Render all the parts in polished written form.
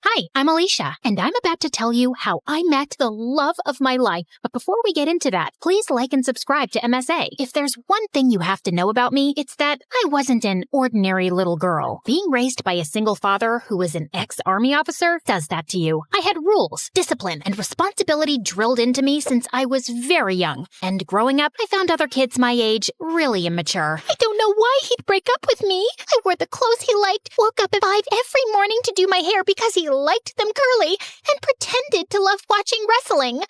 Hi, I'm Alicia, and I'm about to tell you how I met the love of my life. But before we get into that, please like and subscribe to MSA. If there's one thing you have to know about me, it's that I wasn't an ordinary little girl. Being raised by a single father who was an ex-army officer does that to you. I had rules, discipline, and responsibility drilled into me since I was very young. And growing up, I found other kids my age really immature. I don't know why he'd break up with me. I wore the clothes he liked, woke up at 5 every morning to do my hair because he liked them curly, and pretended to love watching wrestling.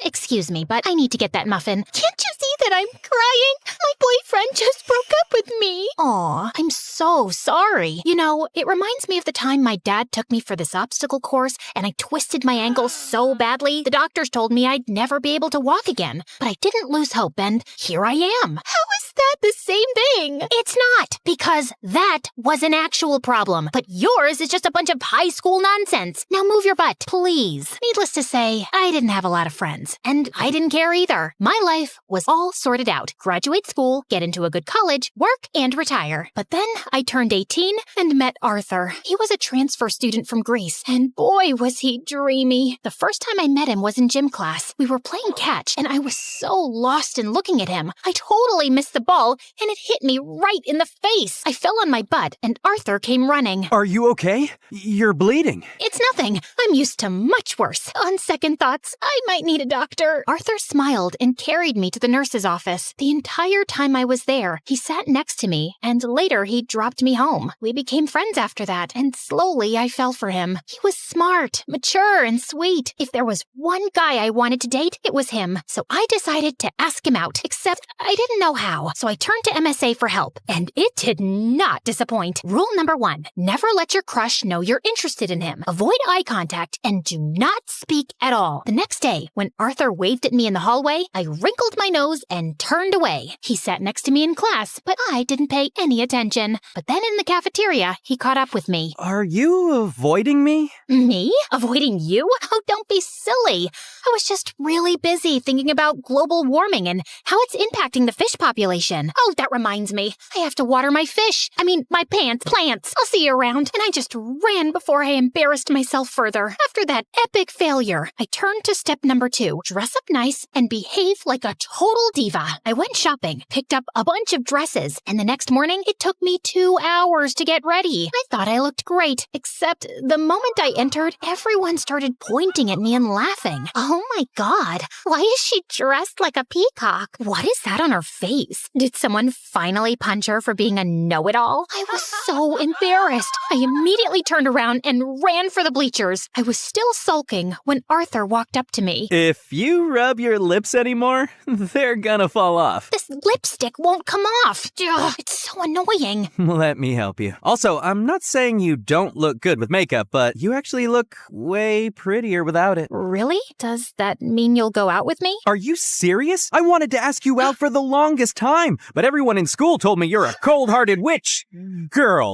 Excuse me, but I need to get that muffin. Can't you see that I'm crying? My boyfriend just broke up with me. Aw, I'm so sorry. You know, it reminds me of the time my dad took me for this obstacle course, and I twisted my ankle so badly, the doctors told me I'd never be able to walk again. But I didn't lose hope, and here I am. How is that the same thing? It's not, because that was an actual problem, but yours is just a bunch of high school nonsense. Now move your butt, please. Needless to say, I didn't have a lot of friends, and I didn't care either. My life was all sorted out. Graduate school, get into a good college, work, and retire. But then I turned 18 and met Arthur. He was a transfer student from Greece, and boy was he dreamy. The first time I met him was in gym class. We were playing catch, and I was so lost in looking at him. I totally missed the ball, and it hit me right in the face. I fell on my butt, and Arthur came running. Are you okay? You're bleeding. It's nothing. I'm used to much worse. On second thoughts, I might need a doctor. Arthur smiled and carried me to the nurse's office. The entire time I was there, he sat next to me, and later he dropped me home. We became friends after that, and slowly I fell for him. He was smart, mature, and sweet. If there was one guy I wanted to date, it was him. So I decided to ask him out, except I didn't know how. So I turned to MSA for help, and it did not disappoint. Rule number 1, never let your crush know you're interested in him. Avoid eye contact and do not speak at all. The next day, when Arthur waved at me in the hallway, I wrinkled my nose and turned away. He sat next to me in class, but I didn't pay any attention. But then in the cafeteria, he caught up with me. Are you avoiding me? Me? Avoiding you? Oh, don't be silly. I was just really busy thinking about global warming and how it's impacting the fish population. Oh, that reminds me. I have to water my fish. My plants. I'll see you around. And I just ran before I embarrassed myself further. After that epic failure, I turned to step number 2. Dress up nice and behave like a total diva. I went shopping, picked up a bunch of dresses, and the next morning, it took me 2 hours to get ready. I thought I looked great, except the moment I entered, everyone started pointing at me and laughing. Oh my god, why is she dressed like a peacock? What is that on her face? Did someone finally punch her for being a know-it-all? I was so embarrassed. I immediately turned around and ran for the bleachers. I was still sulking when Arthur walked up to me. If you rub your lips anymore, they're gonna fall off. This lipstick won't come off. Ugh, it's so annoying. Let me help you. Also, I'm not saying you don't look good with makeup, but you actually look way prettier without it. Really? Does that mean you'll go out with me? Are you serious? I wanted to ask you out for the longest time, but everyone in school told me you're a cold-hearted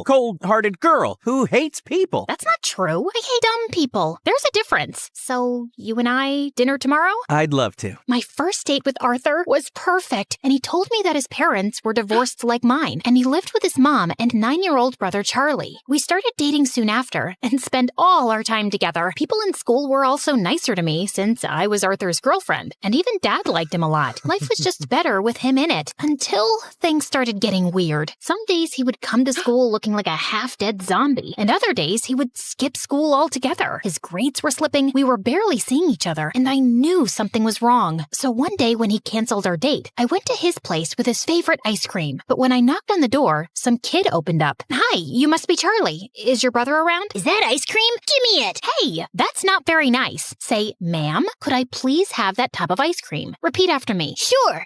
cold-hearted girl who hates people. That's not true. I hate dumb people. There's a difference. So, you and I, dinner tomorrow? I'd love to. My first date with Arthur was perfect, and he told me that his parents were divorced like mine, and he lived with his mom and 9-year-old brother Charlie. We started dating soon after, and spent all our time together. People in school were also nicer to me, since I was Arthur's girlfriend, and even Dad liked him a lot. Life was just better with him in it, until things started getting weird. Some days he would come to school looking like a half-dead zombie, and other days he would skip school altogether. His grades were slipping, we were barely seeing each other, and I knew something was wrong. So one day when he canceled our date, I went to his place with his favorite ice cream. But when I knocked on the door, some kid opened up. Hi, you must be Charlie. Is your brother around? Is that ice cream? Give me it. Hey, that's not very nice. Say, ma'am, could I please have that tub of ice cream? Repeat after me. Sure.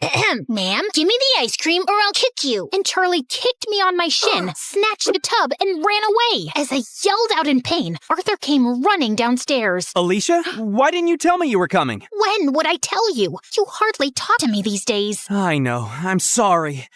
Ma'am, give me the ice cream or I'll kick you. And Charlie kicked me on my shin, snatched the tub, and ran away. As I yelled out in pain, Arthur came running downstairs. Alicia, why didn't you tell me you were coming? When would I tell you? You hardly talk to me these days. I know. I'm sorry.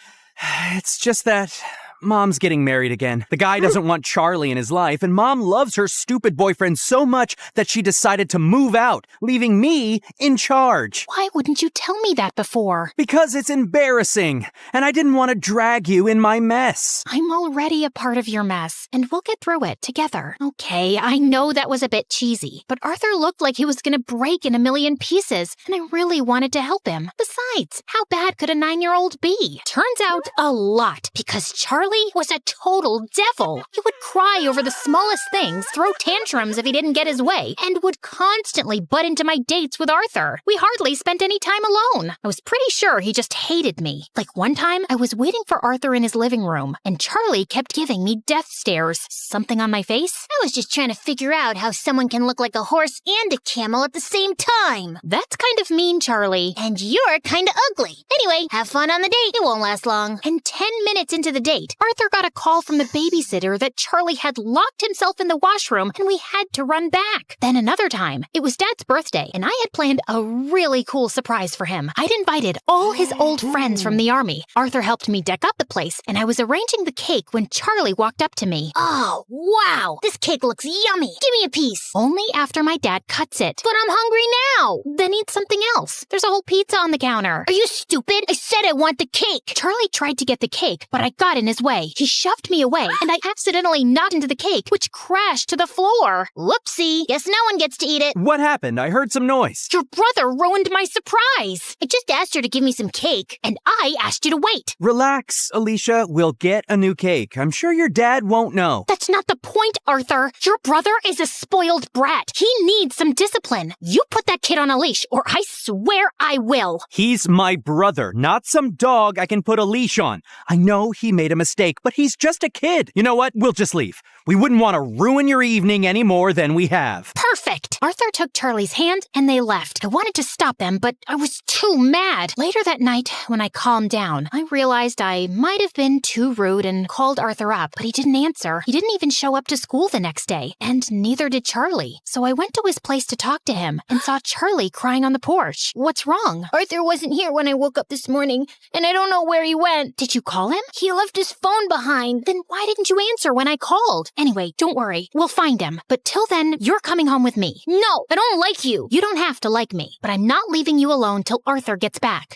It's just that Mom's getting married again. The guy doesn't want Charlie in his life, and Mom loves her stupid boyfriend so much that she decided to move out, leaving me in charge. Why wouldn't you tell me that before? Because it's embarrassing, and I didn't want to drag you in my mess. I'm already a part of your mess, and we'll get through it together. Okay, I know that was a bit cheesy, but Arthur looked like he was gonna break in a million pieces, and I really wanted to help him. Besides, how bad could a 9-year-old be? Turns out a lot, because Charlie was a total devil. He would cry over the smallest things, throw tantrums if he didn't get his way, and would constantly butt into my dates with Arthur. We hardly spent any time alone. I was pretty sure he just hated me. Like one time, I was waiting for Arthur in his living room, and Charlie kept giving me death stares. Something on my face? I was just trying to figure out how someone can look like a horse and a camel at the same time. That's kind of mean, Charlie. And you're kinda ugly. Anyway, have fun on the date. It won't last long. And 10 minutes into the date, Arthur got a call from the babysitter that Charlie had locked himself in the washroom and we had to run back. Then another time, it was Dad's birthday and I had planned a really cool surprise for him. I'd invited all his old friends from the army. Arthur helped me deck up the place and I was arranging the cake when Charlie walked up to me. Oh, wow. This cake looks yummy. Give me a piece. Only after my dad cuts it. But I'm hungry now. Then eat something else. There's a whole pizza on the counter. Are you stupid? I said I want the cake. Charlie tried to get the cake, but I got in his way. He shoved me away, and I accidentally knocked into the cake, which crashed to the floor. Whoopsie. Guess no one gets to eat it. What happened? I heard some noise. Your brother ruined my surprise. I just asked her to give me some cake. And I asked you to wait. Relax, Alicia. We'll get a new cake. I'm sure your dad won't know. That's not the point, Arthur. Your brother is a spoiled brat. He needs some discipline. You put that kid on a leash, or I swear I will. He's my brother, not some dog I can put a leash on. I know he made a mistake, but he's just a kid. You know what? We'll just leave. We wouldn't want to ruin your evening any more than we have. Perfect. Arthur took Charlie's hand and they left. I wanted to stop them, but I was too mad. Later that night, when I calmed down, I realized I might have been too rude and called Arthur up, but he didn't answer. He didn't even show up to school the next day, and neither did Charlie. So I went to his place to talk to him and saw Charlie crying on the porch. What's wrong? Arthur wasn't here when I woke up this morning, and I don't know where he went. Did you call him? He left his phone behind. Then why didn't you answer when I called? Anyway, don't worry. We'll find him. But till then, you're coming home with me. No, I don't like you. You don't have to like me, but I'm not leaving you alone till Arthur gets back.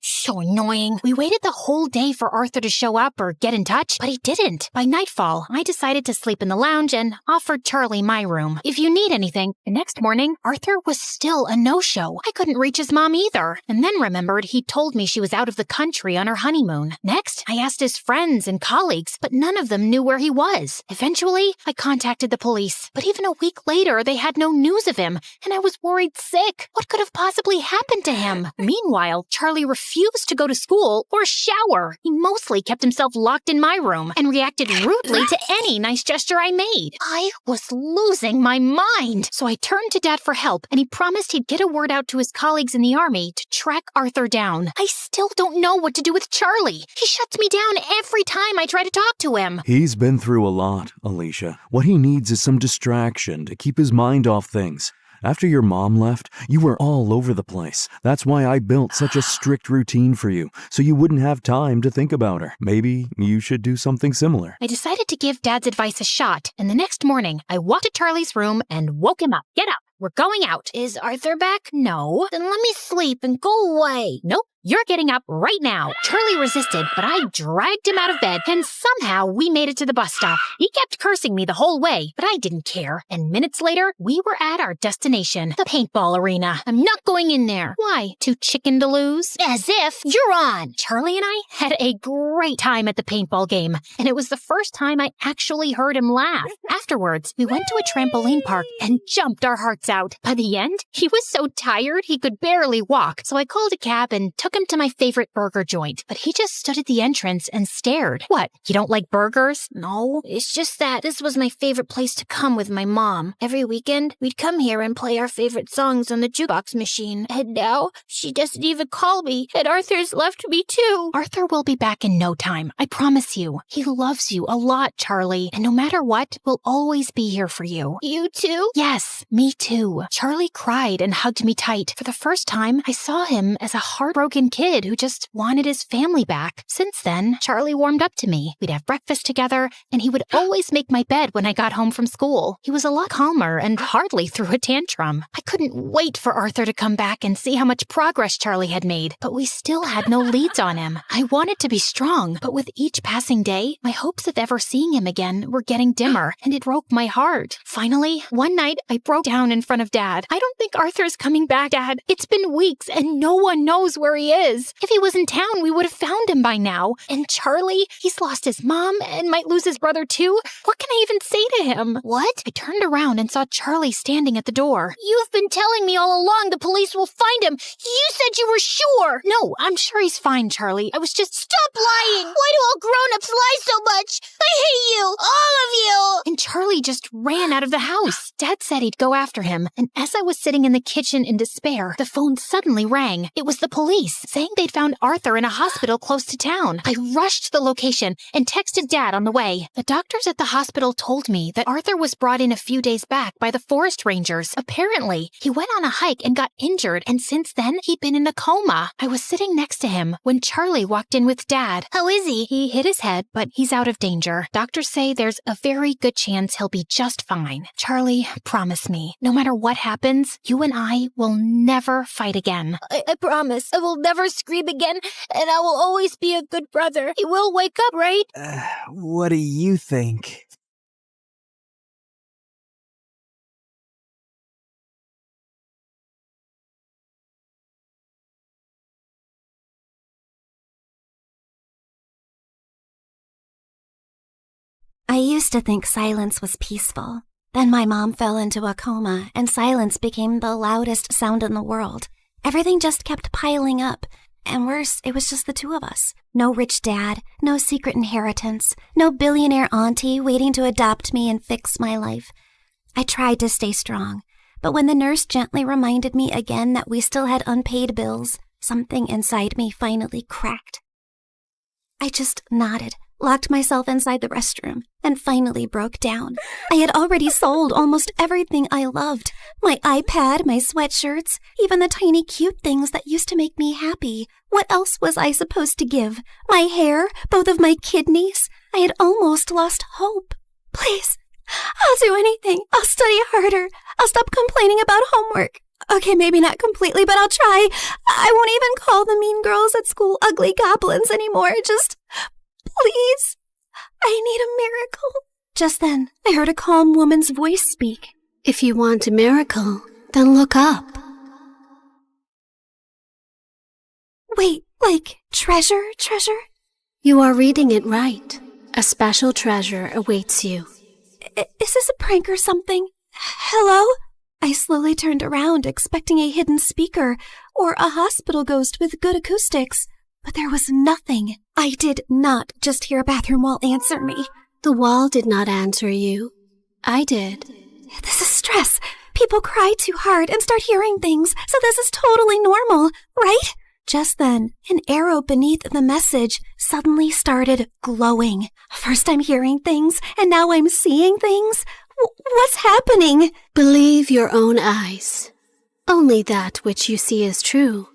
So annoying. We waited the whole day for Arthur to show up or get in touch, but he didn't. By nightfall, I decided to sleep in the lounge and offered Charlie my room. If you need anything. The next morning, Arthur was still a no-show. I couldn't reach his mom either, and then remembered he told me she was out of the country on her honeymoon. Next, I asked his friends and colleagues, but none of them knew where he was. Eventually, I contacted the police, but even a week later, they had no news of him, and I was worried sick. What could have possibly happened to him? Meanwhile, Charlie refused to go to school or shower. He mostly kept himself locked in my room and reacted rudely to any nice gesture I made. I was losing my mind. So I turned to Dad for help, and he promised he'd get a word out to his colleagues in the army to track Arthur down. I still don't know what to do with Charlie. He shuts me down every time I try to talk to him. He's been through a lot, Alicia. What he needs is some distraction to keep his mind off things. After your mom left, you were all over the place. That's why I built such a strict routine for you, so you wouldn't have time to think about her. Maybe you should do something similar. I decided to give Dad's advice a shot, and the next morning, I walked to Charlie's room and woke him up. Get up. We're going out. Is Arthur back? No. Then let me sleep and go away. Nope. You're getting up right now. Charlie resisted, but I dragged him out of bed, and somehow we made it to the bus stop. He kept cursing me the whole way, but I didn't care. And minutes later, we were at our destination, the paintball arena. I'm not going in there. Why? Too chicken to lose? As if you're on. Charlie and I had a great time at the paintball game, and it was the first time I actually heard him laugh. Afterwards, we went to a trampoline park and jumped our hearts out. By the end, he was so tired he could barely walk, so I called a cab and took him to my favorite burger joint, but he just stood at the entrance and stared. What, you don't like burgers? No, it's just that this was my favorite place to come with my mom. Every weekend, we'd come here and play our favorite songs on the jukebox machine. And now, she doesn't even call me, and Arthur's left me too. Arthur will be back in no time, I promise you. He loves you a lot, Charlie, and no matter what, we'll always be here for you. You too? Yes, me too. Charlie cried and hugged me tight. For the first time, I saw him as a heartbroken broken kid who just wanted his family back. Since then, Charlie warmed up to me. We'd have breakfast together, and he would always make my bed when I got home from school. He was a lot calmer and hardly threw a tantrum. I couldn't wait for Arthur to come back and see how much progress Charlie had made, but we still had no leads on him. I wanted to be strong, but with each passing day, my hopes of ever seeing him again were getting dimmer, and it broke my heart. Finally, one night, I broke down in front of Dad. "I don't think Arthur's coming back, Dad. It's been weeks, and no one knows where he is. If he was in town, we would have found him by now. And Charlie, he's lost his mom and might lose his brother too. What can I even say to him?" What? I turned around and saw Charlie standing at the door. You've been telling me all along the police will find him. You said you were sure. No, I'm sure he's fine, Charlie. I was just... Stop lying. Why do all grown-ups lie so much? I hate you. All of you. And Charlie just ran out of the house. Dad said he'd go after him, and as I was sitting in the kitchen in despair, the phone suddenly rang. It was the police, saying they'd found Arthur in a hospital close to town. I rushed to the location and texted Dad on the way. The doctors at the hospital told me that Arthur was brought in a few days back by the forest rangers. Apparently, he went on a hike and got injured, and since then, he'd been in a coma. I was sitting next to him when Charlie walked in with Dad. How is he? He hit his head, but he's out of danger. Doctors say there's a very good chance he'll be just fine. Charlie, promise me, no matter what happens, you and I will never fight again. I promise. I will never scream again, and I will always be a good brother. He will wake up, right? What do you think? I used to think silence was peaceful. Then my mom fell into a coma, and silence became the loudest sound in the world. Everything just kept piling up. And worse, it was just the two of us. No rich dad, no secret inheritance, no billionaire auntie waiting to adopt me and fix my life. I tried to stay strong, but when the nurse gently reminded me again that we still had unpaid bills, something inside me finally cracked. I just nodded, locked myself inside the restroom, and finally broke down. I had already sold almost everything I loved. My iPad, my sweatshirts, even the tiny cute things that used to make me happy. What else was I supposed to give? My hair? Both of my kidneys? I had almost lost hope. Please, I'll do anything. I'll study harder. I'll stop complaining about homework. Okay, maybe not completely, but I'll try. I won't even call the mean girls at school ugly goblins anymore. Just... please, I need a miracle. Just then, I heard a calm woman's voice speak. If you want a miracle, then look up. Wait, like treasure? You are reading it right. A special treasure awaits you. Is this a prank or something? Hello? I slowly turned around, expecting a hidden speaker or a hospital ghost with good acoustics. But there was nothing. I did not just hear a bathroom wall answer me. The wall did not answer you. I did. This is stress. People cry too hard and start hearing things, so this is totally normal, right? Just then, an arrow beneath the message suddenly started glowing. First I'm hearing things, and now I'm seeing things. What's happening? Believe your own eyes. Only that which you see is true.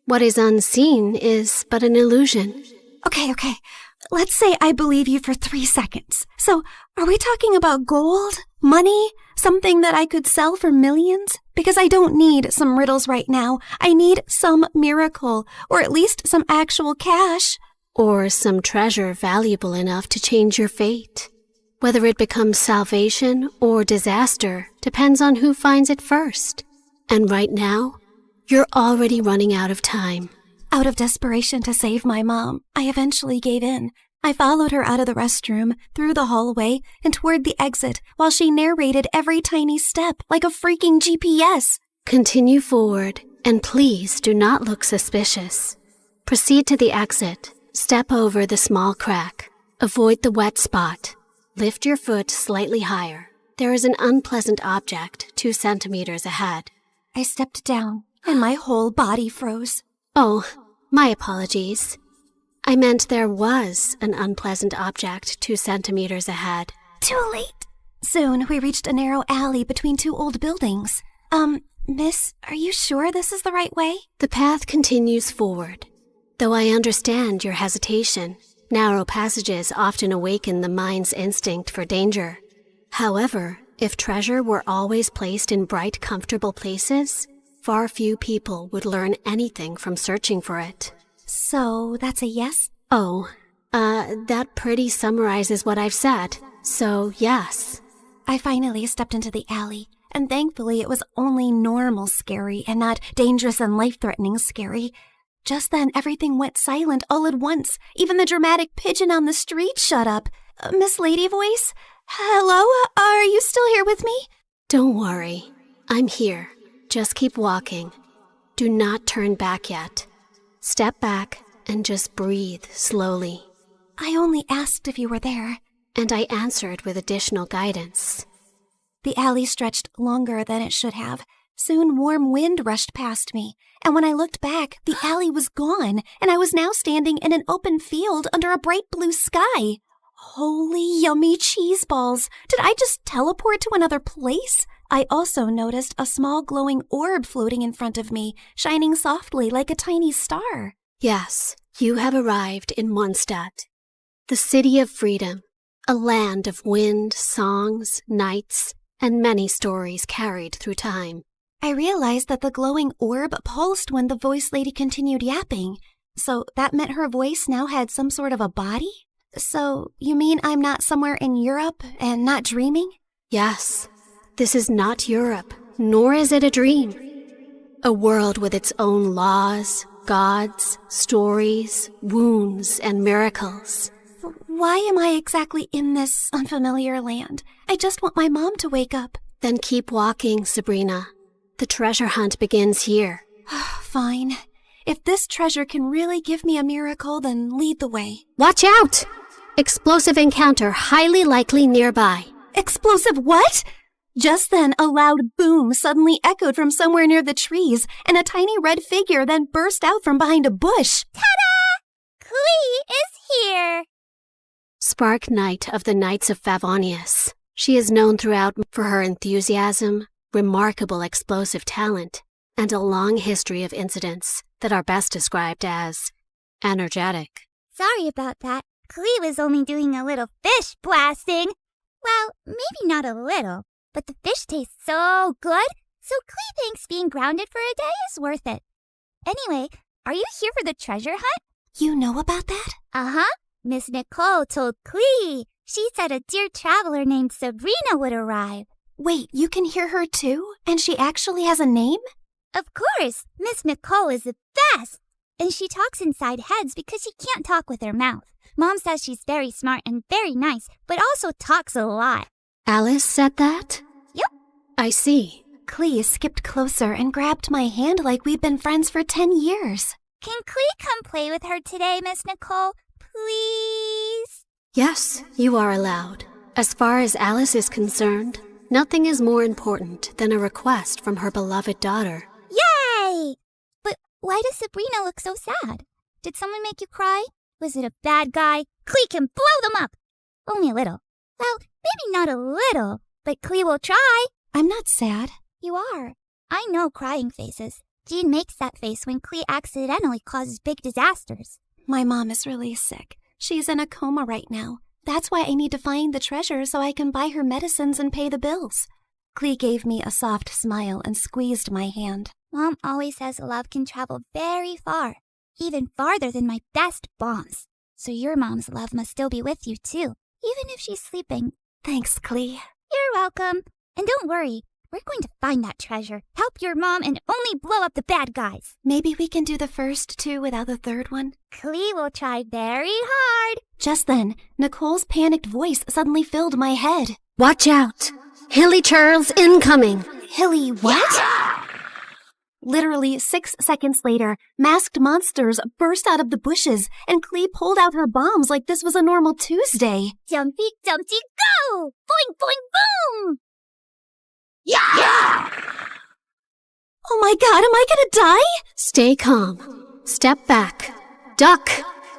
What is unseen is but an illusion. Okay. Let's say I believe you for 3 seconds. So, are we talking about gold? Money? Something that I could sell for millions? Because I don't need some riddles right now. I need some miracle, or at least some actual cash. Or some treasure valuable enough to change your fate. Whether it becomes salvation or disaster depends on who finds it first. And right now, you're already running out of time. Out of desperation to save my mom, I eventually gave in. I followed her out of the restroom, through the hallway, and toward the exit while she narrated every tiny step like a freaking GPS. Continue forward, and please do not look suspicious. Proceed to the exit. Step over the small crack. Avoid the wet spot. Lift your foot slightly higher. There is an unpleasant object 2 centimeters ahead. I stepped down, and my whole body froze. Oh, my apologies. I meant there was an unpleasant object 2 centimeters ahead. Too late. Soon, we reached a narrow alley between 2 old buildings. Miss, are you sure this is the right way? The path continues forward. Though I understand your hesitation, narrow passages often awaken the mind's instinct for danger. However, if treasure were always placed in bright, comfortable places, far few people would learn anything from searching for it. So, that's a yes? Oh, that pretty summarizes what I've said. So, yes. I finally stepped into the alley, and thankfully it was only normal scary and not dangerous and life-threatening scary. Just then, everything went silent all at once. Even the dramatic pigeon on the street shut up. Miss Lady Voice? Hello? Are you still here with me? Don't worry. I'm here. Just keep walking. Do not turn back yet. Step back and just breathe slowly. I only asked if you were there. And I answered with additional guidance. The alley stretched longer than it should have. Soon warm wind rushed past me, and when I looked back, the alley was gone, and I was now standing in an open field under a bright blue sky. Holy yummy cheese balls! Did I just teleport to another place? I also noticed a small glowing orb floating in front of me, shining softly like a tiny star. Yes, you have arrived in Mondstadt, the city of freedom, a land of wind, songs, nights, and many stories carried through time. I realized that the glowing orb pulsed when the voice lady continued yapping. So that meant her voice now had some sort of a body? So you mean I'm not somewhere in Europe and not dreaming? Yes, this is not Europe, nor is it a dream. A world with its own laws, gods, stories, wounds, and miracles. Why am I exactly in this unfamiliar land? I just want my mom to wake up. Then keep walking, Sabrina. The treasure hunt begins here. Fine. If this treasure can really give me a miracle, then lead the way. Watch out! Explosive encounter highly likely nearby. Explosive what? Just then, a loud boom suddenly echoed from somewhere near the trees, and a tiny red figure then burst out from behind a bush. Ta-da! Clee is here! Spark Knight of the Knights of Favonius. She is known throughout for her enthusiasm, remarkable explosive talent, and a long history of incidents that are best described as energetic. Sorry about that. Clee was only doing a little fish blasting. Well, maybe not a little, but the fish tastes so good, so Clee thinks being grounded for a day is worth it. Anyway, are you here for the treasure hunt? You know about that? Uh-huh. Miss Nicole told Clee. She said a dear traveler named Sabrina would arrive. Wait, you can hear her too? And she actually has a name? Of course, Miss Nicole is the best. And she talks inside heads because she can't talk with her mouth. Mom says she's very smart and very nice, but also talks a lot. Alice said that? Yep. I see. Clee skipped closer and grabbed my hand like we'd been friends for 10 years. Can Clee come play with her today, Miss Nicole? Please? Yes, you are allowed. As far as Alice is concerned, nothing is more important than a request from her beloved daughter. Yay! But why does Sabrina look so sad? Did someone make you cry? Was it a bad guy? Clee can blow them up! Only a little. Well, maybe not a little, but Clee will try. I'm not sad. You are. I know crying faces. Jean makes that face when Clee accidentally causes big disasters. My mom is really sick. She's in a coma right now. That's why I need to find the treasure so I can buy her medicines and pay the bills. Clee gave me a soft smile and squeezed my hand. Mom always says love can travel very far, even farther than my best bombs. So your mom's love must still be with you too, even if she's sleeping. Thanks, Clee. You're welcome. And don't worry, we're going to find that treasure, help your mom, and only blow up the bad guys. Maybe we can do the first two without the third one? Clee will try very hard. Just then, Nicole's panicked voice suddenly filled my head. Watch out! Hilly Charles incoming! Hilly what? Literally 6 seconds later, masked monsters burst out of the bushes, and Clee pulled out her bombs like this was a normal Tuesday. Jumpy, jumpy, go! Boing, boing, boom! Oh my god, am I gonna die? Stay calm. Step back. Duck!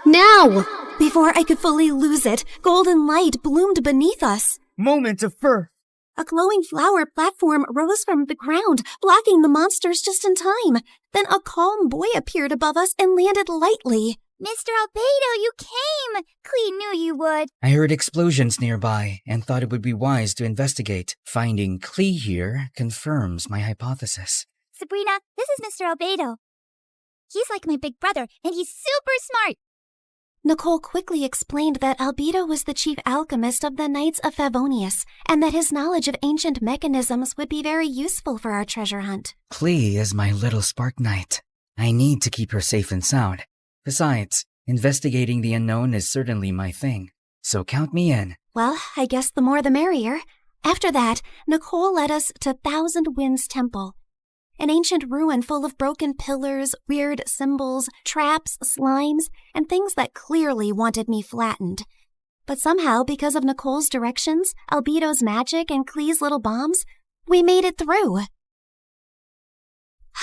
Now! Before I could fully lose it, golden light bloomed beneath us. Moment of birth. A glowing flower platform rose from the ground, blocking the monsters just in time. Then a calm boy appeared above us and landed lightly. Mr. Albedo, you came! Clee knew you would. I heard explosions nearby and thought it would be wise to investigate. Finding Clee here confirms my hypothesis. Sabrina, this is Mr. Albedo. He's like my big brother, and he's super smart. Nicole quickly explained that Albedo was the chief alchemist of the Knights of Favonius, and that his knowledge of ancient mechanisms would be very useful for our treasure hunt. Clee is my little spark knight. I need to keep her safe and sound. Besides, investigating the unknown is certainly my thing, so count me in. Well, I guess the more the merrier. After that, Nicole led us to Thousand Winds Temple, an ancient ruin full of broken pillars, weird symbols, traps, slimes, and things that clearly wanted me flattened. But somehow, because of Nicole's directions, Albedo's magic, and Clee's little bombs, we made it through.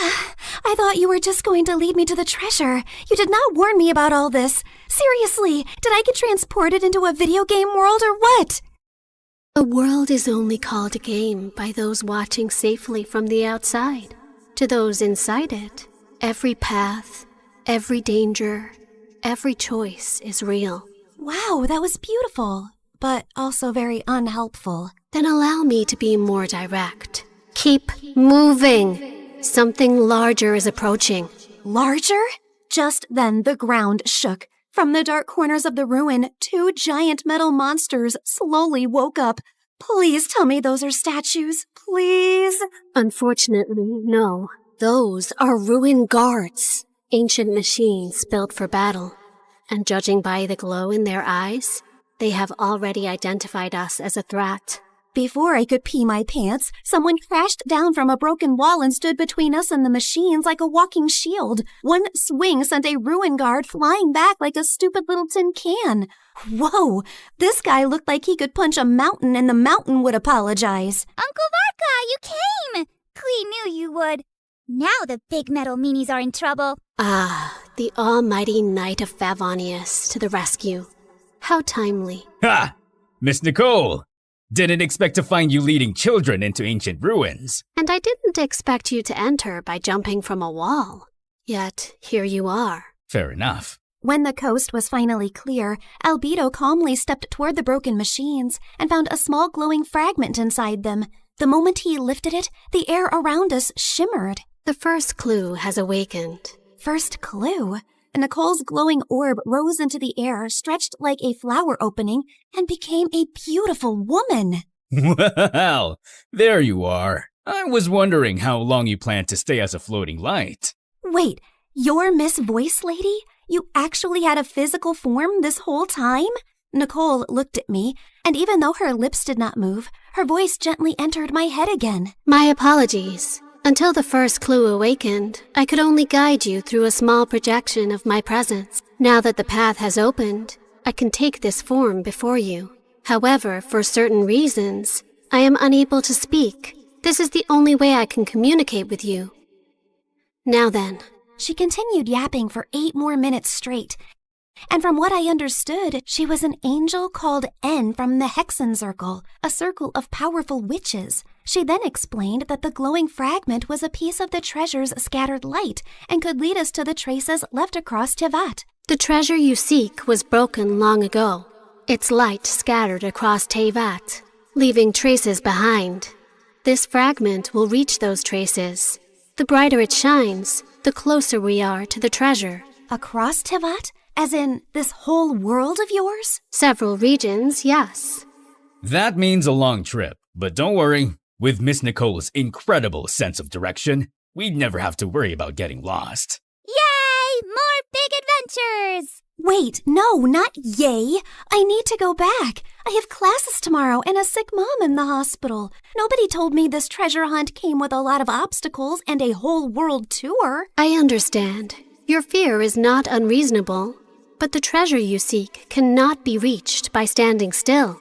I thought you were just going to lead me to the treasure. You did not warn me about all this. Seriously, did I get transported into a video game world or what? A world is only called a game by those watching safely from the outside. To those inside it, every path, every danger, every choice is real. Wow, that was beautiful, but also very unhelpful. Then allow me to be more direct. Keep moving. Something larger is approaching. Larger? Just then the ground shook. From the dark corners of the ruin, 2 giant metal monsters slowly woke up. Please tell me those are statues. Please? Unfortunately, no. Those are ruin guards. Ancient machines built for battle. And judging by the glow in their eyes, they have already identified us as a threat. Before I could pee my pants, someone crashed down from a broken wall and stood between us and the machines like a walking shield. One swing sent a ruin guard flying back like a stupid little tin can. Whoa! This guy looked like he could punch a mountain and the mountain would apologize. Uncle Varka, you came! Clee knew you would. Now the big metal meanies are in trouble. Ah, the almighty Knight of Favonius to the rescue. How timely. Ha! Miss Nicole! Didn't expect to find you leading children into ancient ruins. And I didn't expect you to enter by jumping from a wall. Yet, here you are. Fair enough. When the coast was finally clear, Albedo calmly stepped toward the broken machines and found a small glowing fragment inside them. The moment he lifted it, the air around us shimmered. The first clue has awakened. First clue? Nicole's glowing orb rose into the air, stretched like a flower opening, and became a beautiful woman. Well, there you are. I was wondering how long you planned to stay as a floating light. Wait, you're Miss Voice Lady? You actually had a physical form this whole time? Nicole looked at me, and even though her lips did not move, her voice gently entered my head again. My apologies. Until the first clue awakened, I could only guide you through a small projection of my presence. Now that the path has opened, I can take this form before you. However, for certain reasons, I am unable to speak. This is the only way I can communicate with you. Now then. She continued yapping for 8 more minutes straight. And from what I understood, she was an angel called N from the Hexen Circle, a circle of powerful witches. She then explained that the glowing fragment was a piece of the treasure's scattered light and could lead us to the traces left across Tevat. The treasure you seek was broken long ago. Its light scattered across Tevat, leaving traces behind. This fragment will reach those traces. The brighter it shines, the closer we are to the treasure. Across Tevat? As in, this whole world of yours? Several regions, yes. That means a long trip, but don't worry. With Miss Nicole's incredible sense of direction, we'd never have to worry about getting lost. Yay! More big adventures! Wait, no, not yay. I need to go back. I have classes tomorrow and a sick mom in the hospital. Nobody told me this treasure hunt came with a lot of obstacles and a whole world tour. I understand. Your fear is not unreasonable, but the treasure you seek cannot be reached by standing still.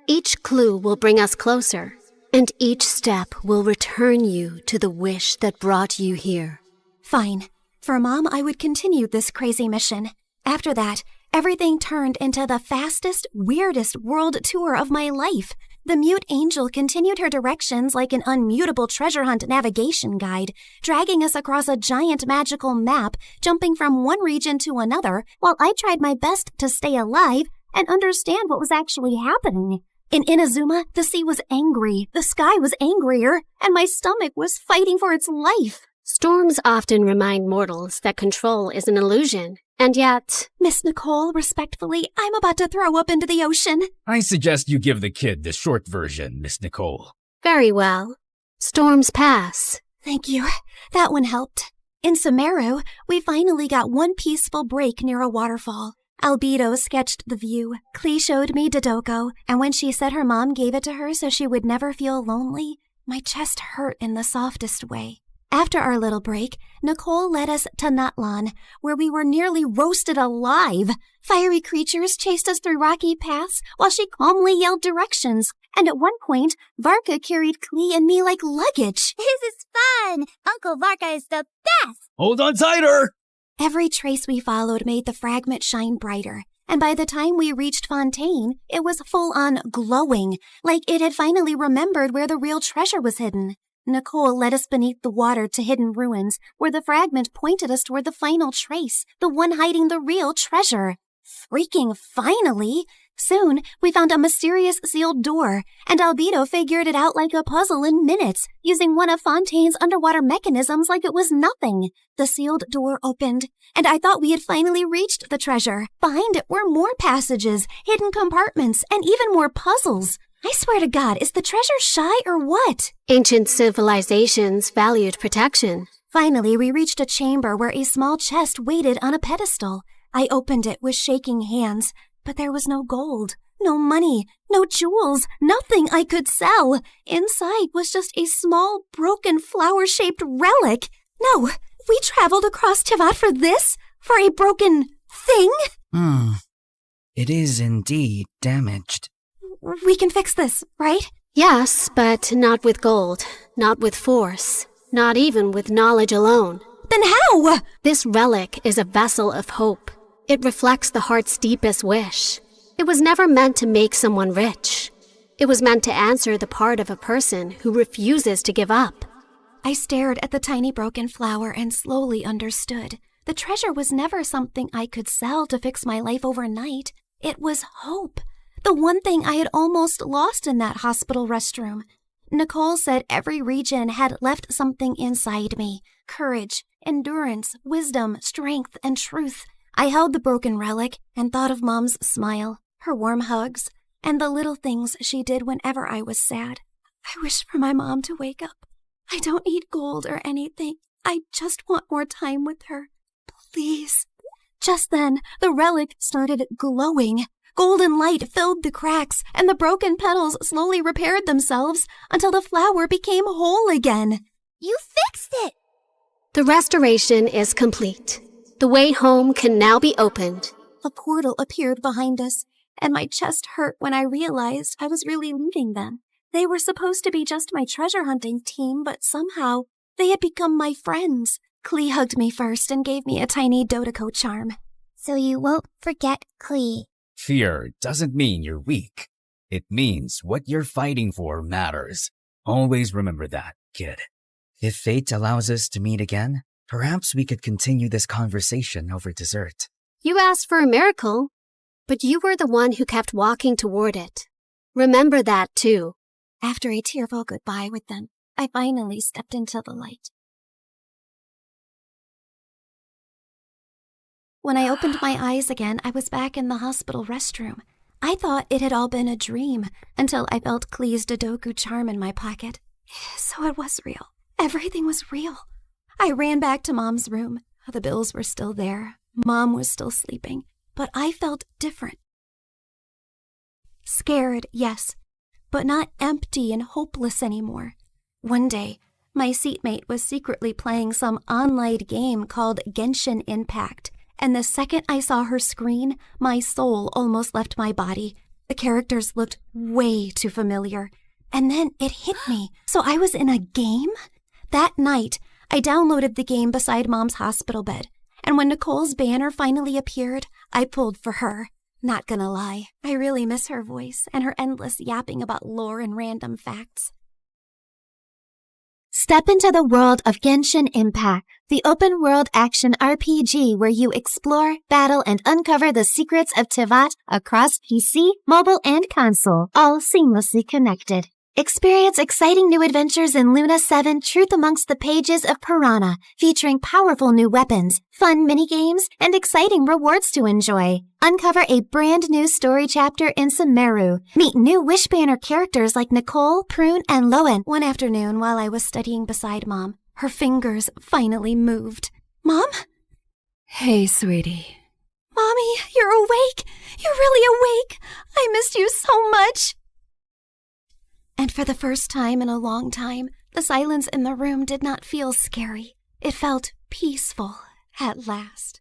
Each clue will bring us closer, and each step will return you to the wish that brought you here. Fine. For Mom, I would continue this crazy mission. After that, everything turned into the fastest, weirdest world tour of my life. The mute angel continued her directions like an unmutable treasure hunt navigation guide, dragging us across a giant magical map, jumping from one region to another, while I tried my best to stay alive and understand what was actually happening. In Inazuma, the sea was angry, the sky was angrier, and my stomach was fighting for its life. Storms often remind mortals that control is an illusion, and yet... Miss Nicole, respectfully, I'm about to throw up into the ocean. I suggest you give the kid the short version, Miss Nicole. Very well. Storms pass. Thank you. That one helped. In Sumeru, we finally got one peaceful break near a waterfall. Albedo sketched the view, Klee showed me Dodoko, and when she said her mom gave it to her so she would never feel lonely, my chest hurt in the softest way. After our little break, Nicole led us to Natlan, where we were nearly roasted alive. Fiery creatures chased us through rocky paths while she calmly yelled directions, and at one point, Varka carried Klee and me like luggage. This is fun! Uncle Varka is the best! Hold on tighter! Every trace we followed made the fragment shine brighter, and by the time we reached Fontaine, it was full-on glowing, like it had finally remembered where the real treasure was hidden. Nicole led us beneath the water to hidden ruins, where the fragment pointed us toward the final trace, the one hiding the real treasure. Freaking finally! Soon, we found a mysterious sealed door, and Albedo figured it out like a puzzle in minutes, using one of Fontaine's underwater mechanisms like it was nothing. The sealed door opened, and I thought we had finally reached the treasure. Behind it were more passages, hidden compartments, and even more puzzles. I swear to God, is the treasure shy or what? Ancient civilizations valued protection. Finally, we reached a chamber where a small chest waited on a pedestal. I opened it with shaking hands, but there was no gold, no money, no jewels, nothing I could sell. Inside was just a small, broken, flower-shaped relic. No, we traveled across Tivat for this? For a broken thing? It is indeed damaged. We can fix this, right? Yes, but not with gold, not with force, not even with knowledge alone. Then how? This relic is a vessel of hope. It reflects the heart's deepest wish. It was never meant to make someone rich. It was meant to answer the part of a person who refuses to give up. I stared at the tiny broken flower and slowly understood. The treasure was never something I could sell to fix my life overnight. It was hope. The one thing I had almost lost in that hospital restroom. Nicole said every region had left something inside me. Courage, endurance, wisdom, strength, and truth. I held the broken relic and thought of Mom's smile, her warm hugs, and the little things she did whenever I was sad. I wish for my mom to wake up. I don't need gold or anything. I just want more time with her. Please. Just then, the relic started glowing. Golden light filled the cracks, and the broken petals slowly repaired themselves until the flower became whole again. You fixed it! The restoration is complete. The way home can now be opened. A portal appeared behind us, and my chest hurt when I realized I was really leaving them. They were supposed to be just my treasure hunting team, but somehow they had become my friends. Klee hugged me first and gave me a tiny Dodoko charm. So you won't forget Klee. Fear doesn't mean you're weak. It means what you're fighting for matters. Always remember that, kid. If fate allows us to meet again, perhaps we could continue this conversation over dessert. You asked for a miracle, but you were the one who kept walking toward it. Remember that, too. After a tearful goodbye with them, I finally stepped into the light. When I opened my eyes again, I was back in the hospital restroom. I thought it had all been a dream until I felt Klee's Dodoku charm in my pocket. So it was real. Everything was real. I ran back to Mom's room. The bills were still there. Mom was still sleeping. But I felt different. Scared, yes, but not empty and hopeless anymore. One day, my seatmate was secretly playing some online game called Genshin Impact, and the second I saw her screen, my soul almost left my body. The characters looked way too familiar. And then it hit me. So I was in a game? That night, I downloaded the game beside Mom's hospital bed, and when Nicole's banner finally appeared, I pulled for her. Not gonna lie, I really miss her voice and her endless yapping about lore and random facts. Step into the world of Genshin Impact, the open-world action RPG where you explore, battle, and uncover the secrets of Tivat across PC, mobile, and console, all seamlessly connected. Experience exciting new adventures in Luna 7 Truth Amongst the Pages of Piranha, featuring powerful new weapons, fun minigames, and exciting rewards to enjoy. Uncover a brand new story chapter in Sumeru. Meet new Wishbanner characters like Nicole, Prune, and Lowen. One afternoon while I was studying beside Mom, her fingers finally moved. Mom? Hey, sweetie. Mommy, you're awake! You're really awake! I missed you so much! And for the first time in a long time, the silence in the room did not feel scary. It felt peaceful at last.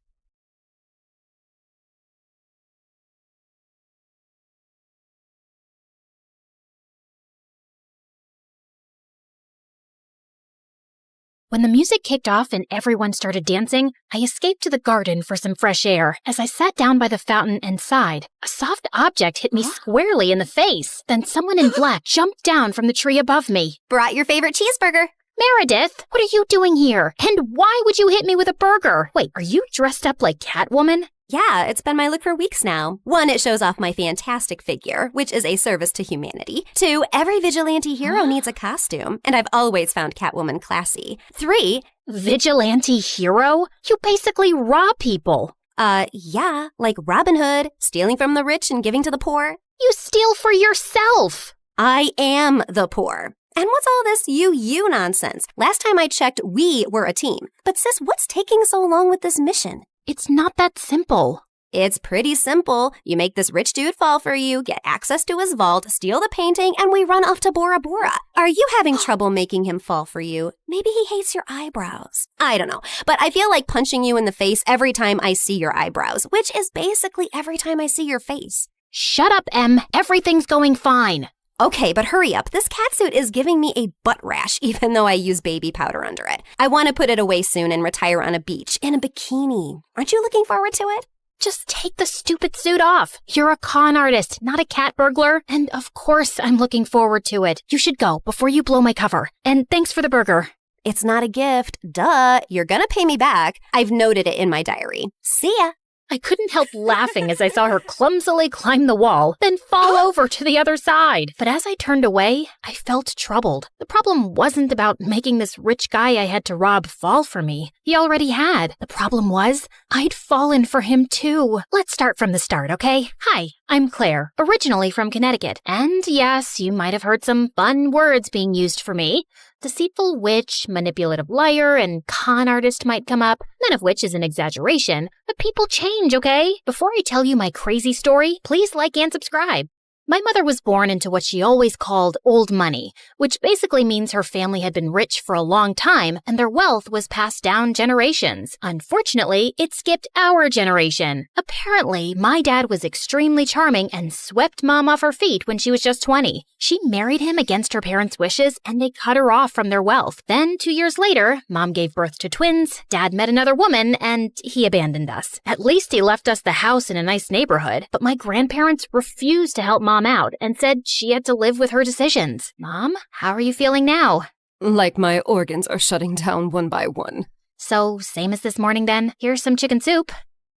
When the music kicked off and everyone started dancing, I escaped to the garden for some fresh air. As I sat down by the fountain and sighed, a soft object hit me squarely in the face. Then someone in black jumped down from the tree above me. Brought your favorite cheeseburger. Meredith, what are you doing here? And why would you hit me with a burger? Wait, are you dressed up like Catwoman? Yeah, it's been my look for weeks now. 1, it shows off my fantastic figure, which is a service to humanity. 2, every vigilante hero needs a costume, and I've always found Catwoman classy. 3, vigilante hero? You basically rob people. Yeah, like Robin Hood, stealing from the rich and giving to the poor. You steal for yourself. I am the poor. And what's all this you nonsense? Last time I checked, we were a team. But sis, what's taking so long with this mission? It's not that simple. It's pretty simple. You make this rich dude fall for you, get access to his vault, steal the painting, and we run off to Bora Bora. Are you having trouble making him fall for you? Maybe he hates your eyebrows. I don't know, but I feel like punching you in the face every time I see your eyebrows, which is basically every time I see your face. Shut up, Em. Everything's going fine. Okay, but hurry up. This catsuit is giving me a butt rash, even though I use baby powder under it. I want to put it away soon and retire on a beach in a bikini. Aren't you looking forward to it? Just take the stupid suit off. You're a con artist, not a cat burglar. And of course I'm looking forward to it. You should go before you blow my cover. And thanks for the burger. It's not a gift. Duh. You're gonna pay me back. I've noted it in my diary. See ya. I couldn't help laughing as I saw her clumsily climb the wall, then fall over to the other side. But as I turned away, I felt troubled. The problem wasn't about making this rich guy I had to rob fall for me. He already had. The problem was, I'd fallen for him too. Let's start from the start, okay? Hi, I'm Claire, originally from Connecticut. And yes, you might have heard some fun words being used for me. Deceitful witch, manipulative liar, and con artist might come up, none of which is an exaggeration. But people change, okay? Before I tell you my crazy story, please like and subscribe. My mother was born into what she always called old money, which basically means her family had been rich for a long time and their wealth was passed down generations. Unfortunately, it skipped our generation. Apparently, my dad was extremely charming and swept Mom off her feet when she was just 20. She married him against her parents' wishes and they cut her off from their wealth. Then, 2 years later, Mom gave birth to twins, Dad met another woman, and he abandoned us. At least he left us the house in a nice neighborhood, but my grandparents refused to help Mom out and said she had to live with her decisions. Mom, how are you feeling now? Like my organs are shutting down one by one. So, same as this morning then. Here's some chicken soup.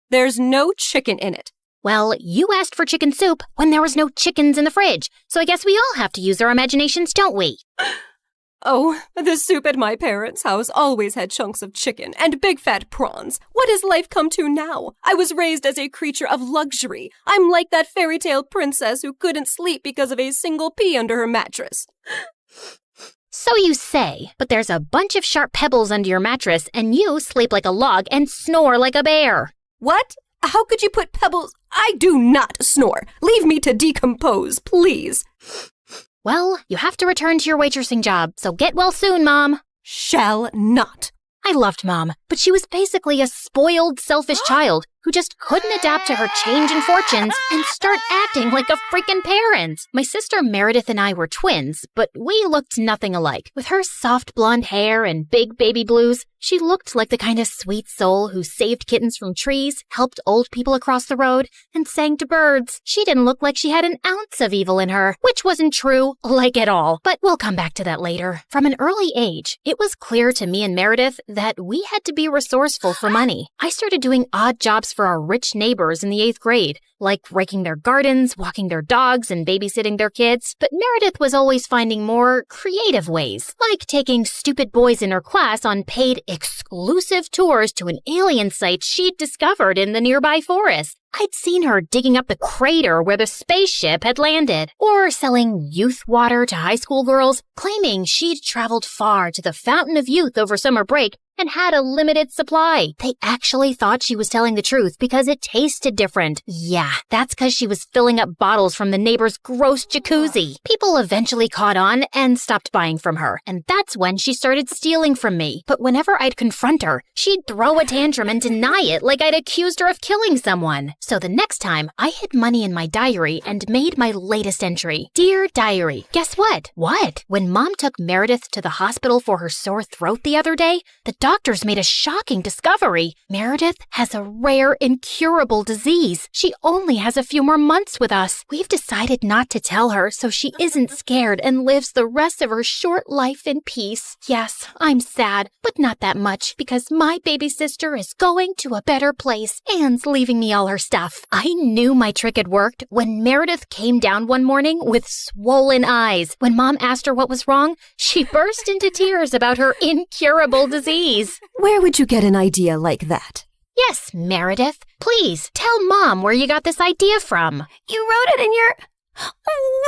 There's no chicken in it. Well, you asked for chicken soup when there was no chickens in the fridge, so I guess we all have to use our imaginations, don't we? Oh, the soup at my parents' house always had chunks of chicken and big fat prawns. What has life come to now? I was raised as a creature of luxury. I'm like that fairy tale princess who couldn't sleep because of a single pea under her mattress. So you say, but there's a bunch of sharp pebbles under your mattress and you sleep like a log and snore like a bear. What? How could you put pebbles? I do not snore. Leave me to decompose, please. Well, you have to return to your waitressing job, so get well soon, Mom. Shall not. I loved Mom, but she was basically a spoiled, selfish child. who just couldn't adapt to her changing fortunes and start acting like a freaking parent. My sister Meredith and I were twins, but we looked nothing alike. With her soft blonde hair and big baby blues, she looked like the kind of sweet soul who saved kittens from trees, helped old people across the road, and sang to birds. She didn't look like she had an ounce of evil in her, which wasn't true, like at all. But we'll come back to that later. From an early age, it was clear to me and Meredith that we had to be resourceful for money. I started doing odd jobs for our rich neighbors in the 8th grade, like raking their gardens, walking their dogs, and babysitting their kids. But Meredith was always finding more creative ways, like taking stupid boys in her class on paid exclusive tours to an alien site she'd discovered in the nearby forest. I'd seen her digging up the crater where the spaceship had landed, or selling youth water to high school girls, claiming she'd traveled far to the Fountain of Youth over summer break and had a limited supply. They actually thought she was telling the truth because it tasted different. Yeah, that's because she was filling up bottles from the neighbor's gross jacuzzi. People eventually caught on and stopped buying from her, and that's when she started stealing from me. But whenever I'd confront her, she'd throw a tantrum and deny it like I'd accused her of killing someone. So the next time, I hid money in my diary and made my latest entry. Dear Diary, guess what? What? When Mom took Meredith to the hospital for her sore throat the other day, the doctors made a shocking discovery. Meredith has a rare, incurable disease. She only has a few more months with us. We've decided not to tell her so she isn't scared and lives the rest of her short life in peace. Yes, I'm sad, but not that much because my baby sister is going to a better place and leaving me all her stuff. I knew my trick had worked when Meredith came down one morning with swollen eyes. When Mom asked her what was wrong, she burst into tears about her incurable disease. Where would you get an idea like that? Yes, Meredith. Please, tell Mom where you got this idea from. You wrote it in your...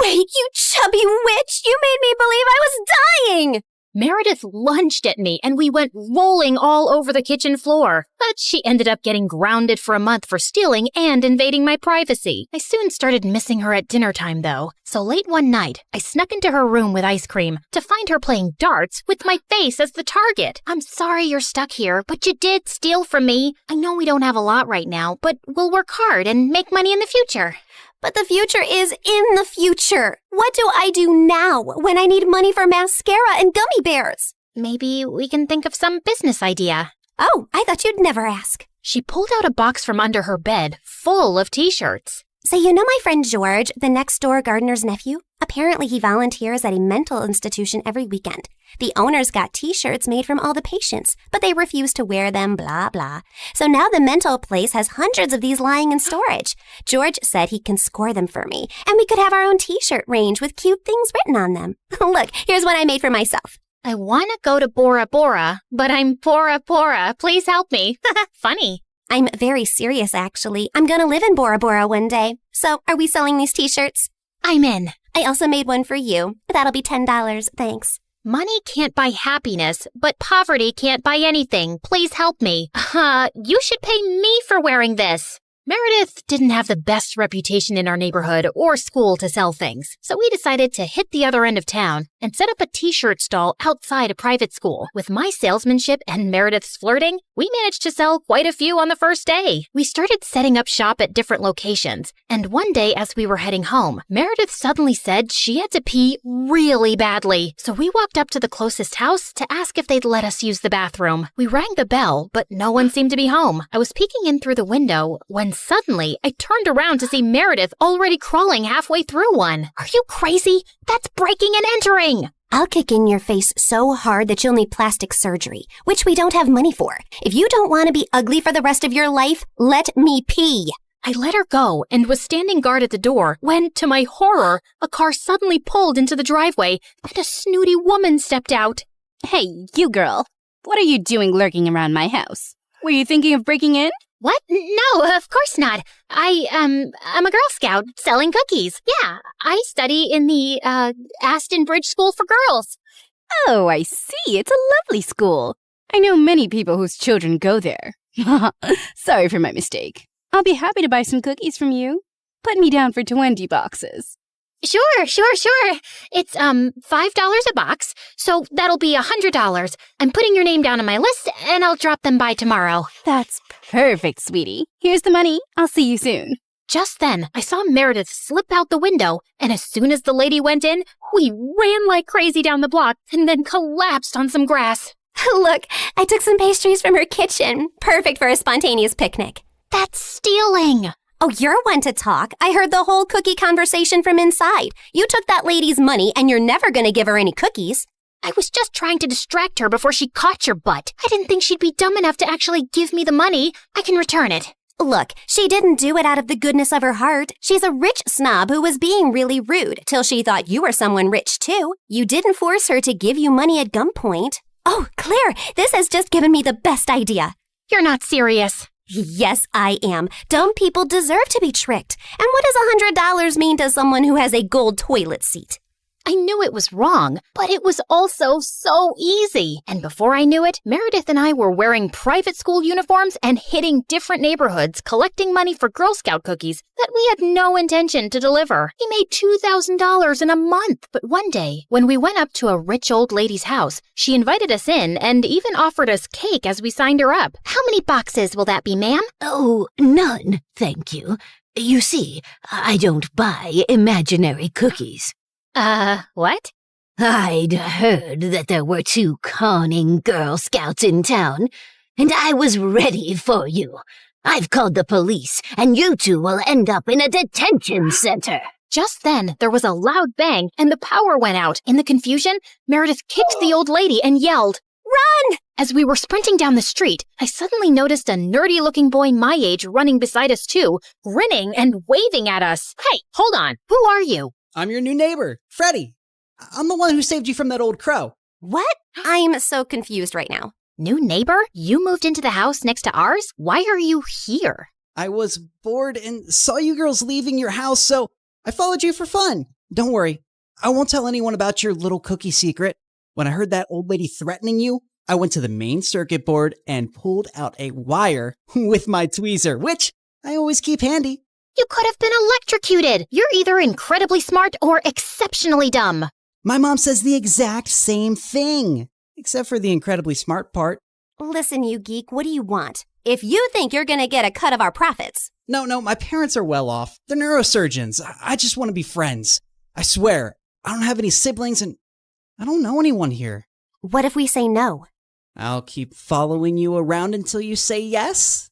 Wait, you chubby witch! You made me believe I was dying! Meredith lunged at me and we went rolling all over the kitchen floor. But she ended up getting grounded for a month for stealing and invading my privacy. I soon started missing her at dinner time though. So late one night, I snuck into her room with ice cream to find her playing darts with my face as the target. I'm sorry you're stuck here, but you did steal from me. I know we don't have a lot right now, but we'll work hard and make money in the future. But the future is in the future. What do I do now when I need money for mascara and gummy bears? Maybe we can think of some business idea. Oh, I thought you'd never ask. She pulled out a box from under her bed full of t-shirts. So you know my friend George, the next-door gardener's nephew? Apparently he volunteers at a mental institution every weekend. The owners got t-shirts made from all the patients, but they refuse to wear them, blah, blah. So now the mental place has hundreds of these lying in storage. George said he can score them for me, and we could have our own t-shirt range with cute things written on them. Look, here's one I made for myself. I want to go to Bora Bora, but I'm Bora Bora. Please help me. Funny. I'm very serious, actually. I'm gonna live in Bora Bora one day. So, are we selling these t-shirts? I'm in. I also made one for you. That'll be $10, thanks. Money can't buy happiness, but poverty can't buy anything. Please help me. You should pay me for wearing this. Meredith didn't have the best reputation in our neighborhood or school to sell things, so we decided to hit the other end of town and set up a t-shirt stall outside a private school. With my salesmanship and Meredith's flirting, we managed to sell quite a few on the first day. We started setting up shop at different locations, and one day as we were heading home, Meredith suddenly said she had to pee really badly. So we walked up to the closest house to ask if they'd let us use the bathroom. We rang the bell, but no one seemed to be home. I was peeking in through the window when suddenly I turned around to see Meredith already crawling halfway through one. Are you crazy? That's breaking and entering! I'll kick in your face so hard that you'll need plastic surgery, which we don't have money for. If you don't want to be ugly for the rest of your life, let me pee. I let her go and was standing guard at the door when, to my horror, a car suddenly pulled into the driveway and a snooty woman stepped out. Hey, you girl. What are you doing lurking around my house? Were you thinking of breaking in? What? No, of course not. I'm a Girl Scout selling cookies. Yeah, I study in the, Aston Bridge School for Girls. Oh, I see. It's a lovely school. I know many people whose children go there. Sorry for my mistake. I'll be happy to buy some cookies from you. Put me down for 20 boxes. Sure. It's, $5 a box, so that'll be $100. I'm putting your name down on my list, and I'll drop them by tomorrow. That's perfect, sweetie. Here's the money. I'll see you soon. Just then, I saw Meredith slip out the window, and as soon as the lady went in, we ran like crazy down the block and then collapsed on some grass. Look, I took some pastries from her kitchen. Perfect for a spontaneous picnic. That's stealing! Oh, you're one to talk. I heard the whole cookie conversation from inside. You took that lady's money and you're never going to give her any cookies. I was just trying to distract her before she caught your butt. I didn't think she'd be dumb enough to actually give me the money. I can return it. Look, she didn't do it out of the goodness of her heart. She's a rich snob who was being really rude till she thought you were someone rich too. You didn't force her to give you money at gunpoint. Oh, Claire, this has just given me the best idea. You're not serious. Yes, I am. Dumb people deserve to be tricked. And what does $100 mean to someone who has a gold toilet seat? I knew it was wrong, but it was also so easy. And before I knew it, Meredith and I were wearing private school uniforms and hitting different neighborhoods, collecting money for Girl Scout cookies that we had no intention to deliver. We made $2,000 in a month. But one day, when we went up to a rich old lady's house, she invited us in and even offered us cake as we signed her up. How many boxes will that be, ma'am? Oh, none, thank you. You see, I don't buy imaginary cookies. What? I'd heard that there were 2 conning Girl Scouts in town, and I was ready for you. I've called the police, and you 2 will end up in a detention center. Just then, there was a loud bang, and the power went out. In the confusion, Meredith kicked the old lady and yelled, "Run!" As we were sprinting down the street, I suddenly noticed a nerdy-looking boy my age running beside us too, grinning and waving at us. Hey, hold on. Who are you? I'm your new neighbor, Freddie. I'm the one who saved you from that old crow. What? I'm so confused right now. New neighbor? You moved into the house next to ours? Why are you here? I was bored and saw you girls leaving your house, so I followed you for fun. Don't worry, I won't tell anyone about your little cookie secret. When I heard that old lady threatening you, I went to the main circuit board and pulled out a wire with my tweezer, which I always keep handy. You could have been electrocuted. You're either incredibly smart or exceptionally dumb. My mom says the exact same thing, except for the incredibly smart part. Listen, you geek, what do you want? If you think you're gonna get a cut of our profits. No, my parents are well off. They're neurosurgeons. I just want to be friends. I swear, I don't have any siblings and I don't know anyone here. What if we say no? I'll keep following you around until you say yes.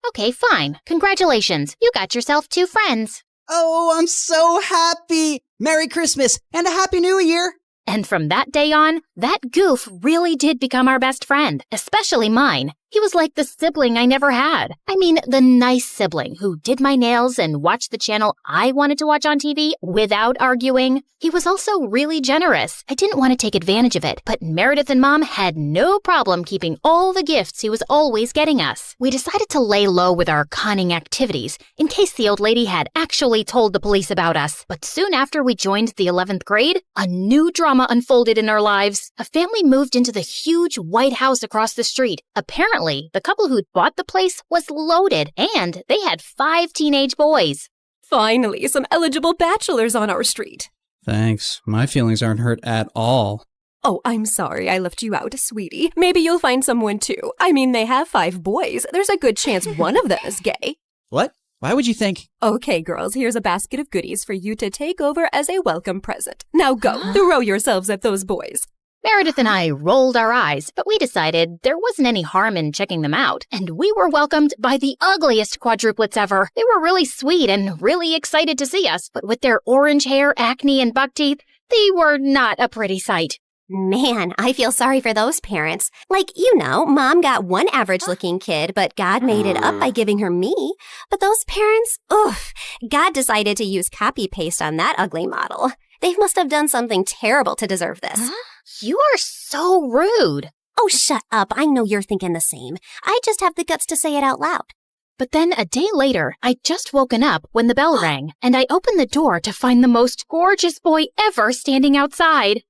Okay, fine. Congratulations. You got yourself 2 friends. Oh, I'm so happy. Merry Christmas and a Happy New Year. And from that day on, that goof really did become our best friend, especially mine. He was like the sibling I never had. I mean, the nice sibling who did my nails and watched the channel I wanted to watch on TV without arguing. He was also really generous. I didn't want to take advantage of it, but Meredith and Mom had no problem keeping all the gifts he was always getting us. We decided to lay low with our conning activities in case the old lady had actually told the police about us. But soon after we joined the 11th grade, a new drama unfolded in our lives. A family moved into the huge white house across the street. Apparently, the couple who'd bought the place was loaded, and they had 5 teenage boys. Finally, some eligible bachelors on our street. Thanks. My feelings aren't hurt at all. Oh, I'm sorry I left you out, sweetie. Maybe you'll find someone too. I mean, they have 5 boys. There's a good chance one of them is gay. What? Why would you think? Okay, girls, here's a basket of goodies for you to take over as a welcome present. Now go, throw yourselves at those boys. Meredith and I rolled our eyes, but we decided there wasn't any harm in checking them out, and we were welcomed by the ugliest quadruplets ever. They were really sweet and really excited to see us, but with their orange hair, acne, and buck teeth, they were not a pretty sight. Man, I feel sorry for those parents. Like, Mom got one average-looking kid, but God made it up by giving her me. But those parents, oof, God decided to use copy-paste on that ugly model. They must have done something terrible to deserve this. Huh? You are so rude. Oh, shut up. I know you're thinking the same. I just have the guts to say it out loud. But then a day later, I'd just woken up when the bell rang, and I opened the door to find the most gorgeous boy ever standing outside.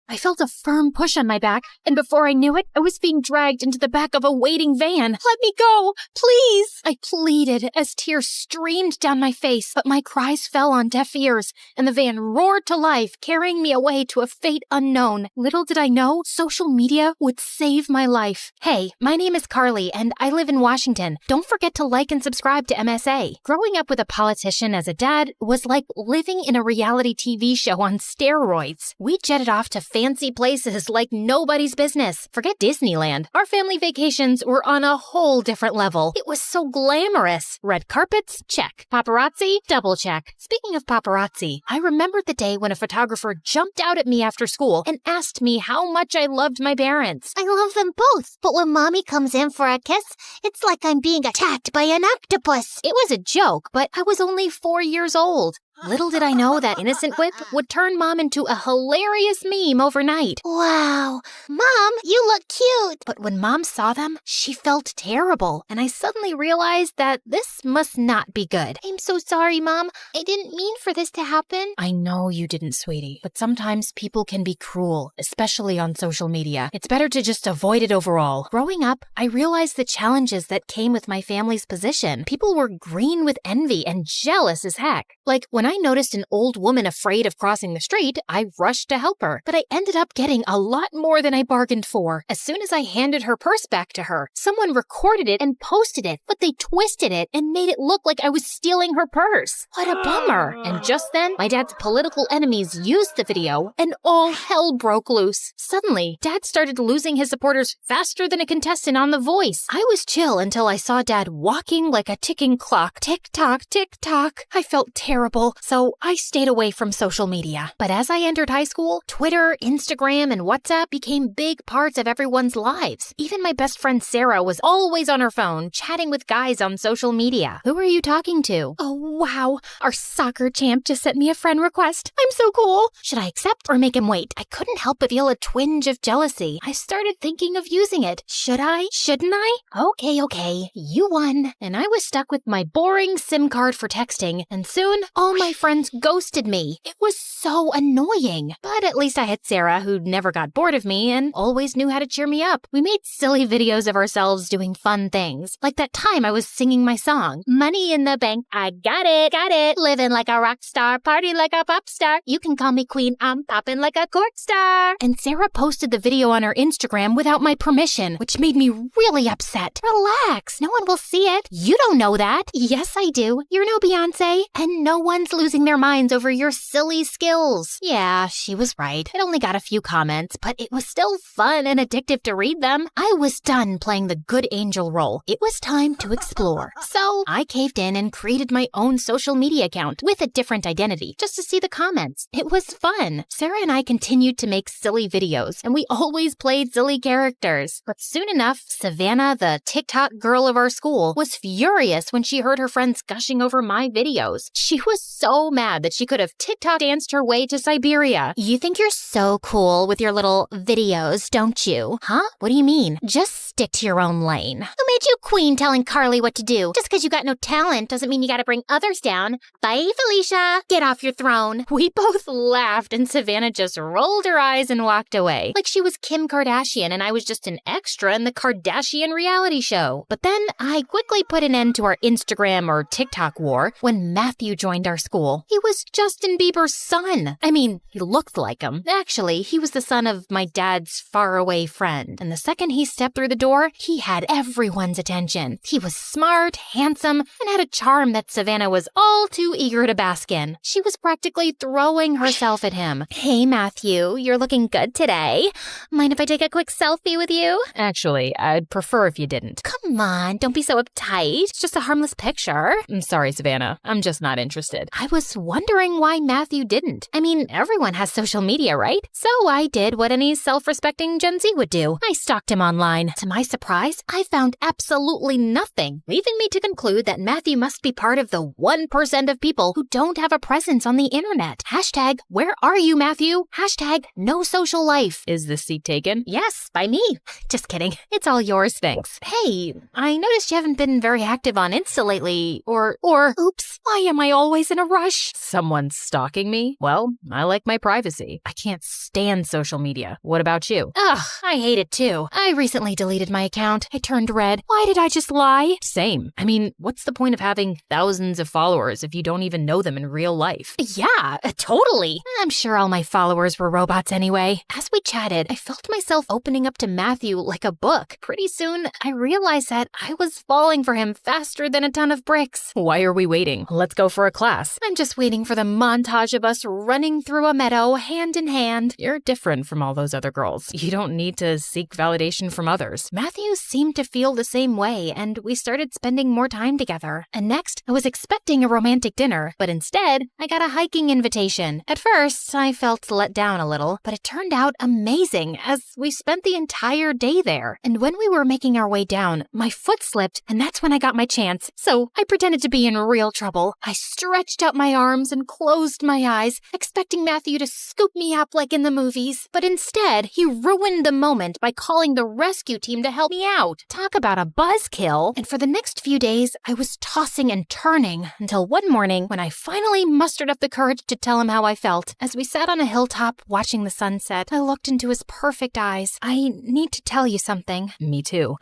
I felt a firm push on my back, and before I knew it, I was being dragged into the back of a waiting van. Let me go, please! I pleaded as tears streamed down my face, but my cries fell on deaf ears, and the van roared to life, carrying me away to a fate unknown. Little did I know, social media would save my life. Hey, my name is Carly, and I live in Washington. Don't forget to like and subscribe to MSA. Growing up with a politician as a dad was like living in a reality TV show on steroids. We jetted off to fancy places like nobody's business. Forget Disneyland. Our family vacations were on a whole different level. It was so glamorous. Red carpets? Check. Paparazzi? Double check. Speaking of paparazzi, I remembered the day when a photographer jumped out at me after school and asked me how much I loved my parents. I love them both, but when Mommy comes in for a kiss, it's like I'm being attacked by an octopus. It was a joke, but I was only 4 years old. Little did I know that innocent quip would turn Mom into a hilarious meme overnight. Wow, Mom, you look cute. But when Mom saw them, she felt terrible, and I suddenly realized that this must not be good. I'm so sorry, Mom. I didn't mean for this to happen. I know you didn't, sweetie, but sometimes people can be cruel, especially on social media. It's better to just avoid it overall. Growing up, I realized the challenges that came with my family's position. People were green with envy and jealous as heck. Like, when I noticed an old woman afraid of crossing the street, I rushed to help her, but I ended up getting a lot more than I bargained for. As soon as I handed her purse back to her, someone recorded it and posted it, but they twisted it and made it look like I was stealing her purse. What a bummer. And just then, my dad's political enemies used the video, and all hell broke loose. Suddenly, Dad started losing his supporters faster than a contestant on The Voice. I was chill until I saw Dad walking like a ticking clock. Tick-tock, tick-tock. I felt terrible, so I stayed away from social media. But as I entered high school, Twitter, Instagram, and WhatsApp became big parts of everyone's lives. Even my best friend Sarah was always on her phone, chatting with guys on social media. Who are you talking to? Oh, wow. Our soccer champ just sent me a friend request. I'm so cool. Should I accept or make him wait? I couldn't help but feel a twinge of jealousy. I started thinking of using it. Should I? Shouldn't I? Okay. You won. And I was stuck with my boring SIM card for texting, and soon all my friends ghosted me. It was so annoying. But at least I had Sarah, who never got bored of me and always knew how to cheer me up. We made silly videos of ourselves doing fun things. Like that time I was singing my song, Money in the Bank, I got it. Living like a rock star, party like a pop star. You can call me queen, I'm popping like a court star. And Sarah posted the video on her Instagram without my permission, which made me really upset. Relax, no one will see it. You don't know that. Yes, I do. You're no Beyonce, and no one's losing their minds over your silly skills. Yeah, she was right. It only got a few comments, but it was still fun and addictive to read them. I was done playing the good angel role. It was time to explore. So I caved in and created my own social media account with a different identity just to see the comments. It was fun. Sarah and I continued to make silly videos, and we always played silly characters. But soon enough, Savannah, the TikTok girl of our school, was furious when she heard her friends gushing over my videos. She was so mad that she could have TikTok danced her way to Siberia. You think you're so cool with your little videos, don't you? Huh? What do you mean? Just stick to your own lane. Who made you queen telling Carly what to do? Just because you got no talent doesn't mean you gotta bring others down. Bye, Felicia. Get off your throne. We both laughed, and Savannah just rolled her eyes and walked away. Like she was Kim Kardashian and I was just an extra in the Kardashian reality show. But then I quickly put an end to our Instagram or TikTok war when Matthew joined our school. He was Justin Bieber's son. I mean, he looked like him. Actually, he was the son of my dad's faraway friend. And the second he stepped through the door, he had everyone's attention. He was smart, handsome, and had a charm that Savannah was all too eager to bask in. She was practically throwing herself at him. Hey, Matthew, you're looking good today. Mind if I take a quick selfie with you? Actually, I'd prefer if you didn't. Come on, don't be so uptight. It's just a harmless picture. I'm sorry, Savannah. I'm just not interested. I was wondering why Matthew didn't. I mean, everyone has social media, right? So I did what any self-respecting Gen Z would do. I stalked him online. To my surprise, I found absolutely nothing, leaving me to conclude that Matthew must be part of the 1% of people who don't have a presence on the internet. Hashtag, where are you, Matthew? Hashtag, no social life. Is this seat taken? Yes, by me. Just kidding. It's all yours, thanks. Hey, I noticed you haven't been very active on Insta lately, or, oops, why am I always in a rush. Someone stalking me? Well, I like my privacy. I can't stand social media. What about you? Ugh, I hate it too. I recently deleted my account. I turned red. Why did I just lie? Same. I mean, what's the point of having thousands of followers if you don't even know them in real life? Yeah, totally. I'm sure all my followers were robots anyway. As we chatted, I felt myself opening up to Matthew like a book. Pretty soon, I realized that I was falling for him faster than a ton of bricks. Why are we waiting? Let's go for a class. I'm just waiting for the montage of us running through a meadow hand in hand. You're different from all those other girls. You don't need to seek validation from others. Matthew seemed to feel the same way, and we started spending more time together. And next, I was expecting a romantic dinner, but instead, I got a hiking invitation. At first, I felt let down a little, but it turned out amazing as we spent the entire day there. And when we were making our way down, my foot slipped, and that's when I got my chance. So I pretended to be in real trouble. I stretched out my arms and closed my eyes, expecting Matthew to scoop me up like in the movies. But instead, he ruined the moment by calling the rescue team to help me out. Talk about a buzzkill. And for the next few days, I was tossing and turning until one morning when I finally mustered up the courage to tell him how I felt. As we sat on a hilltop watching the sunset, I looked into his perfect eyes. I need to tell you something. Me too.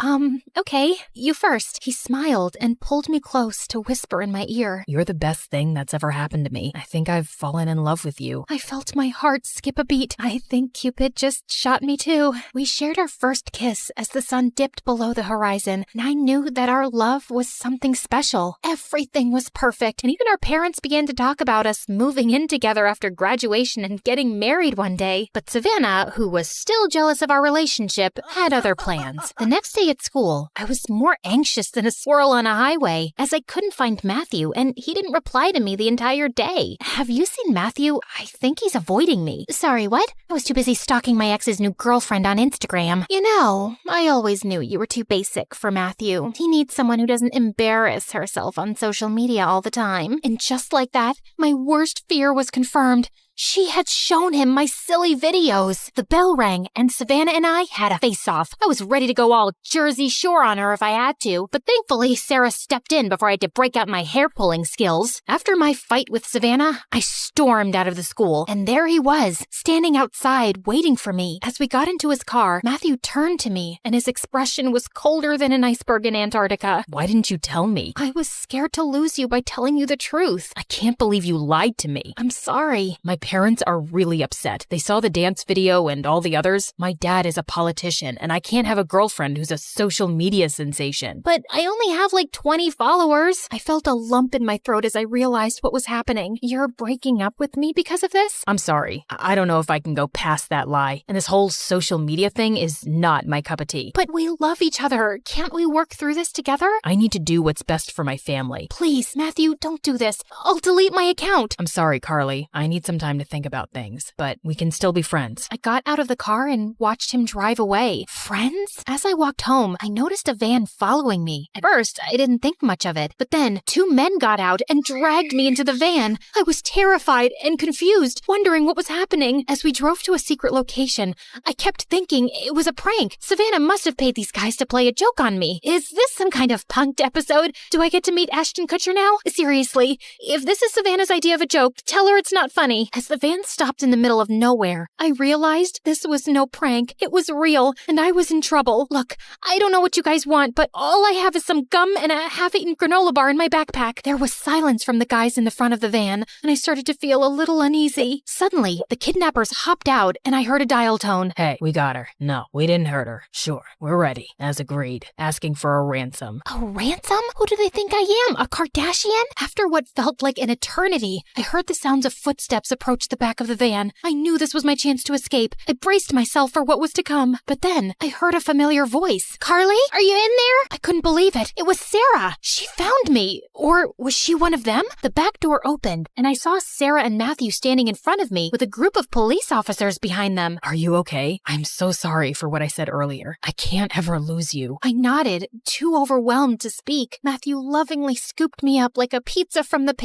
Okay, you first. He smiled and pulled me close to whisper in my ear. You're the best thing that's ever happened to me. I think I've fallen in love with you. I felt my heart skip a beat. I think Cupid just shot me too. We shared our first kiss as the sun dipped below the horizon, and I knew that our love was something special. Everything was perfect, and even our parents began to talk about us moving in together after graduation and getting married one day. But Savannah, who was still jealous of our relationship, had other plans. The next day at school, I was more anxious than a squirrel on a highway, as I couldn't find Matthew, and he didn't reply to me the entire day. Have you seen Matthew? I think he's avoiding me. Sorry, what? I was too busy stalking my ex's new girlfriend on Instagram. You know, I always knew you were too basic for Matthew. He needs someone who doesn't embarrass herself on social media all the time. And just like that, my worst fear was confirmed. She had shown him my silly videos. The bell rang, and Savannah and I had a face-off. I was ready to go all Jersey Shore on her if I had to, but thankfully Sarah stepped in before I had to break out my hair-pulling skills. After my fight with Savannah, I stormed out of the school, and there he was, standing outside, waiting for me. As we got into his car, Matthew turned to me, and his expression was colder than an iceberg in Antarctica. Why didn't you tell me? I was scared to lose you by telling you the truth. I can't believe you lied to me. I'm sorry. My parents are really upset. They saw the dance video and all the others. My dad is a politician, and I can't have a girlfriend who's a social media sensation. But I only have like 20 followers. I felt a lump in my throat as I realized what was happening. You're breaking up with me because of this? I'm sorry. I don't know if I can go past that lie. And this whole social media thing is not my cup of tea. But we love each other. Can't we work through this together? I need to do what's best for my family. Please, Matthew, don't do this. I'll delete my account. I'm sorry, Carly. I need some time to think about things, but we can still be friends. I got out of the car and watched him drive away. Friends? As I walked home, I noticed a van following me. At first, I didn't think much of it, but then 2 men got out and dragged me into the van. I was terrified and confused, wondering what was happening. As we drove to a secret location, I kept thinking it was a prank. Savannah must have paid these guys to play a joke on me. Is this some kind of punked episode? Do I get to meet Ashton Kutcher now? Seriously, if this is Savannah's idea of a joke, tell her it's not funny. As the van stopped in the middle of nowhere, I realized this was no prank. It was real, and I was in trouble. Look, I don't know what you guys want, but all I have is some gum and a half-eaten granola bar in my backpack. There was silence from the guys in the front of the van, and I started to feel a little uneasy. Suddenly, the kidnappers hopped out, and I heard a dial tone. Hey, we got her. No, we didn't hurt her. Sure, we're ready, as agreed, asking for a ransom. A ransom? Who do they think I am? A Kardashian? After what felt like an eternity, I heard the sounds of footsteps approach the back of the van. I knew this was my chance to escape. I braced myself for what was to come. But then I heard a familiar voice. Carly, are you in there? I couldn't believe it. It was Sarah. She found me. Or was she one of them? The back door opened, and I saw Sarah and Matthew standing in front of me with a group of police officers behind them. Are you okay? I'm so sorry for what I said earlier. I can't ever lose you. I nodded, too overwhelmed to speak. Matthew lovingly scooped me up like a pizza from the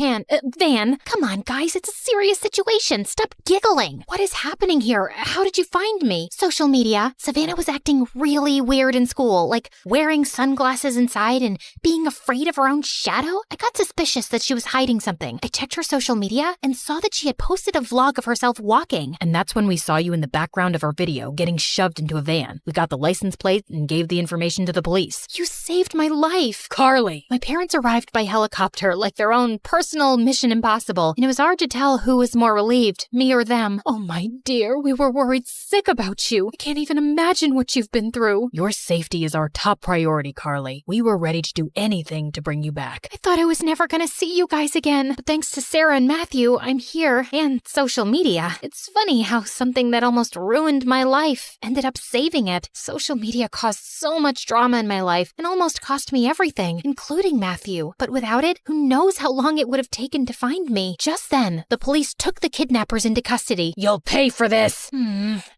van. Come on, guys, it's a serious situation. situation. Stop giggling. What is happening here? How did you find me? Social media. Savannah was acting really weird in school, like wearing sunglasses inside and being afraid of her own shadow. I got suspicious that she was hiding something. I checked her social media and saw that she had posted a vlog of herself walking. And that's when we saw you in the background of our video getting shoved into a van. We got the license plate and gave the information to the police. You saved my life. Carly. My parents arrived by helicopter like their own personal Mission Impossible, and it was hard to tell who was more relieved, me or them. Oh my dear, we were worried sick about you. I can't even imagine what you've been through. Your safety is our top priority, Carly. We were ready to do anything to bring you back. I thought I was never gonna see you guys again, but thanks to Sarah and Matthew, I'm here, and social media. It's funny how something that almost ruined my life ended up saving it. Social media caused so much drama in my life and almost cost me everything, including Matthew. But without it, who knows how long it would have taken to find me. Just then, the police took the kidnappers into custody. You'll pay for this!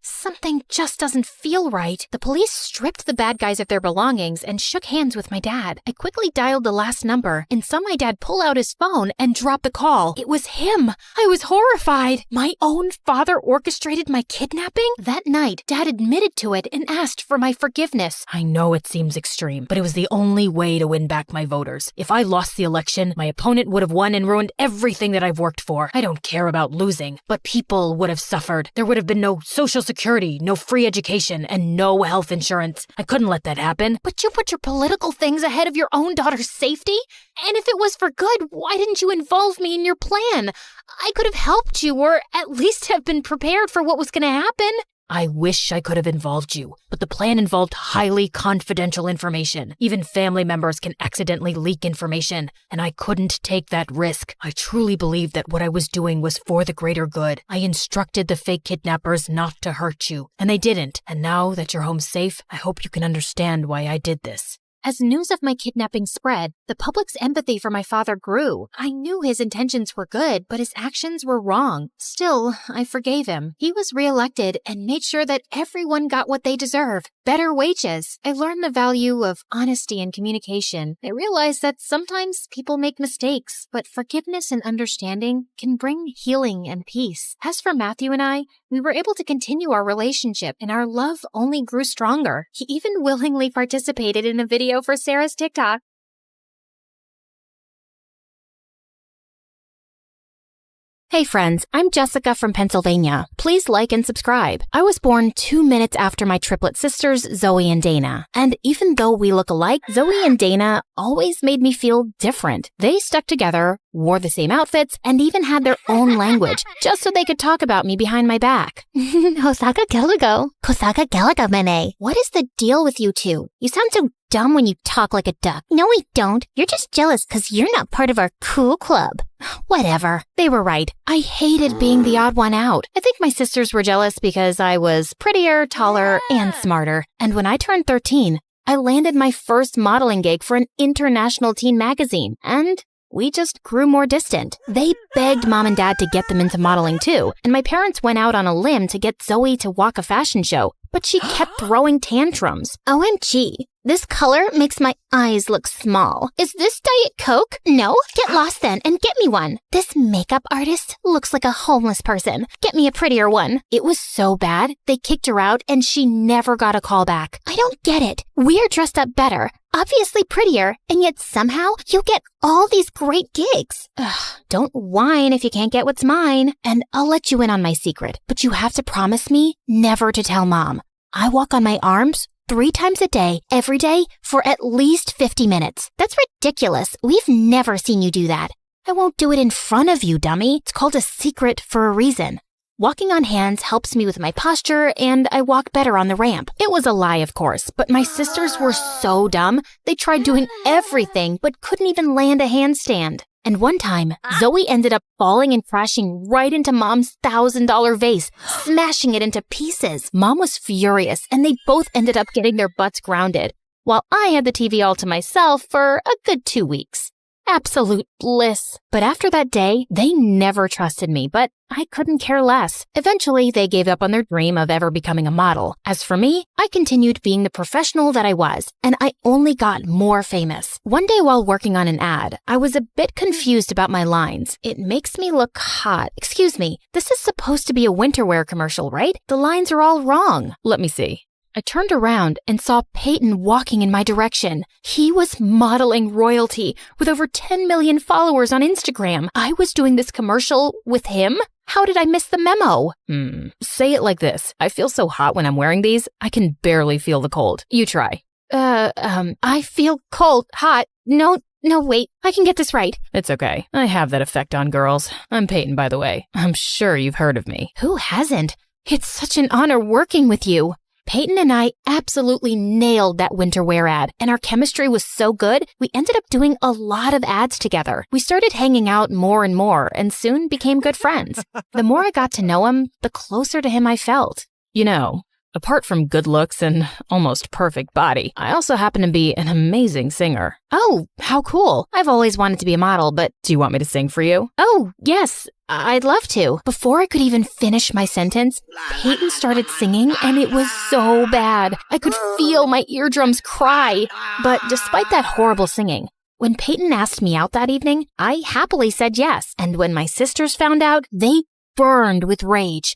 Something just doesn't feel right. The police stripped the bad guys of their belongings and shook hands with my dad. I quickly dialed the last number and saw my dad pull out his phone and drop the call. It was him! I was horrified! My own father orchestrated my kidnapping? That night, Dad admitted to it and asked for my forgiveness. I know it seems extreme, but it was the only way to win back my voters. If I lost the election, my opponent would have won and ruined everything that I've worked for. I don't care about losing, but people would have suffered. There would have been no social security, no free education, and no health insurance. I couldn't let that happen. But you put your political things ahead of your own daughter's safety? And if it was for good, why didn't you involve me in your plan? I could have helped you, or at least have been prepared for what was going to happen. I wish I could have involved you, but the plan involved highly confidential information. Even family members can accidentally leak information, and I couldn't take that risk. I truly believed that what I was doing was for the greater good. I instructed the fake kidnappers not to hurt you, and they didn't. And now that you're home safe, I hope you can understand why I did this. As news of my kidnapping spread, the public's empathy for my father grew. I knew his intentions were good, but his actions were wrong. Still, I forgave him. He was reelected and made sure that everyone got what they deserve. Better wages. I learned the value of honesty and communication. I realized that sometimes people make mistakes, but forgiveness and understanding can bring healing and peace. As for Matthew and I, we were able to continue our relationship, and our love only grew stronger. He even willingly participated in a video for Sarah's TikTok. Hey friends, I'm Jessica from Pennsylvania. Please like and subscribe. I was born 2 minutes after my triplet sisters, Zoe and Dana. And even though we look alike, Zoe and Dana always made me feel different. They stuck together, wore the same outfits, and even had their own language, just so they could talk about me behind my back. Hosaka Gelago. Kosaka Gelaga Mene. What is the deal with you two? You sound so dumb when you talk like a duck. No, we don't. You're just jealous because you're not part of our cool club. Whatever. They were right. I hated being the odd one out. I think my sisters were jealous because I was prettier, taller, and smarter. And when I turned 13, I landed my first modeling gig for an international teen magazine. And we just grew more distant. They begged Mom and Dad to get them into modeling too, and my parents went out on a limb to get Zoe to walk a fashion show, but she kept throwing tantrums. OMG, this color makes my eyes look small. Is this Diet Coke? No? Get lost then and get me one. This makeup artist looks like a homeless person. Get me a prettier one. It was so bad, they kicked her out and she never got a call back. I don't get it. We're dressed up better, obviously prettier, and yet somehow you get all these great gigs. Ugh, don't whine if you can't get what's mine. And I'll let you in on my secret, but you have to promise me never to tell Mom. I walk on my arms 3 times a day, every day, for at least 50 minutes. That's ridiculous. We've never seen you do that. I won't do it in front of you, dummy. It's called a secret for a reason. Walking on hands helps me with my posture, and I walk better on the ramp. It was a lie, of course, but my sisters were so dumb. They tried doing everything, but couldn't even land a handstand. And one time, Zoe ended up falling and crashing right into Mom's $1,000 vase, smashing it into pieces. Mom was furious, and they both ended up getting their butts grounded, while I had the TV all to myself for a good 2 weeks. Absolute bliss. But after that day, they never trusted me, but I couldn't care less. Eventually, they gave up on their dream of ever becoming a model. As for me, I continued being the professional that I was, and I only got more famous. One day while working on an ad, I was a bit confused about my lines. It makes me look hot. Excuse me, this is supposed to be a winter wear commercial, right? The lines are all wrong. Let me see. I turned around and saw Peyton walking in my direction. He was modeling royalty with over 10 million followers on Instagram. I was doing this commercial with him? How did I miss the memo? Say it like this. I feel so hot when I'm wearing these, I can barely feel the cold. You try. I feel cold, hot. No, wait. I can get this right. It's okay. I have that effect on girls. I'm Peyton, by the way. I'm sure you've heard of me. Who hasn't? It's such an honor working with you. Peyton and I absolutely nailed that winter wear ad, and our chemistry was so good, we ended up doing a lot of ads together. We started hanging out more and more, and soon became good friends. The more I got to know him, the closer to him I felt. You know, apart from good looks and almost perfect body, I also happen to be an amazing singer. Oh, how cool. I've always wanted to be a model, but... Do you want me to sing for you? Oh, yes. I'd love to. Before I could even finish my sentence, Peyton started singing, and it was so bad. I could feel my eardrums cry. But despite that horrible singing, when Peyton asked me out that evening, I happily said yes. And when my sisters found out, they burned with rage.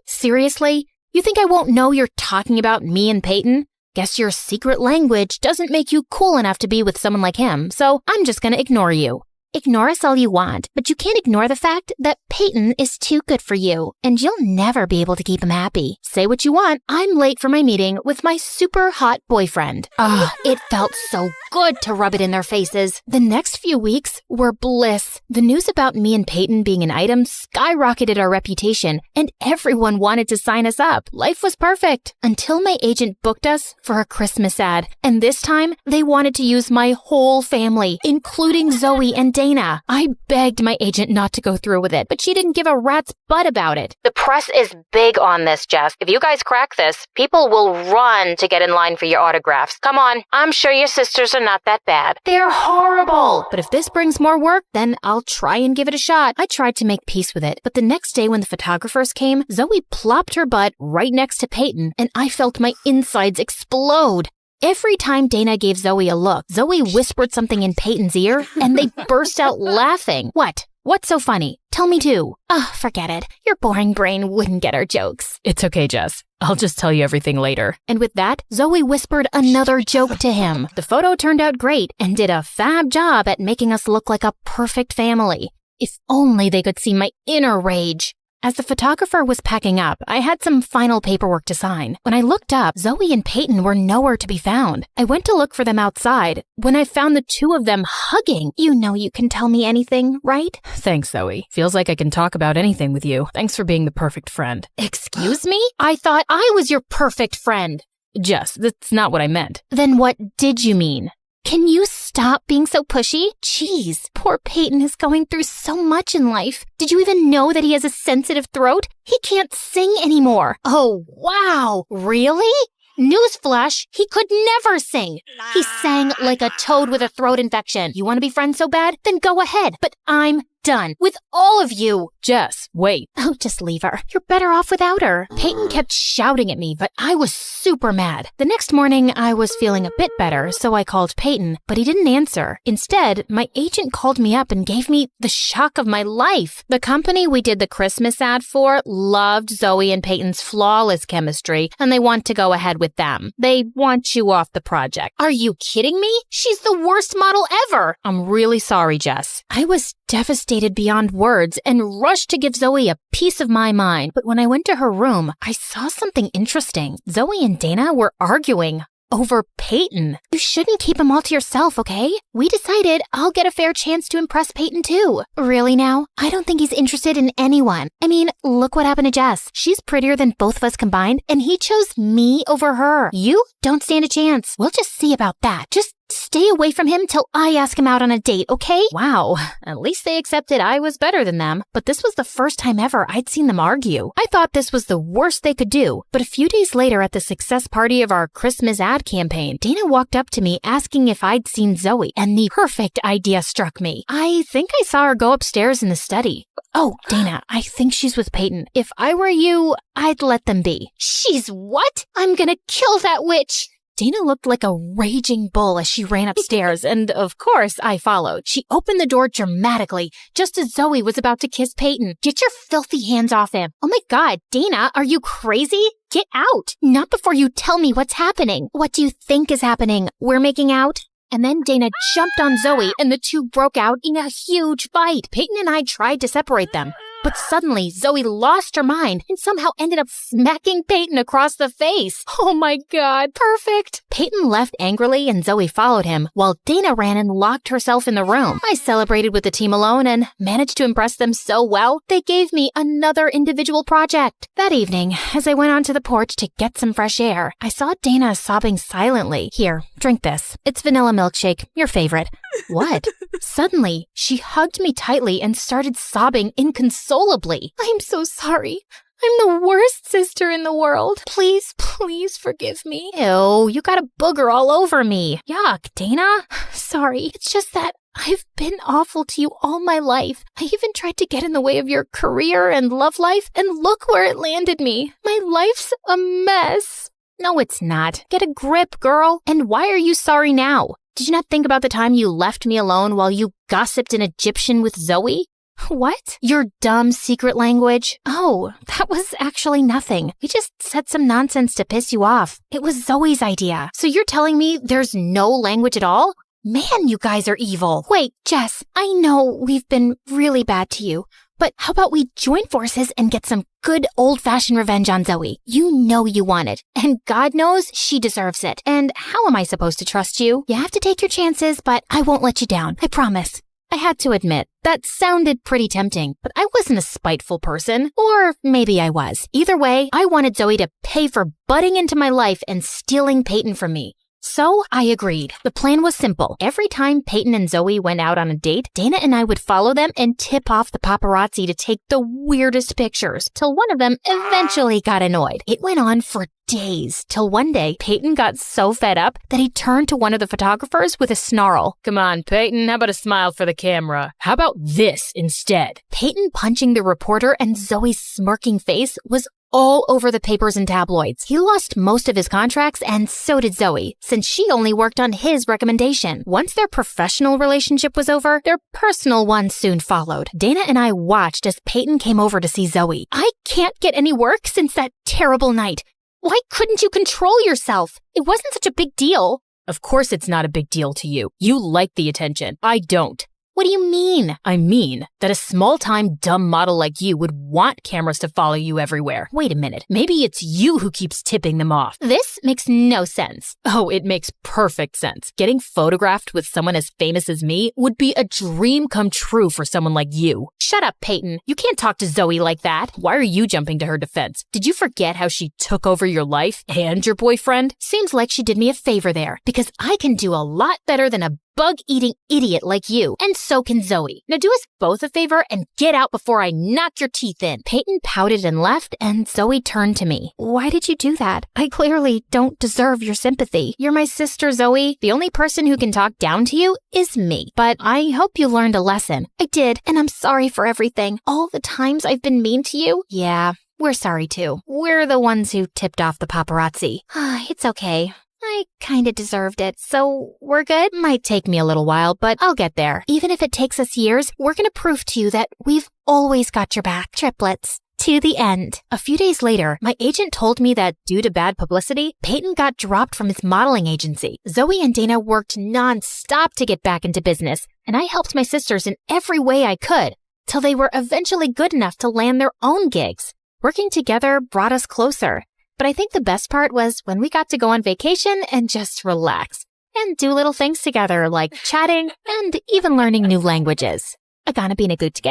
Seriously? You think I won't know you're talking about me and Peyton? Guess your secret language doesn't make you cool enough to be with someone like him, so I'm just gonna ignore you. Ignore us all you want, but you can't ignore the fact that Peyton is too good for you, and you'll never be able to keep him happy. Say what you want, I'm late for my meeting with my super hot boyfriend. It felt so good to rub it in their faces. The next few weeks were bliss. The news about me and Peyton being an item skyrocketed our reputation, and everyone wanted to sign us up. Life was perfect, until my agent booked us for a Christmas ad, and this time, they wanted to use my whole family, including Zoe and Dana. I begged my agent not to go through with it, but she didn't give a rat's butt about it. The press is big on this, Jess. If you guys crack this, people will run to get in line for your autographs. Come on, I'm sure your sisters are not that bad. They're horrible! But if this brings more work, then I'll try and give it a shot. I tried to make peace with it, but the next day when the photographers came, Zoe plopped her butt right next to Peyton, and I felt my insides explode. Every time Dana gave Zoe a look, Zoe whispered something in Peyton's ear, and they burst out laughing. What? What's so funny? Tell me too. Forget it. Your boring brain wouldn't get our jokes. It's okay, Jess. I'll just tell you everything later. And with that, Zoe whispered another joke to him. The photo turned out great and did a fab job at making us look like a perfect family. If only they could see my inner rage. As the photographer was packing up, I had some final paperwork to sign. When I looked up, Zoe and Peyton were nowhere to be found. I went to look for them outside when I found the two of them hugging. You know you can tell me anything, right? Thanks, Zoe. Feels like I can talk about anything with you. Thanks for being the perfect friend. Excuse me? I thought I was your perfect friend. Jess, that's not what I meant. Then what did you mean? Can you stop being so pushy? Jeez, poor Peyton is going through so much in life. Did you even know that he has a sensitive throat? He can't sing anymore. Oh, wow. Really? Newsflash, he could never sing. He sang like a toad with a throat infection. You want to be friends so bad? Then go ahead. But I'm done with all of you. Jess, wait. Oh, just leave her. You're better off without her. Peyton kept shouting at me, but I was super mad. The next morning, I was feeling a bit better, so I called Peyton, but he didn't answer. Instead, my agent called me up and gave me the shock of my life. The company we did the Christmas ad for loved Zoe and Peyton's flawless chemistry, and they want to go ahead with them. They want you off the project. Are you kidding me? She's the worst model ever. I'm really sorry, Jess. I was devastated beyond words and rushed to give Zoe a piece of my mind. But when I went to her room, I saw something interesting. Zoe and Dana were arguing over Peyton. You shouldn't keep him all to yourself, okay? We decided I'll get a fair chance to impress Peyton too. Really now? I don't think he's interested in anyone. I mean, look what happened to Jess. She's prettier than both of us combined, and he chose me over her. You don't stand a chance. We'll just see about that. Just stay away from him till I ask him out on a date, okay? Wow, at least they accepted I was better than them. But this was the first time ever I'd seen them argue. I thought this was the worst they could do. But a few days later at the success party of our Christmas ad campaign, Dana walked up to me asking if I'd seen Zoe, and the perfect idea struck me. I think I saw her go upstairs in the study. Oh, Dana, I think she's with Peyton. If I were you, I'd let them be. She's what? I'm gonna kill that witch. Dana looked like a raging bull as she ran upstairs, and of course I followed. She opened the door dramatically, just as Zoe was about to kiss Peyton. Get your filthy hands off him. Oh my God, Dana, are you crazy? Get out. Not before you tell me what's happening. What do you think is happening? We're making out? And then Dana jumped on Zoe, and the two broke out in a huge fight. Peyton and I tried to separate them. But suddenly, Zoe lost her mind and somehow ended up smacking Peyton across the face. Oh my God, perfect. Peyton left angrily and Zoe followed him, while Dana ran and locked herself in the room. I celebrated with the team alone and managed to impress them so well, they gave me another individual project. That evening, as I went onto the porch to get some fresh air, I saw Dana sobbing silently. Here, drink this. It's vanilla milkshake, your favorite. What? Suddenly, she hugged me tightly and started sobbing inconsolably. I'm so sorry. I'm the worst sister in the world. Please, please forgive me. Ew, you got a booger all over me. Yuck, Dana. Sorry. It's just that I've been awful to you all my life. I even tried to get in the way of your career and love life, and look where it landed me. My life's a mess. No, it's not. Get a grip, girl. And why are you sorry now? Did you not think about the time you left me alone while you gossiped in Egyptian with Zoe? What? Your dumb secret language? Oh, that was actually nothing. We just said some nonsense to piss you off. It was Zoe's idea. So you're telling me there's no language at all? Man, you guys are evil. Wait, Jess, I know we've been really bad to you, but how about we join forces and get some good old-fashioned revenge on Zoe? You know you want it, and God knows she deserves it. And how am I supposed to trust you? You have to take your chances, but I won't let you down. I promise. I had to admit, that sounded pretty tempting, but I wasn't a spiteful person. Or maybe I was. Either way, I wanted Zoe to pay for butting into my life and stealing Peyton from me. So I agreed. The plan was simple. Every time Peyton and Zoe went out on a date, Dana and I would follow them and tip off the paparazzi to take the weirdest pictures, till one of them eventually got annoyed. It went on for days, till one day Peyton got so fed up that he turned to one of the photographers with a snarl. Come on, Peyton, how about a smile for the camera? How about this instead? Peyton punching the reporter and Zoe's smirking face was all over the papers and tabloids. He lost most of his contracts, and so did Zoe, since she only worked on his recommendation. Once their professional relationship was over, their personal one soon followed. Dana and I watched as Peyton came over to see Zoe. I can't get any work since that terrible night. Why couldn't you control yourself? It wasn't such a big deal. Of course it's not a big deal to you. You like the attention. I don't. What do you mean? I mean that a small-time dumb model like you would want cameras to follow you everywhere. Wait a minute. Maybe it's you who keeps tipping them off. This makes no sense. Oh, it makes perfect sense. Getting photographed with someone as famous as me would be a dream come true for someone like you. Shut up, Peyton. You can't talk to Zoe like that. Why are you jumping to her defense? Did you forget how she took over your life and your boyfriend? Seems like she did me a favor there, because I can do a lot better than a bug-eating idiot like you, and so can Zoe. Now do us both a favor and get out before I knock your teeth in. Peyton pouted and left, and Zoe turned to me. Why did you do that? I clearly don't deserve your sympathy. You're my sister, Zoe. The only person who can talk down to you is me. But I hope you learned a lesson. I did, and I'm sorry for everything. All the times I've been mean to you. Yeah, we're sorry too. We're the ones who tipped off the paparazzi. It's okay. I kinda deserved it, so we're good? Might take me a little while, but I'll get there. Even if it takes us years, we're gonna prove to you that we've always got your back. Triplets. To the end. A few days later, my agent told me that due to bad publicity, Peyton got dropped from his modeling agency. Zoe and Dana worked non-stop to get back into business, and I helped my sisters in every way I could, till they were eventually good enough to land their own gigs. Working together brought us closer. But I think the best part was when we got to go on vacation and just relax and do little things together like chatting and even learning new languages. Agana bina gutge,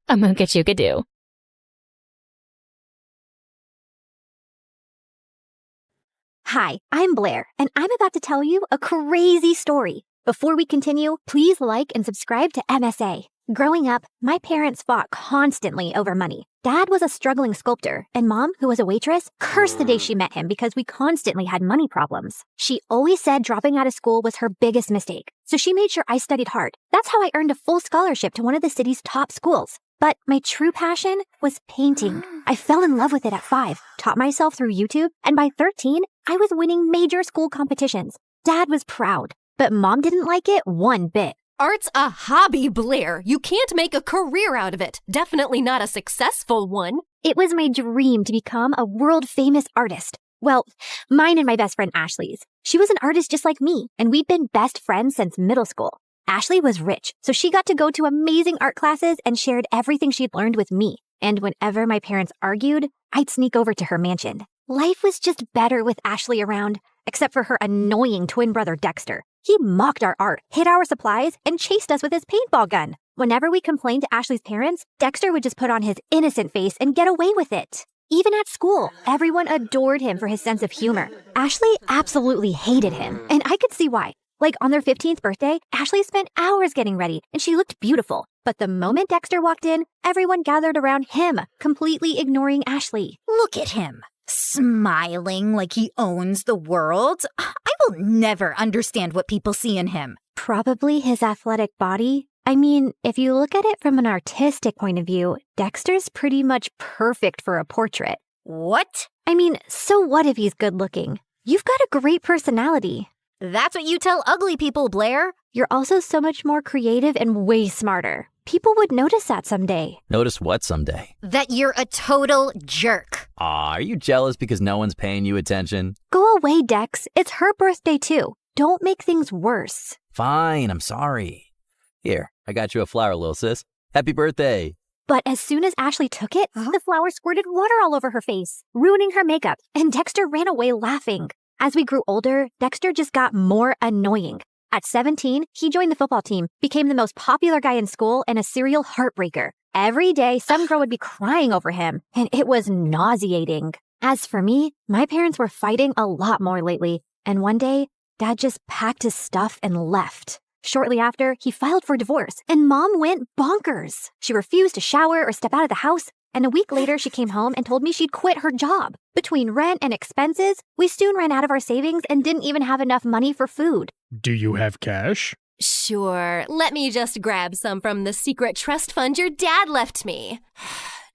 amunkachukadu. Hi, I'm Blair, and I'm about to tell you a crazy story. Before we continue, please like and subscribe to MSA. Growing up, my parents fought constantly over money. Dad was a struggling sculptor, and Mom, who was a waitress, cursed the day she met him because we constantly had money problems. She always said dropping out of school was her biggest mistake, so she made sure I studied hard. That's how I earned a full scholarship to one of the city's top schools. But my true passion was painting. I fell in love with it at 5, taught myself through YouTube, and by 13, I was winning major school competitions. Dad was proud, but Mom didn't like it one bit. Art's a hobby, Blair. You can't make a career out of it. Definitely not a successful one. It was my dream to become a world-famous artist. Well, mine and my best friend Ashley's. She was an artist just like me, and we'd been best friends since middle school. Ashley was rich, so she got to go to amazing art classes and shared everything she'd learned with me. And whenever my parents argued, I'd sneak over to her mansion. Life was just better with Ashley around, except for her annoying twin brother Dexter. He mocked our art, hid our supplies, and chased us with his paintball gun. Whenever we complained to Ashley's parents, Dexter would just put on his innocent face and get away with it. Even at school, everyone adored him for his sense of humor. Ashley absolutely hated him, and I could see why. Like on their 15th birthday, Ashley spent hours getting ready, and she looked beautiful. But the moment Dexter walked in, everyone gathered around him, completely ignoring Ashley. Look at him, smiling like he owns the world. I will never understand what people see in him. Probably his athletic body. I mean, if you look at it from an artistic point of view, Dexter's pretty much perfect for a portrait. What? I mean, so what if he's good looking? You've got a great personality. That's what you tell ugly people, Blair. You're also so much more creative and way smarter. People would notice that someday. Notice what someday? That you're a total jerk. Aw, are you jealous because no one's paying you attention? Go away, Dex. It's her birthday too. Don't make things worse. Fine, I'm sorry. Here, I got you a flower, little sis. Happy birthday. But as soon as Ashley took it, the flower squirted water all over her face, ruining her makeup, and Dexter ran away laughing. As we grew older, Dexter just got more annoying. At 17, he joined the football team, became the most popular guy in school, and a serial heartbreaker. Every day, some girl would be crying over him, and it was nauseating. As for me, my parents were fighting a lot more lately, and one day, Dad just packed his stuff and left. Shortly after, he filed for divorce, and Mom went bonkers. She refused to shower or step out of the house, and a week later, she came home and told me she'd quit her job. Between rent and expenses, we soon ran out of our savings and didn't even have enough money for food. Do you have cash? Sure. Let me just grab some from the secret trust fund your dad left me.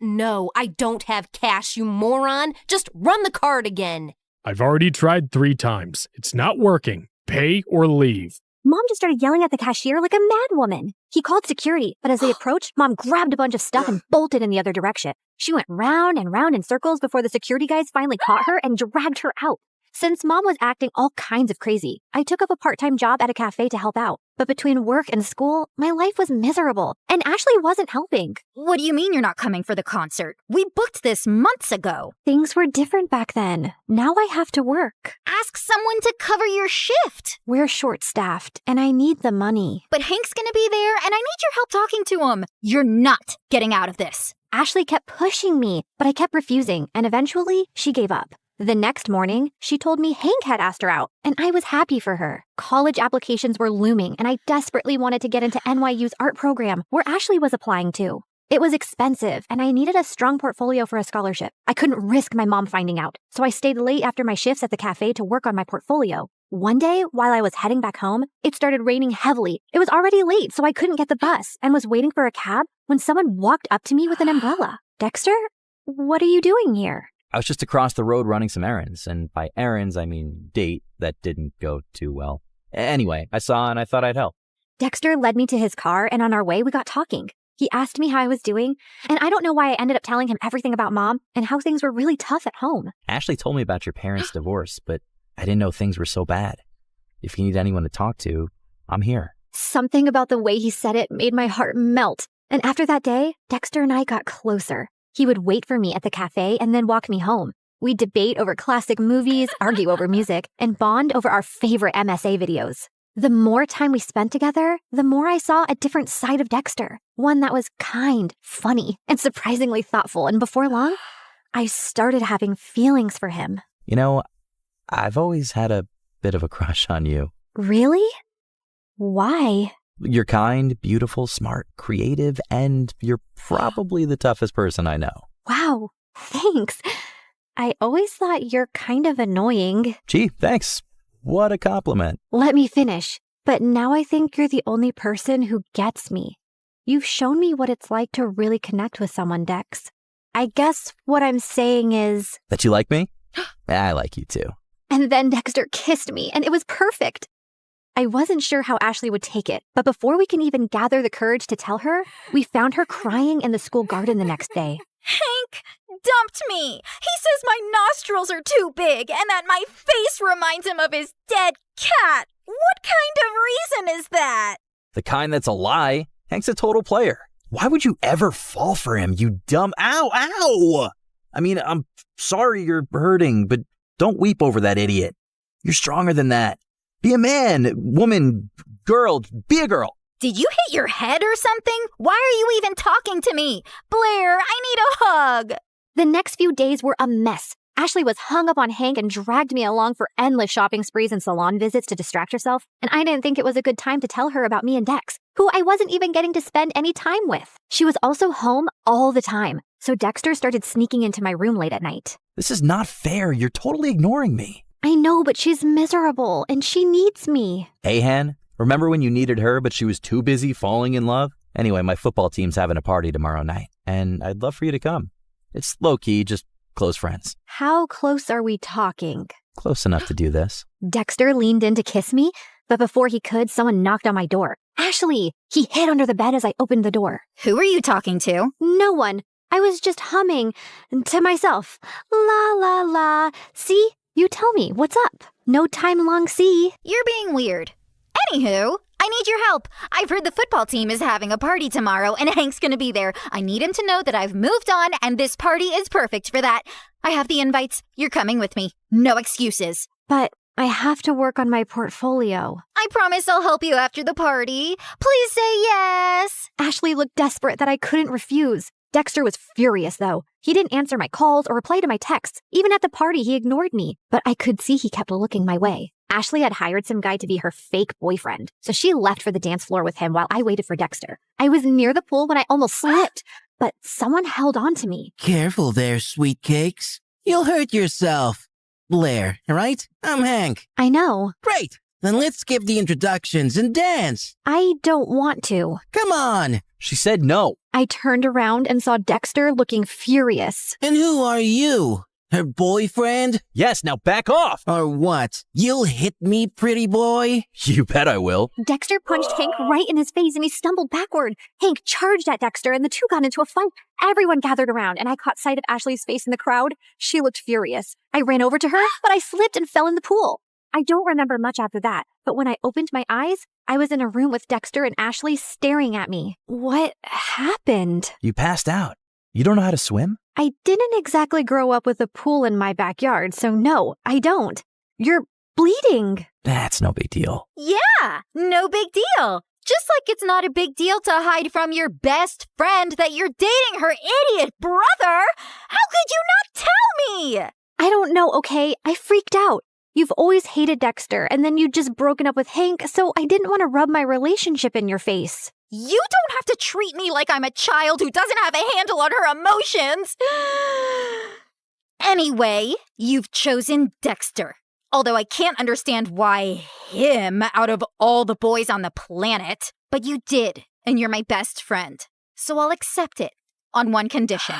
No, I don't have cash, you moron. Just run the card again. I've already tried 3 times. It's not working. Pay or leave. Mom just started yelling at the cashier like a madwoman. He called security, but as they approached, Mom grabbed a bunch of stuff and bolted in the other direction. She went round and round in circles before the security guys finally caught her and dragged her out. Since Mom was acting all kinds of crazy, I took up a part-time job at a cafe to help out. But between work and school, my life was miserable, and Ashley wasn't helping. What do you mean you're not coming for the concert? We booked this months ago. Things were different back then. Now I have to work. Ask someone to cover your shift. We're short-staffed, and I need the money. But Hank's gonna be there, and I need your help talking to him. You're not getting out of this. Ashley kept pushing me, but I kept refusing, and eventually she gave up. The next morning, she told me Hank had asked her out, and I was happy for her. College applications were looming, and I desperately wanted to get into NYU's art program, where Ashley was applying to. It was expensive, and I needed a strong portfolio for a scholarship. I couldn't risk my mom finding out, so I stayed late after my shifts at the cafe to work on my portfolio. One day, while I was heading back home, it started raining heavily. It was already late, so I couldn't get the bus, and was waiting for a cab when someone walked up to me with an umbrella. Dexter, what are you doing here? I was just across the road running some errands, and by errands, I mean date that didn't go too well. Anyway, I saw and I thought I'd help. Dexter led me to his car, and on our way, we got talking. He asked me how I was doing, and I don't know why I ended up telling him everything about Mom and how things were really tough at home. Ashley told me about your parents' divorce, but I didn't know things were so bad. If you need anyone to talk to, I'm here. Something about the way he said it made my heart melt. And after that day, Dexter and I got closer. He would wait for me at the cafe and then walk me home. We'd debate over classic movies, argue over music, and bond over our favorite MSA videos. The more time we spent together, the more I saw a different side of Dexter. One that was kind, funny, and surprisingly thoughtful. And before long, I started having feelings for him. You know, I've always had a bit of a crush on you. Really? Why? You're kind, beautiful, smart, creative, and you're probably the toughest person I know. Wow, thanks. I always thought you're kind of annoying. Gee, thanks. What a compliment. Let me finish. But now I think you're the only person who gets me. You've shown me what it's like to really connect with someone, Dex. I guess what I'm saying is... That you like me? I like you too. And then Dexter kissed me, and it was perfect. I wasn't sure how Ashley would take it, but before we can even gather the courage to tell her, we found her crying in the school garden the next day. Hank dumped me. He says my nostrils are too big and that my face reminds him of his dead cat. What kind of reason is that? The kind that's a lie. Hank's a total player. Why would you ever fall for him, you dumb... Ow! I mean, I'm sorry you're hurting, but don't weep over that idiot. You're stronger than that. Be a man, woman, girl, be a girl. Did you hit your head or something? Why are you even talking to me? Blair, I need a hug. The next few days were a mess. Ashley was hung up on Hank and dragged me along for endless shopping sprees and salon visits to distract herself, and I didn't think it was a good time to tell her about me and Dex, who I wasn't even getting to spend any time with. She was also home all the time, so Dexter started sneaking into my room late at night. This is not fair. You're totally ignoring me. I know, but she's miserable, and she needs me. Hey, Han, remember when you needed her, but she was too busy falling in love? Anyway, my football team's having a party tomorrow night, and I'd love for you to come. It's low-key, just close friends. How close are we talking? Close enough to do this. Dexter leaned in to kiss me, but before he could, someone knocked on my door. Ashley! He hid under the bed as I opened the door. Who are you talking to? No one. I was just humming to myself. La la la. See? You tell me, what's up? No time long see. You're being weird. Anywho, I need your help. I've heard the football team is having a party tomorrow and Hank's gonna be there. I need him to know that I've moved on and this party is perfect for that. I have the invites. You're coming with me. No excuses. But I have to work on my portfolio. I promise I'll help you after the party. Please say yes. Ashley looked desperate that I couldn't refuse. Dexter was furious, though. He didn't answer my calls or reply to my texts. Even at the party, he ignored me. But I could see he kept looking my way. Ashley had hired some guy to be her fake boyfriend, so she left for the dance floor with him while I waited for Dexter. I was near the pool when I almost slipped, but someone held on to me. Careful there, sweet cakes. You'll hurt yourself. Blair, right? I'm Hank. I know. Great. Then let's skip the introductions and dance. I don't want to. Come on. She said no. I turned around and saw Dexter looking furious. And who are you? Her boyfriend? Yes, now back off. Or what? You'll hit me, pretty boy? You bet I will. Dexter punched Hank right in his face and he stumbled backward. Hank charged at Dexter and the two got into a fight. Everyone gathered around and I caught sight of Ashley's face in the crowd. She looked furious. I ran over to her, but I slipped and fell in the pool. I don't remember much after that, but when I opened my eyes, I was in a room with Dexter and Ashley staring at me. What happened? You passed out. You don't know how to swim? I didn't exactly grow up with a pool in my backyard, so no, I don't. You're bleeding. That's no big deal. Yeah, no big deal. Just like it's not a big deal to hide from your best friend that you're dating her idiot brother. How could you not tell me? I don't know, okay? I freaked out. You've always hated Dexter, and then you'd just broken up with Hank, so I didn't want to rub my relationship in your face. You don't have to treat me like I'm a child who doesn't have a handle on her emotions. Anyway, you've chosen Dexter. Although I can't understand why him out of all the boys on the planet. But you did, and you're my best friend. So I'll accept it on one condition.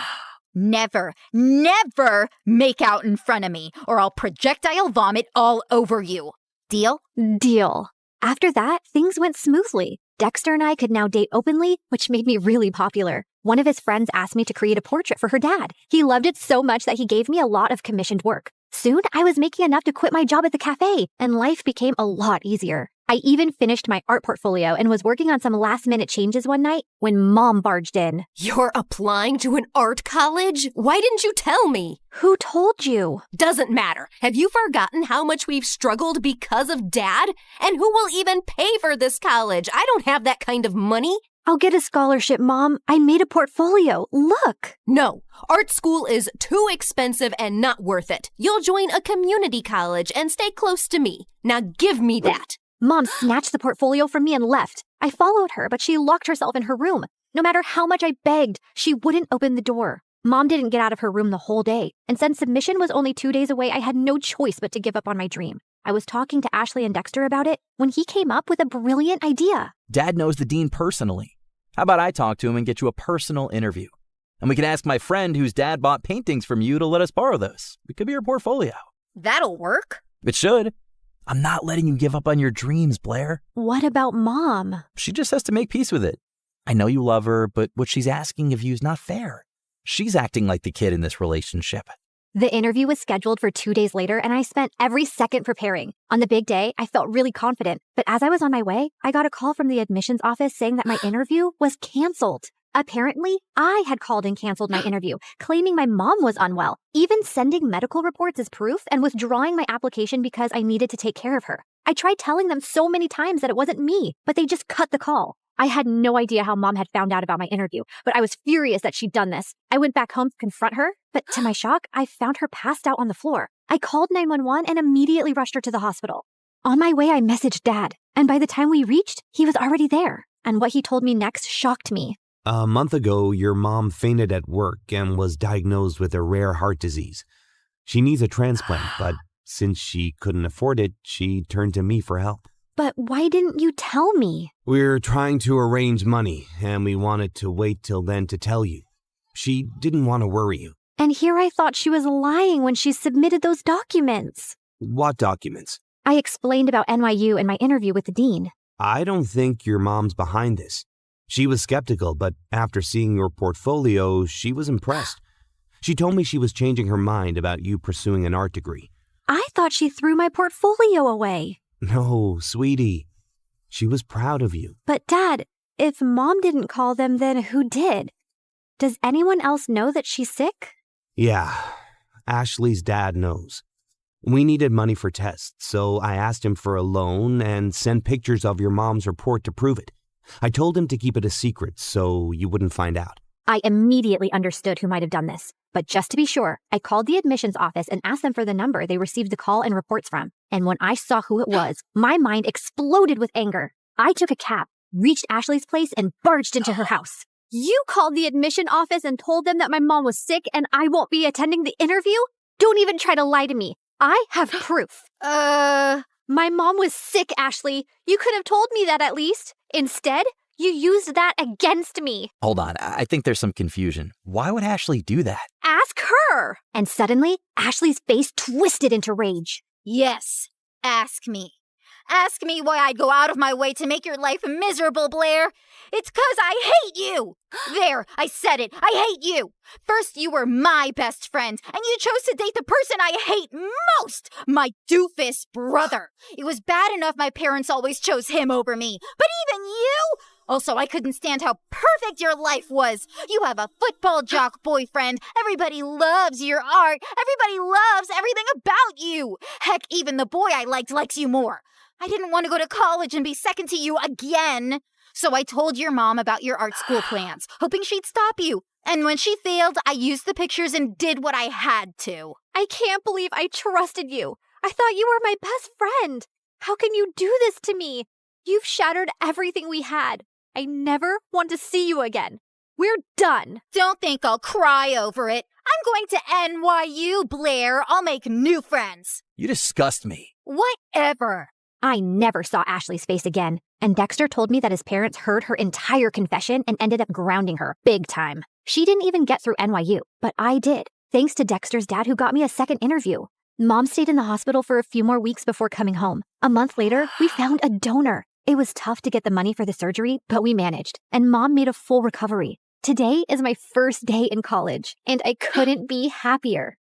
Never, never make out in front of me, or I'll projectile vomit all over you. Deal? Deal. After that, things went smoothly. Dexter and I could now date openly, which made me really popular. One of his friends asked me to create a portrait for her dad. He loved it so much that he gave me a lot of commissioned work. Soon, I was making enough to quit my job at the cafe, and life became a lot easier. I even finished my art portfolio and was working on some last-minute changes one night when Mom barged in. You're applying to an art college? Why didn't you tell me? Who told you? Doesn't matter. Have you forgotten how much we've struggled because of Dad? And who will even pay for this college? I don't have that kind of money. I'll get a scholarship, Mom. I made a portfolio. Look. No, art school is too expensive and not worth it. You'll join a community college and stay close to me. Now give me that. Mom snatched the portfolio from me and left. I followed her, but she locked herself in her room. No matter how much I begged, she wouldn't open the door. Mom didn't get out of her room the whole day, and since submission was only 2 days away, I had no choice but to give up on my dream. I was talking to Ashley and Dexter about it when he came up with a brilliant idea. Dad knows the dean personally. How about I talk to him and get you a personal interview? And we can ask my friend whose dad bought paintings from you to let us borrow those. It could be your portfolio. That'll work. It should. I'm not letting you give up on your dreams, Blair. What about Mom? She just has to make peace with it. I know you love her, but what she's asking of you is not fair. She's acting like the kid in this relationship. The interview was scheduled for 2 days later, and I spent every second preparing. On the big day, I felt really confident, but as I was on my way, I got a call from the admissions office saying that my interview was canceled. Apparently, I had called and canceled my interview, claiming my mom was unwell, even sending medical reports as proof and withdrawing my application because I needed to take care of her. I tried telling them so many times that it wasn't me, but they just cut the call. I had no idea how Mom had found out about my interview, but I was furious that she'd done this. I went back home to confront her, but to my shock, I found her passed out on the floor. I called 911 and immediately rushed her to the hospital. On my way, I messaged Dad, and by the time we reached, he was already there. And what he told me next shocked me. A month ago, your mom fainted at work and was diagnosed with a rare heart disease. She needs a transplant, but since she couldn't afford it, she turned to me for help. But why didn't you tell me? We're trying to arrange money, and we wanted to wait till then to tell you. She didn't want to worry you. And here I thought she was lying when she submitted those documents. What documents? I explained about NYU and my interview with the dean. I don't think your mom's behind this. She was skeptical, but after seeing your portfolio, she was impressed. She told me she was changing her mind about you pursuing an art degree. I thought she threw my portfolio away. No, sweetie. She was proud of you. But Dad, if Mom didn't call them, then who did? Does anyone else know that she's sick? Yeah, Ashley's dad knows. We needed money for tests, so I asked him for a loan and sent pictures of your mom's report to prove it. I told him to keep it a secret so you wouldn't find out. I immediately understood who might have done this. But just to be sure, I called the admissions office and asked them for the number they received the call and reports from. And when I saw who it was, my mind exploded with anger. I took a cab, reached Ashley's place, and barged into her house. You called the admission office and told them that my mom was sick and I won't be attending the interview? Don't even try to lie to me. I have proof. My mom was sick, Ashley. You could have told me that at least. Instead, you used that against me. Hold on, I think there's some confusion. Why would Ashley do that? Ask her. And suddenly, Ashley's face twisted into rage. Yes, ask me. Ask me why I'd go out of my way to make your life miserable, Blair. It's 'cause I hate you. There, I said it. I hate you. First, you were my best friend, and you chose to date the person I hate most, my doofus brother. It was bad enough my parents always chose him over me, but even you? Also, I couldn't stand how perfect your life was. You have a football jock boyfriend. Everybody loves your art. Everybody loves everything about you. Heck, even the boy I likes you more. I didn't want to go to college and be second to you again. So I told your mom about your art school plans, hoping she'd stop you. And when she failed, I used the pictures and did what I had to. I can't believe I trusted you. I thought you were my best friend. How can you do this to me? You've shattered everything we had. I never want to see you again. We're done. Don't think I'll cry over it. I'm going to NYU, Blair. I'll make new friends. You disgust me. Whatever. I never saw Ashley's face again, and Dexter told me that his parents heard her entire confession and ended up grounding her big time. She didn't even get through NYU, but I did, thanks to Dexter's dad who got me a second interview. Mom stayed in the hospital for a few more weeks before coming home. A month later, we found a donor. It was tough to get the money for the surgery, but we managed, and Mom made a full recovery. Today is my first day in college, and I couldn't be happier.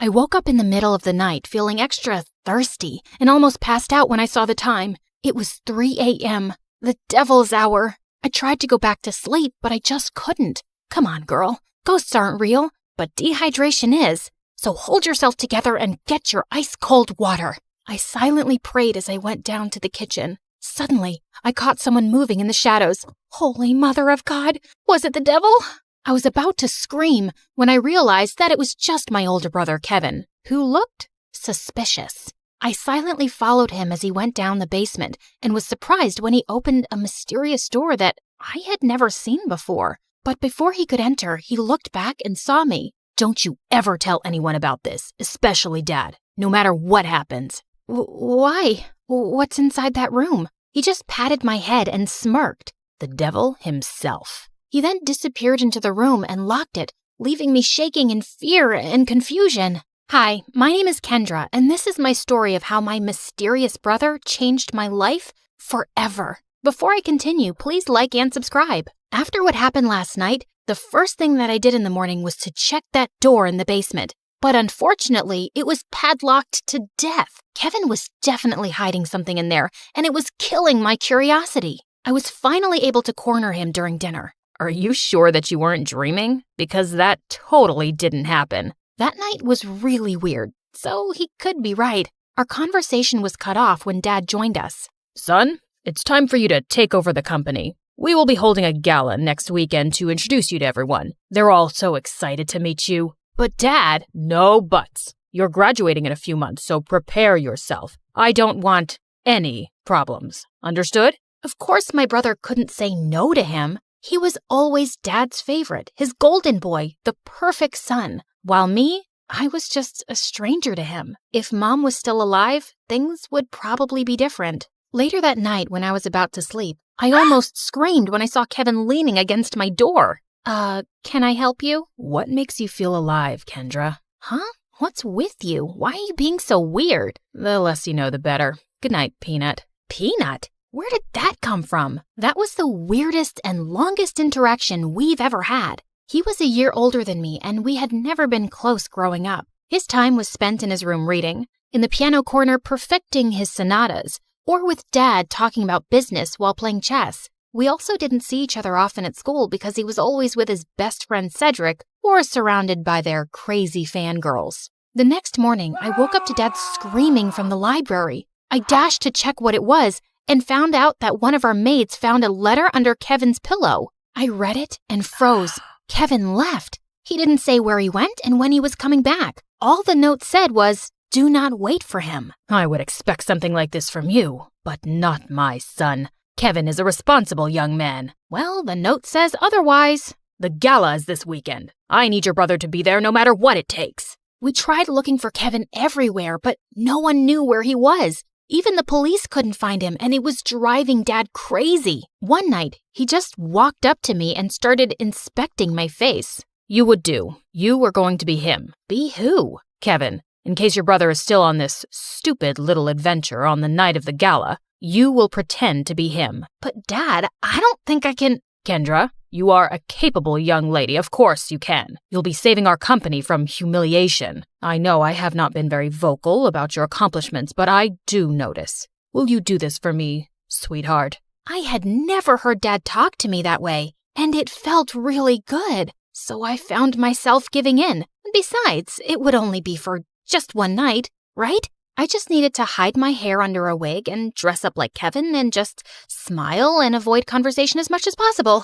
I woke up in the middle of the night feeling extra thirsty and almost passed out when I saw the time. It was 3 a.m., the devil's hour. I tried to go back to sleep, but I just couldn't. Come on, girl. Ghosts aren't real, but dehydration is. So hold yourself together and get your ice-cold water. I silently prayed as I went down to the kitchen. Suddenly, I caught someone moving in the shadows. Holy Mother of God! Was it the devil? I was about to scream when I realized that it was just my older brother, Kevin, who looked suspicious. I silently followed him as he went down the basement and was surprised when he opened a mysterious door that I had never seen before. But before he could enter, he looked back and saw me. Don't you ever tell anyone about this, especially Dad, no matter what happens. Why? What's inside that room? He just patted my head and smirked. The devil himself. He then disappeared into the room and locked it, leaving me shaking in fear and confusion. Hi, my name is Kendra, and this is my story of how my mysterious brother changed my life forever. Before I continue, please like and subscribe. After what happened last night, the first thing that I did in the morning was to check that door in the basement. But unfortunately, it was padlocked to death. Kevin was definitely hiding something in there, and it was killing my curiosity. I was finally able to corner him during dinner. Are you sure that you weren't dreaming? Because that totally didn't happen. That night was really weird, so he could be right. Our conversation was cut off when Dad joined us. Son, it's time for you to take over the company. We will be holding a gala next weekend to introduce you to everyone. They're all so excited to meet you. But Dad, no buts. You're graduating in a few months, so prepare yourself. I don't want any problems. Understood? Of course, my brother couldn't say no to him. He was always Dad's favorite, his golden boy, the perfect son. While me, I was just a stranger to him. If Mom was still alive, things would probably be different. Later that night, when I was about to sleep, I almost screamed when I saw Kevin leaning against my door. Can I help you? What makes you feel alive, Kendra? Huh? What's with you? Why are you being so weird? The less you know, the better. Good night, Peanut. Peanut? Where did that come from? That was the weirdest and longest interaction we've ever had. He was a year older than me, and we had never been close growing up. His time was spent in his room reading, in the piano corner perfecting his sonatas, or with Dad talking about business while playing chess. We also didn't see each other often at school because he was always with his best friend Cedric or surrounded by their crazy fangirls. The next morning, I woke up to Dad screaming from the library. I dashed to check what it was and found out that one of our maids found a letter under Kevin's pillow. I read it and froze. Kevin left. He didn't say where he went and when he was coming back. All the note said was, "Do not wait for him." I would expect something like this from you, but not my son. Kevin is a responsible young man. Well, the note says otherwise. The gala is this weekend. I need your brother to be there no matter what it takes. We tried looking for Kevin everywhere, but no one knew where he was. Even the police couldn't find him, and it was driving Dad crazy. One night, he just walked up to me and started inspecting my face. You would do. You were going to be him. Be who? Kevin. In case your brother is still on this stupid little adventure on the night of the gala, you will pretend to be him. But Dad, I don't think I can... Kendra, you are a capable young lady. Of course you can. You'll be saving our company from humiliation. I know I have not been very vocal about your accomplishments, but I do notice. Will you do this for me, sweetheart? I had never heard Dad talk to me that way, and it felt really good. So I found myself giving in. Besides, it would only be for just one night, right? I just needed to hide my hair under a wig and dress up like Kevin and just smile and avoid conversation as much as possible.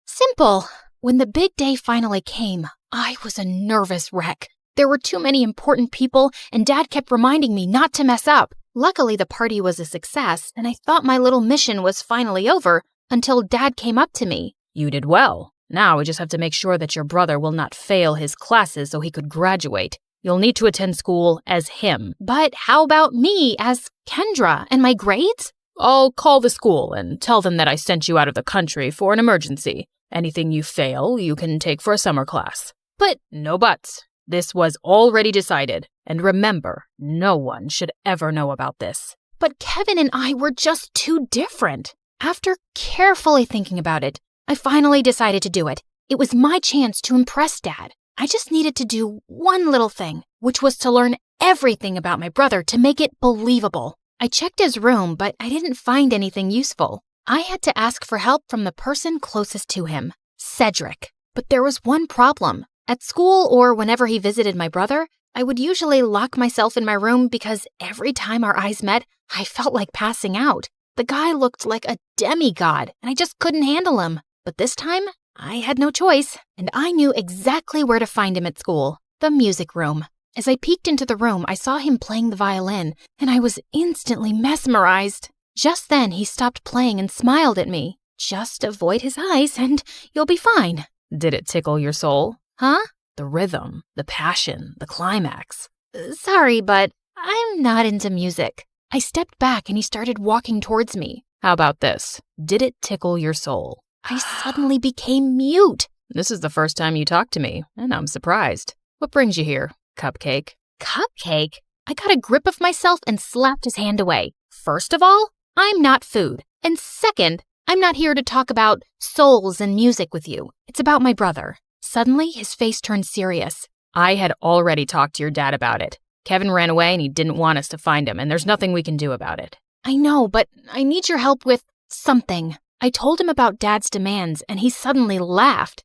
Simple. When the big day finally came, I was a nervous wreck. There were too many important people, and Dad kept reminding me not to mess up. Luckily, the party was a success, and I thought my little mission was finally over until Dad came up to me. You did well. Now we just have to make sure that your brother will not fail his classes so he could graduate. You'll need to attend school as him. But how about me as Kendra and my grades? I'll call the school and tell them that I sent you out of the country for an emergency. Anything you fail, you can take for a summer class. But no buts. This was already decided. And remember, no one should ever know about this. But Kevin and I were just too different. After carefully thinking about it, I finally decided to do it. It was my chance to impress Dad. I just needed to do one little thing, which was to learn everything about my brother to make it believable. I checked his room, but I didn't find anything useful. I had to ask for help from the person closest to him, Cedric. But there was one problem. At school or whenever he visited my brother, I would usually lock myself in my room because every time our eyes met, I felt like passing out. The guy looked like a demigod, and I just couldn't handle him. But this time, I had no choice, and I knew exactly where to find him at school, the music room. As I peeked into the room, I saw him playing the violin, and I was instantly mesmerized. Just then, he stopped playing and smiled at me. Just avoid his eyes, and you'll be fine. Did it tickle your soul? Huh? The rhythm, the passion, the climax. Sorry, but I'm not into music. I stepped back and he started walking towards me. How about this? Did it tickle your soul? I suddenly became mute. This is the first time you talked to me, and I'm surprised. What brings you here, Cupcake? Cupcake? I got a grip of myself and slapped his hand away. First of all, I'm not food. And second, I'm not here to talk about souls and music with you. It's about my brother. Suddenly, his face turned serious. I had already talked to your dad about it. Kevin ran away and he didn't want us to find him, and there's nothing we can do about it. I know, but I need your help with something. I told him about Dad's demands, and he suddenly laughed.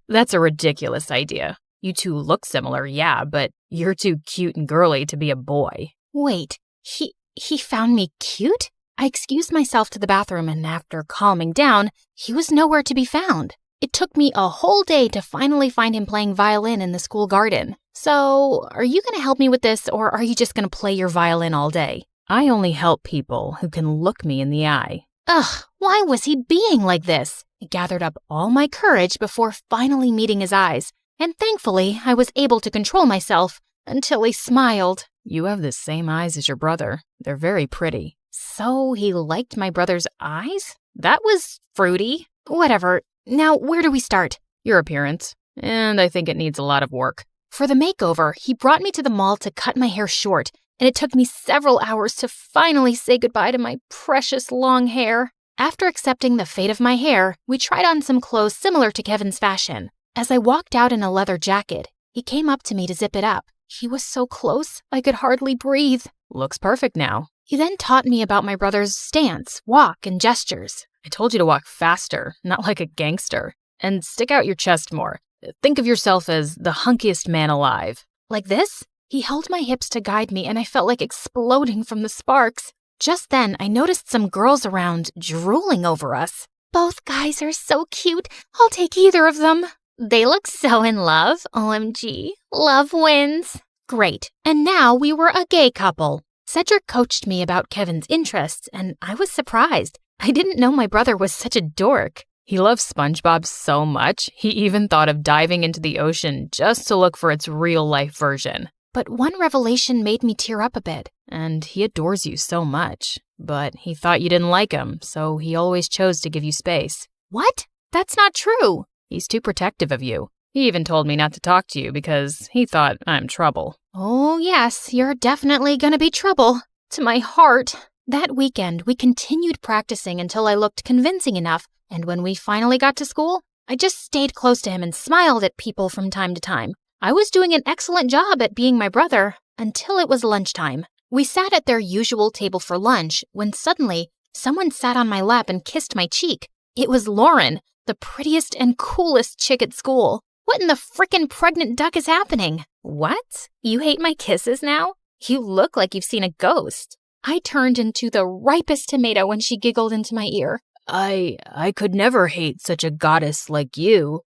That's a ridiculous idea. You two look similar, yeah, but you're too cute and girly to be a boy. Wait, he found me cute? I excused myself to the bathroom, and after calming down, he was nowhere to be found. It took me a whole day to finally find him playing violin in the school garden. So, are you going to help me with this, or are you just going to play your violin all day? I only help people who can look me in the eye. Ugh, why was he being like this? I gathered up all my courage before finally meeting his eyes, and thankfully I was able to control myself until he smiled. You have the same eyes as your brother. They're very pretty. So he liked my brother's eyes? That was fruity. Whatever. Now, where do we start? Your appearance. And I think it needs a lot of work. For the makeover, he brought me to the mall to cut my hair short, and it took me several hours to finally say goodbye to my precious long hair. After accepting the fate of my hair, we tried on some clothes similar to Kevin's fashion. As I walked out in a leather jacket, he came up to me to zip it up. He was so close, I could hardly breathe. Looks perfect now. He then taught me about my brother's stance, walk, and gestures. I told you to walk faster, not like a gangster. And stick out your chest more. Think of yourself as the hunkiest man alive. Like this? He held my hips to guide me, and I felt like exploding from the sparks. Just then, I noticed some girls around drooling over us. Both guys are so cute. I'll take either of them. They look so in love. OMG. Love wins. Great. And now we were a gay couple. Cedric coached me about Kevin's interests, and I was surprised. I didn't know my brother was such a dork. He loves SpongeBob so much, he even thought of diving into the ocean just to look for its real-life version. But one revelation made me tear up a bit, and he adores you so much. But he thought you didn't like him, so he always chose to give you space. What? That's not true. He's too protective of you. He even told me not to talk to you because he thought I'm trouble. Oh yes, you're definitely gonna be trouble. To my heart. That weekend, we continued practicing until I looked convincing enough, and when we finally got to school, I just stayed close to him and smiled at people from time to time. I was doing an excellent job at being my brother until it was lunchtime. We sat at their usual table for lunch when suddenly someone sat on my lap and kissed my cheek. It was Lauren, the prettiest and coolest chick at school. What in the frickin' pregnant duck is happening? What? You hate my kisses now? You look like you've seen a ghost. I turned into the ripest tomato when she giggled into my ear. I could never hate such a goddess like you.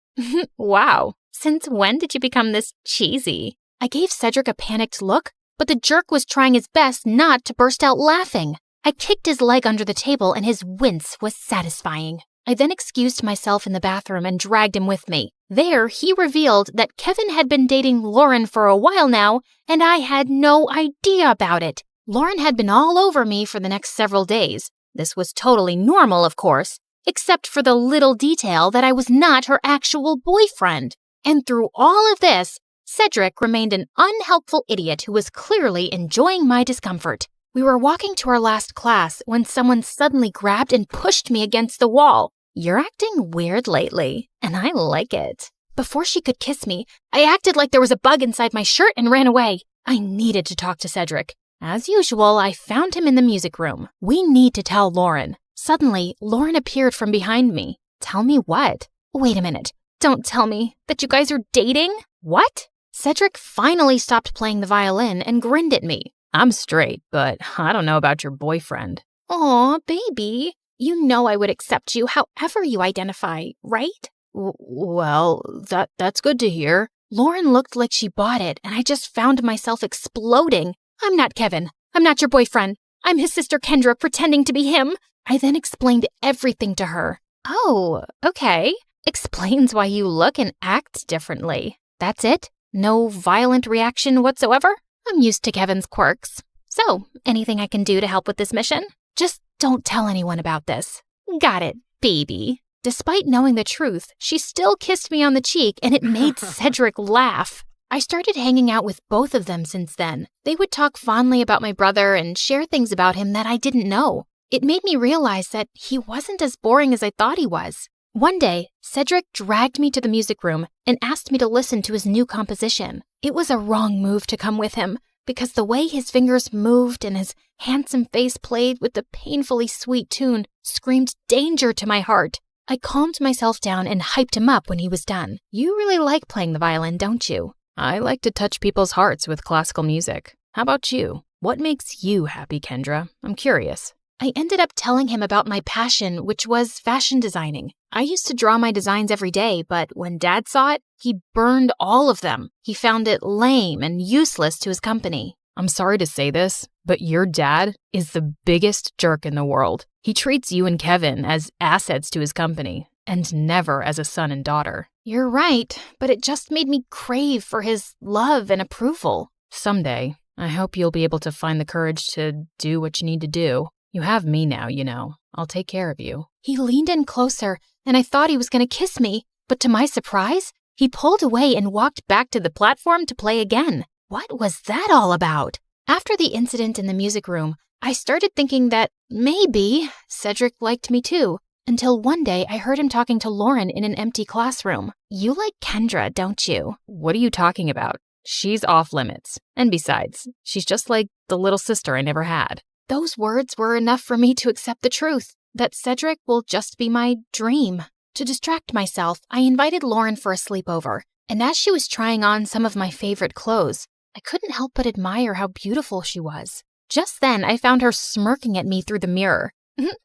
Wow. Since when did you become this cheesy? I gave Cedric a panicked look, but the jerk was trying his best not to burst out laughing. I kicked his leg under the table and his wince was satisfying. I then excused myself in the bathroom and dragged him with me. There, he revealed that Kevin had been dating Lauren for a while now, and I had no idea about it. Lauren had been all over me for the next several days. This was totally normal, of course, except for the little detail that I was not her actual boyfriend. And through all of this, Cedric remained an unhelpful idiot who was clearly enjoying my discomfort. We were walking to our last class when someone suddenly grabbed and pushed me against the wall. You're acting weird lately, and I like it. Before she could kiss me, I acted like there was a bug inside my shirt and ran away. I needed to talk to Cedric. As usual, I found him in the music room. We need to tell Lauren. Suddenly, Lauren appeared from behind me. Tell me what? Wait a minute. Don't tell me that you guys are dating? What? Cedric finally stopped playing the violin and grinned at me. I'm straight, but I don't know about your boyfriend. Aw, baby. You know I would accept you however you identify, right? Well, that's good to hear. Lauren looked like she bought it, and I just found myself exploding. I'm not Kevin. I'm not your boyfriend. I'm his sister Kendra pretending to be him. I then explained everything to her. Oh, okay. Explains why you look and act differently. That's it? No violent reaction whatsoever? I'm used to Kevin's quirks. So, anything I can do to help with this mission? Just don't tell anyone about this. Got it, baby. Despite knowing the truth, she still kissed me on the cheek, and it made Cedric laugh. I started hanging out with both of them since then. They would talk fondly about my brother and share things about him that I didn't know. It made me realize that he wasn't as boring as I thought he was. One day, Cedric dragged me to the music room and asked me to listen to his new composition. It was a wrong move to come with him, because the way his fingers moved and his handsome face played with the painfully sweet tune screamed danger to my heart. I calmed myself down and hyped him up when he was done. You really like playing the violin, don't you? I like to touch people's hearts with classical music. How about you? What makes you happy, Kendra? I'm curious. I ended up telling him about my passion, which was fashion designing. I used to draw my designs every day, but when Dad saw it, he burned all of them. He found it lame and useless to his company. I'm sorry to say this, but your dad is the biggest jerk in the world. He treats you and Kevin as assets to his company, and never as a son and daughter. You're right, but it just made me crave for his love and approval. Someday, I hope you'll be able to find the courage to do what you need to do. You have me now, you know. I'll take care of you. He leaned in closer, and I thought he was going to kiss me, but to my surprise, he pulled away and walked back to the platform to play again. What was that all about? After the incident in the music room, I started thinking that maybe Cedric liked me too, until one day I heard him talking to Lauren in an empty classroom. You like Kendra, don't you? What are you talking about? She's off limits. And besides, she's just like the little sister I never had. Those words were enough for me to accept the truth, that Cedric will just be my dream. To distract myself, I invited Lauren for a sleepover, and as she was trying on some of my favorite clothes, I couldn't help but admire how beautiful she was. Just then, I found her smirking at me through the mirror.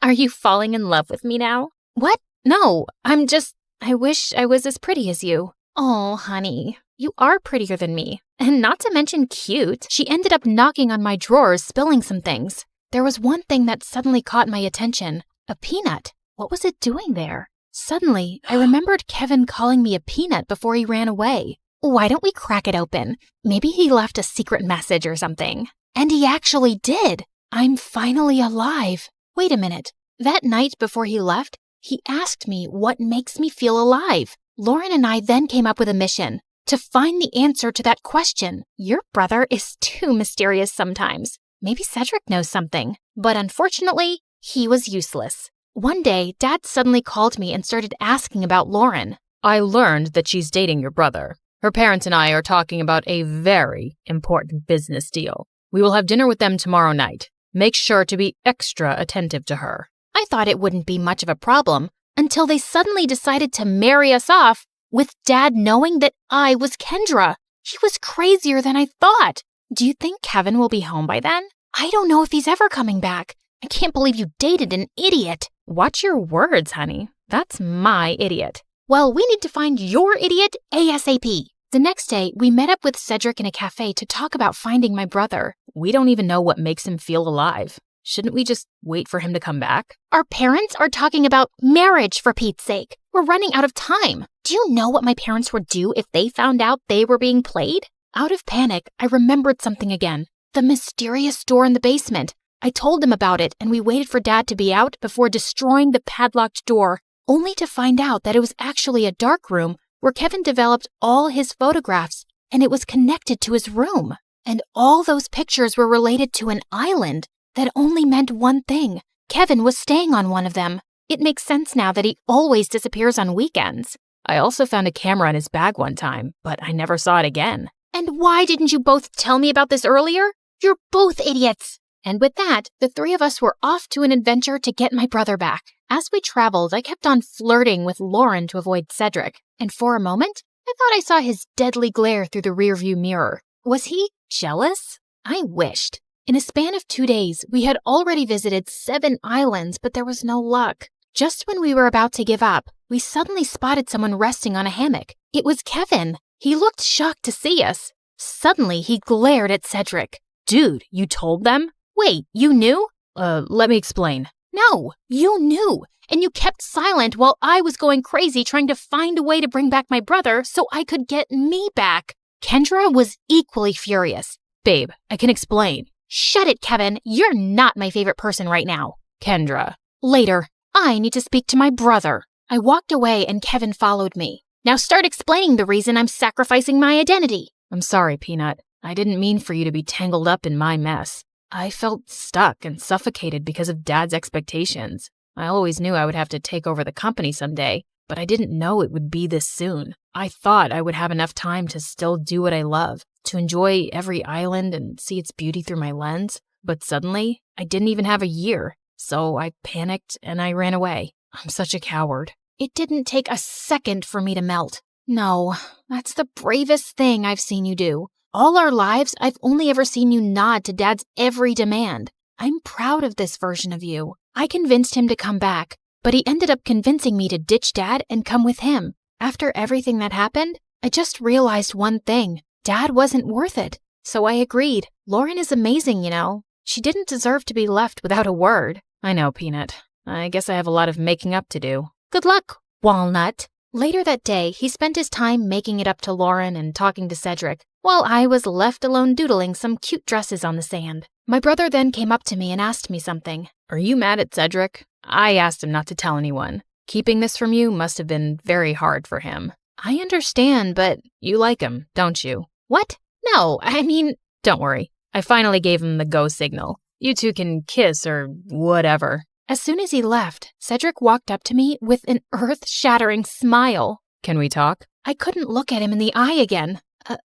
Are you falling in love with me now? What? No, I wish I was as pretty as you. Oh, honey, you are prettier than me. And not to mention cute. She ended up knocking on my drawers, spilling some things. There was one thing that suddenly caught my attention. A peanut. What was it doing there? Suddenly, I remembered Kevin calling me a peanut before he ran away. Why don't we crack it open? Maybe he left a secret message or something. And he actually did. I'm finally alive. Wait a minute. That night before he left, he asked me what makes me feel alive. Lauren and I then came up with a mission to find the answer to that question. Your brother is too mysterious sometimes. Maybe Cedric knows something. But unfortunately, he was useless. One day, Dad suddenly called me and started asking about Lauren. I learned that she's dating your brother. Her parents and I are talking about a very important business deal. We will have dinner with them tomorrow night. Make sure to be extra attentive to her. I thought it wouldn't be much of a problem until they suddenly decided to marry us off with Dad knowing that I was Kendra. He was crazier than I thought. Do you think Kevin will be home by then? I don't know if he's ever coming back. I can't believe you dated an idiot. Watch your words, honey. That's my idiot. Well, we need to find your idiot ASAP. The next day, we met up with Cedric in a cafe to talk about finding my brother. We don't even know what makes him feel alive. Shouldn't we just wait for him to come back? Our parents are talking about marriage, for Pete's sake. We're running out of time. Do you know what my parents would do if they found out they were being played? Out of panic, I remembered something again. The mysterious door in the basement. I told them about it, and we waited for Dad to be out before destroying the padlocked door, only to find out that it was actually a dark room where Kevin developed all his photographs, and it was connected to his room. And all those pictures were related to an island that only meant one thing. Kevin was staying on one of them. It makes sense now that he always disappears on weekends. I also found a camera in his bag one time, but I never saw it again. And why didn't you both tell me about this earlier? You're both idiots. And with that, the three of us were off to an adventure to get my brother back. As we traveled, I kept on flirting with Lauren to avoid Cedric. And for a moment, I thought I saw his deadly glare through the rearview mirror. Was he jealous? I wished. In a span of 2 days, we had already visited 7 islands, but there was no luck. Just when we were about to give up, we suddenly spotted someone resting on a hammock. It was Kevin. He looked shocked to see us. Suddenly, he glared at Cedric. Dude, you told them? Wait, you knew? Let me explain. No, you knew. And you kept silent while I was going crazy trying to find a way to bring back my brother so I could get me back. Kendra was equally furious. Babe, I can explain. Shut it, Kevin. You're not my favorite person right now. Kendra. Later. I need to speak to my brother. I walked away and Kevin followed me. Now start explaining the reason I'm sacrificing my identity. I'm sorry, Peanut. I didn't mean for you to be tangled up in my mess. I felt stuck and suffocated because of Dad's expectations. I always knew I would have to take over the company someday, but I didn't know it would be this soon. I thought I would have enough time to still do what I love, to enjoy every island and see its beauty through my lens. But suddenly, I didn't even have a year, so I panicked and I ran away. I'm such a coward. It didn't take a second for me to melt. No, that's the bravest thing I've seen you do. All our lives, I've only ever seen you nod to Dad's every demand. I'm proud of this version of you. I convinced him to come back, but he ended up convincing me to ditch Dad and come with him. After everything that happened, I just realized one thing. Dad wasn't worth it. So I agreed. Lauren is amazing, you know. She didn't deserve to be left without a word. I know, Peanut. I guess I have a lot of making up to do. Good luck, Walnut. Later that day, he spent his time making it up to Lauren and talking to Cedric, while I was left alone doodling some cute dresses on the sand. My brother then came up to me and asked me something. Are you mad at Cedric? I asked him not to tell anyone. Keeping this from you must have been very hard for him. I understand, but you like him, don't you? What? No, I mean... Don't worry. I finally gave him the go signal. You two can kiss or whatever. As soon as he left, Cedric walked up to me with an earth-shattering smile. Can we talk? I couldn't look at him in the eye again.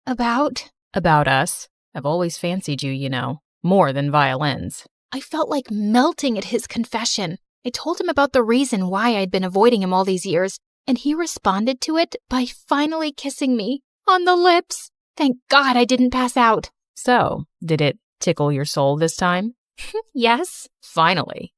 About us. I've always fancied you, you know. More than violins. I felt like melting at his confession. I told him about the reason why I'd been avoiding him all these years, and he responded to it by finally kissing me on the lips. Thank God I didn't pass out. So, did it tickle your soul this time? Yes. Finally.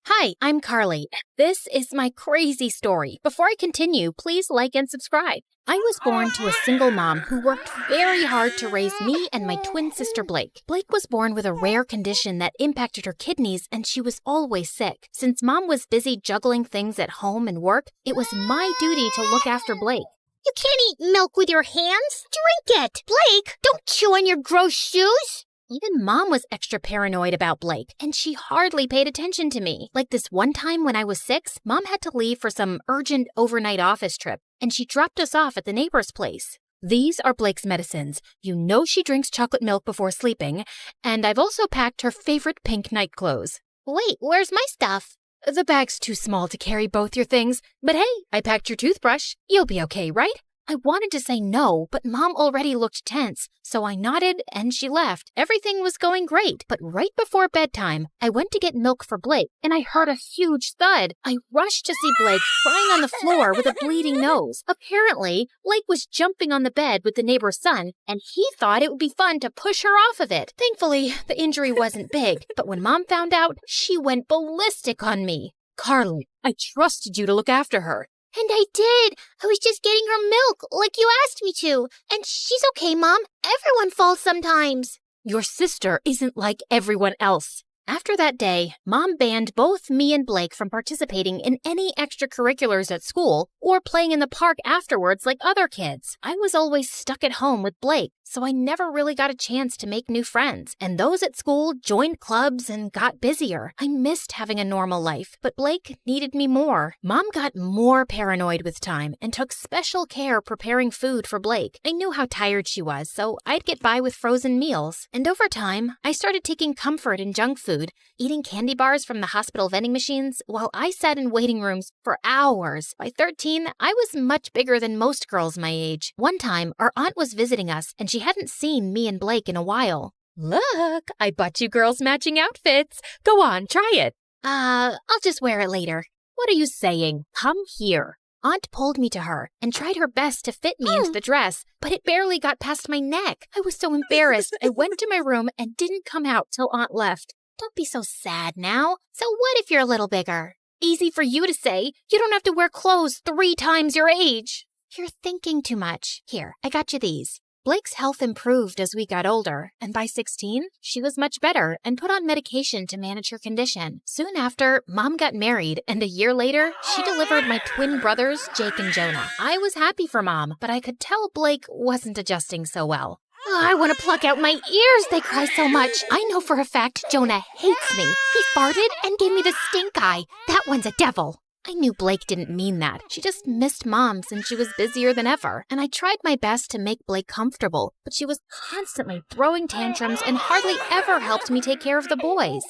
Hi, I'm Carly. This is my crazy story. Before I continue, please like and subscribe. I was born to a single mom who worked very hard to raise me and my twin sister Blake. Blake was born with a rare condition that impacted her kidneys, and she was always sick. Since Mom was busy juggling things at home and work, it was my duty to look after Blake. You can't eat milk with your hands. Drink it. Blake, don't chew on your gross shoes. Even Mom was extra paranoid about Blake, and she hardly paid attention to me. Like this one time when I was 6, Mom had to leave for some urgent overnight office trip, and she dropped us off at the neighbor's place. These are Blake's medicines. You know she drinks chocolate milk before sleeping, and I've also packed her favorite pink night clothes. Wait, where's my stuff? The bag's too small to carry both your things, but hey, I packed your toothbrush. You'll be okay, right? I wanted to say no, but Mom already looked tense, so I nodded and she left. Everything was going great, but right before bedtime, I went to get milk for Blake, and I heard a huge thud. I rushed to see Blake crying on the floor with a bleeding nose. Apparently, Blake was jumping on the bed with the neighbor's son, and he thought it would be fun to push her off of it. Thankfully, the injury wasn't big, but when Mom found out, she went ballistic on me. Carly, I trusted you to look after her. And I did. I was just getting her milk, like you asked me to. And she's okay, Mom. Everyone falls sometimes. Your sister isn't like everyone else. After that day, Mom banned both me and Blake from participating in any extracurriculars at school or playing in the park afterwards like other kids. I was always stuck at home with Blake, so I never really got a chance to make new friends. And those at school joined clubs and got busier. I missed having a normal life, but Blake needed me more. Mom got more paranoid with time and took special care preparing food for Blake. I knew how tired she was, so I'd get by with frozen meals. And over time, I started taking comfort in junk food, eating candy bars from the hospital vending machines while I sat in waiting rooms for hours. By 13, I was much bigger than most girls my age. One time, our aunt was visiting us, and she hadn't seen me and Blake in a while. Look, I bought you girls matching outfits. Go on, try it. I'll just wear it later. What are you saying? Come here. Aunt pulled me to her and tried her best to fit me into the dress, but it barely got past my neck. I was so embarrassed. I went to my room and didn't come out till Aunt left. Don't be so sad now. So what if you're a little bigger? Easy for you to say. You don't have to wear clothes 3 times your age. You're thinking too much. Here, I got you these. Blake's health improved as we got older, and by 16, she was much better and put on medication to manage her condition. Soon after, Mom got married, and a year later, she delivered my twin brothers, Jake and Jonah. I was happy for Mom, but I could tell Blake wasn't adjusting so well. I want to pluck out my ears, they cry so much. I know for a fact Jonah hates me. He farted and gave me the stink eye. That one's a devil. I knew Blake didn't mean that. She just missed Mom since she was busier than ever, and I tried my best to make Blake comfortable, but she was constantly throwing tantrums and hardly ever helped me take care of the boys.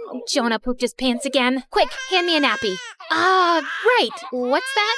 Oh, Jonah pooped his pants again. Quick, hand me a nappy. Right. What's that?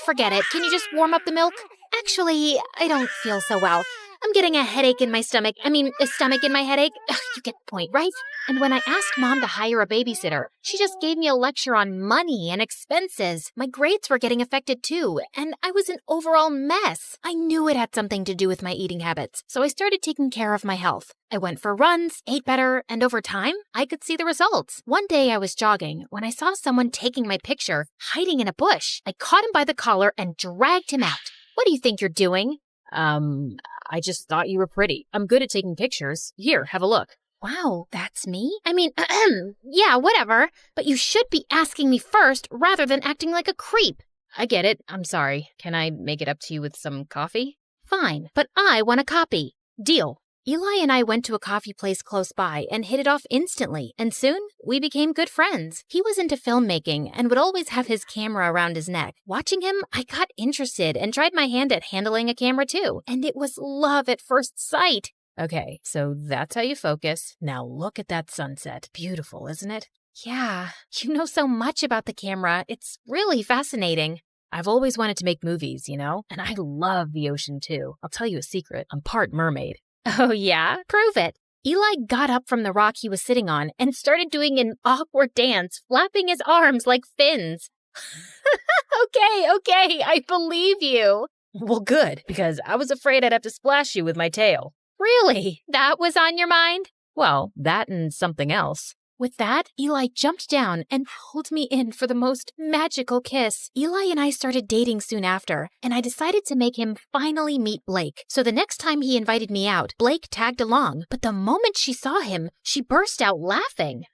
Forget it. Can you just warm up the milk? Actually, I don't feel so well. I'm getting a headache in my stomach. A stomach in my headache. You get the point, right? And when I asked Mom to hire a babysitter, she just gave me a lecture on money and expenses. My grades were getting affected too, and I was an overall mess. I knew it had something to do with my eating habits, so I started taking care of my health. I went for runs, ate better, and over time, I could see the results. One day I was jogging when I saw someone taking my picture, hiding in a bush. I caught him by the collar and dragged him out. What do you think you're doing? I just thought you were pretty. I'm good at taking pictures. Here, have a look. Wow, that's me? Yeah, whatever. But you should be asking me first rather than acting like a creep. I get it. I'm sorry. Can I make it up to you with some coffee? Fine, but I want a copy. Deal. Eli and I went to a coffee place close by and hit it off instantly, and soon we became good friends. He was into filmmaking and would always have his camera around his neck. Watching him, I got interested and tried my hand at handling a camera too, and it was love at first sight. Okay, so that's how you focus. Now look at that sunset. Beautiful, isn't it? Yeah, you know so much about the camera. It's really fascinating. I've always wanted to make movies, and I love the ocean too. I'll tell you a secret. I'm part mermaid. Oh yeah? Prove it. Eli got up from the rock he was sitting on and started doing an awkward dance, flapping his arms like fins. Okay, I believe you. Well, good, because I was afraid I'd have to splash you with my tail. Really? That was on your mind? Well, that and something else. With that, Eli jumped down and pulled me in for the most magical kiss. Eli and I started dating soon after, and I decided to make him finally meet Blake. So the next time he invited me out, Blake tagged along, but the moment she saw him, she burst out laughing.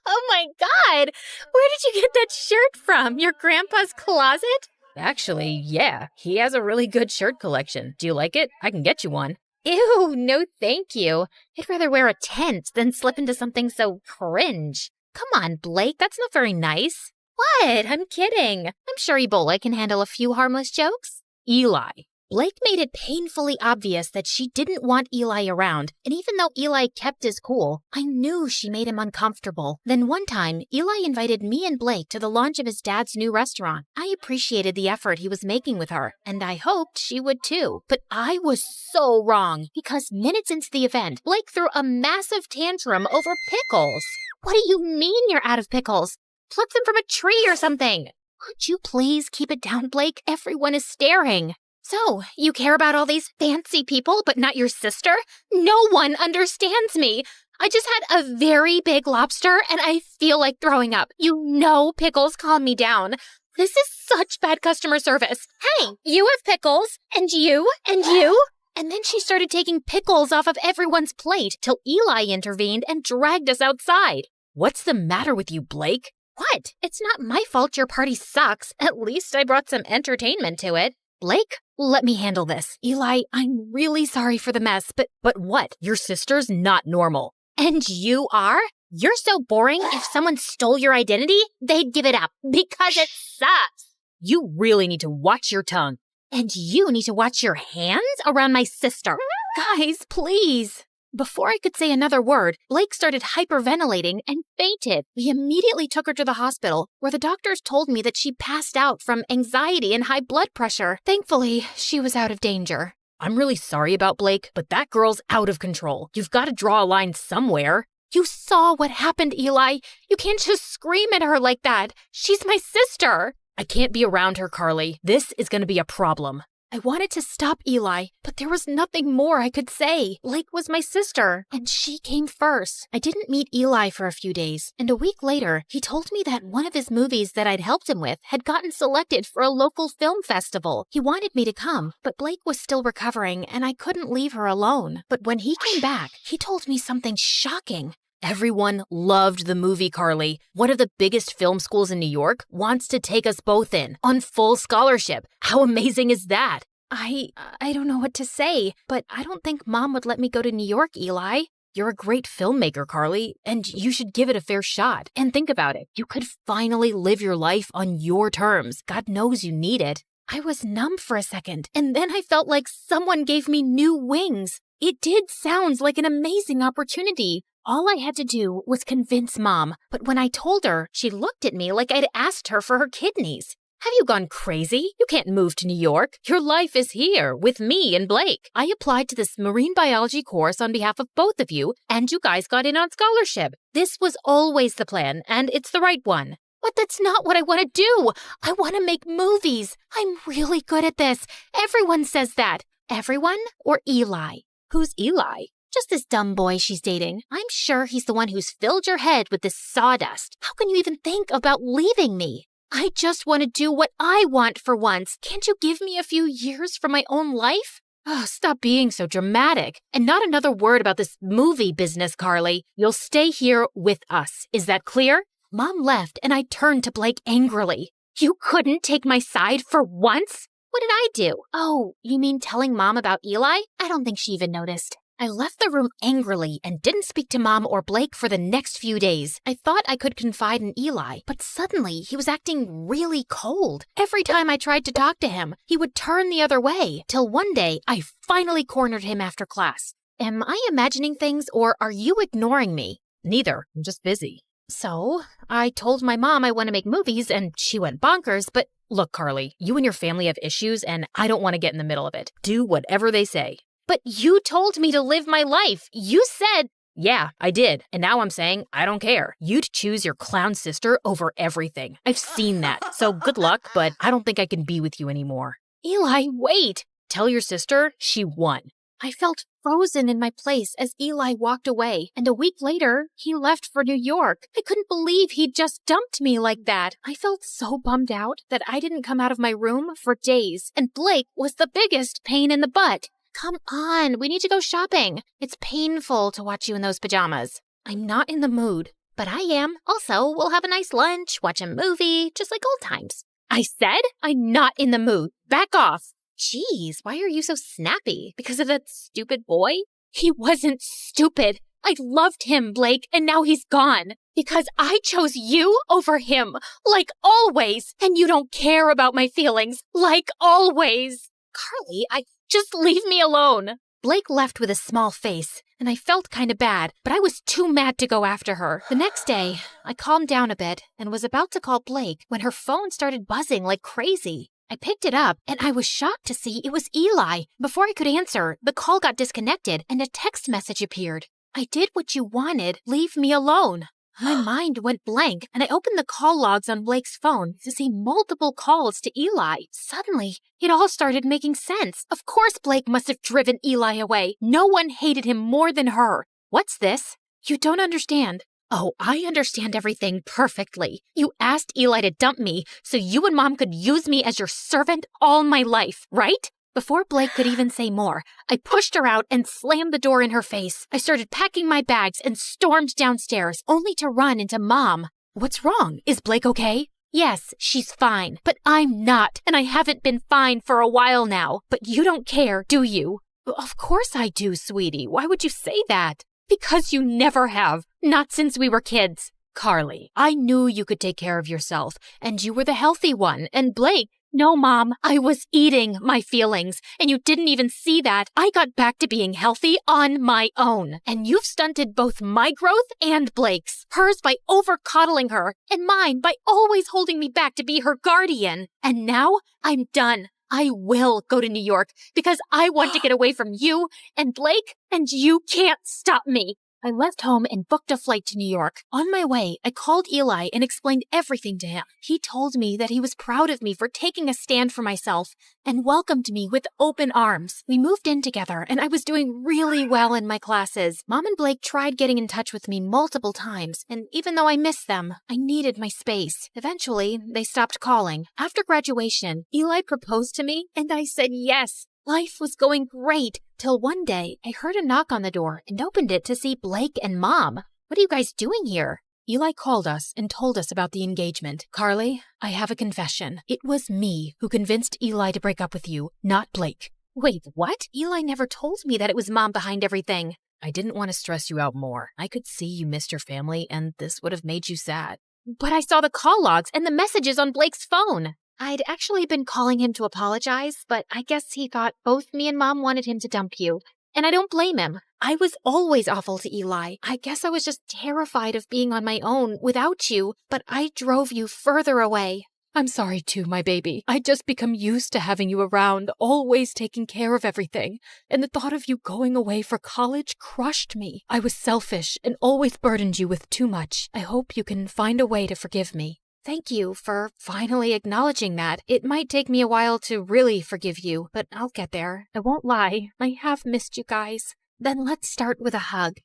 Oh my God! Where did you get that shirt from? Your grandpa's closet? Actually, yeah, he has a really good shirt collection. Do you like it? I can get you one. Ew, no thank you. I'd rather wear a tent than slip into something so cringe. Come on, Blake, that's not very nice. What? I'm kidding. I'm sure Ebola can handle a few harmless jokes. Eli. Blake made it painfully obvious that she didn't want Eli around, and even though Eli kept his cool, I knew she made him uncomfortable. Then one time, Eli invited me and Blake to the launch of his dad's new restaurant. I appreciated the effort he was making with her, and I hoped she would too. But I was so wrong, because minutes into the event, Blake threw a massive tantrum over pickles. What do you mean you're out of pickles? Pluck them from a tree or something. Could you please keep it down, Blake? Everyone is staring. So, you care about all these fancy people, but not your sister? No one understands me. I just had a very big lobster, and I feel like throwing up. You know pickles calm me down. This is such bad customer service. Hey, you have pickles, and you, and you. And then she started taking pickles off of everyone's plate till Eli intervened and dragged us outside. What's the matter with you, Blake? What? It's not my fault your party sucks. At least I brought some entertainment to it. Blake, let me handle this. Eli, I'm really sorry for the mess, but what? Your sister's not normal. And you are? You're so boring, if someone stole your identity, they'd give it up because it sucks. You really need to watch your tongue. And you need to watch your hands around my sister. Guys, please. Before I could say another word, Blake started hyperventilating and fainted. We immediately took her to the hospital, where the doctors told me that she passed out from anxiety and high blood pressure. Thankfully, she was out of danger. I'm really sorry about Blake, but that girl's out of control. You've got to draw a line somewhere. You saw what happened, Eli. You can't just scream at her like that. She's my sister. I can't be around her, Carly. This is going to be a problem. I wanted to stop Eli, but there was nothing more I could say. Blake was my sister, and she came first. I didn't meet Eli for a few days, and a week later, he told me that one of his movies that I'd helped him with had gotten selected for a local film festival. He wanted me to come, but Blake was still recovering, and I couldn't leave her alone. But when he came back, he told me something shocking. Everyone loved the movie, Carly. One of the biggest film schools in New York wants to take us both in on full scholarship. How amazing is that? I don't know what to say, but I don't think Mom would let me go to New York, Eli. You're a great filmmaker, Carly, and you should give it a fair shot. And think about it. You could finally live your life on your terms. God knows you need it. I was numb for a second, and then I felt like someone gave me new wings. It did sound like an amazing opportunity. All I had to do was convince Mom, but when I told her, she looked at me like I'd asked her for her kidneys. Have you gone crazy? You can't move to New York. Your life is here with me and Blake. I applied to this marine biology course on behalf of both of you, and you guys got in on scholarship. This was always the plan, and it's the right one. But that's not what I want to do. I want to make movies. I'm really good at this. Everyone says that. Everyone or Eli? Who's Eli? Just this dumb boy she's dating. I'm sure he's the one who's filled your head with this sawdust. How can you even think about leaving me? I just want to do what I want for once. Can't you give me a few years for my own life? Oh, stop being so dramatic. And not another word about this movie business, Carly. You'll stay here with us. Is that clear? Mom left and I turned to Blake angrily. You couldn't take my side for once? What did I do? Oh, you mean telling Mom about Eli? I don't think she even noticed. I left the room angrily and didn't speak to Mom or Blake for the next few days. I thought I could confide in Eli, but suddenly he was acting really cold. Every time I tried to talk to him, he would turn the other way, till one day I finally cornered him after class. Am I imagining things or are you ignoring me? Neither. I'm just busy. So, I told my mom I want to make movies and she went bonkers, but look, Carly, you and your family have issues and I don't want to get in the middle of it. Do whatever they say. But you told me to live my life. You said... Yeah, I did. And now I'm saying I don't care. You'd choose your clown sister over everything. I've seen that. So good luck, but I don't think I can be with you anymore. Eli, wait. Tell your sister she won. I felt frozen in my place as Eli walked away, and a week later, he left for New York. I couldn't believe he'd just dumped me like that. I felt so bummed out that I didn't come out of my room for days, and Blake was the biggest pain in the butt. Come on, we need to go shopping. It's painful to watch you in those pajamas. I'm not in the mood, but I am. Also, we'll have a nice lunch, watch a movie, just like old times. I said I'm not in the mood. Back off. Jeez, why are you so snappy? Because of that stupid boy? He wasn't stupid. I loved him, Blake, and now he's gone. Because I chose you over him, like always. And you don't care about my feelings, like always. Carly, just leave me alone. Blake left with a small face, and I felt kind of bad, but I was too mad to go after her. The next day, I calmed down a bit and was about to call Blake when her phone started buzzing like crazy. I picked it up, and I was shocked to see it was Eli. Before I could answer, the call got disconnected, and a text message appeared. I did what you wanted. Leave me alone. My mind went blank, and I opened the call logs on Blake's phone to see multiple calls to Eli. Suddenly, it all started making sense. Of course Blake must have driven Eli away. No one hated him more than her. What's this? You don't understand. Oh, I understand everything perfectly. You asked Eli to dump me so you and Mom could use me as your servant all my life, right? Before Blake could even say more, I pushed her out and slammed the door in her face. I started packing my bags and stormed downstairs, only to run into Mom. What's wrong? Is Blake okay? Yes, she's fine, but I'm not, and I haven't been fine for a while now. But you don't care, do you? Of course I do, sweetie. Why would you say that? Because you never have. Not since we were kids. Carly, I knew you could take care of yourself, and you were the healthy one, and Blake... No, Mom, I was eating my feelings, and you didn't even see that. I got back to being healthy on my own, and you've stunted both my growth and Blake's. Hers by over-coddling her, and mine by always holding me back to be her guardian. And now, I'm done. I will go to New York, because I want to get away from you and Blake, and you can't stop me. I left home and booked a flight to New York. On my way, I called Eli and explained everything to him. He told me that he was proud of me for taking a stand for myself and welcomed me with open arms. We moved in together and I was doing really well in my classes. Mom and Blake tried getting in touch with me multiple times, and even though I missed them, I needed my space. Eventually, they stopped calling. After graduation, Eli proposed to me and I said yes. Life was going great, till one day I heard a knock on the door and opened it to see Blake and Mom. What are you guys doing here? Eli called us and told us about the engagement. Carly, I have a confession. It was me who convinced Eli to break up with you, not Blake. Wait, what? Eli never told me that it was Mom behind everything. I didn't want to stress you out more. I could see you missed your family, and this would have made you sad. But I saw the call logs and the messages on Blake's phone. I'd actually been calling him to apologize, but I guess he thought both me and Mom wanted him to dump you. And I don't blame him. I was always awful to Eli. I guess I was just terrified of being on my own without you, but I drove you further away. I'm sorry too, my baby. I'd just become used to having you around, always taking care of everything. And the thought of you going away for college crushed me. I was selfish and always burdened you with too much. I hope you can find a way to forgive me. Thank you for finally acknowledging that. It might take me a while to really forgive you, but I'll get there. I won't lie. I have missed you guys. Then let's start with a hug.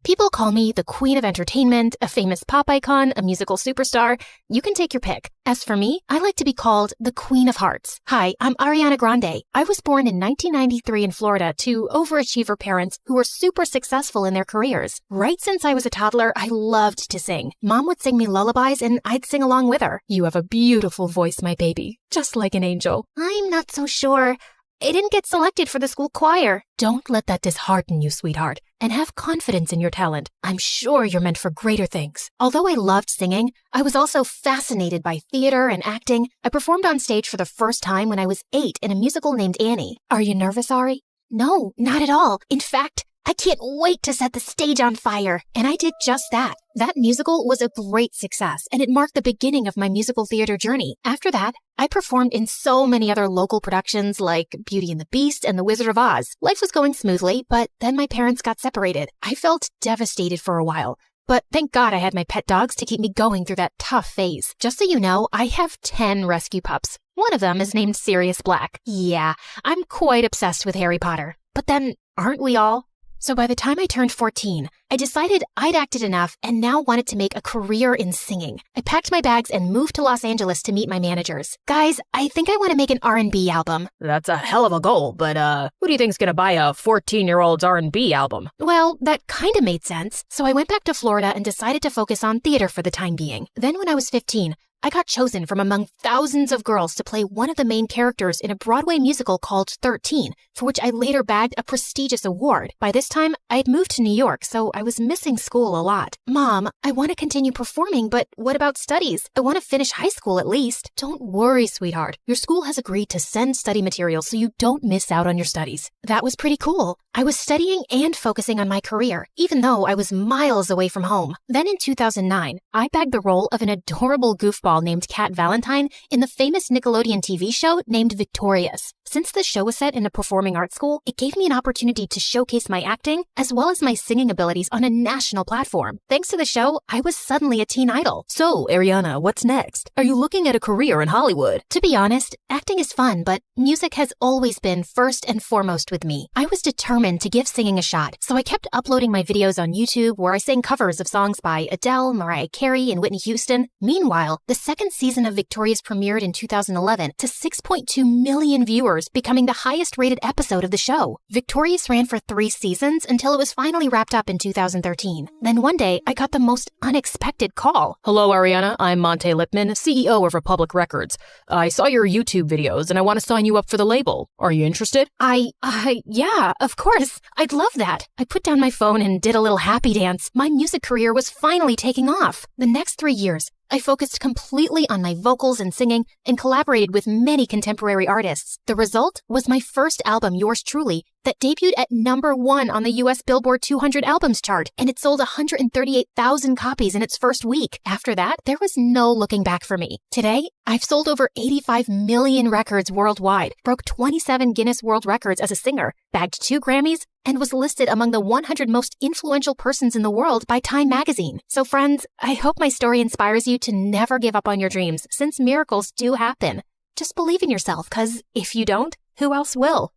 People call me the queen of entertainment, a famous pop icon, a musical superstar. You can take your pick. As for me, I like to be called the Queen of Hearts. Hi, I'm Ariana Grande. I was born in 1993 in Florida to overachiever parents who were super successful in their careers. Right since I was a toddler, I loved to sing. Mom would sing me lullabies and I'd sing along with her. You have a beautiful voice, my baby, just like an angel. I'm not so sure. I didn't get selected for the school choir. Don't let that dishearten you, sweetheart, and have confidence in your talent. I'm sure you're meant for greater things. Although I loved singing, I was also fascinated by theater and acting. I performed on stage for the first time when I was 8 in a musical named Annie. Are you nervous, Ari? No, not at all. In fact, I can't wait to set the stage on fire. And I did just that. That musical was a great success, and it marked the beginning of my musical theater journey. After that, I performed in so many other local productions like Beauty and the Beast and The Wizard of Oz. Life was going smoothly, but then my parents got separated. I felt devastated for a while. But thank God I had my pet dogs to keep me going through that tough phase. Just so you know, I have 10 rescue pups. One of them is named Sirius Black. Yeah, I'm quite obsessed with Harry Potter. But then, aren't we all? So by the time I turned 14, I decided I'd acted enough and now wanted to make a career in singing. I packed my bags and moved to Los Angeles to meet my managers. Guys, I think I want to make an R&B album. That's a hell of a goal, but who do you think's gonna buy a 14-year-old's R&B album? Well, that kind of made sense. So I went back to Florida and decided to focus on theater for the time being. Then when I was 15, I got chosen from among thousands of girls to play one of the main characters in a Broadway musical called 13, for which I later bagged a prestigious award. By this time, I had moved to New York, so I was missing school a lot. Mom, I want to continue performing, but what about studies? I want to finish high school at least. Don't worry, sweetheart. Your school has agreed to send study materials so you don't miss out on your studies. That was pretty cool. I was studying and focusing on my career, even though I was miles away from home. Then in 2009, I bagged the role of an adorable goofball named Kat Valentine in the famous Nickelodeon TV show named Victorious. Since the show was set in a performing arts school, it gave me an opportunity to showcase my acting as well as my singing abilities on a national platform. Thanks to the show, I was suddenly a teen idol. So, Ariana, what's next? Are you looking at a career in Hollywood? To be honest, acting is fun, but music has always been first and foremost with me. I was determined to give singing a shot, so I kept uploading my videos on YouTube where I sang covers of songs by Adele, Mariah Carey, and Whitney Houston. Meanwhile, the second season of Victorious premiered in 2011 to 6.2 million viewers, becoming the highest rated episode of the show. Victorious ran for 3 seasons until it was finally wrapped up in 2013. Then one day, I got the most unexpected call. Hello, Ariana. I'm Monte Lipman, CEO of Republic Records. I saw your YouTube videos and I want to sign you up for the label. Are you interested? Yeah, of course. I'd love that. I put down my phone and did a little happy dance. My music career was finally taking off. The next 3 years, I focused completely on my vocals and singing and collaborated with many contemporary artists. The result was my first album, Yours Truly, that debuted at #1 on the US Billboard 200 albums chart, and it sold 138,000 copies in its first week. After that, there was no looking back for me. Today, I've sold over 85 million records worldwide, broke 27 Guinness World Records as a singer, bagged 2 Grammys, and was listed among the 100 most influential persons in the world by Time magazine. So friends, I hope my story inspires you to never give up on your dreams, since miracles do happen. Just believe in yourself, because if you don't, who else will?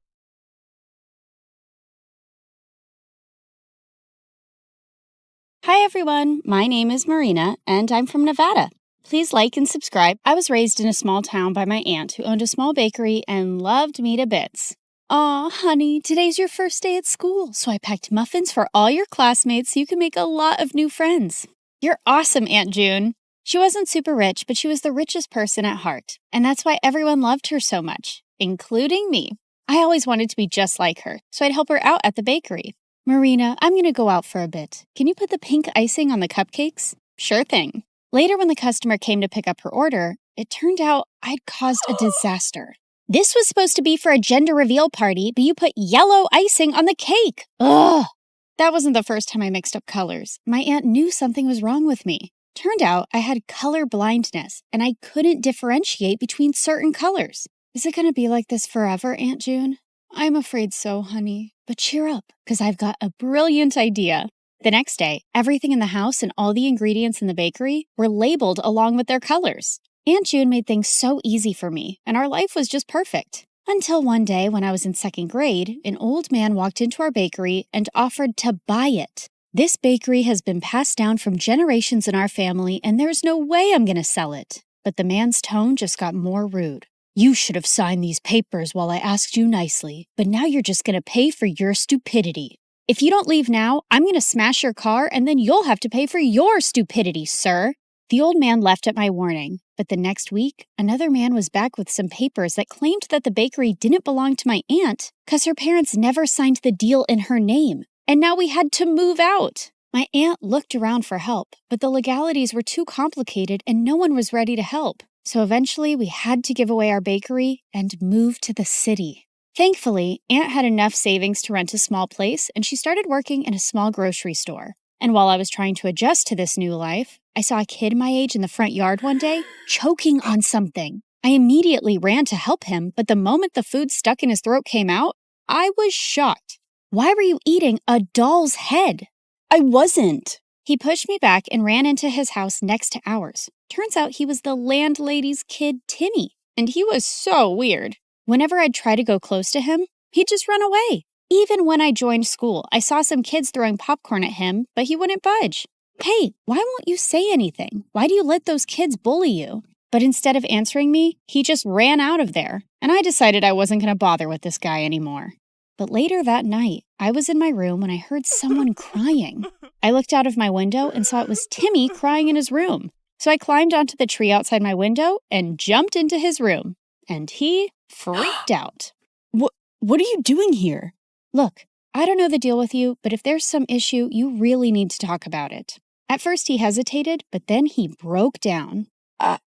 Hi everyone, my name is Marina, and I'm from Nevada. Please like and subscribe. I was raised in a small town by my aunt who owned a small bakery and loved me to bits. Aw, honey, today's your first day at school, so I packed muffins for all your classmates so you can make a lot of new friends. You're awesome, Aunt June. She wasn't super rich, but she was the richest person at heart, and that's why everyone loved her so much, including me. I always wanted to be just like her, so I'd help her out at the bakery. Marina, I'm going to go out for a bit. Can you put the pink icing on the cupcakes? Sure thing. Later, when the customer came to pick up her order, it turned out I'd caused a disaster. This was supposed to be for a gender reveal party, but you put yellow icing on the cake. Ugh! That wasn't the first time I mixed up colors. My aunt knew something was wrong with me. Turned out I had color blindness, and I couldn't differentiate between certain colors. Is it going to be like this forever, Aunt June? I'm afraid so, honey. But cheer up, because I've got a brilliant idea. The next day, everything in the house and all the ingredients in the bakery were labeled along with their colors. Aunt June made things so easy for me, and our life was just perfect. Until one day, when I was in 2nd grade, an old man walked into our bakery and offered to buy it. This bakery has been passed down from generations in our family, and there's no way I'm going to sell it. But the man's tone just got more rude. You should have signed these papers while I asked you nicely, but now you're just going to pay for your stupidity. If you don't leave now, I'm going to smash your car and then you'll have to pay for your stupidity, sir. The old man left at my warning, but the next week, another man was back with some papers that claimed that the bakery didn't belong to my aunt because her parents never signed the deal in her name, and now we had to move out. My aunt looked around for help, but the legalities were too complicated and no one was ready to help. So eventually we had to give away our bakery and move to the city. Thankfully, Aunt had enough savings to rent a small place, and she started working in a small grocery store. And while I was trying to adjust to this new life, I saw a kid my age in the front yard one day choking on something. I immediately ran to help him, but the moment the food stuck in his throat came out, I was shocked. Why were you eating a doll's head? I wasn't. He pushed me back and ran into his house next to ours. Turns out he was the landlady's kid, Timmy, and he was so weird. Whenever I'd try to go close to him, he'd just run away. Even when I joined school, I saw some kids throwing popcorn at him, but he wouldn't budge. Hey, why won't you say anything? Why do you let those kids bully you? But instead of answering me, he just ran out of there, and I decided I wasn't going to bother with this guy anymore. But later that night, I was in my room when I heard someone crying. I looked out of my window and saw it was Timmy crying in his room. So I climbed onto the tree outside my window and jumped into his room. And he freaked out. What are you doing here? Look, I don't know the deal with you, but if there's some issue, you really need to talk about it. At first he hesitated, but then he broke down. I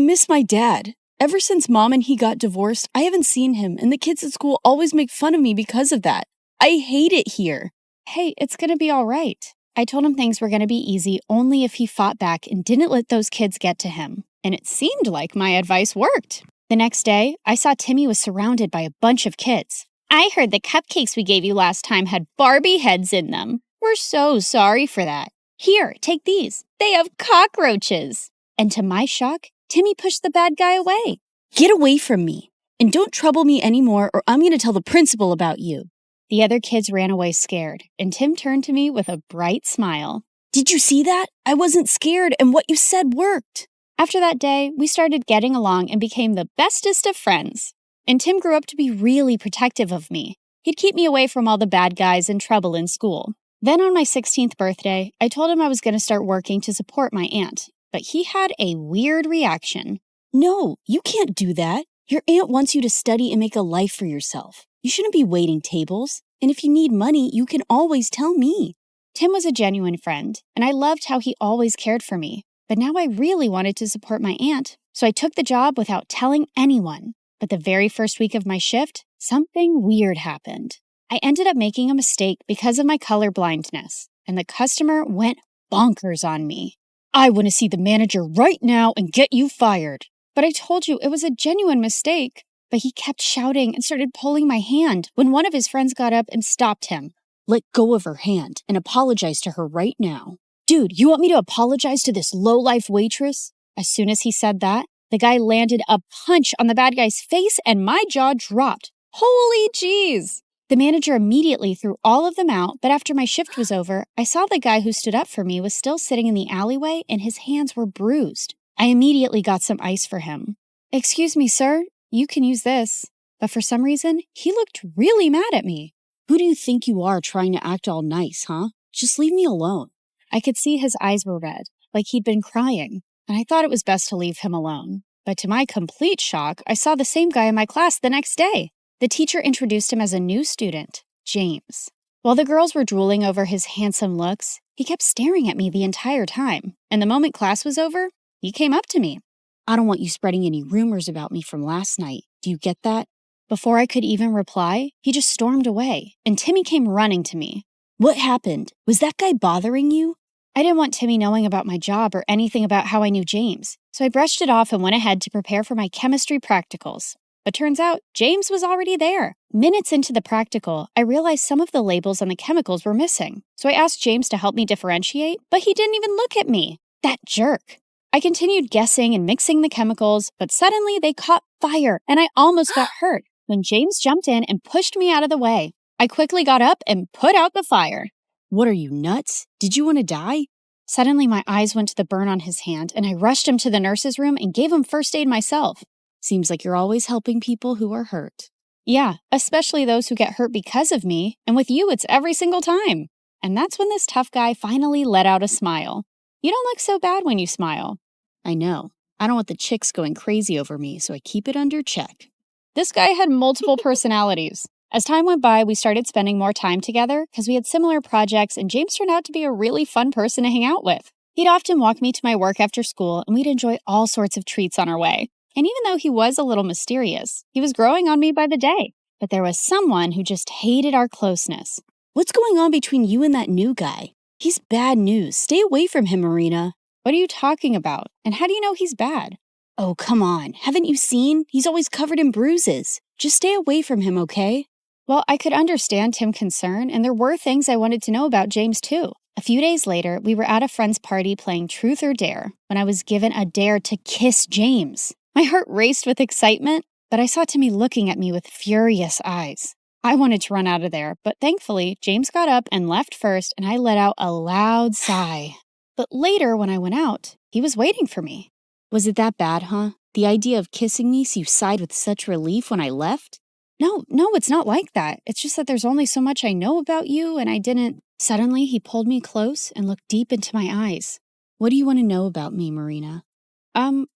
miss my dad. Ever since Mom and he got divorced, I haven't seen him, and the kids at school always make fun of me because of that. I hate it here. Hey, it's gonna be all right. I told him things were gonna be easy only if he fought back and didn't let those kids get to him. And it seemed like my advice worked. The next day, I saw Timmy was surrounded by a bunch of kids. I heard the cupcakes we gave you last time had Barbie heads in them. We're so sorry for that. Here, take these. They have cockroaches. And to my shock, Timmy pushed the bad guy away. Get away from me. And don't trouble me anymore or I'm going to tell the principal about you. The other kids ran away scared, and Tim turned to me with a bright smile. Did you see that? I wasn't scared, and what you said worked. After that day, we started getting along and became the bestest of friends. And Tim grew up to be really protective of me. He'd keep me away from all the bad guys and trouble in school. Then on my 16th birthday, I told him I was going to start working to support my aunt. But he had a weird reaction. No, you can't do that. Your aunt wants you to study and make a life for yourself. You shouldn't be waiting tables. And if you need money, you can always tell me. Tim was a genuine friend, and I loved how he always cared for me. But now I really wanted to support my aunt, so I took the job without telling anyone. But the very first week of my shift, something weird happened. I ended up making a mistake because of my color blindness, and the customer went bonkers on me. I want to see the manager right now and get you fired. But I told you it was a genuine mistake. But he kept shouting and started pulling my hand when one of his friends got up and stopped him. Let go of her hand and apologize to her right now. Dude, you want me to apologize to this low-life waitress? As soon as he said that, the guy landed a punch on the bad guy's face and my jaw dropped. Holy jeez! The manager immediately threw all of them out, but after my shift was over, I saw the guy who stood up for me was still sitting in the alleyway and his hands were bruised. I immediately got some ice for him. Excuse me, sir, you can use this. But for some reason, he looked really mad at me. Who do you think you are trying to act all nice, huh? Just leave me alone. I could see his eyes were red, like he'd been crying, and I thought it was best to leave him alone. But to my complete shock, I saw the same guy in my class the next day. The teacher introduced him as a new student, James. While the girls were drooling over his handsome looks, he kept staring at me the entire time, and the moment class was over, he came up to me. I don't want you spreading any rumors about me from last night. Do you get that? Before I could even reply, he just stormed away, and Timmy came running to me. What happened? Was that guy bothering you? I didn't want Timmy knowing about my job or anything about how I knew James, so I brushed it off and went ahead to prepare for my chemistry practicals. But turns out, James was already there. Minutes into the practical, I realized some of the labels on the chemicals were missing, so I asked James to help me differentiate, but he didn't even look at me. That jerk. I continued guessing and mixing the chemicals, but suddenly they caught fire, and I almost got hurt when James jumped in and pushed me out of the way. I quickly got up and put out the fire. What are you, nuts? Did you want to die? Suddenly, my eyes went to the burn on his hand, and I rushed him to the nurse's room and gave him first aid myself. Seems like you're always helping people who are hurt. Yeah, especially those who get hurt because of me, and with you, it's every single time. And that's when this tough guy finally let out a smile. You don't look so bad when you smile. I know. I don't want the chicks going crazy over me, so I keep it under check. This guy had multiple personalities. As time went by, we started spending more time together because we had similar projects, and James turned out to be a really fun person to hang out with. He'd often walk me to my work after school, and we'd enjoy all sorts of treats on our way. And even though he was a little mysterious, he was growing on me by the day. But there was someone who just hated our closeness. What's going on between you and that new guy? He's bad news. Stay away from him, Marina. What are you talking about? And how do you know he's bad? Oh, come on. Haven't you seen? He's always covered in bruises. Just stay away from him, okay? Well, I could understand Tim's concern, and there were things I wanted to know about James, too. A few days later, we were at a friend's party playing Truth or Dare when I was given a dare to kiss James. My heart raced with excitement, but I saw Timmy looking at me with furious eyes. I wanted to run out of there, but thankfully, James got up and left first, and I let out a loud sigh. But later, when I went out, he was waiting for me. Was it that bad, huh? The idea of kissing me so you sighed with such relief when I left? No, it's not like that. It's just that there's only so much I know about you, and I didn't... Suddenly, he pulled me close and looked deep into my eyes. What do you want to know about me, Marina?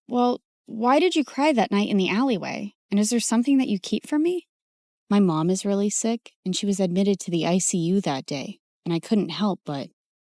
Well, why did you cry that night in the alleyway? And is there something that you keep from me? My mom is really sick, and she was admitted to the ICU that day, and I couldn't help but...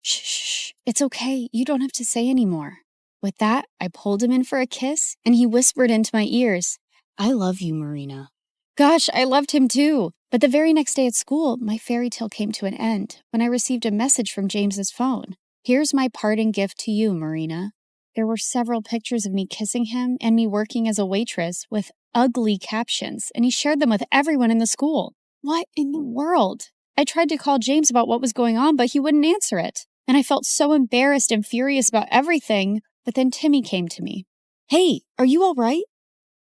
Shh, it's okay. You don't have to say anymore. With that, I pulled him in for a kiss, and he whispered into my ears, I love you, Marina. Gosh, I loved him too. But the very next day at school, my fairy tale came to an end when I received a message from James's phone. Here's my parting gift to you, Marina. There were several pictures of me kissing him and me working as a waitress with ugly captions, and he shared them with everyone in the school. What in the world? I tried to call James about what was going on, but he wouldn't answer it. And I felt so embarrassed and furious about everything, but then Timmy came to me. Hey, are you all right?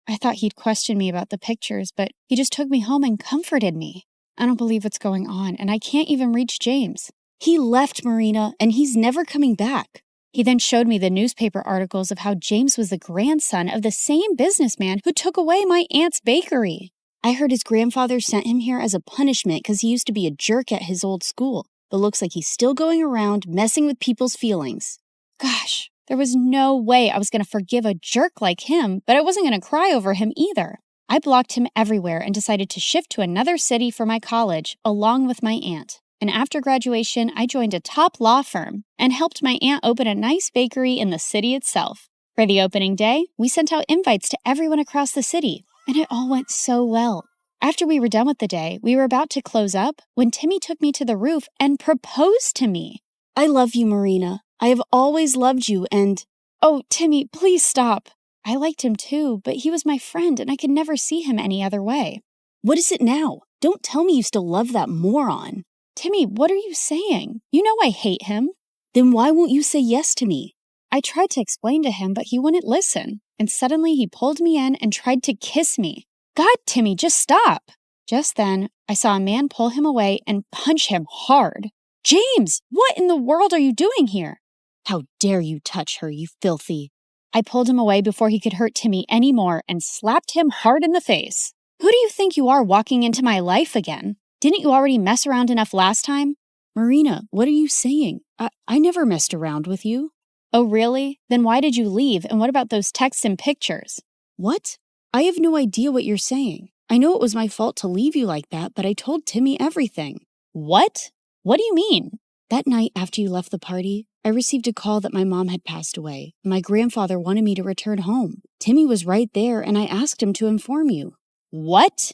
I thought he'd question me about the pictures, but he just took me home and comforted me. I don't believe what's going on, and I can't even reach James. He left, Marina, and he's never coming back. He then showed me the newspaper articles of how James was the grandson of the same businessman who took away my aunt's bakery. I heard his grandfather sent him here as a punishment because he used to be a jerk at his old school, but looks like he's still going around messing with people's feelings. Gosh, there was no way I was going to forgive a jerk like him, but I wasn't going to cry over him either. I blocked him everywhere and decided to shift to another city for my college, along with my aunt. And after graduation, I joined a top law firm and helped my aunt open a nice bakery in the city itself. For the opening day, we sent out invites to everyone across the city, and it all went so well. After we were done with the day, we were about to close up when Timmy took me to the roof and proposed to me. I love you, Marina. I have always loved you and... Oh, Timmy, please stop. I liked him too, but he was my friend and I could never see him any other way. What is it now? Don't tell me you still love that moron. Timmy, what are you saying? You know I hate him. Then why won't you say yes to me? I tried to explain to him, but he wouldn't listen. And suddenly he pulled me in and tried to kiss me. God, Timmy, just stop. Just then, I saw a man pull him away and punch him hard. James, what in the world are you doing here? How dare you touch her, you filthy. I pulled him away before he could hurt Timmy anymore and slapped him hard in the face. Who do you think you are walking into my life again? Didn't you already mess around enough last time? Marina, what are you saying? I never messed around with you. Oh, really? Then why did you leave? And what about those texts and pictures? What? I have no idea what you're saying. I know it was my fault to leave you like that, but I told Timmy everything. What? What do you mean? That night after you left the party, I received a call that my mom had passed away. My grandfather wanted me to return home. Timmy was right there, and I asked him to inform you. What?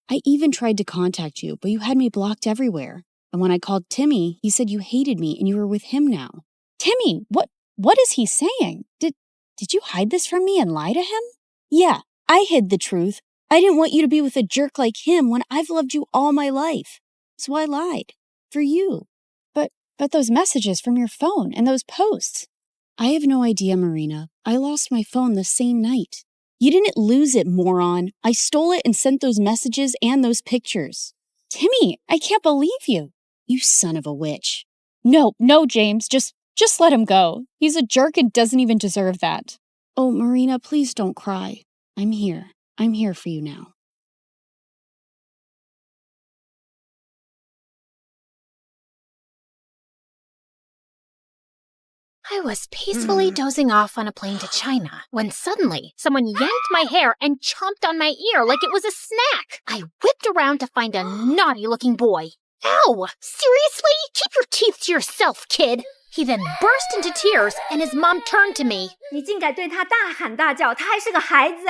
I even tried to contact you, but you had me blocked everywhere. And when I called Timmy, he said you hated me and you were with him now. Timmy, what is he saying? Did you hide this from me and lie to him? Yeah, I hid the truth. I didn't want you to be with a jerk like him when I've loved you all my life. So I lied. For you. But those messages from your phone and those posts. I have no idea, Marina. I lost my phone the same night. You didn't lose it, moron. I stole it and sent those messages and those pictures. Timmy, I can't believe you. You son of a witch. No, James, just let him go. He's a jerk and doesn't even deserve that. Oh, Marina, please don't cry. I'm here. I'm here for you now. I was peacefully dozing off on a plane to China when suddenly someone yanked my hair and chomped on my ear like it was a snack. I whipped around to find a naughty-looking boy. Ow! Seriously? Keep your teeth to yourself, kid! He then burst into tears and his mom turned to me. 你竟敢对他大喊大叫，他还是个孩子。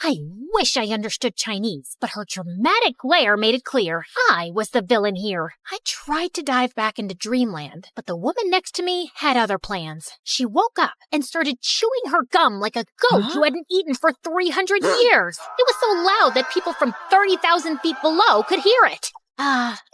I wish I understood Chinese, but her dramatic glare made it clear I was the villain here. I tried to dive back into dreamland, but the woman next to me had other plans. She woke up and started chewing her gum like a goat who hadn't eaten for 300 years. It was so loud that people from 30,000 feet below could hear it.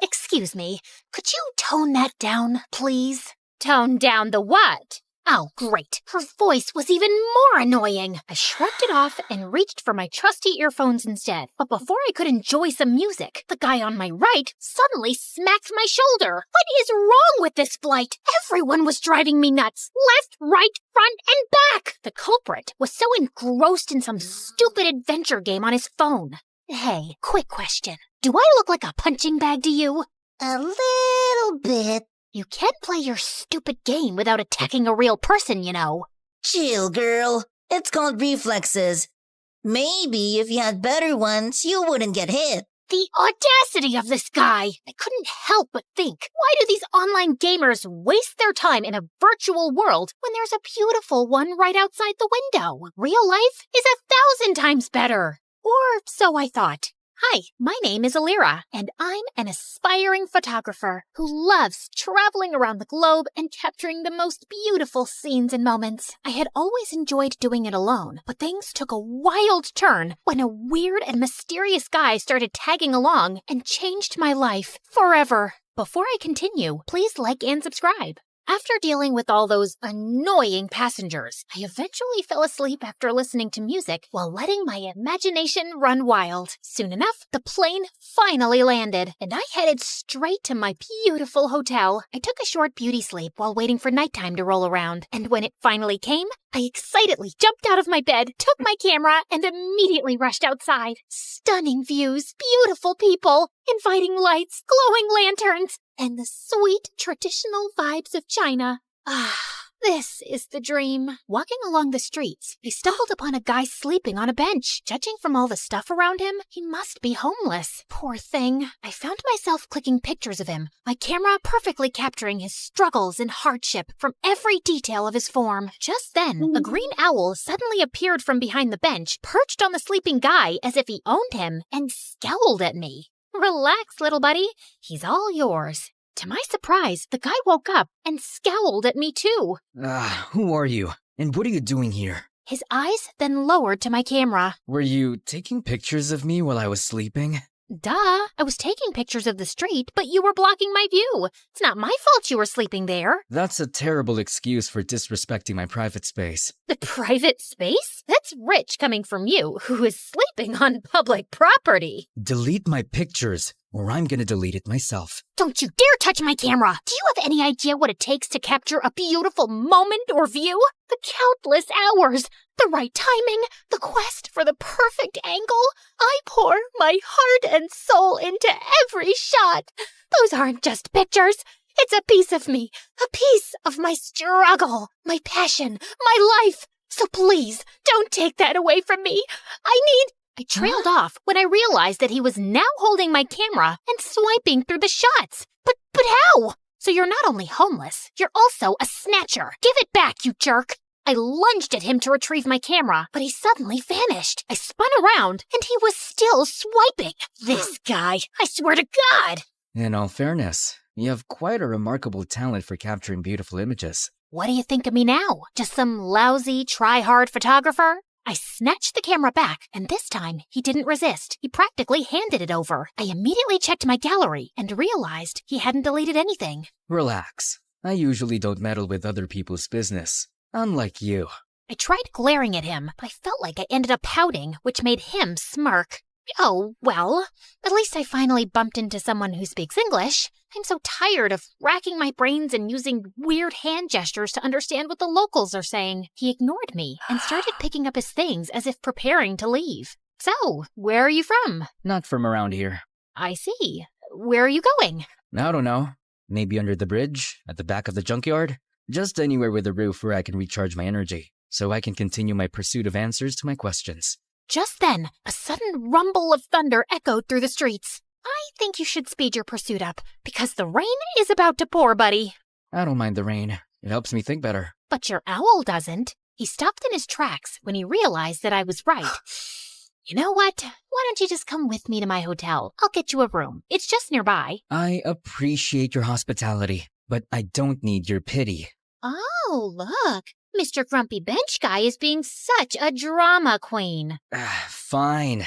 Excuse me, could you tone that down, please? Tone down the what? Oh, great. Her voice was even more annoying. I shrugged it off and reached for my trusty earphones instead. But before I could enjoy some music, the guy on my right suddenly smacked my shoulder. What is wrong with this flight? Everyone was driving me nuts. Left, right, front, and back. The culprit was so engrossed in some stupid adventure game on his phone. Hey, quick question. Do I look like a punching bag to you? A little bit. You can't play your stupid game without attacking a real person, you know. Chill, girl. It's called reflexes. Maybe if you had better ones, you wouldn't get hit. The audacity of this guy! I couldn't help but think, why do these online gamers waste their time in a virtual world when there's a beautiful one right outside the window? Real life is 1,000 times better. Or so I thought. Hi, my name is Alira, and I'm an aspiring photographer who loves traveling around the globe and capturing the most beautiful scenes and moments. I had always enjoyed doing it alone, but things took a wild turn when a weird and mysterious guy started tagging along and changed my life forever. Before I continue, please like and subscribe. After dealing with all those annoying passengers, I eventually fell asleep after listening to music while letting my imagination run wild. Soon enough, the plane finally landed, and I headed straight to my beautiful hotel. I took a short beauty sleep while waiting for nighttime to roll around, and when it finally came, I excitedly jumped out of my bed, took my camera, and immediately rushed outside. Stunning views, beautiful people, inviting lights, glowing lanterns, and the sweet traditional vibes of China. This is the dream. Walking along the streets, I stumbled upon a guy sleeping on a bench. Judging from all the stuff around him, he must be homeless. Poor thing. I found myself clicking pictures of him, my camera perfectly capturing his struggles and hardship from every detail of his form. Just then, a green owl suddenly appeared from behind the bench, perched on the sleeping guy as if he owned him, and scowled at me. Relax, little buddy. He's all yours. To my surprise, the guy woke up and scowled at me too. Who are you? And what are you doing here? His eyes then lowered to my camera. Were you taking pictures of me while I was sleeping? Duh, I was taking pictures of the street, but you were blocking my view. It's not my fault you were sleeping there. That's a terrible excuse for disrespecting my private space. The private space? That's rich coming from you, who is sleeping on public property. Delete my pictures, or I'm gonna delete it myself. Don't you dare touch my camera! Do you have any idea what it takes to capture a beautiful moment or view? The countless hours, the right timing, the quest for the perfect angle. I pour my heart and soul into every shot. Those aren't just pictures. It's a piece of me, a piece of my struggle, my passion, my life. So please, don't take that away from me. I trailed off when I realized that he was now holding my camera and swiping through the shots. But how? So you're not only homeless, you're also a snatcher. Give it back, you jerk. I lunged at him to retrieve my camera, but he suddenly vanished. I spun around, and he was still swiping. This guy, I swear to God. In all fairness, you have quite a remarkable talent for capturing beautiful images. What do you think of me now? Just some lousy, try-hard photographer? I snatched the camera back, and this time he didn't resist. He practically handed it over. I immediately checked my gallery and realized he hadn't deleted anything. Relax. I usually don't meddle with other people's business. Unlike you. I tried glaring at him, but I felt like I ended up pouting, which made him smirk. Oh, well, at least I finally bumped into someone who speaks English. I'm so tired of racking my brains and using weird hand gestures to understand what the locals are saying. He ignored me and started picking up his things as if preparing to leave. So, where are you from? Not from around here. I see. Where are you going? I don't know. Maybe under the bridge, at the back of the junkyard? Just anywhere with a roof where I can recharge my energy, so I can continue my pursuit of answers to my questions. Just then, a sudden rumble of thunder echoed through the streets. I think you should speed your pursuit up, because the rain is about to pour, buddy. I don't mind the rain. It helps me think better. But your owl doesn't. He stopped in his tracks when he realized that I was right. You know what? Why don't you just come with me to my hotel? I'll get you a room. It's just nearby. I appreciate your hospitality, but I don't need your pity. Oh, look. Mr. Grumpy Bench Guy is being such a drama queen. Fine.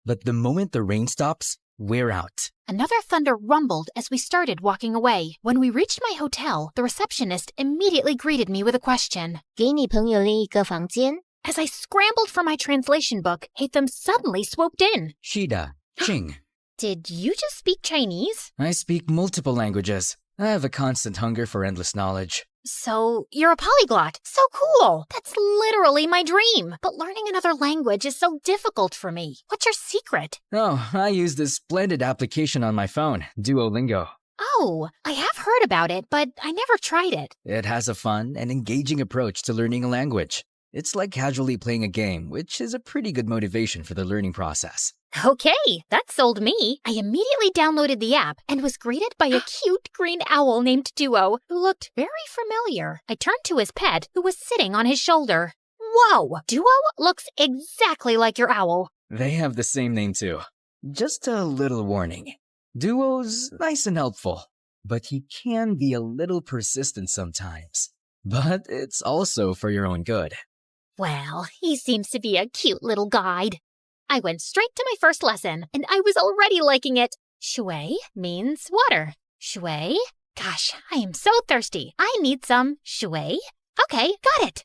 But the moment the rain stops, we're out. Another thunder rumbled as we started walking away. When we reached my hotel, the receptionist immediately greeted me with a question. 给你朋友另一个房间? As I scrambled for my translation book, Hatham suddenly swooped in. Shida, Ching. Did you just speak Chinese? I speak multiple languages. I have a constant hunger for endless knowledge. So, you're a polyglot. So cool. That's literally my dream. But learning another language is so difficult for me. What's your secret? Oh, I use this splendid application on my phone, Duolingo. Oh, I have heard about it, but I never tried it. It has a fun and engaging approach to learning a language. It's like casually playing a game, which is a pretty good motivation for the learning process. Okay, that sold me. I immediately downloaded the app and was greeted by a cute green owl named Duo, who looked very familiar. I turned to his pet, who was sitting on his shoulder. Whoa, Duo looks exactly like your owl. They have the same name too. Just a little warning. Duo's nice and helpful, but he can be a little persistent sometimes. But it's also for your own good. Well, he seems to be a cute little guide. I went straight to my first lesson, and I was already liking it. Shui means water. Shui? Gosh, I am so thirsty. I need some shui. Okay, got it.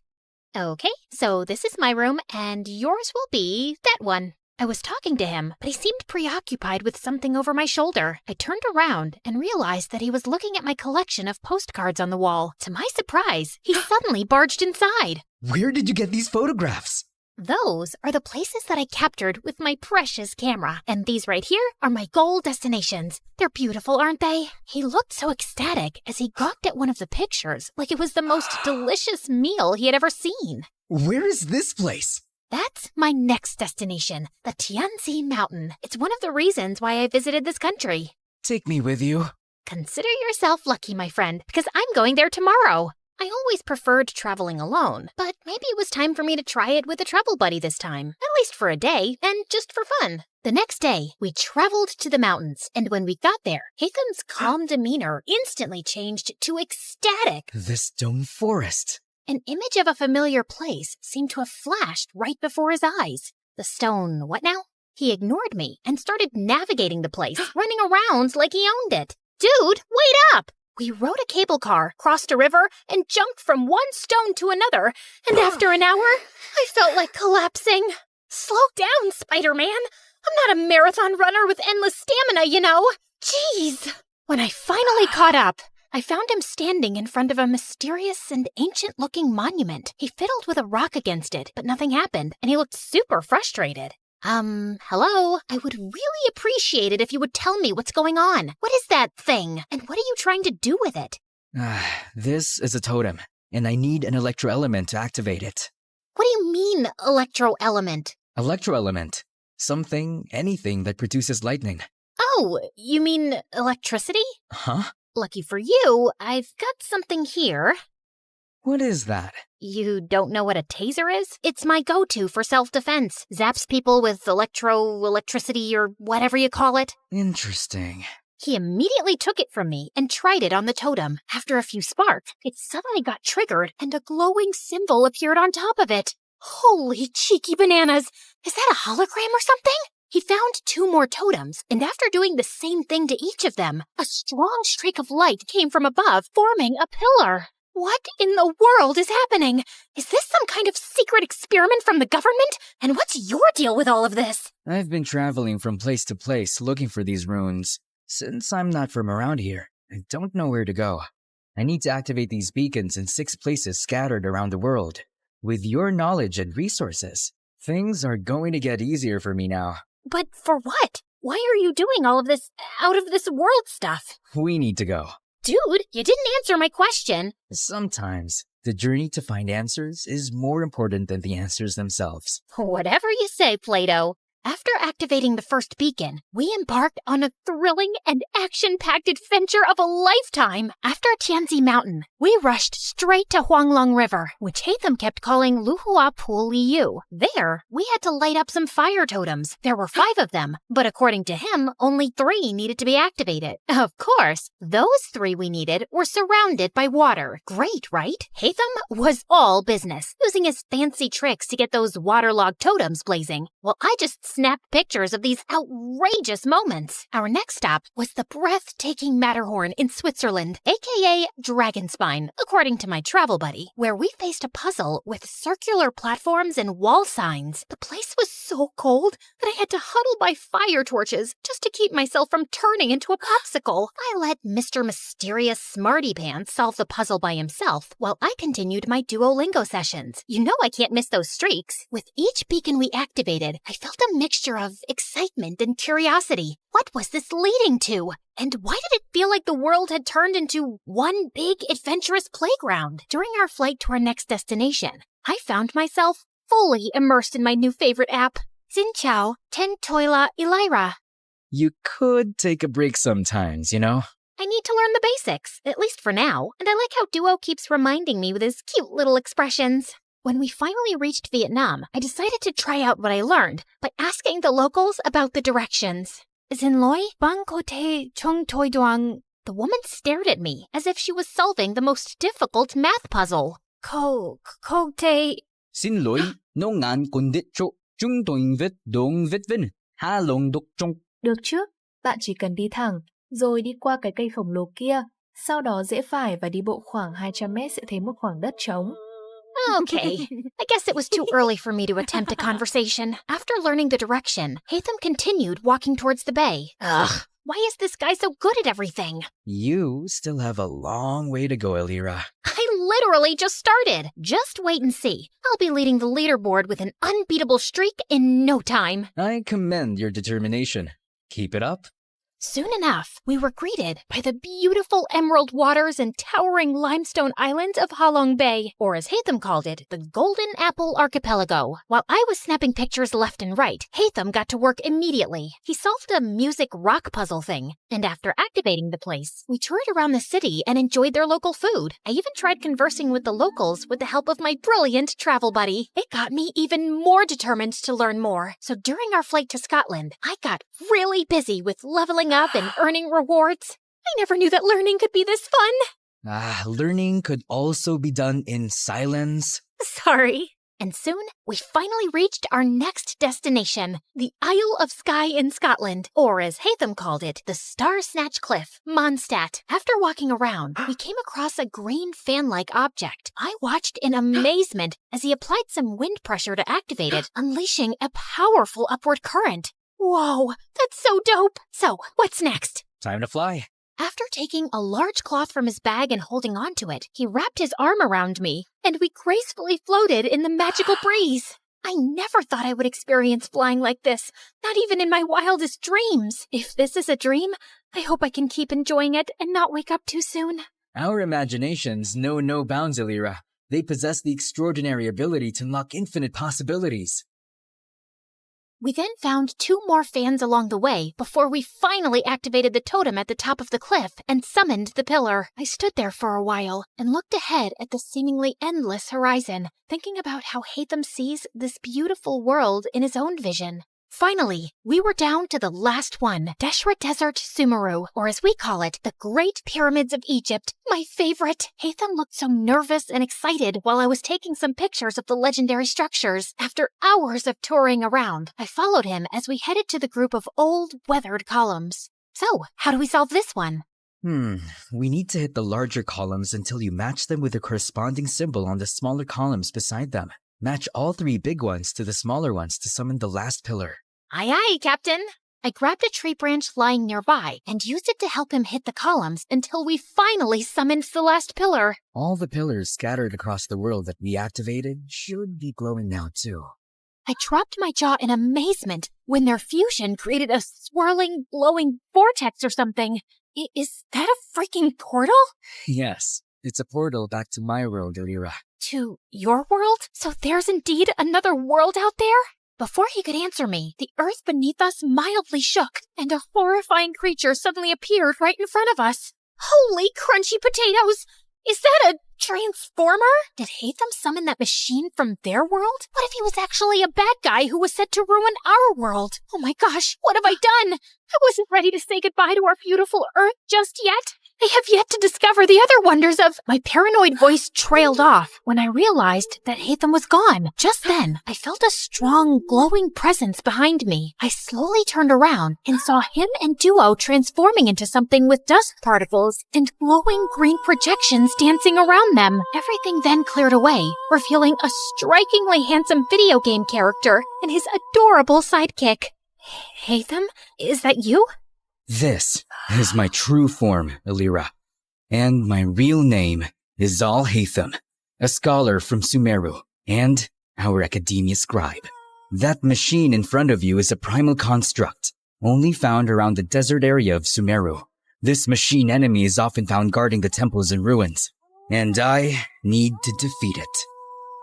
Okay, so this is my room, and yours will be that one. I was talking to him, but he seemed preoccupied with something over my shoulder. I turned around and realized that he was looking at my collection of postcards on the wall. To my surprise, he suddenly barged inside. Where did you get these photographs? Those are the places that I captured with my precious camera. And these right here are my goal destinations. They're beautiful, aren't they? He looked so ecstatic as he gawked at one of the pictures like it was the most delicious meal he had ever seen. Where is this place? That's my next destination, the Tianzi Mountain. It's one of the reasons why I visited this country. Take me with you. Consider yourself lucky, my friend, because I'm going there tomorrow. I always preferred traveling alone, but maybe it was time for me to try it with a travel buddy this time, at least for a day, and just for fun. The next day, we traveled to the mountains, and when we got there, Hatham's calm demeanor instantly changed to ecstatic. The stone forest. An image of a familiar place seemed to have flashed right before his eyes. The stone, what now? He ignored me and started navigating the place, running around like he owned it. Dude, wait up! We rode a cable car, crossed a river, and jumped from one stone to another, and after an hour, I felt like collapsing. Slow down, Spider-Man. I'm not a marathon runner with endless stamina, you know. Jeez. When I finally caught up, I found him standing in front of a mysterious and ancient-looking monument. He fiddled with a rock against it, but nothing happened, and he looked super frustrated. Hello? I would really appreciate it if you would tell me what's going on. What is that thing? And what are you trying to do with it? This is a totem, and I need an electro-element to activate it. What do you mean, electro-element? Electro-element. Something, anything that produces lightning. Oh, you mean electricity? Huh? Lucky for you, I've got something here. What is that? You don't know what a taser is? It's my go-to for self-defense. Zaps people with electricity or whatever you call it. Interesting. He immediately took it from me and tried it on the totem. After a few sparks, it suddenly got triggered and a glowing symbol appeared on top of it. Holy cheeky bananas! Is that a hologram or something? He found 2 more totems, and after doing the same thing to each of them, a strong streak of light came from above, forming a pillar. What in the world is happening? Is this some kind of secret experiment from the government? And what's your deal with all of this? I've been traveling from place to place looking for these runes. Since I'm not from around here, I don't know where to go. I need to activate these beacons in 6 places scattered around the world. With your knowledge and resources, things are going to get easier for me now. But for what? Why are you doing all of this out-of-this-world stuff? We need to go. Dude, you didn't answer my question. Sometimes, the journey to find answers is more important than the answers themselves. Whatever you say, Plato. After activating the first beacon, we embarked on a thrilling and action-packed adventure of a lifetime. After Tianzi Mountain, we rushed straight to Huanglong River, which Hatham kept calling Luhua Pool Liu. There, we had to light up some fire totems. There were 5 of them, but according to him, only 3 needed to be activated. Of course, those 3 we needed were surrounded by water. Great, right? Hatham was all business, using his fancy tricks to get those waterlogged totems blazing, while I just snapped pictures of these outrageous moments. Our next stop was the breathtaking Matterhorn in Switzerland, aka Dragonspine, according to my travel buddy, where we faced a puzzle with circular platforms and wall signs. The place was so cold that I had to huddle by fire torches just to keep myself from turning into a popsicle. I let Mr. Mysterious Smarty Pants solve the puzzle by himself, while I continued my Duolingo sessions. You know I can't miss those streaks. With each beacon we activated, I felt a mixture of excitement and curiosity. What was this leading to? And why did it feel like the world had turned into one big adventurous playground? During our flight to our next destination, I found myself fully immersed in my new favorite app, Xin Ten Toila Elira. You could take a break sometimes, you know? I need to learn the basics, at least for now, and I like how Duo keeps reminding me with his cute little expressions. When we finally reached Vietnam, I decided to try out what I learned by asking the locals about the directions. Xin Loi, Bang Ko Te Chung Toi Duang. The woman stared at me as if she was solving the most difficult math puzzle. Ko Te... Xin lỗi, nó ngàn con đít chỗ, chúng tôi viết đúng viết vinh, ha lồng đục trong. Được chứ, bạn chỉ cần đi thẳng, rồi đi qua cái cây khổng lồ kia, sau đó rẽ phải và đi bộ khoảng 200 mét sẽ thấy một khoảng đất trống. Okay, I guess it was too early for me to attempt a conversation. After learning the direction, Hatham continued walking towards the bay. Ugh, Why is this guy so good at everything? You still have a long way to go, Elira. I literally just started. Just wait and see. I'll be leading the leaderboard with an unbeatable streak in no time. I commend your determination. Keep it up. Soon enough, we were greeted by the beautiful emerald waters and towering limestone islands of Halong Bay, or as Hatham called it, the Golden Apple Archipelago. While I was snapping pictures left and right, Hatham got to work immediately. He solved a music rock puzzle thing, and after activating the place, we toured around the city and enjoyed their local food. I even tried conversing with the locals with the help of my brilliant travel buddy. It got me even more determined to learn more. So during our flight to Scotland, I got really busy with leveling up and earning rewards. I never knew that learning could be this fun. Learning could also be done in silence. Sorry. And soon, we finally reached our next destination, the Isle of Skye in Scotland, or as Hatham called it, the Star Snatch Cliff, Mondstadt. After walking around, we came across a green fan-like object. I watched in amazement as he applied some wind pressure to activate it, unleashing a powerful upward current. Whoa, that's so dope. So, what's next? Time to fly. After taking a large cloth from his bag and holding onto it, he wrapped his arm around me, and we gracefully floated in the magical breeze. I never thought I would experience flying like this, not even in my wildest dreams. If this is a dream, I hope I can keep enjoying it and not wake up too soon. Our imaginations know no bounds, Elira. They possess the extraordinary ability to unlock infinite possibilities. We then found 2 more fans along the way before we finally activated the totem at the top of the cliff and summoned the pillar. I stood there for a while and looked ahead at the seemingly endless horizon, thinking about how Hatham sees this beautiful world in his own vision. Finally, we were down to the last one, Deshra Desert Sumeru, or as we call it, the Great Pyramids of Egypt, my favorite. Hatham looked so nervous and excited while I was taking some pictures of the legendary structures. After hours of touring around, I followed him as we headed to the group of old, weathered columns. So, how do we solve this one? We need to hit the larger columns until you match them with the corresponding symbol on the smaller columns beside them. Match all 3 big ones to the smaller ones to summon the last pillar. Aye, aye, Captain. I grabbed a tree branch lying nearby and used it to help him hit the columns until we finally summoned the last pillar. All the pillars scattered across the world that we activated should be glowing now too. I dropped my jaw in amazement when their fusion created a swirling, glowing vortex or something. Is that a freaking portal? Yes, it's a portal back to my world, Elira. To your world? So there's indeed another world out there? Before he could answer me, the earth beneath us mildly shook, and a horrifying creature suddenly appeared right in front of us. Holy crunchy potatoes! Is that a transformer? Did Hatham summon that machine from their world? What if he was actually a bad guy who was set to ruin our world? Oh my gosh, what have I done? I wasn't ready to say goodbye to our beautiful earth just yet. I have yet to discover the other wonders of... My paranoid voice trailed off when I realized that Hatham was gone. Just then, I felt a strong, glowing presence behind me. I slowly turned around and saw him and Duo transforming into something with dust particles and glowing green projections dancing around them. Everything then cleared away, revealing a strikingly handsome video game character and his adorable sidekick. Hatham, is that you? This is my true form, Elira. And my real name is Zal Hatham, a scholar from Sumeru, and our academia scribe. That machine in front of you is a primal construct, only found around the desert area of Sumeru. This machine enemy is often found guarding the temples and ruins, and I need to defeat it.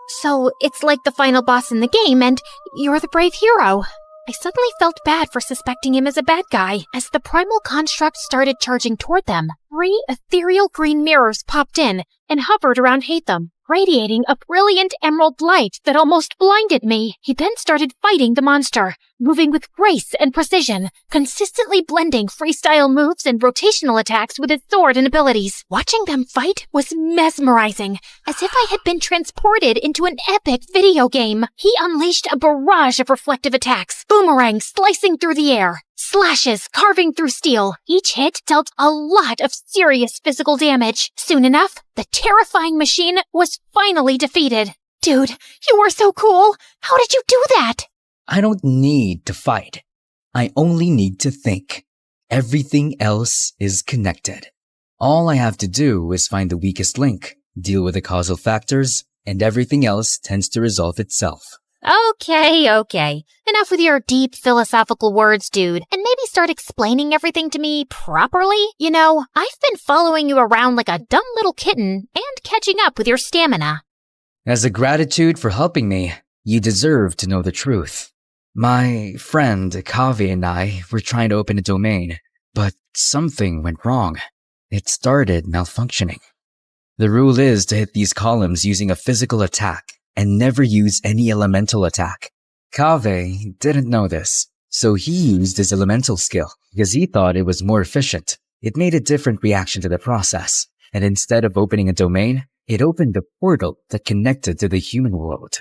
So it's like the final boss in the game, and you're the brave hero. I suddenly felt bad for suspecting him as a bad guy. As the primal construct started charging toward them, 3 ethereal green mirrors popped in and hovered around Hatham, radiating a brilliant emerald light that almost blinded me. He then started fighting the monster, moving with grace and precision, consistently blending freestyle moves and rotational attacks with his sword and abilities. Watching them fight was mesmerizing, as if I had been transported into an epic video game. He unleashed a barrage of reflective attacks, boomerangs slicing through the air, slashes carving through steel. Each hit dealt a lot of serious physical damage. Soon enough, the terrifying machine was finally defeated. Dude, you were so cool! How did you do that? I don't need to fight. I only need to think. Everything else is connected. All I have to do is find the weakest link, deal with the causal factors, and everything else tends to resolve itself. Okay. Enough with your deep philosophical words, dude, and maybe start explaining everything to me properly. You know, I've been following you around like a dumb little kitten and catching up with your stamina. As a gratitude for helping me, you deserve to know the truth. My friend Kaveh and I were trying to open a domain, but something went wrong. It started malfunctioning. The rule is to hit these columns using a physical attack and never use any elemental attack. Kaveh didn't know this, so he used his elemental skill because he thought it was more efficient. It made a different reaction to the process, and instead of opening a domain, it opened a portal that connected to the human world.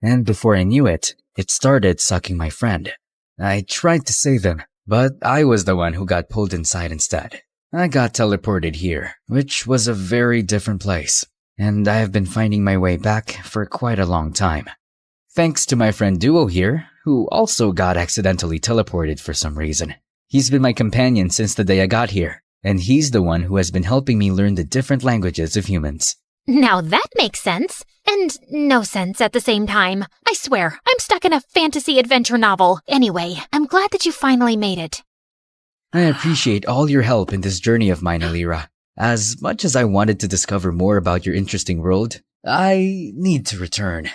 And before I knew it, it started sucking my friend. I tried to save him, but I was the one who got pulled inside instead. I got teleported here, which was a very different place, and I have been finding my way back for quite a long time. Thanks to my friend Duo here, who also got accidentally teleported for some reason. He's been my companion since the day I got here, and he's the one who has been helping me learn the different languages of humans. Now that makes sense. And no sense at the same time. I swear, I'm stuck in a fantasy adventure novel. Anyway, I'm glad that you finally made it. I appreciate all your help in this journey of mine, Alira. As much as I wanted to discover more about your interesting world, I need to return.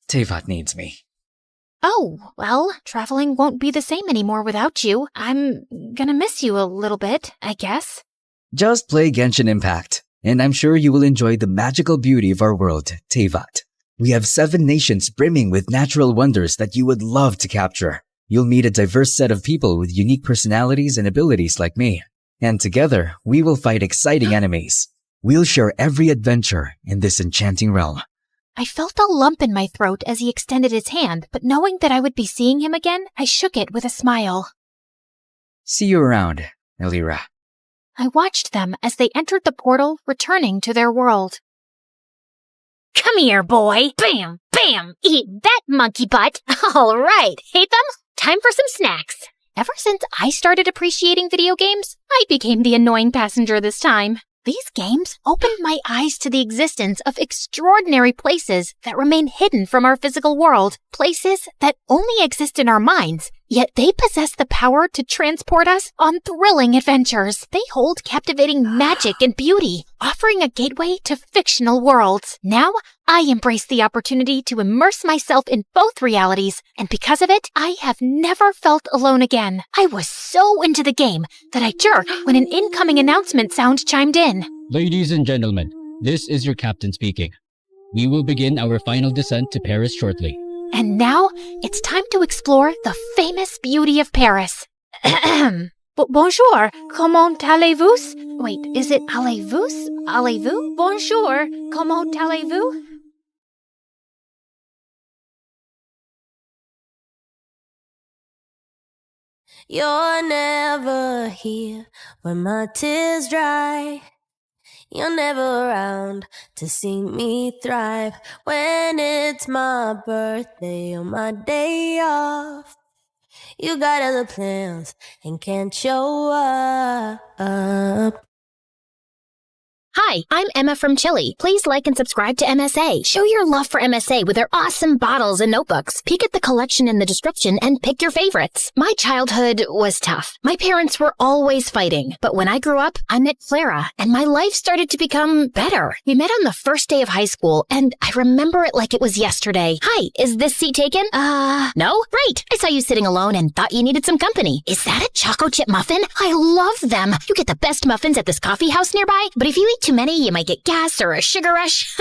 Tevat needs me. Oh, well, traveling won't be the same anymore without you. I'm gonna miss you a little bit, I guess. Just play Genshin Impact, and I'm sure you will enjoy the magical beauty of our world, Tevat. We have 7 nations brimming with natural wonders that you would love to capture. You'll meet a diverse set of people with unique personalities and abilities like me. And together, we will fight exciting enemies. We'll share every adventure in this enchanting realm. I felt a lump in my throat as he extended his hand, but knowing that I would be seeing him again, I shook it with a smile. See you around, Alira. I watched them as they entered the portal, returning to their world. Come here, boy. Bam, bam. Eat that, monkey butt. All right, Hatham, time for some snacks. Ever since I started appreciating video games, I became the annoying passenger this time. These games opened my eyes to the existence of extraordinary places that remain hidden from our physical world, places that only exist in our minds, yet they possess the power to transport us on thrilling adventures. They hold captivating magic and beauty, offering a gateway to fictional worlds. Now, I embrace the opportunity to immerse myself in both realities, and because of it, I have never felt alone again. I was so into the game that I jerked when an incoming announcement sound chimed in. Ladies and gentlemen, this is your captain speaking. We will begin our final descent to Paris shortly. And now, it's time to explore the famous beauty of Paris. Bonjour, comment allez-vous? Wait, is it allez-vous? Allez-vous? Bonjour, comment allez-vous? You're never here when my tears dry. You're never around to see me thrive. When it's my birthday or my day off, you got other plans and can't show up. Hi, I'm Emma from Chile. Please like and subscribe to MSA. Show your love for MSA with their awesome bottles and notebooks. Peek at the collection in the description and pick your favorites. My childhood was tough. My parents were always fighting. But when I grew up, I met Clara, and my life started to become better. We met on the first day of high school, and I remember it like it was yesterday. Hi, is this seat taken? No? Great. I saw you sitting alone and thought you needed some company. Is that a choco chip muffin? I love them. You get the best muffins at this coffee house nearby, but if you eat too many, you might get gas or a sugar rush.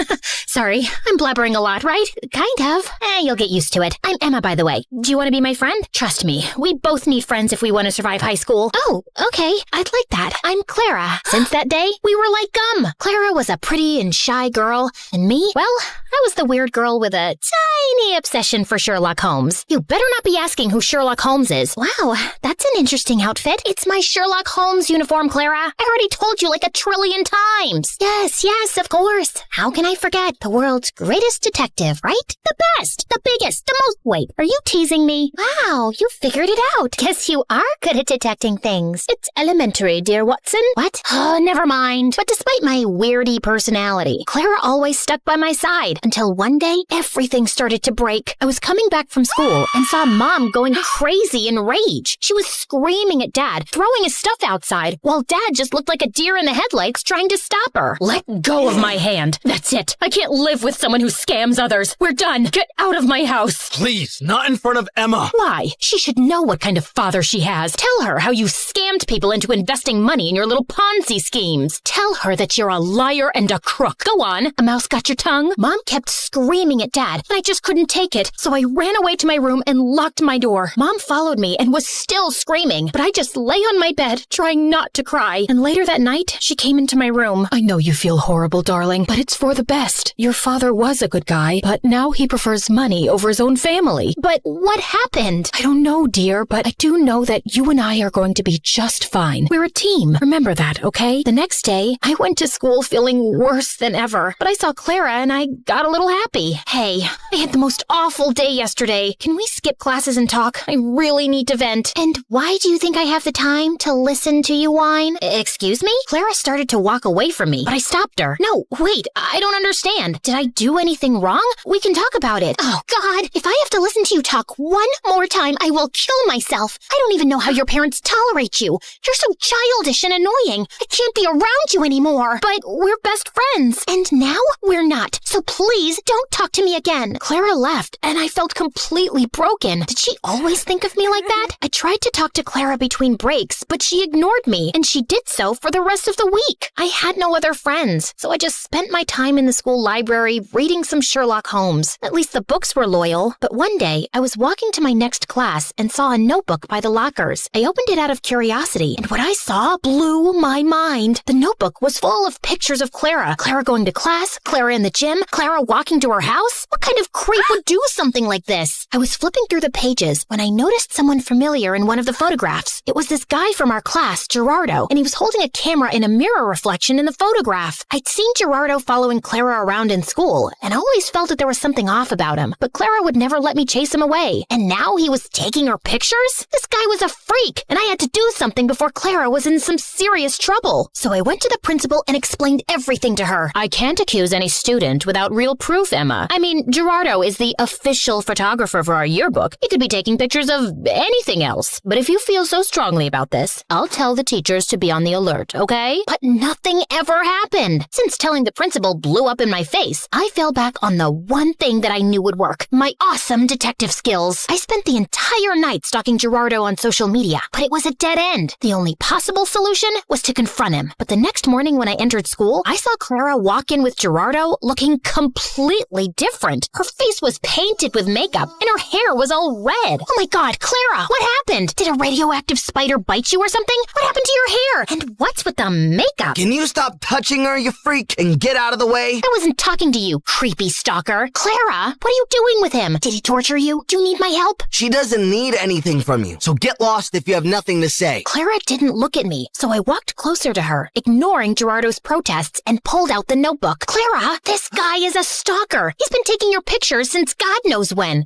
Sorry, I'm blabbering a lot, right? Kind of. You'll get used to it. I'm Emma, by the way. Do you want to be my friend? Trust me, we both need friends if we want to survive high school. Oh, okay. I'd like that. I'm Clara. Since that day, we were like gum. Clara was a pretty and shy girl, and me, well, I was the weird girl with a tiny obsession for Sherlock Holmes. You better not be asking who Sherlock Holmes is. Wow, that's an interesting outfit. It's my Sherlock Holmes uniform, Clara. I already told you like a trillion times. games. Yes, of course. How can I forget? The world's greatest detective, right? The best, the biggest, the most... Wait, are you teasing me? Wow, you figured it out. Guess you are good at detecting things. It's elementary, dear Watson. What? Oh, never mind. But despite my weirdy personality, Clara always stuck by my side until one day everything started to break. I was coming back from school and saw Mom going crazy in rage. She was screaming at Dad, throwing his stuff outside, while Dad just looked like a deer in the headlights trying to stop her. Let go of my hand. That's it. I can't live with someone who scams others. We're done. Get out of my house. Please, not in front of Emma. Why? She should know what kind of father she has. Tell her how you scammed people into investing money in your little Ponzi schemes. Tell her that you're a liar and a crook. Go on. A mouse got your tongue? Mom kept screaming at Dad, and I just couldn't take it. So I ran away to my room and locked my door. Mom followed me and was still screaming, but I just lay on my bed, trying not to cry. And later that night, she came into my room. I know you feel horrible, darling, but it's for the best. Your father was a good guy, but now he prefers money over his own family. But what happened? I don't know, dear, but I do know that you and I are going to be just fine. We're a team. Remember that, okay? The next day, I went to school feeling worse than ever, but I saw Clara and I got a little happy. Hey, I had the most awful day yesterday. Can we skip classes and talk? I really need to vent. And why do you think I have the time to listen to you whine? Excuse me? Clara started to walk away from me, but I stopped her. No, wait, I don't understand. Did I do anything wrong? We can talk about it. Oh, God, if I have to listen to you talk one more time, I will kill myself. I don't even know how your parents tolerate you. You're so childish and annoying. I can't be around you anymore. But we're best friends. And now we're not. So please don't talk to me again. Clara left, and I felt completely broken. Did she always think of me like that? I tried to talk to Clara between breaks, but she ignored me, and she did so for the rest of the week. I had no other friends, so I just spent my time in the school library reading some Sherlock Holmes. At least the books were loyal. But one day, I was walking to my next class and saw a notebook by the lockers. I opened it out of curiosity, and what I saw blew my mind. The notebook was full of pictures of Clara. Clara going to class, Clara in the gym, Clara walking to her house. What kind of creep would do something like this? I was flipping through the pages when I noticed someone familiar in one of the photographs. It was this guy from our class, Gerardo, and he was holding a camera in a mirror reflection in the photograph. I'd seen Gerardo following Clara around in school, and I always felt that there was something off about him, but Clara would never let me chase him away. And now he was taking her pictures? This guy was a freak, and I had to do something before Clara was in some serious trouble. So I went to the principal and explained everything to her. I can't accuse any student without real proof, Emma. I mean, Gerardo is the official photographer for our yearbook. He could be taking pictures of anything else. But if you feel so strongly about this, I'll tell the teachers to be on the alert, okay? But nothing ever happened. Since telling the principal blew up in my face, I fell back on the one thing that I knew would work, my awesome detective skills. I spent the entire night stalking Gerardo on social media, but it was a dead end. The only possible solution was to confront him. But the next morning when I entered school, I saw Clara walk in with Gerardo looking completely different. Her face was painted with makeup, and her hair was all red. Oh my God, Clara, what happened? Did a radioactive spider bite you or something? What happened to your hair? And what's with the makeup? Can you stop touching her, you freak, and get out of the way? I wasn't talking to you, creepy stalker. Clara, what are you doing with him? Did he torture you? Do you need my help? She doesn't need anything from you, so get lost if you have nothing to say. Clara didn't look at me, so I walked closer to her, ignoring Gerardo's protests, and pulled out the notebook. Clara, this guy is a stalker. He's been taking your pictures since God knows when.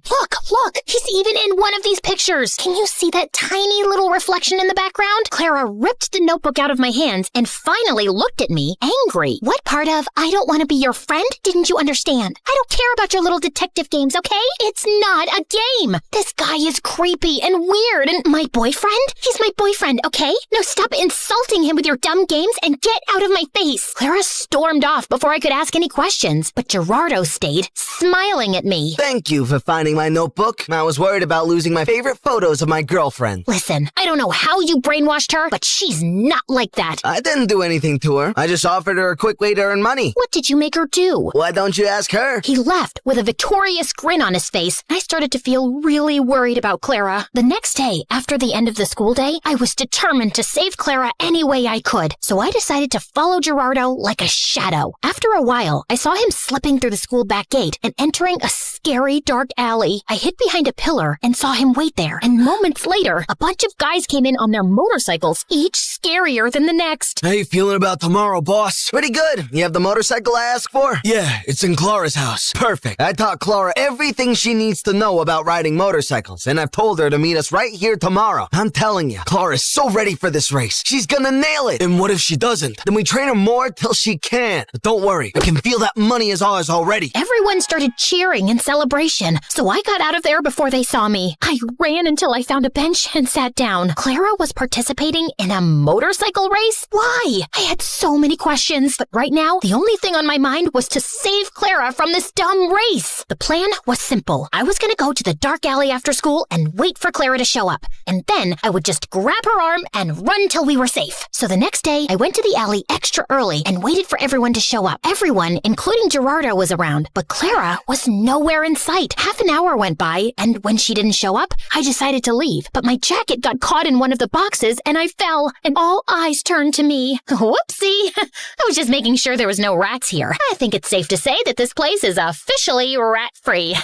Look, he's even in one of these pictures. Can you see that tiny little reflection in the background? Clara ripped the notebook out of my hands and finally looked at me, angry. What part of I don't want to be your friend didn't you understand? I don't care about your little detective games, okay? It's not a game. This guy is creepy and weird, and my boyfriend? He's my boyfriend, okay? Now stop insulting him with your dumb games and get out of my face. Clara stormed off before I could ask any questions, but Gerardo stayed, smiling at me. Thank you for finding my notebook. I was worried about losing my favorite photos of my girlfriend. Listen, I don't know how you brainwashed her, but she's not like that. I didn't do anything to her. I just offered her a quick way to earn money. What did you make her do? Why don't you ask her? He left with a victorious grin on his face, and I started to feel really worried about Clara. The next day, after the end of the school day, I was determined to save Clara any way I could, so I decided to follow Gerardo like a shadow. After a while, I saw him slipping through the school back gate and entering a scary dark alley. I hid behind a pillar and saw him wait there, and moments later, a bunch of guys came in on their motorcycles, each scarier than the next. How you feeling about tomorrow? tomorrow, boss. Pretty good. You have the motorcycle I asked for? Yeah, it's in Clara's house. Perfect. I taught Clara everything she needs to know about riding motorcycles, and I've told her to meet us right here tomorrow. I'm telling you, Clara's so ready for this race. She's gonna nail it. And what if she doesn't? Then we train her more till she can. But don't worry, I can feel that money is ours already. Everyone started cheering in celebration, so I got out of there before they saw me. I ran until I found a bench and sat down. Clara was participating in a motorcycle race? Why? I had so many questions, but right now, the only thing on my mind was to save Clara from this dumb race. The plan was simple. I was gonna go to the dark alley after school and wait for Clara to show up, and then I would just grab her arm and run till we were safe. So the next day, I went to the alley extra early and waited for everyone to show up. Everyone, including Gerardo, was around, but Clara was nowhere in sight. Half an hour went by, and when she didn't show up, I decided to leave. But my jacket got caught in one of the boxes, and I fell, and all eyes turned to me. Whoopsie! I was just making sure there was no rats here. I think it's safe to say that this place is officially rat-free.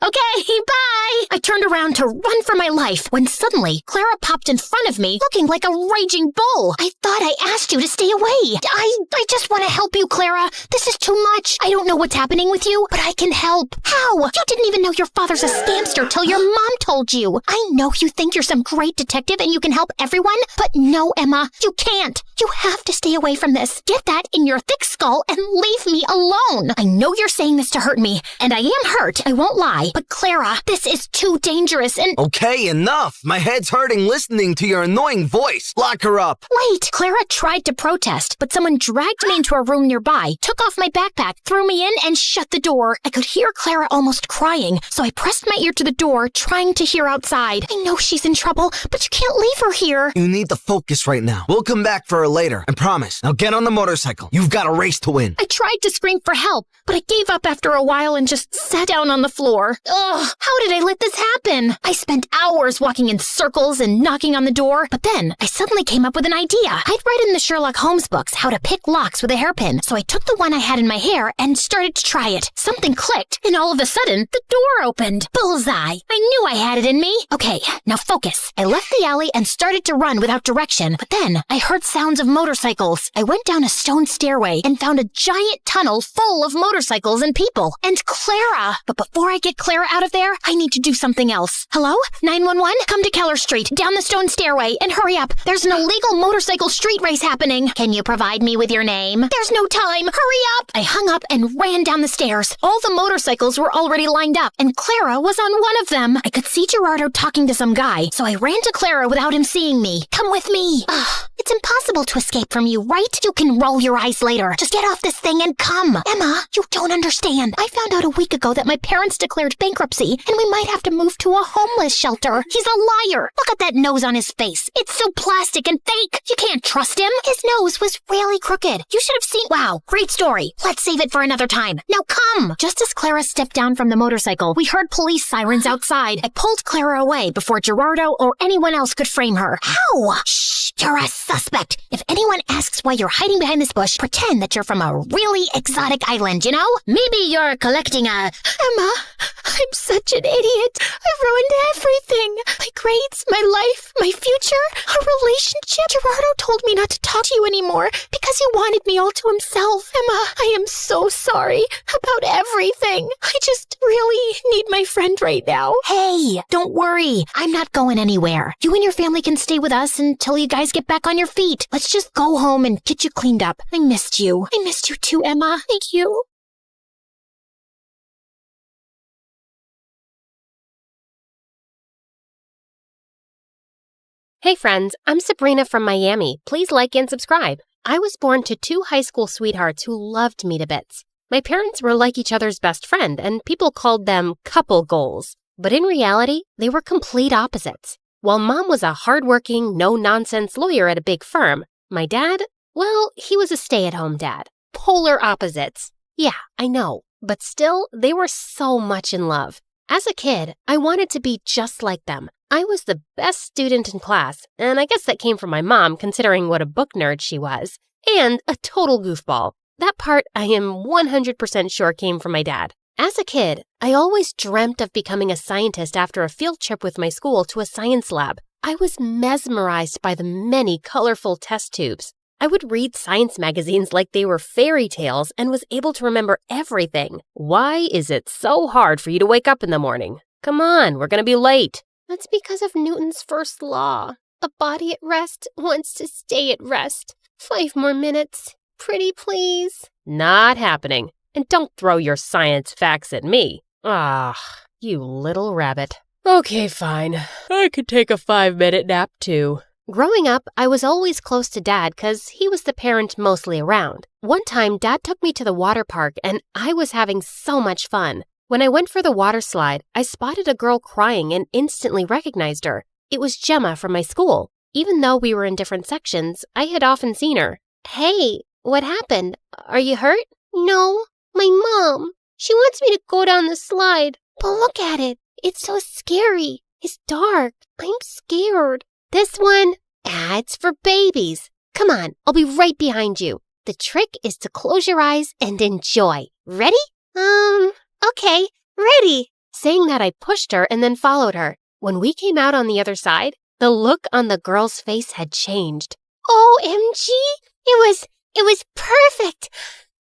Okay, bye! I turned around to run for my life when suddenly Clara popped in front of me looking like a raging bull. I thought I asked you to stay away. I just want to help you, Clara. This is too much. I don't know what's happening with you, but I can help. How? You didn't even know your father's a scamster till your mom told you. I know you think you're some great detective and you can help everyone, but no, Emma, you can't. You have to stay away from this. Get that in your thick skull and leave me alone. I know you're saying this to hurt me, and I am hurt, I won't lie. But Clara, this is too dangerous and— Okay, enough. My head's hurting listening to your annoying voice. Lock her up. Wait, Clara tried to protest, but someone dragged me into a room nearby, took off my backpack, threw me in, and shut the door. I could hear Clara almost crying, so I pressed my ear to the door, trying to hear outside. I know she's in trouble, but you can't leave her here. You need to focus right now. We'll come back for her later, I promise. Now get on the motorcycle. You've got a race to win. I tried to scream for help, but I gave up after a while and just sat down on the floor. Ugh, how did I let this happen? I spent hours walking in circles and knocking on the door, but then I suddenly came up with an idea. I'd read in the Sherlock Holmes books how to pick locks with a hairpin, so I took the one I had in my hair and started to try it. Something clicked, and all of a sudden, the door opened. Bullseye! I knew I had it in me. Okay, now focus. I left the alley and started to run without direction, but then I heard sounds of motorcycles. I went down a stone stairway and found a giant tunnel full of motorcycles and people. And Clara! But before I get Clara out of there, I need to do something else. Hello? 911? Come to Keller Street, down the stone stairway, and hurry up. There's an illegal motorcycle street race happening. Can you provide me with your name? There's no time. Hurry up! I hung up and ran down the stairs. All the motorcycles were already lined up, and Clara was on one of them. I could see Gerardo talking to some guy, so I ran to Clara without him seeing me. Come with me. It's impossible to escape from you, right? You can roll your eyes later. Just get off this thing and come. Emma, you don't understand. I found out a week ago that my parents declared bankruptcy, and we might have to move to a homeless shelter. He's a liar. Look at that nose on his face. It's so plastic and fake. You can't trust him. His nose was really crooked. You should have seen— Wow, great story. Let's save it for another time. Now come. Just as Clara stepped down from the motorcycle, we heard police sirens outside. I pulled Clara away before Gerardo or anyone else could frame her. How? Shh, you're a suspect. If anyone asks why you're hiding behind this bush, pretend that you're from a really exotic island, you know? Maybe you're collecting a— Emma, I'm such an idiot. I ruined everything. My grades, my life, my future, our relationship. Gerardo told me not to talk to you anymore because he wanted me all to himself. Emma, I am so sorry about everything. I just really need my friend right now. Hey, don't worry. I'm not going anywhere. You and your family can stay with us until you guys get back on your feet. Let's just go home and get you cleaned up. I missed you. I missed you too, Emma. Thank you. Hey friends, I'm Sabrina from Miami. Please like and subscribe. I was born to two high school sweethearts who loved me to bits. My parents were like each other's best friend, and people called them couple goals. But in reality, they were complete opposites. While Mom was a hardworking, no-nonsense lawyer at a big firm, my dad, well, he was a stay-at-home dad. Polar opposites. Yeah, I know, but still, they were so much in love. As a kid, I wanted to be just like them. I was the best student in class, and I guess that came from my mom considering what a book nerd she was, and a total goofball. That part I am 100% sure came from my dad. As a kid, I always dreamt of becoming a scientist after a field trip with my school to a science lab. I was mesmerized by the many colorful test tubes. I would read science magazines like they were fairy tales and was able to remember everything. Why is it so hard for you to wake up in the morning? Come on, we're going to be late. That's because of Newton's first law. A body at rest wants to stay at rest. 5 more minutes. Pretty please. Not happening. And don't throw your science facts at me. Ah, you little rabbit. Okay, fine. I could take a 5-minute nap too. Growing up, I was always close to Dad because he was the parent mostly around. One time, Dad took me to the water park and I was having so much fun. When I went for the water slide, I spotted a girl crying and instantly recognized her. It was Gemma from my school. Even though we were in different sections, I had often seen her. Hey, what happened? Are you hurt? No, my mom. She wants me to go down the slide. But look at it. It's so scary. It's dark. I'm scared. This one? It's for babies. Come on, I'll be right behind you. The trick is to close your eyes and enjoy. Ready? Okay, ready. Saying that, I pushed her and then followed her. When we came out on the other side, the look on the girl's face had changed. OMG! It was perfect.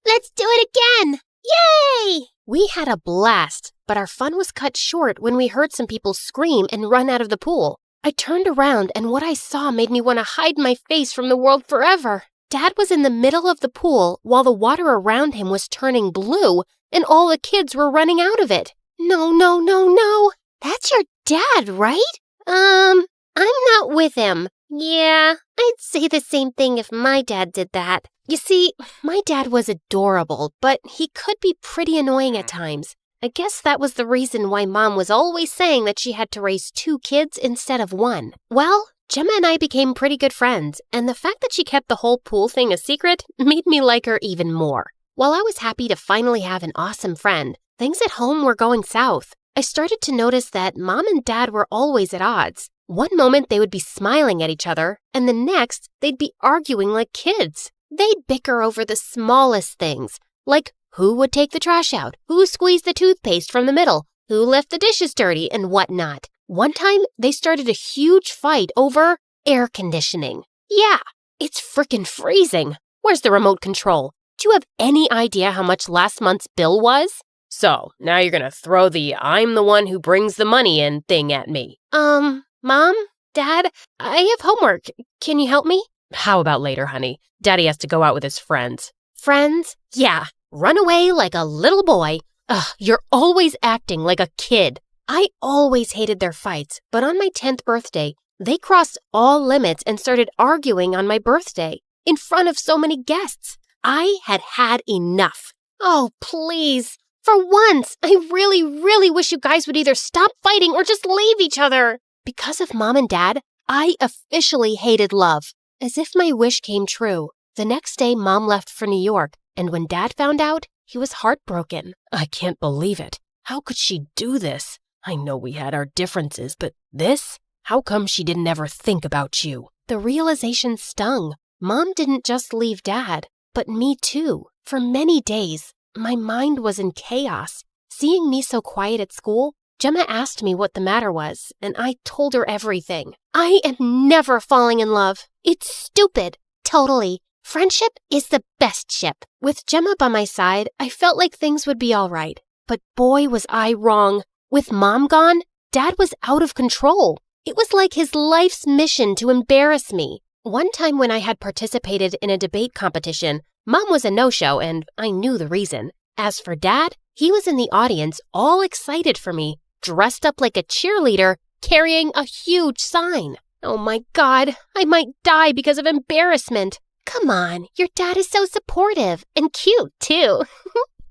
Let's do it again. Yay! We had a blast, but our fun was cut short when we heard some people scream and run out of the pool. I turned around and what I saw made me want to hide my face from the world forever. Dad was in the middle of the pool while the water around him was turning blue and all the kids were running out of it. No. That's your dad, right? I'm not with him. Yeah, I'd say the same thing if my dad did that. You see, my dad was adorable, but he could be pretty annoying at times. I guess that was the reason why Mom was always saying that she had to raise 2 kids instead of 1. Well, Gemma and I became pretty good friends, and the fact that she kept the whole pool thing a secret made me like her even more. While I was happy to finally have an awesome friend, things at home were going south. I started to notice that Mom and Dad were always at odds. One moment they would be smiling at each other, and the next they'd be arguing like kids. They'd bicker over the smallest things, like who would take the trash out, who squeezed the toothpaste from the middle, who left the dishes dirty, and whatnot. One time, they started a huge fight over air conditioning. Yeah, it's frickin' freezing. Where's the remote control? Do you have any idea how much last month's bill was? So, now you're gonna throw the I'm the one who brings the money in thing at me. Mom? Dad? I have homework. Can you help me? How about later, honey? Daddy has to go out with his friends. Friends? Yeah. Run away like a little boy. Ugh, you're always acting like a kid. I always hated their fights, but on my 10th birthday, they crossed all limits and started arguing on my birthday in front of so many guests. I had had enough. Oh, please. For once, I really wish you guys would either stop fighting or just leave each other. Because of Mom and Dad, I officially hated love. As if my wish came true. The next day, Mom left for New York, and when Dad found out, he was heartbroken. I can't believe it. How could she do this? I know we had our differences, but this? How come she didn't ever think about you? The realization stung. Mom didn't just leave Dad, but me too. For many days, my mind was in chaos. Seeing me so quiet at school, Gemma asked me what the matter was, and I told her everything. I am never falling in love. It's stupid. Totally. Friendship is the best ship. With Gemma by my side, I felt like things would be all right. But boy, was I wrong. With Mom gone, Dad was out of control. It was like his life's mission to embarrass me. One time when I had participated in a debate competition, Mom was a no-show and I knew the reason. As for Dad, he was in the audience all excited for me, dressed up like a cheerleader, carrying a huge sign. Oh my God, I might die because of embarrassment. Come on, your dad is so supportive and cute too.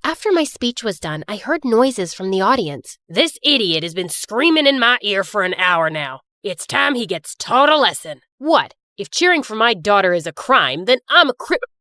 After my speech was done, I heard noises from the audience. This idiot has been screaming in my ear for an hour now. It's time he gets taught a lesson. What? If cheering for my daughter is a crime, then I'm a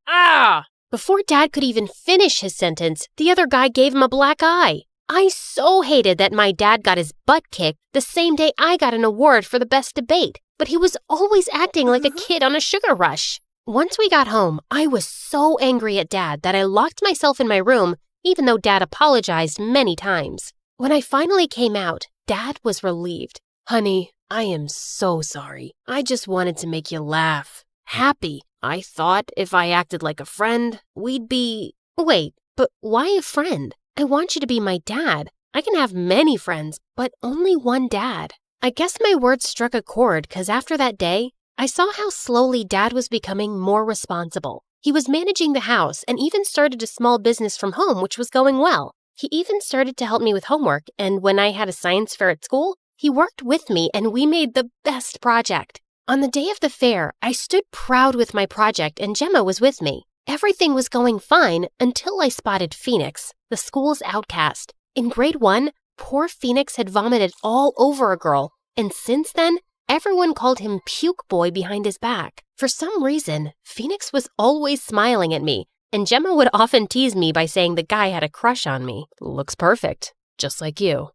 Ah! Before Dad could even finish his sentence, the other guy gave him a black eye. I so hated that my dad got his butt kicked the same day I got an award for the best debate, but he was always acting like a kid on a sugar rush. Once we got home, I was so angry at Dad that I locked myself in my room, even though Dad apologized many times. When I finally came out, Dad was relieved. Honey, I am so sorry. I just wanted to make you laugh. Happy. I thought if I acted like a friend, we'd be... Wait, but why a friend? I want you to be my dad. I can have many friends, but only one dad. I guess my words struck a chord because after that day, I saw how slowly Dad was becoming more responsible. He was managing the house and even started a small business from home, which was going well. He even started to help me with homework, and when I had a science fair at school, he worked with me and we made the best project. On the day of the fair, I stood proud with my project and Gemma was with me. Everything was going fine until I spotted Phoenix, the school's outcast. In grade 1, poor Phoenix had vomited all over a girl, and since then, everyone called him Puke Boy behind his back. For some reason, Phoenix was always smiling at me, and Gemma would often tease me by saying the guy had a crush on me. Looks perfect, just like you.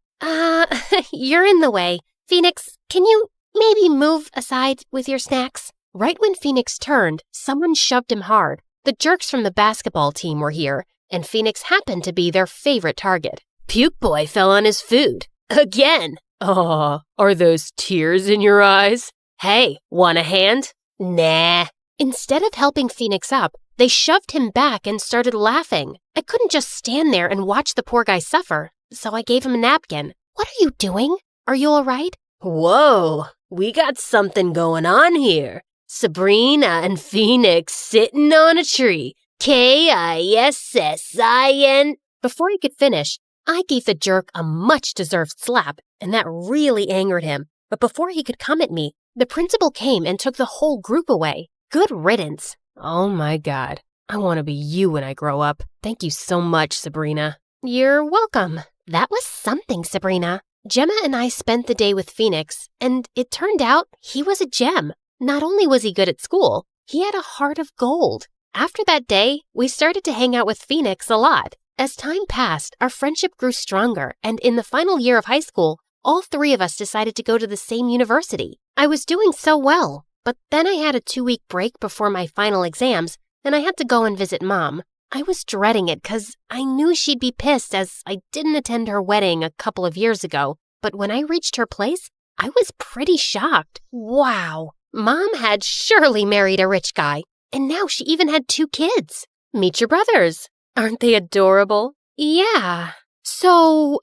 You're in the way. Phoenix, can you maybe move aside with your snacks? Right when Phoenix turned, someone shoved him hard. The jerks from the basketball team were here, and Phoenix happened to be their favorite target. Puke Boy fell on his food. Again! Aw, are those tears in your eyes? Hey, want a hand? Nah. Instead of helping Phoenix up, they shoved him back and started laughing. I couldn't just stand there and watch the poor guy suffer, so I gave him a napkin. What are you doing? Are you all right? Whoa, we got something going on here. Sabrina and Phoenix sitting on a tree. Kissin. Before he could finish, I gave the jerk a much-deserved slap, and that really angered him. But before he could come at me, the principal came and took the whole group away. Good riddance. Oh my God, I want to be you when I grow up. Thank you so much, Sabrina. You're welcome. That was something, Sabrina. Gemma and I spent the day with Phoenix, and it turned out he was a gem. Not only was he good at school, he had a heart of gold. After that day, we started to hang out with Phoenix a lot. As time passed, our friendship grew stronger, and in the final year of high school, all 3 of us decided to go to the same university. I was doing so well, but then I had a 2-week break before my final exams, and I had to go and visit Mom. I was dreading it because I knew she'd be pissed as I didn't attend her wedding a couple of years ago, but when I reached her place, I was pretty shocked. Wow, Mom had surely married a rich guy, and now she even had 2 kids. Meet your brothers. Aren't they adorable? Yeah. So,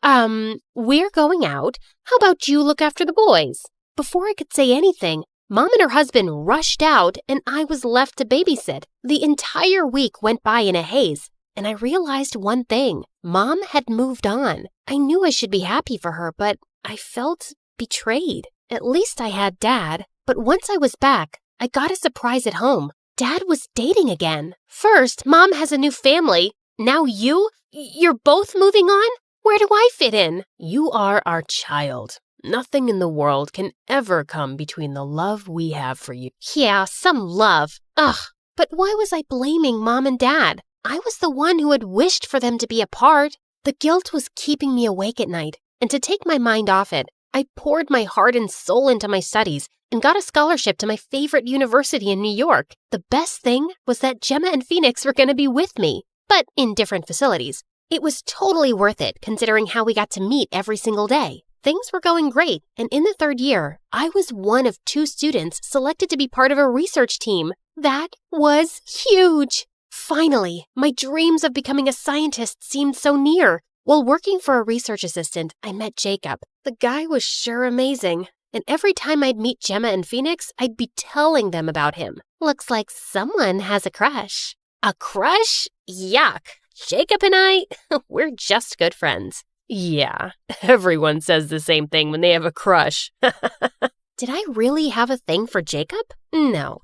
we're going out. How about you look after the boys? Before I could say anything, Mom and her husband rushed out and I was left to babysit. The entire week went by in a haze, and I realized one thing. Mom had moved on. I knew I should be happy for her, but I felt betrayed. At least I had Dad, but once I was back, I got a surprise at home. Dad was dating again. First, Mom has a new family. Now you're both moving on? Where do I fit in? You are our child. Nothing in the world can ever come between the love we have for you. Yeah, some love. Ugh, but why was I blaming Mom and Dad? I was the one who had wished for them to be apart. The guilt was keeping me awake at night, and to take my mind off it, I poured my heart and soul into my studies and got a scholarship to my favorite university in New York. The best thing was that Gemma and Phoenix were going to be with me, but in different facilities. It was totally worth it considering how we got to meet every single day. Things were going great, and in the 3rd year, I was one of 2 students selected to be part of a research team. That was huge! Finally, my dreams of becoming a scientist seemed so near. While working for a research assistant, I met Jacob. The guy was sure amazing, and every time I'd meet Gemma and Phoenix, I'd be telling them about him. Looks like someone has a crush. A crush? Yuck. Jacob and I, we're just good friends. Yeah, everyone says the same thing when they have a crush. Did I really have a thing for Jacob? No.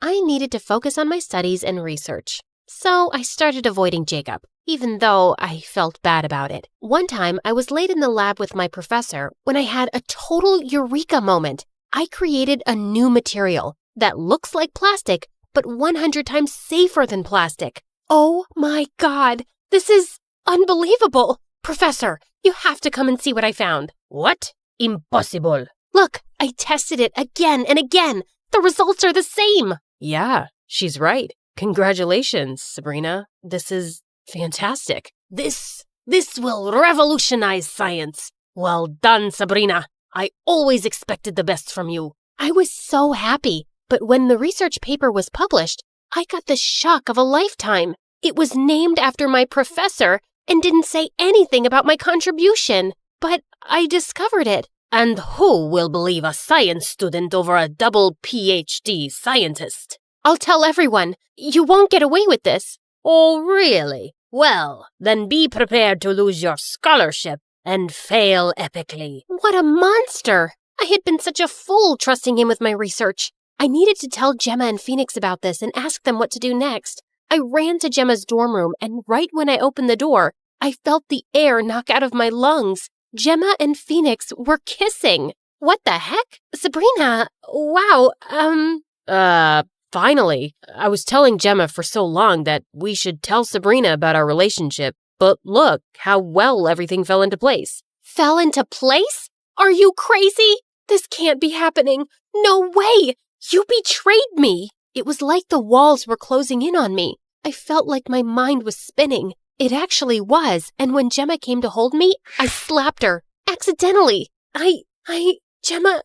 I needed to focus on my studies and research. So I started avoiding Jacob, even though I felt bad about it. One time, I was late in the lab with my professor when I had a total eureka moment. I created a new material that looks like plastic, but 100 times safer than plastic. Oh my God, this is unbelievable. Professor, you have to come and see what I found. What? Impossible. Look, I tested it again and again. The results are the same. Yeah, she's right. Congratulations, Sabrina. This is fantastic. This will revolutionize science. Well done, Sabrina. I always expected the best from you. I was so happy. But when the research paper was published, I got the shock of a lifetime. It was named after my professor and didn't say anything about my contribution. But I discovered it. And who will believe a science student over a double PhD scientist? I'll tell everyone. You won't get away with this. Oh, really? Well, then be prepared to lose your scholarship and fail epically. What a monster! I had been such a fool trusting him with my research. I needed to tell Gemma and Phoenix about this and ask them what to do next. I ran to Gemma's dorm room, and right when I opened the door, I felt the air knock out of my lungs. Gemma and Phoenix were kissing. What the heck? Sabrina, wow, finally. I was telling Gemma for so long that we should tell Sabrina about our relationship, but look how well everything fell into place. Fell into place? Are you crazy? This can't be happening. No way! You betrayed me! It was like the walls were closing in on me. I felt like my mind was spinning. It actually was, and when Gemma came to hold me, I slapped her. Accidentally. Gemma,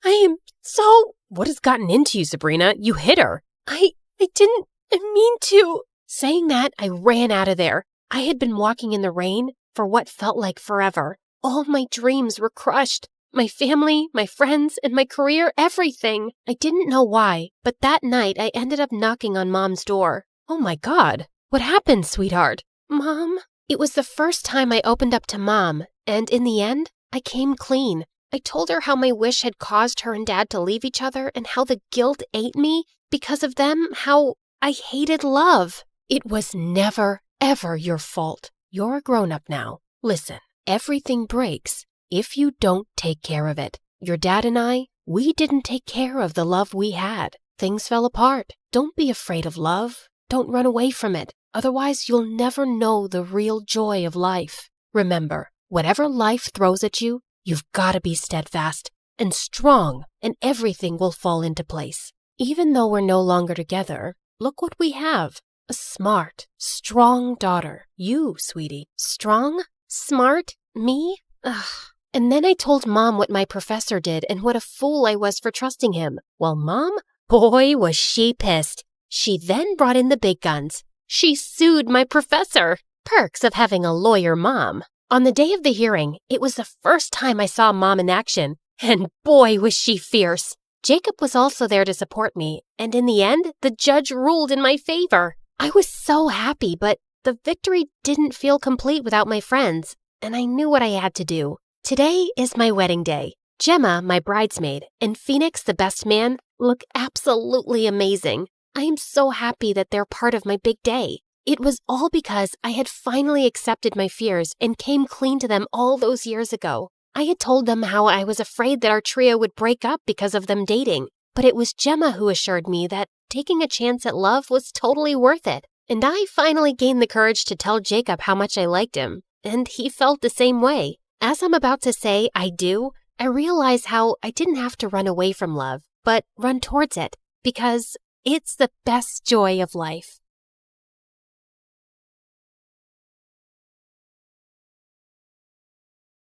I am so... What has gotten into you, Sabrina? You hit her. I didn't mean to. Saying that, I ran out of there. I had been walking in the rain for what felt like forever. All my dreams were crushed. My family, my friends, and my career, everything. I didn't know why, but that night I ended up knocking on Mom's door. Oh my God. What happened, sweetheart? Mom? It was the first time I opened up to Mom, and in the end, I came clean. I told her how my wish had caused her and Dad to leave each other and how the guilt ate me. Because of them, how I hated love. It was never, ever your fault. You're a grown-up now. Listen, everything breaks if you don't take care of it. Your dad and I, we didn't take care of the love we had. Things fell apart. Don't be afraid of love. Don't run away from it. Otherwise, you'll never know the real joy of life. Remember, whatever life throws at you, you've got to be steadfast and strong, and everything will fall into place. Even though we're no longer together, look what we have. A smart, strong daughter. You, sweetie. Strong? Smart? Me? Ugh. And then I told Mom what my professor did and what a fool I was for trusting him. Well, Mom, boy, was she pissed. She then brought in the big guns. She sued my professor. Perks of having a lawyer mom. On the day of the hearing, it was the first time I saw Mom in action, and boy, was she fierce. Jacob was also there to support me, and in the end, the judge ruled in my favor. I was so happy, but the victory didn't feel complete without my friends, and I knew what I had to do. Today is my wedding day. Gemma, my bridesmaid, and Phoenix, the best man, look absolutely amazing. I am so happy that they're part of my big day. It was all because I had finally accepted my fears and came clean to them all those years ago. I had told them how I was afraid that our trio would break up because of them dating, but it was Gemma who assured me that taking a chance at love was totally worth it. And I finally gained the courage to tell Jacob how much I liked him, and he felt the same way. As I'm about to say I do, I realize how I didn't have to run away from love, but run towards it, because it's the best joy of life.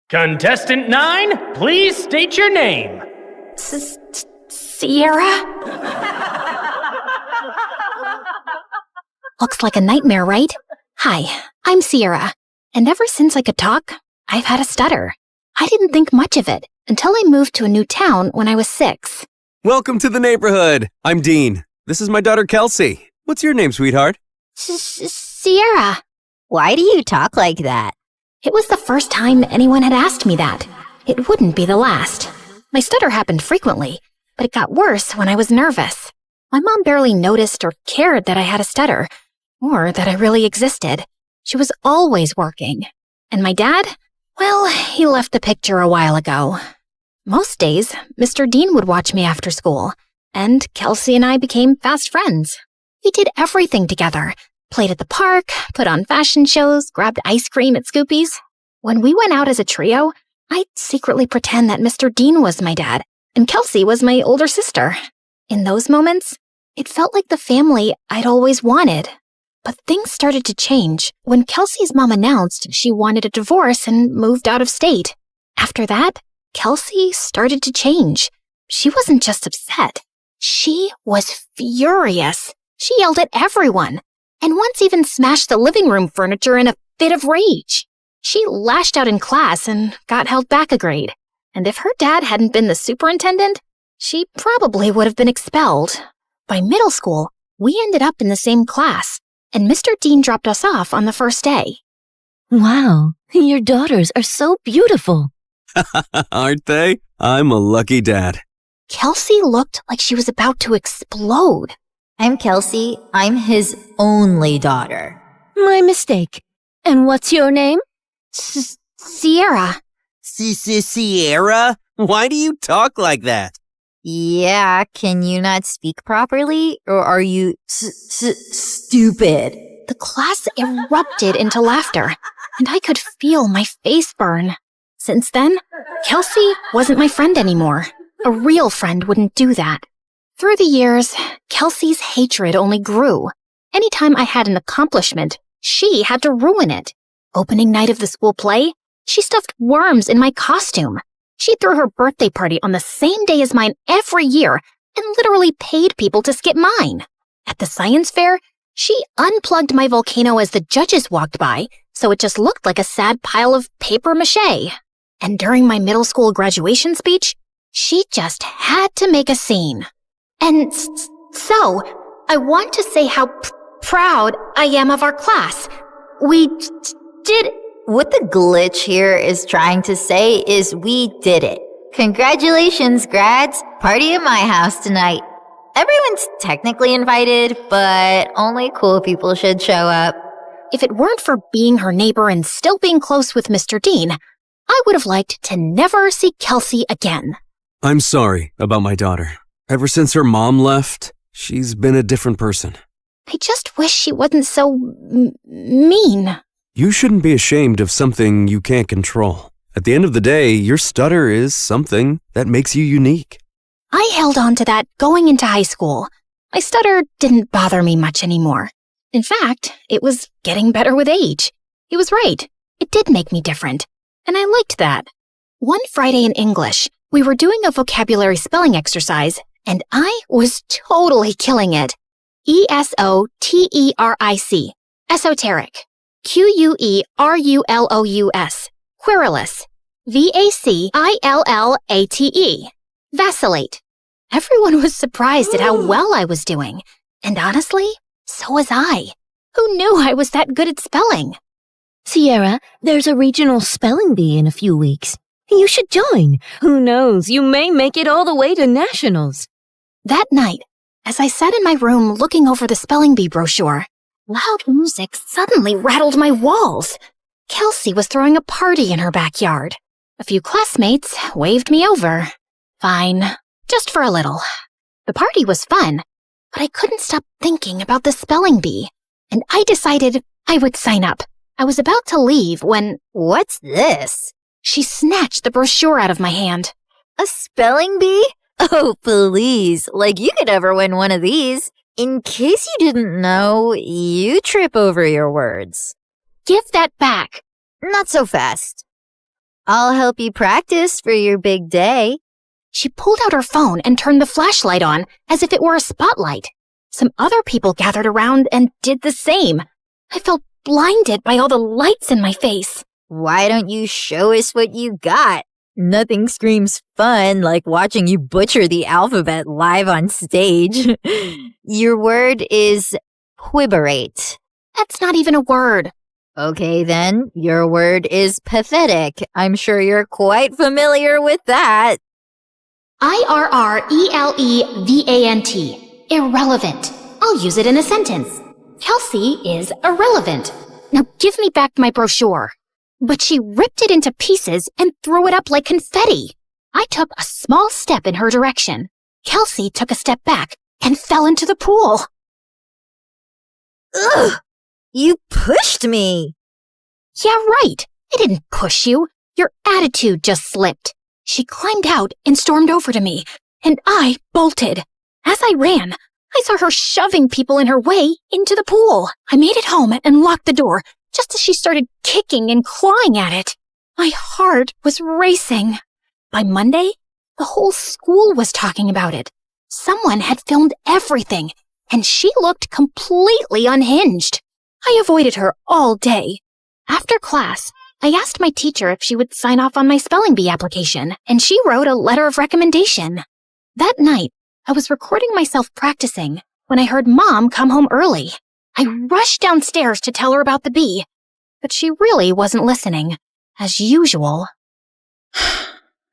Contestant 9, please state your name. Sierra? Looks like a nightmare, right? Hi, I'm Sierra, and ever since I could talk, I've had a stutter. I didn't think much of it until I moved to a new town when I was 6. Welcome to the neighborhood. I'm Dean. This is my daughter, Kelsey. What's your name, sweetheart? Sierra. Why do you talk like that? It was the first time anyone had asked me that. It wouldn't be the last. My stutter happened frequently, but it got worse when I was nervous. My mom barely noticed or cared that I had a stutter, or that I really existed. She was always working. And my dad? Well, he left the picture a while ago. Most days, Mr. Dean would watch me after school, and Kelsey and I became fast friends. We did everything together. Played at the park, put on fashion shows, grabbed ice cream at Scoopy's. When we went out as a trio, I'd secretly pretend that Mr. Dean was my dad, and Kelsey was my older sister. In those moments, it felt like the family I'd always wanted. But things started to change when Kelsey's mom announced she wanted a divorce and moved out of state. After that, Kelsey started to change. She wasn't just upset. She was furious. She yelled at everyone, and once even smashed the living room furniture in a fit of rage. She lashed out in class and got held back a grade. And if her dad hadn't been the superintendent, she probably would have been expelled. By middle school, we ended up in the same class, and Mr. Dean dropped us off on the first day. Wow, your daughters are so beautiful. Aren't they? I'm a lucky dad. Kelsey looked like she was about to explode. I'm Kelsey. I'm his only daughter. My mistake. And what's your name? Sierra. Sierra? Why do you talk like that? Yeah, can you not speak properly? Or are you stupid? The class erupted into laughter, and I could feel my face burn. Since then, Kelsey wasn't my friend anymore. A real friend wouldn't do that. Through the years, Kelsey's hatred only grew. Anytime I had an accomplishment, she had to ruin it. Opening night of the school play, she stuffed worms in my costume. She threw her birthday party on the same day as mine every year and literally paid people to skip mine. At the science fair, she unplugged my volcano as the judges walked by, so it just looked like a sad pile of paper mache. And during my middle school graduation speech, she just had to make a scene. And so, I want to say how proud I am of our class. We did... What the glitch here is trying to say is we did it. Congratulations, grads. Party at my house tonight. Everyone's technically invited, but only cool people should show up. If it weren't for being her neighbor and still being close with Mr. Dean, I would have liked to never see Kelsey again. I'm sorry about my daughter. Ever since her mom left, she's been a different person. I just wish she wasn't so mean. You shouldn't be ashamed of something you can't control. At the end of the day, your stutter is something that makes you unique. I held on to that going into high school. My stutter didn't bother me much anymore. In fact, it was getting better with age. He was right. It did make me different. And I liked that. One Friday in English, we were doing a vocabulary spelling exercise, and I was totally killing it. ESOTERIC. Esoteric. QUERULOUS. Querulous. VACILLATE. Vacillate. Everyone was surprised at how well I was doing. And honestly, so was I. Who knew I was that good at spelling? Sierra, there's a regional spelling bee in a few weeks. You should join. Who knows, you may make it all the way to nationals. That night, as I sat in my room looking over the spelling bee brochure, loud music suddenly rattled my walls. Kelsey was throwing a party in her backyard. A few classmates waved me over. Fine, just for a little. The party was fun, but I couldn't stop thinking about the spelling bee, and I decided I would sign up. I was about to leave when... What's this? She snatched the brochure out of my hand. A spelling bee? Oh, please. Like you could ever win one of these. In case you didn't know, you trip over your words. Give that back. Not so fast. I'll help you practice for your big day. She pulled out her phone and turned the flashlight on as if it were a spotlight. Some other people gathered around and did the same. I felt blinded by all the lights in my face. Why don't you show us what you got? Nothing screams fun like watching you butcher the alphabet live on stage. Your word is quiberate. That's not even a word. Okay then, your word is pathetic. I'm sure you're quite familiar with that. IRRELEVANT. Irrelevant. I'll use it in a sentence. Kelsey is irrelevant. Now give me back my brochure. But she ripped it into pieces and threw it up like confetti. I took a small step in her direction. Kelsey took a step back and fell into the pool. Ugh! You pushed me! Yeah, right. I didn't push you. Your attitude just slipped. She climbed out and stormed over to me, and I bolted. As I ran, I saw her shoving people in her way into the pool. I made it home and locked the door, just as she started kicking and clawing at it. My heart was racing. By Monday, the whole school was talking about it. Someone had filmed everything, and she looked completely unhinged. I avoided her all day. After class, I asked my teacher if she would sign off on my spelling bee application, and she wrote a letter of recommendation. That night, I was recording myself practicing when I heard Mom come home early. I rushed downstairs to tell her about the bee, but she really wasn't listening, as usual.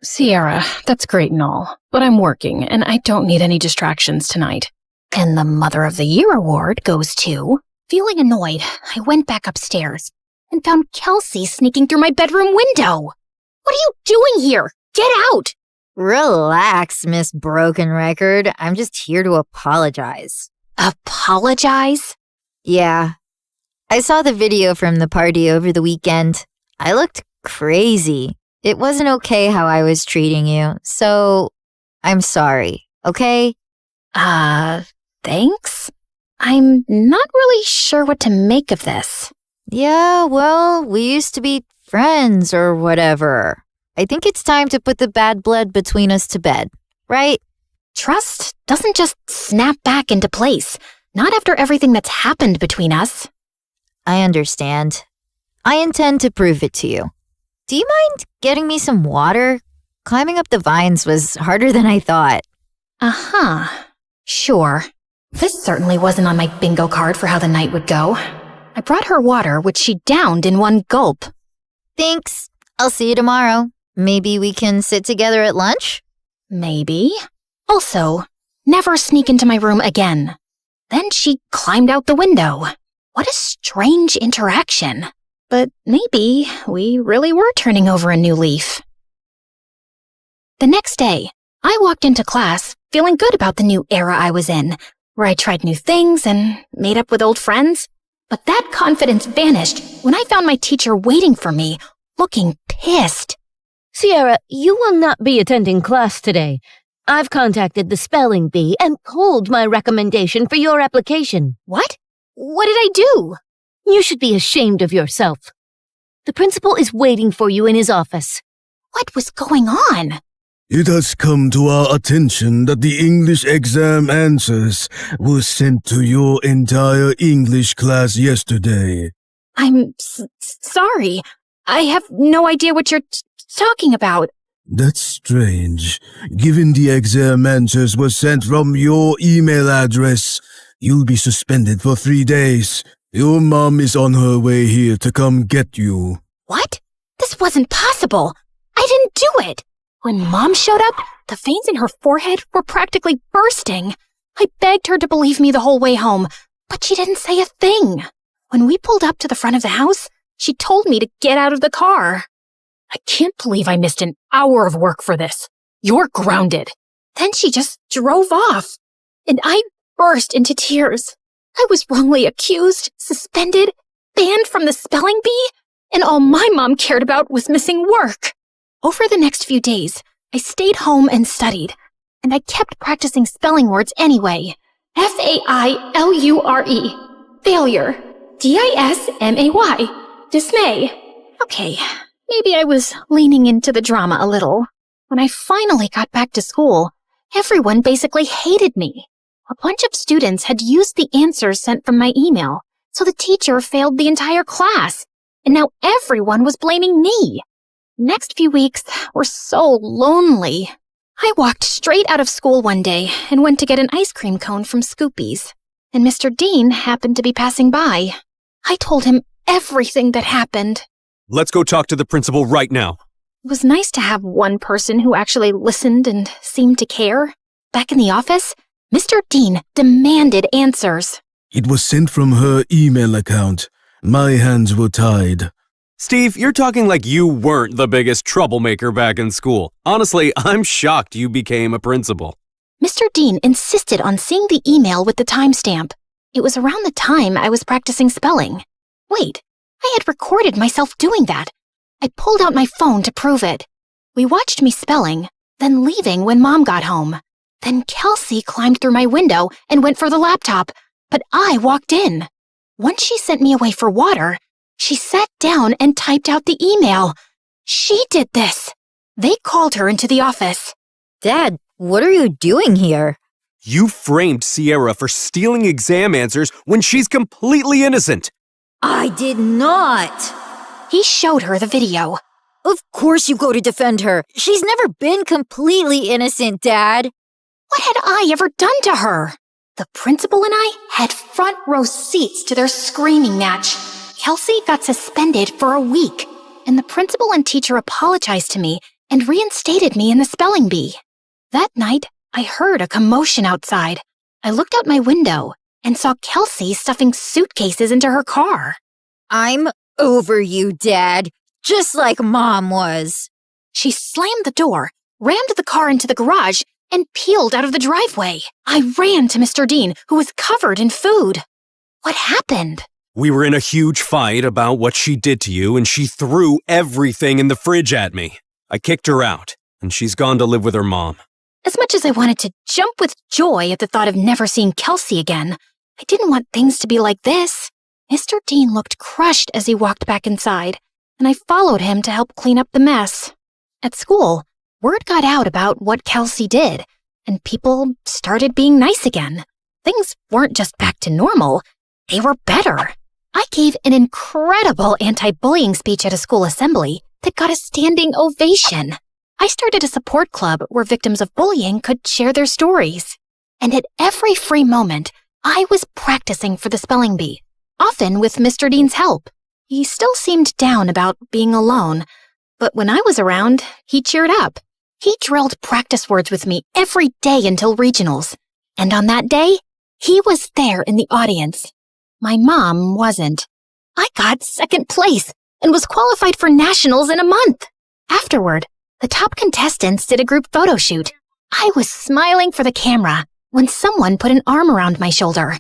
Sierra, that's great and all, but I'm working and I don't need any distractions tonight. And the Mother of the Year award goes to... Feeling annoyed, I went back upstairs and found Kelsey sneaking through my bedroom window. What are you doing here? Get out! Relax, Miss Broken Record. I'm just here to apologize. Apologize? Yeah. I saw the video from the party over the weekend. I looked crazy. It wasn't okay how I was treating you, so I'm sorry, okay? Thanks? I'm not really sure what to make of this. Yeah, well, we used to be friends or whatever. I think it's time to put the bad blood between us to bed, right? Trust doesn't just snap back into place, not after everything that's happened between us. I understand. I intend to prove it to you. Do you mind getting me some water? Climbing up the vines was harder than I thought. Uh-huh. Sure. This certainly wasn't on my bingo card for how the night would go. I brought her water, which she downed in one gulp. Thanks. I'll see you tomorrow. Maybe we can sit together at lunch? Maybe. Also, never sneak into my room again. Then she climbed out the window. What a strange interaction. But maybe we really were turning over a new leaf. The next day, I walked into class feeling good about the new era I was in, where I tried new things and made up with old friends. But that confidence vanished when I found my teacher waiting for me, looking pissed. Sierra, you will not be attending class today. I've contacted the spelling bee and pulled my recommendation for your application. What? What did I do? You should be ashamed of yourself. The principal is waiting for you in his office. What was going on? It has come to our attention that the English exam answers were sent to your entire English class yesterday. I'm sorry. I have no idea what you're talking about. That's strange. Given the exam answers were sent from your email address, you'll be suspended for 3 days. Your mom is on her way here to come get you. What? This wasn't possible. I didn't do it. When Mom showed up, the veins in her forehead were practically bursting. I begged her to believe me the whole way home, but she didn't say a thing. When we pulled up to the front of the house, she told me to get out of the car. I can't believe I missed an hour of work for this. You're grounded. Then she just drove off, and I burst into tears. I was wrongly accused, suspended, banned from the spelling bee, and all my mom cared about was missing work. Over the next few days, I stayed home and studied, and I kept practicing spelling words anyway. Failure. Failure. Dismay. Dismay. Okay, maybe I was leaning into the drama a little. When I finally got back to school, everyone basically hated me. A bunch of students had used the answers sent from my email, so the teacher failed the entire class, and now everyone was blaming me. Next few weeks were so lonely. I walked straight out of school one day and went to get an ice cream cone from Scoopy's, and Mr. Dean happened to be passing by. I told him everything that happened. Let's go talk to the principal right now. It was nice to have one person who actually listened and seemed to care. Back in the office, Mr. Dean demanded answers. It was sent from her email account. My hands were tied. Steve, you're talking like you weren't the biggest troublemaker back in school. Honestly, I'm shocked you became a principal. Mr. Dean insisted on seeing the email with the timestamp. It was around the time I was practicing spelling. Wait, I had recorded myself doing that. I pulled out my phone to prove it. We watched me spelling, then leaving when Mom got home. Then Kelsey climbed through my window and went for the laptop, but I walked in. Once she sent me away for water, she sat down and typed out the email. She did this. They called her into the office. Dad, what are you doing here? You framed Sierra for stealing exam answers when she's completely innocent. I did not. He showed her the video. Of course you go to defend her. She's never been completely innocent, Dad. What had I ever done to her? The principal and I had front row seats to their screaming match. Kelsey got suspended for a week, and the principal and teacher apologized to me and reinstated me in the spelling bee. That night, I heard a commotion outside. I looked out my window and saw Kelsey stuffing suitcases into her car. I'm over you, Dad, just like Mom was. She slammed the door, rammed the car into the garage, and peeled out of the driveway. I ran to Mr. Dean, who was covered in food. What happened? We were in a huge fight about what she did to you, and she threw everything in the fridge at me. I kicked her out, and she's gone to live with her mom. As much as I wanted to jump with joy at the thought of never seeing Kelsey again, I didn't want things to be like this. Mr. Dean looked crushed as he walked back inside, and I followed him to help clean up the mess. At school, word got out about what Kelsey did, and people started being nice again. Things weren't just back to normal, they were better. I gave an incredible anti-bullying speech at a school assembly that got a standing ovation. I started a support club where victims of bullying could share their stories. And at every free moment, I was practicing for the spelling bee, often with Mr. Dean's help. He still seemed down about being alone, but when I was around, he cheered up. He drilled practice words with me every day until regionals. And on that day, he was there in the audience. My mom wasn't. I got second place and was qualified for nationals in a month. Afterward, the top contestants did a group photo shoot. I was smiling for the camera when someone put an arm around my shoulder.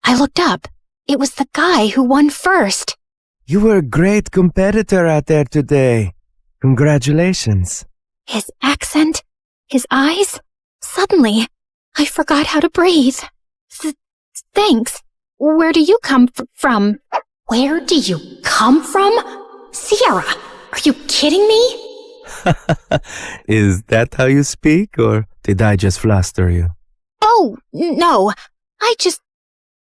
I looked up. It was the guy who won first. You were a great competitor out there today. Congratulations. His accent, his eyes. Suddenly, I forgot how to breathe. Thanks. Where do you come from? Where do you come from? Sierra, are you kidding me? Is that how you speak, or did I just fluster you? Oh, no. I just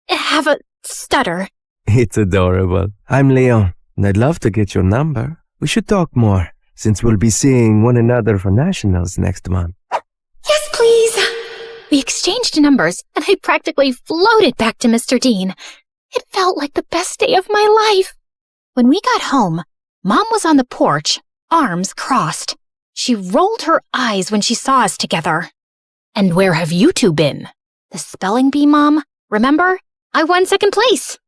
have a stutter. It's adorable. I'm Leon, and I'd love to get your number. We should talk more, since we'll be seeing one another for nationals next month. Yes, please. We exchanged numbers, and I practically floated back to Mr. Dean. It felt like the best day of my life. When we got home, Mom was on the porch, arms crossed. She rolled her eyes when she saw us together. And where have you two been? The spelling bee, Mom. Remember? I won second place.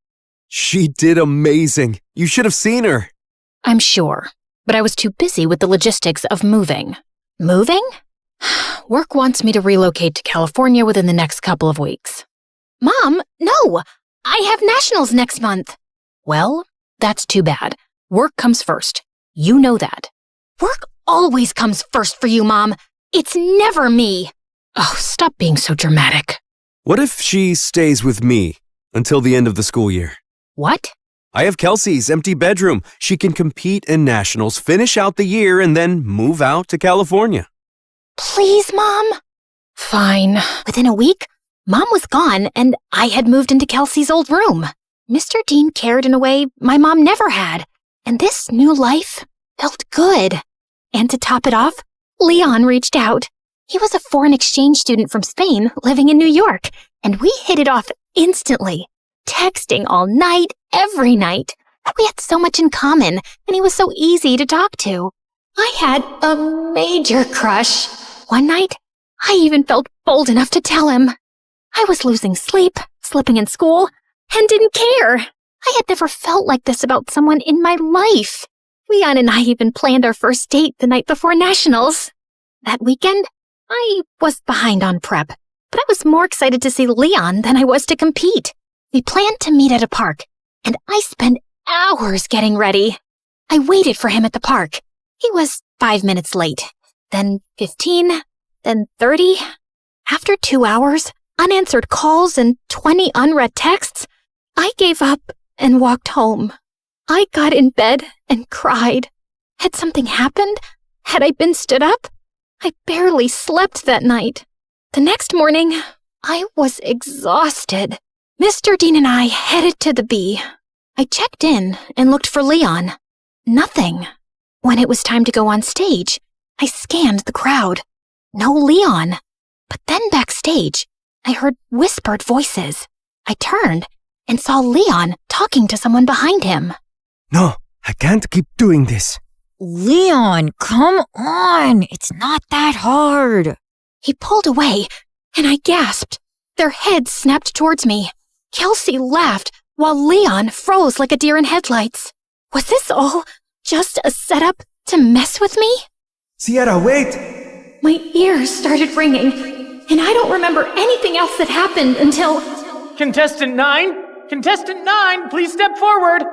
She did amazing. You should have seen her. I'm sure, but I was too busy with the logistics of moving. Moving? Work wants me to relocate to California within the next couple of weeks. Mom, no! I have nationals next month. Well, that's too bad. Work comes first. You know that. Work always comes first for you, Mom. It's never me. Oh, stop being so dramatic. What if she stays with me until the end of the school year? What? I have Kelsey's empty bedroom. She can compete in nationals, finish out the year, and then move out to California. Please, Mom. Fine. Within a week, Mom was gone, and I had moved into Kelsey's old room. Mr. Dean cared in a way my mom never had, and this new life felt good. And to top it off, Leon reached out. He was a foreign exchange student from Spain living in New York, and we hit it off instantly, texting all night, every night. We had so much in common, and he was so easy to talk to. I had a major crush. One night, I even felt bold enough to tell him. I was losing sleep, slipping in school, and didn't care. I had never felt like this about someone in my life. Leon and I even planned our first date the night before nationals. That weekend, I was behind on prep, but I was more excited to see Leon than I was to compete. We planned to meet at a park, and I spent hours getting ready. I waited for him at the park. He was 5 minutes late, then 15, then 30. After 2 hours, unanswered calls, and 20 unread texts, I gave up and walked home. I got in bed and cried. Had something happened? Had I been stood up? I barely slept that night. The next morning, I was exhausted. Mr. Dean and I headed to the B. I checked in and looked for Leon. Nothing. When it was time to go on stage, I scanned the crowd. No Leon. But then backstage, I heard whispered voices. I turned and saw Leon talking to someone behind him. No, I can't keep doing this. Leon, come on. It's not that hard. He pulled away, and I gasped. Their heads snapped towards me. Kelsey laughed, while Leon froze like a deer in headlights. Was this all just a setup to mess with me? Sierra, wait! My ears started ringing, and I don't remember anything else that happened until... Contestant 9? Contestant 9, please step forward!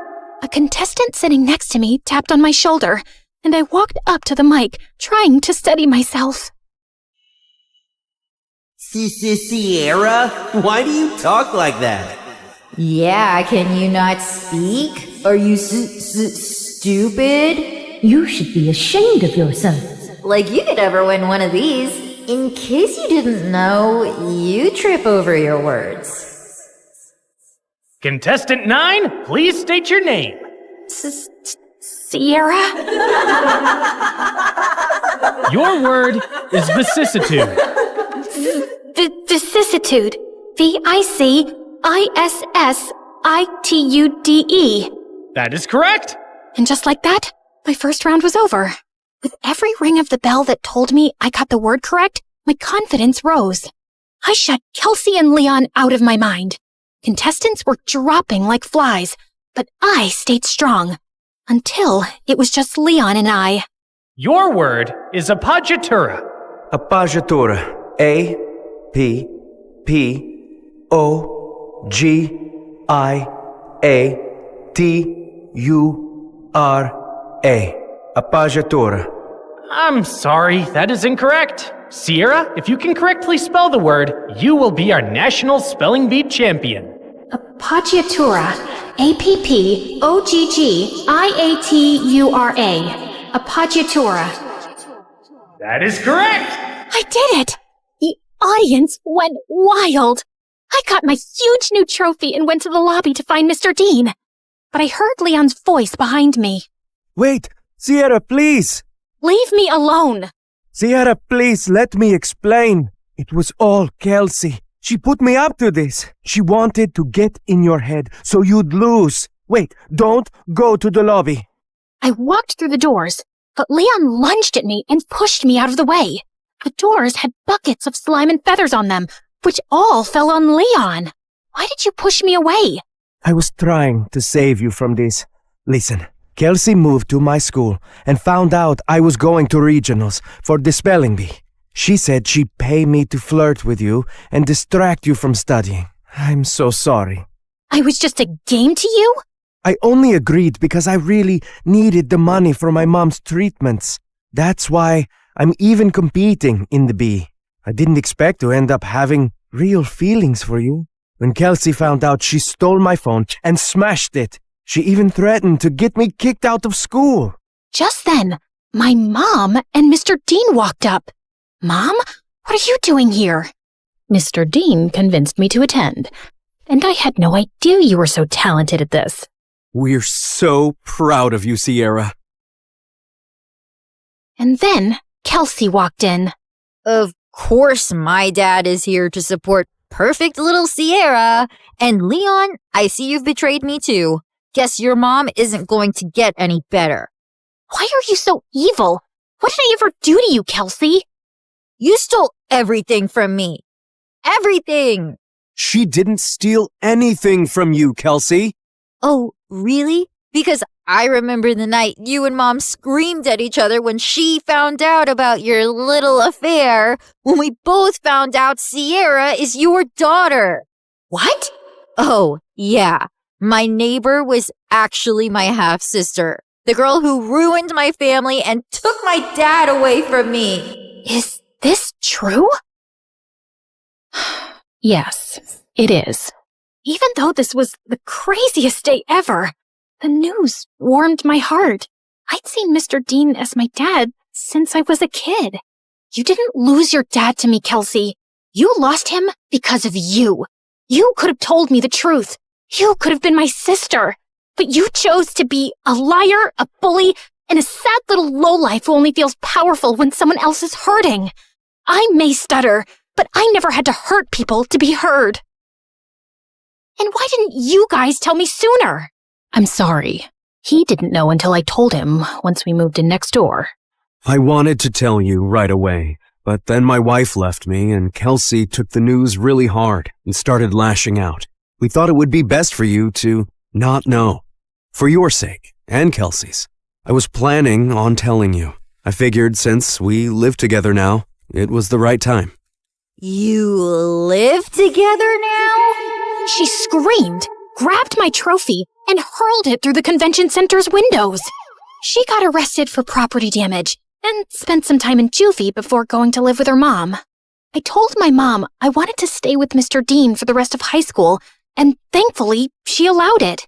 A contestant sitting next to me tapped on my shoulder, and I walked up to the mic, trying to steady myself. Sierra, why do you talk like that? Yeah, can you not speak? Are you stupid? You should be ashamed of yourself. Like you could ever win one of these. In case you didn't know, you trip over your words. Contestant 9, please state your name. Sierra? Your word is vicissitude. Vicissitude. VICISSITUDE. That is correct. And just like that, my first round was over. With every ring of the bell that told me I got the word correct, my confidence rose. I shut Kelsey and Leon out of my mind. Contestants were dropping like flies, but I stayed strong. Until it was just Leon and I. Your word is appoggiatura. Appoggiatura. A-P-P-O-G-I-A-T-U-R-A. Appoggiatura. I'm sorry, that is incorrect. Sierra, if you can correctly spell the word, you will be our national spelling bee champion. Appoggiatura. A-P-P-O-G-G-I-A-T-U-R-A. Appoggiatura. That is correct! I did it! The audience went wild. I got my huge new trophy and went to the lobby to find Mr. Dean. But I heard Leon's voice behind me. Wait, Sierra, please! Leave me alone! Sierra, please, let me explain. It was all Kelsey. She put me up to this. She wanted to get in your head so you'd lose. Wait, don't go to the lobby. I walked through the doors, but Leon lunged at me and pushed me out of the way. The doors had buckets of slime and feathers on them, which all fell on Leon. Why did you push me away? I was trying to save you from this. Listen, Kelsey moved to my school and found out I was going to regionals for the spelling bee. She said she'd pay me to flirt with you and distract you from studying. I'm so sorry. I was just a game to you? I only agreed because I really needed the money for my mom's treatments. That's why I'm even competing in the bee. I didn't expect to end up having real feelings for you. When Kelsey found out, she stole my phone and smashed it. She even threatened to get me kicked out of school. Just then, my mom and Mr. Dean walked up. Mom, what are you doing here? Mr. Dean convinced me to attend, and I had no idea you were so talented at this. We're so proud of you, Sierra. And then Kelsey walked in. Of course my dad is here to support perfect little Sierra. And Leon, I see you've betrayed me too. Guess your mom isn't going to get any better. Why are you so evil? What did I ever do to you, Kelsey? You stole everything from me. Everything! She didn't steal anything from you, Kelsey. Oh, really? Because I remember the night you and Mom screamed at each other when she found out about your little affair, when we both found out Sierra is your daughter. What? Oh, yeah. My neighbor was actually my half-sister, the girl who ruined my family and took my dad away from me. Is this true? Yes, it is. Even though this was the craziest day ever, the news warmed my heart. I'd seen Mr. Dean as my dad since I was a kid. You didn't lose your dad to me, Kelsey. You lost him because of you. You could have told me the truth. You could have been my sister. But you chose to be a liar, a bully, and a sad little lowlife who only feels powerful when someone else is hurting. I may stutter, but I never had to hurt people to be heard. And why didn't you guys tell me sooner? I'm sorry. He didn't know until I told him once we moved in next door. I wanted to tell you right away, but then my wife left me and Kelsey took the news really hard and started lashing out. We thought it would be best for you to not know. For your sake, and Kelsey's. I was planning on telling you. I figured since we live together now, it was the right time. You live together now? She screamed, grabbed my trophy, and hurled it through the convention center's windows. She got arrested for property damage and spent some time in juvie before going to live with her mom. I told my mom I wanted to stay with Mr. Dean for the rest of high school, and thankfully, she allowed it.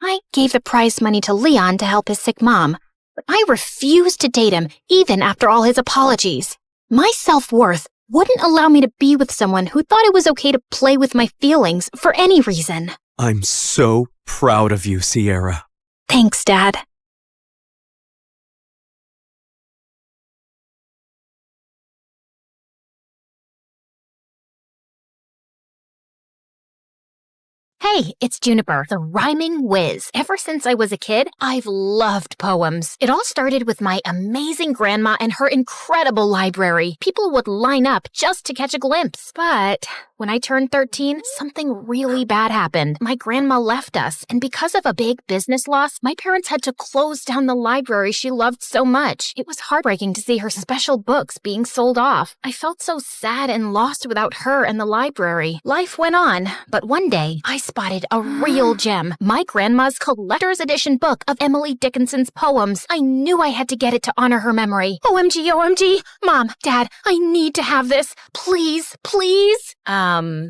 I gave the prize money to Leon to help his sick mom, but I refused to date him even after all his apologies. My self-worth wouldn't allow me to be with someone who thought it was okay to play with my feelings for any reason. I'm so proud of you, Sierra. Thanks, Dad. Hey, it's Juniper, the rhyming whiz. Ever since I was a kid, I've loved poems. It all started with my amazing grandma and her incredible library. People would line up just to catch a glimpse. But when I turned 13, something really bad happened. My grandma left us, and because of a big business loss, my parents had to close down the library she loved so much. It was heartbreaking to see her special books being sold off. I felt so sad and lost without her and the library. Life went on, but one day, I spotted a real gem. My grandma's collector's edition book of Emily Dickinson's poems. I knew I had to get it to honor her memory. OMG, OMG. Mom, Dad, I need to have this. Please, please.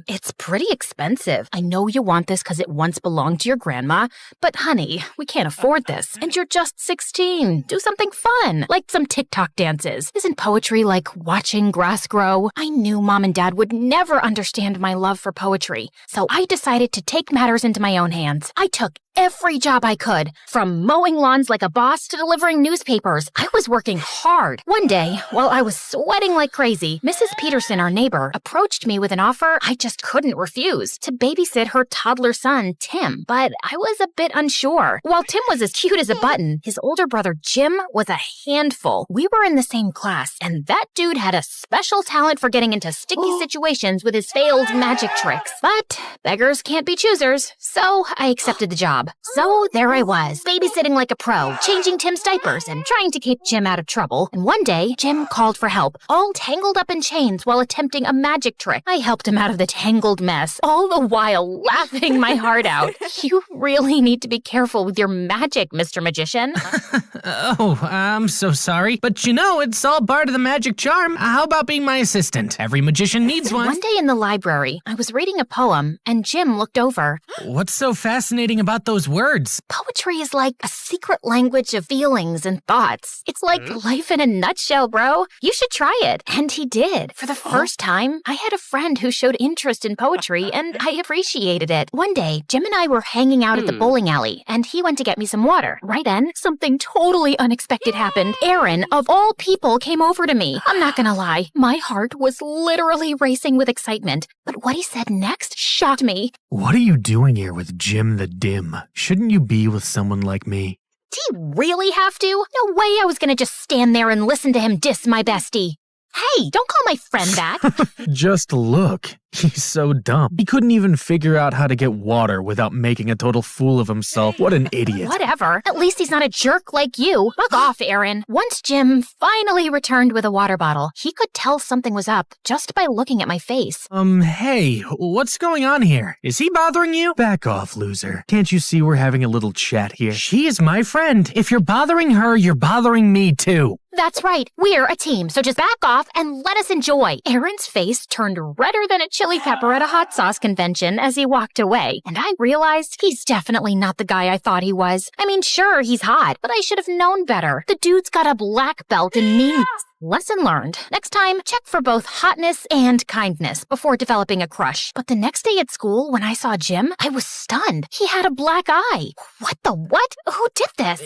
It's pretty expensive. I know you want this because it once belonged to your grandma, but honey, we can't afford this. And you're just 16. Do something fun, like some TikTok dances. Isn't poetry like watching grass grow? I knew Mom and Dad would never understand my love for poetry, so I decided to take matters into my own hands. I took every job I could, from mowing lawns like a boss to delivering newspapers. I was working hard. One day, while I was sweating like crazy, Mrs. Peterson, our neighbor, approached me with an offer I just couldn't refuse, to babysit her toddler son, Tim. But I was a bit unsure. While Tim was as cute as a button, his older brother Jim was a handful. We were in the same class, and that dude had a special talent for getting into sticky situations with his failed magic tricks. But beggars can't be choosers, so I accepted the job. So there I was, babysitting like a pro, changing Tim's diapers and trying to keep Jim out of trouble. And one day, Jim called for help, all tangled up in chains while attempting a magic trick. I helped him out of the tangled mess, all the while laughing my heart out. You really need to be careful with your magic, Mr. Magician. Oh, I'm so sorry. But you know, it's all part of the magic charm. How about being my assistant? Every magician needs one. One day in the library, I was reading a poem, and Jim looked over. What's so fascinating about those words? Poetry is like a secret language of feelings and thoughts. It's like life in a nutshell, bro. You should try it. And he did. For the first time, I had a friend who showed interest in poetry, and I appreciated it. One day, Jim and I were hanging out at the bowling alley, and he went to get me some water. Right then, something totally unexpected happened. Aaron, of all people, came over to me. I'm not gonna lie, my heart was literally racing with excitement. But what he said next shocked me. What are you doing here with Jim the Dim? Shouldn't you be with someone like me? Did he really have to? No way I was gonna just stand there and listen to him diss my bestie. Hey, don't call my friend that. Just look. He's so dumb. He couldn't even figure out how to get water without making a total fool of himself. What an idiot. Whatever. At least he's not a jerk like you. Fuck off, Aaron. Once Jim finally returned with a water bottle, he could tell something was up just by looking at my face. Hey, what's going on here? Is he bothering you? Back off, loser. Can't you see we're having a little chat here? She is my friend. If you're bothering her, you're bothering me too. That's right. We're a team, so just back off and let us enjoy. Aaron's face turned redder than a chili pepper at a hot sauce convention as he walked away, and I realized he's definitely not the guy I thought he was. I mean, sure, he's hot, but I should have known better. The dude's got a black belt in memes. Lesson learned. Next time, check for both hotness and kindness before developing a crush. But the next day at school, when I saw Jim, I was stunned. He had a black eye. What the what? Who did this?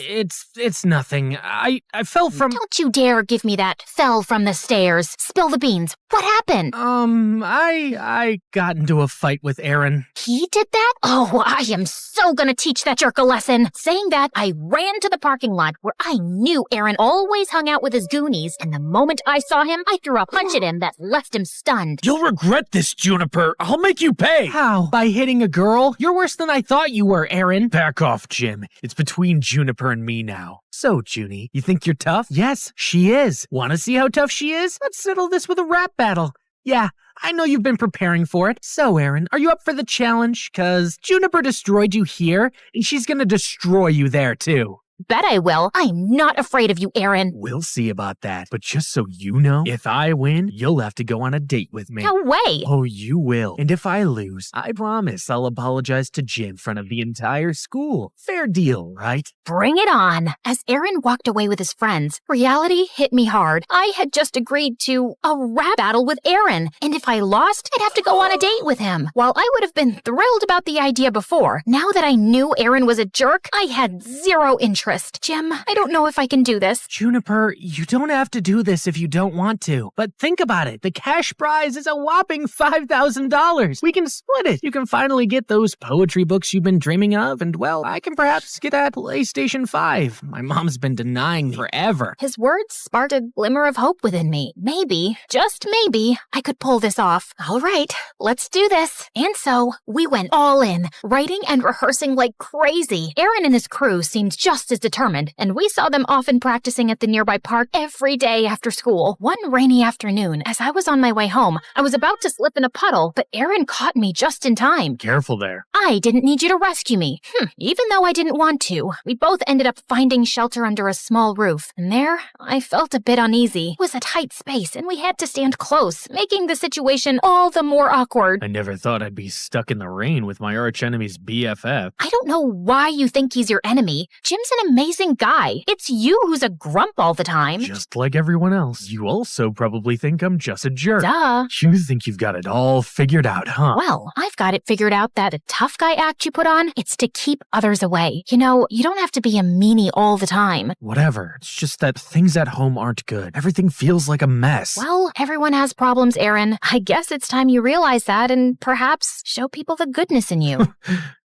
It's nothing. I fell from... Don't you dare give me that fell from the stairs. Spill the beans. What happened? I got into a fight with Aaron. He did that? Oh, I am so gonna teach that jerk a lesson. Saying that, I ran to the parking lot where I knew Aaron always hung out with his goonies, and the moment I saw him, I threw a punch at him that left him stunned. You'll regret this, Juniper. I'll make you pay. How? By hitting a girl? You're worse than I thought you were, Aaron. Back off, Jim. It's between Juniper and me now. So, Junie, you think you're tough? Yes, she is. Want to see how tough she is? Let's settle this with a rap battle. Yeah, I know you've been preparing for it. So, Aaron, are you up for the challenge? 'Cause Juniper destroyed you here, and she's gonna destroy you there, too. Bet I will. I'm not afraid of you, Aaron. We'll see about that. But just so you know, if I win, you'll have to go on a date with me. No way. Oh, you will. And if I lose, I promise I'll apologize to Jim in front of the entire school. Fair deal, right? Bring it on. As Aaron walked away with his friends, reality hit me hard. I had just agreed to a rap battle with Aaron, and if I lost, I'd have to go on a date with him. While I would have been thrilled about the idea before, now that I knew Aaron was a jerk, I had zero interest. Jim, I don't know if I can do this. Juniper, you don't have to do this if you don't want to. But think about it. The cash prize is a whopping $5,000. We can split it. You can finally get those poetry books you've been dreaming of, and, well, I can perhaps get that PlayStation 5. My mom's been denying me forever. His words sparked a glimmer of hope within me. Maybe, just maybe, I could pull this off. All right, let's do this. And so, we went all in, writing and rehearsing like crazy. Aaron and his crew seemed just as determined, and we saw them often practicing at the nearby park every day after school. One rainy afternoon, as I was on my way home, I was about to slip in a puddle, but Aaron caught me just in time. Careful there. I didn't need you to rescue me. Even though I didn't want to, we both ended up finding shelter under a small roof, and there, I felt a bit uneasy. It was a tight space, and we had to stand close, making the situation all the more awkward. I never thought I'd be stuck in the rain with my archenemy's BFF. I don't know why you think he's your enemy. Jim's an amazing guy. It's you who's a grump all the time. Just like everyone else. You also probably think I'm just a jerk. Duh. You think you've got it all figured out, huh? Well, I've got it figured out that a tough guy act you put on, it's to keep others away. You know, you don't have to be a meanie all the time. Whatever. It's just that things at home aren't good. Everything feels like a mess. Well, everyone has problems, Aaron. I guess it's time you realize that and perhaps show people the goodness in you.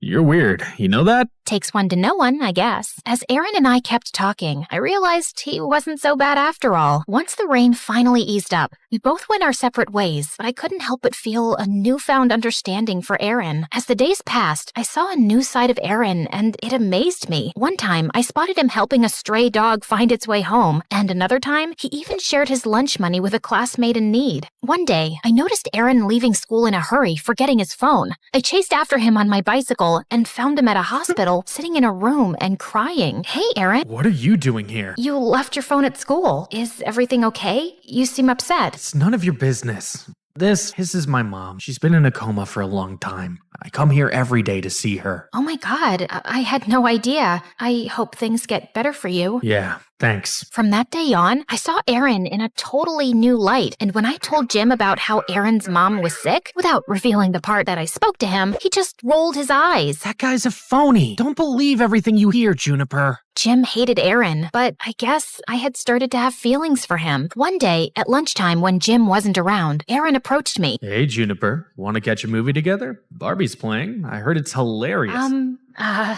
You're weird. You know that? Takes one to know one, I guess. As Aaron and I kept talking, I realized he wasn't so bad after all. Once the rain finally eased up, we both went our separate ways, but I couldn't help but feel a newfound understanding for Aaron. As the days passed, I saw a new side of Aaron, and it amazed me. One time, I spotted him helping a stray dog find its way home, and another time, he even shared his lunch money with a classmate in need. One day, I noticed Aaron leaving school in a hurry, forgetting his phone. I chased after him on my bicycle and found him at a hospital, sitting in a room and crying. Hey, Aaron. What are you doing here? You left your phone at school. Is everything okay? You seem upset. It's none of your business. This is my mom. She's been in a coma for a long time. I come here every day to see her. Oh my God, I had no idea. I hope things get better for you. Yeah, thanks. From that day on, I saw Aaron in a totally new light. And when I told Jim about how Aaron's mom was sick, without revealing the part that I spoke to him, he just rolled his eyes. That guy's a phony. Don't believe everything you hear, Juniper. Jim hated Aaron, but I guess I had started to have feelings for him. One day, at lunchtime when Jim wasn't around, Aaron approached me. Hey, Juniper. Want to catch a movie together? Barbie's playing. I heard it's hilarious.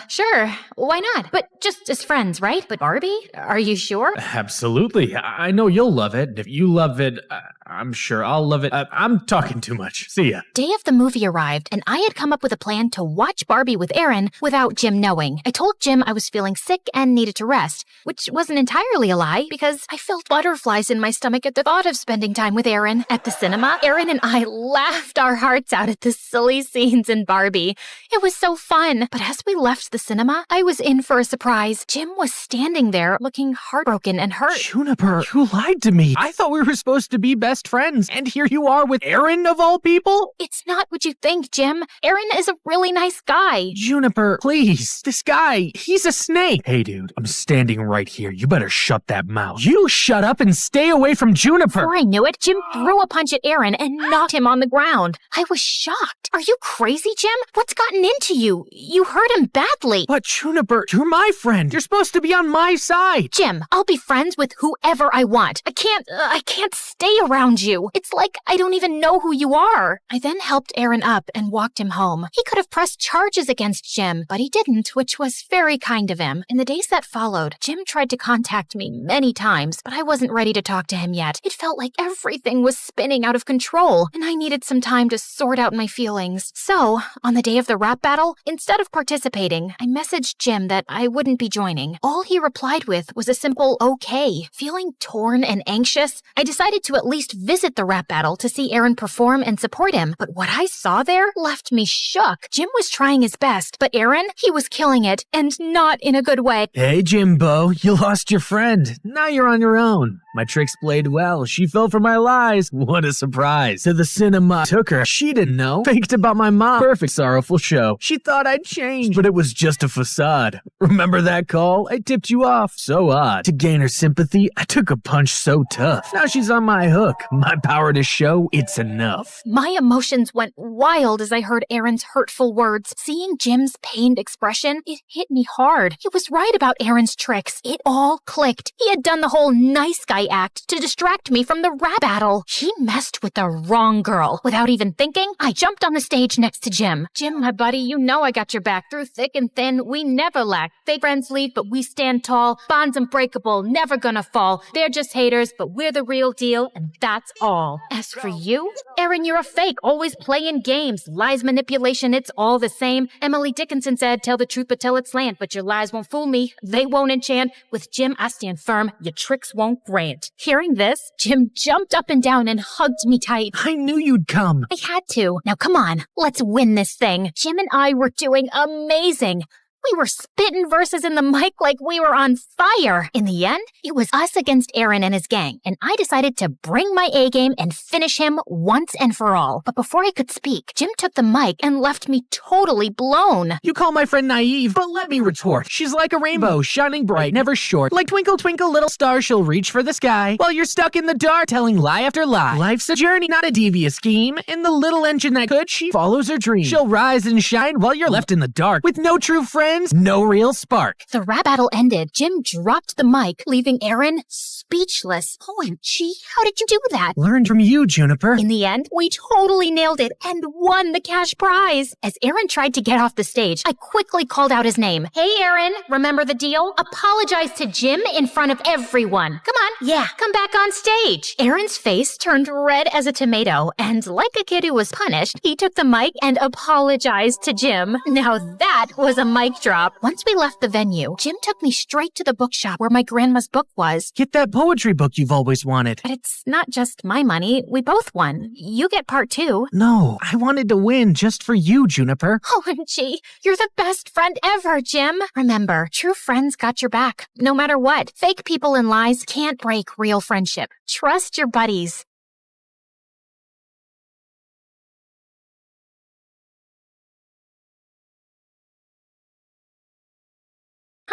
Sure. Why not? But just as friends, right? But Barbie? Are you sure? Absolutely. I know you'll love it. If you love it, I'm sure I'll love it. I'm talking too much. See ya. Day of the movie arrived, and I had come up with a plan to watch Barbie with Aaron without Jim knowing. I told Jim I was feeling sick and needed to rest, which wasn't entirely a lie because I felt butterflies in my stomach at the thought of spending time with Aaron. At the cinema, Aaron and I laughed our hearts out at the silly scenes in Barbie. It was so fun. But as we left the cinema, I was in for a surprise. Jim was standing there looking heartbroken and hurt. Juniper, you lied to me. I thought we were supposed to be best best friends, and here you are with Aaron of all people? It's not what you think, Jim. Aaron is a really nice guy. Juniper, please. This guy, he's a snake. Hey, dude, I'm standing right here. You better shut that mouth. You shut up and stay away from Juniper. Before I knew it, Jim threw a punch at Aaron and knocked him on the ground. I was shocked. Are you crazy, Jim? What's gotten into you? You hurt him badly. But Juniper, you're my friend. You're supposed to be on my side. Jim, I'll be friends with whoever I want. I can't stay around you. It's like I don't even know who you are. I then helped Aaron up and walked him home. He could have pressed charges against Jim, but he didn't, which was very kind of him. In the days that followed, Jim tried to contact me many times, but I wasn't ready to talk to him yet. It felt like everything was spinning out of control, and I needed some time to sort out my feelings. So, on the day of the rap battle, instead of participating, I messaged Jim that I wouldn't be joining. All he replied with was a simple okay. Feeling torn and anxious, I decided to at least visit the rap battle to see Aaron perform and support him, but what I saw there left me shook. Jim was trying his best, but Aaron, he was killing it, and not in a good way. Hey, Jimbo, you lost your friend. Now you're on your own. My tricks played well. She fell for my lies. What a surprise. To the cinema. Took her. She didn't know. Faked about my mom. Perfect sorrowful show. She thought I'd changed, but it was just a facade. Remember that call? I tipped you off. So odd. To gain her sympathy, I took a punch so tough. Now she's on my hook. My power to show it's enough. My emotions went wild as I heard Aaron's hurtful words. Seeing Jim's pained expression, it hit me hard. He was right about Aaron's tricks. It all clicked. He had done the whole nice guy act to distract me from the rap battle. He messed with the wrong girl. Without even thinking, I jumped on the stage next to Jim. Jim, my buddy, you know I got your back through thick and thin. We never lack. Fake friends leave, but we stand tall. Bonds unbreakable, never gonna fall. They're just haters, but we're the real deal, and that's all. As for you, Aaron, you're a fake, always playing games. Lies, manipulation, it's all the same. Emily Dickinson said, tell the truth but tell it slant, but your lies won't fool me. They won't enchant. With Jim, I stand firm. Your tricks won't grant. Hearing this, Jim jumped up and down and hugged me tight. I knew you'd come. I had to. Now come on, let's win this thing. Jim and I were doing amazing. We were spitting verses in the mic like we were on fire. In the end, it was us against Aaron and his gang, and I decided to bring my A-game and finish him once and for all. But before I could speak, Jim took the mic and left me totally blown. You call my friend naive, but let me retort. She's like a rainbow, shining bright, never short. Like twinkle, twinkle, little star, she'll reach for the sky, while you're stuck in the dark, telling lie after lie. Life's a journey, not a devious scheme. In the little engine that could, she follows her dream. She'll rise and shine while you're left in the dark, with no true friends, no real spark. The rap battle ended. Jim dropped the mic, leaving Aaron speechless. OMG, how did you do that? Learned from you, Juniper. In the end, we totally nailed it and won the cash prize. As Aaron tried to get off the stage, I quickly called out his name. Hey, Aaron, remember the deal? Apologize to Jim in front of everyone. Come on, yeah, come back on stage. Aaron's face turned red as a tomato, and like a kid who was punished, he took the mic and apologized to Jim. Now that was a mic drop. Once we left the venue, Jim took me straight to the bookshop where my grandma's book was. Get that poetry book you've always wanted. But it's not just my money. We both won. You get part 2. No, I wanted to win just for you, Juniper. OMG, you're the best friend ever, Jim. Remember, true friends got your back, no matter what. Fake people and lies can't break real friendship. Trust your buddies.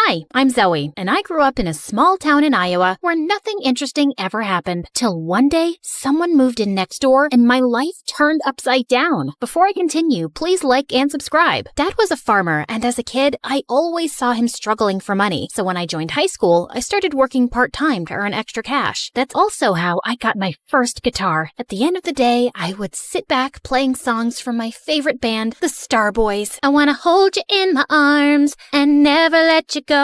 Hi, I'm Zoe, and I grew up in a small town in Iowa where nothing interesting ever happened. Till one day, someone moved in next door and my life turned upside down. Before I continue, please like and subscribe. Dad was a farmer, and as a kid, I always saw him struggling for money. So when I joined high school, I started working part-time to earn extra cash. That's also how I got my first guitar. At the end of the day, I would sit back playing songs from my favorite band, the Starboys. I wanna hold you in my arms and never let you go.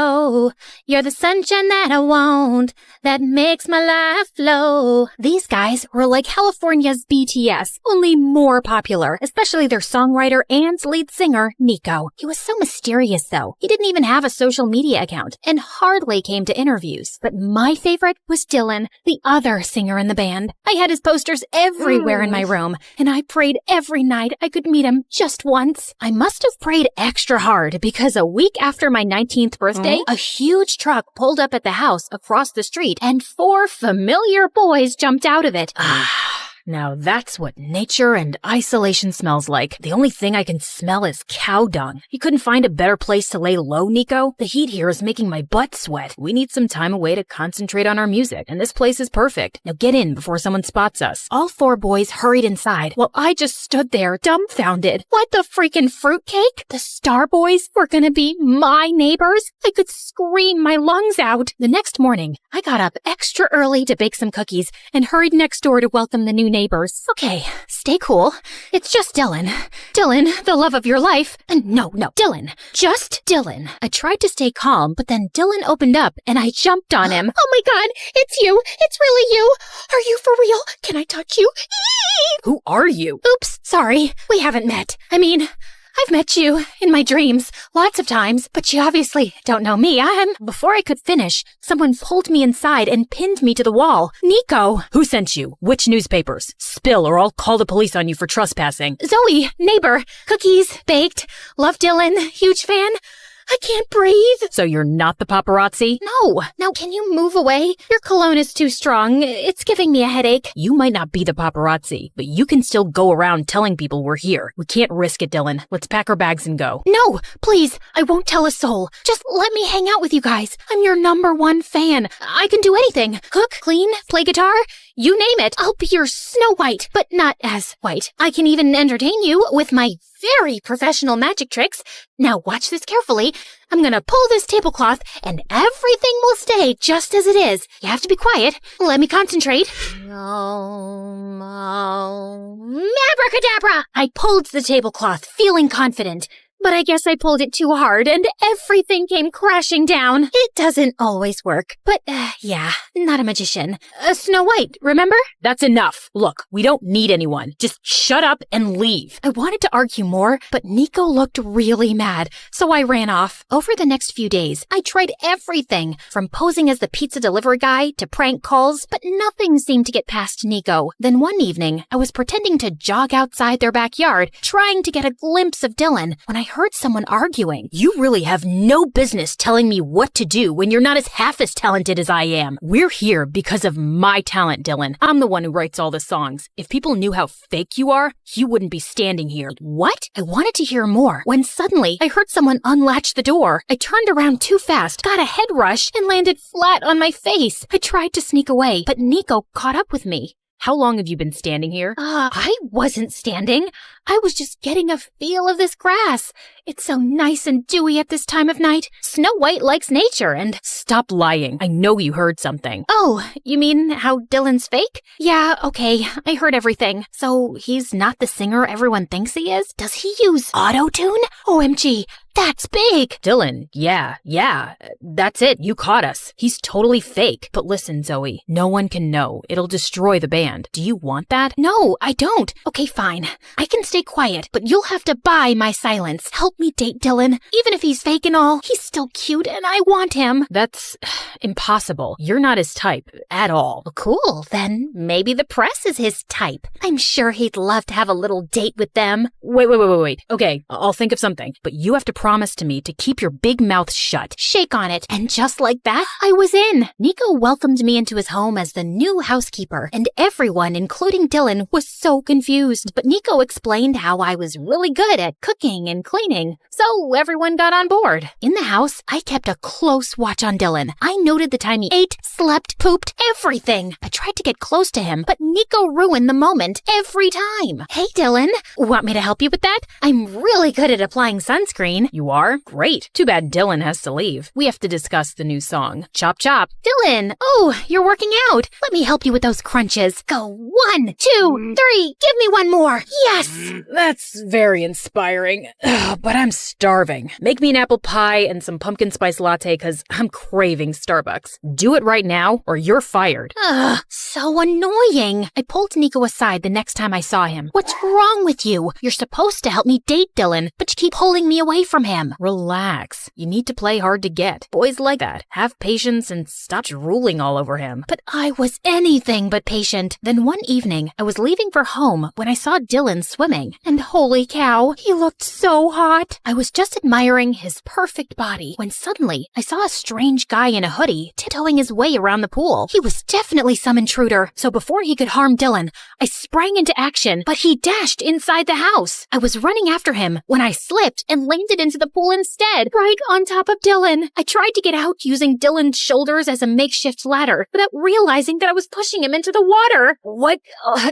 You're the sunshine that I want, that makes my life flow. These guys were like California's BTS, only more popular, especially their songwriter and lead singer, Nico. He was so mysterious though. He didn't even have a social media account and hardly came to interviews. But my favorite was Dylan, the other singer in the band. I had his posters everywhere in my room, and I prayed every night I could meet him just once. I must have prayed extra hard because a week after my 19th birthday, a huge truck pulled up at the house across the street and 4 familiar boys jumped out of it. Now that's what nature and isolation smells like. The only thing I can smell is cow dung. You couldn't find a better place to lay low, Nico? The heat here is making my butt sweat. We need some time away to concentrate on our music, and this place is perfect. Now get in before someone spots us. All 4 boys hurried inside while I just stood there dumbfounded. What the freaking fruitcake? The Star Boys were gonna be my neighbors? I could scream my lungs out. The next morning, I got up extra early to bake some cookies and hurried next door to welcome the new neighbors. Okay, stay cool. It's just Dylan. Dylan, the love of your life. And no, Dylan. Just Dylan. I tried to stay calm, but then Dylan opened up and I jumped on him. Oh my god, it's you. It's really you. Are you for real? Can I touch you? Who are you? Oops, sorry. We haven't met. I mean, I've met you in my dreams lots of times, but you obviously don't know me. Before I could finish, someone pulled me inside and pinned me to the wall. Nico! Who sent you? Which newspapers? Spill or I'll call the police on you for trespassing. Zoe, neighbor, cookies, baked, love Dylan, huge fan. I can't breathe. So you're not the paparazzi? No. Now, can you move away? Your cologne is too strong. It's giving me a headache. You might not be the paparazzi, but you can still go around telling people we're here. We can't risk it, Dylan. Let's pack our bags and go. No, please. I won't tell a soul. Just let me hang out with you guys. I'm your #1 fan. I can do anything. Cook, clean, play guitar. You name it. I'll be your Snow White, but not as white. I can even entertain you with my very professional magic tricks. Now watch this carefully. I'm gonna pull this tablecloth and everything will stay just as it is. You have to be quiet. Let me concentrate. Abracadabra! I pulled the tablecloth, feeling confident. But I guess I pulled it too hard and everything came crashing down. It doesn't always work. But, yeah, not a magician. Snow White, remember? That's enough. Look, we don't need anyone. Just shut up and leave. I wanted to argue more, but Nico looked really mad, so I ran off. Over the next few days, I tried everything, from posing as the pizza delivery guy to prank calls, but nothing seemed to get past Nico. Then one evening, I was pretending to jog outside their backyard, trying to get a glimpse of Dylan, when I heard someone arguing. You really have no business telling me what to do when you're not as half as talented as I am. We're here because of my talent, Dylan. I'm the one who writes all the songs. If people knew how fake you are, you wouldn't be standing here. What? I wanted to hear more, when suddenly I heard someone unlatch the door. I turned around too fast, got a head rush, and landed flat on my face. I tried to sneak away, but Nico caught up with me. How long have you been standing here? I wasn't standing. I was just getting a feel of this grass. It's so nice and dewy at this time of night. Snow White likes nature and... Stop lying. I know you heard something. Oh, you mean how Dylan's fake? Yeah, okay. I heard everything. So he's not the singer everyone thinks he is? Does he use auto-tune? OMG, that's big. Dylan, yeah. That's it. You caught us. He's totally fake. But listen, Zoe, no one can know. It'll destroy the band. Do you want that? No, I don't. Okay, fine. I can stay quiet, but you'll have to buy my silence. Help me date Dylan. Even if he's fake and all, he's still cute and I want him. That's impossible. You're not his type at all. Well, cool. Then maybe the press is his type. I'm sure he'd love to have a little date with them. Wait. Okay, I'll think of something. But you have to promise to me to keep your big mouth shut. Shake on it. And just like that, I was in. Nico welcomed me into his home as the new housekeeper, and everyone, including Dylan, was so confused. But Nico explained how I was really good at cooking and cleaning, so everyone got on board. In the house, I kept a close watch on Dylan. I noted the time he ate, slept, pooped, everything. I tried to get close to him, but Nico ruined the moment every time. Hey, Dylan, want me to help you with that? I'm really good at applying sunscreen. You are? Great. Too bad Dylan has to leave. We have to discuss the new song. Chop chop. Dylan! Oh, you're working out. Let me help you with those crunches. Go 1, 2, 3. Give me one more. Yes! That's very inspiring. But I'm starving. Make me an apple pie and some pumpkin spice latte because I'm craving Starbucks. Do it right now or you're fired. So annoying. I pulled Nico aside the next time I saw him. What's wrong with you? You're supposed to help me date Dylan, but you keep pulling me away from him. Relax. You need to play hard to get. Boys like that. Have patience and stop drooling all over him. But I was anything but patient. Then one evening, I was leaving for home when I saw Dylan swimming. And holy cow, he looked so hot. I was just admiring his perfect body when suddenly I saw a strange guy in a hoodie tiptoeing his way around the pool. He was definitely some intruder. So before he could harm Dylan. I sprang into action, but he dashed inside the house. I was running after him when I slipped and landed into the pool instead, right on top of Dylan. I tried to get out using Dylan's shoulders as a makeshift ladder, without realizing that I was pushing him into the water. What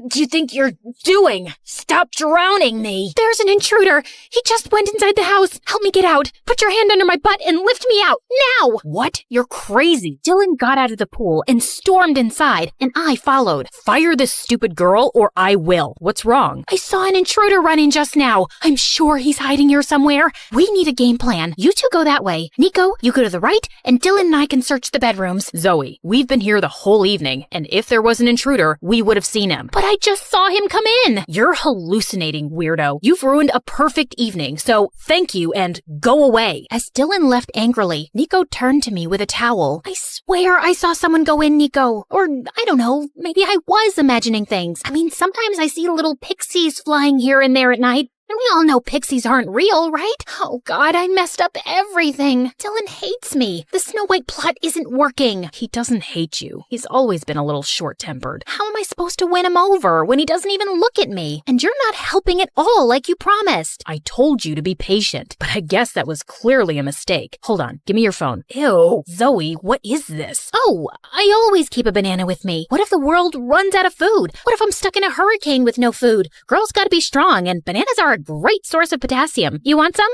do you think you're doing? Stop drowning me. There's an intruder. He just went inside the house. Help me get out. Put your hand under my butt and lift me out. Now! What? You're crazy. Dylan got out of the pool and stormed inside, and I followed. Fire this stupid girl or I will. What's wrong? I saw an intruder running just now. I'm sure he's hiding here somewhere. We need a game plan. You two go that way. Nico, you go to the right, and Dylan and I can search the bedrooms. Zoe, we've been here the whole evening, and if there was an intruder, we would have seen him. But I just saw him come in. You're hallucinating, weirdo. You've ruined a perfect evening, so thank you and go away. As Dylan left angrily, Nico turned to me with a towel. I swear I saw someone go in, Nico. Or, I don't know, maybe I was imagining things. I mean, sometimes I see little pixies flying here and there at night. And we all know pixies aren't real, right? Oh God, I messed up everything. Dylan hates me. The Snow White plot isn't working. He doesn't hate you. He's always been a little short-tempered. How am I supposed to win him over when he doesn't even look at me? And you're not helping at all like you promised. I told you to be patient, but I guess that was clearly a mistake. Hold on, give me your phone. Ew. Zoe, what is this? Oh, I always keep a banana with me. What if the world runs out of food? What if I'm stuck in a hurricane with no food? Girls gotta be strong, and bananas are a great source of potassium. You want some?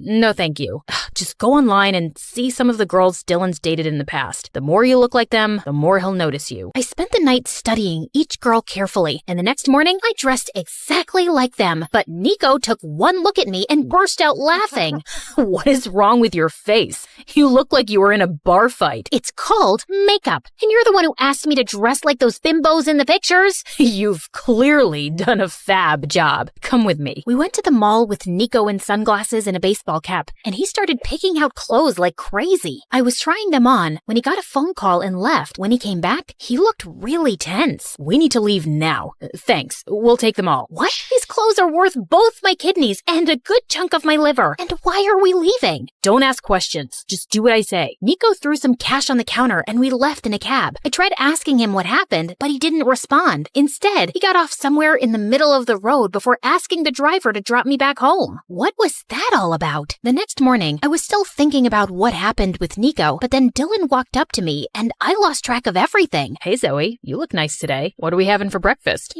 No thank you. Just go online and see some of the girls Dylan's dated in the past. The more you look like them, the more he'll notice you. I spent the night studying each girl carefully, and the next morning I dressed exactly like them. But Nico took one look at me and burst out laughing. What is wrong with your face? You look like you were in a bar fight. It's called makeup, and you're the one who asked me to dress like those bimbos in the pictures. You've clearly done a fab job. Come with me. We went to the mall with Nico in sunglasses and a baseball cap, and he started picking out clothes like crazy. I was trying them on when he got a phone call and left. When he came back, he looked really tense. We need to leave now. Thanks. We'll take them all. What? These clothes are worth both my kidneys and a good chunk of my liver. And why are we leaving? Don't ask questions. Just do what I say. Nico threw some cash on the counter and we left in a cab. I tried asking him what happened, but he didn't respond. Instead, he got off somewhere in the middle of the road before asking the driver to drop me back home. What was that all about? The next morning, I was still thinking about what happened with Nico, but then Dylan walked up to me and I lost track of everything. Hey Zoe, you look nice today. What are we having for breakfast?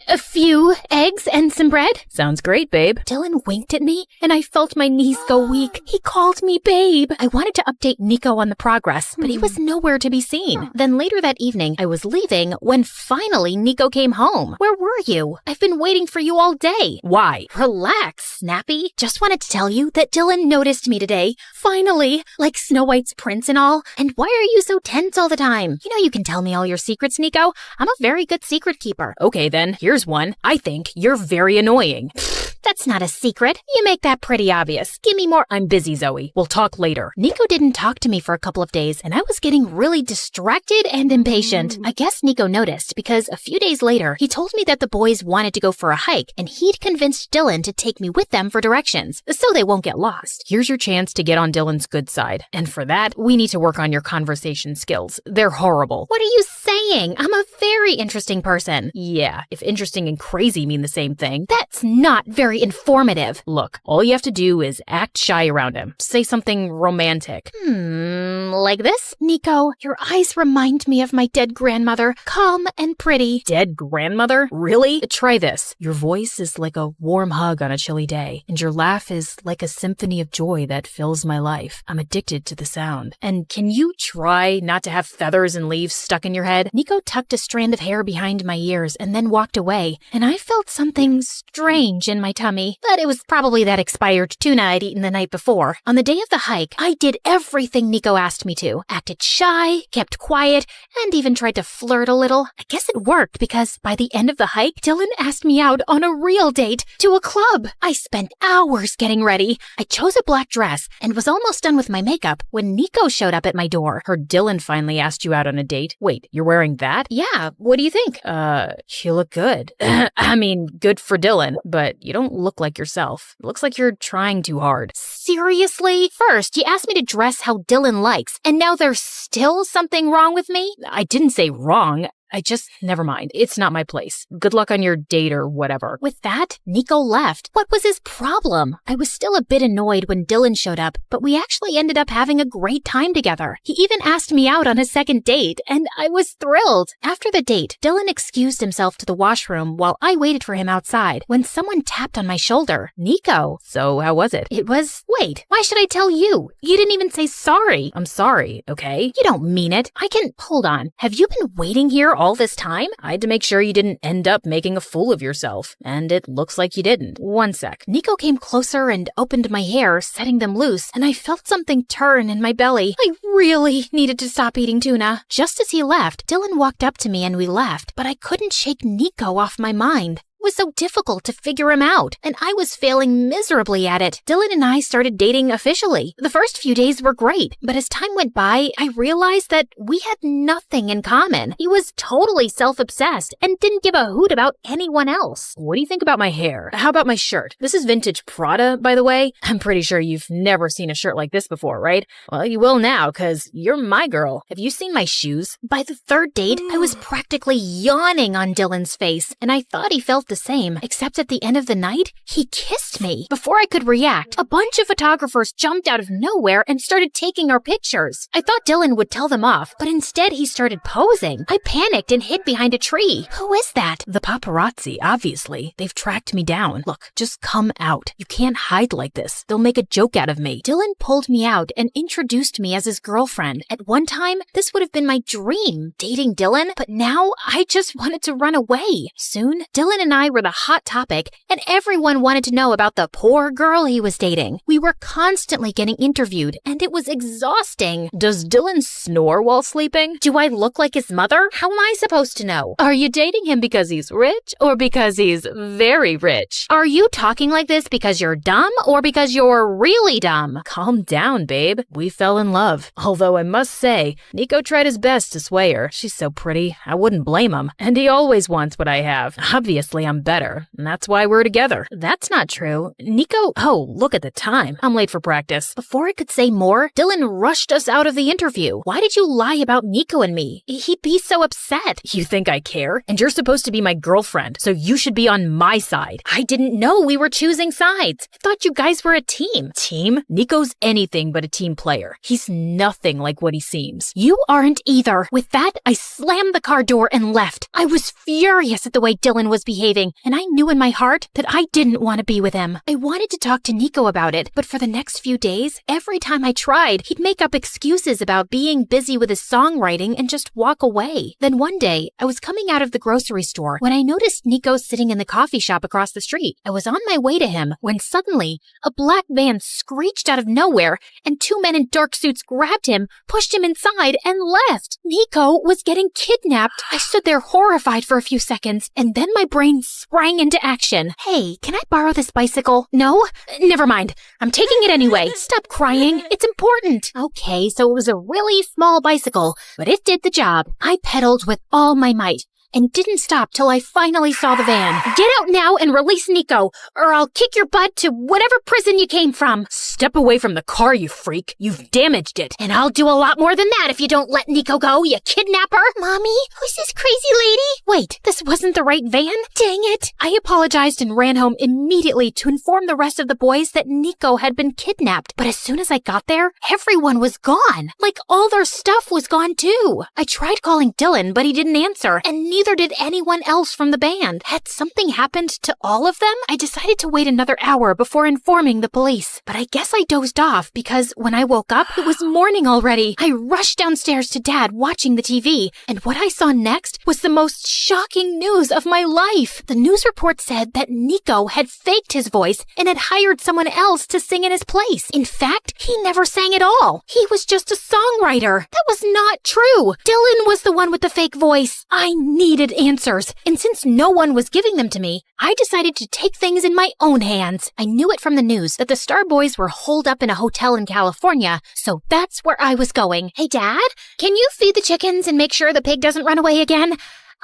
A few eggs and some bread. Sounds great, babe. Dylan winked at me and I felt my knees go weak. He called me babe. I wanted to update Nico on the progress, but he was nowhere to be seen. Then later that evening, I was leaving when finally Nico came home. Where were you? I've been waiting for you all day. Why? Relax, Snappy. Just wanted to tell you that Dylan noticed me today. Finally, like Snow White's prince and all. And why are you so tense all the time? You know you can tell me all your secrets, Nico. I'm a very good secret keeper. Okay then, here's one. I think you're very annoying. That's not a secret. You make that pretty obvious. Give me more. I'm busy, Zoe. We'll talk later. Nico didn't talk to me for a couple of days, and I was getting really distracted and impatient. I guess Nico noticed because a few days later, he told me that the boys wanted to go for a hike, and he'd convinced Dylan to take me with them for directions, so they won't get lost. Here's your chance to get on Dylan's good side. And for that, we need to work on your conversation skills. They're horrible. What are you saying? I'm a very interesting person. Yeah, if interesting and crazy mean the same thing. That's not very informative. Look, all you have to do is act shy around him. Say something romantic. Like this? Nico, your eyes remind me of my dead grandmother. Calm and pretty. Dead grandmother? Really? Try this. Your voice is like a warm hug on a chilly day, and your laugh is like a symphony of joy that fills my life. I'm addicted to the sound. And can you try not to have feathers and leaves stuck in your head? Nico tucked a strand of hair behind my ears and then walked away, and I felt something strange in my tummy. But it was probably that expired tuna I'd eaten the night before. On the day of the hike, I did everything Nico asked me to. Acted shy, kept quiet, and even tried to flirt a little. I guess it worked because by the end of the hike, Dylan asked me out on a real date to a club. I spent hours getting ready. I chose a black dress and was almost done with my makeup when Nico showed up at my door. Heard Dylan finally asked you out on a date. Wait, you're wearing that? Yeah, what do you think? You look good. I mean, good for Dylan, but you don't look like yourself. It looks like you're trying too hard. Seriously? First, you asked me to dress how Dylan likes, and now there's still something wrong with me? I didn't say wrong. never mind. It's not my place. Good luck on your date or whatever. With that, Nico left. What was his problem? I was still a bit annoyed when Dylan showed up, but we actually ended up having a great time together. He even asked me out on a second date, and I was thrilled. After the date, Dylan excused himself to the washroom while I waited for him outside when someone tapped on my shoulder. Nico. So how was it? Wait, why should I tell you? You didn't even say sorry. I'm sorry, okay? You don't mean it. Hold on. Have you been waiting here all this time? I had to make sure you didn't end up making a fool of yourself, and it looks like you didn't. One sec. Nico came closer and opened my hair, setting them loose, and I felt something turn in my belly. I really needed to stop eating tuna. Just as he left, Dylan walked up to me and we left, but I couldn't shake Nico off my mind. It was so difficult to figure him out, and I was failing miserably at it. Dylan and I started dating officially. The first few days were great, but as time went by, I realized that we had nothing in common. He was totally self-obsessed and didn't give a hoot about anyone else. What do you think about my hair? How about my shirt? This is vintage Prada, by the way. I'm pretty sure you've never seen a shirt like this before, right? Well, you will now, because you're my girl. Have you seen my shoes? By the third date, I was practically yawning on Dylan's face, and I thought he felt the same, except at the end of the night, he kissed me. Before I could react, a bunch of photographers jumped out of nowhere and started taking our pictures. I thought Dylan would tell them off, but instead he started posing. I panicked and hid behind a tree. Who is that? The paparazzi, obviously. They've tracked me down. Look, just come out. You can't hide like this. They'll make a joke out of me. Dylan pulled me out and introduced me as his girlfriend. At one time, this would have been my dream, dating Dylan, but now I just wanted to run away. Soon, Dylan and I were the hot topic, and everyone wanted to know about the poor girl he was dating. We were constantly getting interviewed, and it was exhausting. Does Dylan snore while sleeping? Do I look like his mother? How am I supposed to know? Are you dating him because he's rich or because he's very rich? Are you talking like this because you're dumb or because you're really dumb? Calm down, babe. We fell in love. Although I must say, Nico tried his best to sway her. She's so pretty, I wouldn't blame him. And he always wants what I have. Obviously, I'm better, and that's why we're together. That's not true. Nico... Oh, look at the time. I'm late for practice. Before I could say more, Dylan rushed us out of the interview. Why did you lie about Nico and me? He'd be so upset. You think I care? And you're supposed to be my girlfriend, so you should be on my side. I didn't know we were choosing sides. I thought you guys were a team. Team? Nico's anything but a team player. He's nothing like what he seems. You aren't either. With that, I slammed the car door and left. I was furious at the way Dylan was behaving, and I knew in my heart that I didn't want to be with him. I wanted to talk to Nico about it, but for the next few days, every time I tried, he'd make up excuses about being busy with his songwriting and just walk away. Then one day, I was coming out of the grocery store when I noticed Nico sitting in the coffee shop across the street. I was on my way to him when suddenly, a black van screeched out of nowhere and two men in dark suits grabbed him, pushed him inside, and left. Nico was getting kidnapped. I stood there horrified for a few seconds, and then my brain sprang into action. Hey, can I borrow this bicycle? No? Never mind. I'm taking it anyway. Stop crying. It's important. Okay, so it was a really small bicycle, but it did the job. I pedaled with all my might and didn't stop till I finally saw the van. Get out now and release Nico, or I'll kick your butt to whatever prison you came from. Step away from the car, you freak. You've damaged it. And I'll do a lot more than that if you don't let Nico go, you kidnapper. Mommy, who's this crazy lady? Wait, this wasn't the right van? Dang it. I apologized and ran home immediately to inform the rest of the boys that Nico had been kidnapped. But as soon as I got there, everyone was gone. Like all their stuff was gone too. I tried calling Dylan, but he didn't answer, and neither did anyone else from the band. Had something happened to all of them? I decided to wait another hour before informing the police. But I guess I dozed off because when I woke up, it was morning already. I rushed downstairs to Dad watching the TV, and what I saw next was the most shocking news of my life. The news report said that Nico had faked his voice and had hired someone else to sing in his place. In fact, he never sang at all. He was just a songwriter. That was not true. Dylan was the one with the fake voice. I needed answers, and since no one was giving them to me, I decided to take things in my own hands. I knew it from the news that the Star Boys were holed up in a hotel in California, so that's where I was going. Hey, Dad, can you feed the chickens and make sure the pig doesn't run away again?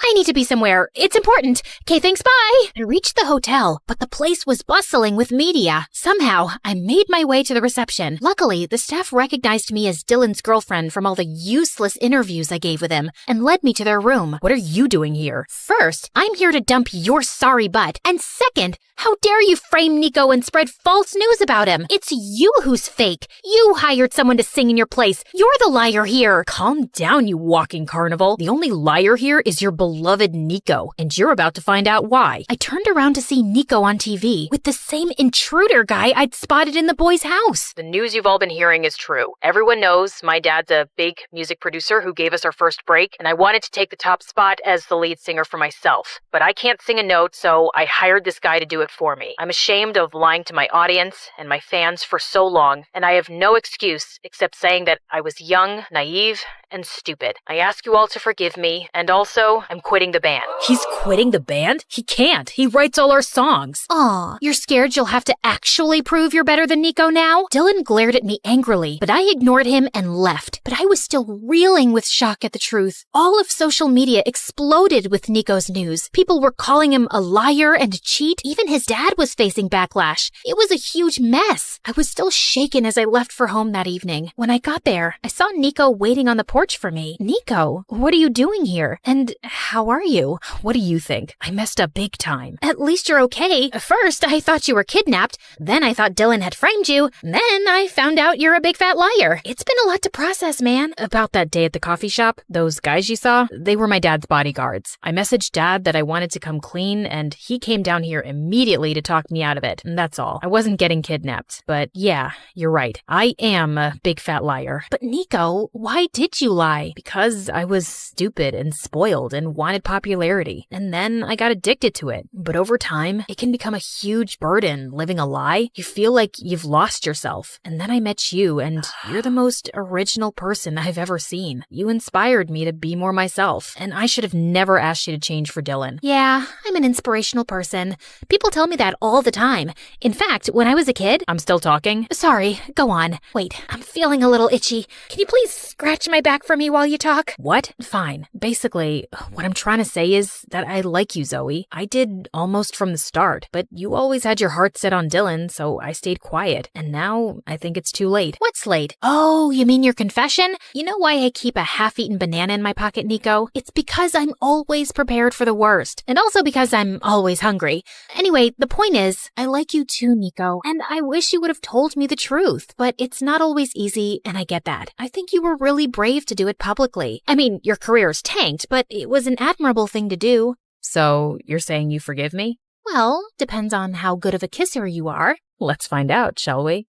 I need to be somewhere. It's important. Okay, thanks, bye. I reached the hotel, but the place was bustling with media. Somehow, I made my way to the reception. Luckily, the staff recognized me as Dylan's girlfriend from all the useless interviews I gave with him and led me to their room. What are you doing here? First, I'm here to dump your sorry butt. And second, how dare you frame Nico and spread false news about him? It's you who's fake. You hired someone to sing in your place. You're the liar here. Calm down, you walking carnival. The only liar here is your beloved Nico, and you're about to find out why. I turned around to see Nico on TV with the same intruder guy I'd spotted in the boys' house. The news you've all been hearing is true. Everyone knows my dad's a big music producer who gave us our first break, and I wanted to take the top spot as the lead singer for myself. But I can't sing a note, so I hired this guy to do it for me. I'm ashamed of lying to my audience and my fans for so long, and I have no excuse except saying that I was young, naive, and stupid. I ask you all to forgive me, and also, I'm quitting the band. He's quitting the band? He can't. He writes all our songs. Aw, you're scared you'll have to actually prove you're better than Nico now? Dylan glared at me angrily, but I ignored him and left. But I was still reeling with shock at the truth. All of social media exploded with Nico's news. People were calling him a liar and a cheat. Even his dad was facing backlash. It was a huge mess. I was still shaken as I left for home that evening. When I got there, I saw Nico waiting on the porch for me. Nico, what are you doing here? And how are you? What do you think? I messed up big time. At least you're okay. First, I thought you were kidnapped. Then I thought Dylan had framed you. Then I found out you're a big fat liar. It's been a lot to process, man. About that day at the coffee shop, those guys you saw, they were my dad's bodyguards. I messaged Dad that I wanted to come clean, and he came down here immediately to talk me out of it. And that's all. I wasn't getting kidnapped. But yeah, you're right. I am a big fat liar. But Nico, why did you lie? Because I was stupid and spoiled and wanted popularity. And then I got addicted to it. But over time, it can become a huge burden living a lie. You feel like you've lost yourself. And then I met you, and you're the most original person I've ever seen. You inspired me to be more myself. And I should have never asked you to change for Dylan. Yeah, I'm an inspirational person. People tell me that all the time. In fact, when I was a kid... I'm still talking? Sorry, go on. Wait, I'm feeling a little itchy. Can you please scratch my back for me while you talk? What? Fine. Basically, what I'm trying to say is that I like you, Zoe. I did almost from the start, but you always had your heart set on Dylan, so I stayed quiet. And now I think it's too late. What's late? Oh, you mean your confession? You know why I keep a half-eaten banana in my pocket, Nico? It's because I'm always prepared for the worst. And also because I'm always hungry. Anyway, the point is, I like you too, Nico. And I wish you would have told me the truth. But it's not always easy, and I get that. I think you were really brave to do it publicly. I mean, your career's tanked, but it was an admirable thing to do. So, you're saying you forgive me? Well, depends on how good of a kisser you are. Let's find out, shall we?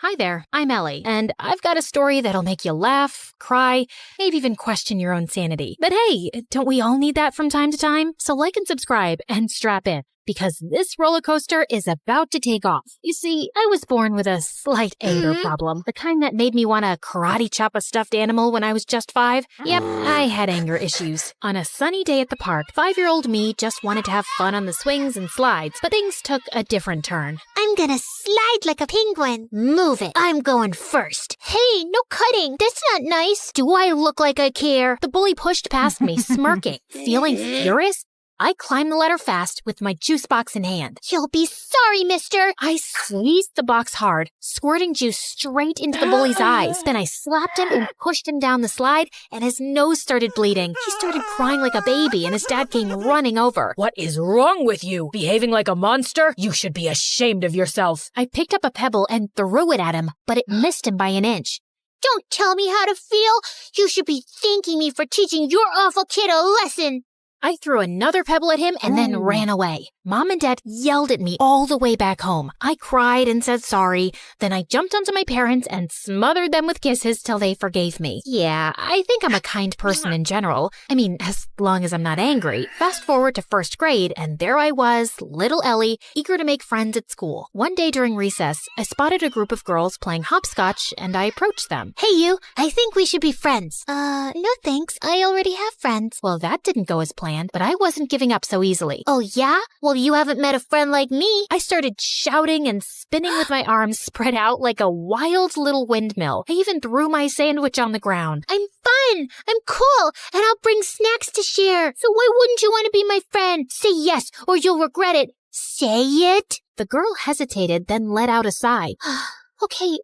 Hi there, I'm Ellie, and I've got a story that'll make you laugh, cry, maybe even question your own sanity. But hey, don't we all need that from time to time? So like and subscribe and strap in, because this roller coaster is about to take off. You see, I was born with a slight anger problem, the kind that made me want to karate chop a stuffed animal when I was just 5. Yep, I had anger issues. On a sunny day at the park, 5-year-old me just wanted to have fun on the swings and slides, but things took a different turn. I'm gonna slide like a penguin. Move it. I'm going first. Hey, no cutting. That's not nice. Do I look like I care? The bully pushed past me, smirking. Feeling furious, I climbed the ladder fast with my juice box in hand. You'll be sorry, mister. I squeezed the box hard, squirting juice straight into the bully's eyes. Then I slapped him and pushed him down the slide, and his nose started bleeding. He started crying like a baby, and his dad came running over. What is wrong with you? Behaving like a monster? You should be ashamed of yourself. I picked up a pebble and threw it at him, but it missed him by an inch. Don't tell me how to feel. You should be thanking me for teaching your awful kid a lesson. I threw another pebble at him and then ran away. Mom and Dad yelled at me all the way back home. I cried and said sorry. Then I jumped onto my parents and smothered them with kisses till they forgave me. Yeah, I think I'm a kind person in general. I mean, as long as I'm not angry. Fast forward to 1st grade, and there I was, little Ellie, eager to make friends at school. One day during recess, I spotted a group of girls playing hopscotch, and I approached them. Hey you, I think we should be friends. No thanks, I already have friends. Well, that didn't go as planned, but I wasn't giving up so easily. Oh yeah? Well, well, you haven't met a friend like me. I started shouting and spinning with my arms spread out like a wild little windmill. I even threw my sandwich on the ground. I'm fun. I'm cool. And I'll bring snacks to share. So why wouldn't you want to be my friend? Say yes or you'll regret it. Say it. The girl hesitated, then let out a sigh. Okay,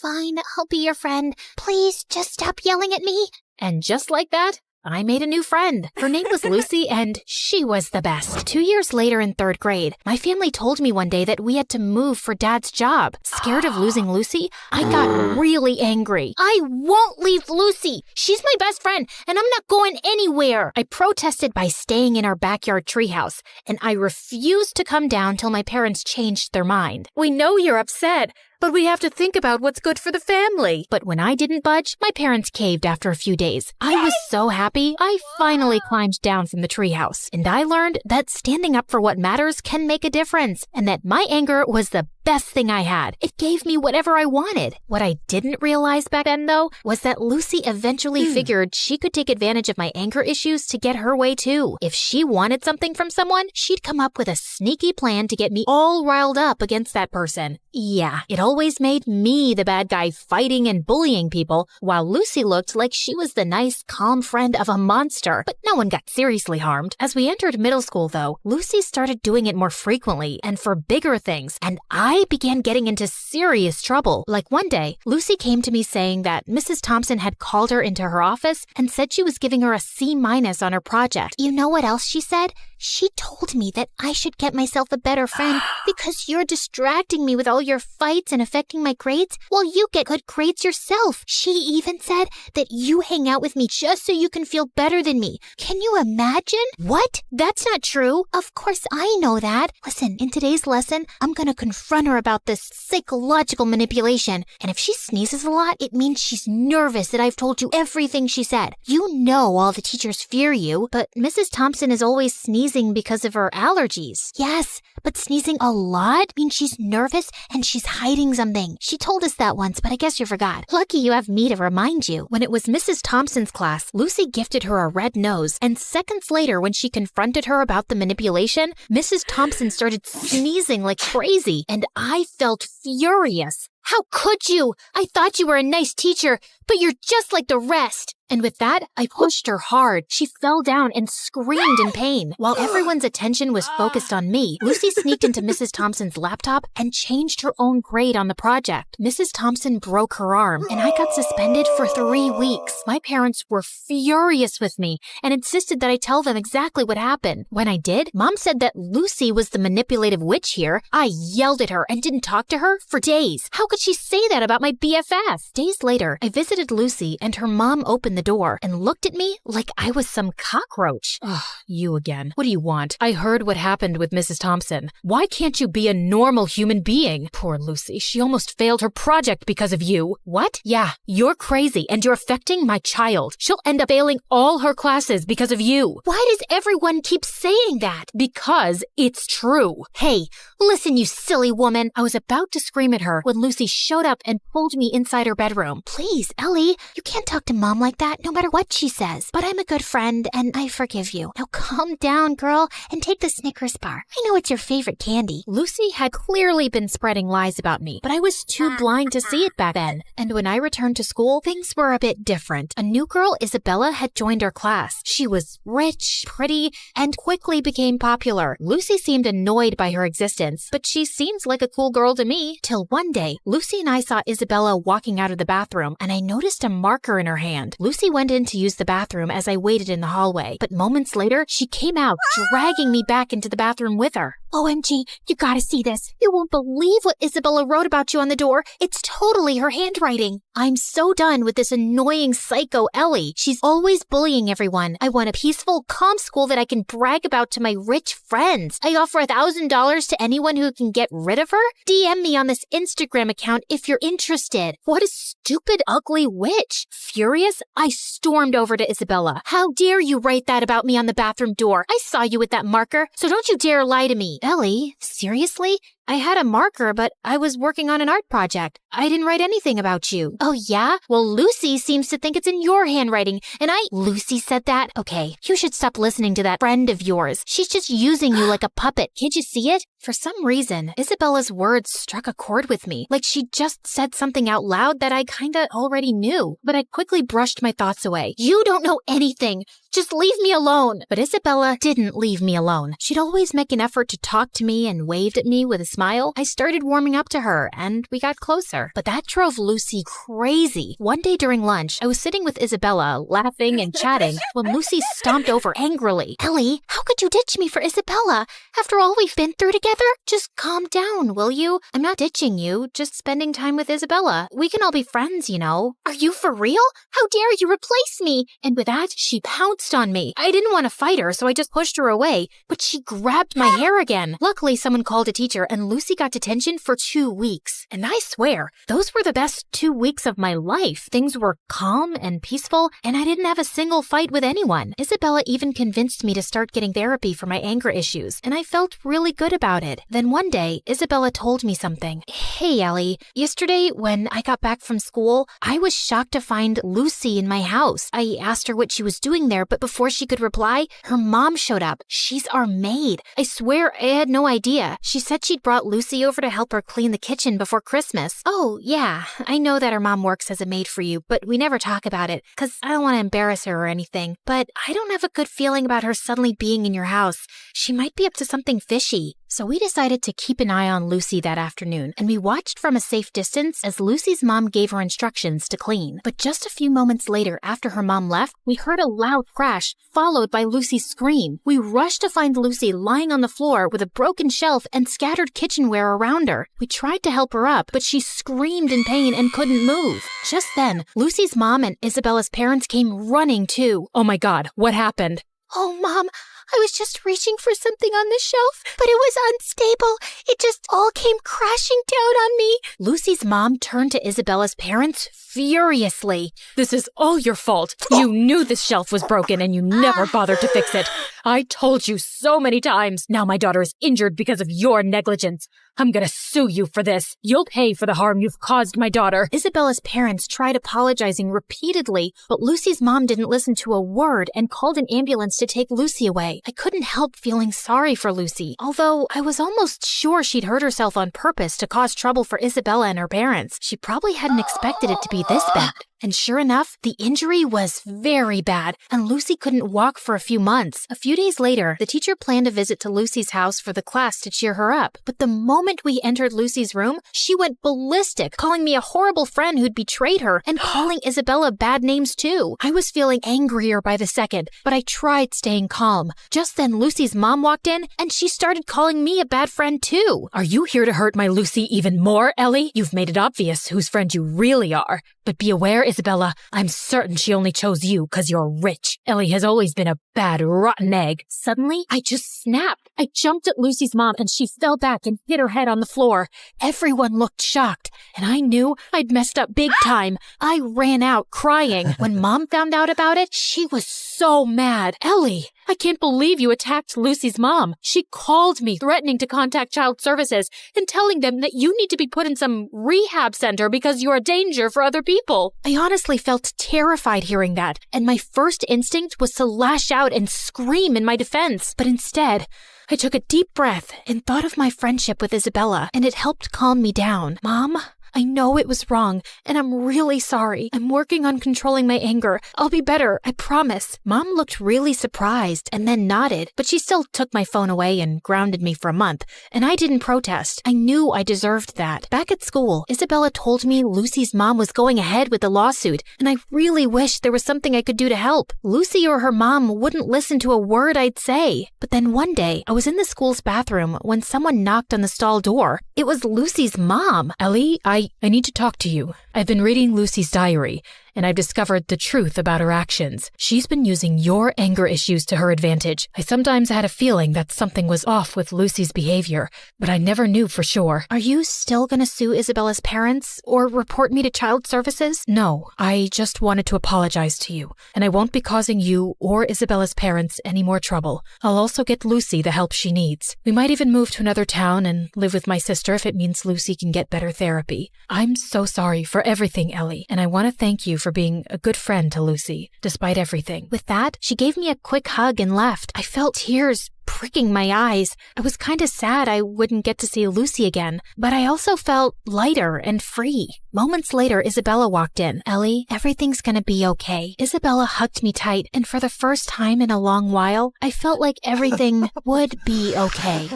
fine. I'll be your friend. Please just stop yelling at me. And just like that, I made a new friend. Her name was Lucy, and she was the best. 2 years later in 3rd grade, my family told me one day that we had to move for Dad's job. Scared of losing Lucy, I got really angry. I won't leave Lucy. She's my best friend, and I'm not going anywhere. I protested by staying in our backyard treehouse, and I refused to come down till my parents changed their mind. We know you're upset, but we have to think about what's good for the family. But when I didn't budge, my parents caved after a few days. I was so happy, I finally climbed down from the treehouse. And I learned that standing up for what matters can make a difference, and that my anger was the best thing I had. It gave me whatever I wanted. What I didn't realize back then, though, was that Lucy eventually figured she could take advantage of my anger issues to get her way, too. If she wanted something from someone, she'd come up with a sneaky plan to get me all riled up against that person. Yeah, it always made me the bad guy fighting and bullying people, while Lucy looked like she was the nice, calm friend of a monster, but no one got seriously harmed. As we entered middle school, though, Lucy started doing it more frequently and for bigger things, and I began getting into serious trouble. Like one day, Lucy came to me saying that Mrs. Thompson had called her into her office and said she was giving her a C- on her project. You know what else she said? She told me that I should get myself a better friend because you're distracting me with all your fights and affecting my grades while you get good grades yourself. She even said that you hang out with me just so you can feel better than me. Can you imagine? What? That's not true. Of course I know that. Listen, in today's lesson, I'm going to confront her about this psychological manipulation. And if she sneezes a lot, it means she's nervous that I've told you everything she said. You know all the teachers fear you, but Mrs. Thompson is always sneezing because of her allergies. Yes, but sneezing a lot means she's nervous and she's hiding something. She told us that once, but I guess you forgot. Lucky you have me to remind you. When it was Mrs. Thompson's class, Lucy gifted her a red nose, and seconds later when she confronted her about the manipulation, Mrs. Thompson started sneezing like crazy, and I felt furious. How could you? I thought you were a nice teacher, but you're just like the rest. And with that, I pushed her hard. She fell down and screamed in pain. While everyone's attention was focused on me, Lucy sneaked into Mrs. Thompson's laptop and changed her own grade on the project. Mrs. Thompson broke her arm, and I got suspended for 3 weeks. My parents were furious with me and insisted that I tell them exactly what happened. When I did, Mom said that Lucy was the manipulative witch here. I yelled at her and didn't talk to her for days. How could she say that about my BFF? Days later, I visited Lucy, and her mom opened the door and looked at me like I was some cockroach. Ugh, you again. What do you want? I heard what happened with Mrs. Thompson. Why can't you be a normal human being? Poor Lucy, she almost failed her project because of you. What? Yeah, you're crazy and you're affecting my child. She'll end up failing all her classes because of you. Why does everyone keep saying that? Because it's true. Hey, listen, you silly woman. I was about to scream at her when Lucy showed up and pulled me inside her bedroom. Please, Ellie, you can't talk to Mom like that no matter what she says. But I'm a good friend and I forgive you. Now calm down, girl, and take the Snickers bar. I know it's your favorite candy. Lucy had clearly been spreading lies about me, but I was too blind to see it back then. And when I returned to school, things were a bit different. A new girl, Isabella, had joined our class. She was rich, pretty, and quickly became popular. Lucy seemed annoyed by her existence, but she seems like a cool girl to me. Till one day, Lucy and I saw Isabella walking out of the bathroom, and I noticed a marker in her hand. Lucy went in to use the bathroom as I waited in the hallway, but moments later, she came out, dragging me back into the bathroom with her. OMG, you gotta see this. You won't believe what Isabella wrote about you on the door. It's totally her handwriting. I'm so done with this annoying psycho Ellie. She's always bullying everyone. I want a peaceful, calm school that I can brag about to my rich friends. I offer $1,000 to anyone who can get rid of her. DM me on this Instagram account if you're interested. What a stupid, ugly witch. Furious, I stormed over to Isabella. How dare you write that about me on the bathroom door? I saw you with that marker, so don't you dare lie to me. Ellie, seriously? I had a marker, but I was working on an art project. I didn't write anything about you. Oh, yeah? Well, Lucy seems to think it's in your handwriting, and Lucy said that? Okay, you should stop listening to that friend of yours. She's just using you like a puppet. Can't you see it? For some reason, Isabella's words struck a chord with me, like she just said something out loud that I kinda already knew. But I quickly brushed my thoughts away. You don't know anything. Just leave me alone. But Isabella didn't leave me alone. She'd always make an effort to talk to me and waved at me with a smile. I started warming up to her, and we got closer. But that drove Lucy crazy. One day during lunch, I was sitting with Isabella, laughing and chatting, when Lucy stomped over angrily. Ellie, how could you ditch me for Isabella? After all we've been through together? Just calm down, will you? I'm not ditching you, just spending time with Isabella. We can all be friends, you know. Are you for real? How dare you replace me? And with that, she pounced on me. I didn't want to fight her, so I just pushed her away, but she grabbed my hair again. Luckily, someone called a teacher, and Lucy got detention for 2 weeks. And I swear, those were the best 2 weeks of my life. Things were calm and peaceful, and I didn't have a single fight with anyone. Isabella even convinced me to start getting therapy for my anger issues, and I felt really good about it. Then one day, Isabella told me something. Hey, Ellie, yesterday when I got back from school, I was shocked to find Lucy in my house. I asked her what she was doing there, but before she could reply, her mom showed up. She's our maid. I swear I had no idea. She said she'd brought Lucy over to help her clean the kitchen before Christmas. Oh, yeah, I know that her mom works as a maid for you, but we never talk about it, because I don't want to embarrass her or anything. But I don't have a good feeling about her suddenly being in your house. She might be up to something fishy. So we decided to keep an eye on Lucy that afternoon, and we watched from a safe distance as Lucy's mom gave her instructions to clean. But just a few moments later, after her mom left, we heard a loud crash, followed by Lucy's scream. We rushed to find Lucy lying on the floor with a broken shelf and scattered kitchenware around her. We tried to help her up, but she screamed in pain and couldn't move. Just then, Lucy's mom and Isabella's parents came running too. Oh my God, what happened? Oh, Mom, I was just reaching for something on the shelf, but it was unstable. It just all came crashing down on me. Lucy's mom turned to Isabella's parents furiously. This is all your fault. You knew this shelf was broken and you never bothered to fix it. I told you so many times. Now my daughter is injured because of your negligence. I'm gonna sue you for this. You'll pay for the harm you've caused my daughter. Isabella's parents tried apologizing repeatedly, but Lucy's mom didn't listen to a word and called an ambulance to take Lucy away. I couldn't help feeling sorry for Lucy, although I was almost sure she'd hurt herself on purpose to cause trouble for Isabella and her parents. She probably hadn't expected it to be this bad. And sure enough, the injury was very bad, and Lucy couldn't walk for a few months. A few days later, the teacher planned a visit to Lucy's house for the class to cheer her up. But the moment we entered Lucy's room, she went ballistic, calling me a horrible friend who'd betrayed her, and calling Isabella bad names too. I was feeling angrier by the second, but I tried staying calm. Just then, Lucy's mom walked in, and she started calling me a bad friend too. Are you here to hurt my Lucy even more, Ellie? You've made it obvious whose friend you really are. But be aware, Isabella, I'm certain she only chose you because you're rich. Ellie has always been a bad, rotten egg. Suddenly, I just snapped. I jumped at Lucy's mom and she fell back and hit her head on the floor. Everyone looked shocked, and I knew I'd messed up big time. I ran out crying. When Mom found out about it, she was so mad. Ellie, I can't believe you attacked Lucy's mom. She called me, threatening to contact child services and telling them that you need to be put in some rehab center because you're a danger for other people. I honestly felt terrified hearing that, and my first instinct was to lash out and scream in my defense. But instead, I took a deep breath and thought of my friendship with Isabella, and it helped calm me down. Mom, I know it was wrong, and I'm really sorry. I'm working on controlling my anger. I'll be better, I promise. Mom looked really surprised and then nodded, but she still took my phone away and grounded me for a month, and I didn't protest. I knew I deserved that. Back at school, Isabella told me Lucy's mom was going ahead with the lawsuit, and I really wished there was something I could do to help. Lucy or her mom wouldn't listen to a word I'd say. But then one day, I was in the school's bathroom when someone knocked on the stall door. It was Lucy's mom. Ellie, I need to talk to you. I've been reading Lucy's diary, and I've discovered the truth about her actions. She's been using your anger issues to her advantage. I sometimes had a feeling that something was off with Lucy's behavior, but I never knew for sure. Are you still gonna sue Isabella's parents or report me to child services? No, I just wanted to apologize to you, and I won't be causing you or Isabella's parents any more trouble. I'll also get Lucy the help she needs. We might even move to another town and live with my sister if it means Lucy can get better therapy. I'm so sorry for everything, Ellie, and I want to thank you for being a good friend to Lucy, despite everything. With that, she gave me a quick hug and left. I felt tears pricking my eyes. I was kind of sad I wouldn't get to see Lucy again, but I also felt lighter and free. Moments later, Isabella walked in. Ellie, everything's gonna be okay. Isabella hugged me tight, and for the first time in a long while, I felt like everything would be okay.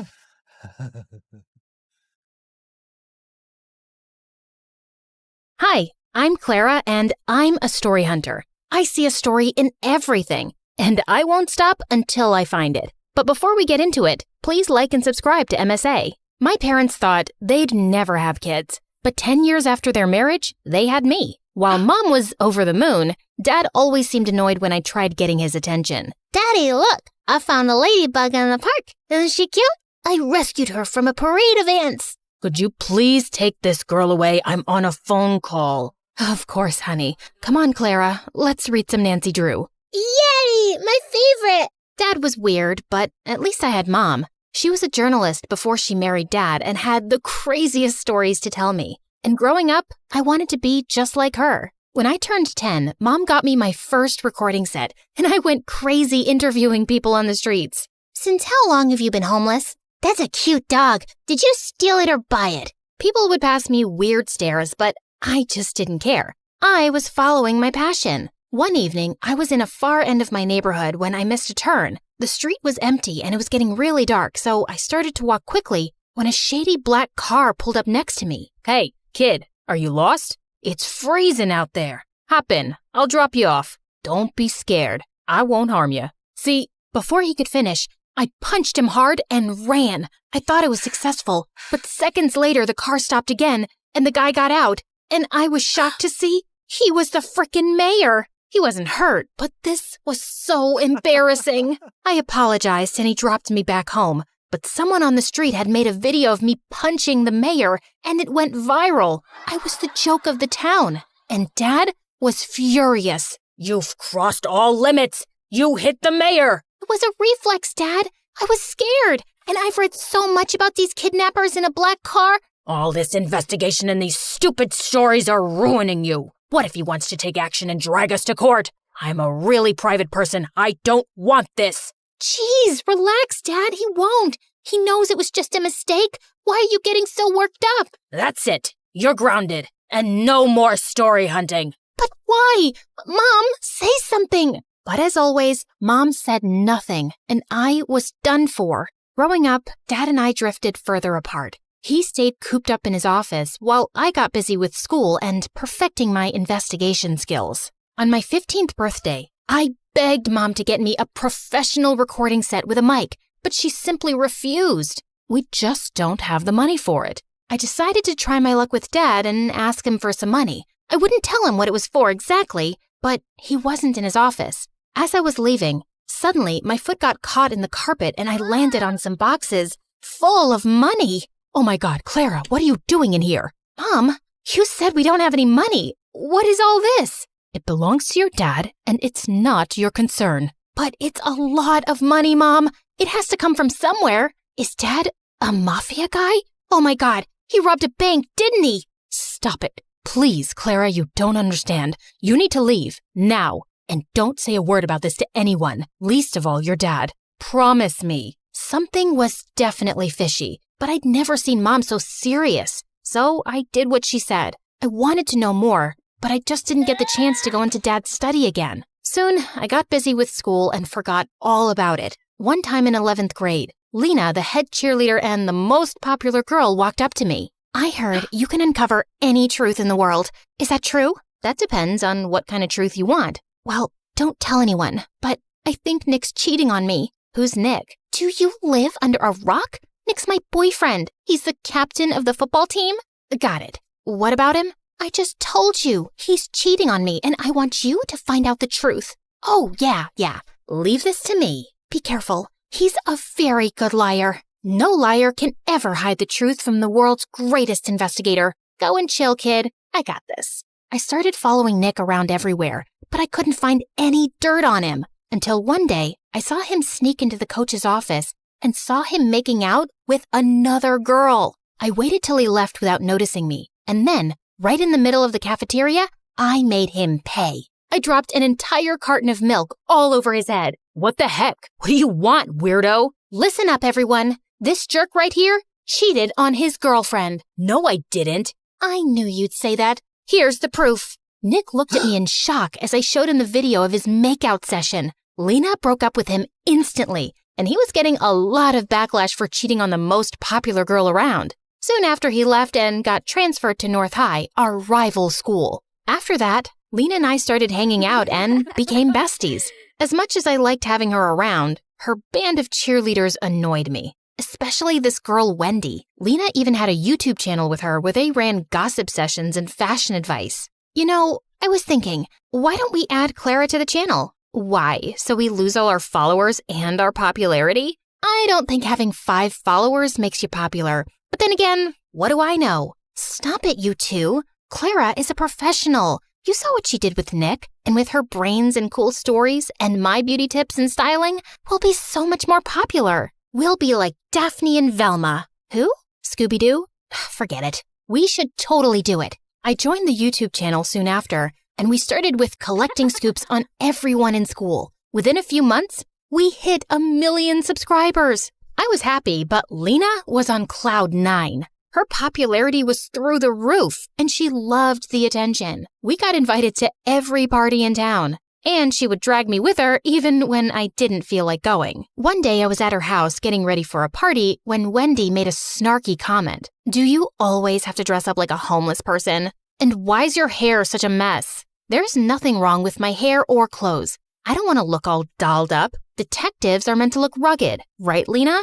Hi, I'm Clara, and I'm a story hunter. I see a story in everything, and I won't stop until I find it. But before we get into it, please like and subscribe to MSA. My parents thought they'd never have kids, but 10 years after their marriage, they had me. While Mom was over the moon, Dad always seemed annoyed when I tried getting his attention. Daddy, look, I found a ladybug in the park. Isn't she cute? I rescued her from a parade of ants. Could you please take this girl away? I'm on a phone call. Of course, honey. Come on, Clara. Let's read some Nancy Drew. Yay! My favorite! Dad was weird, but at least I had Mom. She was a journalist before she married Dad and had the craziest stories to tell me. And growing up, I wanted to be just like her. When I turned 10, Mom got me my first recording set, and I went crazy interviewing people on the streets. Since how long have you been homeless? That's a cute dog. Did you steal it or buy it? People would pass me weird stares, but I just didn't care. I was following my passion. One evening, I was in a far end of my neighborhood when I missed a turn. The street was empty and it was getting really dark, so I started to walk quickly when a shady black car pulled up next to me. Hey, kid, are you lost? It's freezing out there. Hop in. I'll drop you off. Don't be scared. I won't harm you. See, before he could finish, I punched him hard and ran. I thought I was successful, but seconds later the car stopped again and the guy got out, and I was shocked to see he was the frickin' mayor. He wasn't hurt, but this was so embarrassing. I apologized and he dropped me back home, but someone on the street had made a video of me punching the mayor and it went viral. I was the joke of the town, and Dad was furious. You've crossed all limits. You hit the mayor. It was a reflex, Dad. I was scared, and I've read so much about these kidnappers in a black car. All this investigation and these stupid stories are ruining you. What if he wants to take action and drag us to court? I'm a really private person. I don't want this. Jeez, relax, Dad. He won't. He knows it was just a mistake. Why are you getting so worked up? That's it. You're grounded. And no more story hunting. But why? Mom, say something. But as always, Mom said nothing, and I was done for. Growing up, Dad and I drifted further apart. He stayed cooped up in his office while I got busy with school and perfecting my investigation skills. On my 15th birthday, I begged Mom to get me a professional recording set with a mic, but she simply refused. We just don't have the money for it. I decided to try my luck with Dad and ask him for some money. I wouldn't tell him what it was for exactly, but he wasn't in his office. As I was leaving, suddenly my foot got caught in the carpet and I landed on some boxes full of money. Oh my God, Clara, what are you doing in here? Mom, you said we don't have any money. What is all this? It belongs to your dad, and it's not your concern. But it's a lot of money, Mom. It has to come from somewhere. Is Dad a mafia guy? Oh my God, he robbed a bank, didn't he? Stop it. Please, Clara, you don't understand. You need to leave, now. And don't say a word about this to anyone, least of all your dad. Promise me. Something was definitely fishy, but I'd never seen Mom so serious. So I did what she said. I wanted to know more, but I just didn't get the chance to go into Dad's study again. Soon, I got busy with school and forgot all about it. One time in 11th grade, Lena, the head cheerleader and the most popular girl, walked up to me. I heard you can uncover any truth in the world. Is that true? That depends on what kind of truth you want. Well, don't tell anyone, but I think Nick's cheating on me. Who's Nick? Do you live under a rock? Nick's my boyfriend. He's the captain of the football team. Got it. What about him? I just told you he's cheating on me and I want you to find out the truth. Oh, yeah. Leave this to me. Be careful. He's a very good liar. No liar can ever hide the truth from the world's greatest investigator. Go and chill, kid. I got this. I started following Nick around everywhere, but I couldn't find any dirt on him until one day I saw him sneak into the coach's office and saw him making out with another girl. I waited till he left without noticing me, and then, right in the middle of the cafeteria, I made him pay. I dropped an entire carton of milk all over his head. What the heck? What do you want, weirdo? Listen up, everyone. This jerk right here cheated on his girlfriend. No, I didn't. I knew you'd say that. Here's the proof. Nick looked at me in shock as I showed him the video of his makeout session. Lena broke up with him instantly, and he was getting a lot of backlash for cheating on the most popular girl around. Soon after, he left and got transferred to North High, our rival school. After that, Lena and I started hanging out and became besties. As much as I liked having her around, her band of cheerleaders annoyed me. Especially this girl, Wendy. Lena even had a YouTube channel with her where they ran gossip sessions and fashion advice. You know, I was thinking, why don't we add Clara to the channel? Why? So we lose all our followers and our popularity? I don't think having 5 followers makes you popular. But then again, what do I know? Stop it, you two. Clara is a professional. You saw what she did with Nick, and with her brains and cool stories and my beauty tips and styling, we'll be so much more popular. We'll be like Daphne and Velma. Who? Scooby-Doo? Forget it. We should totally do it. I joined the YouTube channel soon after, and we started with collecting scoops on everyone in school. Within a few months, we hit 1 million subscribers. I was happy, but Lena was on cloud 9. Her popularity was through the roof, and she loved the attention. We got invited to every party in town, and she would drag me with her even when I didn't feel like going. One day I was at her house getting ready for a party when Wendy made a snarky comment. Do you always have to dress up like a homeless person? And why's your hair such a mess? There's nothing wrong with my hair or clothes. I don't want to look all dolled up. Detectives are meant to look rugged, right, Lena?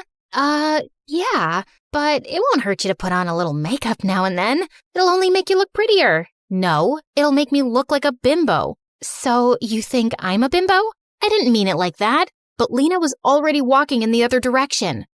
Yeah, but it won't hurt you to put on a little makeup now and then. It'll only make you look prettier. No, it'll make me look like a bimbo. So you think I'm a bimbo? I didn't mean it like that. But Lena was already walking in the other direction.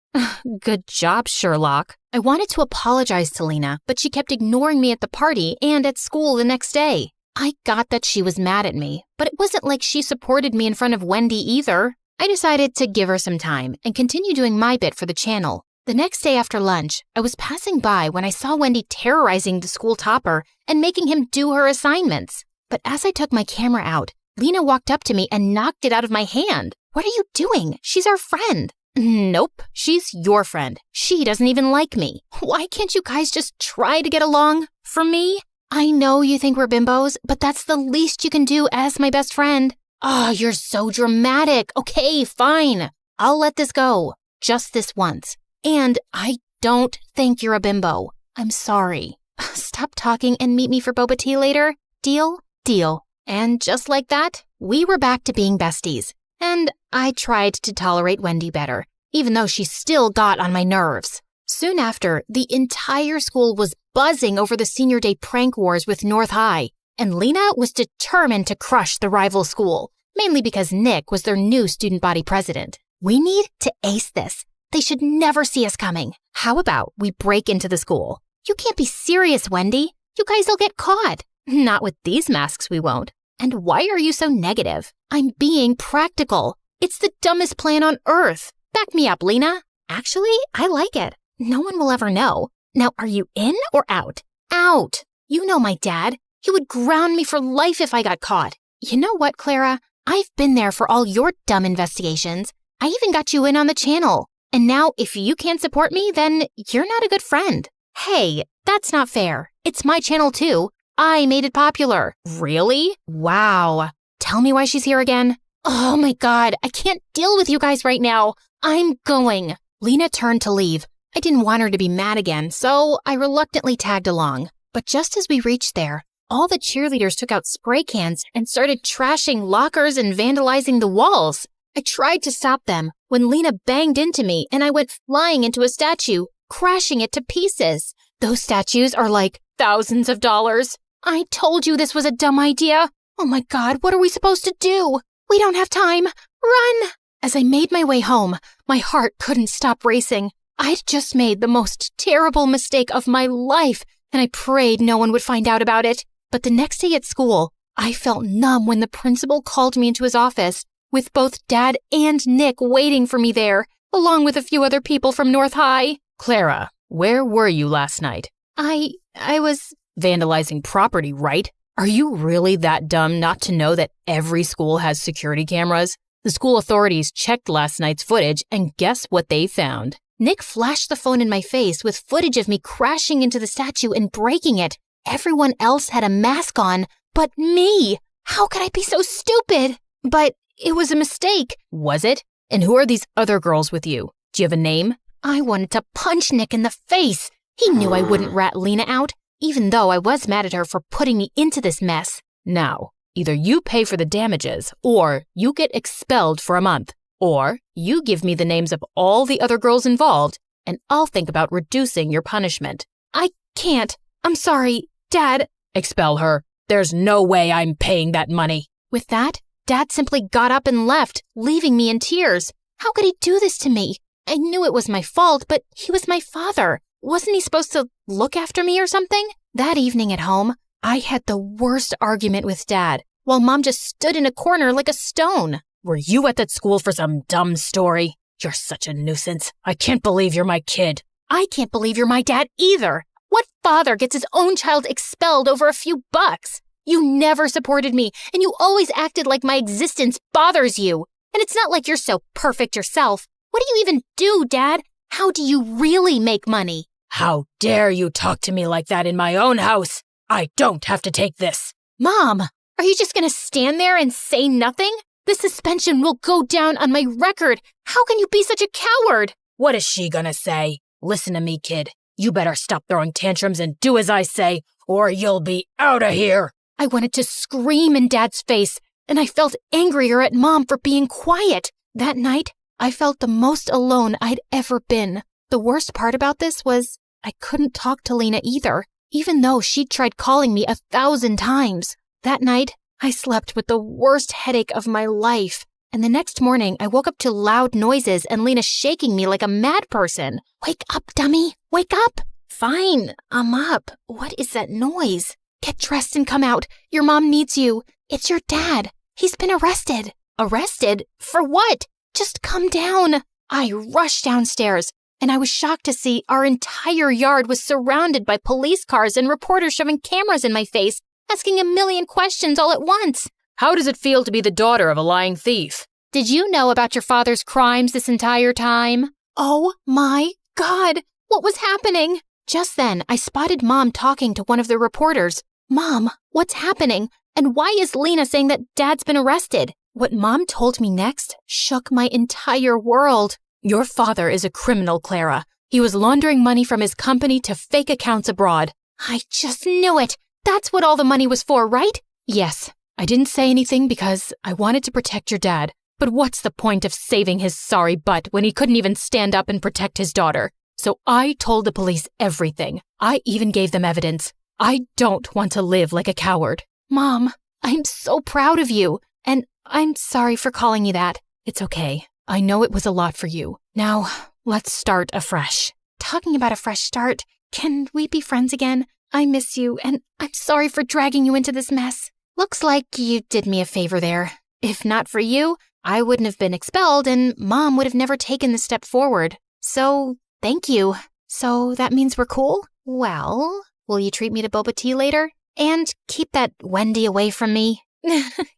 Good job, Sherlock. I wanted to apologize to Lena, but she kept ignoring me at the party and at school the next day. I got that she was mad at me, but it wasn't like she supported me in front of Wendy either. I decided to give her some time and continue doing my bit for the channel. The next day after lunch, I was passing by when I saw Wendy terrorizing the school topper and making him do her assignments. But as I took my camera out, Lena walked up to me and knocked it out of my hand. What are you doing? She's our friend. Nope, she's your friend. She doesn't even like me. Why can't you guys just try to get along? For me? I know you think we're bimbos, but that's the least you can do as my best friend. Oh, you're so dramatic. Okay, fine. I'll let this go. Just this once. And I don't think you're a bimbo. I'm sorry. Stop talking and meet me for boba tea later. Deal? Deal. And just like that, we were back to being besties. And I tried to tolerate Wendy better, even though she still got on my nerves. Soon after, the entire school was buzzing over the senior day prank wars with North High, and Lena was determined to crush the rival school, mainly because Nick was their new student body president. We need to ace this. They should never see us coming. How about we break into the school? You can't be serious, Wendy. You guys will get caught. Not with these masks, we won't. And why are you so negative? I'm being practical. It's the dumbest plan on earth. Back me up, Lena. Actually, I like it. No one will ever know. Now, are you in or out? Out. You know my dad. He would ground me for life if I got caught. You know what, Clara? I've been there for all your dumb investigations. I even got you in on the channel. And now, if you can't support me, then you're not a good friend. Hey, that's not fair. It's my channel too. I made it popular. Really? Wow. Tell me why she's here again. Oh my God, I can't deal with you guys right now. I'm going. Lena turned to leave. I didn't want her to be mad again, so I reluctantly tagged along. But just as we reached there, all the cheerleaders took out spray cans and started trashing lockers and vandalizing the walls. I tried to stop them when Lena banged into me and I went flying into a statue, crashing it to pieces. Those statues are like thousands of dollars. I told you this was a dumb idea. Oh my God, what are we supposed to do? We don't have time. Run! As I made my way home, my heart couldn't stop racing. I'd just made the most terrible mistake of my life, and I prayed no one would find out about it. But the next day at school, I felt numb when the principal called me into his office, with both Dad and Nick waiting for me there, along with a few other people from North High. Clara, where were you last night? I was vandalizing property, right? Are you really that dumb not to know that every school has security cameras? The school authorities checked last night's footage, and guess what they found? Nick flashed the phone in my face with footage of me crashing into the statue and breaking it. Everyone else had a mask on, but me. How could I be so stupid? But it was a mistake. Was it? And who are these other girls with you? Do you have a name? I wanted to punch Nick in the face. He knew I wouldn't rat Lena out, even though I was mad at her for putting me into this mess. Now, either you pay for the damages, or you get expelled for a month, or you give me the names of all the other girls involved, and I'll think about reducing your punishment. I can't. I'm sorry, Dad. Expel her. There's no way I'm paying that money. With that, Dad simply got up and left, leaving me in tears. How could he do this to me? I knew it was my fault, but he was my father. Wasn't he supposed to look after me or something? That evening at home, I had the worst argument with Dad, while Mom just stood in a corner like a stone. Were you at that school for some dumb story? You're such a nuisance. I can't believe you're my kid. I can't believe you're my dad either. What father gets his own child expelled over a few bucks? You never supported me, and you always acted like my existence bothers you. And it's not like you're so perfect yourself. What do you even do, Dad? How do you really make money? How dare you talk to me like that in my own house? I don't have to take this. Mom, are you just going to stand there and say nothing? The suspension will go down on my record. How can you be such a coward? What is she gonna say? Listen to me, kid. You better stop throwing tantrums and do as I say, or you'll be out of here. I wanted to scream in Dad's face, and I felt angrier at Mom for being quiet. That night, I felt the most alone I'd ever been. The worst part about this was I couldn't talk to Lena either, even though she'd tried calling me 1,000 times. That night, I slept with the worst headache of my life. And the next morning, I woke up to loud noises and Lena shaking me like a mad person. Wake up, dummy. Wake up. Fine, I'm up. What is that noise? Get dressed and come out. Your mom needs you. It's your dad. He's been arrested. Arrested? For what? Just come down. I rushed downstairs, and I was shocked to see our entire yard was surrounded by police cars and reporters shoving cameras in my face, asking a million questions all at once. How does it feel to be the daughter of a lying thief? Did you know about your father's crimes this entire time? Oh my God, what was happening? Just then, I spotted Mom talking to one of the reporters. Mom, what's happening? And why is Lena saying that Dad's been arrested? What Mom told me next shook my entire world. Your father is a criminal, Clara. He was laundering money from his company to fake accounts abroad. I just knew it. That's what all the money was for, right? Yes. I didn't say anything because I wanted to protect your dad. But what's the point of saving his sorry butt when he couldn't even stand up and protect his daughter? So I told the police everything. I even gave them evidence. I don't want to live like a coward. Mom, I'm so proud of you. And I'm sorry for calling you that. It's okay. I know it was a lot for you. Now, let's start afresh. Talking about a fresh start, can we be friends again? I miss you, and I'm sorry for dragging you into this mess. Looks like you did me a favor there. If not for you, I wouldn't have been expelled, and Mom would have never taken the step forward. So, thank you. So that means we're cool? Well, will you treat me to boba tea later? And keep that Wendy away from me?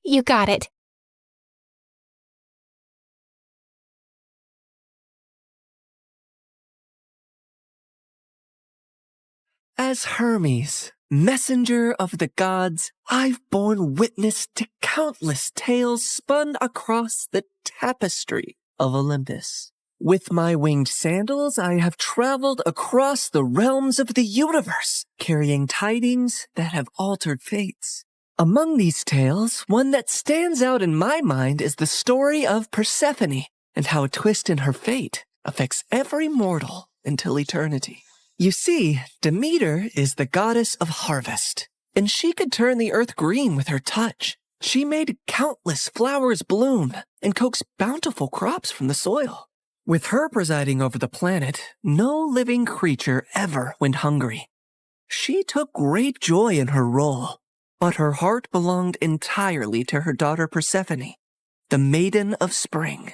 You got it. As Hermes, messenger of the gods, I've borne witness to countless tales spun across the tapestry of Olympus. With my winged sandals, I have traveled across the realms of the universe, carrying tidings that have altered fates. Among these tales, one that stands out in my mind is the story of Persephone and how a twist in her fate affects every mortal until eternity. You see, Demeter is the goddess of harvest. And she could turn the earth green with her touch. She made countless flowers bloom and coaxed bountiful crops from the soil. With her presiding over the planet, no living creature ever went hungry. She took great joy in her role, but her heart belonged entirely to her daughter Persephone, the Maiden of Spring.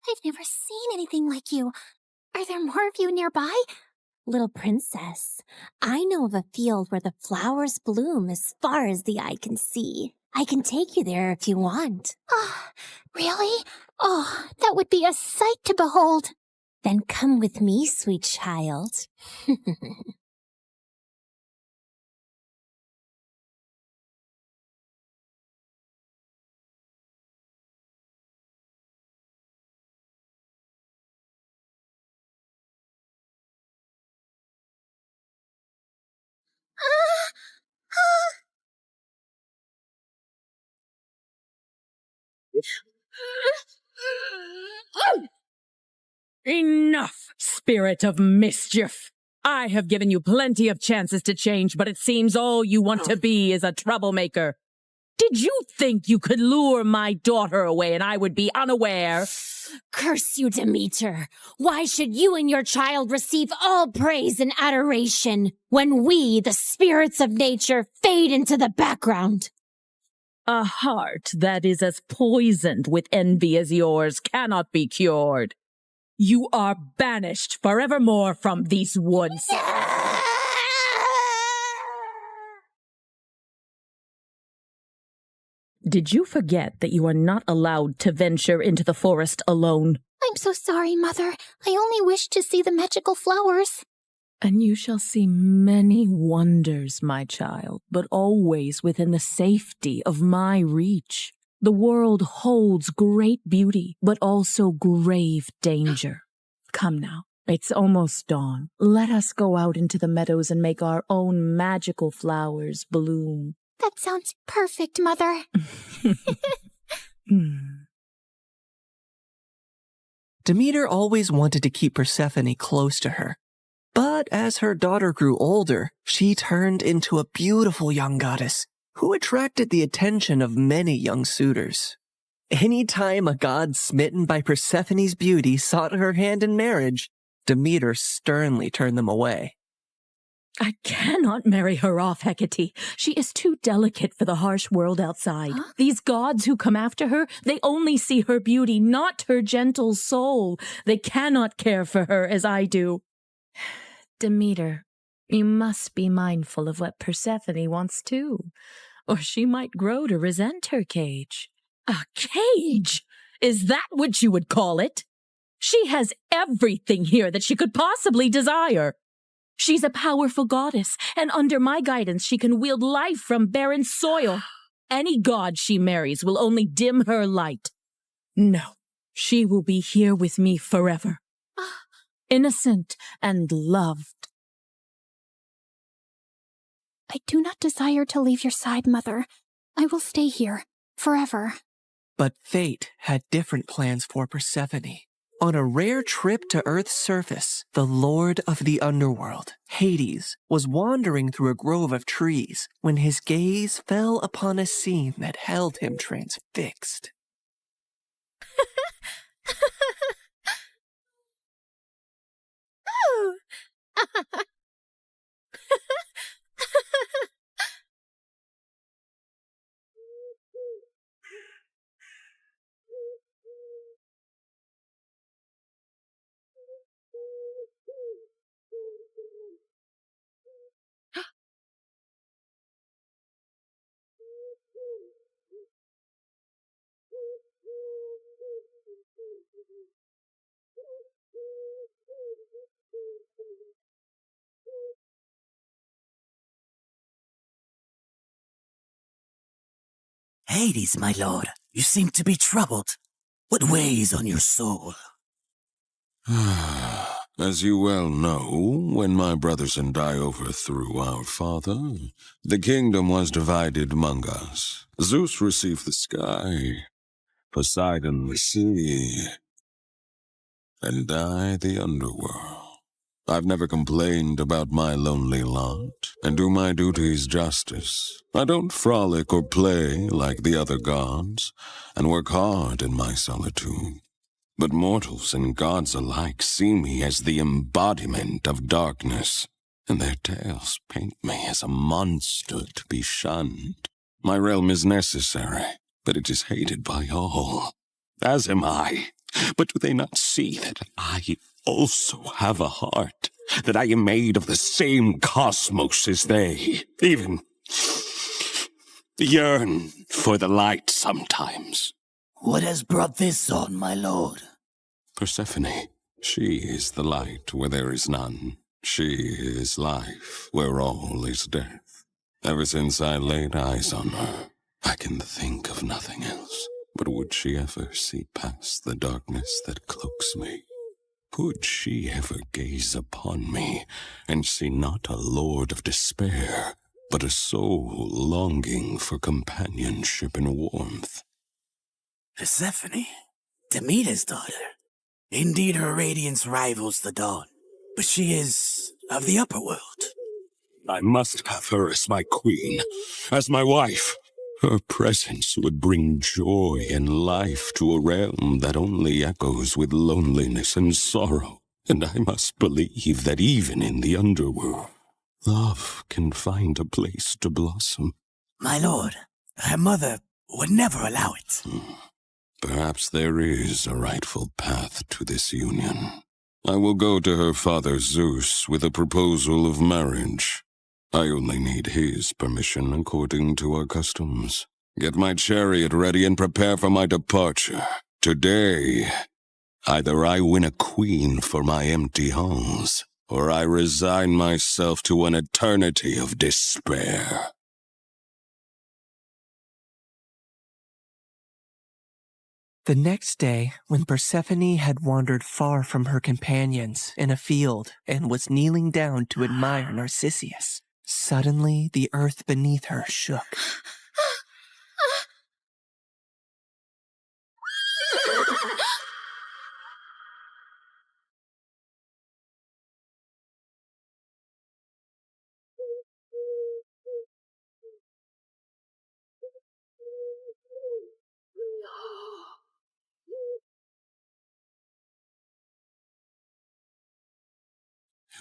I've never seen anything like you. Are there more of you nearby? Little princess, I know of a field where the flowers bloom as far as the eye can see. I can take you there if you want. Really? Oh, that would be a sight to behold. Then come with me, sweet child. Enough, spirit of mischief! I have given you plenty of chances to change, but it seems all you want to be is a troublemaker. Did you think you could lure my daughter away and I would be unaware? Curse you, Demeter! Why should you and your child receive all praise and adoration when we, the spirits of nature, fade into the background? A heart that is as poisoned with envy as yours cannot be cured. You are banished forevermore from these woods. Did you forget that you are not allowed to venture into the forest alone? I'm so sorry, Mother. I only wished to see the magical flowers. And you shall see many wonders, my child, but always within the safety of my reach. The world holds great beauty, but also grave danger. Come now, it's almost dawn. Let us go out into the meadows and make our own magical flowers bloom. That sounds perfect, Mother. Demeter always wanted to keep Persephone close to her. But as her daughter grew older, she turned into a beautiful young goddess who attracted the attention of many young suitors. Anytime a god smitten by Persephone's beauty sought her hand in marriage, Demeter sternly turned them away. I cannot marry her off, Hecate. She is too delicate for the harsh world outside. Huh? These gods who come after her, they only see her beauty, not her gentle soul. They cannot care for her as I do. Demeter, you must be mindful of what Persephone wants too, or she might grow to resent her cage. A cage? Is that what you would call it? She has everything here that she could possibly desire. She's a powerful goddess, and under my guidance she can wield life from barren soil. Any god she marries will only dim her light. No, she will be here with me forever. Innocent and loved. I do not desire to leave your side, Mother. I will stay here, forever. But fate had different plans for Persephone. On a rare trip to Earth's surface, the Lord of the Underworld, Hades, was wandering through a grove of trees when his gaze fell upon a scene that held him transfixed. Hades, my lord, you seem to be troubled. What weighs on your soul? As you well know, when my brothers and I overthrew our father, the kingdom was divided among us. Zeus received the sky, Poseidon the sea, and I the underworld. I've never complained about my lonely lot, and do my duties justice. I don't frolic or play like the other gods, and work hard in my solitude. But mortals and gods alike see me as the embodiment of darkness, and their tales paint me as a monster to be shunned. My realm is necessary, but it is hated by all, as am I. But do they not see that I also have a heart, that I am made of the same cosmos as they, even yearn for the light sometimes? What has brought this on, my lord? Persephone, she is the light where there is none. She is life where all is death. Ever since I laid eyes on her, I can think of nothing else. But would she ever see past the darkness that cloaks me? Could she ever gaze upon me and see not a lord of despair, but a soul longing for companionship and warmth? Persephone, Demeter's daughter. Indeed, her radiance rivals the dawn, but she is of the upper world. I must have her as my queen, as my wife. Her presence would bring joy and life to a realm that only echoes with loneliness and sorrow. And I must believe that even in the underworld, love can find a place to blossom. My lord, her mother would never allow it. Perhaps there is a rightful path to this union. I will go to her father Zeus with a proposal of marriage. I only need his permission according to our customs. Get my chariot ready and prepare for my departure. Today, either I win a queen for my empty halls, or I resign myself to an eternity of despair. The next day, when Persephone had wandered far from her companions in a field and was kneeling down to admire Narcissus, suddenly the earth beneath her shook.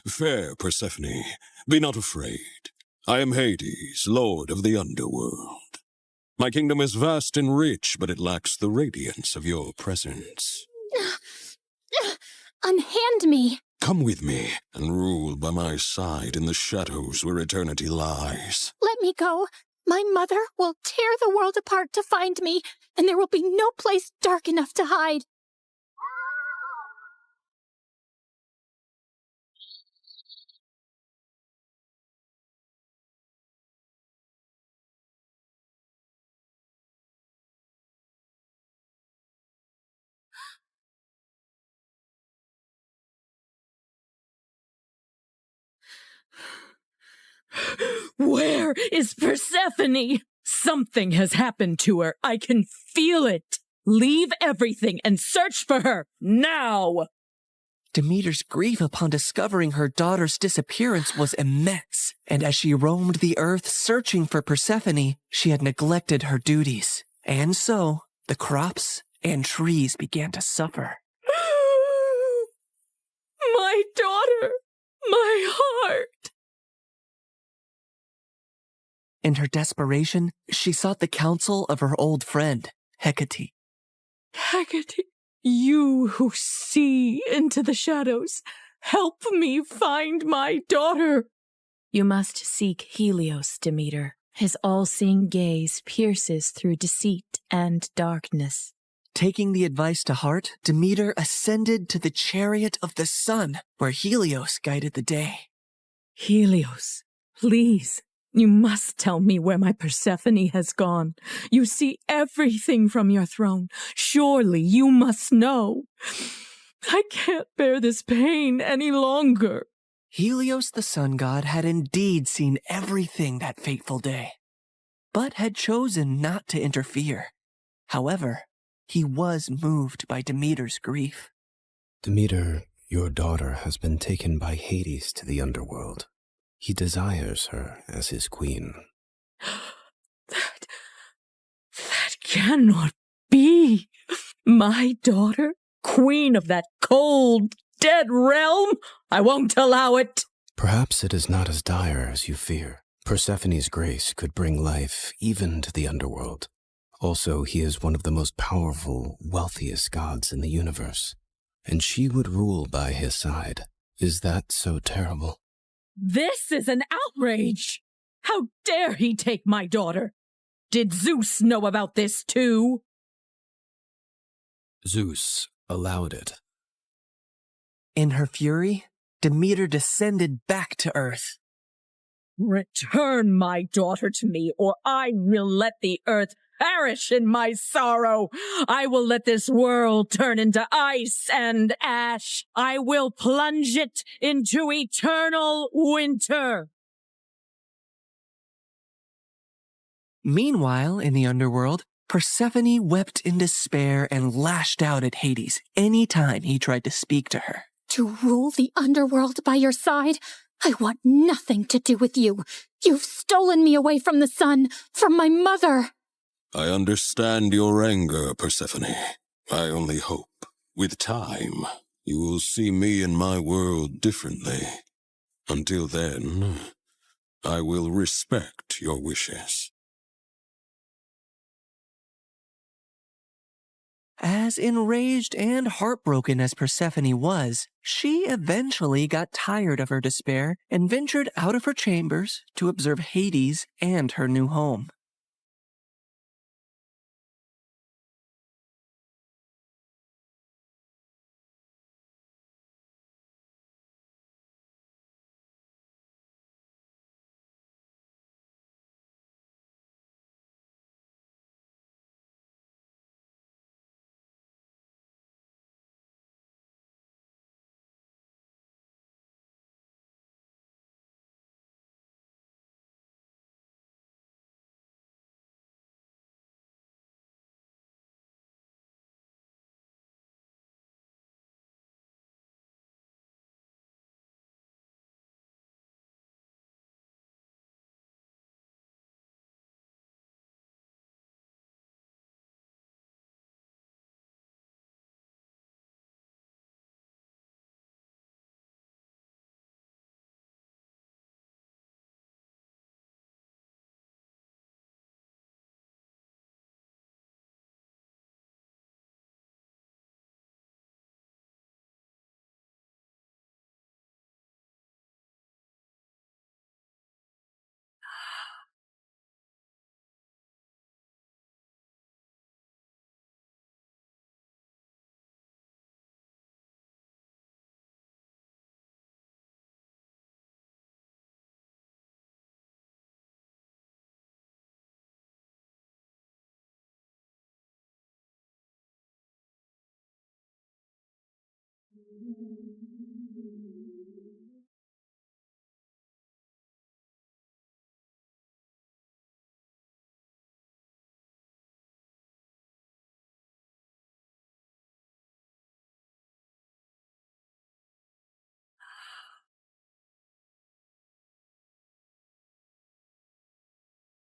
Fair Persephone, be not afraid. I am Hades, lord of the underworld. My kingdom is vast and rich, but it lacks the radiance of your presence. Unhand me! Come with me and rule by my side in the shadows where eternity lies. Let me go. My mother will tear the world apart to find me, and there will be no place dark enough to hide. Where is Persephone? Something has happened to her. I can feel it. Leave everything and search for her, now! Demeter's grief upon discovering her daughter's disappearance was immense, and as she roamed the earth searching for Persephone, she had neglected her duties. And so, the crops and trees began to suffer. My daughter! My heart! In her desperation, she sought the counsel of her old friend, Hecate. Hecate, you who see into the shadows, help me find my daughter. You must seek Helios, Demeter. His all-seeing gaze pierces through deceit and darkness. Taking the advice to heart, Demeter ascended to the chariot of the sun, where Helios guided the day. Helios, please, You must tell me where my Persephone has gone. You see everything from your throne. Surely you must know. I can't bear this pain any longer. Helios the sun god had indeed seen everything that fateful day, but had chosen not to interfere. However, he was moved by Demeter's grief. Demeter, your daughter has been taken by Hades to the underworld. He desires her as his queen. That cannot be. My daughter, queen of that cold, dead realm? I won't allow it. Perhaps it is not as dire as you fear. Persephone's grace could bring life even to the underworld. Also, he is one of the most powerful, wealthiest gods in the universe, and she would rule by his side. Is that so terrible? This is an outrage! How dare he take my daughter? Did Zeus know about this too? Zeus allowed it. In her fury, Demeter descended back to earth. Return my daughter to me, or I will let the earth perish in my sorrow. I will let this world turn into ice and ash. I will plunge it into eternal winter. Meanwhile, in the underworld, Persephone wept in despair and lashed out at Hades any time he tried to speak to her. To rule the underworld by your side? I want nothing to do with you. You've stolen me away from the sun, from my mother. I understand your anger, Persephone. I only hope, with time, you will see me and my world differently. Until then, I will respect your wishes. As enraged and heartbroken as Persephone was, she eventually got tired of her despair and ventured out of her chambers to observe Hades and her new home.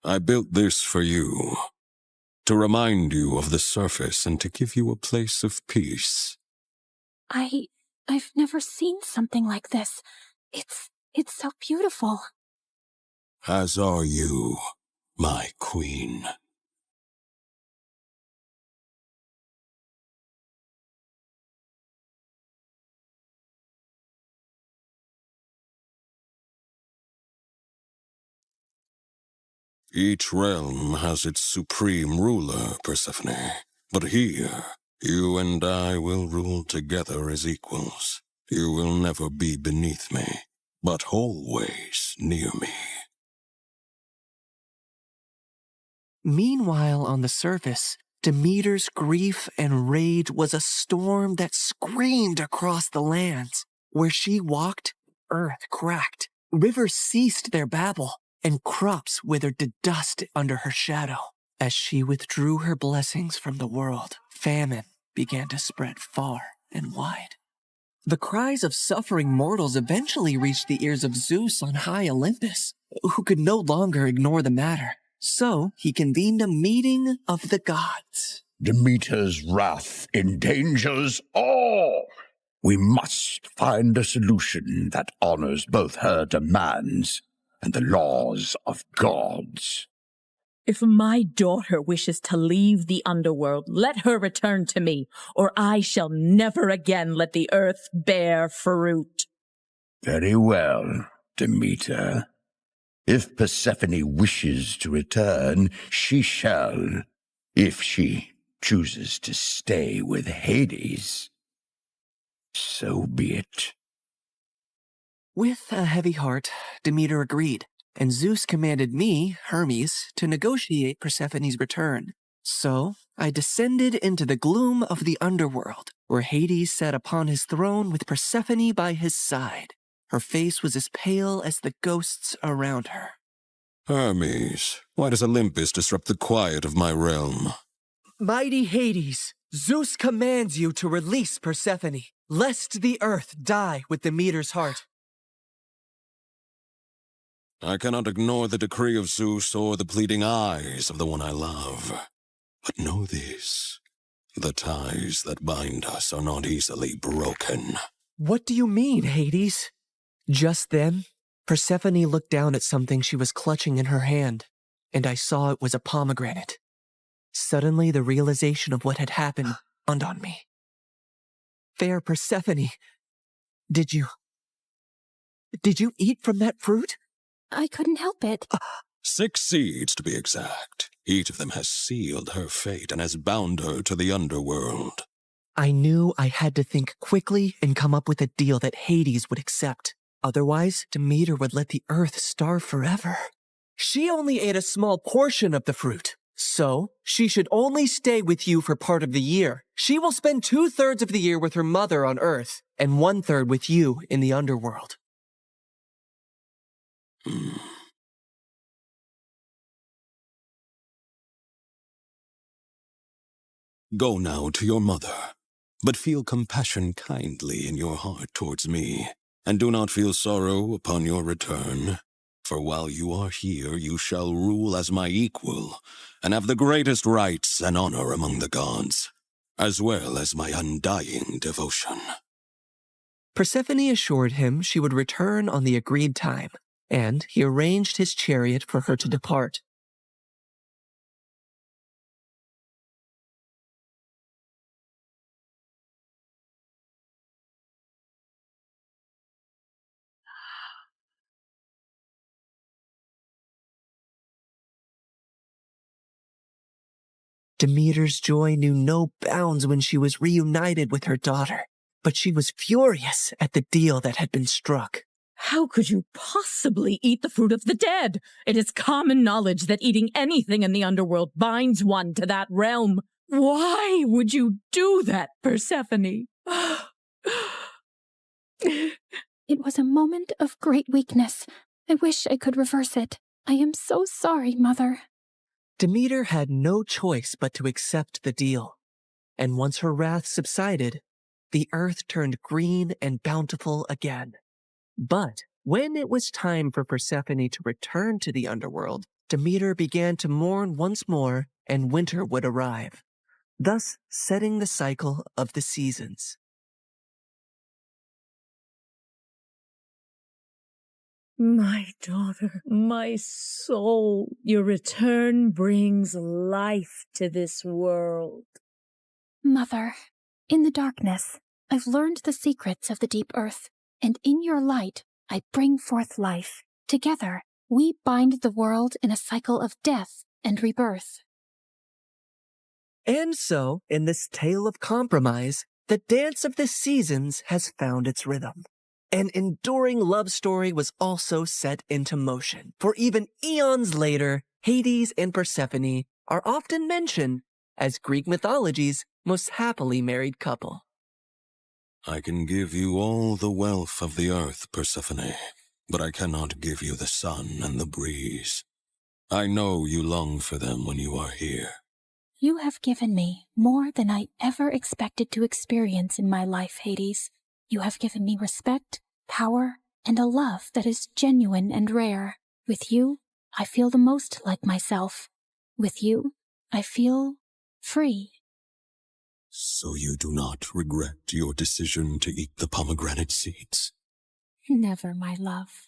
I built this for you, to remind you of the surface and to give you a place of peace. I've never seen something like this. It's so beautiful. As are you, my queen. Each realm has its supreme ruler, Persephone. But here, you and I will rule together as equals. You will never be beneath me, but always near me. Meanwhile, on the surface, Demeter's grief and rage was a storm that screamed across the lands. Where she walked, earth cracked, rivers ceased their babble, and crops withered to dust under her shadow. As she withdrew her blessings from the world, famine began to spread far and wide. The cries of suffering mortals eventually reached the ears of Zeus on high Olympus, who could no longer ignore the matter. So he convened a meeting of the gods. Demeter's wrath endangers all. We must find a solution that honors both her demands and the laws of gods. If my daughter wishes to leave the underworld, let her return to me, or I shall never again let the earth bear fruit. Very well, Demeter. If Persephone wishes to return, she shall, if she chooses to stay with Hades. So be it. With a heavy heart, Demeter agreed, and Zeus commanded me, Hermes, to negotiate Persephone's return. So I descended into the gloom of the underworld, where Hades sat upon his throne with Persephone by his side. Her face was as pale as the ghosts around her. Hermes, why does Olympus disrupt the quiet of my realm? Mighty Hades, Zeus commands you to release Persephone, lest the earth die with Demeter's heart. I cannot ignore the decree of Zeus or the pleading eyes of the one I love. But know this, the ties that bind us are not easily broken. What do you mean, Hades? Just then, Persephone looked down at something she was clutching in her hand, and I saw it was a pomegranate. Suddenly, the realization of what had happened dawned on me. Fair Persephone, did you eat from that fruit? I couldn't help it. 6 seeds, to be exact. Each of them has sealed her fate and has bound her to the underworld. I knew I had to think quickly and come up with a deal that Hades would accept. Otherwise, Demeter would let the earth starve forever. She only ate a small portion of the fruit, so she should only stay with you for part of the year. She will spend 2/3 of the year with her mother on Earth, and 1/3 with you in the underworld. Go now to your mother, but feel compassion kindly in your heart towards me, and do not feel sorrow upon your return. For while you are here, you shall rule as my equal, and have the greatest rights and honor among the gods, as well as my undying devotion. Persephone assured him she would return on the agreed time, and he arranged his chariot for her to depart. Demeter's joy knew no bounds when she was reunited with her daughter, but she was furious at the deal that had been struck. How could you possibly eat the fruit of the dead? It is common knowledge that eating anything in the underworld binds one to that realm. Why would you do that, Persephone? It was a moment of great weakness. I wish I could reverse it. I am so sorry, Mother. Demeter had no choice but to accept the deal. And once her wrath subsided, the earth turned green and bountiful again. But when it was time for Persephone to return to the underworld, Demeter began to mourn once more, and winter would arrive, thus setting the cycle of the seasons. My daughter, my soul, your return brings life to this world. Mother, in the darkness, I've learned the secrets of the deep earth, and in your light, I bring forth life. Together, we bind the world in a cycle of death and rebirth. And so, in this tale of compromise, the dance of the seasons has found its rhythm. An enduring love story was also set into motion, for even eons later, Hades and Persephone are often mentioned as Greek mythology's most happily married couple. I can give you all the wealth of the earth, Persephone, but I cannot give you the sun and the breeze. I know you long for them when you are here. You have given me more than I ever expected to experience in my life, Hades. You have given me respect, power, and a love that is genuine and rare. With you, I feel the most like myself. With you, I feel free. So you do not regret your decision to eat the pomegranate seeds? Never, my love.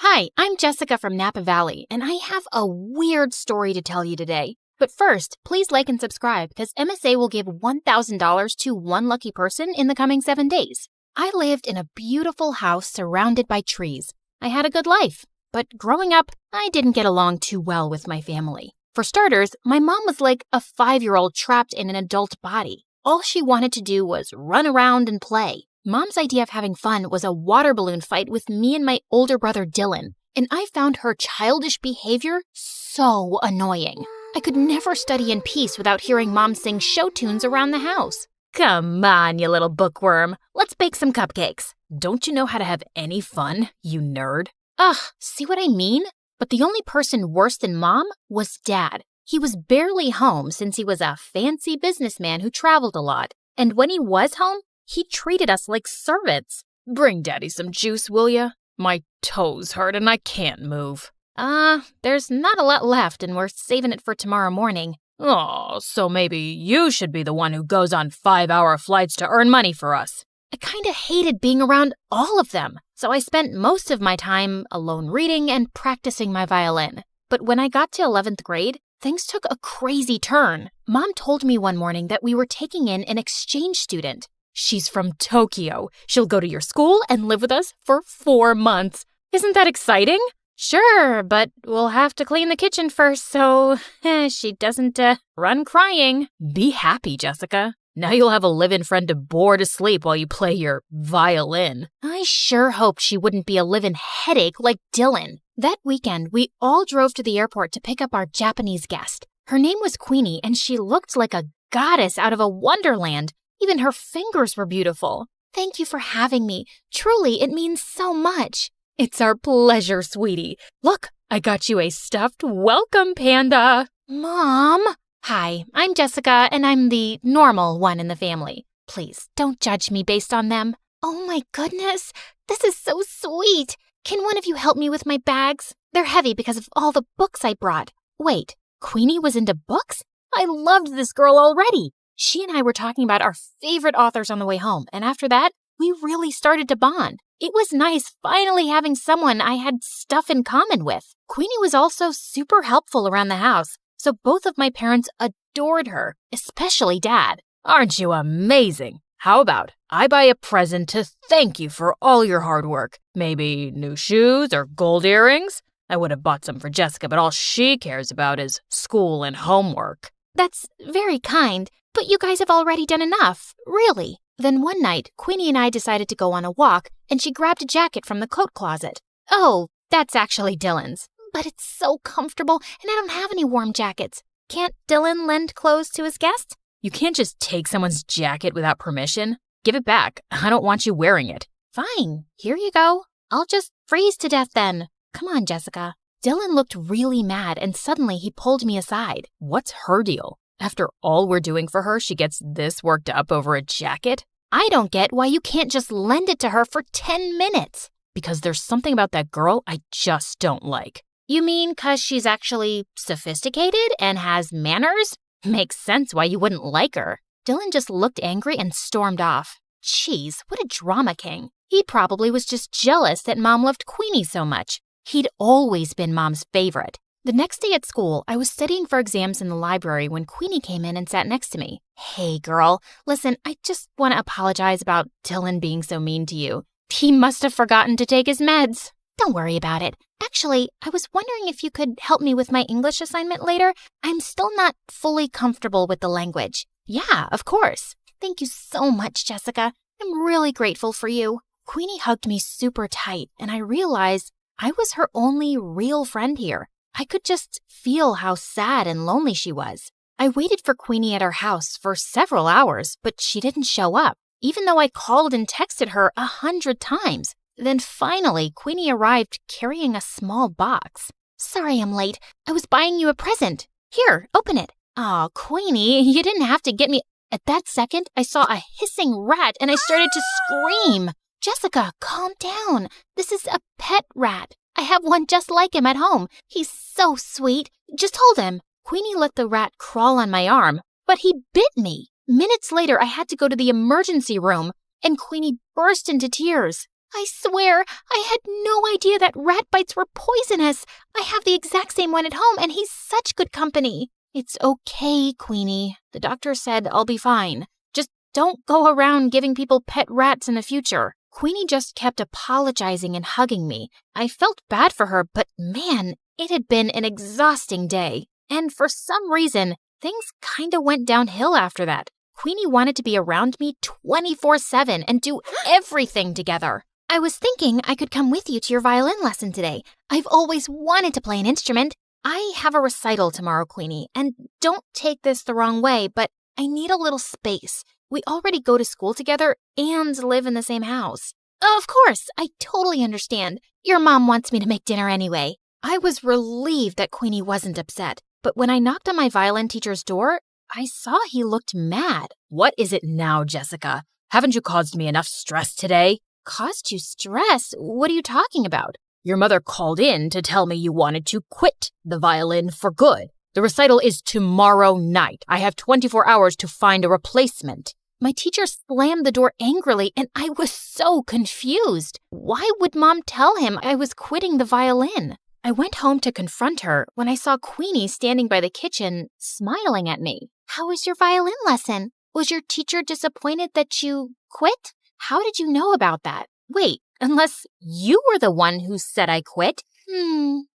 Hi, I'm Jessica from Napa Valley, and I have a weird story to tell you today. But first, please like and subscribe because MSA will give $1,000 to one lucky person in the coming 7 days. I lived in a beautiful house surrounded by trees. I had a good life, but growing up, I didn't get along too well with my family. For starters, my mom was like a 5-year-old trapped in an adult body. All she wanted to do was run around and play. Mom's idea of having fun was a water balloon fight with me and my older brother Dylan, and I found her childish behavior so annoying. I could never study in peace without hearing Mom sing show tunes around the house. Come on, you little bookworm. Let's bake some cupcakes. Don't you know how to have any fun, you nerd? Ugh, see what I mean? But the only person worse than Mom was Dad. He was barely home since he was a fancy businessman who traveled a lot. And when he was home, he treated us like servants. Bring Daddy some juice, will ya? My toes hurt and I can't move. There's not a lot left and we're saving it for tomorrow morning. Oh, so maybe you should be the one who goes on 5-hour flights to earn money for us. I kinda hated being around all of them, so I spent most of my time alone reading and practicing my violin. But when I got to 11th grade, things took a crazy turn. Mom told me one morning that we were taking in an exchange student. She's from Tokyo. She'll go to your school and live with us for 4 months. Isn't that exciting? Sure, but we'll have to clean the kitchen first so she doesn't run crying. Be happy, Jessica. Now you'll have a live-in friend to bore to sleep while you play your violin. I sure hoped she wouldn't be a live-in headache like Dylan. That weekend, we all drove to the airport to pick up our Japanese guest. Her name was Queenie, and she looked like a goddess out of a wonderland. Even her fingers were beautiful. Thank you for having me. Truly, it means so much. It's our pleasure, sweetie. Look, I got you a stuffed welcome panda. Mom? Hi, I'm Jessica, and I'm the normal one in the family. Please, don't judge me based on them. Oh my goodness, this is so sweet. Can one of you help me with my bags? They're heavy because of all the books I brought. Wait, Queenie was into books? I loved this girl already. She and I were talking about our favorite authors on the way home, and after that, we really started to bond. It was nice finally having someone I had stuff in common with. Queenie was also super helpful around the house, so both of my parents adored her, especially Dad. Aren't you amazing? How about I buy a present to thank you for all your hard work? Maybe new shoes or gold earrings? I would have bought some for Jessica, but all she cares about is school and homework. That's very kind, but you guys have already done enough, really. Then one night, Queenie and I decided to go on a walk, and she grabbed a jacket from the coat closet. Oh, that's actually Dylan's. But it's so comfortable, and I don't have any warm jackets. Can't Dylan lend clothes to his guest? You can't just take someone's jacket without permission. Give it back. I don't want you wearing it. Fine, here you go. I'll just freeze to death then. Come on, Jessica. Dylan looked really mad, and suddenly he pulled me aside. What's her deal? After all we're doing for her, she gets this worked up over a jacket? I don't get why you can't just lend it to her for 10 minutes. Because there's something about that girl I just don't like. You mean 'cause she's actually sophisticated and has manners? Makes sense why you wouldn't like her. Dylan just looked angry and stormed off. Jeez, what a drama king. He probably was just jealous that Mom loved Queenie so much. He'd always been Mom's favorite. The next day at school, I was studying for exams in the library when Queenie came in and sat next to me. Hey, girl, listen, I just want to apologize about Dylan being so mean to you. He must have forgotten to take his meds. Don't worry about it. Actually, I was wondering if you could help me with my English assignment later. I'm still not fully comfortable with the language. Yeah, of course. Thank you so much, Jessica. I'm really grateful for you. Queenie hugged me super tight, and I realized I was her only real friend here. I could just feel how sad and lonely she was. I waited for Queenie at her house for several hours, but she didn't show up, even though I called and texted her 100 times. Then finally, Queenie arrived carrying a small box. Sorry I'm late. I was buying you a present. Here, open it. Aw, Queenie, you didn't have to get me. At that second, I saw a hissing rat and I started to scream. Jessica, calm down. This is a pet rat. I have one just like him at home. He's so sweet. Just hold him. Queenie let the rat crawl on my arm, but he bit me. Minutes later, I had to go to the emergency room, and Queenie burst into tears. I swear, I had no idea that rat bites were poisonous. I have the exact same one at home, and he's such good company. It's okay, Queenie. The doctor said I'll be fine. Just don't go around giving people pet rats in the future. Queenie just kept apologizing and hugging me. I felt bad for her, but man, it had been an exhausting day. And for some reason, things kinda went downhill after that. Queenie wanted to be around me 24/7 and do everything together. I was thinking I could come with you to your violin lesson today. I've always wanted to play an instrument. I have a recital tomorrow, Queenie, and don't take this the wrong way, but I need a little space. We already go to school together and live in the same house. Of course, I totally understand. Your mom wants me to make dinner anyway. I was relieved that Queenie wasn't upset, but when I knocked on my violin teacher's door, I saw he looked mad. What is it now, Jessica? Haven't you caused me enough stress today? Caused you stress? What are you talking about? Your mother called in to tell me you wanted to quit the violin for good. The recital is tomorrow night. I have 24 hours to find a replacement. My teacher slammed the door angrily, and I was so confused. Why would Mom tell him I was quitting the violin? I went home to confront her when I saw Queenie standing by the kitchen, smiling at me. How was your violin lesson? Was your teacher disappointed that you quit? How did you know about that? Wait, unless you were the one who said I quit?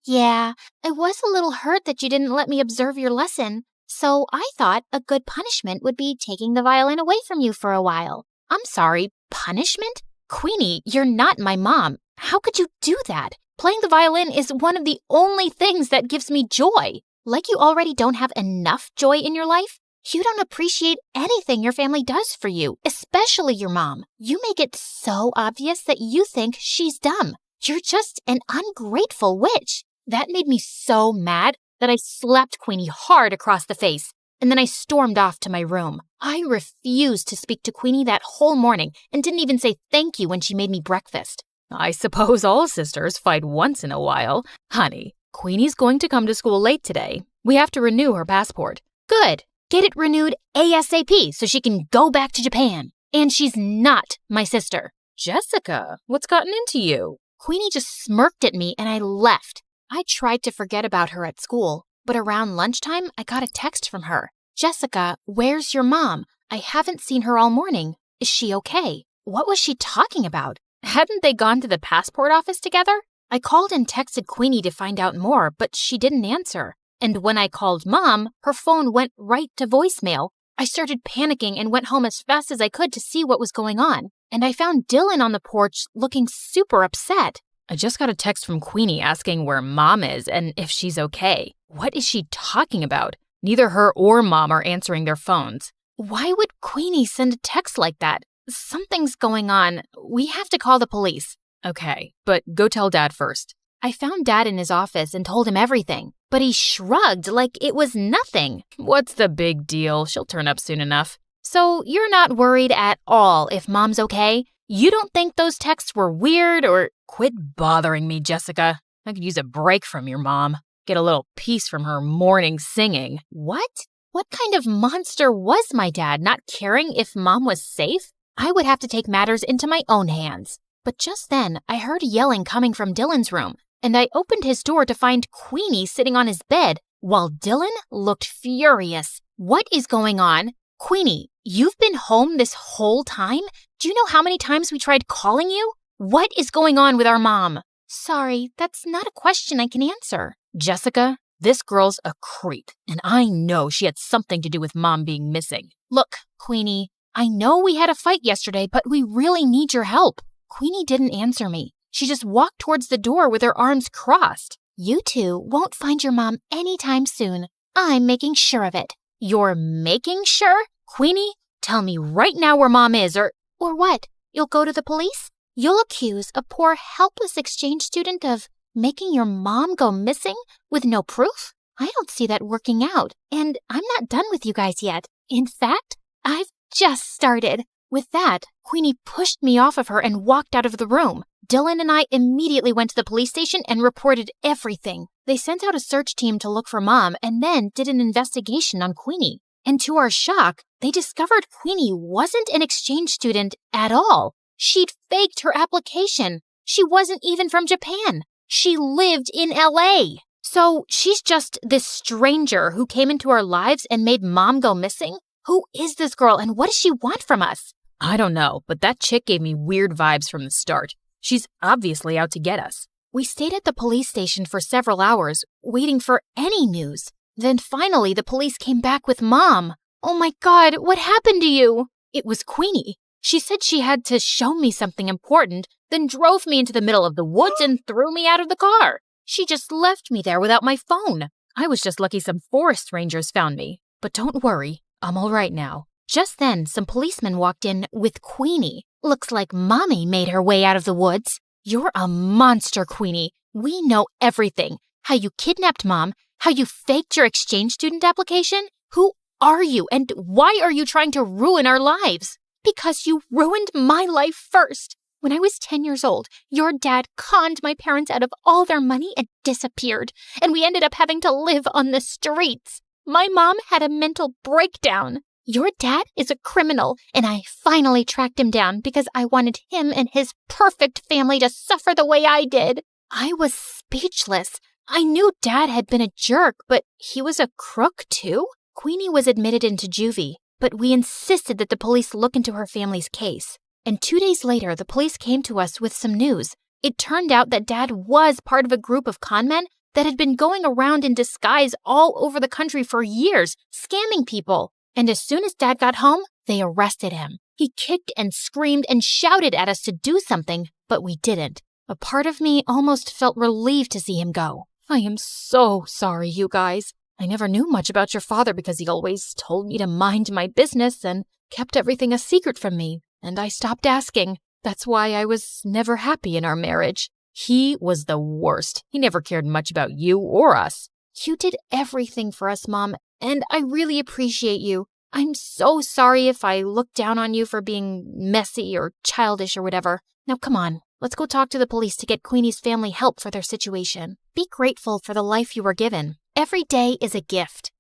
Yeah. I was a little hurt that you didn't let me observe your lesson. So I thought a good punishment would be taking the violin away from you for a while. I'm sorry, punishment? Queenie, you're not my mom. How could you do that? Playing the violin is one of the only things that gives me joy. Like you already don't have enough joy in your life? You don't appreciate anything your family does for you, especially your mom. You make it so obvious that you think she's dumb. You're just an ungrateful witch. That made me so mad that I slapped Queenie hard across the face, and then I stormed off to my room. I refused to speak to Queenie that whole morning and didn't even say thank you when she made me breakfast. I suppose all sisters fight once in a while. Honey, Queenie's going to come to school late today. We have to renew her passport. Good. Get it renewed ASAP so she can go back to Japan. And she's not my sister. Jessica, what's gotten into you? Queenie just smirked at me and I left. I tried to forget about her at school, but around lunchtime, I got a text from her. Jessica, where's your mom? I haven't seen her all morning. Is she okay? What was she talking about? Hadn't they gone to the passport office together? I called and texted Queenie to find out more, but she didn't answer. And when I called Mom, her phone went right to voicemail. I started panicking and went home as fast as I could to see what was going on. And I found Dylan on the porch looking super upset. I just got a text from Queenie asking where Mom is and if she's okay. What is she talking about? Neither her or Mom are answering their phones. Why would Queenie send a text like that? Something's going on. We have to call the police. Okay, but go tell Dad first. I found Dad in his office and told him everything, but he shrugged like it was nothing. What's the big deal? She'll turn up soon enough. So you're not worried at all if Mom's okay? You don't think those texts were weird or... Quit bothering me, Jessica. I could use a break from your mom. Get a little peace from her morning singing. What? What kind of monster was my dad, not caring if Mom was safe? I would have to take matters into my own hands. But just then, I heard yelling coming from Dylan's room, and I opened his door to find Queenie sitting on his bed, while Dylan looked furious. What is going on? Queenie, you've been home this whole time? Do you know how many times we tried calling you? What is going on with our mom? Sorry, that's not a question I can answer. Jessica, this girl's a creep, and I know she had something to do with Mom being missing. Look, Queenie, I know we had a fight yesterday, but we really need your help. Queenie didn't answer me. She just walked towards the door with her arms crossed. You two won't find your mom anytime soon. I'm making sure of it. You're making sure? Queenie, tell me right now where Mom is, or what? You'll go to the police? You'll accuse a poor, helpless exchange student of making your mom go missing with no proof? I don't see that working out, and I'm not done with you guys yet. In fact, I've just started. With that, Queenie pushed me off of her and walked out of the room. Dylan and I immediately went to the police station and reported everything. They sent out a search team to look for Mom and then did an investigation on Queenie. And to our shock, they discovered Queenie wasn't an exchange student at all. She'd faked her application. She wasn't even from Japan. She lived in LA. So she's just this stranger who came into our lives and made Mom go missing? Who is this girl and what does she want from us? I don't know, but that chick gave me weird vibes from the start. She's obviously out to get us. We stayed at the police station for several hours, waiting for any news. Then finally, the police came back with Mom. Oh my God, what happened to you? It was Queenie. She said she had to show me something important, then drove me into the middle of the woods and threw me out of the car. She just left me there without my phone. I was just lucky some forest rangers found me. But don't worry, I'm all right now. Just then, some policemen walked in with Queenie. Looks like Mommy made her way out of the woods. You're a monster, Queenie. We know everything. How you kidnapped Mom, how you faked your exchange student application. Who are you and why are you trying to ruin our lives? Because you ruined my life first. When I was 10 years old, your dad conned my parents out of all their money and disappeared. And we ended up having to live on the streets. My mom had a mental breakdown. Your dad is a criminal, and I finally tracked him down because I wanted him and his perfect family to suffer the way I did. I was speechless. I knew Dad had been a jerk, but he was a crook too? Queenie was admitted into juvie, but we insisted that the police look into her family's case. And 2 days later, the police came to us with some news. It turned out that Dad was part of a group of con men that had been going around in disguise all over the country for years, scamming people. And as soon as Dad got home, they arrested him. He kicked and screamed and shouted at us to do something, but we didn't. A part of me almost felt relieved to see him go. I am so sorry, you guys. I never knew much about your father because he always told me to mind my business and kept everything a secret from me, and I stopped asking. That's why I was never happy in our marriage. He was the worst. He never cared much about you or us. You did everything for us, Mom, and I really appreciate you. I'm so sorry if I looked down on you for being messy or childish or whatever. Now come on, let's go talk to the police to get Queenie's family help for their situation. Be grateful for the life you were given. Every day is a gift.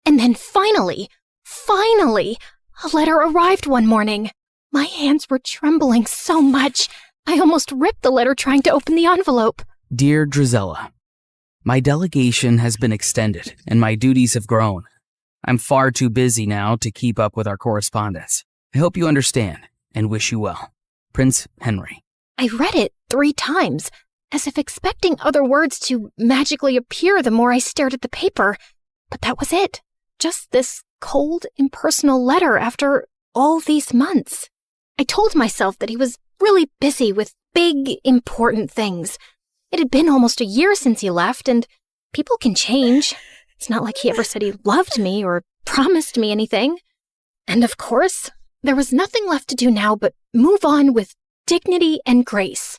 And then finally, a letter arrived one morning. My hands were trembling so much, I almost ripped the letter trying to open the envelope. Dear Drizella, my delegation has been extended and my duties have grown. I'm far too busy now to keep up with our correspondence. I hope you understand and wish you well. Prince Henry. I read it 3 times, as if expecting other words to magically appear the more I stared at the paper. But that was it. Just this cold, impersonal letter after all these months. I told myself that he was really busy with big, important things. It had been almost a year since he left, and people can change. It's not like he ever said he loved me or promised me anything. And of course, there was nothing left to do now but move on with dignity and grace.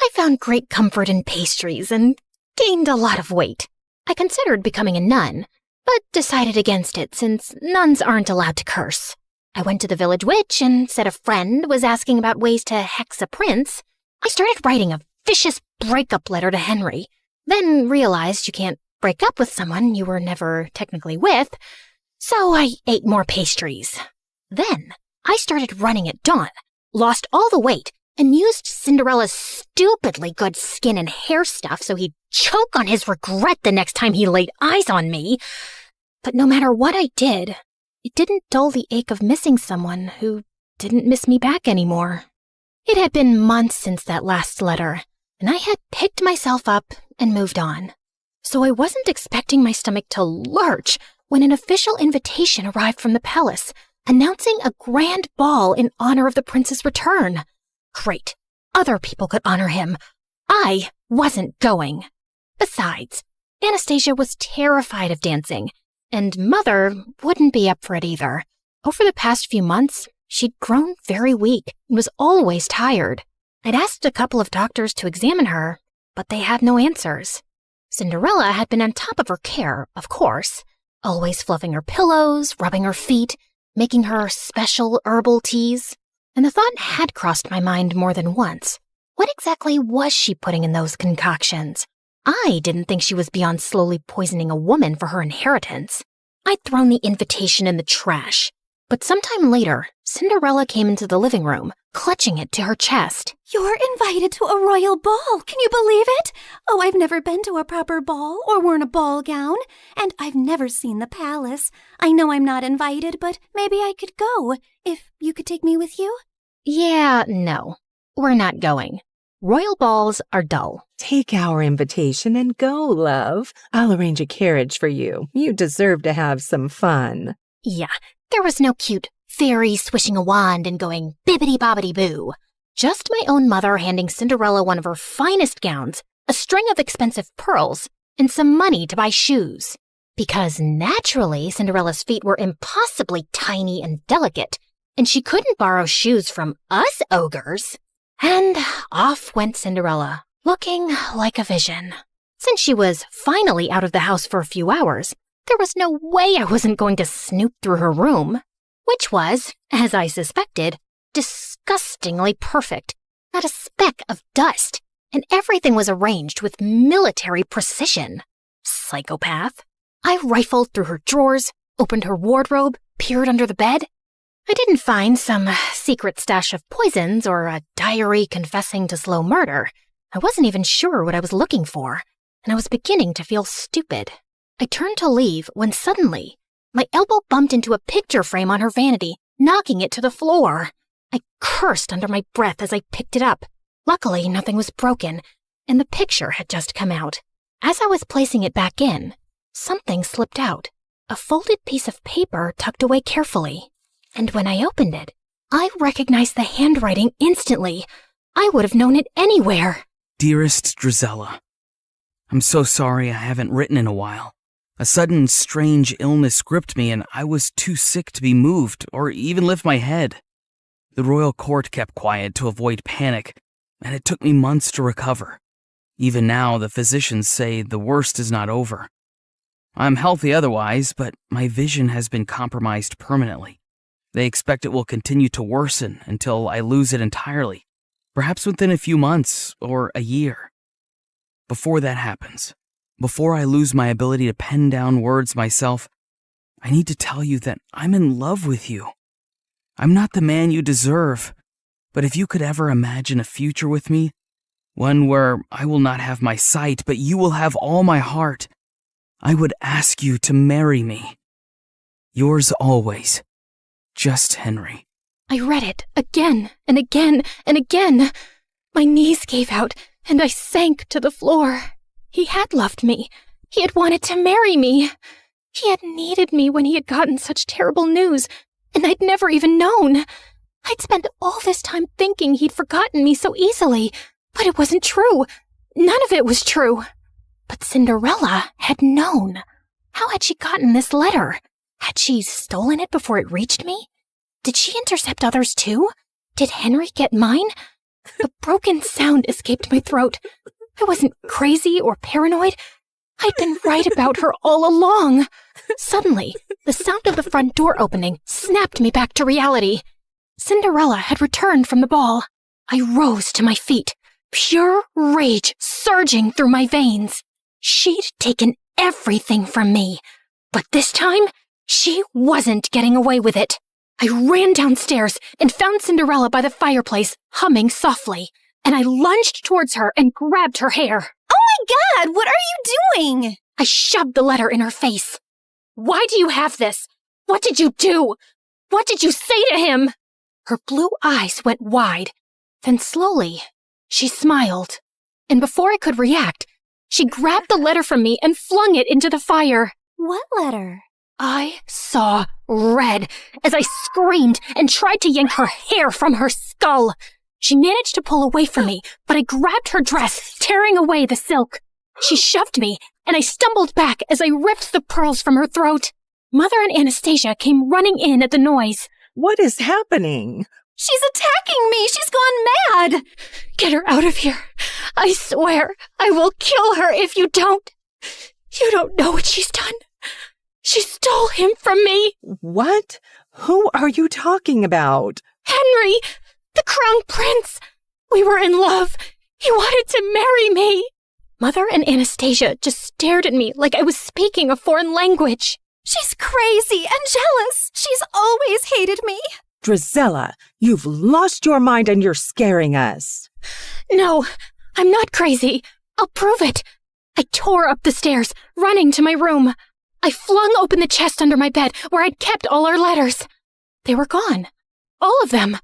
I found great comfort in pastries and gained a lot of weight. I considered becoming a nun, but decided against it since nuns aren't allowed to curse. I went to the village witch and said a friend was asking about ways to hex a prince. I started writing a vicious breakup letter to Henry, then realized you can't break up with someone you were never technically with, so I ate more pastries. Then I started running at dawn, lost all the weight, and used Cinderella's stupidly good skin and hair stuff so he'd choke on his regret the next time he laid eyes on me. But no matter what I did, it didn't dull the ache of missing someone who didn't miss me back anymore. It had been months since that last letter, and I had picked myself up and moved on. So I wasn't expecting my stomach to lurch when an official invitation arrived from the palace, announcing a grand ball in honor of the prince's return. Great. Other people could honor him. I wasn't going. Besides, Anastasia was terrified of dancing, and Mother wouldn't be up for it either. Over the past few months, she'd grown very weak and was always tired. I'd asked a couple of doctors to examine her, but they had no answers. Cinderella had been on top of her care, of course, always fluffing her pillows, rubbing her feet, making her special herbal teas. And the thought had crossed my mind more than once. What exactly was she putting in those concoctions? I didn't think she was beyond slowly poisoning a woman for her inheritance. I'd thrown the invitation in the trash. But sometime later, Cinderella came into the living room, clutching it to her chest. You're invited to a royal ball. Can you believe it? Oh, I've never been to a proper ball or worn a ball gown, and I've never seen the palace. I know I'm not invited, but maybe I could go, if you could take me with you. Yeah, no. We're not going. Royal balls are dull. Take our invitation and go, love. I'll arrange a carriage for you. You deserve to have some fun. Yeah, there was no cute fairy swishing a wand and going bibbidi-bobbidi-boo. Just my own mother handing Cinderella one of her finest gowns, a string of expensive pearls, and some money to buy shoes. Because naturally, Cinderella's feet were impossibly tiny and delicate, and she couldn't borrow shoes from us ogres. And off went Cinderella, looking like a vision. Since she was finally out of the house for a few hours, there was no way I wasn't going to snoop through her room, which was, as I suspected, disgustingly perfect. Not a speck of dust, and everything was arranged with military precision. Psychopath. I rifled through her drawers, opened her wardrobe, peered under the bed. I didn't find some secret stash of poisons or a diary confessing to slow murder. I wasn't even sure what I was looking for, and I was beginning to feel stupid. I turned to leave when suddenly my elbow bumped into a picture frame on her vanity, knocking it to the floor. I cursed under my breath as I picked it up. Luckily, nothing was broken, and the picture had just come out. As I was placing it back in, something slipped out, a folded piece of paper tucked away carefully. And when I opened it, I recognized the handwriting instantly. I would have known it anywhere. Dearest Drizella, I'm so sorry I haven't written in a while. A sudden, strange illness gripped me and I was too sick to be moved or even lift my head. The royal court kept quiet to avoid panic, and it took me months to recover. Even now, the physicians say the worst is not over. I'm healthy otherwise, but my vision has been compromised permanently. They expect it will continue to worsen until I lose it entirely, perhaps within a few months or a year. Before that happens, before I lose my ability to pen down words myself, I need to tell you that I'm in love with you. I'm not the man you deserve, but if you could ever imagine a future with me, one where I will not have my sight, but you will have all my heart, I would ask you to marry me. Yours always, Just Henry. I read it again and again and again. My knees gave out and I sank to the floor. He had loved me. He had wanted to marry me. He had needed me when he had gotten such terrible news, and I'd never even known. I'd spent all this time thinking he'd forgotten me so easily, but it wasn't true. None of it was true. But Cinderella had known. How had she gotten this letter? Had she stolen it before it reached me? Did she intercept others too? Did Henry get mine? A broken sound escaped my throat. I wasn't crazy or paranoid. I'd been right about her all along. Suddenly, the sound of the front door opening snapped me back to reality. Cinderella had returned from the ball. I rose to my feet, pure rage surging through my veins. She'd taken everything from me, but this time, she wasn't getting away with it. I ran downstairs and found Cinderella by the fireplace, humming softly, and I lunged towards her and grabbed her hair. Oh my God, what are you doing? I shoved the letter in her face. Why do you have this? What did you do? What did you say to him? Her blue eyes went wide. Then slowly, she smiled. And before I could react, she grabbed the letter from me and flung it into the fire. What letter? I saw red as I screamed and tried to yank her hair from her skull. She managed to pull away from me, but I grabbed her dress, tearing away the silk. She shoved me, and I stumbled back as I ripped the pearls from her throat. Mother and Anastasia came running in at the noise. What is happening? She's attacking me! She's gone mad! Get her out of here. I swear I will kill her if you don't. You don't know what she's done. She stole him from me. What? Who are you talking about? Henry, the crown prince. We were in love. He wanted to marry me. Mother and Anastasia just stared at me like I was speaking a foreign language. She's crazy and jealous. She's always hated me. Drizella, you've lost your mind and you're scaring us. No, I'm not crazy. I'll prove it. I tore up the stairs, running to my room. I flung open the chest under my bed where I'd kept all our letters. They were gone. All of them.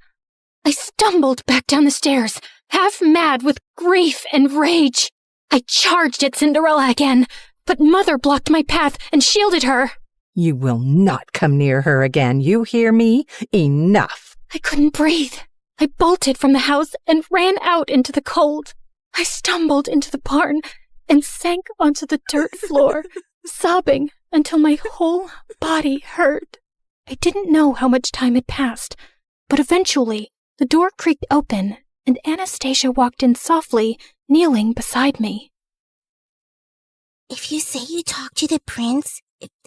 I stumbled back down the stairs, half mad with grief and rage. I charged at Cinderella again, but Mother blocked my path and shielded her. You will not come near her again, you hear me? Enough. I couldn't breathe. I bolted from the house and ran out into the cold. I stumbled into the barn and sank onto the dirt floor, sobbing until my whole body hurt. I didn't know how much time had passed, but eventually the door creaked open and Anastasia walked in softly, kneeling beside me. If you say you talked to the prince,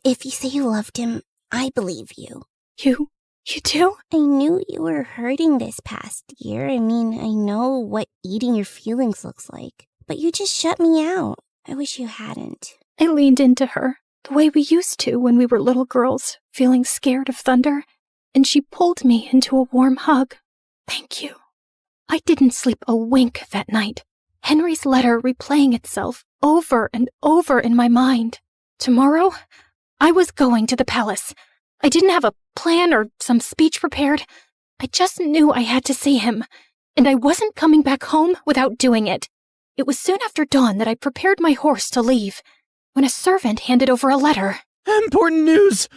if you say you loved him, I believe you. You do? I knew you were hurting this past year. I mean, I know what eating your feelings looks like. But you just shut me out. I wish you hadn't. I leaned into her, the way we used to when we were little girls, feeling scared of thunder, and she pulled me into a warm hug. Thank you. I didn't sleep a wink that night. Henry's letter replaying itself over and over in my mind. Tomorrow, I was going to the palace. I didn't have a plan or some speech prepared. I just knew I had to see him, and I wasn't coming back home without doing it. It was soon after dawn that I prepared my horse to leave, when a servant handed over a letter. Important news!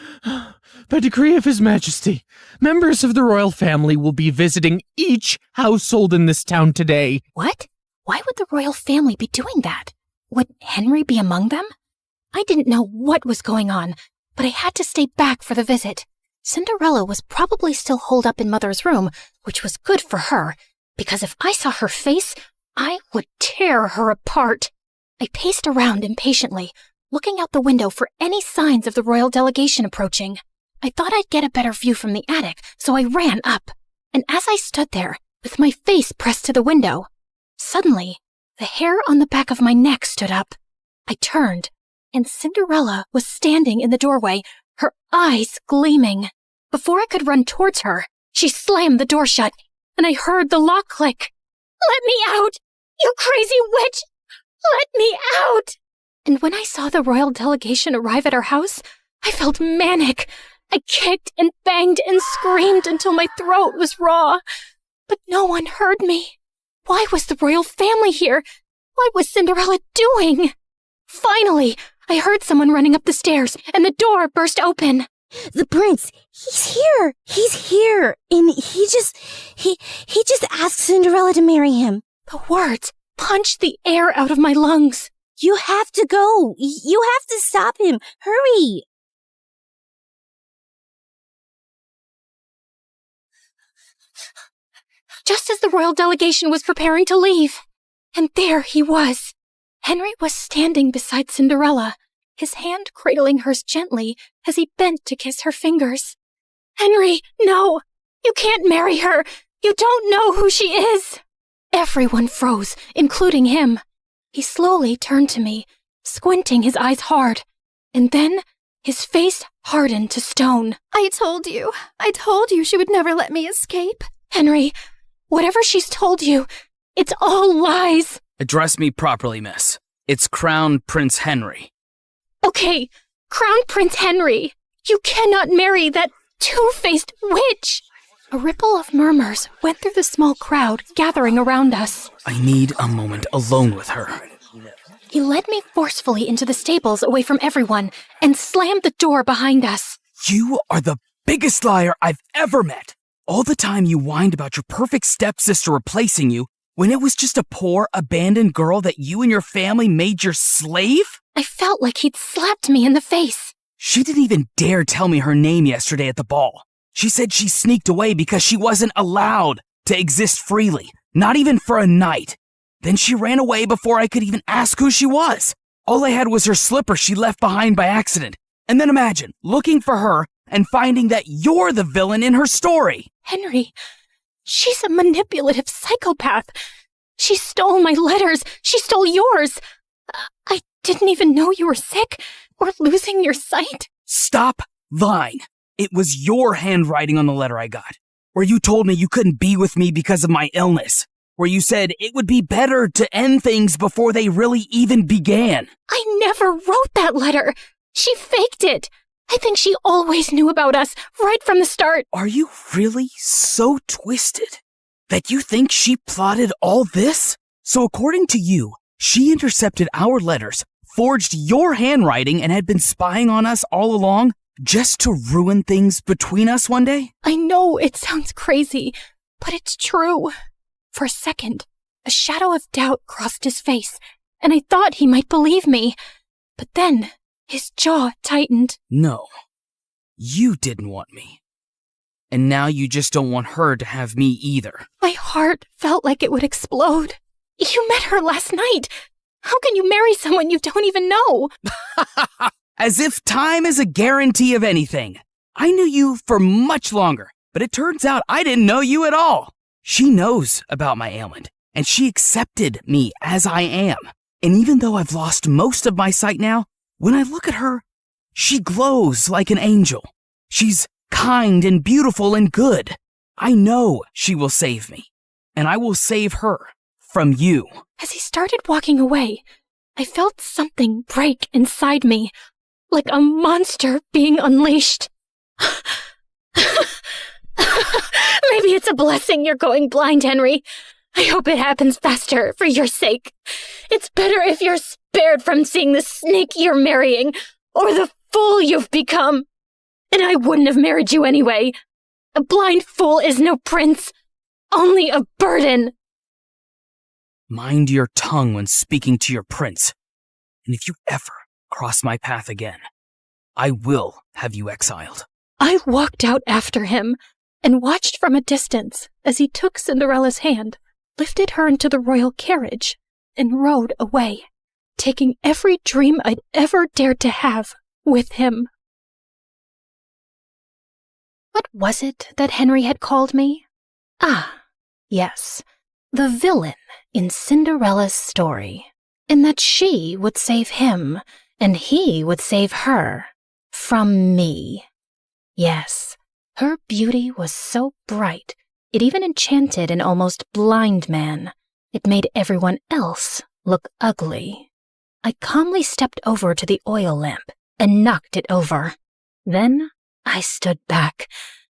By decree of His Majesty, members of the royal family will be visiting each household in this town today. What? Why would the royal family be doing that? Would Henry be among them? I didn't know what was going on, but I had to stay back for the visit. Cinderella was probably still holed up in Mother's room, which was good for her, because if I saw her face, I would tear her apart. I paced around impatiently, looking out the window for any signs of the royal delegation approaching. I thought I'd get a better view from the attic, so I ran up. And as I stood there, with my face pressed to the window, suddenly, the hair on the back of my neck stood up. I turned, and Cinderella was standing in the doorway, her eyes gleaming. Before I could run towards her, she slammed the door shut, and I heard the lock click. "Let me out! You crazy witch! Let me out!" And when I saw the royal delegation arrive at our house, I felt manic. I kicked and banged and screamed until my throat was raw. But no one heard me. Why was the royal family here? What was Cinderella doing? Finally, I heard someone running up the stairs, and the door burst open. The prince, he's here. He's here. And he just asked Cinderella to marry him. The words punched the air out of my lungs. You have to go. You have to stop him. Hurry. Just as the royal delegation was preparing to leave. And there he was. Henry was standing beside Cinderella, his hand cradling hers gently as he bent to kiss her fingers. "Henry, no! You can't marry her! You don't know who she is!" Everyone froze, including him. He slowly turned to me, squinting his eyes hard, and then his face hardened to stone. I told you she would never let me escape. Henry, whatever she's told you, it's all lies. Address me properly, miss. It's Crown Prince Henry. Okay, Crown Prince Henry. You cannot marry that two-faced witch. A ripple of murmurs went through the small crowd gathering around us. I need a moment alone with her. He led me forcefully into the stables away from everyone and slammed the door behind us. You are the biggest liar I've ever met. All the time you whined about your perfect stepsister replacing you when it was just a poor, abandoned girl that you and your family made your slave? I felt like he'd slapped me in the face. She didn't even dare tell me her name yesterday at the ball. She said she sneaked away because she wasn't allowed to exist freely, not even for a night. Then she ran away before I could even ask who she was. All I had was her slipper she left behind by accident. And then imagine looking for her and finding that you're the villain in her story. Henry, she's a manipulative psychopath. She stole my letters. She stole yours. I didn't even know you were sick or losing your sight. Stop lying. It was your handwriting on the letter I got, where you told me you couldn't be with me because of my illness, where you said it would be better to end things before they really even began. I never wrote that letter. She faked it. I think she always knew about us right from the start. Are you really so twisted that you think she plotted all this? So according to you, she intercepted our letters, forged your handwriting, and had been spying on us all along just to ruin things between us one day? I know it sounds crazy, but it's true. For a second, a shadow of doubt crossed his face, and I thought he might believe me. But then his jaw tightened. No, you didn't want me. And now you just don't want her to have me either. My heart felt like it would explode. You met her last night. How can you marry someone you don't even know? As if time is a guarantee of anything. I knew you for much longer, but it turns out I didn't know you at all. She knows about my ailment, and she accepted me as I am. And even though I've lost most of my sight now, when I look at her, she glows like an angel. She's kind and beautiful and good. I know she will save me, and I will save her from you. As he started walking away, I felt something break inside me, like a monster being unleashed. Maybe it's a blessing you're going blind, Henry. I hope it happens faster for your sake. It's better if you're spared from seeing the snake you're marrying or the fool you've become. And I wouldn't have married you anyway. A blind fool is no prince, only a burden. Mind your tongue when speaking to your prince. And if you ever cross my path again, I will have you exiled. I walked out after him and watched from a distance as he took Cinderella's hand, lifted her into the royal carriage, and rode away, taking every dream I'd ever dared to have with him. What was it that Henry had called me? Ah, yes, the villain in Cinderella's story, in that she would save him and he would save her from me. Yes, her beauty was so bright, it even enchanted an almost blind man. It made everyone else look ugly. I calmly stepped over to the oil lamp and knocked it over. Then I stood back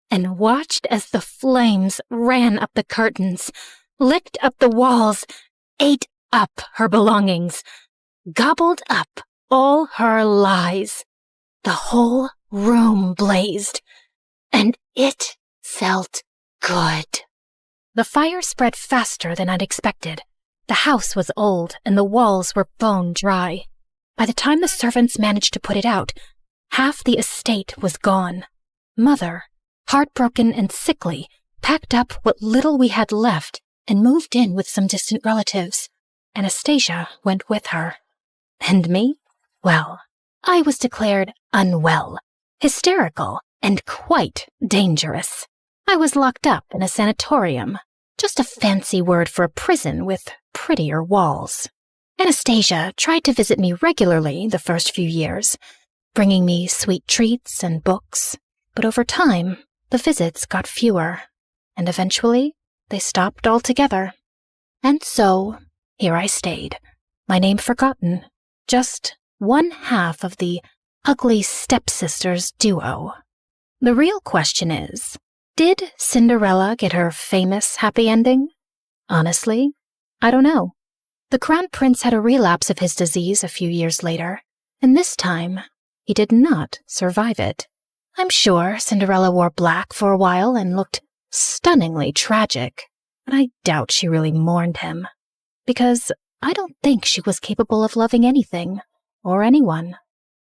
and watched as the flames ran up the curtains, licked up the walls, ate up her belongings, gobbled up all her lies. The whole room blazed, and it felt good. The fire spread faster than I'd expected. The house was old, and the walls were bone dry. By the time the servants managed to put it out, half the estate was gone. Mother, heartbroken and sickly, packed up what little we had left and moved in with some distant relatives. Anastasia went with her. And me? Well, I was declared unwell, hysterical, and quite dangerous. I was locked up in a sanatorium, just a fancy word for a prison with prettier walls. Anastasia tried to visit me regularly the first few years, bringing me sweet treats and books, but over time, the visits got fewer, and eventually they stopped altogether. And so, here I stayed, my name forgotten, just one half of the ugly stepsisters duo. The real question is, Did Cinderella get her famous happy ending? Honestly, I don't know. The Crown Prince had a relapse of his disease a few years later, and this time, he did not survive it. I'm sure Cinderella wore black for a while and looked stunningly tragic, but I doubt she really mourned him, because I don't think she was capable of loving anything or anyone.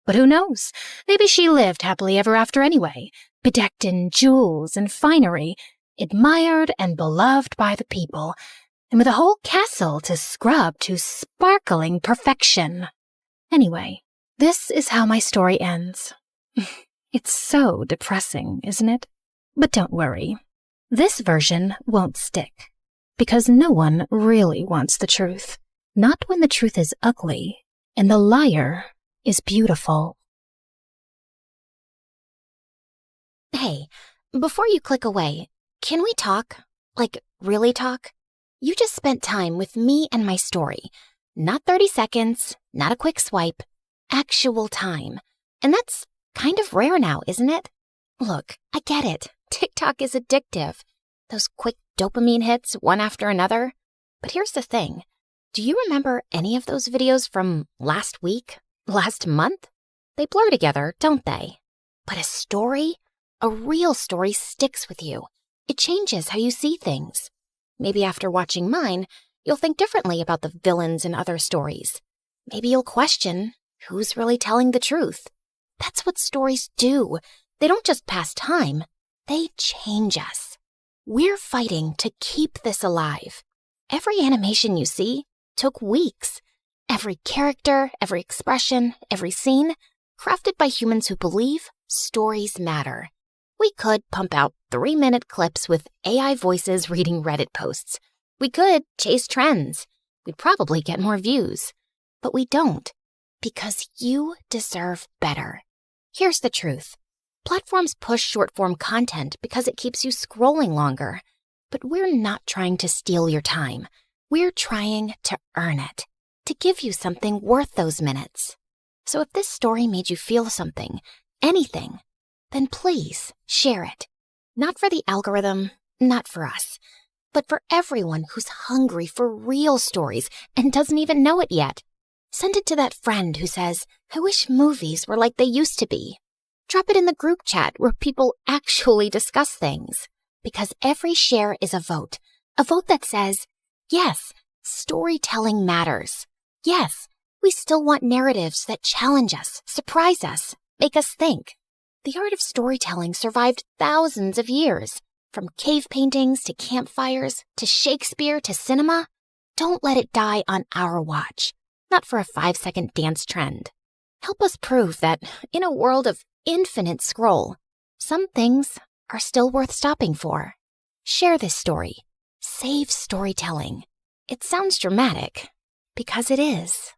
But who knows? Maybe she lived happily ever after anyway, bedecked in jewels and finery, admired and beloved by the people, and with a whole castle to scrub to sparkling perfection. Anyway, this is how my story ends. It's so depressing, isn't it? But don't worry. This version won't stick, because no one really wants the truth. Not when the truth is ugly and the liar is beautiful. Hey, before you click away, can we talk? Like, really talk? You just spent time with me and my story. Not 30 seconds, not a quick swipe, actual time. And that's kind of rare now, isn't it? Look, I get it. TikTok is addictive. Those quick dopamine hits, one after another. But here's the thing. Do you remember any of those videos from last week? Last month? They blur together, don't they? But a story? A real story sticks with you. It changes how you see things. Maybe after watching mine, you'll think differently about the villains in other stories. Maybe you'll question who's really telling the truth. That's what stories do. They don't just pass time. They change us. We're fighting to keep this alive. Every animation you see took weeks. Every character, every expression, every scene, crafted by humans who believe stories matter. We could pump out 3-minute clips with AI voices reading Reddit posts. We could chase trends. We'd probably get more views. But we don't, because you deserve better. Here's the truth. Platforms push short-form content because it keeps you scrolling longer. But we're not trying to steal your time. We're trying to earn it, to give you something worth those minutes. So if this story made you feel something, anything, then please share it. Not for the algorithm, not for us, but for everyone who's hungry for real stories and doesn't even know it yet. Send it to that friend who says, I wish movies were like they used to be. Drop it in the group chat where people actually discuss things. Because every share is a vote that says, yes, storytelling matters. Yes, we still want narratives that challenge us, surprise us, make us think. The art of storytelling survived thousands of years. From cave paintings to campfires to Shakespeare to cinema. Don't let it die on our watch. Not for a 5-second dance trend. Help us prove that in a world of infinite scroll, some things are still worth stopping for. Share this story. Save storytelling. It sounds dramatic, because it is.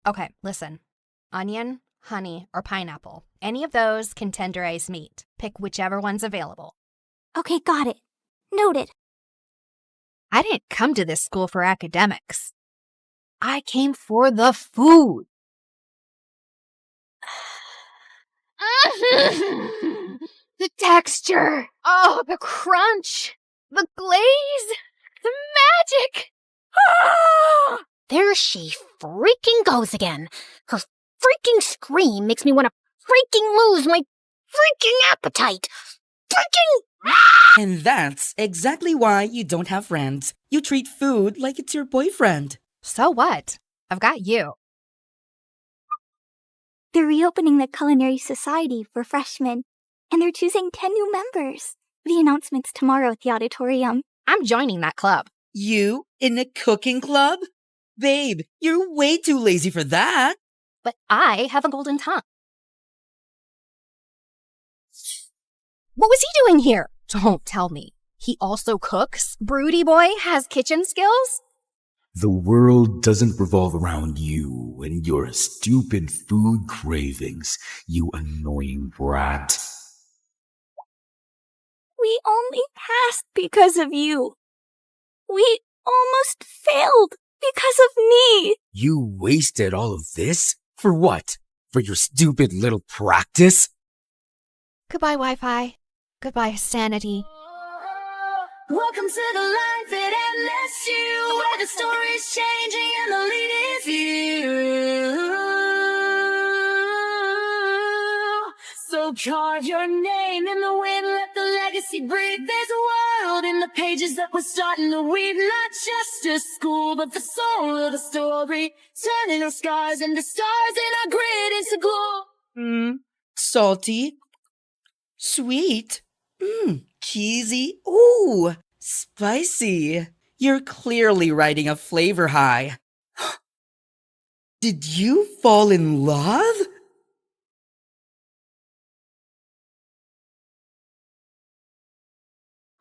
Okay, listen. Onion, honey, or pineapple. Any of those can tenderize meat. Pick whichever one's available. Okay, got it. Noted. I didn't come to this school for academics. I came for the food. The texture. Oh, the crunch. The glaze. The magic. Ah! There she freaking goes again. Her freaking scream makes me want to freaking lose my freaking appetite. Freaking... And that's exactly why you don't have friends. You treat food like it's your boyfriend. So what? I've got you. They're reopening the Culinary Society for freshmen, and they're choosing 10 new members. The announcement's tomorrow at the auditorium. I'm joining that club. You in a cooking club? Babe, you're way too lazy for that. But I have a golden tongue. What was he doing here? Don't tell me. He also cooks? Broody boy has kitchen skills? The world doesn't revolve around you and your stupid food cravings, you annoying brat. We only passed because of you. We almost failed because of me. You wasted all of this? For what? For your stupid little practice? Goodbye, Wi-Fi. Goodbye, sanity. Welcome to the life at MSU, where the story's changing and the lead is you. So carve your name in the wind, let the legacy breathe. There's a world in the pages that we're starting to weave. Not just a school, but the soul of the story. Turning our scars into stars and our grit into glory. Salty. Sweet. Cheesy. Ooh, spicy. You're clearly riding a flavor high. Did you fall in love?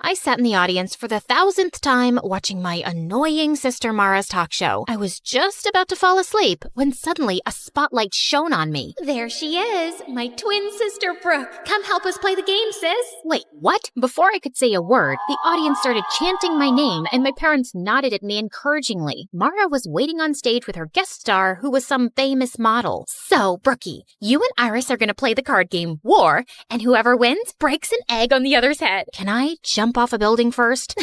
I sat in the audience for the 1,000th time watching my annoying sister Mara's talk show. I was just about to fall asleep when suddenly a spotlight shone on me. There she is, my twin sister Brooke. Come help us play the game, sis. Wait, what? Before I could say a word, the audience started chanting my name and my parents nodded at me encouragingly. Mara was waiting on stage with her guest star, who was some famous model. So, Brookie, you and Iris are going to play the card game War, and whoever wins breaks an egg on the other's head. Can I jump off a building first?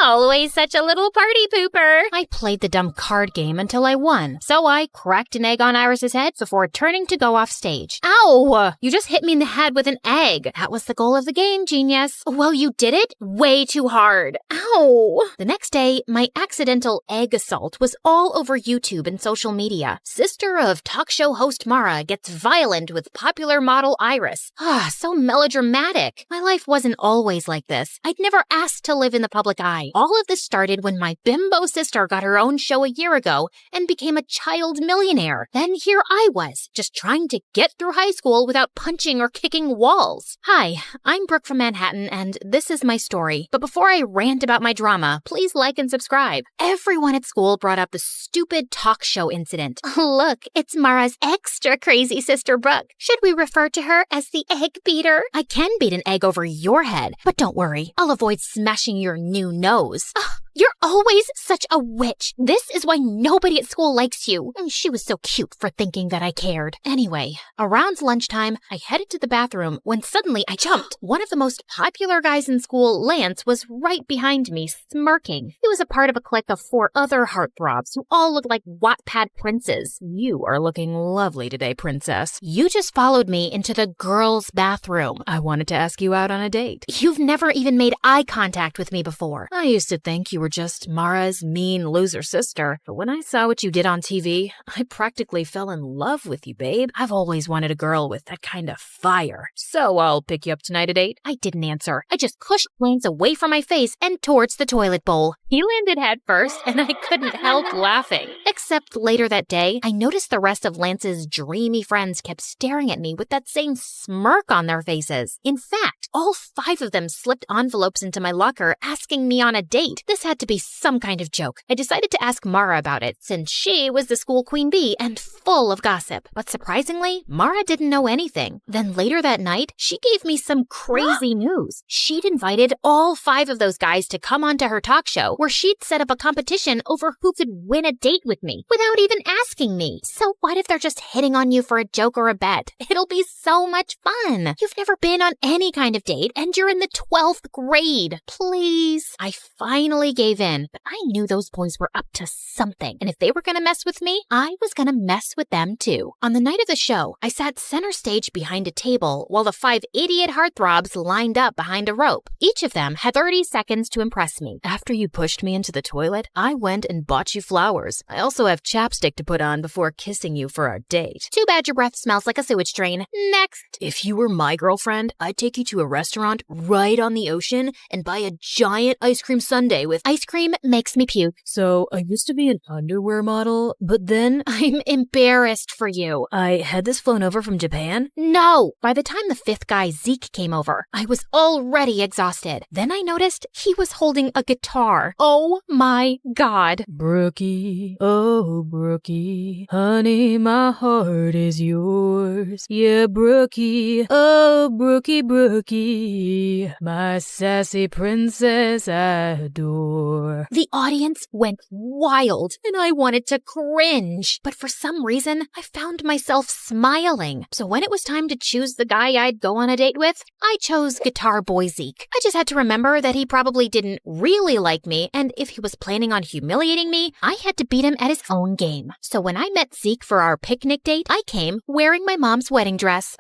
Always such a little party pooper. I played the dumb card game until I won, so I cracked an egg on Iris's head before turning to go off stage. Ow! You just hit me in the head with an egg. That was the goal of the game, genius. Well, you did it way too hard. Ow! The next day, my accidental egg assault was all over YouTube and social media. Sister of talk show host Mara gets violent with popular model Iris. So melodramatic. My life wasn't always like this. I'd never asked to live in the public eye. All of this started when my bimbo sister got her own show a year ago and became a child millionaire. Then here I was, just trying to get through high school without punching or kicking walls. Hi, I'm Brooke from Manhattan, and this is my story. But before I rant about my drama, please like and subscribe. Everyone at school brought up the stupid talk show incident. Look, it's Mara's extra crazy sister Brooke. Should we refer to her as the egg beater? I can beat an egg over your head, but don't worry. I'll avoid smashing your new nose. You're always such a witch. This is why nobody at school likes you. She was so cute for thinking that I cared. Anyway, around lunchtime, I headed to the bathroom when suddenly I jumped. One of the most popular guys in school, Lance, was right behind me, smirking. He was a part of a clique of 4 other heartthrobs who all looked like Wattpad princes. You are looking lovely today, princess. You just followed me into the girls' bathroom. I wanted to ask you out on a date. You've never even made eye contact with me before. I used to think you were just Mara's mean loser sister, but when I saw what you did on TV, I practically fell in love with you, babe. I've always wanted a girl with that kind of fire. So I'll pick you up tonight at 8. I didn't answer. I just pushed Lance away from my face and towards the toilet bowl. He landed head first, and I couldn't help laughing. Except later that day, I noticed the rest of Lance's dreamy friends kept staring at me with that same smirk on their faces. In fact, all 5 of them slipped envelopes into my locker asking me on a date. This had to be some kind of joke. I decided to ask Mara about it since she was the school queen bee and full of gossip. But surprisingly, Mara didn't know anything. Then later that night, she gave me some crazy news. She'd invited all 5 of those guys to come onto her talk show where she'd set up a competition over who could win a date with me without even asking me. So what if they're just hitting on you for a joke or a bet? It'll be so much fun. You've never been on any kind of date and you're in the 12th grade. Please. I finally gave in, but I knew those boys were up to something. And if they were going to mess with me, I was going to mess with them too. On the night of the show, I sat center stage behind a table while the 5 idiot heartthrobs lined up behind a rope. Each of them had 30 seconds to impress me. After you pushed me into the toilet, I went and bought you flowers. I also have chapstick to put on before kissing you for our date. Too bad your breath smells like a sewage drain. Next. If you were my girlfriend, I'd take you to a restaurant right on the ocean and buy a giant ice cream sundae with ice cream makes me puke. So I used to be an underwear model, but then I'm embarrassed for you. I had this flown over from Japan. No! By the time the 5th guy, Zeke, came over, I was already exhausted. Then I noticed he was holding a guitar. Oh my God. Brookie, oh Brookie, honey, my heart is yours. Yeah, Brookie, oh Brookie, Brookie. Zeke, my sassy princess adore. The audience went wild, and I wanted to cringe. But for some reason, I found myself smiling. So when it was time to choose the guy I'd go on a date with, I chose Guitar Boy Zeke. I just had to remember that he probably didn't really like me, and if he was planning on humiliating me, I had to beat him at his own game. So when I met Zeke for our picnic date, I came wearing my mom's wedding dress.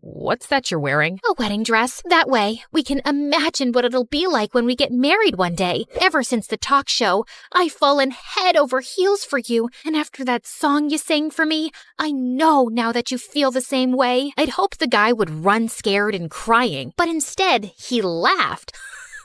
What's that you're wearing? A wedding dress. That way, we can imagine what it'll be like when we get married one day. Ever since the talk show, I've fallen head over heels for you, and after that song you sang for me, I know now that you feel the same way. I'd hoped the guy would run scared and crying, but instead, he laughed.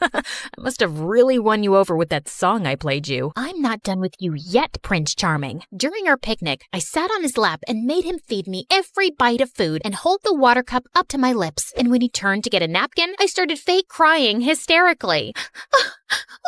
I must have really won you over with that song I played you. I'm not done with you yet, Prince Charming. During our picnic, I sat on his lap and made him feed me every bite of food and hold the water cup up to my lips. And when he turned to get a napkin, I started fake crying hysterically.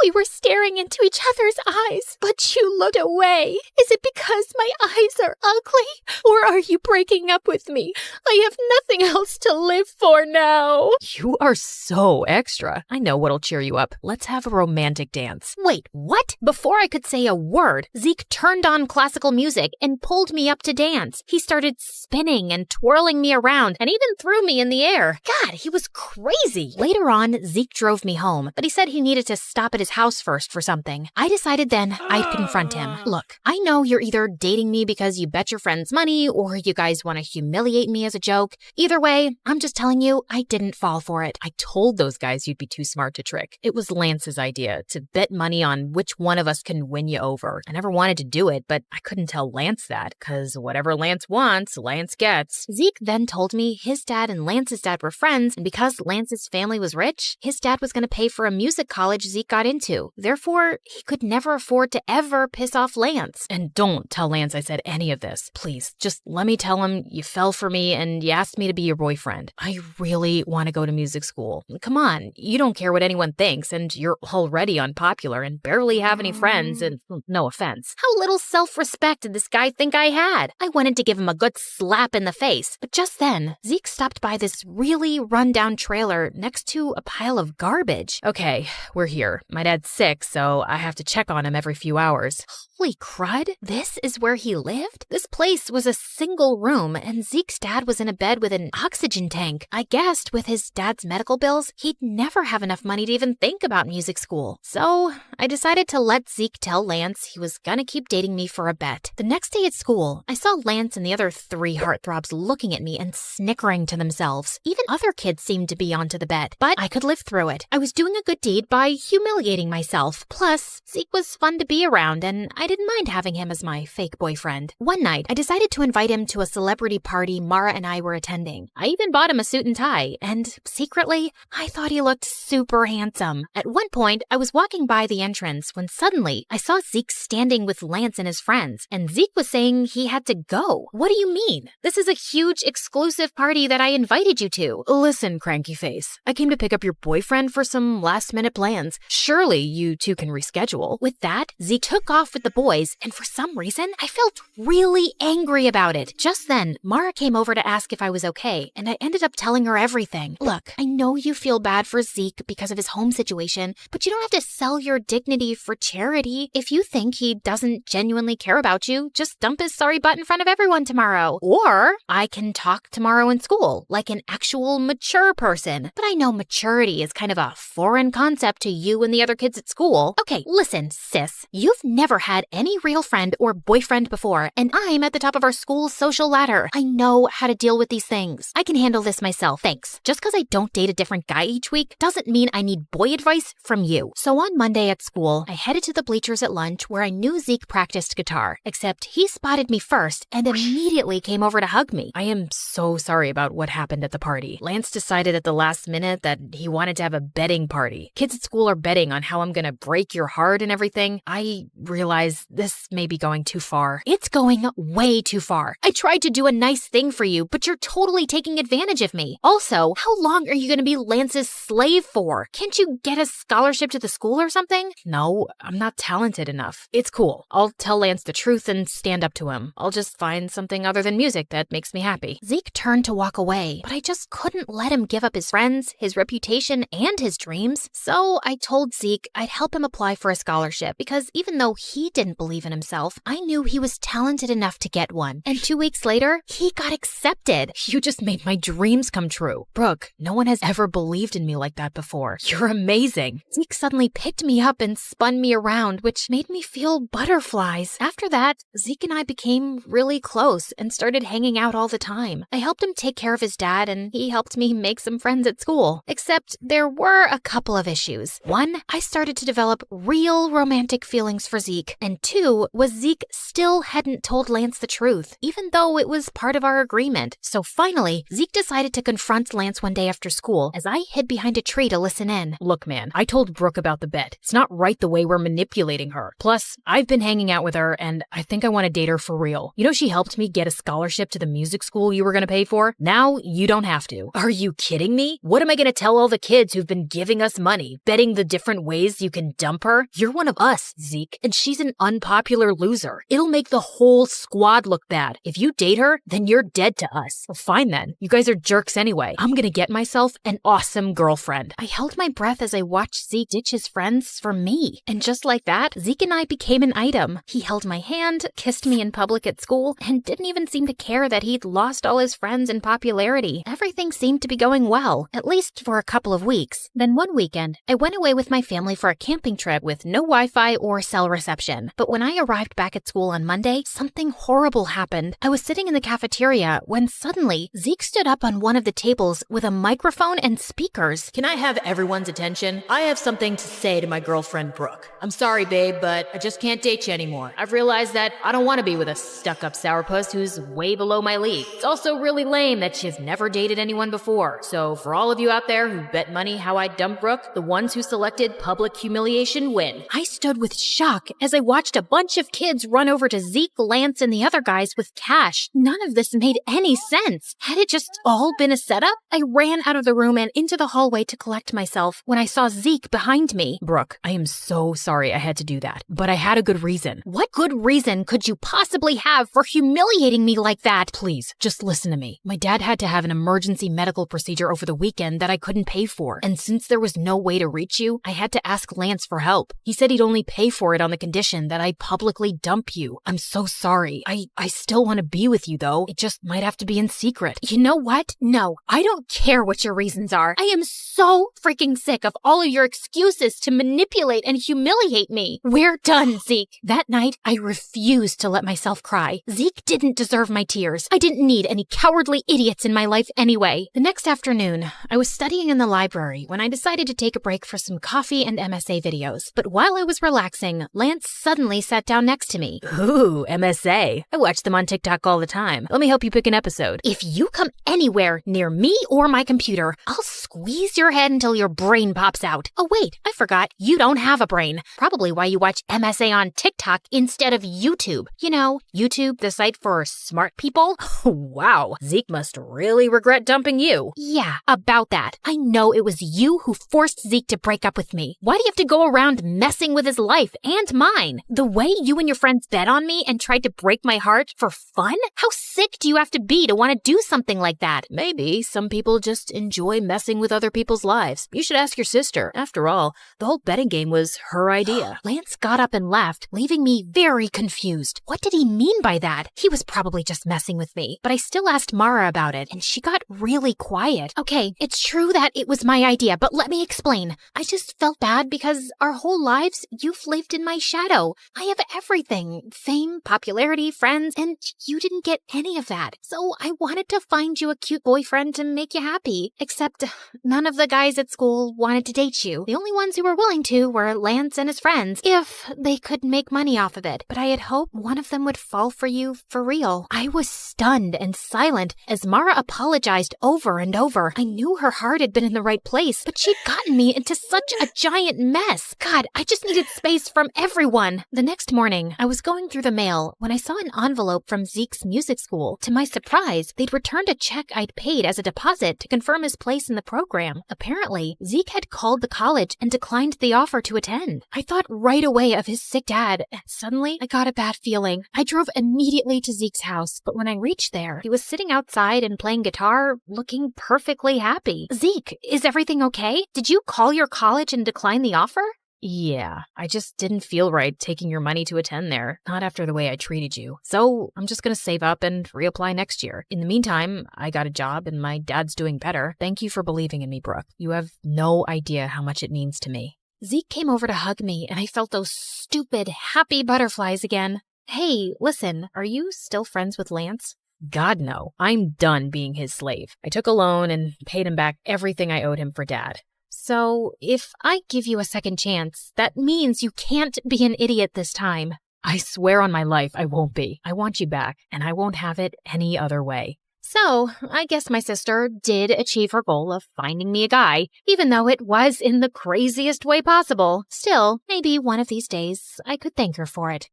We were staring into each other's eyes, but you looked away. Is it because my eyes are ugly? Or are you breaking up with me? I have nothing else to live for now. You are so extra. I know what'll cheer you up. Let's have a romantic dance. Wait, what? Before I could say a word, Zeke turned on classical music and pulled me up to dance. He started spinning and twirling me around and even threw me in the air. God, he was crazy. Later on, Zeke drove me home, but he said he needed to stop at his house first for something. I decided then I'd confront him. Look, I know you're either dating me because you bet your friends money or you guys want to humiliate me as a joke. Either way, I'm just telling you, I didn't fall for it. I told those guys you'd be too smart to trick. It was Lance's idea to bet money on which one of us can win you over. I never wanted to do it, but I couldn't tell Lance that because whatever Lance wants, Lance gets. Zeke then told me his dad and Lance's dad were friends, and because Lance's family was rich, his dad was going to pay for a music college Zeke got into. Therefore, he could never afford to ever piss off Lance. And don't tell Lance I said any of this. Please, just let me tell him you fell for me and you asked me to be your boyfriend. I really want to go to music school. Come on, you don't care what anyone thinks, and you're already unpopular and barely have any friends, and no offense. How little self-respect did this guy think I had? I wanted to give him a good slap in the face, but just then, Zeke stopped by this really run-down trailer next to a pile of garbage. Okay, we're here. My dad's sick, so I have to check on him every few hours. Holy crud, this is where he lived? This place was a single room, and Zeke's dad was in a bed with an oxygen tank. I guessed with his dad's medical bills, he'd never have enough money to even think about music school. So I decided to let Zeke tell Lance he was gonna keep dating me for a bet. The next day at school, I saw Lance and the other 3 heartthrobs looking at me and snickering to themselves. Even other kids seemed to be onto the bet, but I could live through it. I was doing a good deed by humiliating myself. Plus, Zeke was fun to be around, and I didn't mind having him as my fake boyfriend. One night, I decided to invite him to a celebrity party Mara and I were attending. I even bought him a suit and tie, and secretly, I thought he looked super handsome. At one point, I was walking by the entrance when suddenly I saw Zeke standing with Lance and his friends, and Zeke was saying he had to go. What do you mean? This is a huge exclusive party that I invited you to. Listen, cranky face, I came to pick up your boyfriend for some last-minute plans. Surely you two can reschedule. With that, Zeke took off with the boys, and for some reason, I felt really angry about it. Just then, Mara came over to ask if I was okay, and I ended up telling her everything. Look, I know you feel bad for Zeke because of his home situation, but you don't have to sell your dignity for charity. If you think he doesn't genuinely care about you, just dump his sorry butt in front of everyone tomorrow. Or I can talk tomorrow in school, like an actual mature person. But I know maturity is kind of a foreign concept to you and the other kids at school. Okay, listen, sis. You've never had any real friend or boyfriend before, and I'm at the top of our school's social ladder. I know how to deal with these things. I can handle this myself, thanks. Just because I don't date a different guy each week doesn't mean I need boy advice from you. So on Monday at school, I headed to the bleachers at lunch where I knew Zeke practiced guitar, except he spotted me first and immediately came over to hug me. I am so sorry about what happened at the party. Lance decided at the last minute that he wanted to have a betting party. Kids at school are betting on how I'm gonna break your heart and everything. I realize this may be going too far. It's going way too far. I tried to do a nice thing for you, but you're totally taking advantage of me. Also, how long are you gonna be Lance's slave for? Can't Can't you get a scholarship to the school or something? No, I'm not talented enough. It's cool. I'll tell Lance the truth and stand up to him. I'll just find something other than music that makes me happy. Zeke turned to walk away, but I just couldn't let him give up his friends, his reputation, and his dreams. So I told Zeke I'd help him apply for a scholarship because even though he didn't believe in himself, I knew he was talented enough to get one. And 2 weeks later, he got accepted. You just made my dreams come true. Brooke, no one has ever believed in me like that before. You're amazing. Zeke suddenly picked me up and spun me around, which made me feel butterflies. After that, Zeke and I became really close and started hanging out all the time. I helped him take care of his dad, and he helped me make some friends at school. Except there were a couple of issues. One, I started to develop real romantic feelings for Zeke. And two, was Zeke still hadn't told Lance the truth, even though it was part of our agreement. So finally, Zeke decided to confront Lance one day after school as I hid behind a tree to listen in. Look, man, I told Brooke about the bet. It's not right the way we're manipulating her. Plus, I've been hanging out with her, and I think I want to date her for real. You know, she helped me get a scholarship to the music school you were going to pay for. Now, you don't have to. Are you kidding me? What am I going to tell all the kids who've been giving us money, betting the different ways you can dump her? You're one of us, Zeke, and she's an unpopular loser. It'll make the whole squad look bad. If you date her, then you're dead to us. Well, fine then. You guys are jerks anyway. I'm going to get myself an awesome girlfriend. I held my breath as I watched Zeke ditch his friends for me. And just like that, Zeke and I became an item. He held my hand, kissed me in public at school, and didn't even seem to care that he'd lost all his friends in popularity. Everything seemed to be going well, at least for a couple of weeks. Then one weekend, I went away with my family for a camping trip with no Wi-Fi or cell reception. But when I arrived back at school on Monday, something horrible happened. I was sitting in the cafeteria when suddenly Zeke stood up on one of the tables with a microphone and speakers. Can I have everyone's attention? I have something to say to my girlfriend, Brooke. I'm sorry, babe, but I just can't date you anymore. I've realized that I don't want to be with a stuck-up sourpuss who's way below my league. It's also really lame that she's never dated anyone before. So for all of you out there who bet money how I dump Brooke, the ones who selected public humiliation win. I stood with shock as I watched a bunch of kids run over to Zeke, Lance, and the other guys with cash. None of this made any sense. Had it just all been a setup? I ran out of the room and into the hallway to collect myself when I saw Zeke behind me. Brooke, I am so sorry I had to do that, but I had a good reason. What good reason could you possibly have for humiliating me like that? Please, just listen to me. My dad had to have an emergency medical procedure over the weekend that I couldn't pay for, and since there was no way to reach you, I had to ask Lance for help. He said he'd only pay for it on the condition that I publicly dump you. I'm so sorry. I still want to be with you, though. It just might have to be in secret. You know what? No, I don't care what your reasons are. I am so freaking sick of all of your excuses to manipulate and humiliate me. We're done, Zeke. That night, I refused to let myself cry. Zeke didn't deserve my tears. I didn't need any cowardly idiots in my life anyway. The next afternoon, I was studying in the library when I decided to take a break for some coffee and MSA videos. But while I was relaxing, Lance suddenly sat down next to me. Ooh, MSA. I watch them on TikTok all the time. Let me help you pick an episode. If you come anywhere near me or my computer, I'll squeeze your head until your brain pops out. Oh wait, I forgot. You don't have a brain. Probably why you watch MSA on TikTok instead of YouTube. You know, YouTube, the site for smart people. Wow, Zeke must really regret dumping you. Yeah, about that. I know it was you who forced Zeke to break up with me. Why do you have to go around messing with his life and mine? The way you and your friends bet on me and tried to break my heart for fun? How sick do you have to be to want to do something like that? Maybe some people just enjoy messing with other people's lives. You should ask your sister. After all, the whole betting game was her idea. Lance got up and left, leaving me very confused. What did he mean by that? He was probably just messing with me, but I still asked Mara about it, and she got really quiet. Okay, it's true that it was my idea, but let me explain. I just felt bad because our whole lives, you've lived in my shadow. I have everything. Fame, popularity, friends, and you didn't get any of that. So I wanted to find you a cute boyfriend to make you happy. Except none of the guys at school wanted to date you. The only ones who were willing to were Lance and his friends, if they could make money off of it. But I had hoped one of them would fall for you for real. I was stunned and silent as Mara apologized over and over. I knew her heart had been in the right place, but she'd gotten me into such a giant mess. God, I just needed space from everyone. The next morning, I was going through the mail when I saw an envelope from Zeke's music school. To my surprise, they'd returned a check I'd paid as a deposit to confirm his place in the program. Apparently, Zeke Zeke had called the college and declined the offer to attend. I thought right away of his sick dad, and suddenly I got a bad feeling. I drove immediately to Zeke's house, but when I reached there, he was sitting outside and playing guitar, looking perfectly happy. Zeke, is everything okay? Did you call your college and decline the offer? Yeah, I just didn't feel right taking your money to attend there, not after the way I treated you. So I'm just gonna save up and reapply next year. In the meantime, I got a job and my dad's doing better. Thank you for believing in me, Brooke. You have no idea how much it means to me. Zeke came over to hug me, and I felt those stupid, happy butterflies again. Hey, listen, are you still friends with Lance? God, no. I'm done being his slave. I took a loan and paid him back everything I owed him for Dad. So, if I give you a second chance, that means you can't be an idiot this time. I swear on my life I won't be. I want you back, and I won't have it any other way. So, I guess my sister did achieve her goal of finding me a guy, even though it was in the craziest way possible. Still, maybe one of these days I could thank her for it.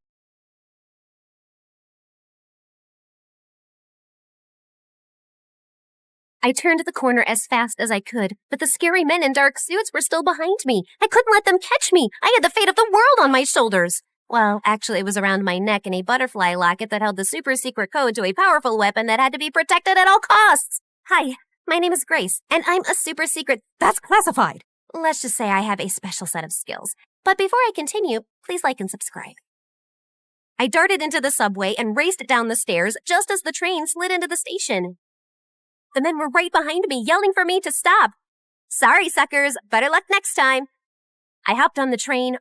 I turned the corner as fast as I could, but the scary men in dark suits were still behind me. I couldn't let them catch me. I had the fate of the world on my shoulders. Well, actually, it was around my neck in a butterfly locket that held the super secret code to a powerful weapon that had to be protected at all costs. Hi, my name is Grace, and I'm a super secret. That's classified. Let's just say I have a special set of skills. But before I continue, please like and subscribe. I darted into the subway and raced down the stairs just as the train slid into the station. The men were right behind me, yelling for me to stop. Sorry, suckers. Better luck next time. I hopped on the train,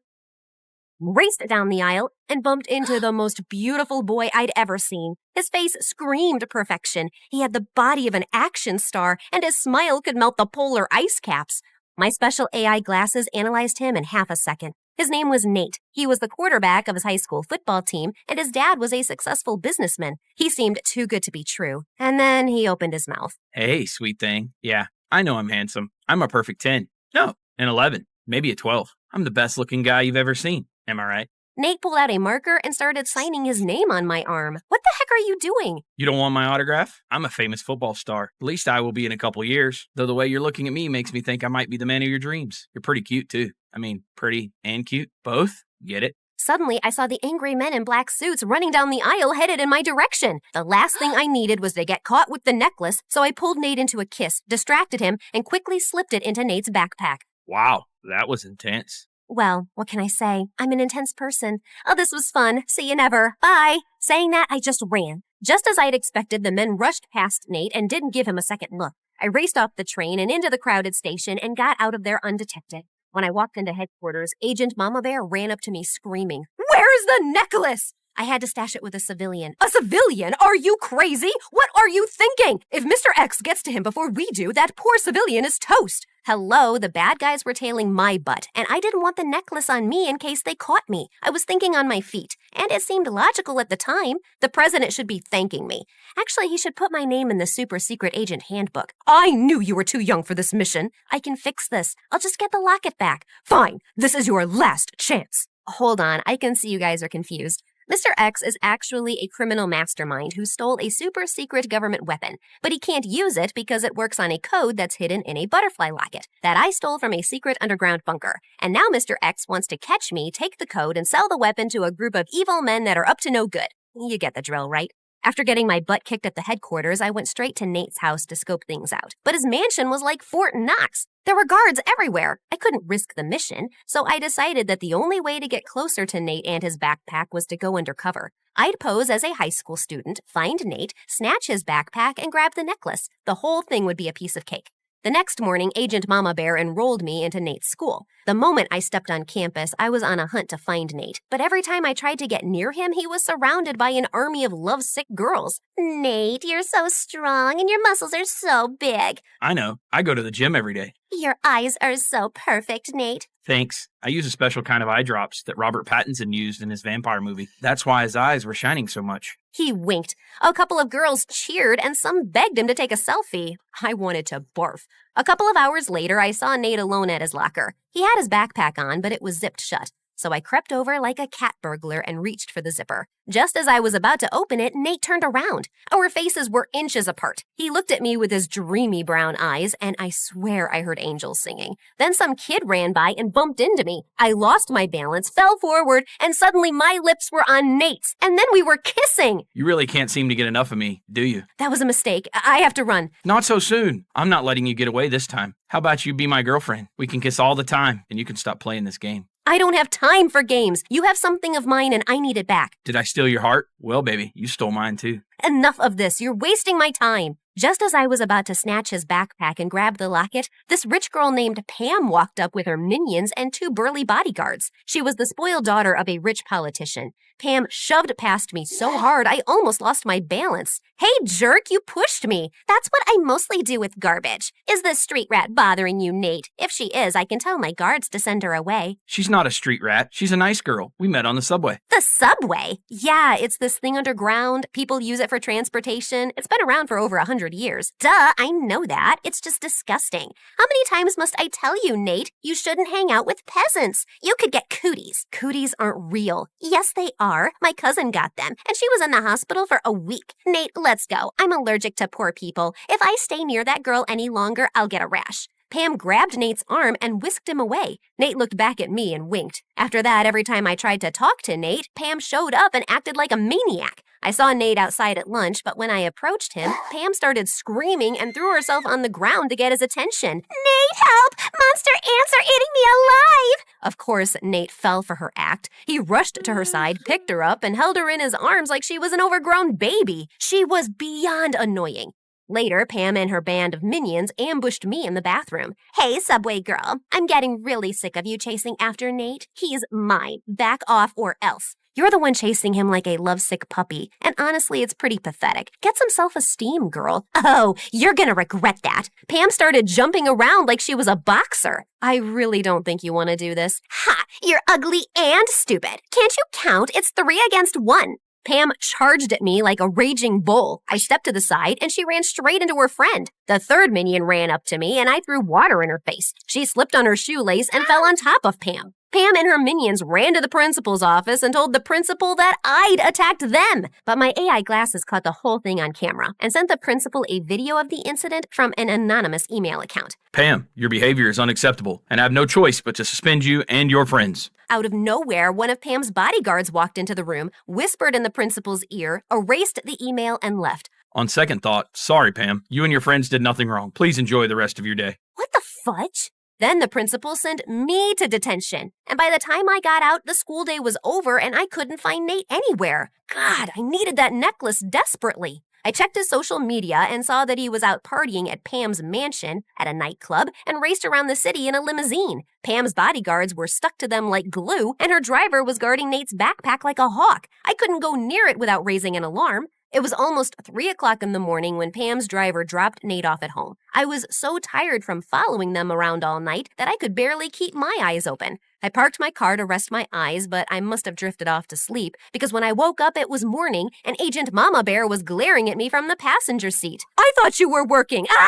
raced down the aisle, and bumped into the most beautiful boy I'd ever seen. His face screamed perfection. He had the body of an action star, and his smile could melt the polar ice caps. My special AI glasses analyzed him in half a second. His name was Nate. He was the quarterback of his high school football team, and his dad was a successful businessman. He seemed too good to be true. And then he opened his mouth. Hey, sweet thing. Yeah, I know I'm handsome. I'm a perfect 10. No, an 11. Maybe a 12. I'm the best looking guy you've ever seen. Am I right? Nate pulled out a marker and started signing his name on my arm. What the heck are you doing? You don't want my autograph? I'm a famous football star. At least I will be in a couple years. Though the way you're looking at me makes me think I might be the man of your dreams. You're pretty cute, too. I mean, pretty and cute. Both? Get it? Suddenly, I saw the angry men in black suits running down the aisle headed in my direction. The last thing I needed was to get caught with the necklace, so I pulled Nate into a kiss, distracted him, and quickly slipped it into Nate's backpack. Wow, that was intense. Well, what can I say? I'm an intense person. Oh, this was fun. See you never. Bye. Saying that, I just ran. Just as I'd expected, the men rushed past Nate and didn't give him a second look. I raced off the train and into the crowded station and got out of there undetected. When I walked into headquarters, Agent Mama Bear ran up to me screaming, "Where's the necklace?" I had to stash it with a civilian. A civilian? Are you crazy? What are you thinking? If Mr. X gets to him before we do, that poor civilian is toast. Hello, the bad guys were tailing my butt, and I didn't want the necklace on me in case they caught me. I was thinking on my feet, and it seemed logical at the time. The president should be thanking me. Actually, he should put my name in the super secret agent handbook. I knew you were too young for this mission. I can fix this. I'll just get the locket back. Fine, this is your last chance. Hold on, I can see you guys are confused. Mr. X is actually a criminal mastermind who stole a super secret government weapon, but he can't use it because it works on a code that's hidden in a butterfly locket that I stole from a secret underground bunker. And now Mr. X wants to catch me, take the code, and sell the weapon to a group of evil men that are up to no good. You get the drill, right? After getting my butt kicked at the headquarters, I went straight to Nate's house to scope things out. But his mansion was like Fort Knox. There were guards everywhere. I couldn't risk the mission, so I decided that the only way to get closer to Nate and his backpack was to go undercover. I'd pose as a high school student, find Nate, snatch his backpack, and grab the necklace. The whole thing would be a piece of cake. The next morning, Agent Mama Bear enrolled me into Nate's school. The moment I stepped on campus, I was on a hunt to find Nate. But every time I tried to get near him, he was surrounded by an army of lovesick girls. Nate, you're so strong and your muscles are so big. I know. I go to the gym every day. Your eyes are so perfect, Nate. Thanks. I use a special kind of eye drops that Robert Pattinson used in his vampire movie. That's why his eyes were shining so much. He winked. A couple of girls cheered and some begged him to take a selfie. I wanted to barf. A couple of hours later, I saw Nate alone at his locker. He had his backpack on, but it was zipped shut. so I crept over like a cat burglar and reached for the zipper. Just as I was about to open it, Nate turned around. Our faces were inches apart. He looked at me with his dreamy brown eyes, and I swear I heard angels singing. Then some kid ran by and bumped into me. I lost my balance, fell forward, and suddenly my lips were on Nate's, and then we were kissing. You really can't seem to get enough of me, do you? That was a mistake. I have to run. Not so soon. I'm not letting you get away this time. How about you be my girlfriend? We can kiss all the time, and you can stop playing this game. I don't have time for games. You have something of mine and I need it back. Did I steal your heart? Well, baby, you stole mine too. Enough of this. You're wasting my time. Just as I was about to snatch his backpack and grab the locket, this rich girl named Pam walked up with her minions and 2 burly bodyguards. She was the spoiled daughter of a rich politician. Pam shoved past me so hard I almost lost my balance. Hey, jerk, you pushed me. That's what I mostly do with garbage. Is this street rat bothering you, Nate? If she is, I can tell my guards to send her away. She's not a street rat. She's a nice girl. We met on the subway. The subway? Yeah, it's this thing underground. People use it for transportation. It's been around for over 100 years. Duh, I know that. It's just disgusting. How many times must I tell you, Nate? You shouldn't hang out with peasants. You could get cooties. Cooties aren't real. Yes, they are. My cousin got them, and she was in the hospital for a week. Nate, let's go. I'm allergic to poor people. If I stay near that girl any longer, I'll get a rash. Pam grabbed Nate's arm and whisked him away. Nate looked back at me and winked. After that, every time I tried to talk to Nate, Pam showed up and acted like a maniac. I saw Nate outside at lunch, but when I approached him, Pam started screaming and threw herself on the ground to get his attention. Nate, help! Monster ants are eating me alive! Of course, Nate fell for her act. He rushed to her side, picked her up, and held her in his arms like she was an overgrown baby. She was beyond annoying. Later, Pam and her band of minions ambushed me in the bathroom. Hey, subway girl, I'm getting really sick of you chasing after Nate. He's mine. Back off or else. You're the one chasing him like a lovesick puppy, and honestly, it's pretty pathetic. Get some self-esteem, girl. Oh, you're gonna regret that. Pam started jumping around like she was a boxer. I really don't think you want to do this. Ha! You're ugly and stupid. Can't you count? It's 3 against 1. Pam charged at me like a raging bull. I stepped to the side, and she ran straight into her friend. The third minion ran up to me, and I threw water in her face. She slipped on her shoelace and fell on top of Pam. Pam and her minions ran to the principal's office and told the principal that I'd attacked them. But my AI glasses caught the whole thing on camera and sent the principal a video of the incident from an anonymous email account. Pam, your behavior is unacceptable, and I have no choice but to suspend you and your friends. Out of nowhere, one of Pam's bodyguards walked into the room, whispered in the principal's ear, erased the email, and left. On second thought, sorry, Pam. You and your friends did nothing wrong. Please enjoy the rest of your day. What the fudge? Then the principal sent me to detention. And by the time I got out, the school day was over and I couldn't find Nate anywhere. God, I needed that necklace desperately. I checked his social media and saw that he was out partying at Pam's mansion, at a nightclub, and raced around the city in a limousine. Pam's bodyguards were stuck to them like glue, and her driver was guarding Nate's backpack like a hawk. I couldn't go near it without raising an alarm. It was almost 3 o'clock in the morning when Pam's driver dropped Nate off at home. I was so tired from following them around all night that I could barely keep my eyes open. I parked my car to rest my eyes, but I must have drifted off to sleep because when I woke up, it was morning and Agent Mama Bear was glaring at me from the passenger seat. I thought you were working. Ah!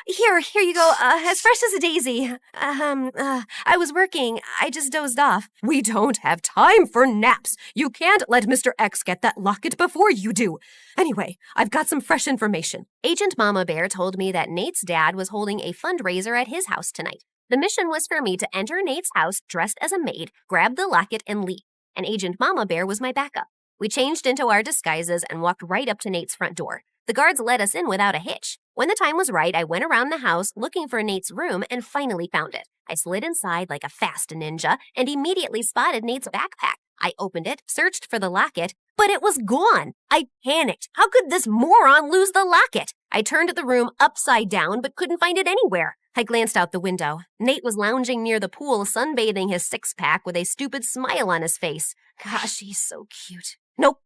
Here you go. As fresh as a daisy. I was working. I just dozed off. We don't have time for naps. You can't let Mr. X get that locket before you do. Anyway, I've got some fresh information. Agent Mama Bear told me that Nate's dad was holding a fundraiser at his house tonight. The mission was for me to enter Nate's house dressed as a maid, grab the locket, and leave. And Agent Mama Bear was my backup. We changed into our disguises and walked right up to Nate's front door. The guards let us in without a hitch. When the time was right, I went around the house looking for Nate's room and finally found it. I slid inside like a fast ninja and immediately spotted Nate's backpack. I opened it, searched for the locket, but it was gone. I panicked. How could this moron lose the locket? I turned the room upside down but couldn't find it anywhere. I glanced out the window. Nate was lounging near the pool, sunbathing his six-pack with a stupid smile on his face. Gosh, he's so cute. Nope.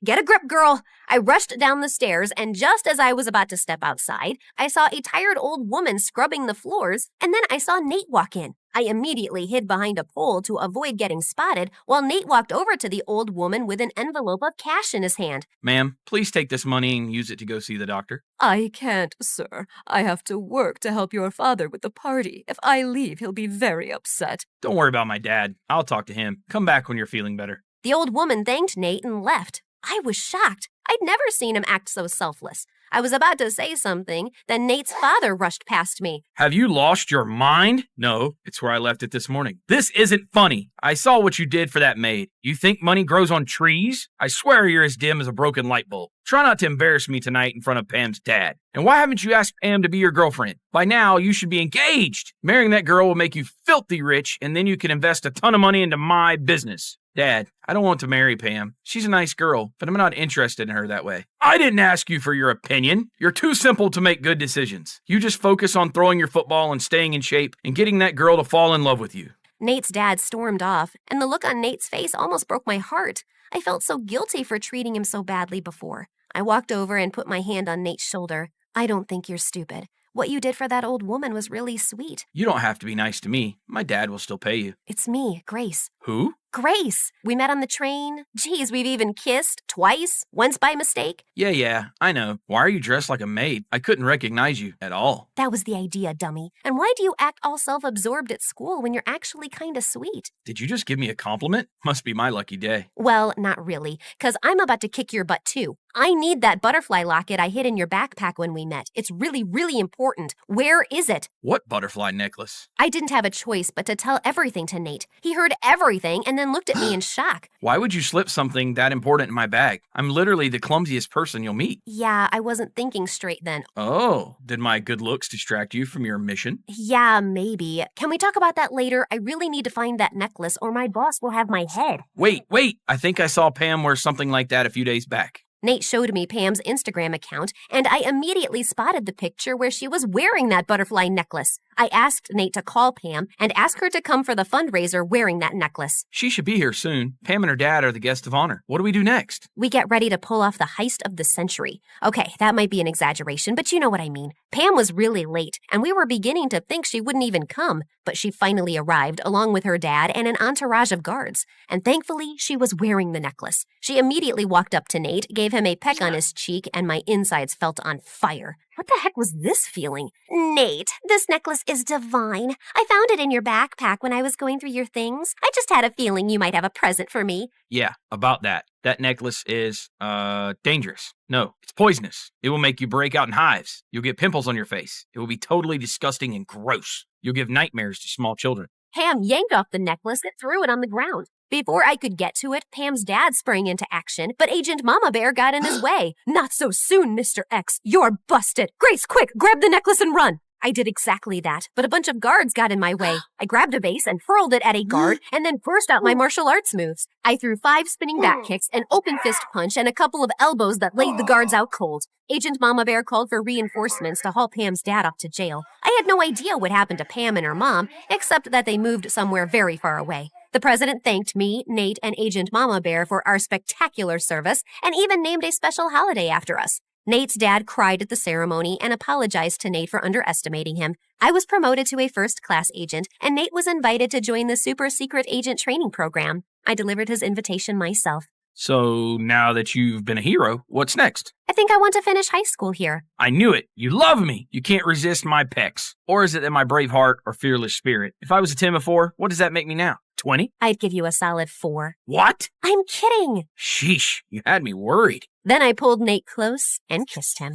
Get a grip, girl. I rushed down the stairs, and just as I was about to step outside, I saw a tired old woman scrubbing the floors, and then I saw Nate walk in. I immediately hid behind a pole to avoid getting spotted while Nate walked over to the old woman with an envelope of cash in his hand. Ma'am, please take this money and use it to go see the doctor. I can't, sir. I have to work to help your father with the party. If I leave, he'll be very upset. Don't worry about my dad. I'll talk to him. Come back when you're feeling better. The old woman thanked Nate and left. I was shocked. I'd never seen him act so selfless. I was about to say something, then Nate's father rushed past me. Have you lost your mind? No, it's where I left it this morning. This isn't funny. I saw what you did for that maid. You think money grows on trees? I swear you're as dim as a broken light bulb. Try not to embarrass me tonight in front of Pam's dad. And why haven't you asked Pam to be your girlfriend? By now, you should be engaged. Marrying that girl will make you filthy rich, and then you can invest a ton of money into my business. Dad, I don't want to marry Pam. She's a nice girl, but I'm not interested in her that way. I didn't ask you for your opinion. You're too simple to make good decisions. You just focus on throwing your football and staying in shape and getting that girl to fall in love with you. Nate's dad stormed off, and the look on Nate's face almost broke my heart. I felt so guilty for treating him so badly before. I walked over and put my hand on Nate's shoulder. I don't think you're stupid. What you did for that old woman was really sweet. You don't have to be nice to me. My dad will still pay you. It's me, Grace. Who? Grace! We met on the train. Geez, we've even kissed twice, once by mistake. Yeah, I know. Why are you dressed like a maid? I couldn't recognize you at all. That was the idea, dummy. And why do you act all self-absorbed at school when you're actually kinda sweet? Did you just give me a compliment? Must be my lucky day. Well, not really, 'cause I'm about to kick your butt too. I need that butterfly locket I hid in your backpack when we met. It's really, really important. Where is it? What butterfly necklace? I didn't have a choice but to tell everything to Nate. He heard everything and then looked at me in shock. Why would you slip something that important in my bag? I'm literally the clumsiest person you'll meet. Yeah, I wasn't thinking straight then. Oh, did my good looks distract you from your mission? Yeah, maybe. Can we talk about that later? I really need to find that necklace or my boss will have my head. Wait. I think I saw Pam wear something like that a few days back. Nate showed me Pam's Instagram account, and I immediately spotted the picture where she was wearing that butterfly necklace. I asked Nate to call Pam and ask her to come for the fundraiser wearing that necklace. She should be here soon. Pam and her dad are the guests of honor. What do we do next? We get ready to pull off the heist of the century. Okay, that might be an exaggeration, but you know what I mean. Pam was really late, and we were beginning to think she wouldn't even come, but she finally arrived along with her dad and an entourage of guards. And thankfully, she was wearing the necklace. She immediately walked up to Nate, gave him a peck on his cheek, and my insides felt on fire. What the heck was this feeling? Nate, this necklace is divine. I found it in your backpack when I was going through your things. I just had a feeling you might have a present for me. Yeah, about that. That necklace is, dangerous. No, it's poisonous. It will make you break out in hives. You'll get pimples on your face. It will be totally disgusting and gross. You'll give nightmares to small children. Pam yanked off the necklace and threw it on the ground. Before I could get to it, Pam's dad sprang into action, but Agent Mama Bear got in his way. Not so soon, Mr. X. You're busted. Grace, quick, grab the necklace and run. I did exactly that, but a bunch of guards got in my way. I grabbed a vase and hurled it at a guard and then burst out my martial arts moves. I threw 5 spinning back kicks, an open fist punch, and a couple of elbows that laid the guards out cold. Agent Mama Bear called for reinforcements to haul Pam's dad off to jail. I had no idea what happened to Pam and her mom, except that they moved somewhere very far away. The president thanked me, Nate, and Agent Mama Bear for our spectacular service and even named a special holiday after us. Nate's dad cried at the ceremony and apologized to Nate for underestimating him. I was promoted to a first-class agent, and Nate was invited to join the super-secret agent training program. I delivered his invitation myself. So now that you've been a hero, what's next? I think I want to finish high school here. I knew it. You love me. You can't resist my pecs. Or is it that my brave heart or fearless spirit? If I was a 10 before, what does that make me now? 20? I'd give you a solid 4. What? I'm kidding. Sheesh, you had me worried. Then I pulled Nate close and kissed him.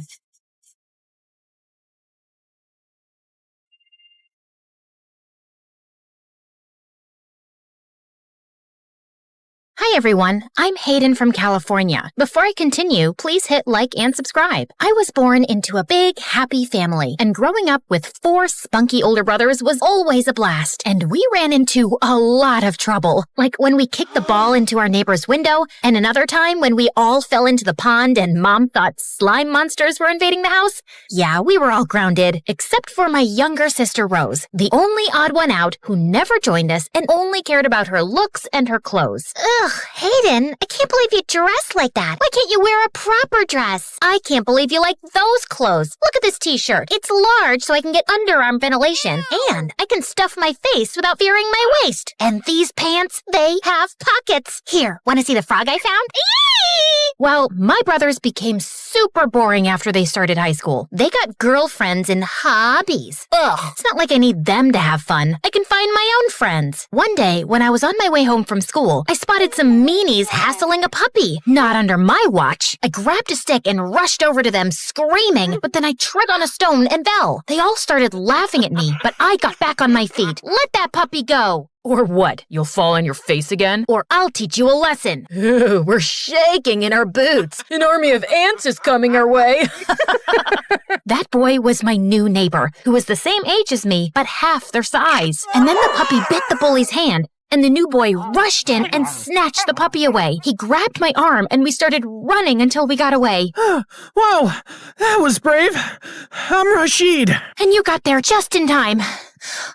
Hi everyone, I'm Hayden from California. Before I continue, please hit like and subscribe. I was born into a big, happy family, and growing up with 4 spunky older brothers was always a blast, and we ran into a lot of trouble. Like when we kicked the ball into our neighbor's window, and another time when we all fell into the pond and Mom thought slime monsters were invading the house. Yeah, we were all grounded, except for my younger sister Rose, the only odd one out who never joined us and only cared about her looks and her clothes. Ugh. Ugh, Hayden, I can't believe you dress like that. Why can't you wear a proper dress? I can't believe you like those clothes. Look at this t-shirt. It's large so I can get underarm ventilation. And I can stuff my face without fearing my waist. And these pants, they have pockets. Here, want to see the frog I found? Eee! Well, my brothers became super boring after they started high school. They got girlfriends and hobbies. Ugh, it's not like I need them to have fun. I can find my own friends. One day, when I was on my way home from school, I spotted some meanies hassling a puppy. Not under my watch. I grabbed a stick and rushed over to them screaming, but then I trod on a stone and fell. They all started laughing at me, but I got back on my feet. Let that puppy go. Or what? You'll fall on your face again? Or I'll teach you a lesson. Ooh, we're shaking in our boots. An army of ants is coming our way. That boy was my new neighbor, who was the same age as me, but half their size. And then the puppy bit the bully's hand, and the new boy rushed in and snatched the puppy away. He grabbed my arm, and we started running until we got away. Wow, that was brave. I'm Rashid. And you got there just in time.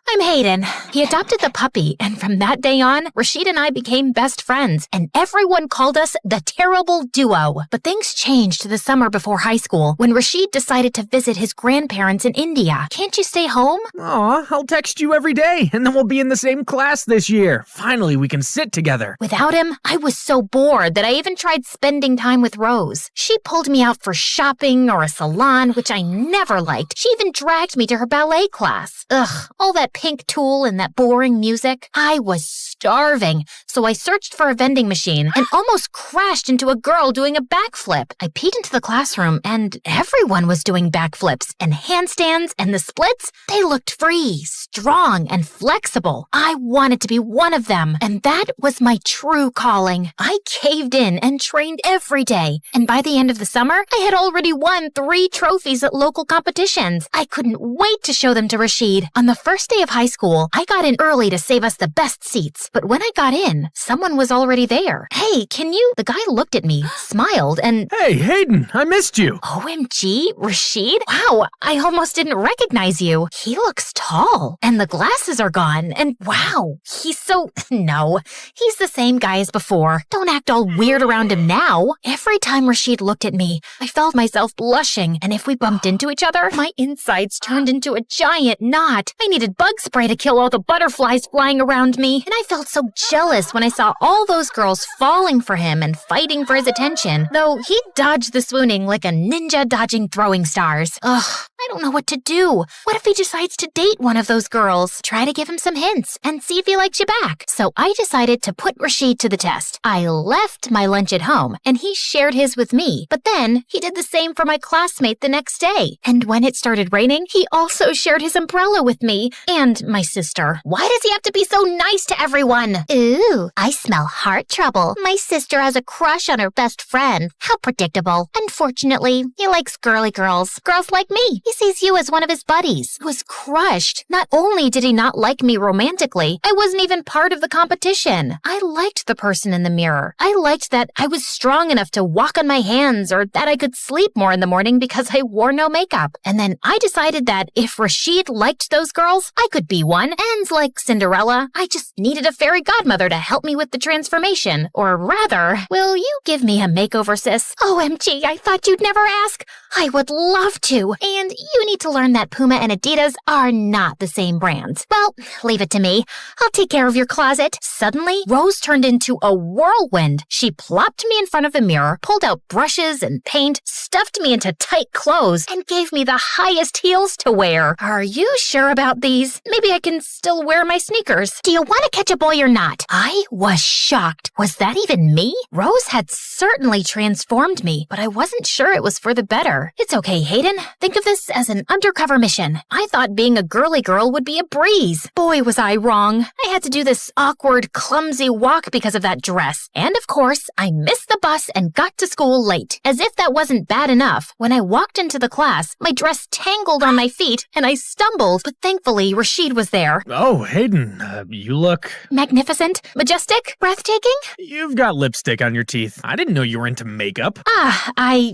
I'm Hayden. He adopted the puppy, and from that day on, Rashid and I became best friends, and everyone called us the Terrible Duo. But things changed the summer before high school when Rashid decided to visit his grandparents in India. Can't you stay home? Aw, I'll text you every day, and then we'll be in the same class this year. Finally, we can sit together. Without him, I was so bored that I even tried spending time with Rose. She pulled me out for shopping or a salon, which I never liked. She even dragged me to her ballet class. Ugh. All that pink tulle and that boring music. I was starving, so I searched for a vending machine and almost crashed into a girl doing a backflip. I peeked into the classroom and everyone was doing backflips and handstands, and the splits, they looked free, strong, and flexible. I wanted to be one of them, and that was my true calling. I caved in and trained every day, and by the end of the summer, I had already won 3 trophies at local competitions. I couldn't wait to show them to Rashid. On the first day of high school, I got in early to save us the best seats, but when I got in, someone was already there. Hey, can you? The guy looked at me, smiled, and... Hey, Hayden, I missed you. OMG, Rashid? Wow, I almost didn't recognize you. He looks tall, and the glasses are gone, and wow, he's so... No, he's the same guy as before. Don't act all weird around him now. Every time Rashid looked at me, I felt myself blushing, and if we bumped into each other, my insides turned into a giant knot. I needed bug spray to kill all the butterflies flying around me, and I felt so jealous when I saw all those girls falling for him and fighting for his attention, though he dodged the swooning like a ninja dodging throwing stars. Ugh, I don't know what to do. What if he decides to date one of those girls? Try to give him some hints and see if he likes you back. So I decided to put Rashid to the test. I left my lunch at home, and he shared his with me, but then he did the same for my classmate the next day. And when it started raining, he also shared his umbrella with me and my sister. Why does he have to be so nice to everyone? Ooh, I smell heart trouble. My sister has a crush on her best friend. How predictable. Unfortunately, he likes girly girls. Girls like me. He sees you as one of his buddies. I was crushed. Not only did he not like me romantically, I wasn't even part of the competition. I liked the person in the mirror. I liked that I was strong enough to walk on my hands, or that I could sleep more in the morning because I wore no makeup. And then I decided that if Rashid liked those girls, I could be one. And like Cinderella, I just needed a fairy godmother to help me with the transformation. Or rather, will you give me a makeover, sis? OMG, I thought you'd never ask. I would love to. And you need to learn that Puma and Adidas are not the same brands. Well, leave it to me. I'll take care of your closet. Suddenly, Rose turned into a whirlwind. She plopped me in front of the mirror, pulled out brushes and paint, stuffed me into tight clothes, and gave me the highest heels to wear. Are you sure about these? Maybe I can still wear my sneakers. Do you want to catch a boy or not? I was shocked. Was that even me? Rose had certainly transformed me, but I wasn't sure it was for the better. It's okay, Hayden. Think of this as an undercover mission. I thought being a girly girl would be a breeze. Boy, was I wrong. I had to do this awkward, clumsy walk because of that dress. And of course, I missed the bus and got to school late. As if that wasn't bad enough, when I walked into the class, my dress tangled on my feet and I stumbled, but thankfully Rashid was there. Oh, Hayden, you look... magnificent, majestic, breathtaking? You've got lipstick on your teeth. I didn't know you were into makeup.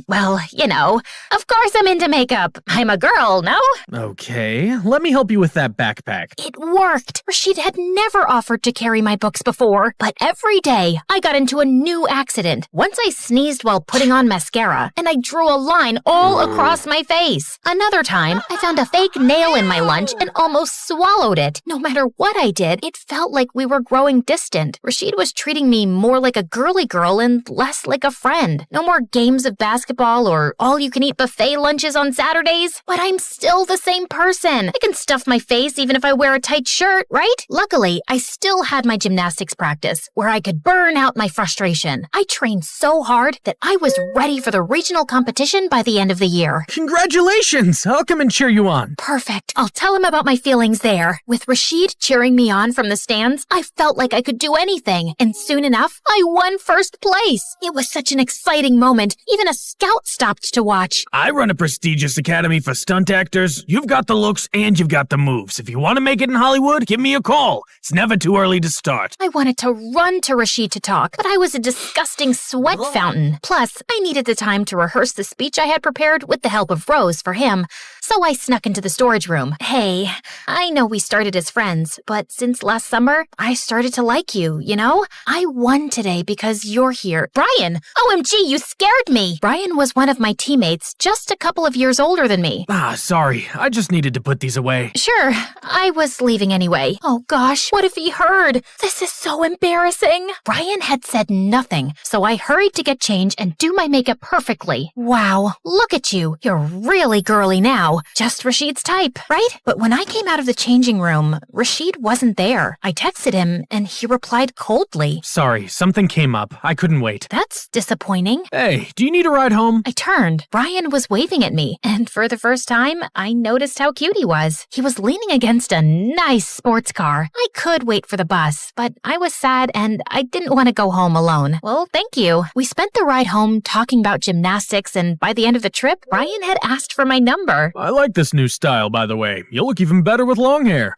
Well, you know, of course I'm into makeup. I'm a girl, no? Okay, let me help you with that backpack. It worked. Rashid had never offered to carry my books before, but every day I got into a new accident. Once I sneezed while putting on mascara, and I drew a line all across my face. Another time, I found a fake nail in my lunch and almost swallowed it. No matter what I did, it felt like we were growing distant. Rashid was treating me more like a girly girl and less like a friend. No more games of basketball or all-you-can-eat buffet lunches on Saturdays, but I'm still the same person. I can stuff my face even if I wear a tight shirt, right? Luckily, I still had my gymnastics practice where I could burn out my frustration. I trained so hard that I was ready for the regional competition by the end of the year. Congratulations! I'll come and cheer you on. Perfect. I'll tell him about my feelings there. With Rashid cheering me on from the stands, I felt like I could do anything. And soon enough, I won first place. It was such an exciting moment. Even a scout stopped to watch. I run a prestigious academy for stunt actors. You've got the looks and you've got the moves. If you want to make it in Hollywood, give me a call. It's never too early to start. I wanted to run to Rashid to talk, but I was a disgusting sweat fountain. Plus, I needed the time to rehearse the speech I had prepared with the help of Rose for him. So I snuck into the storage room. Hey, I know we started as friends, but since last summer, I started to like you, you know? I won today because you're here. Brian! OMG, you scared me! Brian was one of my teammates, just a couple of years older than me. Sorry. I just needed to put these away. Sure, I was leaving anyway. Oh gosh, what if he heard? This is so embarrassing. Brian had said nothing, so I hurried to get changed and do my makeup perfectly. Wow, look at you. You're really girly now. Just Rashid's type, right? But when I came out of the changing room, Rashid wasn't there. I texted him, and he replied coldly. Sorry, something came up. I couldn't wait. That's disappointing. Hey, do you need a ride home? I turned. Brian was waving at me, and for the first time, I noticed how cute he was. He was leaning against a nice sports car. I could wait for the bus, but I was sad and I didn't want to go home alone. Well, thank you. We spent the ride home talking about gymnastics, and by the end of the trip, Brian had asked for my number. I like this new style, by the way. You'll look even better with long hair.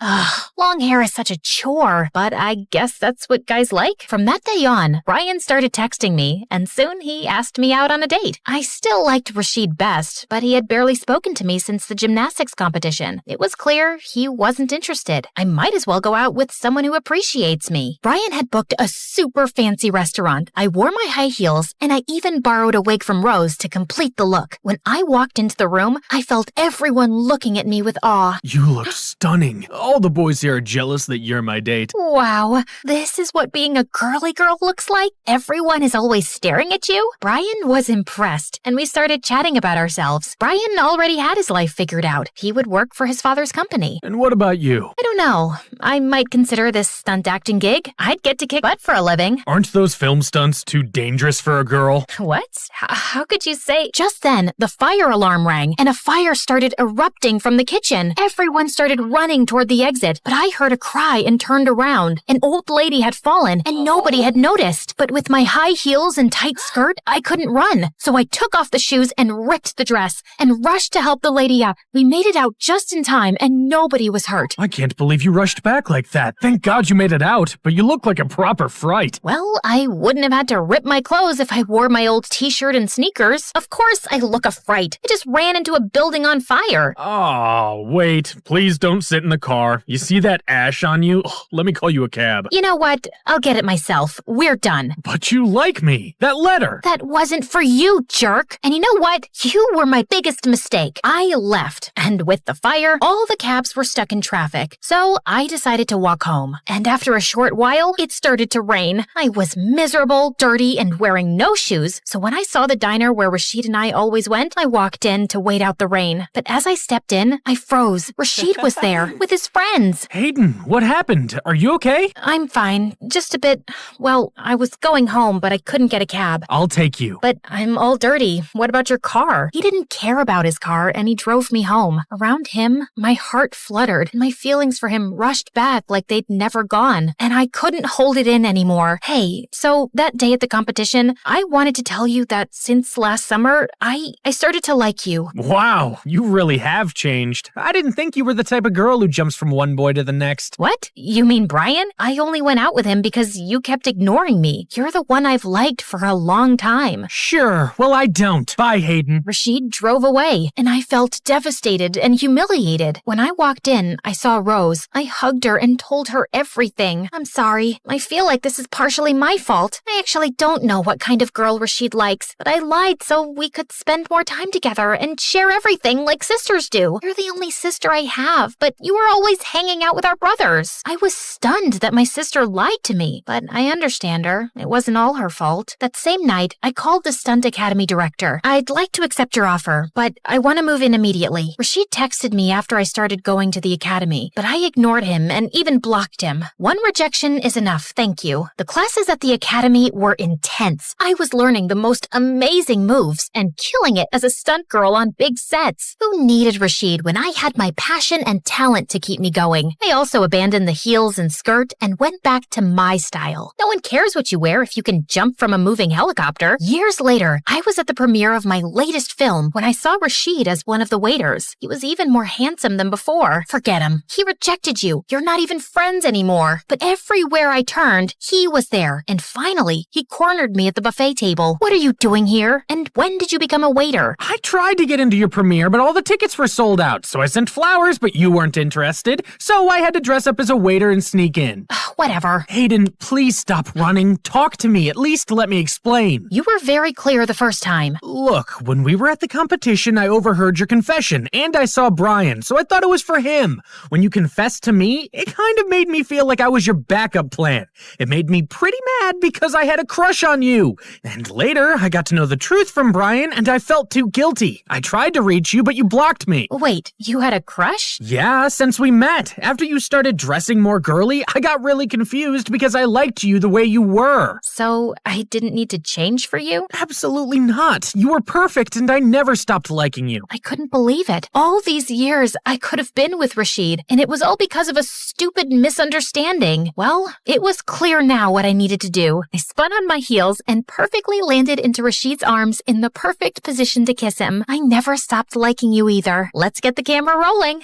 Long hair is such a chore, but I guess that's what guys like. From that day on, Brian started texting me, and soon he asked me out on a date. I still liked Rashid best, but he had barely spoken to me since the gymnastics competition. It was clear he wasn't interested. I might as well go out with someone who appreciates me. Brian had booked a super fancy restaurant. I wore my high heels, and I even borrowed a wig from Rose to complete the look. When I walked into the room, I felt everyone looking at me with awe. You look stunning. All the boys here are jealous that you're my date. Wow, this is what being a girly girl looks like? Everyone is always staring at you? Brian was impressed, and we started chatting about ourselves. Brian already had his life figured out. He would work for his father's company. And what about you? I don't know. I might consider this stunt acting gig. I'd get to kick butt for a living. Aren't those film stunts too dangerous for a girl? What? How could you say? Just then, the fire alarm rang, and a fire started erupting from the kitchen. Everyone started running toward the exit, but I heard a cry and turned around. An old lady had fallen, and nobody had noticed. But with my high heels and tight skirt, I couldn't run. So I took off the shoes and ripped the dress and rushed to help the lady up. We made it out just in time, and nobody was hurt. I can't believe you rushed back like that. Thank God you made it out, but you look like a proper fright. Well, I wouldn't have had to rip my clothes if I wore my old t-shirt and sneakers. Of course I look a fright. I just ran into a building on fire. Oh, wait. Please don't sit in the car. You see that ash on you? Ugh, let me call you a cab. You know what? I'll get it myself. We're done. But you like me. That letter. That wasn't for you, jerk. And you know what? You were my biggest mistake. I left. And with the fire, all the cabs were stuck in traffic. So I decided to walk home. And after a short while, it started to rain. I was miserable, dirty, and wearing no shoes. So when I saw the diner where Rashid and I always went, I walked in to wait out the rain. But as I stepped in, I froze. Rashid was there with his friends. Hayden, what happened? Are you okay? I'm fine. Just a bit. Well, I was going home, but I couldn't get a cab. I'll take you. But I'm all dirty. What about your car? He didn't care about his car, and he drove me home. Around him, my heart fluttered, and my feelings for him rushed back like they'd never gone, and I couldn't hold it in anymore. Hey, so that day at the competition, I wanted to tell you that since last summer, I started to like you. Wow, you really have changed. I didn't think you were the type of girl who jumps from one boy to the next. What? You mean Brian? I only went out with him because you kept ignoring me. You're the one I've liked for a long time. Sure, well I don't. Bye, Hayden. Rashid drove away, and I felt devastated and humiliated. When I walked in, I saw Rose. I hugged her and told her everything. I'm sorry. I feel like this is partially my fault. I actually don't know what kind of girl Rashid likes, but I lied so we could spend more time together and share everything like sisters do. You're the only sister I have, but you were always hanging out with our brothers. I was stunned that my sister lied to me, but I understand her. It wasn't all her fault. That same night, I called the Stunt Academy director. I'd like to accept your offer, but I want to move in immediately. Rashid texted me after I started going to the academy, but I ignored him and even blocked him. One rejection is enough, thank you. The classes at the academy were intense. I was learning the most amazing moves and killing it as a stunt girl on big sets. Who needed Rashid when I had my passion and talent to keep me going? I also abandoned the heels and skirt and went back to my style. No one cares what you wear if you can jump from a moving helicopter. Years later, I was at the premiere of my latest film when I saw Rashid as one of the waiters. He was even more handsome than before. Forget him. He rejected you. You're not even friends anymore. But everywhere I turned, he was there. And finally, he cornered me at the buffet table. What are you doing here? And when did you become a waiter? I tried to get into your premiere, but all the tickets were sold out. So I sent flowers, but you weren't interested. So I had to dress up as a waiter and sneak in. Whatever. Hayden, please stop running. Talk to me. At least let me explain. You were very clear the first time. Look, when we were at the competition, I overheard your confession, and I saw Brian, so I thought it was for him. When you confessed to me, it kind of made me feel like I was your backup plan. It made me pretty mad because I had a crush on you. And later, I got to know the truth from Brian, and I felt too guilty. I tried to reach you, but you blocked me. Wait, you had a crush? Yeah, since we met. After you started dressing more girly, I got really confused because I liked you the way you were. So I didn't need to change for you? Absolutely not. You were perfect, and I never stopped liking you. I couldn't believe it. All these years, I could have been with Rashid, and it was all because of a stupid misunderstanding. Well, it was clear now what I needed to do. I spun on my heels and perfectly landed into Rashid's arms in the perfect position to kiss him. I never stopped liking you either. Let's get the camera rolling.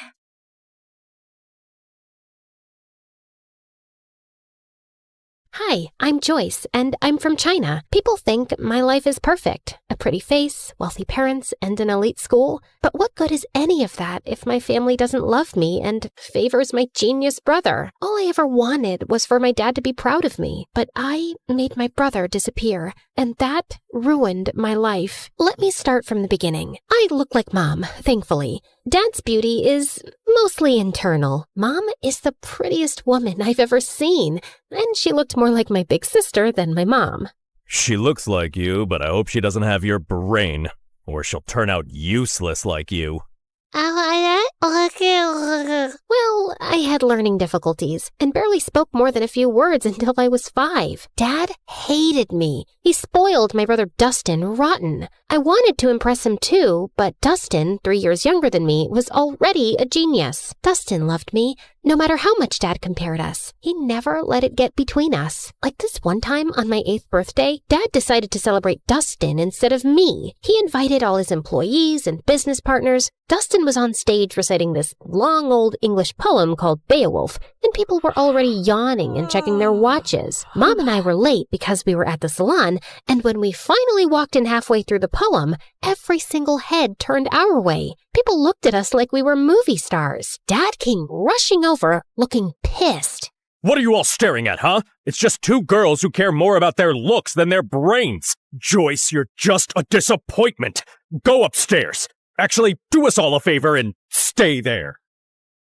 Hi, I'm Joyce, and I'm from China. People think my life is perfect. A pretty face, wealthy parents, and an elite school. But what good is any of that if my family doesn't love me and favors my genius brother? All I ever wanted was for my dad to be proud of me. But I made my brother disappear, and that ruined my life. Let me start from the beginning. I look like Mom, thankfully. Dad's beauty is mostly internal. Mom is the prettiest woman I've ever seen, and she looked more like my big sister than my mom. She looks like you, but I hope she doesn't have your brain, or she'll turn out useless like you. Well, I had learning difficulties and barely spoke more than a few words until I was 5. Dad hated me. He spoiled my brother Dustin rotten. I wanted to impress him too, but Dustin, 3 years younger than me, was already a genius. Dustin loved me, no matter how much Dad compared us. He never let it get between us. Like this one time on my 8th birthday, Dad decided to celebrate Dustin instead of me. He invited all his employees and business partners. Dustin was on stage reciting this long old English poem called Beowulf, and people were already yawning and checking their watches. Mom and I were late because we were at the salon, and when we finally walked in halfway through the poem, every single head turned our way. People looked at us like we were movie stars. Dad came rushing over, looking pissed. What are you all staring at, huh? It's just 2 girls who care more about their looks than their brains. Joyce, you're just a disappointment. Go upstairs. Actually, do us all a favor and stay there.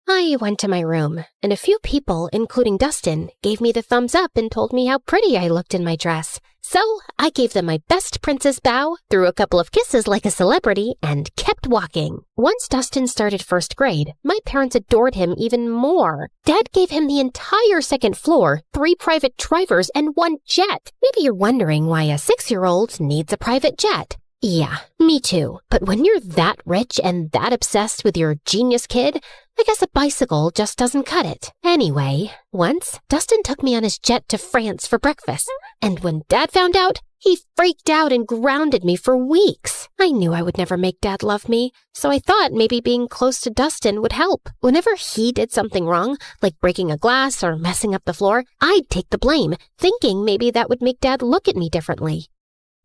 I went to my room, and a few people, including Dustin, gave me the thumbs up and told me how pretty I looked in my dress. So I gave them my best princess bow, threw a couple of kisses like a celebrity, and kept walking. Once Dustin started 1st grade, my parents adored him even more. Dad gave him the entire 2nd floor, 3 private drivers, and 1 jet. Maybe you're wondering why a 6-year-old needs a private jet. Yeah, me too. But when you're that rich and that obsessed with your genius kid, I guess a bicycle just doesn't cut it. Anyway, once, Dustin took me on his jet to France for breakfast. And when Dad found out, he freaked out and grounded me for weeks. I knew I would never make Dad love me, so I thought maybe being close to Dustin would help. Whenever he did something wrong, like breaking a glass or messing up the floor, I'd take the blame, thinking maybe that would make Dad look at me differently.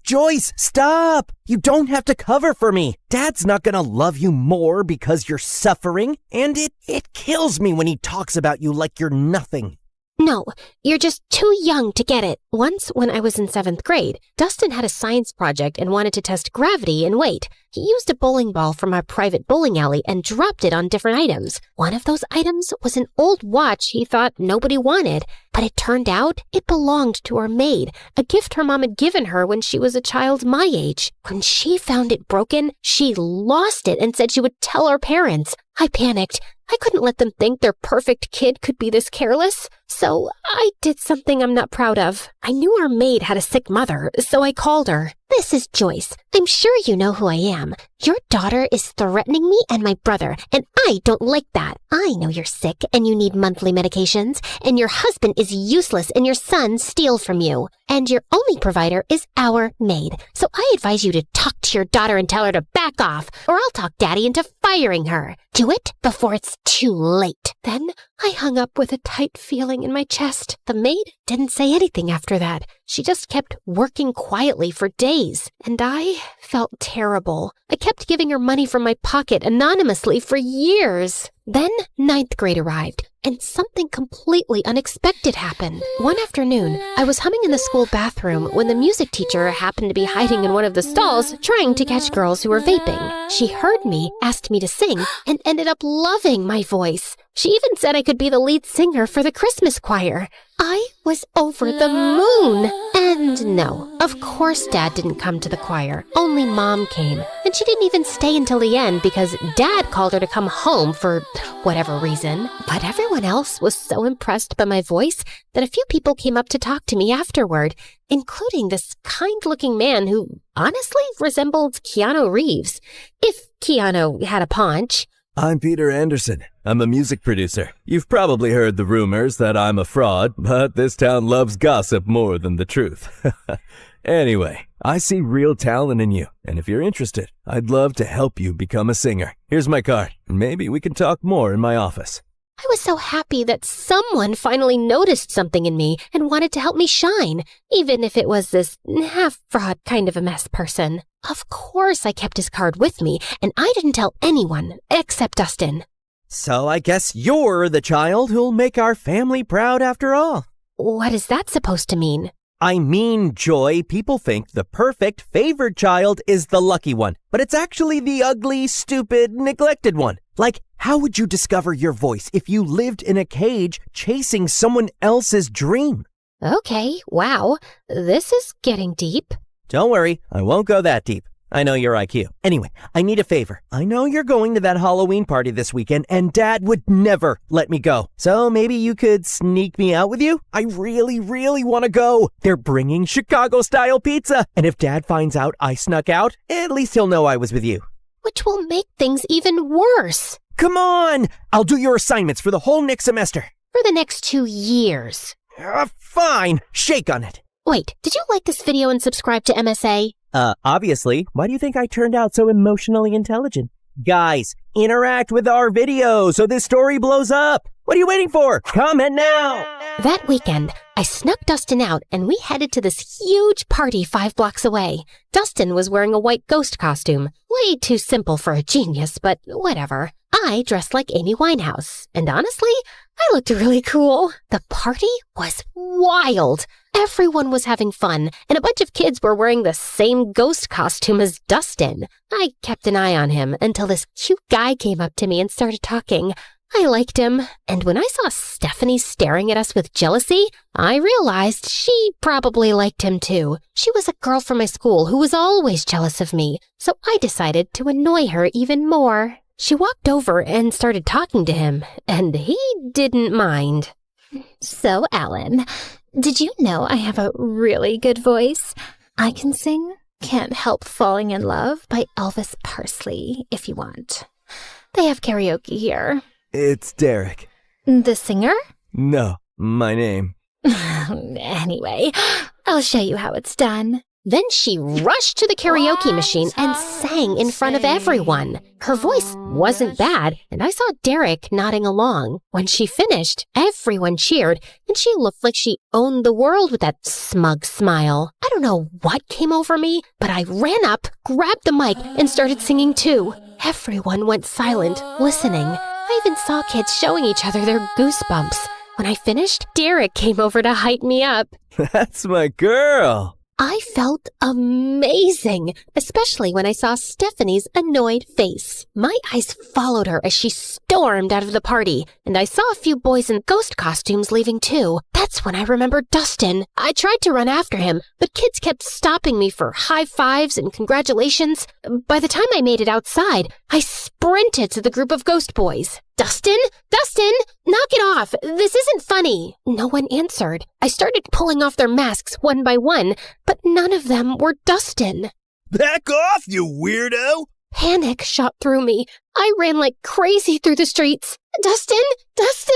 Joyce, stop! You don't have to cover for me. Dad's not gonna love you more because you're suffering, and it kills me when he talks about you like you're nothing. No, you're just too young to get it. Once, when I was in 7th grade, Dustin had a science project and wanted to test gravity and weight. He used a bowling ball from our private bowling alley and dropped it on different items. One of those items was an old watch he thought nobody wanted, but it turned out it belonged to our maid, a gift her mom had given her when she was a child my age. When she found it broken, she lost it and said she would tell our parents. I panicked. I couldn't let them think their perfect kid could be this careless. So I did something I'm not proud of. I knew our maid had a sick mother, so I called her. This is Joyce. I'm sure you know who I am. Your daughter is threatening me and my brother, and I don't like that. I know you're sick and you need monthly medications, and your husband is useless and your son steals from you. And your only provider is our maid. So I advise you to talk to your daughter and tell her to back off, or I'll talk Daddy into firing her. Do it before it's too late. Then I hung up with a tight feeling in my chest. The maid didn't say anything after that. She just kept working quietly for days, and I felt terrible. I kept giving her money from my pocket anonymously for years. Then 9th grade arrived, and something completely unexpected happened. One afternoon, I was humming in the school bathroom when the music teacher happened to be hiding in one of the stalls trying to catch girls who were vaping. She heard me, asked me to sing, and ended up loving my voice. She even said I could be the lead singer for the Christmas choir. I was over the moon. And no, of course Dad didn't come to the choir. Only Mom came. And she didn't even stay until the end because Dad called her to come home for whatever reason. But everyone else was so impressed by my voice that a few people came up to talk to me afterward, including this kind-looking man who honestly resembled Keanu Reeves, if Keanu had a paunch. I'm Peter Anderson. I'm a music producer. You've probably heard the rumors that I'm a fraud, but this town loves gossip more than the truth. Anyway, I see real talent in you, and if you're interested, I'd love to help you become a singer. Here's my card. Maybe we can talk more in my office. I was so happy that someone finally noticed something in me and wanted to help me shine, even if it was this half-fraud kind of a mess person. Of course I kept his card with me, and I didn't tell anyone except Dustin. So I guess you're the child who'll make our family proud after all. What is that supposed to mean? I mean, Joy, people think the perfect favored child is the lucky one, but it's actually the ugly, stupid, neglected one. Like, how would you discover your voice if you lived in a cage chasing someone else's dream? Okay, wow, this is getting deep. Don't worry, I won't go that deep. I know your IQ. Anyway, I need a favor. I know you're going to that Halloween party this weekend, and Dad would never let me go. So maybe you could sneak me out with you? I really, really want to go. They're bringing Chicago-style pizza. And if Dad finds out I snuck out, at least he'll know I was with you. Which will make things even worse. Come on! I'll do your assignments for the whole next semester. For the next 2 years. Fine. Shake on it. Wait, did you like this video and subscribe to MSA? Obviously. Why do you think I turned out so emotionally intelligent? Guys, interact with our video so this story blows up. What are you waiting for? Comment now! That weekend, I snuck Dustin out and we headed to this huge party 5 blocks away. Dustin was wearing a white ghost costume. Way too simple for a genius, but whatever. I dressed like Amy Winehouse, and honestly, I looked really cool. The party was wild. Everyone was having fun, and a bunch of kids were wearing the same ghost costume as Dustin. I kept an eye on him until this cute guy came up to me and started talking. I liked him, and when I saw Stephanie staring at us with jealousy, I realized she probably liked him too. She was a girl from my school who was always jealous of me, so I decided to annoy her even more. She walked over and started talking to him, and he didn't mind. So, Alan, did you know I have a really good voice? I can sing Can't Help Falling in Love by Elvis Presley, if you want. They have karaoke here. It's Derek. The singer? No, my name. Anyway, I'll show you how it's done. Then she rushed to the karaoke machine and sang in front of everyone. Her voice wasn't bad, and I saw Derek nodding along. When she finished, everyone cheered, and she looked like she owned the world with that smug smile. I don't know what came over me, but I ran up, grabbed the mic, and started singing too. Everyone went silent, listening. I even saw kids showing each other their goosebumps. When I finished, Derek came over to hype me up. That's my girl. I felt amazing, especially when I saw Stephanie's annoyed face. My eyes followed her as she stormed out of the party, and I saw a few boys in ghost costumes leaving too. That's when I remembered Dustin. I tried to run after him, but kids kept stopping me for high fives and congratulations. By the time I made it outside, I sprinted to the group of ghost boys. Dustin? Dustin! Knock it off! This isn't funny! No one answered. I started pulling off their masks one by one, but none of them were Dustin. Back off, you weirdo! Panic shot through me. I ran like crazy through the streets. Dustin! Dustin!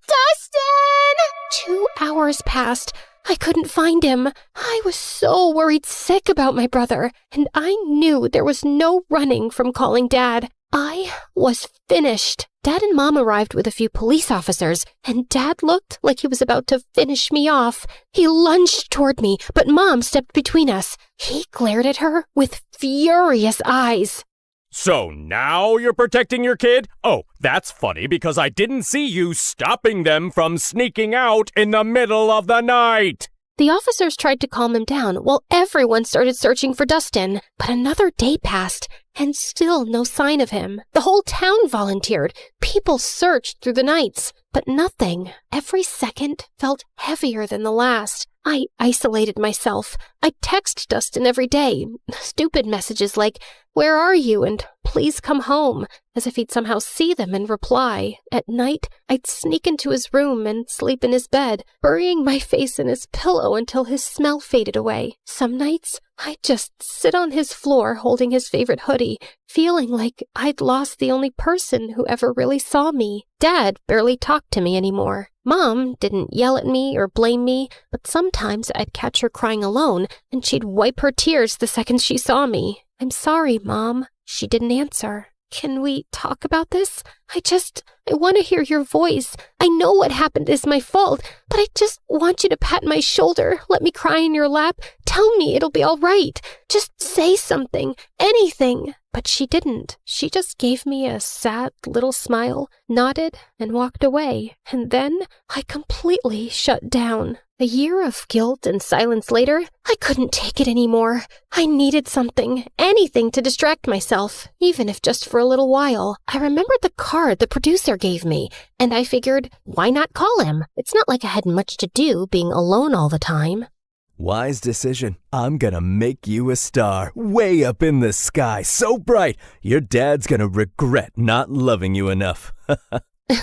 Dustin! 2 hours passed. I couldn't find him. I was so worried sick about my brother, and I knew there was no running from calling Dad. I was finished. Dad and Mom arrived with a few police officers, and Dad looked like he was about to finish me off. He lunged toward me, but Mom stepped between us. He glared at her with furious eyes. So now you're protecting your kid? Oh, that's funny because I didn't see you stopping them from sneaking out in the middle of the night. The officers tried to calm him down while everyone started searching for Dustin. But another day passed, and still no sign of him. The whole town volunteered. People searched through the nights, but nothing. Every second felt heavier than the last. I isolated myself. I text Dustin every day. Stupid messages like, "Where are you?" and "Please come home," as if he'd somehow see them and reply. At night, I'd sneak into his room and sleep in his bed, burying my face in his pillow until his smell faded away. Some nights, I'd just sit on his floor holding his favorite hoodie, feeling like I'd lost the only person who ever really saw me. Dad barely talked to me anymore. Mom didn't yell at me or blame me, but sometimes I'd catch her crying alone, and she'd wipe her tears the second she saw me. "I'm sorry, Mom." She didn't answer. "Can we talk about this? I want to hear your voice. I know what happened is my fault, but I just want you to pat my shoulder, let me cry in your lap, tell me it'll be all right. Just say something, anything." But she didn't. She just gave me a sad little smile, nodded, and walked away. And then I completely shut down. A year of guilt and silence later, I couldn't take it anymore. I needed something, anything to distract myself, even if just for a little while. I remembered the card the producer gave me, and I figured, why not call him? It's not like I had much to do being alone all the time. Wise decision. I'm gonna make you a star, way up in the sky, so bright, your dad's gonna regret not loving you enough.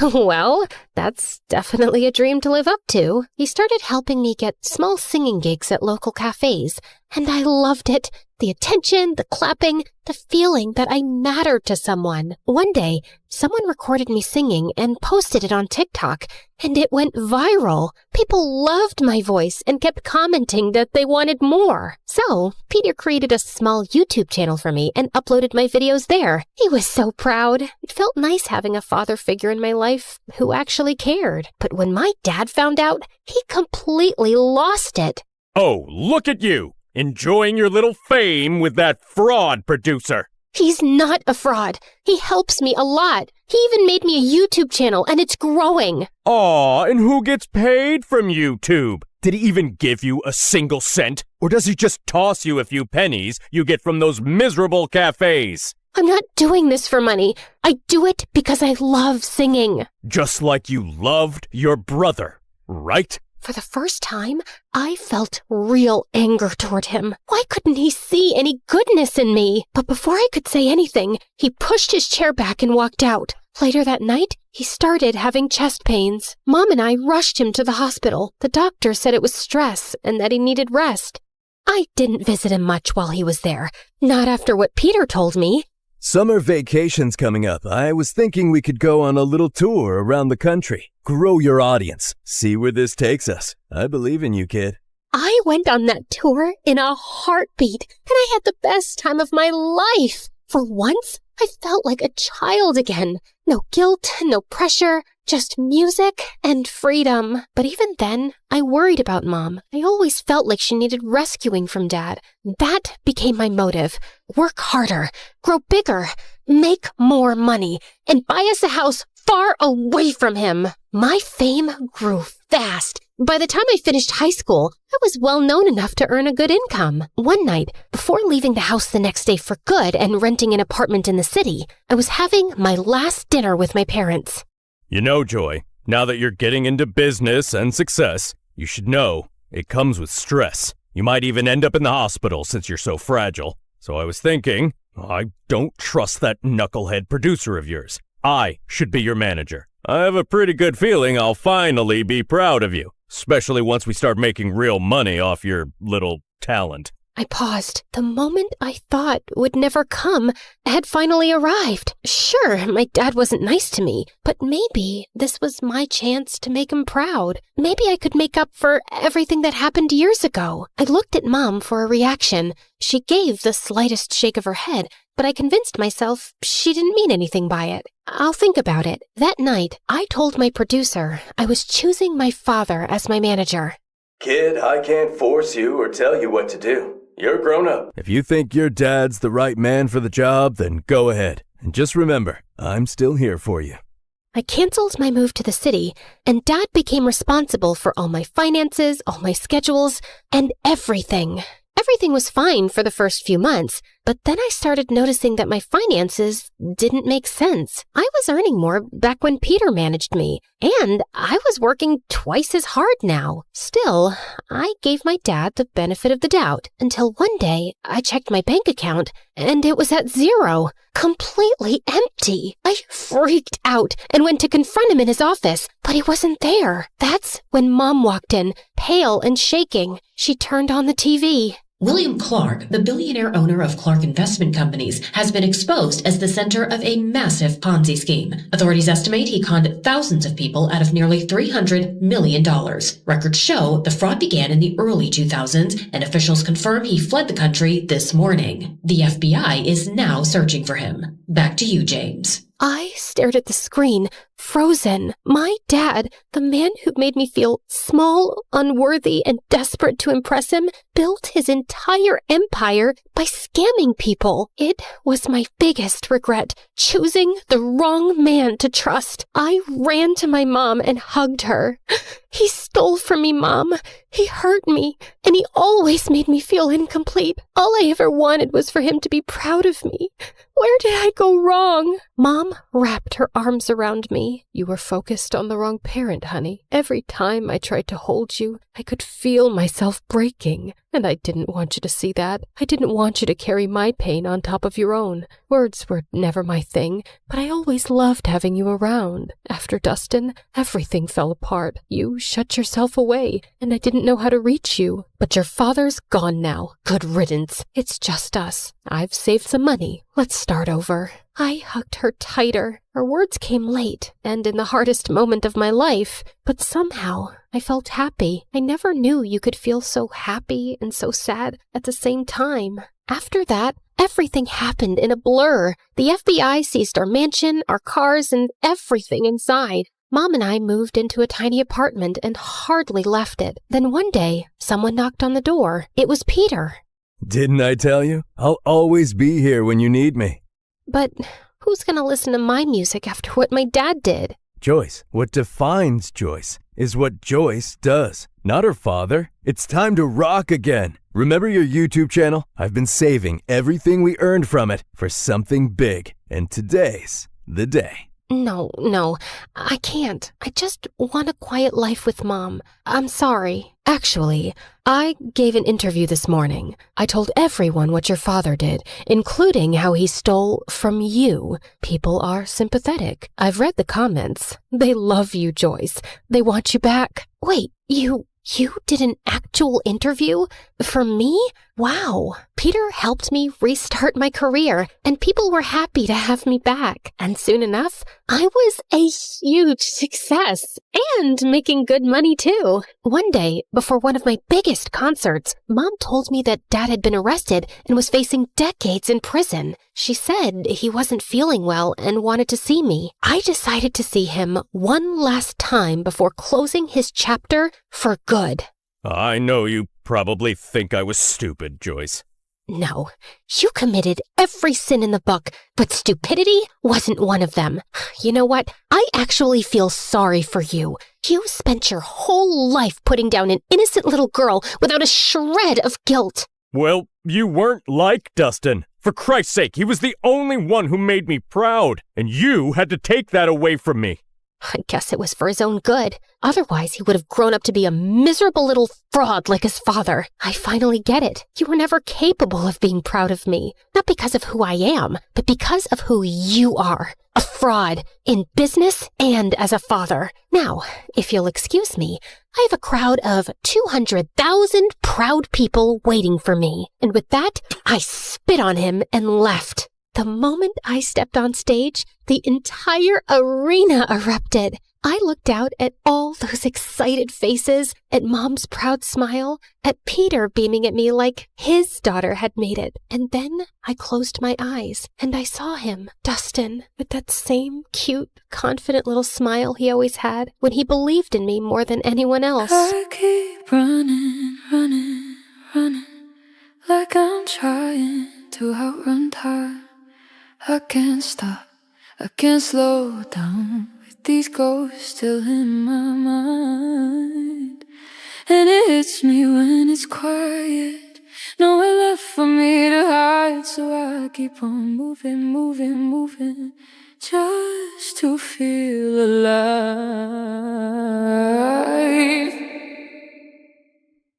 Well, that's definitely a dream to live up to. He started helping me get small singing gigs at local cafes, and I loved it. The attention, the clapping, the feeling that I mattered to someone. One day, someone recorded me singing and posted it on TikTok, and it went viral. People loved my voice and kept commenting that they wanted more. So, Peter created a small YouTube channel for me and uploaded my videos there. He was so proud. It felt nice having a father figure in my life who actually cared. But when my dad found out, he completely lost it. Oh, look at you! Enjoying your little fame with that fraud producer. He's not a fraud. He helps me a lot. He even made me a YouTube channel, and it's growing. Aw, and who gets paid from YouTube? Did he even give you a single cent? Or does he just toss you a few pennies you get from those miserable cafes? I'm not doing this for money. I do it because I love singing. Just like you loved your brother, right? For the first time, I felt real anger toward him. Why couldn't he see any goodness in me? But before I could say anything, he pushed his chair back and walked out. Later that night, he started having chest pains. Mom and I rushed him to the hospital. The doctor said it was stress and that he needed rest. I didn't visit him much while he was there. Not after what Peter told me. Summer vacation's coming up. I was thinking we could go on a little tour around the country. Grow your audience. See where this takes us. I believe in you, kid. I went on that tour in a heartbeat, and I had the best time of my life. For once, I felt like a child again. No guilt, no pressure, just music and freedom. But even then, I worried about Mom. I always felt like she needed rescuing from Dad. That became my motive. Work harder, grow bigger, make more money, and buy us a house far away from him. My fame grew fast. By the time I finished high school, I was well known enough to earn a good income. One night, before leaving the house the next day for good and renting an apartment in the city, I was having my last dinner with my parents. You know, Joy, now that you're getting into business and success, you should know it comes with stress. You might even end up in the hospital since you're so fragile. So I was thinking, I don't trust that knucklehead producer of yours. I should be your manager. I have a pretty good feeling I'll finally be proud of you, especially once we start making real money off your little talent. I paused. The moment I thought would never come had finally arrived. Sure, my dad wasn't nice to me, but maybe this was my chance to make him proud. Maybe I could make up for everything that happened years ago. I looked at Mom for a reaction. She gave the slightest shake of her head, but I convinced myself she didn't mean anything by it. I'll think about it. That night, I told my producer I was choosing my father as my manager. Kid, I can't force you or tell you what to do. You're grown up. If you think your dad's the right man for the job, then go ahead. And just remember, I'm still here for you. I canceled my move to the city, and Dad became responsible for all my finances, all my schedules, and everything. Everything was fine for the first few months, but then I started noticing that my finances didn't make sense. I was earning more back when Peter managed me, and I was working twice as hard now. Still, I gave my dad the benefit of the doubt until one day I checked my bank account and it was at zero, completely empty. I freaked out and went to confront him in his office, but he wasn't there. That's when Mom walked in, pale and shaking. She turned on the TV. William Clark, the billionaire owner of Clark Investment Companies, has been exposed as the center of a massive Ponzi scheme. Authorities estimate he conned thousands of people out of nearly $300 million. Records show the fraud began in the early 2000s, and officials confirm he fled the country this morning. The FBI is now searching for him. Back to you, James. I stared at the screen, frozen. My dad, the man who made me feel small, unworthy, and desperate to impress him, built his entire empire by scamming people. It was my biggest regret, choosing the wrong man to trust. I ran to my mom and hugged her. He stole from me, Mom. He hurt me, and he always made me feel incomplete. All I ever wanted was for him to be proud of me. Where did I go wrong? Mom wrapped her arms around me. You were focused on the wrong parent, honey. Every time I tried to hold you, I could feel myself breaking. And I didn't want you to see that. I didn't want you to carry my pain on top of your own. Words were never my thing, but I always loved having you around. After Dustin, everything fell apart. You shut yourself away, and I didn't know how to reach you. But your father's gone now. Good riddance. It's just us. I've saved some money. Let's start over. I hugged her tighter. Her words came late, and in the hardest moment of my life, but somehow I felt happy. I never knew you could feel so happy and so sad at the same time. After that, everything happened in a blur. The FBI seized our mansion, our cars, and everything inside. Mom and I moved into a tiny apartment and hardly left it. Then one day, someone knocked on the door. It was Peter. Didn't I tell you? I'll always be here when you need me. But who's gonna listen to my music after what my dad did? Joyce, what defines Joyce is what Joyce does, not her father. It's time to rock again. Remember your YouTube channel? I've been saving everything we earned from it for something big, and today's the day. No, I can't. I just want a quiet life with Mom. I'm sorry. Actually, I gave an interview this morning. I told everyone what your father did, including how he stole from you. People are sympathetic. I've read the comments. They love you, Joyce. They want you back. Wait, you did an actual interview? For me? Wow, Peter helped me restart my career, and people were happy to have me back. And soon enough, I was a huge success and making good money too. One day, before one of my biggest concerts, Mom told me that Dad had been arrested and was facing decades in prison. She said he wasn't feeling well and wanted to see me. I decided to see him one last time before closing his chapter for good. I know you probably think I was stupid, Joyce. No, you committed every sin in the book, but stupidity wasn't one of them. You know what? I actually feel sorry for you. You spent your whole life putting down an innocent little girl without a shred of guilt. Well, you weren't like Dustin. For Christ's sake, he was the only one who made me proud, and you had to take that away from me. I guess it was for his own good. Otherwise, he would have grown up to be a miserable little fraud like his father. I finally get it. You were never capable of being proud of me. Not because of who I am, but because of who you are. A fraud in business and as a father. Now, if you'll excuse me, I have a crowd of 200,000 proud people waiting for me. And with that, I spit on him and left. The moment I stepped on stage, the entire arena erupted. I looked out at all those excited faces, at Mom's proud smile, at Peter beaming at me like his daughter had made it. And then I closed my eyes, and I saw him, Dustin, with that same cute, confident little smile he always had when he believed in me more than anyone else. I keep running, like I'm trying to outrun time. I can't stop, I can't slow down with these ghosts still in my mind. And it hits me when it's quiet, nowhere left for me to hide. So I keep on moving, just to feel alive.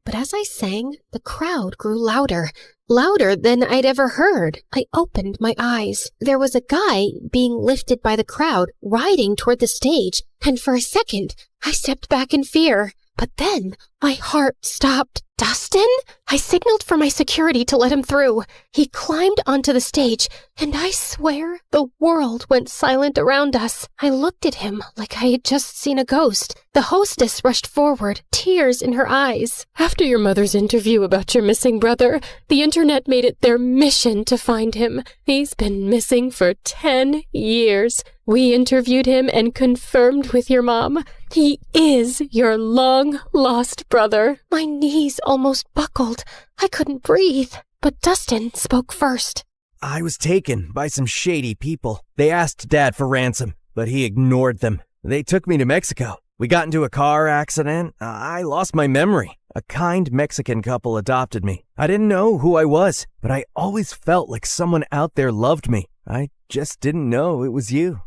But as I sang, the crowd grew louder, louder than I'd ever heard. I opened my eyes. There was a guy being lifted by the crowd, riding toward the stage, and for a second, I stepped back in fear. But then my heart stopped. Dustin? I signaled for my security to let him through. He climbed onto the stage, and I swear the world went silent around us. I looked at him like I had just seen a ghost. The hostess rushed forward, tears in her eyes. After your mother's interview about your missing brother, the internet made it their mission to find him. He's been missing for 10 years. We interviewed him and confirmed with your mom. He is your long-lost brother. My knees almost buckled. I couldn't breathe. But Dustin spoke first. I was taken by some shady people. They asked Dad for ransom, but he ignored them. They took me to Mexico. We got into a car accident. I lost my memory. A kind Mexican couple adopted me. I didn't know who I was, but I always felt like someone out there loved me. I just didn't know it was you.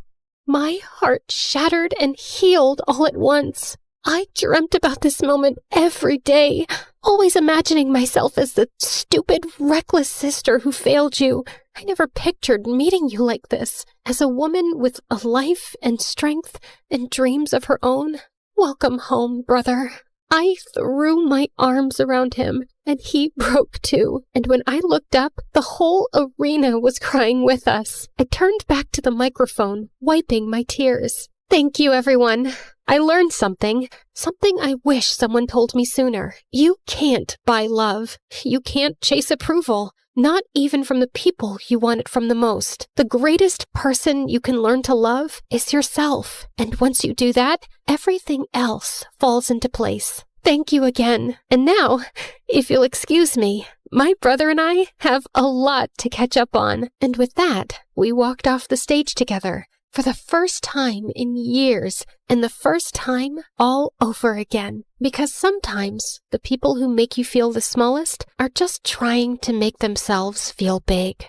My heart shattered and healed all at once. I dreamt about this moment every day, always imagining myself as the stupid, reckless sister who failed you. I never pictured meeting you like this, as a woman with a life and strength and dreams of her own. Welcome home, brother. I threw my arms around him, and he broke too. And when I looked up, the whole arena was crying with us. I turned back to the microphone, wiping my tears. Thank you, everyone. I learned something I wish someone told me sooner. You can't buy love. You can't chase approval. Not even from the people you want it from the most. The greatest person you can learn to love is yourself. And once you do that, everything else falls into place. Thank you again. And now, if you'll excuse me, my brother and I have a lot to catch up on. And with that, we walked off the stage together for the first time in years, and the first time all over again. Because sometimes the people who make you feel the smallest are just trying to make themselves feel big.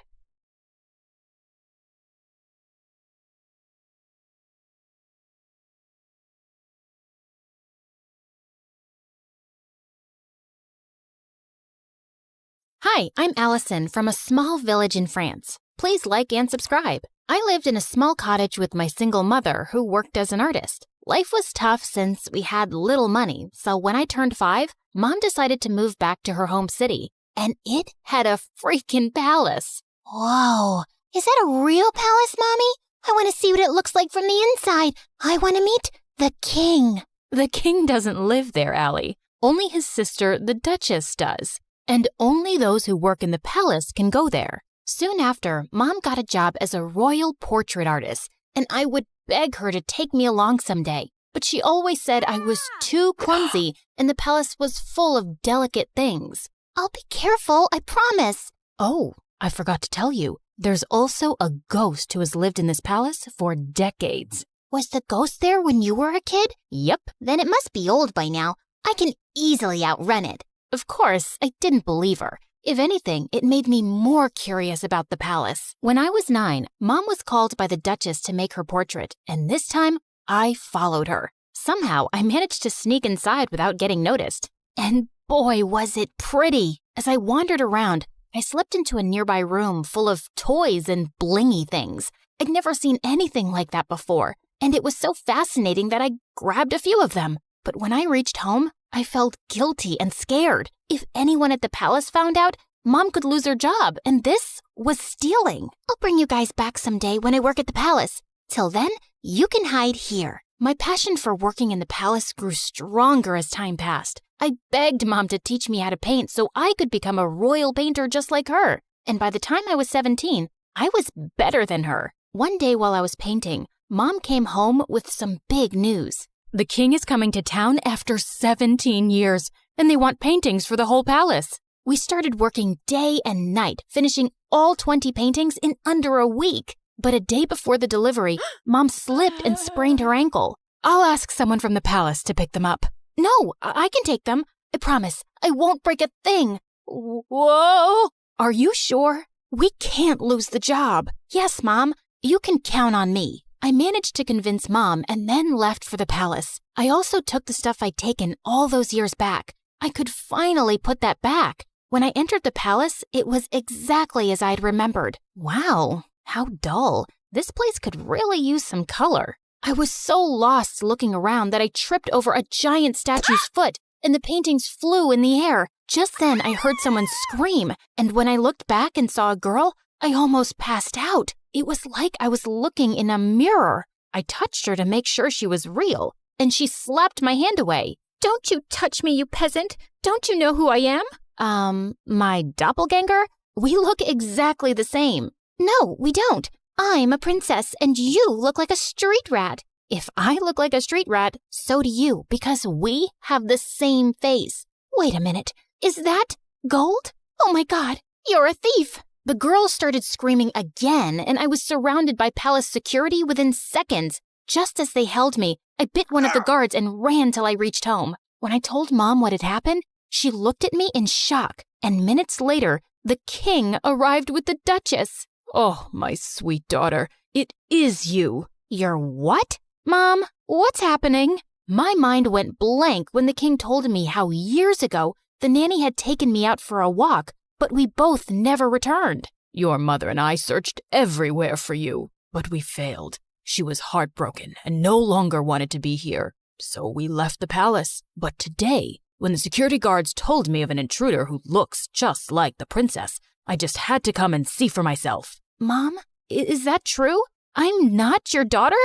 Hi, I'm Allison from a small village in France. Please like and subscribe. I lived in a small cottage with my single mother who worked as an artist. Life was tough since we had little money, so when I turned 5, Mom decided to move back to her home city. and it had a freaking palace. Whoa, is that a real palace, Mommy? I want to see what it looks like from the inside. I want to meet the king. The king doesn't live there, Allie. Only his sister, the Duchess, does. And only those who work in the palace can go there. Soon after, Mom got a job as a royal portrait artist, and I would beg her to take me along someday. But she always said I was too clumsy and the palace was full of delicate things. I'll be careful, I promise. Oh, I forgot to tell you. There's also a ghost who has lived in this palace for decades. Was the ghost there when you were a kid? Yep. Then it must be old by now. I can easily outrun it. Of course, I didn't believe her. If anything, it made me more curious about the palace. When I was 9, Mom was called by the Duchess to make her portrait, and this time, I followed her. Somehow, I managed to sneak inside without getting noticed. And boy, was it pretty! As I wandered around, I slipped into a nearby room full of toys and blingy things. I'd never seen anything like that before, and it was so fascinating that I grabbed a few of them. But when I reached home, I felt guilty and scared. If anyone at the palace found out, Mom could lose her job, and this was stealing. I'll bring you guys back someday when I work at the palace. Till then, you can hide here. My passion for working in the palace grew stronger as time passed. I begged Mom to teach me how to paint so I could become a royal painter just like her. And by the time I was 17, I was better than her. One day while I was painting, Mom came home with some big news. The king is coming to town after 17 years, and they want paintings for the whole palace. We started working day and night, finishing all 20 paintings in under a week. But a day before the delivery, Mom slipped and sprained her ankle. I'll ask someone from the palace to pick them up. No, I can take them. I promise. I won't break a thing. Whoa! Are you sure? We can't lose the job. Yes, Mom. You can count on me. I managed to convince Mom and then left for the palace. I also took the stuff I'd taken all those years back. I could finally put that back. When I entered the palace, it was exactly as I'd remembered. Wow, how dull. This place could really use some color. I was so lost looking around that I tripped over a giant statue's foot, and the paintings flew in the air. Just then, I heard someone scream, and when I looked back and saw a girl, I almost passed out. It was like I was looking in a mirror. I touched her to make sure she was real, and she slapped my hand away. Don't you touch me, you peasant. Don't you know who I am? My doppelganger? We look exactly the same. No, we don't. I'm a princess, and you look like a street rat. If I look like a street rat, so do you, because we have the same face. Wait a minute. Is that gold? Oh my God, you're a thief. The girl started screaming again, and I was surrounded by palace security within seconds. Just as they held me, I bit one of the guards and ran till I reached home. When I told Mom what had happened, she looked at me in shock, and minutes later, the king arrived with the Duchess. Oh, my sweet daughter, it is you. You're what? Mom, what's happening? My mind went blank when the king told me how years ago the nanny had taken me out for a walk, but we both never returned. Your mother and I searched everywhere for you, but we failed. She was heartbroken and no longer wanted to be here, so we left the palace. But today, when the security guards told me of an intruder who looks just like the princess, I just had to come and see for myself. Mom, is that true? I'm not your daughter?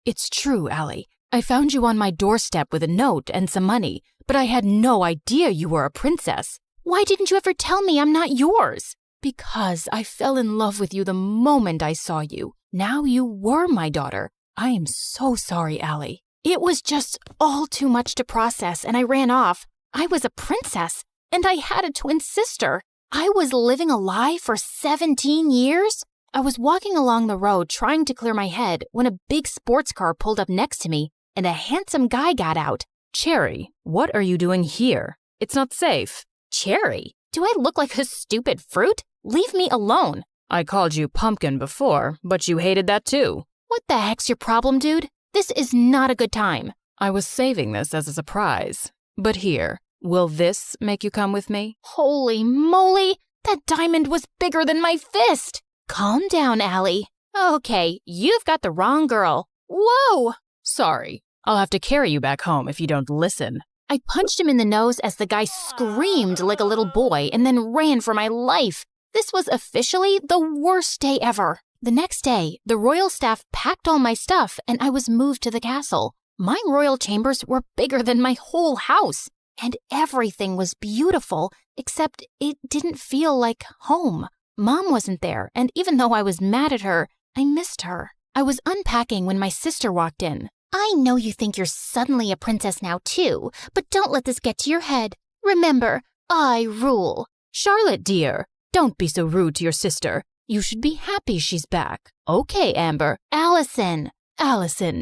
It's true, Allie. I found you on my doorstep with a note and some money, but I had no idea you were a princess. Why didn't you ever tell me I'm not yours? Because I fell in love with you the moment I saw you. Now you were my daughter. I am so sorry, Allie. It was just all too much to process, and I ran off. I was a princess, and I had a twin sister. I was living a lie for 17 years? I was walking along the road trying to clear my head when a big sports car pulled up next to me, and a handsome guy got out. Cherry, what are you doing here? It's not safe. Cherry? Do I look like a stupid fruit? Leave me alone. I called you pumpkin before, but you hated that too. What the heck's your problem, dude? This is not a good time. I was saving this as a surprise. But here, will this make you come with me? Holy moly! That diamond was bigger than my fist! Calm down, Allie. Okay, you've got the wrong girl. Whoa! Sorry. I'll have to carry you back home if you don't listen. I punched him in the nose as the guy screamed like a little boy and then ran for my life. This was officially the worst day ever. The next day, the royal staff packed all my stuff and I was moved to the castle. My royal chambers were bigger than my whole house, and everything was beautiful, except it didn't feel like home. Mom wasn't there, and even though I was mad at her, I missed her. I was unpacking when my sister walked in. I know you think you're suddenly a princess now too, but don't let this get to your head. Remember, I rule. Charlotte, dear, don't be so rude to your sister. You should be happy she's back. Okay, Amber. Allison,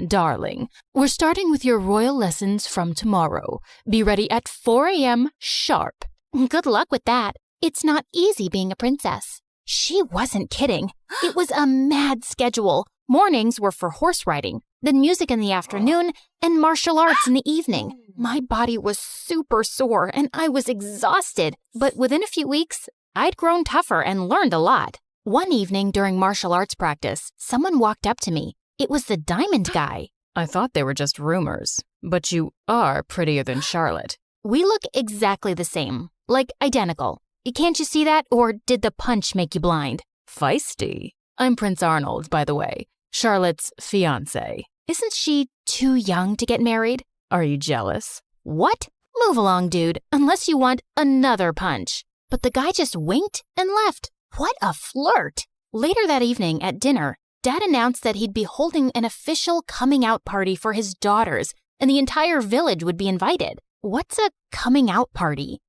Darling, we're starting with your royal lessons from tomorrow. Be ready at 4 a.m. sharp. Good luck with that. It's not easy being a princess. She wasn't kidding. It was a mad schedule. Mornings were for horse riding, then music in the afternoon, and martial arts in the evening. My body was super sore and I was exhausted, but within a few weeks, I'd grown tougher and learned a lot. One evening during martial arts practice, someone walked up to me. It was the diamond guy. I thought they were just rumors, but you are prettier than Charlotte. We look exactly the same, like identical. Can't you see that, or did the punch make you blind? Feisty. I'm Prince Arnold, by the way, Charlotte's fiancé. Isn't she too young to get married? Are you jealous? What? Move along, dude, unless you want another punch. But the guy just winked and left. What a flirt! Later that evening at dinner, Dad announced that he'd be holding an official coming out party for his daughters, and the entire village would be invited. What's a coming out party?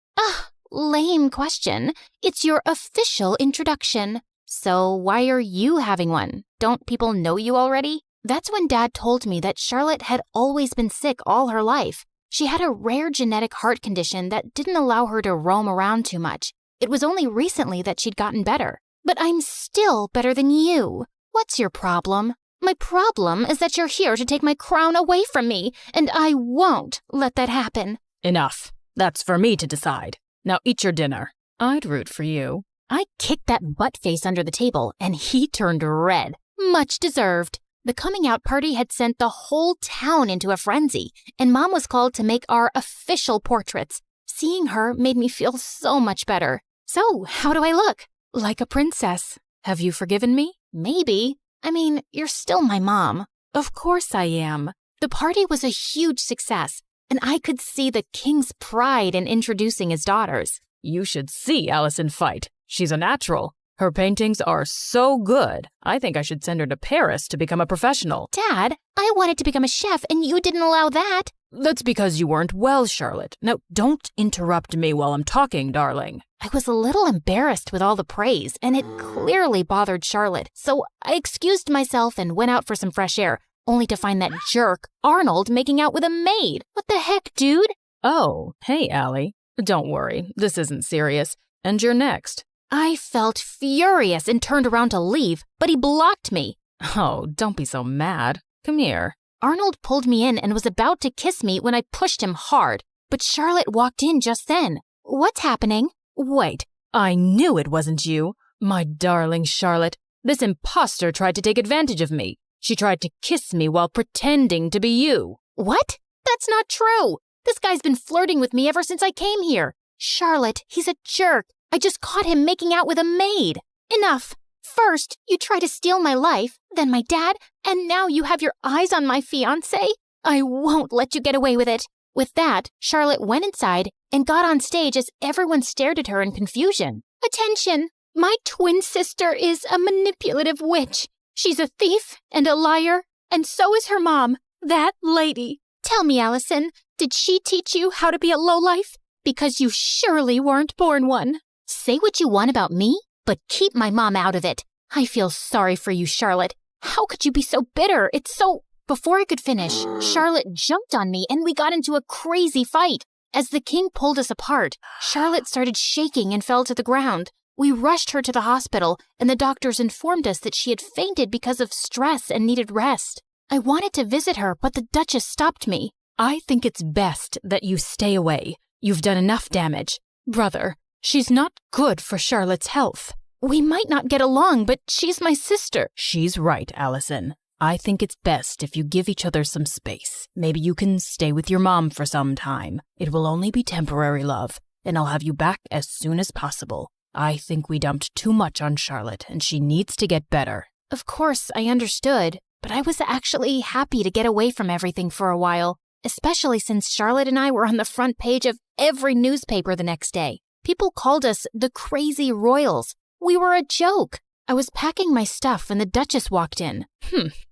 Lame question. It's your official introduction. So why are you having one? Don't people know you already? That's when Dad told me that Charlotte had always been sick all her life. She had a rare genetic heart condition that didn't allow her to roam around too much. It was only recently that she'd gotten better. But I'm still better than you. What's your problem? My problem is that you're here to take my crown away from me, and I won't let that happen. Enough. That's for me to decide. Now eat your dinner. I'd root for you. I kicked that butt face under the table, and he turned red. Much deserved. The coming out party had sent the whole town into a frenzy, and Mom was called to make our official portraits. Seeing her made me feel so much better. So, how do I look? Like a princess. Have you forgiven me? Maybe. I mean, you're still my mom. Of course I am. The party was a huge success, and I could see the king's pride in introducing his daughters. You should see Allison fight. She's a natural. Her paintings are so good. I think I should send her to Paris to become a professional. Dad, I wanted to become a chef, and you didn't allow that. That's because you weren't well, Charlotte. Now, don't interrupt me while I'm talking, darling. I was a little embarrassed with all the praise, and it clearly bothered Charlotte, so I excused myself and went out for some fresh air, only to find that jerk, Arnold, making out with a maid. What the heck, dude? Oh, hey, Allie. Don't worry, this isn't serious. And you're next. I felt furious and turned around to leave, but he blocked me. Oh, don't be so mad. Come here. Arnold pulled me in and was about to kiss me when I pushed him hard, but Charlotte walked in just then. What's happening? Wait, I knew it wasn't you. My darling Charlotte, this imposter tried to take advantage of me. She tried to kiss me while pretending to be you. What? That's not true. This guy's been flirting with me ever since I came here. Charlotte, he's a jerk. I just caught him making out with a maid. Enough. First, you try to steal my life, then my dad, and now you have your eyes on my fiancé? I won't let you get away with it. With that, Charlotte went inside and got on stage as everyone stared at her in confusion. Attention! My twin sister is a manipulative witch. She's a thief and a liar, and so is her mom, that lady. Tell me, Allison, did she teach you how to be a lowlife? Because you surely weren't born one. Say what you want about me, but keep my mom out of it. I feel sorry for you, Charlotte. How could you be so bitter? It's so... Before I could finish, Charlotte jumped on me and we got into a crazy fight. As the king pulled us apart, Charlotte started shaking and fell to the ground. We rushed her to the hospital, and the doctors informed us that she had fainted because of stress and needed rest. I wanted to visit her, but the Duchess stopped me. I think it's best that you stay away. You've done enough damage. Brother, she's not good for Charlotte's health. We might not get along, but she's my sister. She's right, Allison. I think it's best if you give each other some space. Maybe you can stay with your mom for some time. It will only be temporary, love, and I'll have you back as soon as possible. I think we dumped too much on Charlotte, and she needs to get better. Of course, I understood, but I was actually happy to get away from everything for a while, especially since Charlotte and I were on the front page of every newspaper the next day. People called us the Crazy Royals. We were a joke. I was packing my stuff when the Duchess walked in.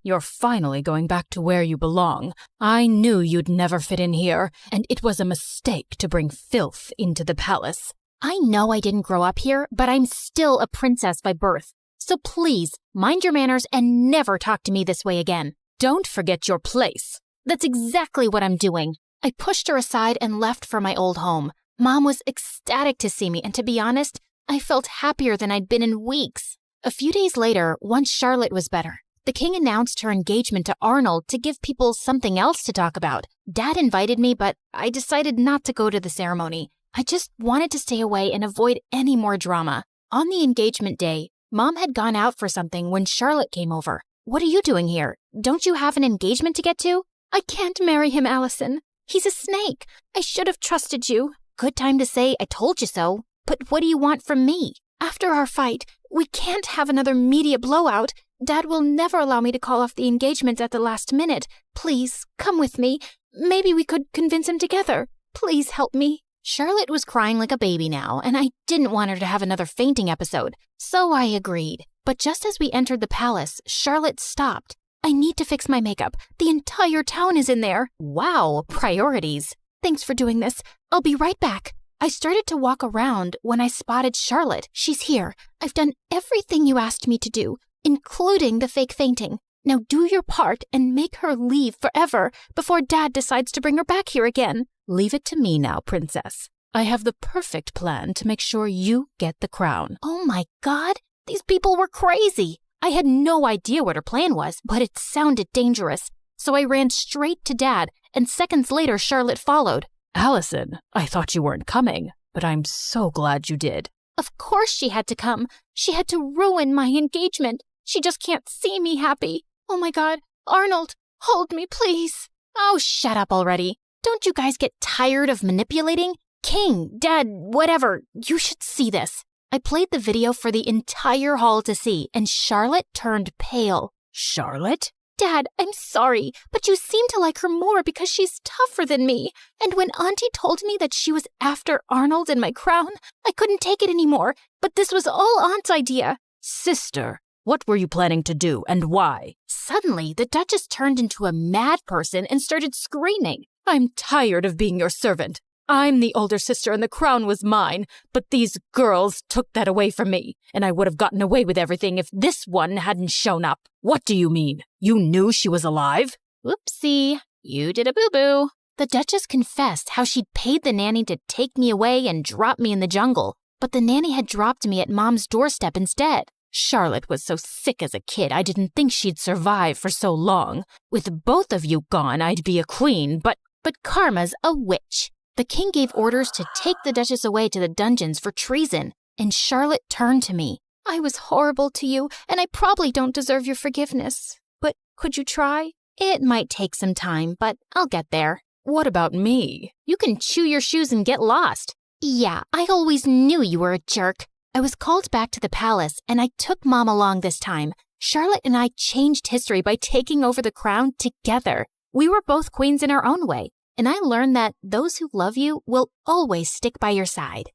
You're finally going back to where you belong. I knew you'd never fit in here, and it was a mistake to bring filth into the palace. I know I didn't grow up here, but I'm still a princess by birth. So please, mind your manners and never talk to me this way again. Don't forget your place. That's exactly what I'm doing. I pushed her aside and left for my old home. Mom was ecstatic to see me, and to be honest, I felt happier than I'd been in weeks. A few days later, once Charlotte was better, the king announced her engagement to Arnold to give people something else to talk about. Dad invited me, but I decided not to go to the ceremony. I just wanted to stay away and avoid any more drama. On the engagement day, Mom had gone out for something when Charlotte came over. What are you doing here? Don't you have an engagement to get to? I can't marry him, Allison. He's a snake. I should have trusted you. Good time to say I told you so. But what do you want from me? After our fight, we can't have another media blowout. Dad will never allow me to call off the engagement at the last minute. Please, come with me. Maybe we could convince him together. Please help me. Charlotte was crying like a baby now, and I didn't want her to have another fainting episode. So I agreed. But just as we entered the palace, Charlotte stopped. I need to fix my makeup. The entire town is in there. Wow, priorities. Thanks for doing this. I'll be right back. I started to walk around when I spotted Charlotte. She's here. I've done everything you asked me to do, including the fake fainting. Now do your part and make her leave forever before Dad decides to bring her back here again. Leave it to me now, princess. I have the perfect plan to make sure you get the crown. Oh my God, these people were crazy. I had no idea what her plan was, but it sounded dangerous. So I ran straight to Dad, and seconds later Charlotte followed. Allison, I thought you weren't coming, but I'm so glad you did. Of course she had to come. She had to ruin my engagement. She just can't see me happy. Oh my God, Arnold, hold me, please. Oh, shut up already. Don't you guys get tired of manipulating? King, Dad, whatever, you should see this. I played the video for the entire hall to see, and Charlotte turned pale. Charlotte? Dad, I'm sorry, but you seem to like her more because she's tougher than me. And when Auntie told me that she was after Arnold and my crown, I couldn't take it anymore. But this was all Aunt's idea. Sister, what were you planning to do and why? Suddenly, the Duchess turned into a mad person and started screaming. I'm tired of being your servant. I'm the older sister and the crown was mine, but these girls took that away from me, and I would have gotten away with everything if this one hadn't shown up. What do you mean? You knew she was alive? Oopsie, you did a boo-boo. The Duchess confessed how she'd paid the nanny to take me away and drop me in the jungle, but the nanny had dropped me at Mom's doorstep instead. Charlotte was so sick as a kid, I didn't think she'd survive for so long. With both of you gone, I'd be a queen, but Karma's a witch. The king gave orders to take the Duchess away to the dungeons for treason, and Charlotte turned to me. I was horrible to you, and I probably don't deserve your forgiveness. But could you try? It might take some time, but I'll get there. What about me? You can chew your shoes and get lost. Yeah, I always knew you were a jerk. I was called back to the palace, and I took Mom along this time. Charlotte and I changed history by taking over the crown together. We were both queens in our own way. And I learned that those who love you will always stick by your side.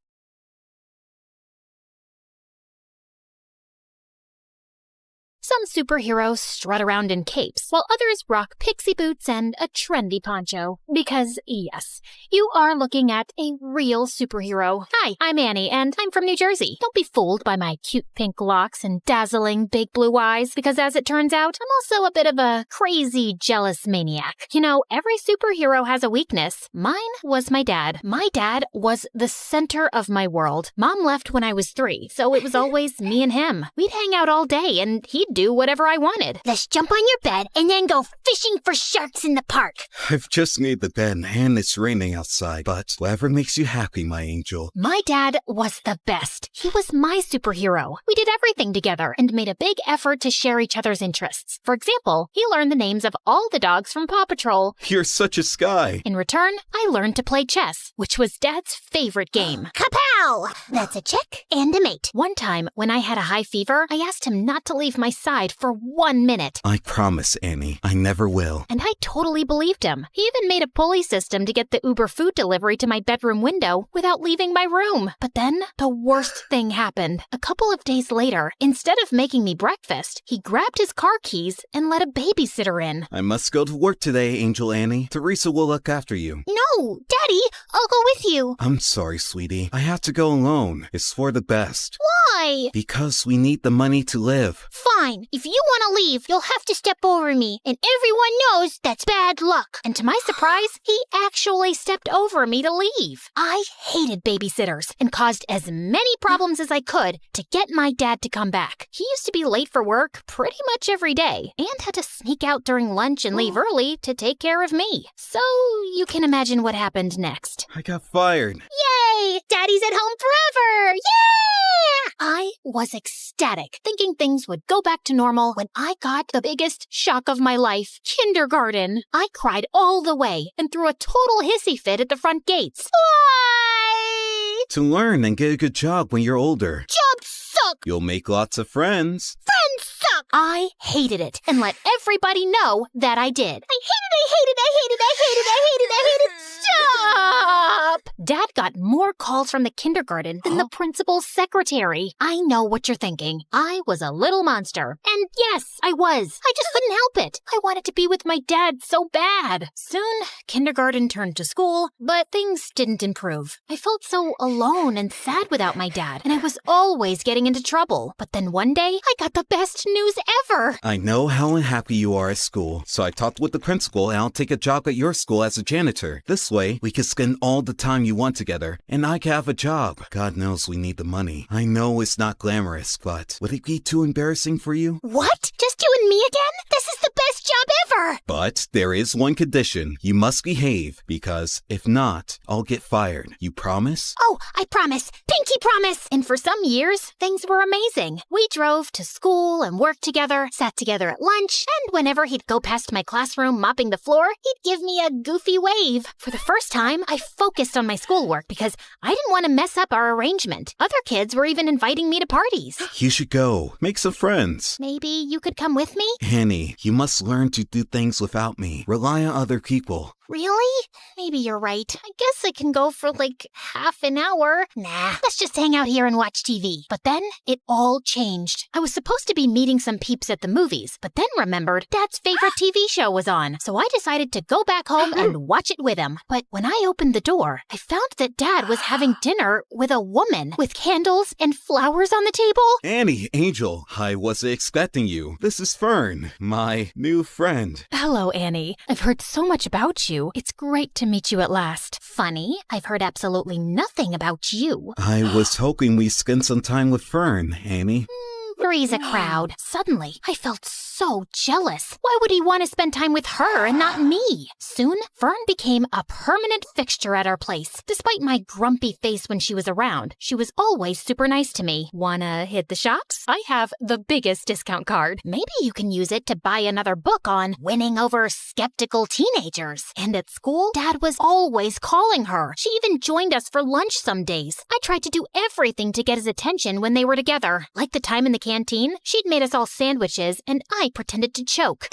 Some superheroes strut around in capes, while others rock pixie boots and a trendy poncho. Because, yes, you are looking at a real superhero. Hi, I'm Annie, and I'm from New Jersey. Don't be fooled by my cute pink locks and dazzling big blue eyes, because as it turns out, I'm also a bit of a crazy, jealous maniac. You know, every superhero has a weakness. Mine was my dad. My dad was the center of my world. Mom left when I was 3, so it was always me and him. We'd hang out all day, and he'd do whatever I wanted. Let's jump on your bed and then go fishing for sharks in the park. I've just made the bed and it's raining outside, but whatever makes you happy, my angel. My dad was the best. He was my superhero. We did everything together and made a big effort to share each other's interests. For example, he learned the names of all the dogs from Paw Patrol. You're such a Sky. In return, I learned to play chess, which was Dad's favorite game. Kapow! That's a chick and a mate. One time, when I had a high fever, I asked him not to leave my side for 1 minute. I promise, Annie, I never will. And I totally believed him. He even made a pulley system to get the Uber food delivery to my bedroom window without leaving my room. But then, the worst thing happened. A couple of days later, instead of making me breakfast, he grabbed his car keys and let a babysitter in. I must go to work today, Angel Annie. Teresa will look after you. No, Daddy, I'll go with you. I'm sorry, sweetie. I have to go alone. It's for the best. Why? Because we need the money to live. Fine. If you want to leave, you'll have to step over me, and everyone knows that's bad luck. And to my surprise, he actually stepped over me to leave. I hated babysitters and caused as many problems as I could to get my dad to come back. He used to be late for work pretty much every day and had to sneak out during lunch and leave early to take care of me. So you can imagine what happened next. I got fired. Yay! Daddy's at home forever! Yeah! I was ecstatic, thinking things would go back to normal when I got the biggest shock of my life, kindergarten. I cried all the way and threw a total hissy fit at the front gates. Why? To learn and get a good job when you're older. Jobs suck! You'll make lots of friends. Friends suck! I hated it and let everybody know that I did. I hate it. Stop! Dad got more calls from the kindergarten than the principal's secretary. I know what you're thinking. I was a little monster. And yes, I was. I just couldn't help it. I wanted to be with my dad so bad. Soon, kindergarten turned to school, but things didn't improve. I felt so alone and sad without my dad, and I was always getting into trouble. But then one day, I got the best news ever. I know how unhappy you are at school, so I talked with the principal and I'll take a job at your school as a janitor. This way, we can spend all the time you want together, and I can have a job. God knows we need the money. I know it's not glamorous, but would it be too embarrassing for you? What? Just you and me again? This is the best job ever! But there is one condition. You must behave, because if not, I'll get fired. You promise? Oh, I promise. Pinky promise! And for some years, things were amazing. We drove to school and worked together, sat together at lunch, and whenever he'd go past my classroom mopping the floor, he'd give me a goofy wave. For the first time, I focused on my schoolwork because I didn't want to mess up our arrangement. Other kids were even inviting me to parties. You should go. Make some friends. Maybe you could come with me? Annie, you must learn to do things without me. Rely on other people. Really? Maybe you're right. I guess I can go for like half an hour. Nah, let's just hang out here and watch TV. But then it all changed. I was supposed to be meeting some peeps at the movies, but then remembered Dad's favorite TV show was on. So I decided to go back home and watch it with him. But when I opened the door, I found that Dad was having dinner with a woman with candles and flowers on the table. Annie, Angel, I wasn't expecting you. This is Fern, my new friend. Hello, Annie. I've heard so much about you. It's great to meet you at last. Funny, I've heard absolutely nothing about you. I was hoping we'd spend some time with Fern, Annie. Three's a crowd. Suddenly, I felt so jealous. Why would he want to spend time with her and not me? Soon, Fern became a permanent fixture at our place. Despite my grumpy face when she was around, she was always super nice to me. Wanna hit the shops? I have the biggest discount card. Maybe you can use it to buy another book on winning over skeptical teenagers. And at school, Dad was always calling her. She even joined us for lunch some days. I tried to do everything to get his attention when they were together. Like the time in the canteen, she'd made us all sandwiches, and I pretended to choke.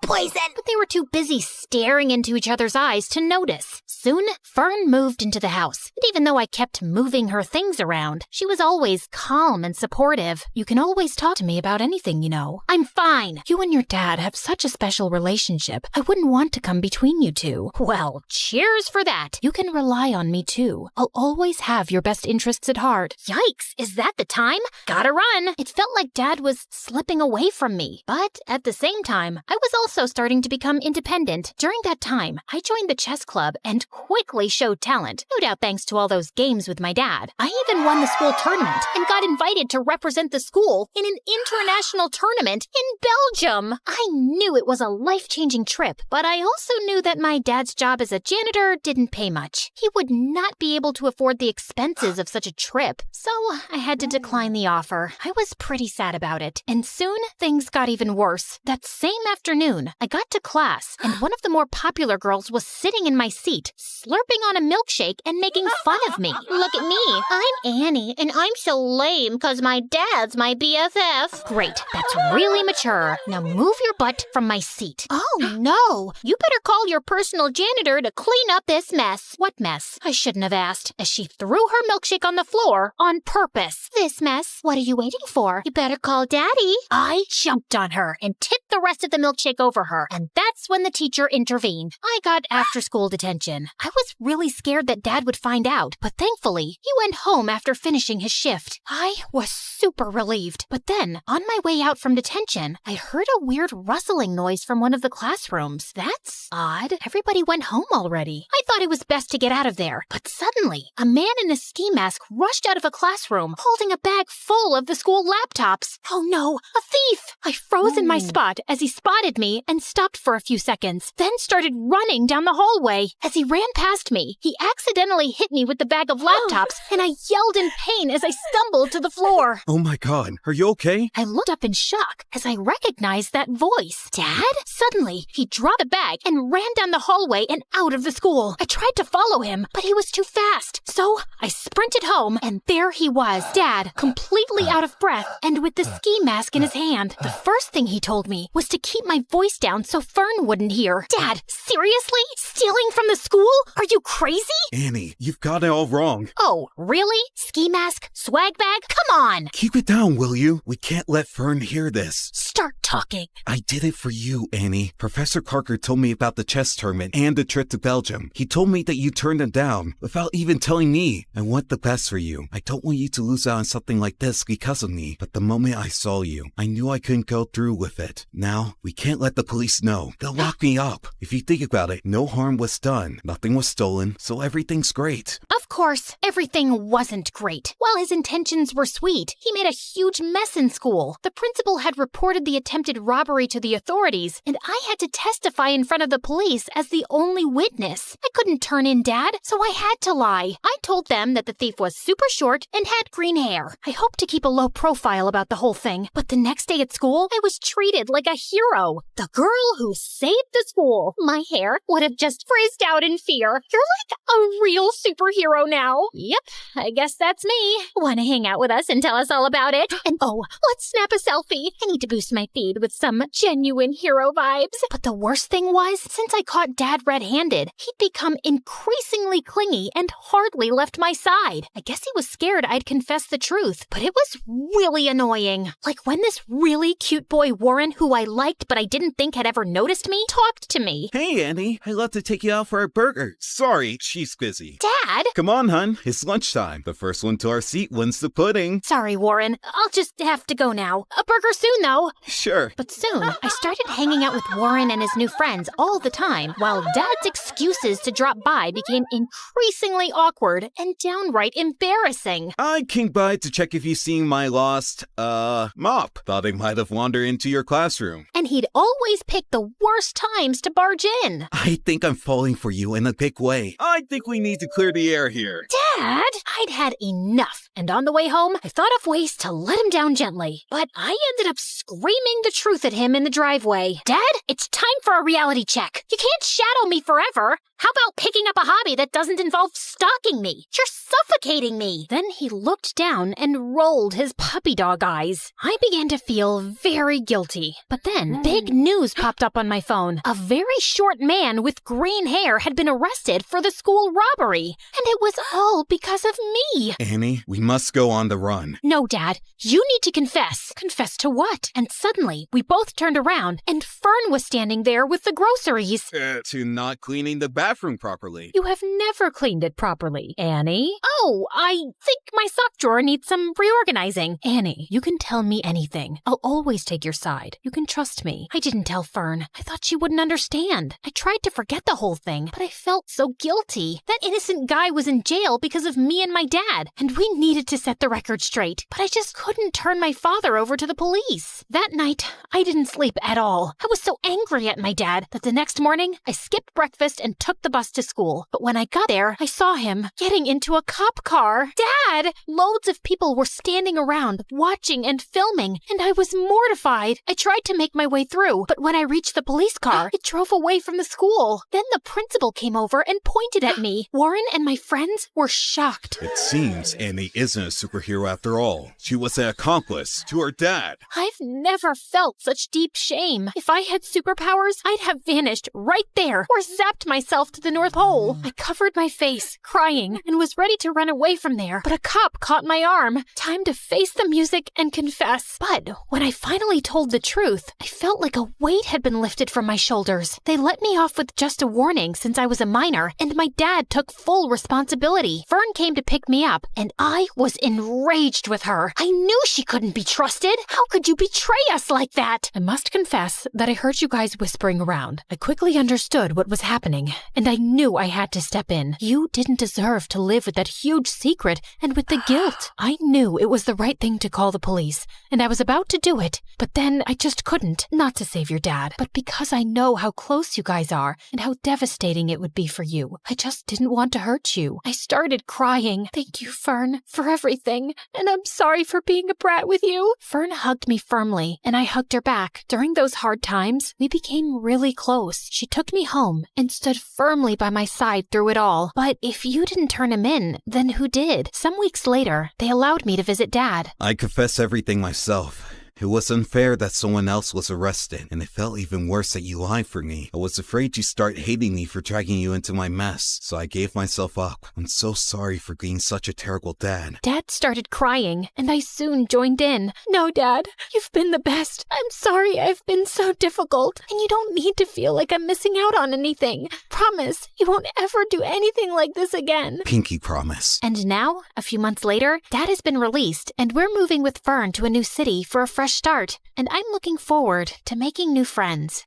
Poison! But they were too busy staring into each other's eyes to notice. Soon, Fern moved into the house. And even though I kept moving her things around, she was always calm and supportive. You can always talk to me about anything, you know. I'm fine. You and your dad have such a special relationship. I wouldn't want to come between you two. Well, cheers for that. You can rely on me too. I'll always have your best interests at heart. Yikes, is that the time? Gotta run. It felt like like Dad was slipping away from me. But at the same time, I was also starting to become independent. During that time, I joined the chess club and quickly showed talent, no doubt thanks to all those games with my dad. I even won the school tournament and got invited to represent the school in an international tournament in Belgium. I knew it was a life-changing trip, but I also knew that my dad's job as a janitor didn't pay much. He would not be able to afford the expenses of such a trip, so I had to decline the offer. I was pretty sad about it, and soon things got even worse. That same afternoon, I got to class, and one of the more popular girls was sitting in my seat, slurping on a milkshake and making fun of me. Look at me. I'm Annie, and I'm so lame because my dad's my BFF. Great, that's really mature. Now move your butt from my seat. Oh, no. You better call your personal janitor to clean up this mess. What mess? I shouldn't have asked, as she threw her milkshake on the floor on purpose. This mess. What are you waiting for? You better call Daddy. I jumped on her and tipped the rest of the milkshake over her, and that's when the teacher intervened. I got after-school detention. I was really scared that Dad would find out, but thankfully, he went home after finishing his shift. I was super relieved. But then, on my way out from detention, I heard a weird rustling noise from one of the classrooms. That's odd. Everybody went home already. I thought it was best to get out of there, but suddenly, a man in a ski mask rushed out of a classroom, holding a bag full of the school laptops. Oh no, a thief! I froze in my spot as he spotted me and stopped for a few seconds, then started running down the hallway. As he ran past me, he accidentally hit me with the bag of laptops, and I yelled in pain as I stumbled to the floor. Oh my god, are you okay? I looked up in shock as I recognized that voice. Dad? Suddenly, he dropped the bag and ran down the hallway and out of the school. I tried to follow him, but he was too fast. So I sprinted home, and there he was, Dad, completely out of breath and with the ski mask in his hand. The first thing he told me was to keep my voice down so Fern wouldn't hear. Dad, seriously? Stealing from the school? Are you crazy? Annie, you've got it all wrong. Oh, really? Ski mask? Swag bag? Come on! Keep it down, will you? We can't let Fern hear this. Start talking. I did it for you, Annie. Professor Parker told me about the chess tournament and the trip to Belgium. He told me that you turned him down without even telling me. I want the best for you. I don't want you to lose out on something like this because of me. But the moment I saw you, I knew I couldn't go through with it. Now, we can't let the police know. They'll lock me up. If you think about it, no harm was done. Nothing was stolen, so everything's great. Of course, everything wasn't great. While his intentions were sweet, he made a huge mess in school. The principal had reported the attempted robbery to the authorities, and I had to testify in front of the police as the only witness. I couldn't turn in Dad, so I had to lie. I told them that the thief was super short and had green hair. I hoped to keep a low profile about the whole thing, but the next day at school, I was treated like a hero. The girl who saved the school. My hair would have just frizzed out in fear. You're like a real superhero now. Yep, I guess that's me. Want to hang out with us and tell us all about it? And oh, let's snap a selfie. I need to boost my feed with some genuine hero vibes. But the worst thing was, since I caught Dad red-handed, he'd become increasingly clingy and hardly left my side. I guess he was scared I'd confess the truth, but it was really annoying. Like when this really cute boy Warren, who I liked but I didn't think had ever noticed me, talked to me. Hey, Annie. I'd love to take you out for a burger. Sorry, she's busy. Dad? Come on, hun. It's lunchtime. The first one to our seat wins the pudding. Sorry, Warren. I'll just have to go now. A burger soon, though. Sure. But soon, I started hanging out with Warren and his new friends all the time, while Dad's excuses to drop by became increasingly awkward and downright embarrassing. I came by to check if you seen my lost, mop. Thought it might have wandered into your classroom. And he'd always pick the worst times to barge in. I think I'm falling for you in a big way. I think we need to clear the air here. Dad! I'd had enough, and on the way home, I thought of ways to let him down gently. But I ended up screaming the truth at him in the driveway. Dad, it's time for a reality check. You can't shadow me forever. How about picking up a hobby that doesn't involve stalking me? You're suffocating me. Then he looked down and rolled his puppy dog eyes. I began to feel very guilty. But then big news popped up on my phone. A very short man with green hair had been arrested for the school robbery. And it was all because of me. Annie, we must go on the run. No, Dad. You need to confess. Confess to what? And suddenly, we both turned around, and Fern was standing there with the groceries. To not cleaning the bathroom bathroom properly. You have never cleaned it properly, Annie. Oh, I think my sock drawer needs some reorganizing. Annie, you can tell me anything. I'll always take your side. You can trust me. I didn't tell Fern. I thought she wouldn't understand. I tried to forget the whole thing, but I felt so guilty. That innocent guy was in jail because of me and my dad, and we needed to set the record straight. But I just couldn't turn my father over to the police. That night, I didn't sleep at all. I was so angry at my dad that the next morning, I skipped breakfast and took the bus to school. But when I got there, I saw him getting into a cop car. Dad! Loads of people were standing around, watching and filming, and I was mortified. I tried to make my way through, but when I reached the police car, it drove away from the school. Then the principal came over and pointed at me. Warren and my friends were shocked. It seems Annie isn't a superhero after all. She was an accomplice to her dad. I've never felt such deep shame. If I had superpowers, I'd have vanished right there or zapped myself to the North Pole. I covered my face, crying, and was ready to run away from there, but a cop caught my arm. Time to face the music and confess. But when I finally told the truth, I felt like a weight had been lifted from my shoulders. They let me off with just a warning since I was a minor, and my dad took full responsibility. Fern came to pick me up, and I was enraged with her. I knew she couldn't be trusted. How could you betray us like that? I must confess that I heard you guys whispering around. I quickly understood what was happening, and I knew I had to step in. You didn't deserve to live with that huge secret and with the guilt. I knew it was the right thing to call the police, and I was about to do it, but then I just couldn't. Not to save your dad, but because I know how close you guys are and how devastating it would be for you. I just didn't want to hurt you. I started crying. Thank you, Fern, for everything, and I'm sorry for being a brat with you. Fern hugged me firmly, and I hugged her back. During those hard times, we became really close. She took me home and stood firmly by my side through it all. But if you didn't turn him in, then who did? Some weeks later, they allowed me to visit Dad. I confess everything myself. It was unfair that someone else was arrested, and it felt even worse that you lied for me. I was afraid you'd start hating me for dragging you into my mess, so I gave myself up. I'm so sorry for being such a terrible dad. Dad started crying, and I soon joined in. No, Dad, you've been the best. I'm sorry I've been so difficult, and you don't need to feel like I'm missing out on anything. Promise, you won't ever do anything like this again. Pinky promise. And now, a few months later, Dad has been released, and we're moving with Fern to a new city for a fresh start, and I'm looking forward to making new friends.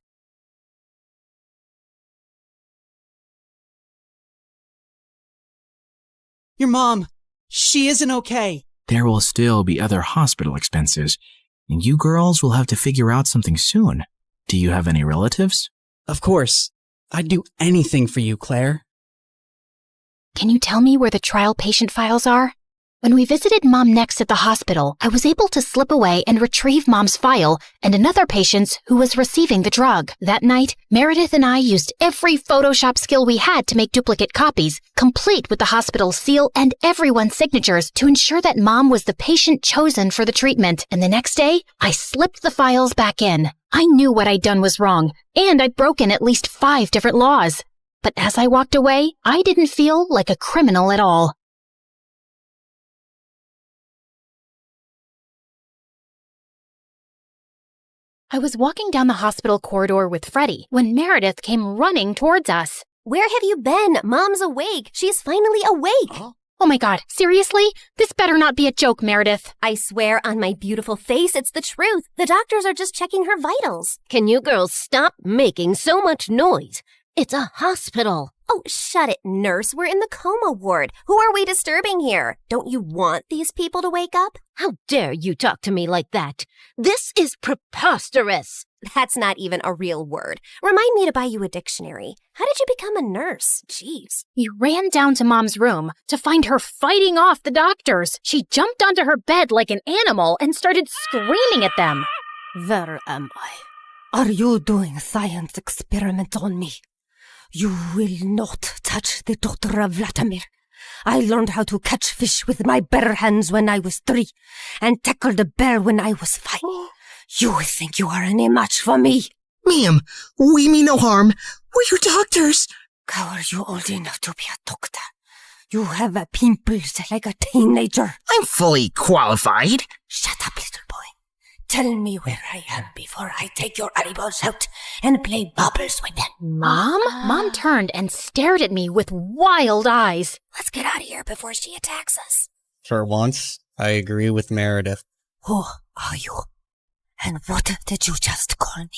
Your mom, she isn't okay. There will still be other hospital expenses, and you girls will have to figure out something soon. Do you have any relatives? Of course. I'd do anything for you, Claire. Can you tell me where the trial patient files are? When we visited Mom next at the hospital, I was able to slip away and retrieve Mom's file and another patient's who was receiving the drug. That night, Meredith and I used every Photoshop skill we had to make duplicate copies, complete with the hospital's seal and everyone's signatures to ensure that Mom was the patient chosen for the treatment. And the next day, I slipped the files back in. I knew what I'd done was wrong, and I'd broken at least 5 different laws. But as I walked away, I didn't feel like a criminal at all. I was walking down the hospital corridor with Freddie when Meredith came running towards us. Where have you been? Mom's awake. She's finally awake. Huh? Oh my God, seriously? This better not be a joke, Meredith. I swear on my beautiful face, it's the truth. The doctors are just checking her vitals. Can you girls stop making so much noise? It's a hospital. Oh, shut it, nurse. We're in the coma ward. Who are we disturbing here? Don't you want these people to wake up? How dare you talk to me like that? This is preposterous. That's not even a real word. Remind me to buy you a dictionary. How did you become a nurse? Jeez. We ran down to Mom's room to find her fighting off the doctors. She jumped onto her bed like an animal and started screaming at them. Where am I? Are you doing a science experiment on me? You will not touch the daughter of Vladimir. I learned how to catch fish with my bare hands when I was 3 and tackled a bear when I was 5. You think you are any match for me? Ma'am, we mean no harm. We're your doctors. How are you old enough to be a doctor? You have a pimples like a teenager. I'm fully qualified. Shut up, little boy. Tell me where I am before I take your eyeballs out and play bubbles with them. Mom? Mom turned and stared at me with wild eyes. Let's get out of here before she attacks us. For once, I agree with Meredith. Who are you? And what did you just call me?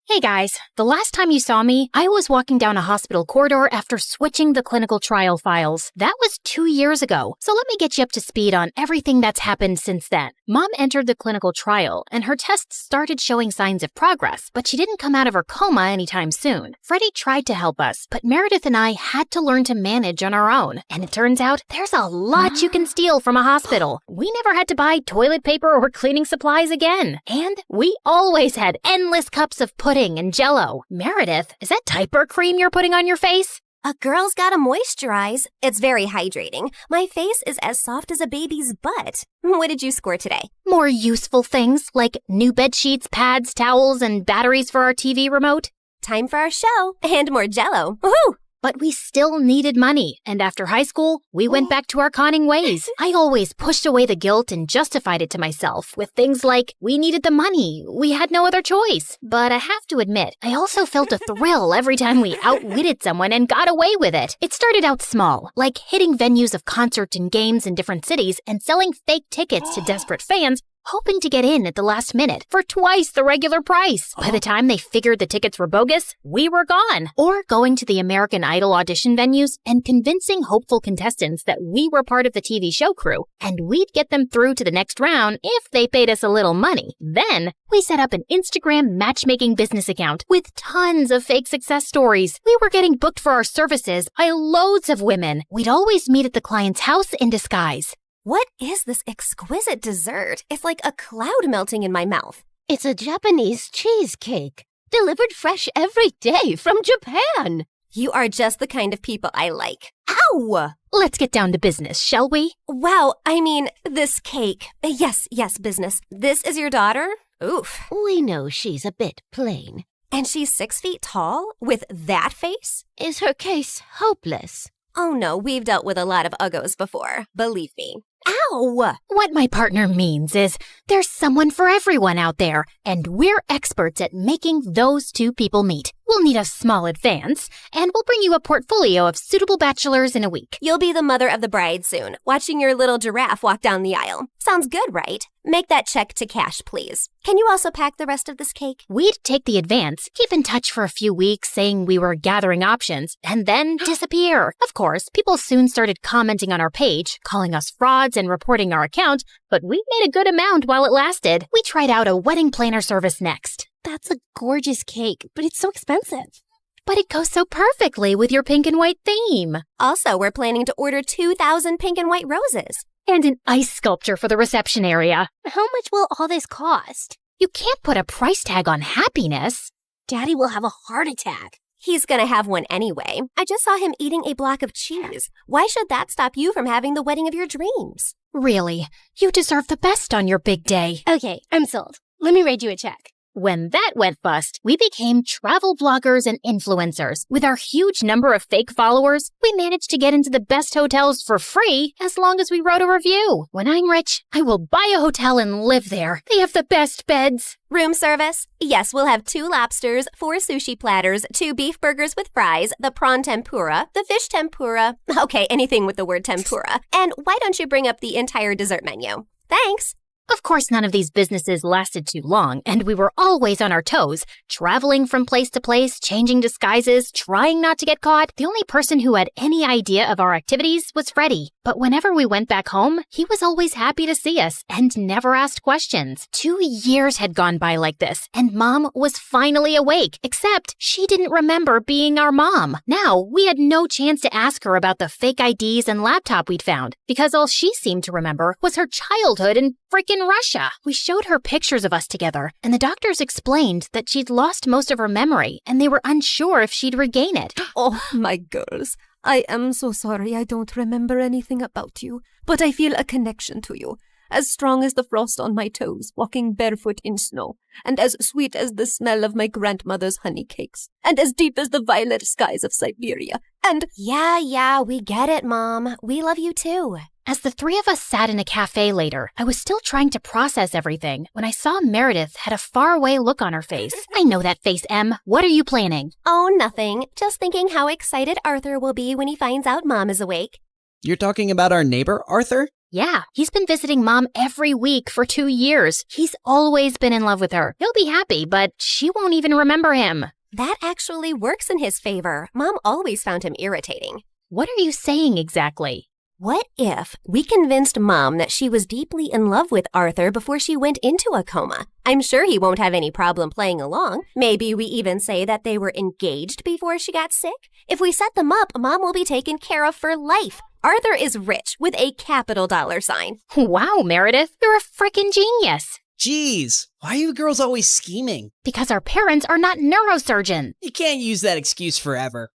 Hey guys, the last time you saw me, I was walking down a hospital corridor after switching the clinical trial files. That was 2 years ago, so let me get you up to speed on everything that's happened since then. Mom entered the clinical trial, and her tests started showing signs of progress, but she didn't come out of her coma anytime soon. Freddie tried to help us, but Meredith and I had to learn to manage on our own. And it turns out, there's a lot you can steal from a hospital. We never had to buy toilet paper or cleaning supplies again. And we always had endless cups of pudding and Jell-O. Meredith, is that diaper cream you're putting on your face? A girl's gotta moisturize. It's very hydrating. My face is as soft as a baby's butt. What did you score today? More useful things like new bed sheets, pads, towels, and batteries for our TV remote. Time for our show and more Jell-O. Woohoo! But we still needed money, and after high school, we went back to our conning ways. I always pushed away the guilt and justified it to myself with things like, we needed the money, we had no other choice. But I have to admit, I also felt a thrill every time we outwitted someone and got away with it. It started out small, like hitting venues of concerts and games in different cities and selling fake tickets to desperate fans, hoping to get in at the last minute for twice the regular price. By the time they figured the tickets were bogus, we were gone. Or going to the American Idol audition venues and convincing hopeful contestants that we were part of the TV show crew, and we'd get them through to the next round if they paid us a little money. Then, we set up an Instagram matchmaking business account with tons of fake success stories. We were getting booked for our services by loads of women. We'd always meet at the client's house in disguise. What is this exquisite dessert? It's like a cloud melting in my mouth. It's a Japanese cheesecake, delivered fresh every day from Japan. You are just the kind of people I like. Ow! Let's get down to business, shall we? Wow, I mean, this cake. Yes, business. This is your daughter? Oof. We know she's a bit plain. And she's 6 feet tall? With that face? Is her case hopeless? Oh no, we've dealt with a lot of uggos before. Believe me. Ow! What my partner means is there's someone for everyone out there, and we're experts at making those two people meet. We'll need a small advance, and we'll bring you a portfolio of suitable bachelors in a week. You'll be the mother of the bride soon, watching your little giraffe walk down the aisle. Sounds good, right? Make that check to cash, please. Can you also pack the rest of this cake? We'd take the advance, keep in touch for a few weeks saying we were gathering options, and then disappear. Of course, people soon started commenting on our page, calling us frauds and reporting our account, but we made a good amount while it lasted. We tried out a wedding planner service next. That's a gorgeous cake, but it's so expensive. But it goes so perfectly with your pink and white theme. Also, we're planning to order 2,000 pink and white roses. And an ice sculpture for the reception area. How much will all this cost? You can't put a price tag on happiness. Daddy will have a heart attack. He's gonna have one anyway. I just saw him eating a block of cheese. Why should that stop you from having the wedding of your dreams? Really, you deserve the best on your big day. Okay, I'm sold. Let me write you a check. When that went bust, we became travel bloggers and influencers. With our huge number of fake followers, we managed to get into the best hotels for free as long as we wrote a review. When I'm rich, I will buy a hotel and live there. They have the best beds. Room service? Yes, we'll have 2 lobsters, 4 sushi platters, 2 beef burgers with fries, the prawn tempura, the fish tempura. Okay, anything with the word tempura. And why don't you bring up the entire dessert menu? Thanks. Of course, none of these businesses lasted too long, and we were always on our toes, traveling from place to place, changing disguises, trying not to get caught. The only person who had any idea of our activities was Freddie. But whenever we went back home, he was always happy to see us and never asked questions. 2 years had gone by like this, and Mom was finally awake, except she didn't remember being our mom. Now, we had no chance to ask her about the fake IDs and laptop we'd found, because all she seemed to remember was her childhood in frickin' Russia. We showed her pictures of us together, and the doctors explained that she'd lost most of her memory, and they were unsure if she'd regain it. Oh, my girls. I am so sorry I don't remember anything about you, but I feel a connection to you. as strong as the frost on my toes, walking barefoot in snow, and as sweet as the smell of my grandmother's honey cakes, and as deep as the violet skies of Siberia, and— Yeah, we get it, Mom. We love you too. As the three of us sat in a cafe later, I was still trying to process everything when I saw Meredith had a faraway look on her face. I know that face, Em. What are you planning? Oh, nothing. Just thinking how excited Arthur will be when he finds out Mom is awake. You're talking about our neighbor, Arthur? Yeah, he's been visiting Mom every week for 2 years. He's always been in love with her. He'll be happy, but she won't even remember him. That actually works in his favor. Mom always found him irritating. What are you saying exactly? What if we convinced Mom that she was deeply in love with Arthur before she went into a coma? I'm sure he won't have any problem playing along. Maybe we even say that they were engaged before she got sick. If we set them up, Mom will be taken care of for life. Arthur is rich with a capital dollar sign. Wow, Meredith, you're a frickin' genius. Jeez, why are you girls always scheming? Because our parents are not neurosurgeons. You can't use that excuse forever.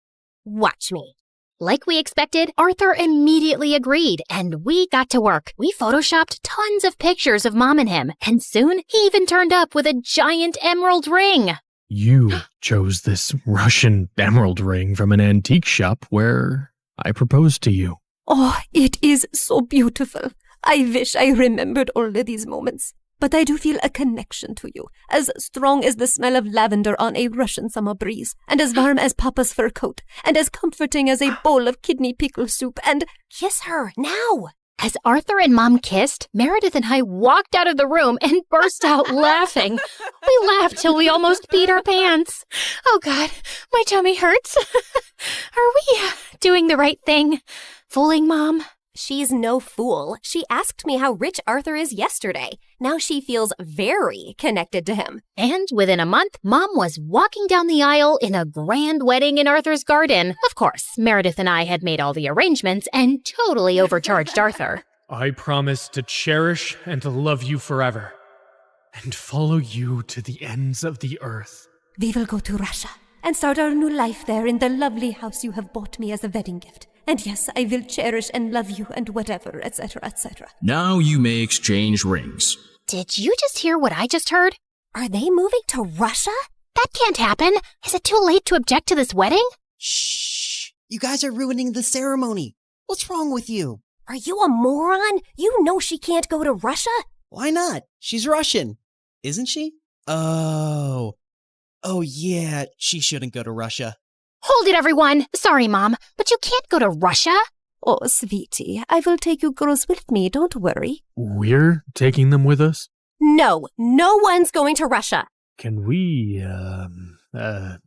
Watch me. Like we expected, Arthur immediately agreed, and we got to work. We photoshopped tons of pictures of Mom and him, and soon he even turned up with a giant emerald ring. You chose this Russian emerald ring from an antique shop where I proposed to you. Oh, it is so beautiful. I wish I remembered all of these moments. But I do feel a connection to you, as strong as the smell of lavender on a Russian summer breeze, and as warm as Papa's fur coat, and as comforting as a bowl of kidney pickle soup, and— Kiss her, now! As Arthur and Mom kissed, Meredith and I walked out of the room and burst out laughing. We laughed till we almost peed our pants. Oh God, my tummy hurts. Are we doing the right thing? Fooling Mom? She's no fool. She asked me how rich Arthur is yesterday. Now she feels very connected to him. And within a month, Mom was walking down the aisle in a grand wedding in Arthur's garden. Of course, Meredith and I had made all the arrangements and totally overcharged Arthur. I promise to cherish and to love you forever, and follow you to the ends of the earth. We will go to Russia and start our new life there in the lovely house you have bought me as a wedding gift. And yes, I will cherish and love you and whatever, etc., etc. Now you may exchange rings. Did you just hear what I just heard? Are they moving to Russia? That can't happen. Is it too late to object to this wedding? Shh! You guys are ruining the ceremony. What's wrong with you? Are you a moron? You know she can't go to Russia. Why not? She's Russian. Isn't she? Oh yeah, she shouldn't go to Russia. Hold it, everyone. Sorry, Mom, but you can't go to Russia. Oh, sweetie, I will take you girls with me, don't worry. We're taking them with us? No one's going to Russia. Can we,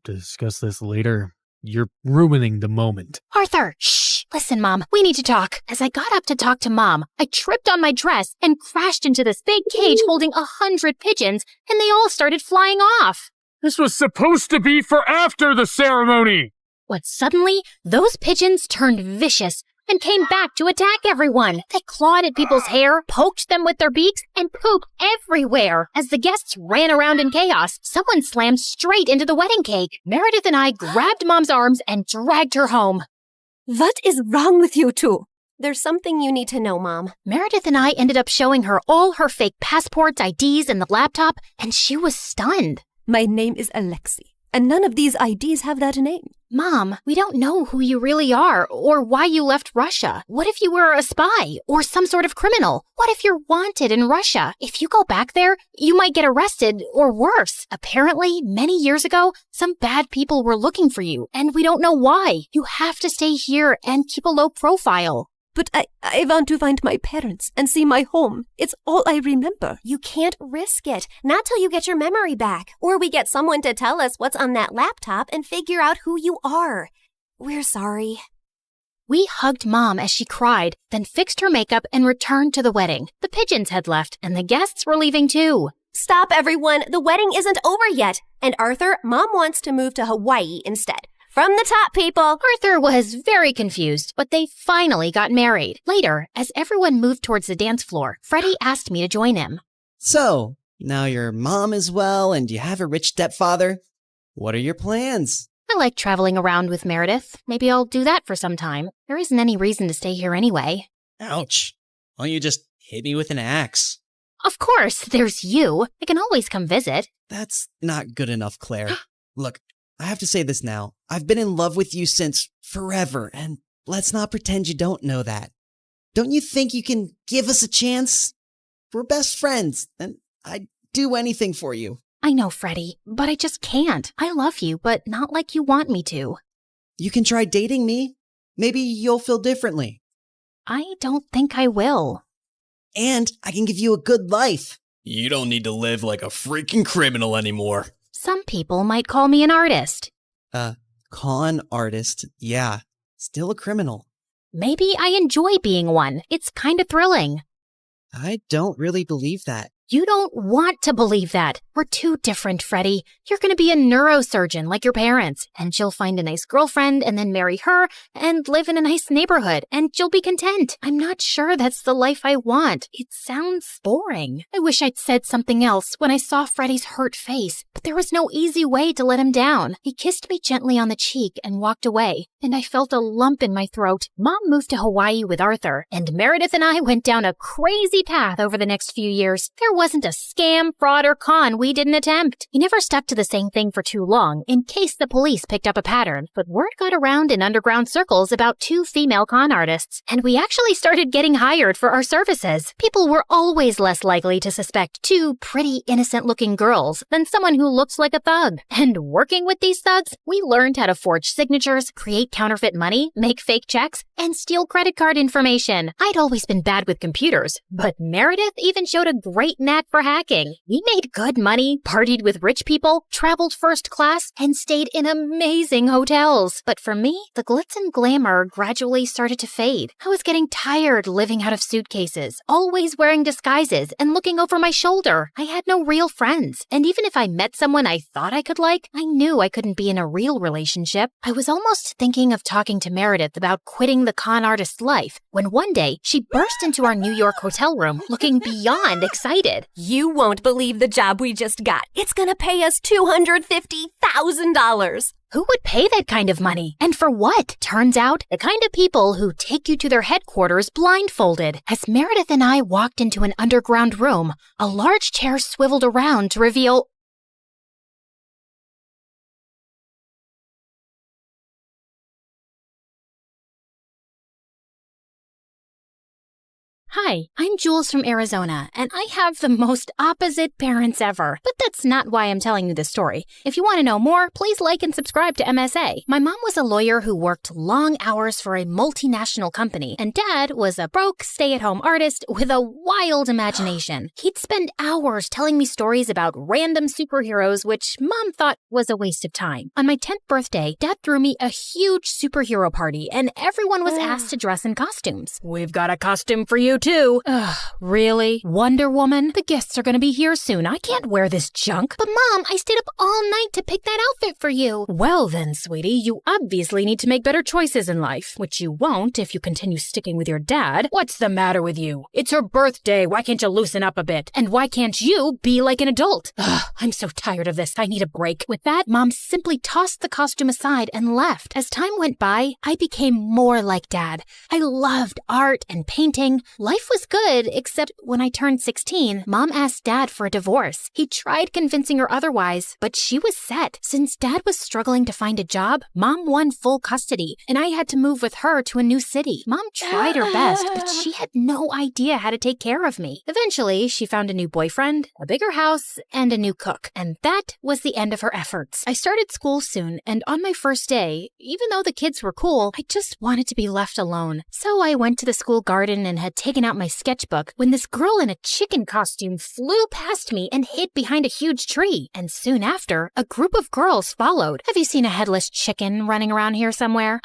discuss this later? You're ruining the moment. Arthur, shh. Listen, Mom, we need to talk. As I got up to talk to Mom, I tripped on my dress and crashed into this big cage holding 100 pigeons, and they all started flying off. This was supposed to be for after the ceremony! But suddenly, those pigeons turned vicious and came back to attack everyone. They clawed at people's hair, poked them with their beaks, and pooped everywhere. As the guests ran around in chaos, someone slammed straight into the wedding cake. Meredith and I grabbed Mom's arms and dragged her home. What is wrong with you two? There's something you need to know, Mom. Meredith and I ended up showing her all her fake passports, IDs, and the laptop, and she was stunned. My name is Alexei, and none of these IDs have that name. Mom, we don't know who you really are or why you left Russia. What if you were a spy or some sort of criminal? What if you're wanted in Russia? If you go back there, you might get arrested or worse. Apparently, many years ago, some bad people were looking for you, and we don't know why. You have to stay here and keep a low profile. But I want to find my parents and see my home. It's all I remember. You can't risk it. Not till you get your memory back. Or we get someone to tell us what's on that laptop and figure out who you are. We're sorry. We hugged Mom as she cried, then fixed her makeup and returned to the wedding. The pigeons had left, and the guests were leaving too. Stop, everyone. The wedding isn't over yet. And Arthur, Mom wants to move to Hawaii instead. From the top, people! Arthur was very confused, but they finally got married. Later, as everyone moved towards the dance floor, Freddie asked me to join him. So, now your mom is well and you have a rich stepfather. What are your plans? I like traveling around with Meredith. Maybe I'll do that for some time. There isn't any reason to stay here anyway. Ouch. Why don't you just hit me with an axe. Of course, there's you. I can always come visit. That's not good enough, Claire. Look, I have to say this now. I've been in love with you since forever, and let's not pretend you don't know that. Don't you think you can give us a chance? We're best friends, and I'd do anything for you. I know, Freddie, but I just can't. I love you, but not like you want me to. You can try dating me. Maybe you'll feel differently. I don't think I will. And I can give you a good life. You don't need to live like a freaking criminal anymore. Some people might call me an artist. Con artist, yeah. Still a criminal. Maybe I enjoy being one. It's kind of thrilling. I don't really believe that. You don't want to believe that. We're too different, Freddie. You're going to be a neurosurgeon like your parents, and you'll find a nice girlfriend and then marry her and live in a nice neighborhood, and you'll be content. I'm not sure that's the life I want. It sounds boring. I wish I'd said something else when I saw Freddie's hurt face, but there was no easy way to let him down. He kissed me gently on the cheek and walked away, and I felt a lump in my throat. Mom moved to Hawaii with Arthur, and Meredith and I went down a crazy path over the next few years. There wasn't a scam, fraud, or con we didn't attempt. We never stuck to the same thing for too long, in case the police picked up a pattern, but word got around in underground circles about 2 female con artists, and we actually started getting hired for our services. People were always less likely to suspect 2 pretty, innocent-looking girls than someone who looks like a thug. And working with these thugs, we learned how to forge signatures, create counterfeit money, make fake checks, and steal credit card information. I'd always been bad with computers, but Meredith even showed a great knack for hacking. We made good money, partied with rich people, traveled first class, and stayed in amazing hotels. But for me, the glitz and glamour gradually started to fade. I was getting tired living out of suitcases, always wearing disguises and looking over my shoulder. I had no real friends, and even if I met someone I thought I could like, I knew I couldn't be in a real relationship. I was almost thinking of talking to Meredith about quitting the con artist life when one day she burst into our New York hotel room looking beyond excited. You won't believe the job we just got. It's gonna pay us $250,000. Who would pay that kind of money? And for what? Turns out, the kind of people who take you to their headquarters blindfolded. As Meredith and I walked into an underground room, a large chair swiveled around to reveal Hi, I'm Jules from Arizona, and I have the most opposite parents ever. But that's not why I'm telling you this story. If you want to know more, please like and subscribe to MSA. My mom was a lawyer who worked long hours for a multinational company, and Dad was a broke, stay-at-home artist with a wild imagination. He'd spend hours telling me stories about random superheroes, which Mom thought was a waste of time. On my 10th birthday, Dad threw me a huge superhero party, and everyone was asked to dress in costumes. We've got a costume for you, too. Ugh, really? Wonder Woman? The guests are gonna be here soon. I can't wear this junk. But Mom, I stayed up all night to pick that outfit for you. Well then, sweetie, you obviously need to make better choices in life, which you won't if you continue sticking with your dad. What's the matter with you? It's her birthday. Why can't you loosen up a bit? And why can't you be like an adult? Ugh, I'm so tired of this. I need a break. With that, Mom simply tossed the costume aside and left. As time went by, I became more like Dad. I loved art and painting. Life was good, except when I turned 16, Mom asked Dad for a divorce. He tried convincing her otherwise, but she was set. Since Dad was struggling to find a job, Mom won full custody, and I had to move with her to a new city. Mom tried her best, but she had no idea how to take care of me. Eventually, she found a new boyfriend, a bigger house, and a new cook, and that was the end of her efforts. I started school soon, and on my first day, even though the kids were cool, I just wanted to be left alone. So I went to the school garden and had taken out my sketchbook when this girl in a chicken costume flew past me and hid behind a huge tree. And soon after, a group of girls followed. Have you seen a headless chicken running around here somewhere?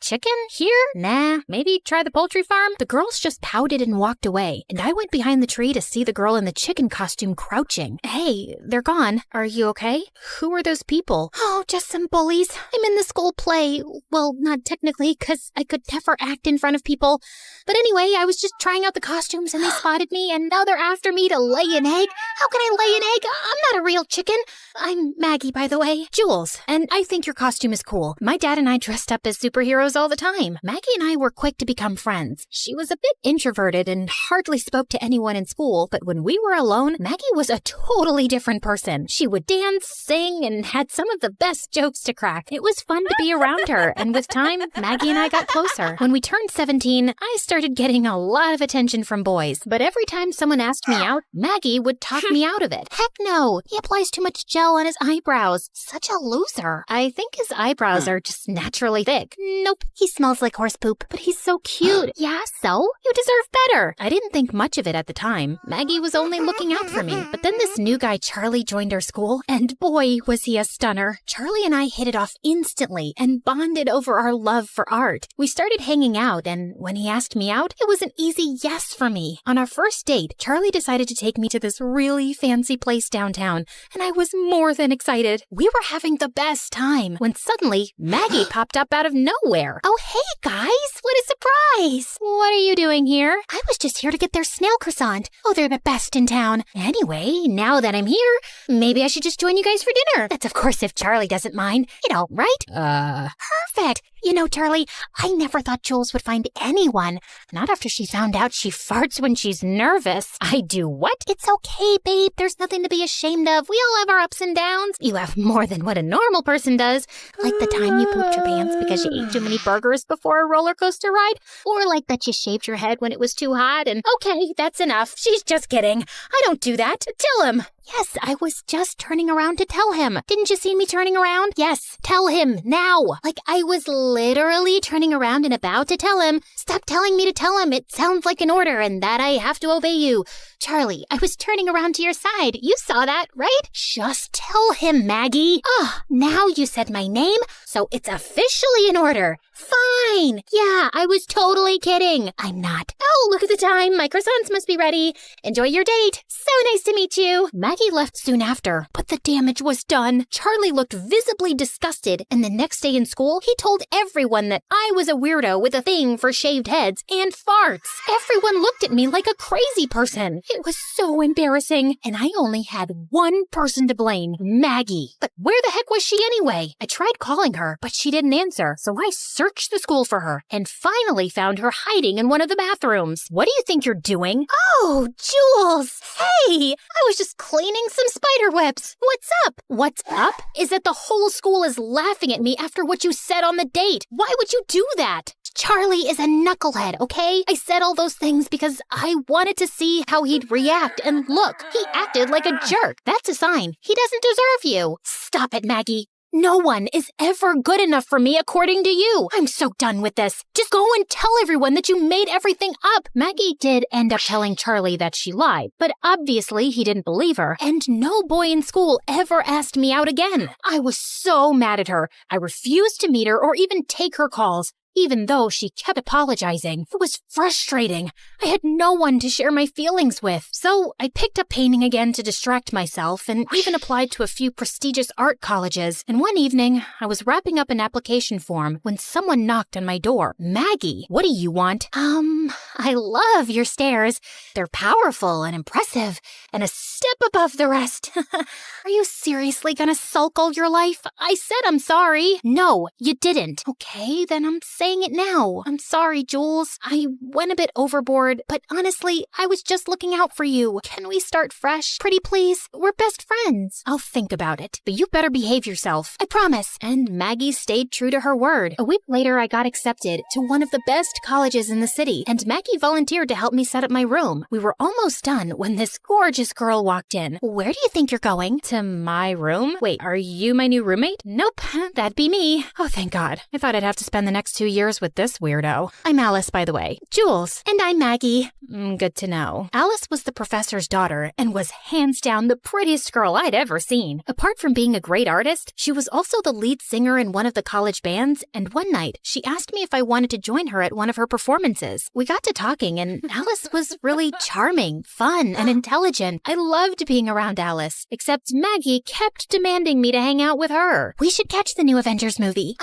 Chicken? Here? Nah, maybe try the poultry farm? The girls just pouted and walked away, and I went behind the tree to see the girl in the chicken costume crouching. Hey, they're gone. Are you okay? Who are those people? Oh, just some bullies. I'm in the school play. Well, not technically, because I could never act in front of people. But anyway, I was just trying out the costumes and they spotted me, and now they're after me to lay an egg. How can I lay an egg? I'm not a real chicken. I'm Maggie, by the way. Jules, and I think your costume is cool. My dad and I dressed up as superheroes all the time. Maggie and I were quick to become friends. She was a bit introverted and hardly spoke to anyone in school, but when we were alone, Maggie was a totally different person. She would dance, sing, and had some of the best jokes to crack. It was fun to be around her, and with time, Maggie and I got closer. When we turned 17, I started getting a lot of attention from boys, but every time someone asked me out, Maggie would talk me out of it. Heck no. He applies too much gel on his eyebrows. Such a loser. I think his eyebrows are just naturally thick. Nope. He smells like horse poop. But he's so cute. Yeah, so? You deserve better. I didn't think much of it at the time. Maggie was only looking out for me. But then this new guy, Charlie, joined our school, and boy, was he a stunner. Charlie and I hit it off instantly and bonded over our love for art. We started hanging out, and when he asked me out, it was an easy yes for me. On our first date, Charlie decided to take me to this really fancy place downtown, and I was more than excited. We were having the best time when suddenly Maggie popped up out of nowhere. Oh, hey guys, what a surprise. What are you doing here? I was just here to get their snail croissant. Oh, they're the best in town. Anyway, now that I'm here, maybe I should just join you guys for dinner. That's of course if Charlie doesn't mind. You know, right? Perfect. You know, Charlie, I never thought Jules would find anyone. Not after she found out she farts when she's nervous. I do what? It's okay, babe. There's nothing to be ashamed of. We all have our ups and downs. You have more than what a normal person does. Like the time you pooped your pants because you ate too many burgers before a roller coaster ride. Or like that you shaved your head when it was too hot and... Okay, that's enough. She's just kidding. I don't do that. Tell him. Yes, I was just turning around to tell him. Didn't you see me turning around? Yes, tell him now. Like I was literally turning around and about to tell him. Stop telling me to tell him. It sounds like an order and that I have to obey you. Charlie, I was turning around to your side. You saw that, right? Just tell him, Maggie. Now you said my name, so it's officially an order. Fine. Yeah, I was totally kidding. I'm not. Oh, look at the time. My croissants must be ready. Enjoy your date. So nice to meet you. Maggie left soon after, but the damage was done. Charlie looked visibly disgusted, and the next day in school, he told everyone that I was a weirdo with a thing for shaved heads and farts. Everyone looked at me like a crazy person. It was so embarrassing, and I only had one person to blame, Maggie. But where the heck was she anyway? I tried calling her, but she didn't answer, so I searched the school for her and finally found her hiding in one of the bathrooms. What do you think you're doing? Oh, Jules! Hey! I was just cleaning some spider webs. What's up? What's up is that the whole school is laughing at me after what you said on the date. Why would you do that? Charlie is a knucklehead, okay? I said all those things because I wanted to see how he'd react, and look, he acted like a jerk. That's a sign. He doesn't deserve you. Stop it, Maggie. No one is ever good enough for me according to you. I'm so done with this. Just go and tell everyone that you made everything up. Maggie did end up telling Charlie that she lied, but obviously he didn't believe her, and no boy in school ever asked me out again. I was so mad at her. I refused to meet her or even take her calls, even though she kept apologizing. It was frustrating. I had no one to share my feelings with. So I picked up painting again to distract myself and even applied to a few prestigious art colleges. And one evening, I was wrapping up an application form when someone knocked on my door. Maggie, what do you want? I love your stairs. They're powerful and impressive and a step above the rest. Are you seriously gonna sulk all your life? I said I'm sorry. No, you didn't. Okay, then I'm saying it now. I'm sorry, Jules. I went a bit overboard, but honestly, I was just looking out for you. Can we start fresh? Pretty please? We're best friends. I'll think about it, but you better behave yourself. I promise. And Maggie stayed true to her word. A week later, I got accepted to one of the best colleges in the city, and Maggie volunteered to help me set up my room. We were almost done when this gorgeous girl walked in. Where do you think you're going? To my room? Wait, are you my new roommate? Nope, that'd be me. Oh, thank God. I thought I'd have to spend the next 2 years with this weirdo. I'm Alice, by the way. Jules. And I'm Maggie. Good to know. Alice was the professor's daughter and was hands down the prettiest girl I'd ever seen. Apart from being a great artist, she was also the lead singer in one of the college bands, and one night, she asked me if I wanted to join her at one of her performances. We got to talking, and Alice was really charming, fun, and intelligent. I loved being around Alice, except Maggie kept demanding me to hang out with her. We should catch the new Avengers movie.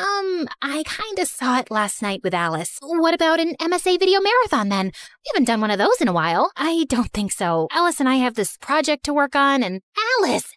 I kinda saw it last night with Alice. What about an MSA video marathon then? We haven't done one of those in a while. I don't think so. Alice and I have this project to work on, and Alice!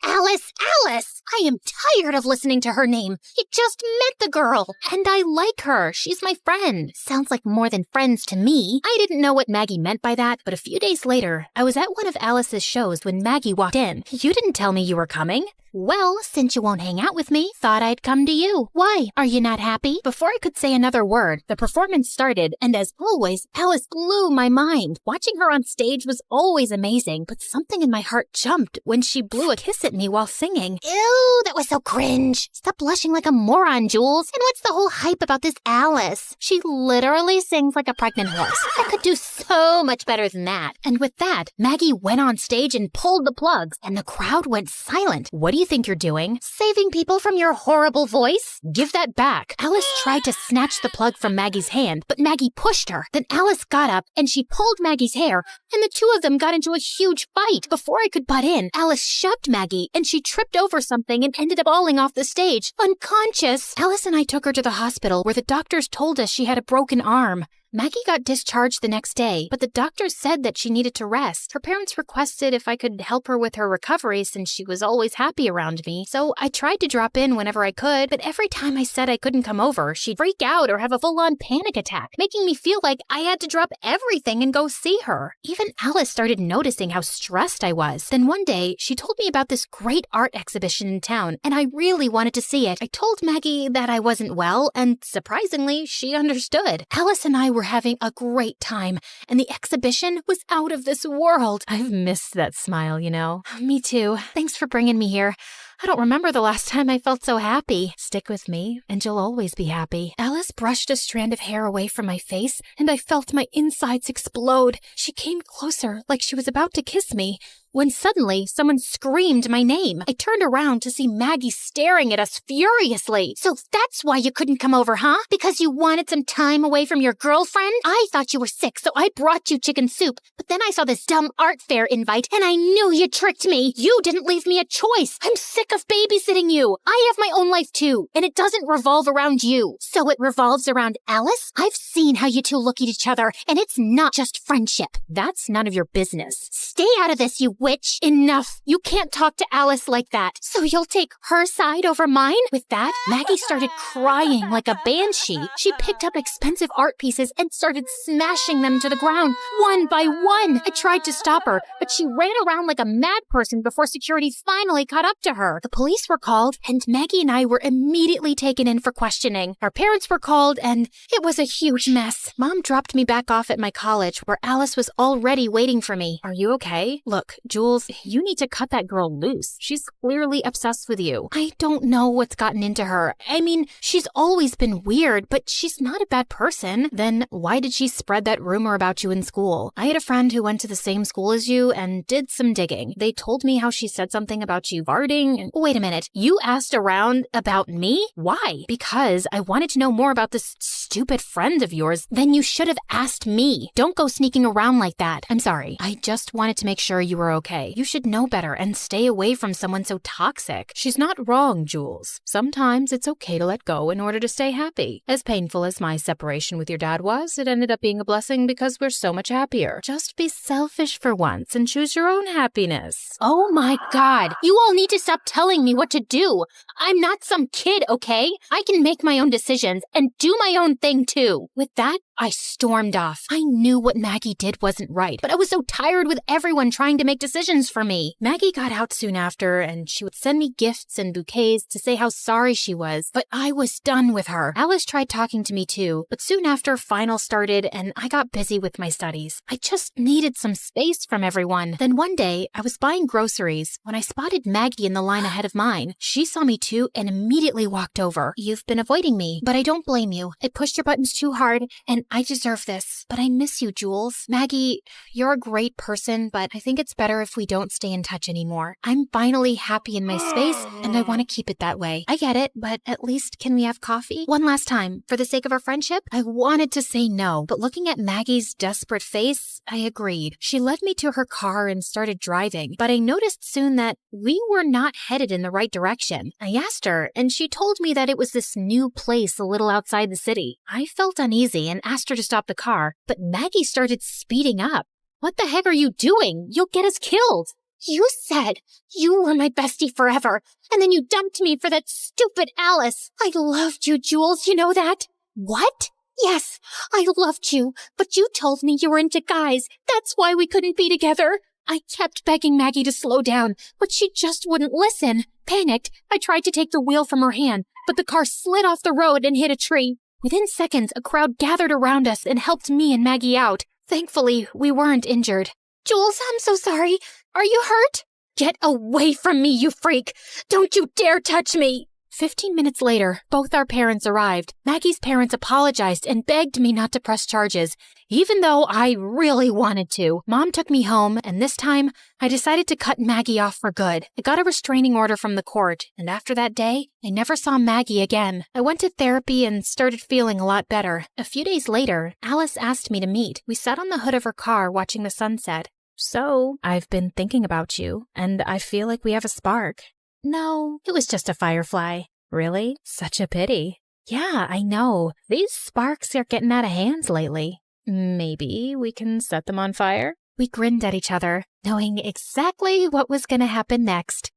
I am tired of listening to her name. You just met the girl, and I like her. She's my friend. Sounds like more than friends to me. I didn't know what Maggie meant by that, but a few days later, I was at one of Alice's shows when Maggie walked in. You didn't tell me you were coming. Well, since you won't hang out with me, thought I'd come to you. Why? Are you not happy? Before I could say another word, the performance started, and as always, Alice blew my mind. Watching her on stage was always amazing, but something in my heart jumped when she blew a kiss at me while singing. Ew, that was so cringe. Stop blushing like a moron, Jules. And what's the whole hype about this Alice? She literally sings like a pregnant horse. I could do so much better than that. And with that, Maggie went on stage and pulled the plugs, and the crowd went silent. What do you think you're doing? Saving people from your horrible voice? Give that back. Alice tried to snatch the plug from Maggie's hand, but Maggie pushed her. Then Alice got up and she pulled Maggie's hair, and the two of them got into a huge fight. Before I could butt in, Alice shoved Maggie, and she tripped over something and ended up falling off the stage, unconscious. Alice and I took her to the hospital where the doctors told us she had a broken arm. Maggie got discharged the next day, but the doctors said that she needed to rest. Her parents requested if I could help her with her recovery since she was always happy around me, so I tried to drop in whenever I could, but every time I said I couldn't come over, she'd freak out or have a full-on panic attack, making me feel like I had to drop everything and go see her. Even Alice started noticing how stressed I was. Then one day, she told me about this great art exhibition in town, and I really wanted to see it. I told Maggie that I wasn't well, and surprisingly, she understood. Alice and I were having a great time, and the exhibition was out of this world. I've missed that smile, you know. Me too. Thanks for bringing me here. I don't remember the last time I felt so happy. Stick with me, and you'll always be happy. Alice brushed a strand of hair away from my face, and I felt my insides explode. She came closer, like she was about to kiss me, when suddenly someone screamed my name. I turned around to see Maggie staring at us furiously. So that's why you couldn't come over, huh? Because you wanted some time away from your girlfriend? I thought you were sick, so I brought you chicken soup. But then I saw this dumb art fair invite, and I knew you tricked me. You didn't leave me a choice. I'm sick of babysitting you. I have my own life too, and it doesn't revolve around you. So it revolves around Alice? I've seen how you two look at each other, and it's not just friendship. That's none of your business. Stay out of this, you witch. Enough. You can't talk to Alice like that. So you'll take her side over mine? With that, Maggie started crying like a banshee. She picked up expensive art pieces and started smashing them to the ground, one by one. I tried to stop her, but she ran around like a mad person before security finally caught up to her. The police were called, and Maggie and I were immediately taken in for questioning. Our parents were called, and it was a huge mess. Mom dropped me back off at my college, where Alice was already waiting for me. Are you okay? Look, Jules, you need to cut that girl loose. She's clearly obsessed with you. I don't know what's gotten into her. I mean, she's always been weird, but she's not a bad person. Then why did she spread that rumor about you in school? I had a friend who went to the same school as you and did some digging. They told me how she said something about you farting. And wait a minute. You asked around about me? Why? Because I wanted to know more about this stupid friend of yours. Then you should have asked me. Don't go sneaking around like that. I'm sorry. I just wanted to make sure you were okay. You should know better and stay away from someone so toxic. She's not wrong, Jules. Sometimes it's okay to let go in order to stay happy. As painful as my separation with your dad was, it ended up being a blessing because we're so much happier. Just be selfish for once and choose your own happiness. Oh my God. You all need to stop telling me what to do. I'm not some kid, okay? I can make my own decisions and do my own thing too. With that, I stormed off. I knew what Maggie did wasn't right, but I was so tired with everyone trying to make decisions for me. Maggie got out soon after, and she would send me gifts and bouquets to say how sorry she was, but I was done with her. Alice tried talking to me too, but soon after finals started and I got busy with my studies. I just needed some space from everyone. Then one day, I was buying groceries when I spotted Maggie in the line ahead of mine. She saw me too and immediately walked over. You've been avoiding me, but I don't blame you. I pushed your buttons too hard, and I deserve this, but I miss you, Jules. Maggie, you're a great person, but I think it's better if we don't stay in touch anymore. I'm finally happy in my space, and I want to keep it that way. I get it, but at least can we have coffee? One last time, for the sake of our friendship? I wanted to say no, but looking at Maggie's desperate face, I agreed. She led me to her car and started driving, but I noticed soon that we were not headed in the right direction. I asked her, and she told me that it was this new place a little outside the city. I felt uneasy and asked her to stop the car, but Maggie started speeding up. What the heck are you doing? You'll get us killed. You said you were my bestie forever, and then you dumped me for that stupid Alice. I loved you, Jules, you know that? What? Yes, I loved you, but you told me you were into guys. That's why we couldn't be together. I kept begging Maggie to slow down, but she just wouldn't listen. Panicked, I tried to take the wheel from her hand, but the car slid off the road and hit a tree. Within seconds, a crowd gathered around us and helped me and Maggie out. Thankfully, we weren't injured. Jules, I'm so sorry. Are you hurt? Get away from me, you freak! Don't you dare touch me! 15 minutes later, both our parents arrived. Maggie's parents apologized and begged me not to press charges, even though I really wanted to. Mom took me home, and this time, I decided to cut Maggie off for good. I got a restraining order from the court, and after that day, I never saw Maggie again. I went to therapy and started feeling a lot better. A few days later, Alice asked me to meet. We sat on the hood of her car watching the sunset. So, I've been thinking about you, and I feel like we have a spark. No, it was just a firefly. Really? Such a pity. Yeah, I know. These sparks are getting out of hands lately. Maybe we can set them on fire? We grinned at each other, knowing exactly what was going to happen next.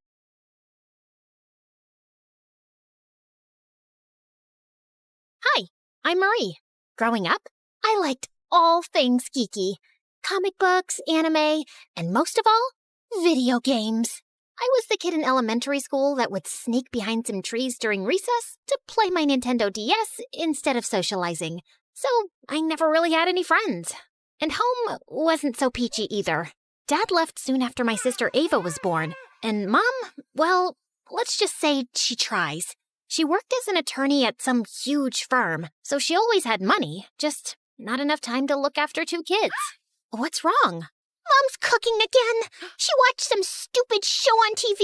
Hi, I'm Marie. Growing up, I liked all things geeky. Comic books, anime, and most of all, video games. I was the kid in elementary school that would sneak behind some trees during recess to play my Nintendo DS instead of socializing. So I never really had any friends. And home wasn't so peachy either. Dad left soon after my sister Ava was born. And Mom, well, let's just say she tries. She worked as an attorney at some huge firm, so she always had money, just not enough time to look after two kids. What's wrong? Mom's cooking again. She watched some stupid show on TV,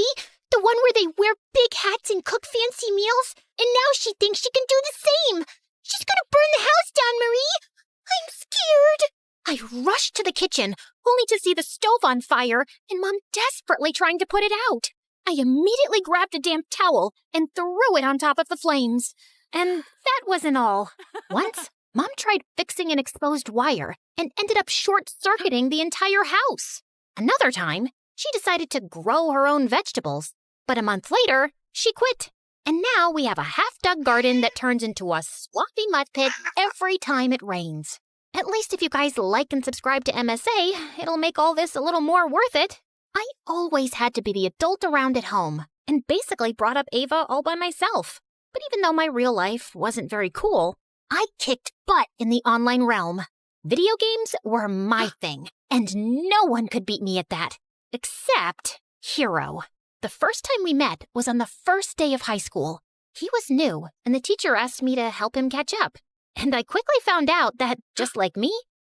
the one where they wear big hats and cook fancy meals, and now she thinks she can do the same. She's gonna burn the house down, Marie. I'm scared. I rushed to the kitchen, only to see the stove on fire and Mom desperately trying to put it out. I immediately grabbed a damp towel and threw it on top of the flames. And that wasn't all. Once, Mom tried fixing an exposed wire and ended up short-circuiting the entire house. Another time, she decided to grow her own vegetables. But a month later, she quit. And now we have a half-dug garden that turns into a swampy mud pit every time it rains. At least if you guys like and subscribe to MSA, it'll make all this a little more worth it. I always had to be the adult around at home, and basically brought up Ava all by myself. But even though my real life wasn't very cool, I kicked butt in the online realm. Video games were my thing, and no one could beat me at that. Except Hero. The first time we met was on the first day of high school. He was new, and the teacher asked me to help him catch up. And I quickly found out that, just like me,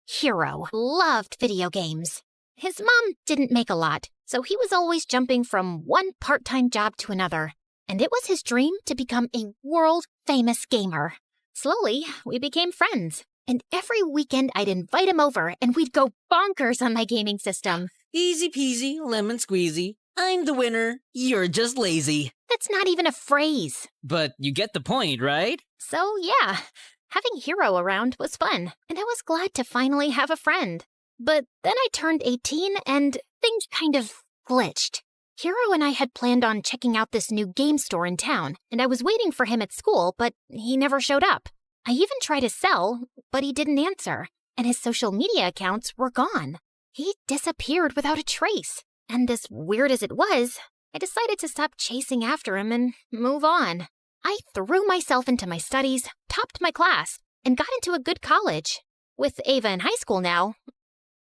Hero loved video games. His mom didn't make a lot, so he was always jumping from one part-time job to another. And it was his dream to become a world-famous gamer. Slowly, we became friends. And every weekend I'd invite him over and we'd go bonkers on my gaming system. Easy peasy, lemon squeezy. I'm the winner. You're just lazy. That's not even a phrase. But you get the point, right? So yeah, having Hero around was fun, and I was glad to finally have a friend. But then I turned 18 and things kind of glitched. Hero and I had planned on checking out this new game store in town, and I was waiting for him at school, but he never showed up. I even tried to sell, but he didn't answer, and his social media accounts were gone. He disappeared without a trace, and as weird as it was, I decided to stop chasing after him and move on. I threw myself into my studies, topped my class, and got into a good college. With Ava in high school now,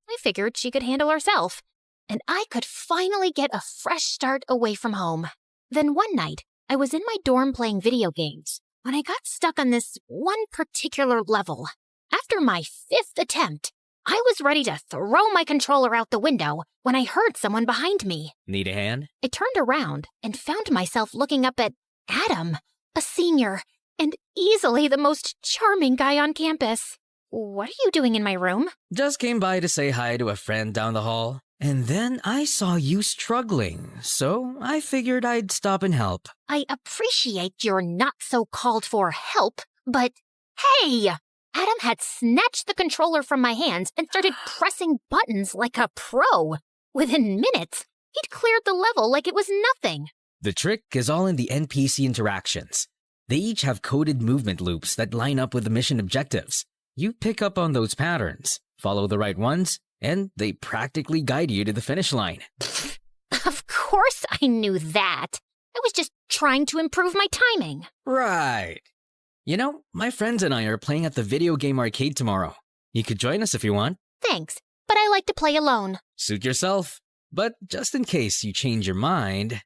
I figured she could handle herself, and I could finally get a fresh start away from home. Then one night, I was in my dorm playing video games when I got stuck on this one particular level. After my 5th attempt, I was ready to throw my controller out the window when I heard someone behind me. Need a hand? I turned around and found myself looking up at Adam, a senior, and easily the most charming guy on campus. What are you doing in my room? Just came by to say hi to a friend down the hall. And then I saw you struggling, so I figured I'd stop and help. I appreciate your not-so-called-for help, but hey! Adam had snatched the controller from my hands and started pressing buttons like a pro. Within minutes, he'd cleared the level like it was nothing. The trick is all in the NPC interactions. They each have coded movement loops that line up with the mission objectives. You pick up on those patterns, follow the right ones, and they practically guide you to the finish line. Of course I knew that. I was just trying to improve my timing. Right. You know, my friends and I are playing at the video game arcade tomorrow. You could join us if you want. Thanks, but I like to play alone. Suit yourself. But just in case you change your mind...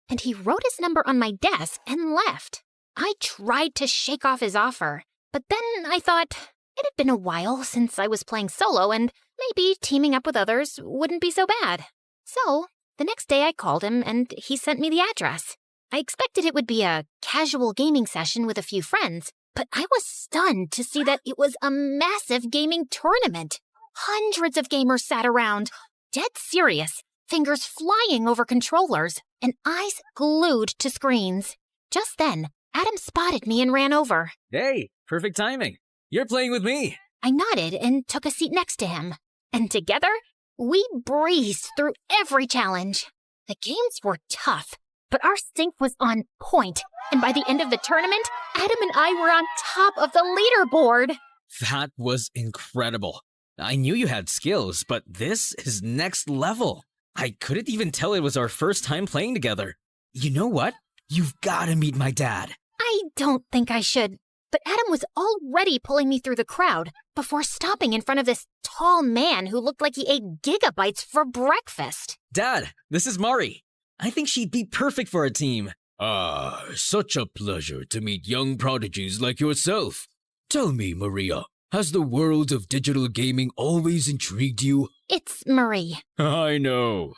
And he wrote his number on my desk and left. I tried to shake off his offer, but then I thought it had been a while since I was playing solo and maybe teaming up with others wouldn't be so bad. So, the next day I called him and he sent me the address. I expected it would be a casual gaming session with a few friends, but I was stunned to see that it was a massive gaming tournament. Hundreds of gamers sat around, dead serious, fingers flying over controllers, and eyes glued to screens. Just then, Adam spotted me and ran over. Hey, perfect timing. You're playing with me. I nodded and took a seat next to him. And together, we breezed through every challenge. The games were tough, but our sync was on point. And by the end of the tournament, Adam and I were on top of the leaderboard. That was incredible. I knew you had skills, but this is next level. I couldn't even tell it was our first time playing together. You know what? You've got to meet my dad. I don't think I should. But Adam was already pulling me through the crowd before stopping in front of this tall man who looked like he ate gigabytes for breakfast. Dad, this is Mari. I think she'd be perfect for our team. Ah, such a pleasure to meet young prodigies like yourself. Tell me, Maria, has the world of digital gaming always intrigued you? It's Marie. I know.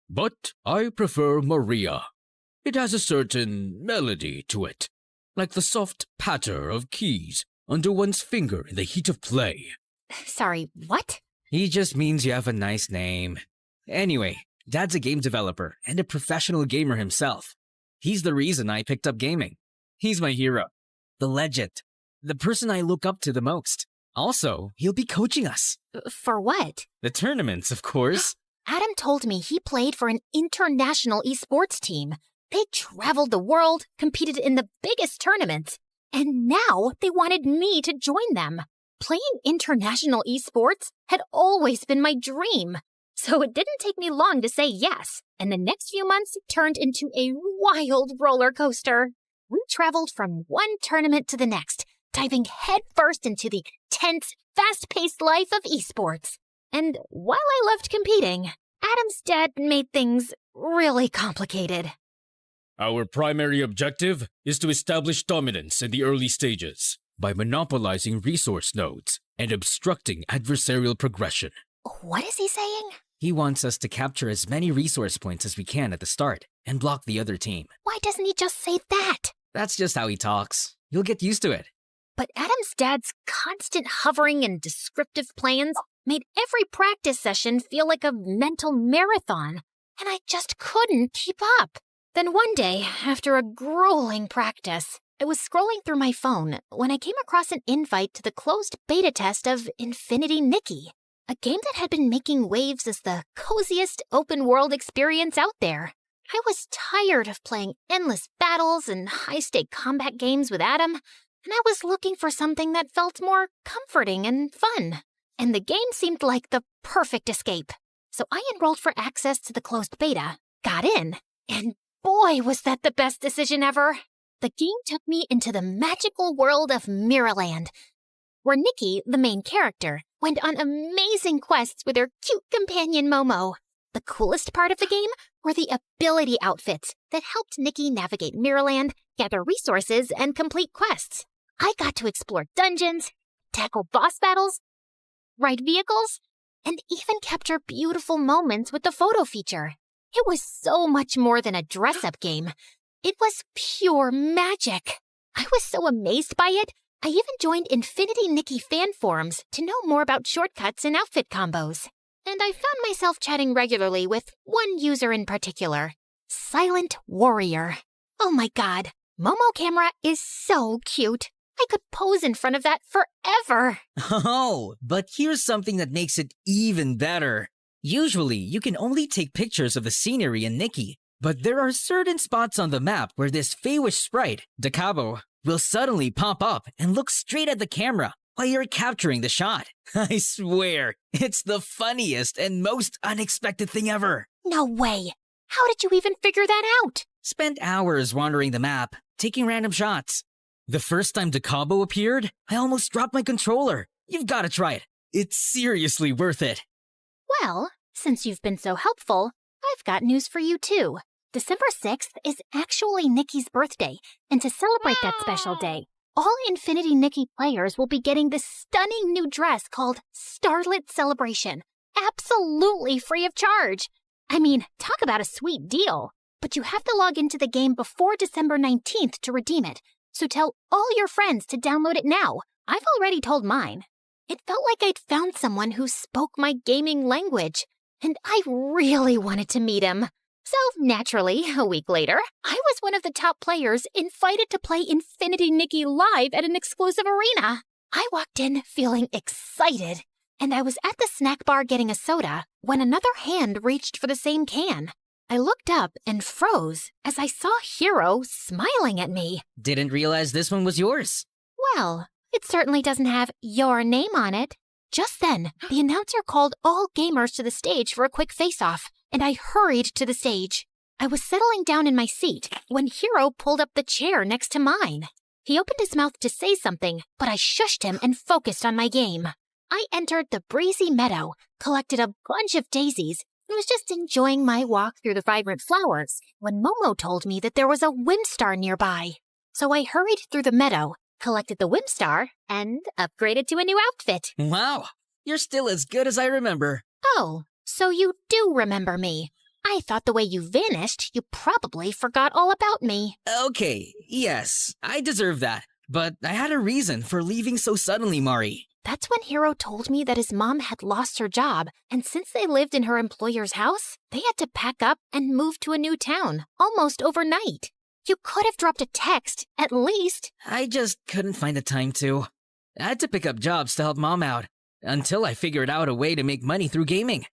But I prefer Maria. It has a certain melody to it, like the soft patter of keys under one's finger in the heat of play. Sorry, what? He just means you have a nice name. Anyway, Dad's a game developer and a professional gamer himself. He's the reason I picked up gaming. He's my hero, the legend, the person I look up to the most. Also, he'll be coaching us. For what? The tournaments, of course. Adam told me he played for an international esports team. They traveled the world, competed in the biggest tournaments, and now they wanted me to join them. Playing international esports had always been my dream, so it didn't take me long to say yes, and the next few months turned into a wild roller coaster. We traveled from one tournament to the next, diving headfirst into the tense, fast-paced life of esports. And while I loved competing, Adam's dad made things really complicated. Our primary objective is to establish dominance in the early stages by monopolizing resource nodes and obstructing adversarial progression. What is he saying? He wants us to capture as many resource points as we can at the start and block the other team. Why doesn't he just say that? That's just how he talks. You'll get used to it. But Adam's dad's constant hovering and descriptive plans made every practice session feel like a mental marathon, and I just couldn't keep up. Then one day, after a grueling practice, I was scrolling through my phone when I came across an invite to the closed beta test of Infinity Nikki, a game that had been making waves as the coziest open-world experience out there. I was tired of playing endless battles and high-stake combat games with Adam, and I was looking for something that felt more comforting and fun. And the game seemed like the perfect escape. So I enrolled for access to the closed beta, got in, and boy, was that the best decision ever. The game took me into the magical world of Mirrorland, where Nikki, the main character, went on amazing quests with her cute companion Momo. The coolest part of the game were the ability outfits that helped Nikki navigate Mirrorland, gather resources, and complete quests. I got to explore dungeons, tackle boss battles, ride vehicles, and even capture beautiful moments with the photo feature. It was so much more than a dress-up game. It was pure magic. I was so amazed by it, I even joined Infinity Nikki fan forums to know more about shortcuts and outfit combos. And I found myself chatting regularly with one user in particular, Silent Warrior. Oh my god, Momo camera is so cute. I could pose in front of that forever. Oh, but here's something that makes it even better. Usually, you can only take pictures of the scenery in Nikki, but there are certain spots on the map where this Feywish sprite, Dakabo, will suddenly pop up and look straight at the camera while you're capturing the shot. I swear, it's the funniest and most unexpected thing ever. No way. How did you even figure that out? Spent hours wandering the map, taking random shots. The first time Dakabo appeared, I almost dropped my controller. You've got to try it. It's seriously worth it. Well, since you've been so helpful, I've got news for you too. December 6th is actually Nikki's birthday, and to celebrate that special day, all Infinity Nikki players will be getting this stunning new dress called Starlit Celebration, absolutely free of charge. I mean, talk about a sweet deal. But you have to log into the game before December 19th to redeem it, so tell all your friends to download it now. I've already told mine. It felt like I'd found someone who spoke my gaming language, and I really wanted to meet him. So, naturally, a week later, I was one of the top players invited to play Infinity Nikki live at an exclusive arena. I walked in feeling excited, and I was at the snack bar getting a soda when another hand reached for the same can. I looked up and froze as I saw Hero smiling at me. Didn't realize this one was yours. Well, it certainly doesn't have your name on it. Just then, the announcer called all gamers to the stage for a quick face-off, and I hurried to the stage. I was settling down in my seat when Hero pulled up the chair next to mine. He opened his mouth to say something, but I shushed him and focused on my game. I entered the breezy meadow, collected a bunch of daisies, and was just enjoying my walk through the vibrant flowers when Momo told me that there was a Whimstar nearby. So I hurried through the meadow, collected the Whimstar, and upgraded to a new outfit. Wow, you're still as good as I remember. Oh, so you do remember me. I thought the way you vanished, you probably forgot all about me. Okay, yes, I deserve that. But I had a reason for leaving so suddenly, Mari. That's when Hero told me that his mom had lost her job, and since they lived in her employer's house, they had to pack up and move to a new town, almost overnight. You could have dropped a text, at least. I just couldn't find the time to. I had to pick up jobs to help Mom out, until I figured out a way to make money through gaming.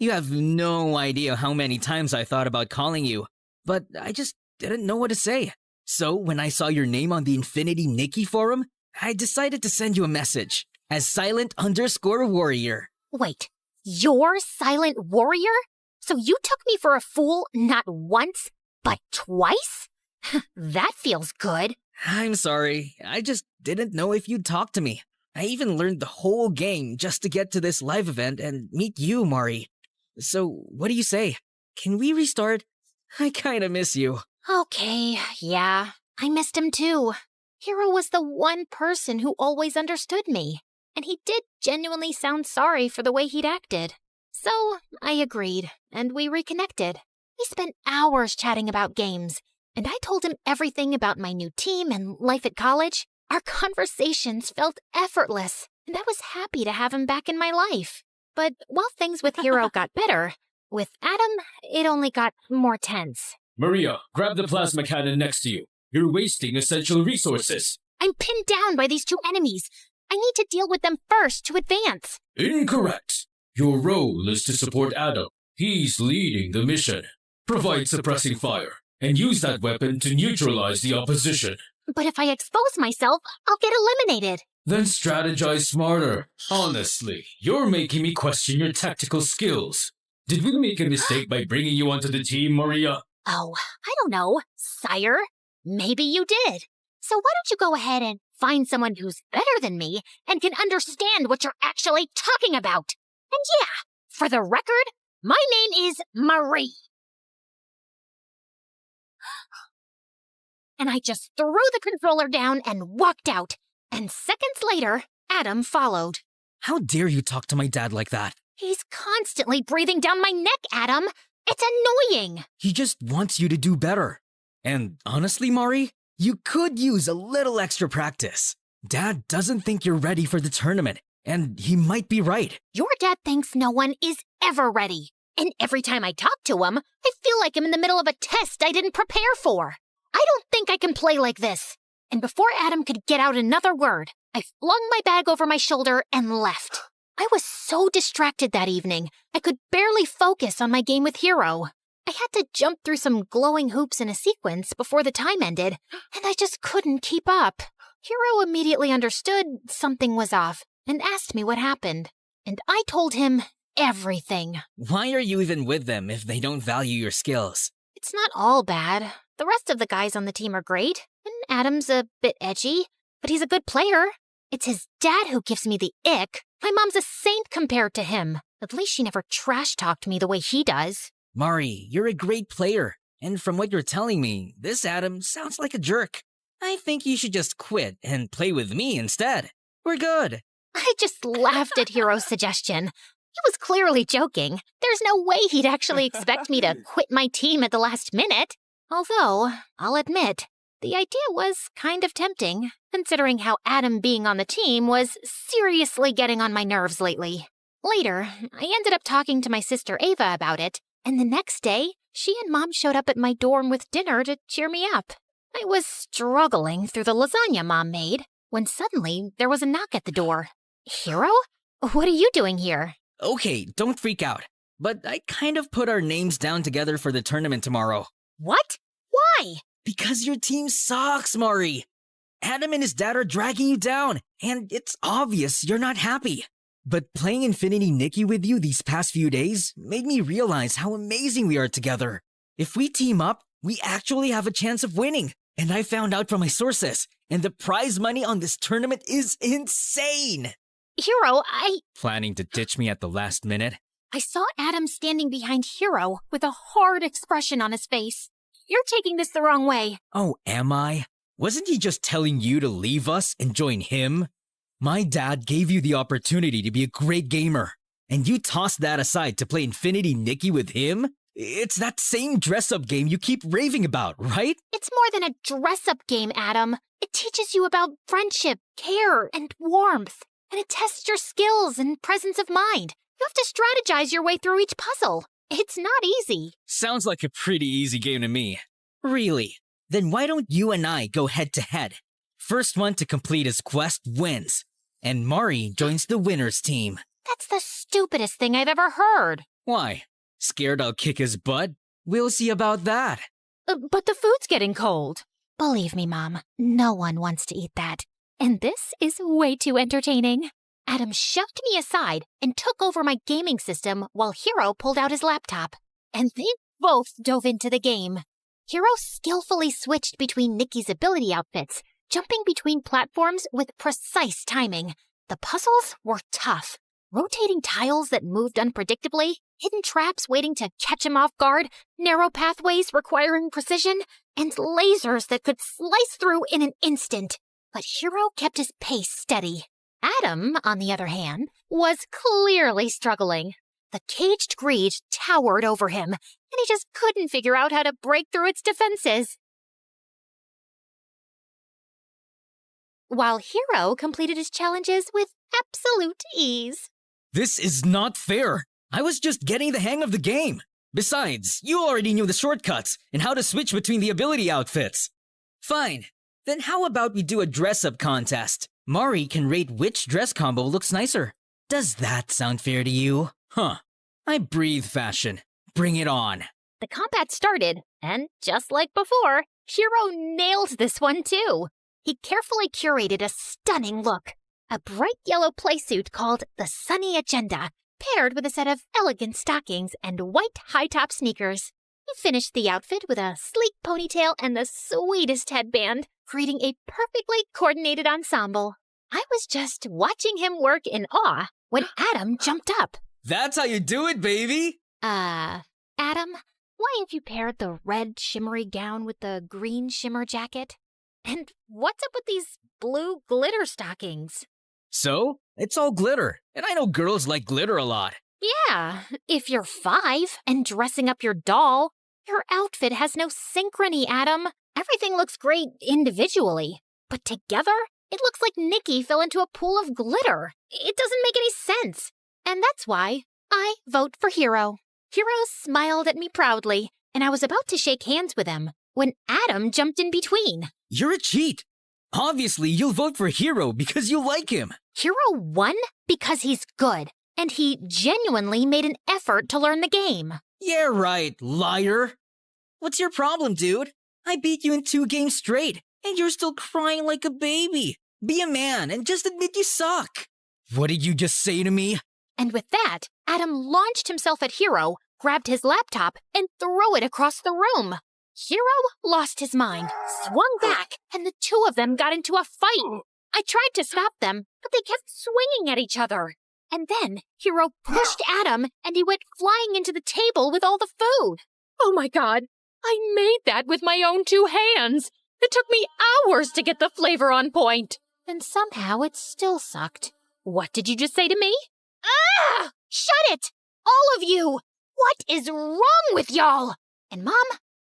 You have no idea how many times I thought about calling you, but I just didn't know what to say. So when I saw your name on the Infinity Nikki forum, I decided to send you a message as Silent_Warrior. Wait, you're Silent Warrior? So you took me for a fool not once, but twice? That feels good. I'm sorry, I just didn't know if you'd talk to me. I even learned the whole game just to get to this live event and meet you, Mari. So, what do you say? Can we restart? I kinda miss you. Okay, yeah, I missed him too. Hero was the one person who always understood me, and he did genuinely sound sorry for the way he'd acted. So, I agreed, and we reconnected. We spent hours chatting about games, and I told him everything about my new team and life at college. Our conversations felt effortless, and I was happy to have him back in my life. But while things with Hero got better, with Adam, it only got more tense. Maria, grab the plasma cannon next to you. You're wasting essential resources. I'm pinned down by these two enemies. I need to deal with them first to advance. Incorrect. Your role is to support Adam. He's leading the mission. Provide suppressing fire, and use that weapon to neutralize the opposition. But if I expose myself, I'll get eliminated. Then strategize smarter. Honestly, you're making me question your tactical skills. Did we make a mistake by bringing you onto the team, Maria? Oh, I don't know, sire. Maybe you did. So why don't you go ahead and find someone who's better than me and can understand what you're actually talking about? And yeah, for the record, my name is Marie. And I just threw the controller down and walked out. And seconds later, Adam followed. How dare you talk to my dad like that? He's constantly breathing down my neck, Adam. It's annoying. He just wants you to do better. And honestly, Mari, you could use a little extra practice. Dad doesn't think you're ready for the tournament, and he might be right. Your dad thinks no one is ever ready. And every time I talk to him, I feel like I'm in the middle of a test I didn't prepare for. I don't think I can play like this. And before Adam could get out another word, I flung my bag over my shoulder and left. I was so distracted that evening, I could barely focus on my game with Hero. I had to jump through some glowing hoops in a sequence before the time ended, and I just couldn't keep up. Hero immediately understood something was off and asked me what happened. And I told him everything. Why are you even with them if they don't value your skills? It's not all bad. The rest of the guys on the team are great, and Adam's a bit edgy, but he's a good player. It's his dad who gives me the ick. My mom's a saint compared to him. At least she never trash-talked me the way he does. Mari, you're a great player, and from what you're telling me, this Adam sounds like a jerk. I think you should just quit and play with me instead. We're good. I just laughed at Hero's suggestion. He was clearly joking. There's no way he'd actually expect me to quit my team at the last minute. Although, I'll admit, the idea was kind of tempting, considering how Adam being on the team was seriously getting on my nerves lately. Later, I ended up talking to my sister Ava about it, and the next day, she and Mom showed up at my dorm with dinner to cheer me up. I was struggling through the lasagna Mom made, when suddenly there was a knock at the door. Hero? What are you doing here? Okay, don't freak out. But I kind of put our names down together for the tournament tomorrow. What? Why? Because your team sucks, Mari. Adam and his dad are dragging you down, and it's obvious you're not happy. But playing Infinity Nikki with you these past few days made me realize how amazing we are together. If we team up, we actually have a chance of winning. And I found out from my sources, and the prize money on this tournament is insane. Hero, Planning to ditch me at the last minute? I saw Adam standing behind Hero with a hard expression on his face. You're taking this the wrong way. Oh, am I? Wasn't he just telling you to leave us and join him? My dad gave you the opportunity to be a great gamer, and you tossed that aside to play Infinity Nikki with him? It's that same dress-up game you keep raving about, right? It's more than a dress-up game, Adam. It teaches you about friendship, care, and warmth. And it tests your skills and presence of mind. You have to strategize your way through each puzzle. It's not easy. Sounds like a pretty easy game to me. Really? Then why don't you and I go head-to-head? First one to complete his quest wins. And Mari joins the winner's team. That's the stupidest thing I've ever heard. Why? Scared I'll kick his butt? We'll see about that. But the food's getting cold. Believe me, Mom, no one wants to eat that. And this is way too entertaining. Adam shoved me aside and took over my gaming system while Hero pulled out his laptop. And they both dove into the game. Hero skillfully switched between Nikki's ability outfits, jumping between platforms with precise timing. The puzzles were tough. Rotating tiles that moved unpredictably, hidden traps waiting to catch him off guard, narrow pathways requiring precision, and lasers that could slice through in an instant. But Hero kept his pace steady. Adam, on the other hand, was clearly struggling. The caged greed towered over him, and he just couldn't figure out how to break through its defenses. While Hero completed his challenges with absolute ease. This is not fair. I was just getting the hang of the game. Besides, you already knew the shortcuts and how to switch between the ability outfits. Fine. Then how about we do a dress-up contest? Mari can rate which dress combo looks nicer. Does that sound fair to you? Huh. I breathe fashion. Bring it on. The combat started, and just like before, Hero nailed this one too. He carefully curated a stunning look. A bright yellow playsuit called the Sunny Agenda, paired with a set of elegant stockings and white high-top sneakers. He finished the outfit with a sleek ponytail and the sweetest headband, creating a perfectly coordinated ensemble. I was just watching him work in awe when Adam jumped up. That's how you do it, baby! Adam, why have you paired the red shimmery gown with the green shimmer jacket? And what's up with these blue glitter stockings? So, it's all glitter. And I know girls like glitter a lot. Yeah, if you're 5 and dressing up your doll, your outfit has no synchrony, Adam. Everything looks great individually, but together, it looks like Nikki fell into a pool of glitter. It doesn't make any sense. And that's why I vote for Hero. Hero smiled at me proudly, and I was about to shake hands with him when Adam jumped in between. You're a cheat. Obviously, you'll vote for Hero because you like him. Hero won because he's good, and he genuinely made an effort to learn the game. Yeah, right, liar. What's your problem, dude? I beat you in 2 games straight, and you're still crying like a baby. Be a man and just admit you suck. What did you just say to me? And with that, Adam launched himself at Hero, grabbed his laptop, and threw it across the room. Hero lost his mind, swung back, and the two of them got into a fight. I tried to stop them, but they kept swinging at each other. And then Hero pushed Adam, and he went flying into the table with all the food. Oh my God, I made that with my own 2 hands. It took me hours to get the flavor on point. And somehow it still sucked. What did you just say to me? Ah! Shut it! All of you! What is wrong with y'all? And Mom,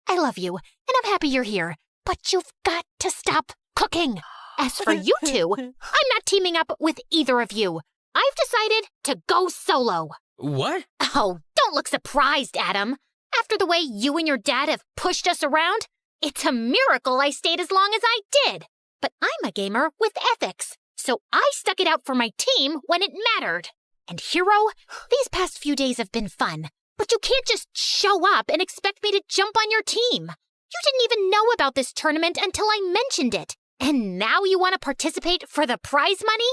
I love you, and I'm happy you're here, but you've got to stop cooking. As for you two, I'm not teaming up with either of you. I've decided to go solo. What? Oh, don't look surprised, Adam. After the way you and your dad have pushed us around, it's a miracle I stayed as long as I did. But I'm a gamer with ethics, so I stuck it out for my team when it mattered. And Hero, these past few days have been fun, but you can't just show up and expect me to jump on your team. You didn't even know about this tournament until I mentioned it. And now you want to participate for the prize money?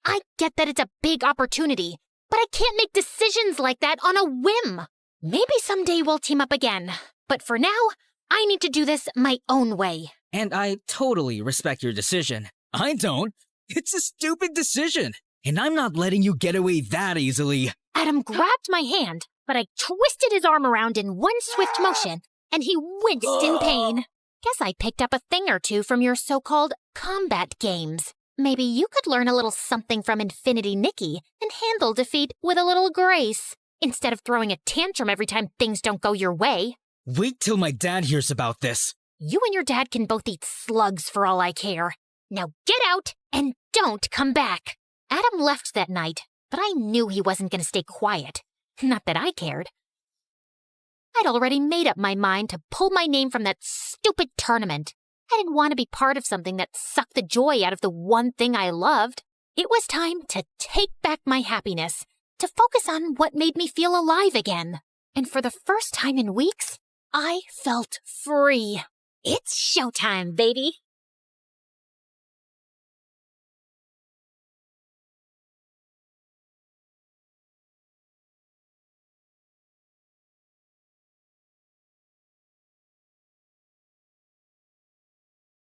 I get that it's a big opportunity, but I can't make decisions like that on a whim. Maybe someday we'll team up again, but for now, I need to do this my own way. And I totally respect your decision. I don't. It's a stupid decision. And I'm not letting you get away that easily. Adam grabbed my hand, but I twisted his arm around in one swift motion, and he winced in pain. Guess I picked up a thing or two from your so-called combat games. Maybe you could learn a little something from Infinity Nikki and handle defeat with a little grace, instead of throwing a tantrum every time things don't go your way. Wait till my dad hears about this. You and your dad can both eat slugs for all I care. Now get out and don't come back. Adam left that night, but I knew he wasn't going to stay quiet. Not that I cared. I'd already made up my mind to pull my name from that stupid tournament. I didn't want to be part of something that sucked the joy out of the one thing I loved. It was time to take back my happiness, to focus on what made me feel alive again. And for the first time in weeks, I felt free. It's showtime, baby.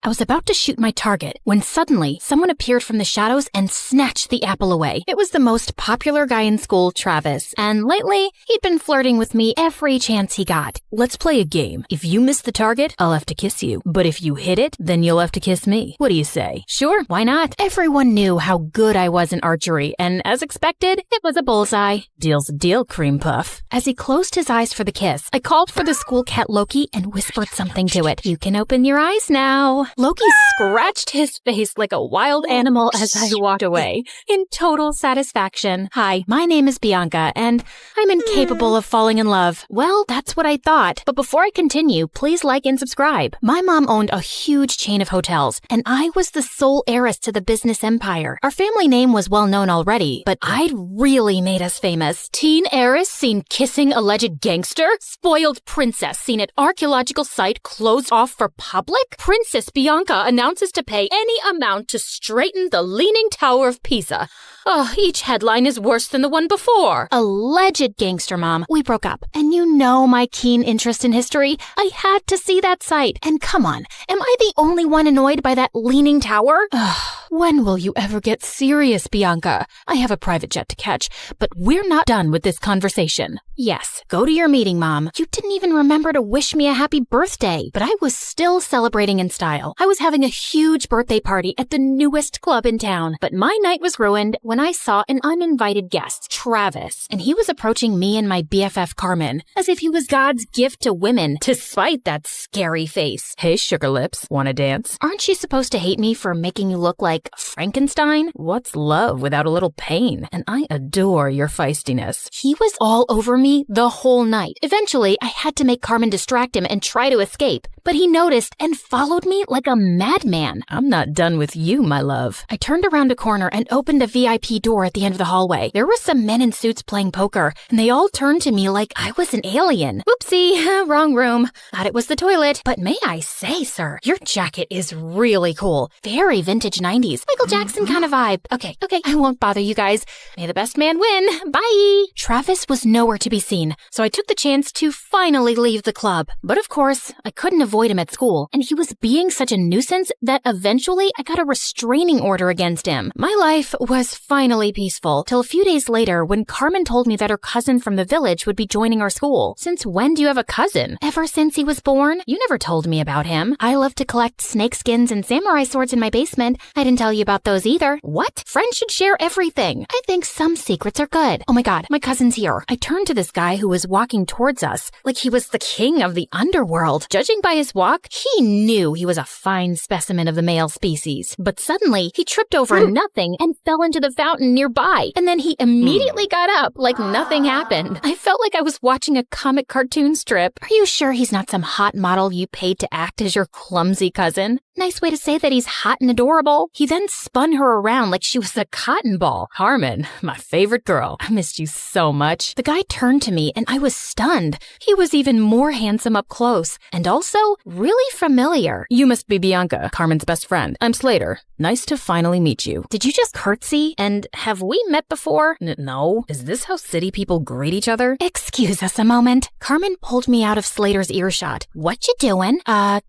I was about to shoot my target when suddenly someone appeared from the shadows and snatched the apple away. It was the most popular guy in school, Travis, and lately he'd been flirting with me every chance he got. Let's play a game. If you miss the target, I'll have to kiss you. But if you hit it, then you'll have to kiss me. What do you say? Sure, why not? Everyone knew how good I was in archery, and as expected, it was a bullseye. Deal's a deal, cream puff. As he closed his eyes for the kiss, I called for the school cat Loki and whispered something to it. You can open your eyes now. Loki scratched his face like a wild animal as I walked away, in total satisfaction. Hi, my name is Bianca, and I'm incapable of falling in love. Well, that's what I thought. But before I continue, please like and subscribe. My mom owned a huge chain of hotels, and I was the sole heiress to the business empire. Our family name was well known already, but I'd really made us famous. Teen heiress seen kissing alleged gangster? Spoiled princess seen at archaeological site closed off for public? Princess Bianca announces to pay any amount to straighten the Leaning Tower of Pisa. Oh, each headline is worse than the one before. Alleged gangster, Mom. We broke up, and you know my keen interest in history. I had to see that site. And come on, am I the only one annoyed by that Leaning Tower? Ugh. When will you ever get serious, Bianca? I have a private jet to catch, but we're not done with this conversation. Yes, go to your meeting, Mom. You didn't even remember to wish me a happy birthday, but I was still celebrating in style. I was having a huge birthday party at the newest club in town, but my night was ruined when I saw an uninvited guest, Travis, and he was approaching me and my BFF Carmen as if he was God's gift to women, despite that scary face. Hey, sugar lips, wanna dance? Aren't you supposed to hate me for making you look like Frankenstein? What's love without a little pain? And I adore your feistiness. He was all over me the whole night. Eventually, I had to make Carmen distract him and try to escape, but he noticed and followed me like a madman. I'm not done with you, my love. I turned around a corner and opened a VIP door at the end of the hallway. There were some men in suits playing poker, and they all turned to me like I was an alien. Oopsie, wrong room. Thought it was the toilet. But may I say, sir, your jacket is really cool. Very vintage 90s. Michael Jackson kind of vibe. Okay, I won't bother you guys. May the best man win. Bye. Travis was nowhere to be seen, so I took the chance to finally leave the club. But of course, I couldn't avoid him at school, and he was being such a nuisance that eventually I got a restraining order against him. My life was finally peaceful, till a few days later when Carmen told me that her cousin from the village would be joining our school. Since when do you have a cousin? Ever since he was born? You never told me about him. I love to collect snake skins and samurai swords in my basement. I didn't tell you about those either. What? Friends should share everything. I think some secrets are good. Oh my god, my cousin's here. I turned to this guy who was walking towards us like he was the king of the underworld. Judging by his walk, he knew he was a fine specimen of the male species. But suddenly, he tripped over nothing and fell into the fountain nearby. And then he immediately got up like nothing happened. I felt like I was watching a comic cartoon strip. Are you sure he's not some hot model you paid to act as your clumsy cousin? Nice way to say that he's hot and adorable. He then spun her around like she was a cotton ball. Carmen, my favorite girl. I missed you so much. The guy turned to me and I was stunned. He was even more handsome up close and also really familiar. You must be Bianca, Carmen's best friend. I'm Slater. Nice to finally meet you. Did you just curtsy? And have we met before? No. Is this how city people greet each other? Excuse us a moment. Carmen pulled me out of Slater's earshot. What you doing?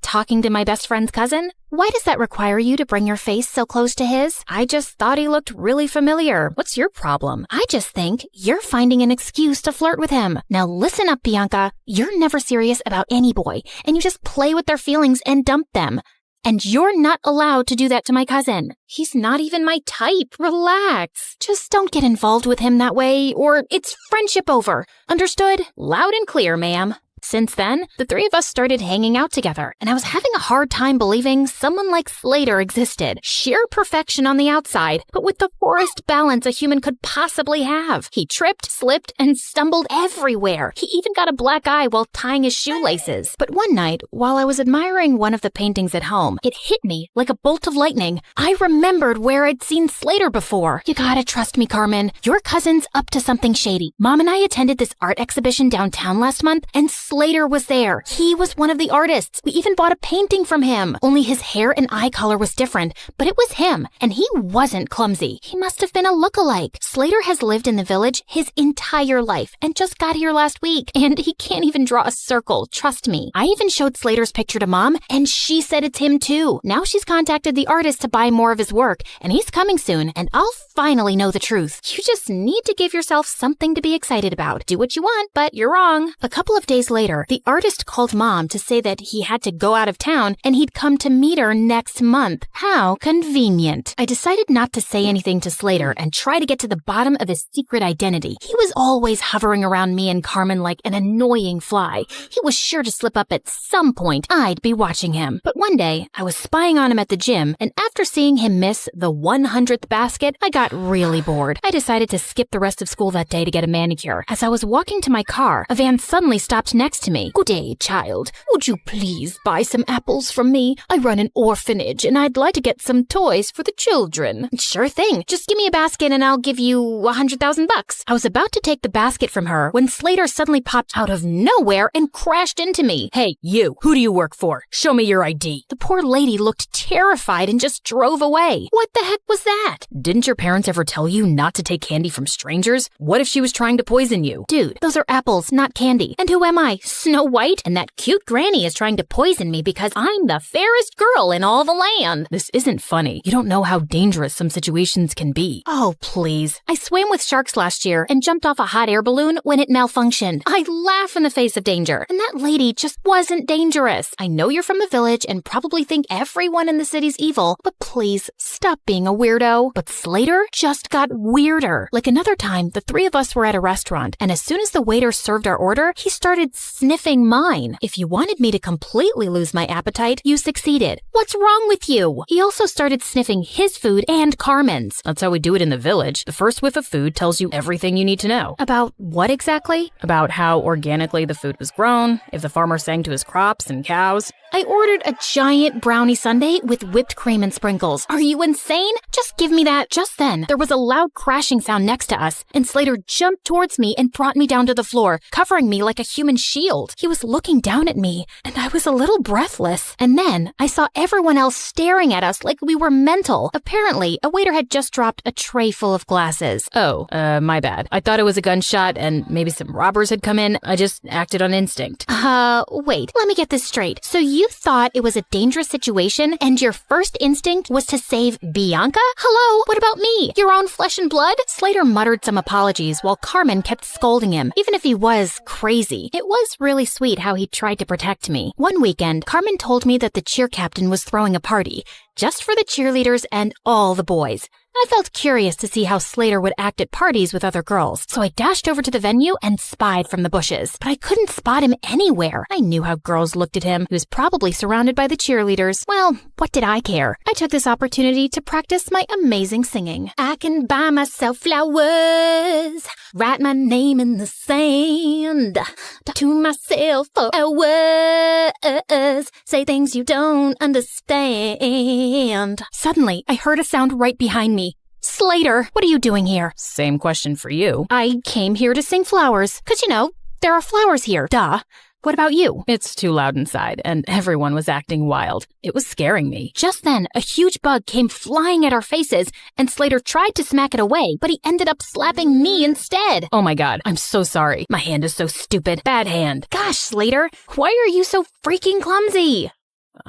Talking to my best friend's cousin? Why does that require you to bring your face so close to his? I just thought he looked really familiar. What's your problem? I just think you're finding an excuse to flirt with him. Now listen up, Bianca. You're never serious about any boy, and you just play with their feelings and dump them. And you're not allowed to do that to my cousin. He's not even my type. Relax. Just don't get involved with him that way, or it's friendship over. Understood? Loud and clear, ma'am. Since then, the three of us started hanging out together, and I was having a hard time believing someone like Slater existed. Sheer perfection on the outside, but with the poorest balance a human could possibly have. He tripped, slipped, and stumbled everywhere. He even got a black eye while tying his shoelaces. But one night, while I was admiring one of the paintings at home, it hit me like a bolt of lightning. I remembered where I'd seen Slater before. You gotta trust me, Carmen. Your cousin's up to something shady. Mom and I attended this art exhibition downtown last month, and Slater was there. He was one of the artists. We even bought a painting from him. Only his hair and eye color was different, but it was him, and he wasn't clumsy. He must have been a look-alike. Slater has lived in the village his entire life and just got here last week, and he can't even draw a circle, trust me. I even showed Slater's picture to Mom, and she said it's him too. Now she's contacted the artist to buy more of his work, and he's coming soon, and I'll finally know the truth. You just need to give yourself something to be excited about. Do what you want, but you're wrong. A couple of days later, the artist called Mom to say that he had to go out of town and he'd come to meet her next month. How convenient. I decided not to say anything to Slater and try to get to the bottom of his secret identity. He was always hovering around me and Carmen like an annoying fly. He was sure to slip up at some point. I'd be watching him. But one day, I was spying on him at the gym, and after seeing him miss the 100th basket, I got really bored. I decided to skip the rest of school that day to get a manicure. As I was walking to my car, a van suddenly stopped next to me. Good day, child. Would you please buy some apples from me? I run an orphanage, and I'd like to get some toys for the children. Sure thing. Just give me a basket and I'll give you $100,000. I was about to take the basket from her when Slater suddenly popped out of nowhere and crashed into me. Hey, you. Who do you work for? Show me your ID. The poor lady looked terrified and just drove away. What the heck was that? Didn't your parents ever tell you not to take candy from strangers? What if she was trying to poison you? Dude, those are apples, not candy. And who am I? by Snow White, and that cute granny is trying to poison me because I'm the fairest girl in all the land. This isn't funny. You don't know how dangerous some situations can be. Oh, please. I swam with sharks last year and jumped off a hot air balloon when it malfunctioned. I laugh in the face of danger, and that lady just wasn't dangerous. I know you're from the village and probably think everyone in the city's evil, but please stop being a weirdo. But Slater just got weirder. Like another time, the three of us were at a restaurant, and as soon as the waiter served our order, he started sniffing mine. If you wanted me to completely lose my appetite, you succeeded. What's wrong with you? He also started sniffing his food and Carmen's. That's how we do it in the village. The first whiff of food tells you everything you need to know. About what exactly? About how organically the food was grown, if the farmer sang to his crops and cows. I ordered a giant brownie sundae with whipped cream and sprinkles. Are you insane? Just give me that. Just then, there was a loud crashing sound next to us, and Slater jumped towards me and brought me down to the floor, covering me like a human shield. He was looking down at me, and I was a little breathless. And then I saw everyone else staring at us like we were mental. Apparently, a waiter had just dropped a tray full of glasses. Oh, my bad. I thought it was a gunshot and maybe some robbers had come in. I just acted on instinct. Wait, let me get this straight. So you thought it was a dangerous situation and your first instinct was to save Bianca? Hello, what about me? Your own flesh and blood? Slater muttered some apologies while Carmen kept scolding him, even if he was crazy. It was really sweet how he tried to protect me. One weekend, Carmen told me that the cheer captain was throwing a party, just for the cheerleaders and all the boys. I felt curious to see how Slater would act at parties with other girls, so I dashed over to the venue and spied from the bushes. But I couldn't spot him anywhere. I knew how girls looked at him. He was probably surrounded by the cheerleaders. Well, what did I care? I took this opportunity to practice my amazing singing. I can buy myself flowers, write my name in the sand, talk to myself for hours, say things you don't understand. Suddenly, I heard a sound right behind me. Slater, what are you doing here? Same question for you. I came here to sing flowers, 'cause you know, there are flowers here, duh. What about you? It's too loud inside, and everyone was acting wild. It was scaring me. Just then, a huge bug came flying at our faces, and Slater tried to smack it away, but he ended up slapping me instead. Oh my god, I'm so sorry. My hand is so stupid. Bad hand. Gosh, Slater, why are you so freaking clumsy?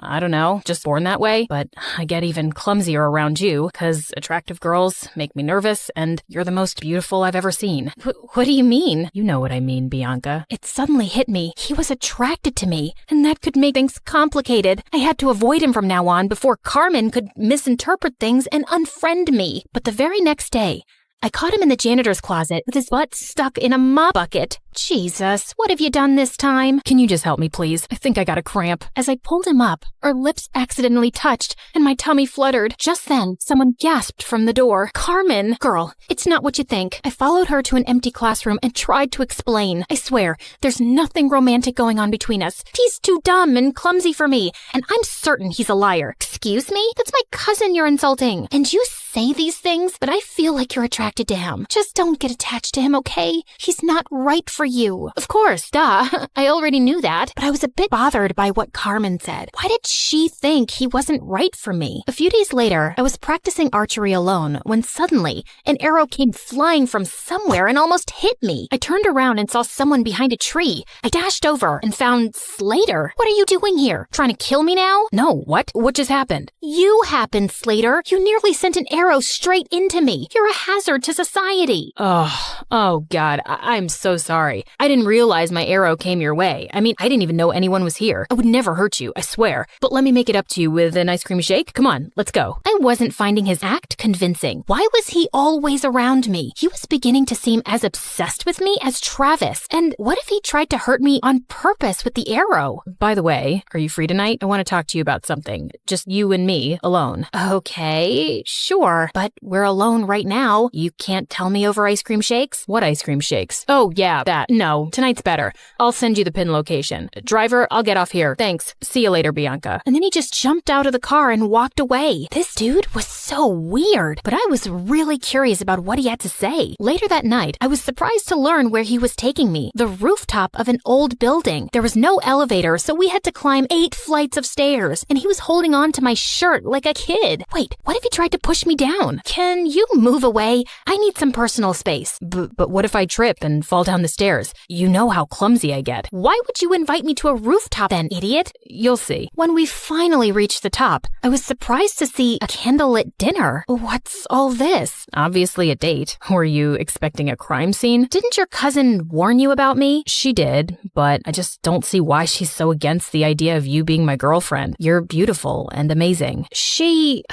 I don't know, just born that way, but I get even clumsier around you, 'cause attractive girls make me nervous, and you're the most beautiful I've ever seen. What do you mean? You know what I mean, Bianca. It suddenly hit me. He was attracted to me, and that could make things complicated. I had to avoid him from now on before Carmen could misinterpret things and unfriend me. But the very next day, I caught him in the janitor's closet with his butt stuck in a mop bucket. Jesus, what have you done this time? Can you just help me, please? I think I got a cramp. As I pulled him up, our lips accidentally touched, and my tummy fluttered. Just then, someone gasped from the door. Carmen! Girl, it's not what you think. I followed her to an empty classroom and tried to explain. I swear, there's nothing romantic going on between us. He's too dumb and clumsy for me, and I'm certain he's a liar. Excuse me? That's my cousin you're insulting. And you say these things, but I feel like you're attracted to him. Just don't get attached to him, okay? He's not right for you. Of course, duh. I already knew that, but I was a bit bothered by what Carmen said. Why did she think he wasn't right for me? A few days later, I was practicing archery alone when suddenly an arrow came flying from somewhere and almost hit me. I turned around and saw someone behind a tree. I dashed over and found Slater. What are you doing here? Trying to kill me now? No, what? What just happened? You happened, Slater. You nearly sent an arrow straight into me. You're a hazard to society. Oh God, I'm so sorry. I didn't realize my arrow came your way. I mean, I didn't even know anyone was here. I would never hurt you, I swear. But let me make it up to you with an ice cream shake. Come on, let's go. I wasn't finding his act convincing. Why was he always around me? He was beginning to seem as obsessed with me as Travis. And what if he tried to hurt me on purpose with the arrow? By the way, are you free tonight? I want to talk to you about something. Just you and me, alone. Okay, sure. But we're alone right now. You can't tell me over ice cream shakes? What ice cream shakes? Oh, yeah, that. No, tonight's better. I'll send you the pin location. Driver, I'll get off here. Thanks. See you later, Bianca. And then he just jumped out of the car and walked away. This dude was so weird, but I was really curious about what he had to say. Later that night, I was surprised to learn where he was taking me. The rooftop of an old building. There was no elevator, so we had to climb 8 flights of stairs, and he was holding on to my shirt like a kid. Wait, what if he tried to push me down. Can you move away? I need some personal space. But what if I trip and fall down the stairs? You know how clumsy I get. Why would you invite me to a rooftop then, idiot? You'll see. When we finally reached the top, I was surprised to see a candlelit dinner. What's all this? Obviously a date. Were you expecting a crime scene? Didn't your cousin warn you about me? She did, but I just don't see why she's so against the idea of you being my girlfriend. You're beautiful and amazing. She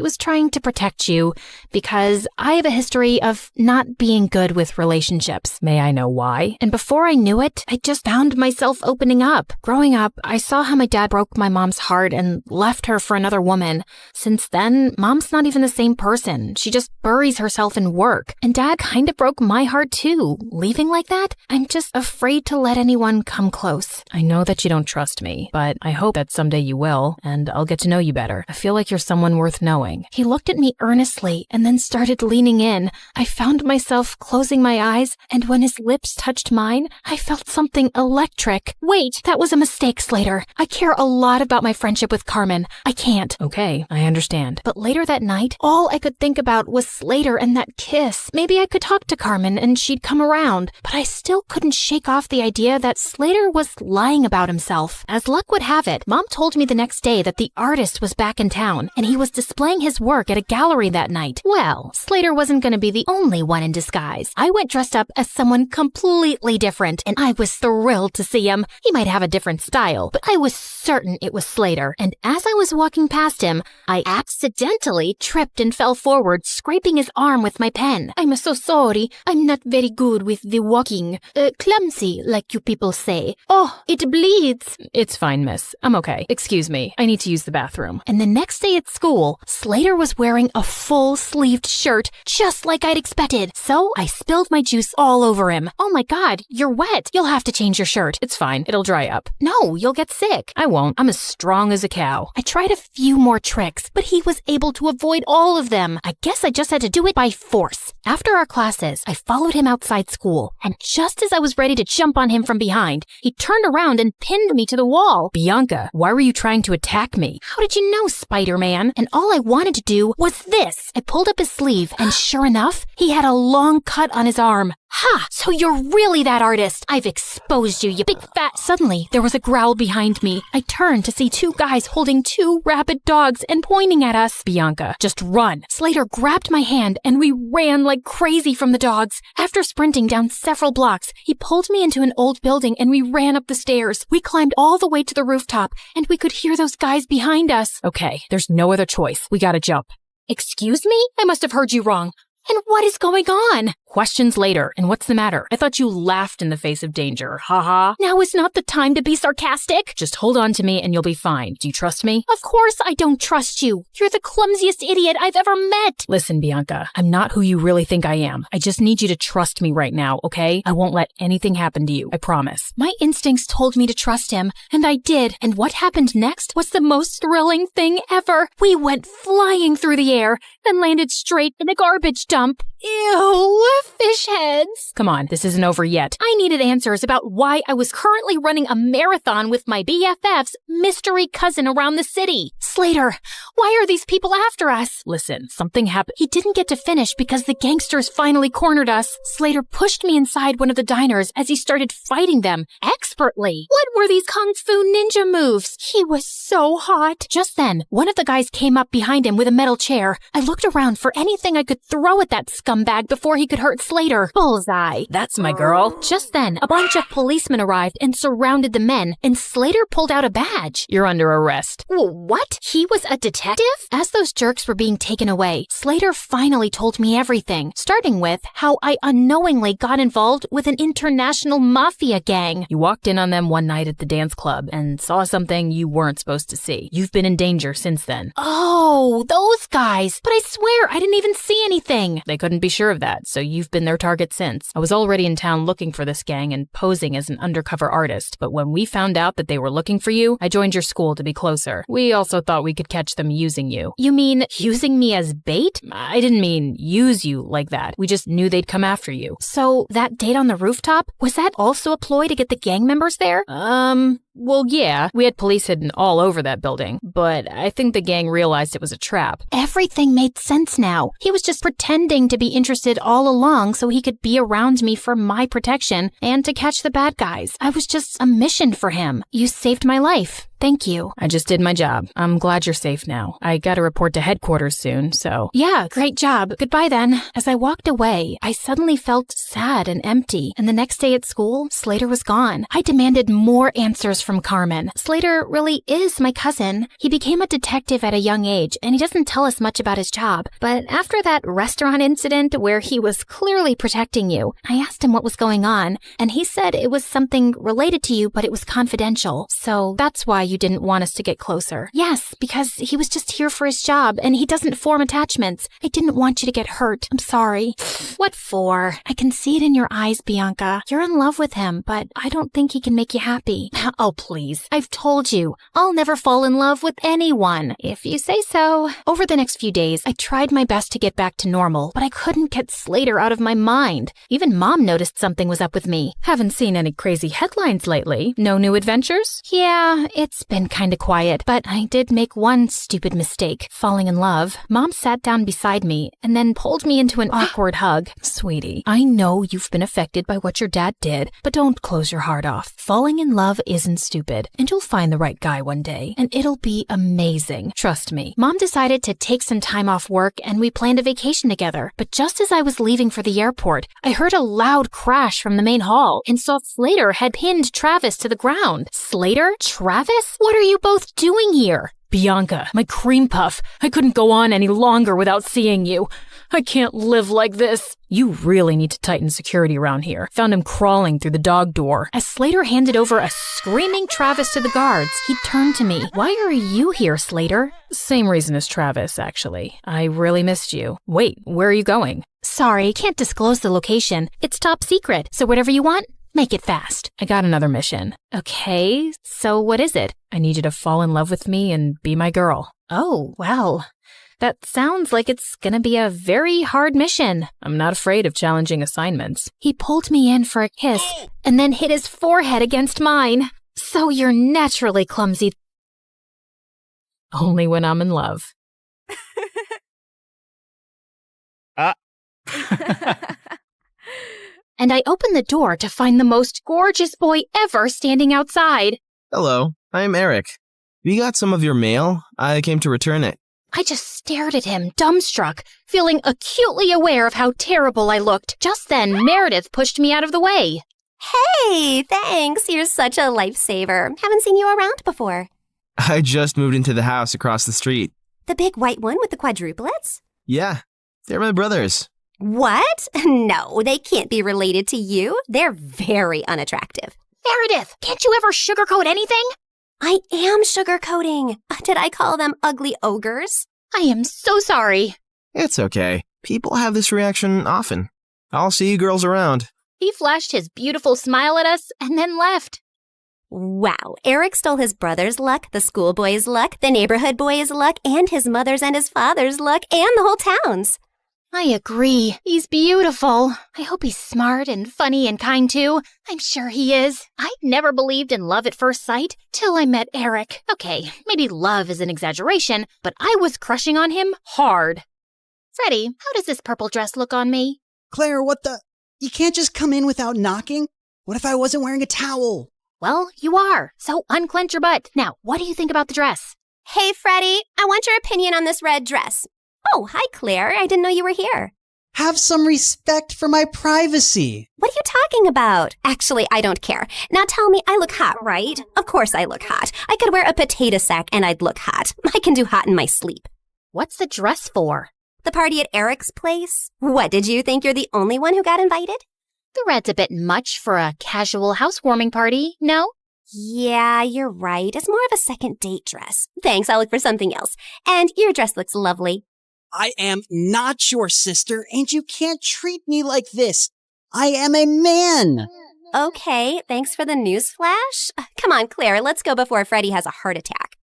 was trying to protect you because I have a history of not being good with relationships. May I know why? And before I knew it, I just found myself opening up. Growing up, I saw how my dad broke my mom's heart and left her for another woman. Since then, Mom's not even the same person. She just buries herself in work. And Dad kind of broke my heart too. Leaving like that? I'm just afraid to let anyone come close. I know that you don't trust me, but I hope that someday you will, and I'll get to know you better. I feel like you're someone worth knowing. He looked at me earnestly and then started leaning in. I found myself closing my eyes, and when his lips touched mine, I felt something electric. Wait, that was a mistake, Slater. I care a lot about my friendship with Carmen. I can't. Okay, I understand. But later that night, all I could think about was Slater and that kiss. Maybe I could talk to Carmen and she'd come around, but I still couldn't shake off the idea that Slater was lying about himself. As luck would have it, Mom told me the next day that the artist was back in town and he was displaying his work at a gallery that night. Well, Slater wasn't going to be the only one in disguise. I went dressed up as someone completely different, and I was thrilled to see him. He might have a different style, but I was certain it was Slater. And as I was walking past him, I accidentally tripped and fell forward, scraping his arm with my pen. I'm so sorry. I'm not very good with the walking. Clumsy, like you people say. Oh, it bleeds. It's fine, miss. I'm okay. Excuse me. I need to use the bathroom. And the next day at school, Slater was wearing a full-sleeved shirt, just like I'd expected. So I spilled my juice all over him. Oh my God, you're wet. You'll have to change your shirt. It's fine. It'll dry up. No, you'll get sick. I won't. I'm as strong as a cow. I tried a few more tricks, but he was able to avoid all of them. I guess I just had to do it by force. After our classes, I followed him outside school, and just as I was ready to jump on him from behind, he turned around and pinned me to the wall. Bianca, why were you trying to attack me? How did you know, Spider-Man? And all I wanted to do was this. I pulled up his sleeve, and sure enough, he had a long cut on his arm. Ha! So you're really that artist. I've exposed you, you big fat... Suddenly, there was a growl behind me. I turned to see two guys holding two rabid dogs and pointing at us. Bianca, just run. Slater grabbed my hand and we ran like crazy from the dogs. After sprinting down several blocks, he pulled me into an old building and we ran up the stairs. We climbed all the way to the rooftop and we could hear those guys behind us. Okay, there's no other choice. We gotta jump. Excuse me? I must have heard you wrong. And what is going on? Questions later. And what's the matter? I thought you laughed in the face of danger. Ha ha. Now is not the time to be sarcastic. Just hold on to me and you'll be fine. Do you trust me? Of course I don't trust you. You're the clumsiest idiot I've ever met. Listen, Bianca, I'm not who you really think I am. I just need you to trust me right now, okay? I won't let anything happen to you. I promise. My instincts told me to trust him, and I did. And what happened next was the most thrilling thing ever. We went flying through the air, then landed straight in a garbage dump. Ew, fish heads. Come on, this isn't over yet. I needed answers about why I was currently running a marathon with my BFF's mystery cousin around the city. Slater, why are these people after us? Listen, something happened. He didn't get to finish because the gangsters finally cornered us. Slater pushed me inside one of the diners as he started fighting them expertly. What were these kung fu ninja moves? He was so hot. Just then, one of the guys came up behind him with a metal chair. I looked around for anything I could throw at that scumbag before he could hurt Slater. Bullseye. That's my girl. Just then, a bunch of policemen arrived and surrounded the men, and Slater pulled out a badge. You're under arrest. What? He was a detective? As those jerks were being taken away, Slater finally told me everything, starting with how I unknowingly got involved with an international mafia gang. You walked in on them one night at the dance club and saw something you weren't supposed to see. You've been in danger since then. Oh, those guys. But I swear I didn't even see anything. They couldn't be sure of that, so you've been their target since. I was already in town looking for this gang and posing as an undercover artist, but when we found out that they were looking for you, I joined your school to be closer. We also thought we could catch them using you. You mean using me as bait? I didn't mean use you like that. We just knew they'd come after you. So that date on the rooftop, was that also a ploy to get the gang members members there? Well, yeah, we had police hidden all over that building, but I think the gang realized it was a trap. Everything made sense now. He was just pretending to be interested all along so he could be around me for my protection and to catch the bad guys. I was just a mission for him. You saved my life. Thank you. I just did my job. I'm glad you're safe now. I gotta report to headquarters soon, so... Yeah, great job. Goodbye then. As I walked away, I suddenly felt sad and empty, and the next day at school, Slater was gone. I demanded more answers from Carmen. Slater really is my cousin. He became a detective at a young age, and he doesn't tell us much about his job. But after that restaurant incident where he was clearly protecting you, I asked him what was going on, and he said it was something related to you, but it was confidential. So that's why you didn't want us to get closer. Yes, because he was just here for his job, and he doesn't form attachments. I didn't want you to get hurt. I'm sorry. What for? I can see it in your eyes, Bianca. You're in love with him, but I don't think he can make you happy. Oh, please. I've told you. I'll never fall in love with anyone, if you say so. Over the next few days, I tried my best to get back to normal, but I couldn't get Slater out of my mind. Even Mom noticed something was up with me. Haven't seen any crazy headlines lately. No new adventures? Yeah, it's been kinda quiet, but I did make one stupid mistake, falling in love. Mom sat down beside me and then pulled me into an awkward hug. Sweetie, I know you've been affected by what your dad did, but don't close your heart off. Falling in love isn't stupid, and you'll find the right guy one day, and it'll be amazing. Trust me. Mom decided to take some time off work and we planned a vacation together, but just as I was leaving for the airport, I heard a loud crash from the main hall and saw Slater had pinned Travis to the ground. Slater? Travis? What are you both doing here? Bianca, my cream puff. I couldn't go on any longer without seeing you. I can't live like this. You really need to tighten security around here. Found him crawling through the dog door. As Slater handed over a screaming Travis to the guards, he turned to me. Why are you here, Slater? Same reason as Travis, actually. I really missed you. Wait, where are you going? Sorry, can't disclose the location. It's top secret, so whatever you want, make it fast. I got another mission. Okay, so what is it? I need you to fall in love with me and be my girl. Oh, well, that sounds like it's gonna be a very hard mission. I'm not afraid of challenging assignments. He pulled me in for a kiss and then hit his forehead against mine. So you're naturally clumsy. Only when I'm in love. And I opened the door to find the most gorgeous boy ever standing outside. Hello, I'm Eric. We got some of your mail. I came to return it. I just stared at him, dumbstruck, feeling acutely aware of how terrible I looked. Just then, Meredith pushed me out of the way. Hey, thanks. You're such a lifesaver. Haven't seen you around before. I just moved into the house across the street. The big white one with the quadruplets? Yeah, they're my brothers. What? No, they can't be related to you. They're very unattractive. Meredith, can't you ever sugarcoat anything? I am sugarcoating. Did I call them ugly ogres? I am so sorry. It's okay. People have this reaction often. I'll see you girls around. He flashed his beautiful smile at us and then left. Wow, Eric stole his brother's luck, the schoolboy's luck, the neighborhood boy's luck, and his mother's and his father's luck, and the whole town's. I agree. He's beautiful. I hope he's smart and funny and kind too. I'm sure he is. I never believed in love at first sight till I met Eric. Okay, maybe love is an exaggeration, but I was crushing on him hard. Freddie, how does this purple dress look on me? Claire, what the? You can't just come in without knocking? What if I wasn't wearing a towel? Well, you are. So unclench your butt. Now, what do you think about the dress? Hey, Freddie, I want your opinion on this red dress. Oh, hi, Claire. I didn't know you were here. Have some respect for my privacy. What are you talking about? Actually, I don't care. Now tell me, I look hot, right? Of course I look hot. I could wear a potato sack and I'd look hot. I can do hot in my sleep. What's the dress for? The party at Eric's place? What, did you think you're the only one who got invited? The red's a bit much for a casual housewarming party, no? Yeah, you're right. It's more of a second date dress. Thanks, I'll look for something else. And your dress looks lovely. I am not your sister, and you can't treat me like this. I am a man. Okay, thanks for the news flash. Come on, Claire, let's go before Freddie has a heart attack.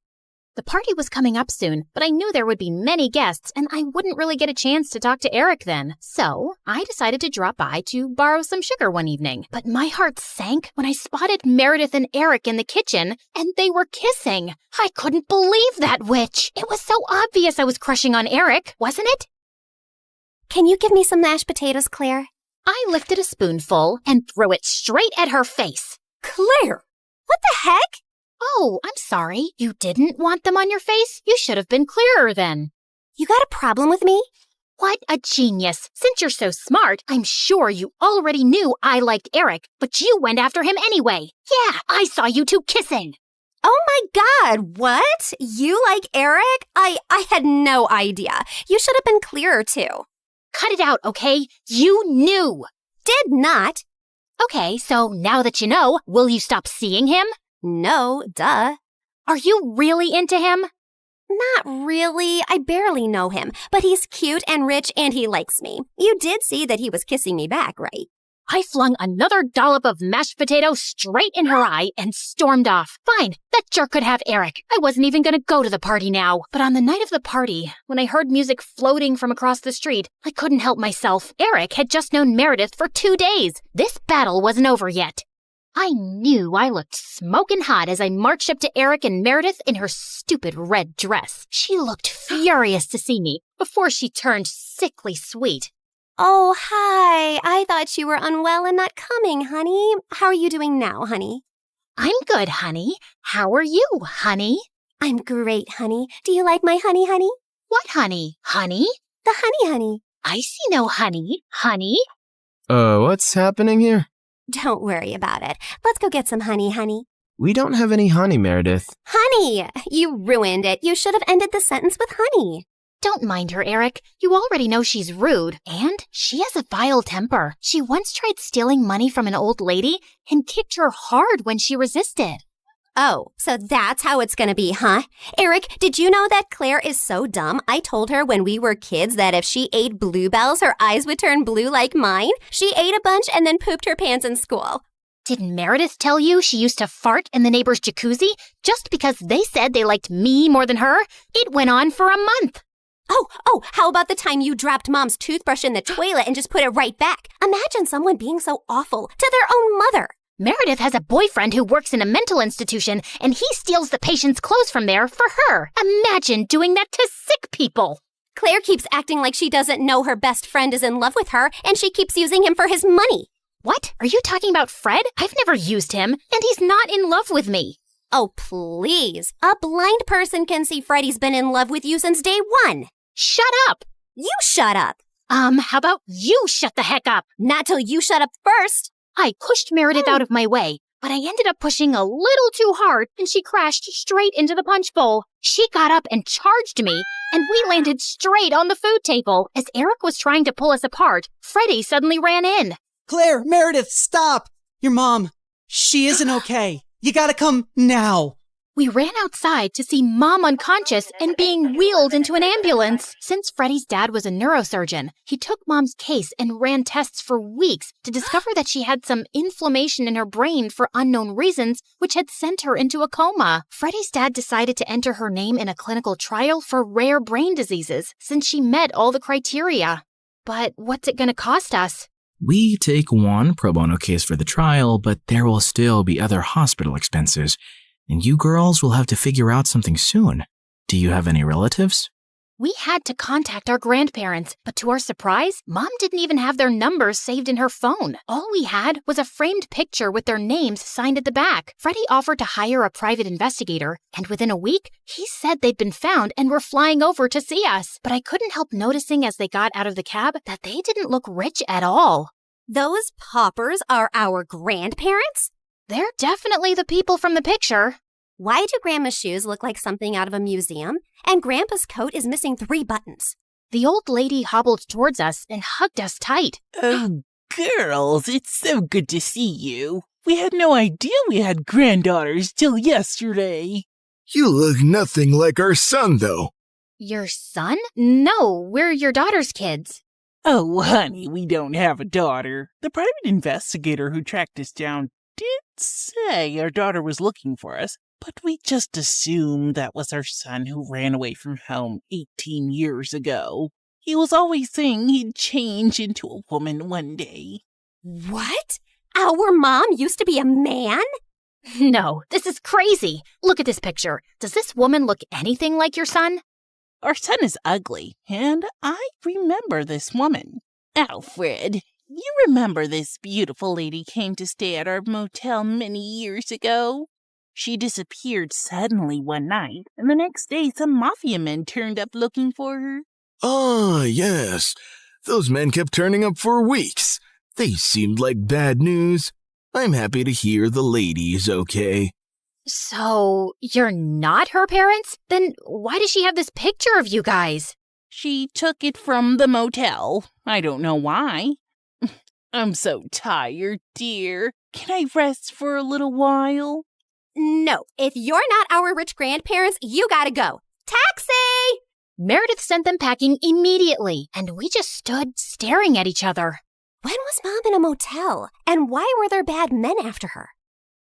The party was coming up soon, but I knew there would be many guests and I wouldn't really get a chance to talk to Eric then. So I decided to drop by to borrow some sugar one evening. But my heart sank when I spotted Meredith and Eric in the kitchen and they were kissing. I couldn't believe that witch. It was so obvious I was crushing on Eric, wasn't it? Can you give me some mashed potatoes, Claire? I lifted a spoonful and threw it straight at her face. Claire! What the heck? Oh, I'm sorry. You didn't want them on your face? You should have been clearer then. You got a problem with me? What a genius. Since you're so smart, I'm sure you already knew I liked Eric, but you went after him anyway. Yeah, I saw you two kissing. Oh my God, what? You like Eric? I had no idea. You should have been clearer too. Cut it out, okay? You knew. Did not. Okay, so now that you know, will you stop seeing him? No, duh. Are you really into him? Not really. I barely know him, but he's cute and rich and he likes me. You did see that he was kissing me back, right? I flung another dollop of mashed potato straight in her eye and stormed off. Fine, that jerk could have Eric. I wasn't even gonna go to the party now. But on the night of the party, when I heard music floating from across the street, I couldn't help myself. Eric had just known Meredith for 2 days. This battle wasn't over yet. I knew I looked smoking hot as I marched up to Eric and Meredith in her stupid red dress. She looked furious to see me before she turned sickly sweet. Oh, hi. I thought you were unwell and not coming, honey. How are you doing now, honey? I'm good, honey. How are you, honey? I'm great, honey. Do you like my honey, honey? What honey? Honey? The honey, honey. I see no honey. Honey? What's happening here? Don't worry about it. Let's go get some honey, honey. We don't have any honey, Meredith. Honey! You ruined it. You should have ended the sentence with honey. Don't mind her, Eric. You already know she's rude. And she has a vile temper. She once tried stealing money from an old lady and kicked her hard when she resisted. Oh, so that's how it's gonna be, huh? Eric, did you know that Claire is so dumb? I told her when we were kids that if she ate bluebells, her eyes would turn blue like mine. She ate a bunch and then pooped her pants in school. Didn't Meredith tell you she used to fart in the neighbor's jacuzzi just because they said they liked me more than her? It went on for a month. Oh, how about the time you dropped Mom's toothbrush in the toilet and just put it right back? Imagine someone being so awful to their own mother. Meredith has a boyfriend who works in a mental institution, and he steals the patient's clothes from there for her. Imagine doing that to sick people. Claire keeps acting like she doesn't know her best friend is in love with her, and she keeps using him for his money. What? Are you talking about Fred? I've never used him, and he's not in love with me. Oh, please. A blind person can see Freddie's been in love with you since day one. Shut up. You shut up. How about you shut the heck up? Not till you shut up first. I pushed Meredith out of my way, but I ended up pushing a little too hard and she crashed straight into the punch bowl. She got up and charged me, and we landed straight on the food table. As Eric was trying to pull us apart, Freddie suddenly ran in. Claire, Meredith, stop! Your mom, she isn't okay. You gotta come now. We ran outside to see Mom unconscious and being wheeled into an ambulance. Since Freddie's dad was a neurosurgeon, he took Mom's case and ran tests for weeks to discover that she had some inflammation in her brain for unknown reasons, which had sent her into a coma. Freddie's dad decided to enter her name in a clinical trial for rare brain diseases since she met all the criteria. But what's it going to cost us? We take one pro bono case for the trial, but there will still be other hospital expenses. And you girls will have to figure out something soon. Do you have any relatives? We had to contact our grandparents, but to our surprise, Mom didn't even have their numbers saved in her phone. All we had was a framed picture with their names signed at the back. Freddie offered to hire a private investigator, and within a week, he said they'd been found and were flying over to see us. But I couldn't help noticing as they got out of the cab that they didn't look rich at all. Those paupers are our grandparents? They're definitely the people from the picture. Why do Grandma's shoes look like something out of a museum? And Grandpa's coat is missing 3 buttons. The old lady hobbled towards us and hugged us tight. Oh, girls, it's so good to see you. We had no idea we had granddaughters till yesterday. You look nothing like our son, though. Your son? No, we're your daughter's kids. Oh, honey, we don't have a daughter. The private investigator who tracked us down did say our daughter was looking for us. but we just assumed that was our son who ran away from home 18 years ago. He was always saying he'd change into a woman one day. What? Our mom used to be a man? No, this is crazy. Look at this picture. Does this woman look anything like your son? Our son is ugly, and I remember this woman. Alfred, you remember this beautiful lady came to stay at our motel many years ago? She disappeared suddenly one night, and the next day some mafia men turned up looking for her. Ah, yes. Those men kept turning up for weeks. They seemed like bad news. I'm happy to hear the lady is okay. So, you're not her parents? Then why does she have this picture of you guys? She took it from the motel. I don't know why. I'm so tired, dear. Can I rest for a little while? No, if you're not our rich grandparents, you gotta go. Taxi! Meredith sent them packing immediately, and we just stood staring at each other. When was Mom in a motel? And why were there bad men after her?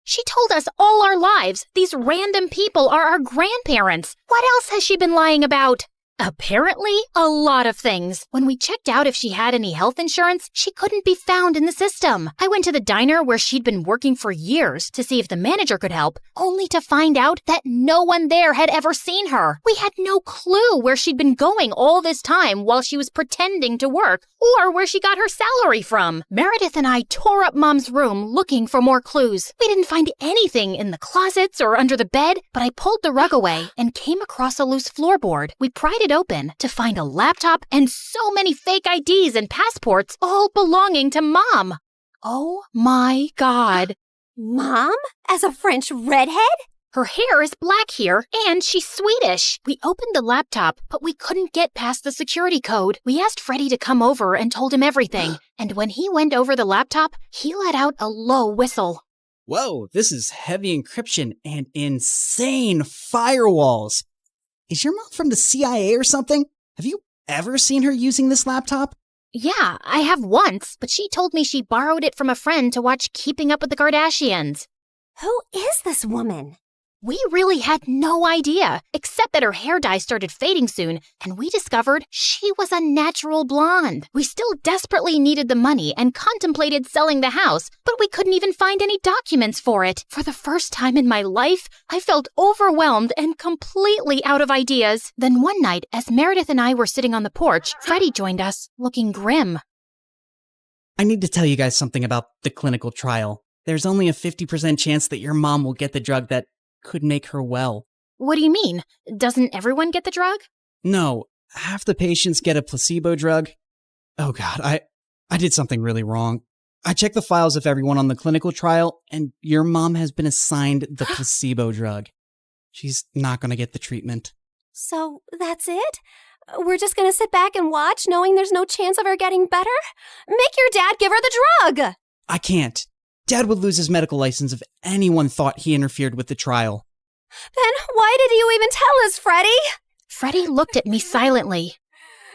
She told us all our lives these random people are our grandparents. What else has she been lying about? Apparently, a lot of things. When we checked out if she had any health insurance, she couldn't be found in the system. I went to the diner where she'd been working for years to see if the manager could help, only to find out that no one there had ever seen her. We had no clue where she'd been going all this time while she was pretending to work, or where she got her salary from. Meredith and I tore up Mom's room looking for more clues. We didn't find anything in the closets or under the bed, but I pulled the rug away and came across a loose floorboard. We pried it open to find a laptop and so many fake IDs and passports, all belonging to Mom. Oh my God. Mom? As a French redhead? Her hair is black here, and she's Swedish. We opened the laptop, but we couldn't get past the security code. We asked Freddie to come over and told him everything. And when he went over the laptop, he let out a low whistle. Whoa, this is heavy encryption and insane firewalls. Is your mom from the CIA or something? Have you ever seen her using this laptop? Yeah, I have once, but she told me she borrowed it from a friend to watch Keeping Up with the Kardashians. Who is this woman? We really had no idea, except that her hair dye started fading soon, and we discovered she was a natural blonde. We still desperately needed the money and contemplated selling the house, but we couldn't even find any documents for it. For the first time in my life, I felt overwhelmed and completely out of ideas. Then one night, as Meredith and I were sitting on the porch, Freddie joined us, looking grim. I need to tell you guys something about the clinical trial. There's only a 50% chance that your mom will get the drug that could make her well. What do you mean? Doesn't everyone get the drug? No, half the patients get a placebo drug. Oh God, I did something really wrong. I checked the files of everyone on the clinical trial, and your mom has been assigned the placebo drug. She's not going to get the treatment. So that's it? We're just gonna sit back and watch, knowing there's no chance of her getting better? Make your dad give her the drug! I can't. Dad would lose his medical license if anyone thought he interfered with the trial. Then why did you even tell us, Freddie? Freddie looked at me silently.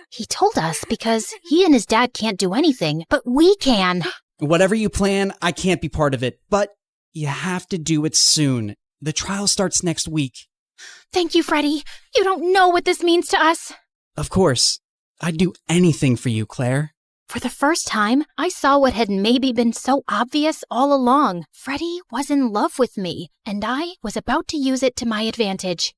He told us because he and his dad can't do anything, but we can. Whatever you plan, I can't be part of it, but you have to do it soon. The trial starts next week. Thank you, Freddie. You don't know what this means to us. Of course. I'd do anything for you, Claire. For the first time, I saw what had maybe been so obvious all along. Freddie was in love with me, and I was about to use it to my advantage.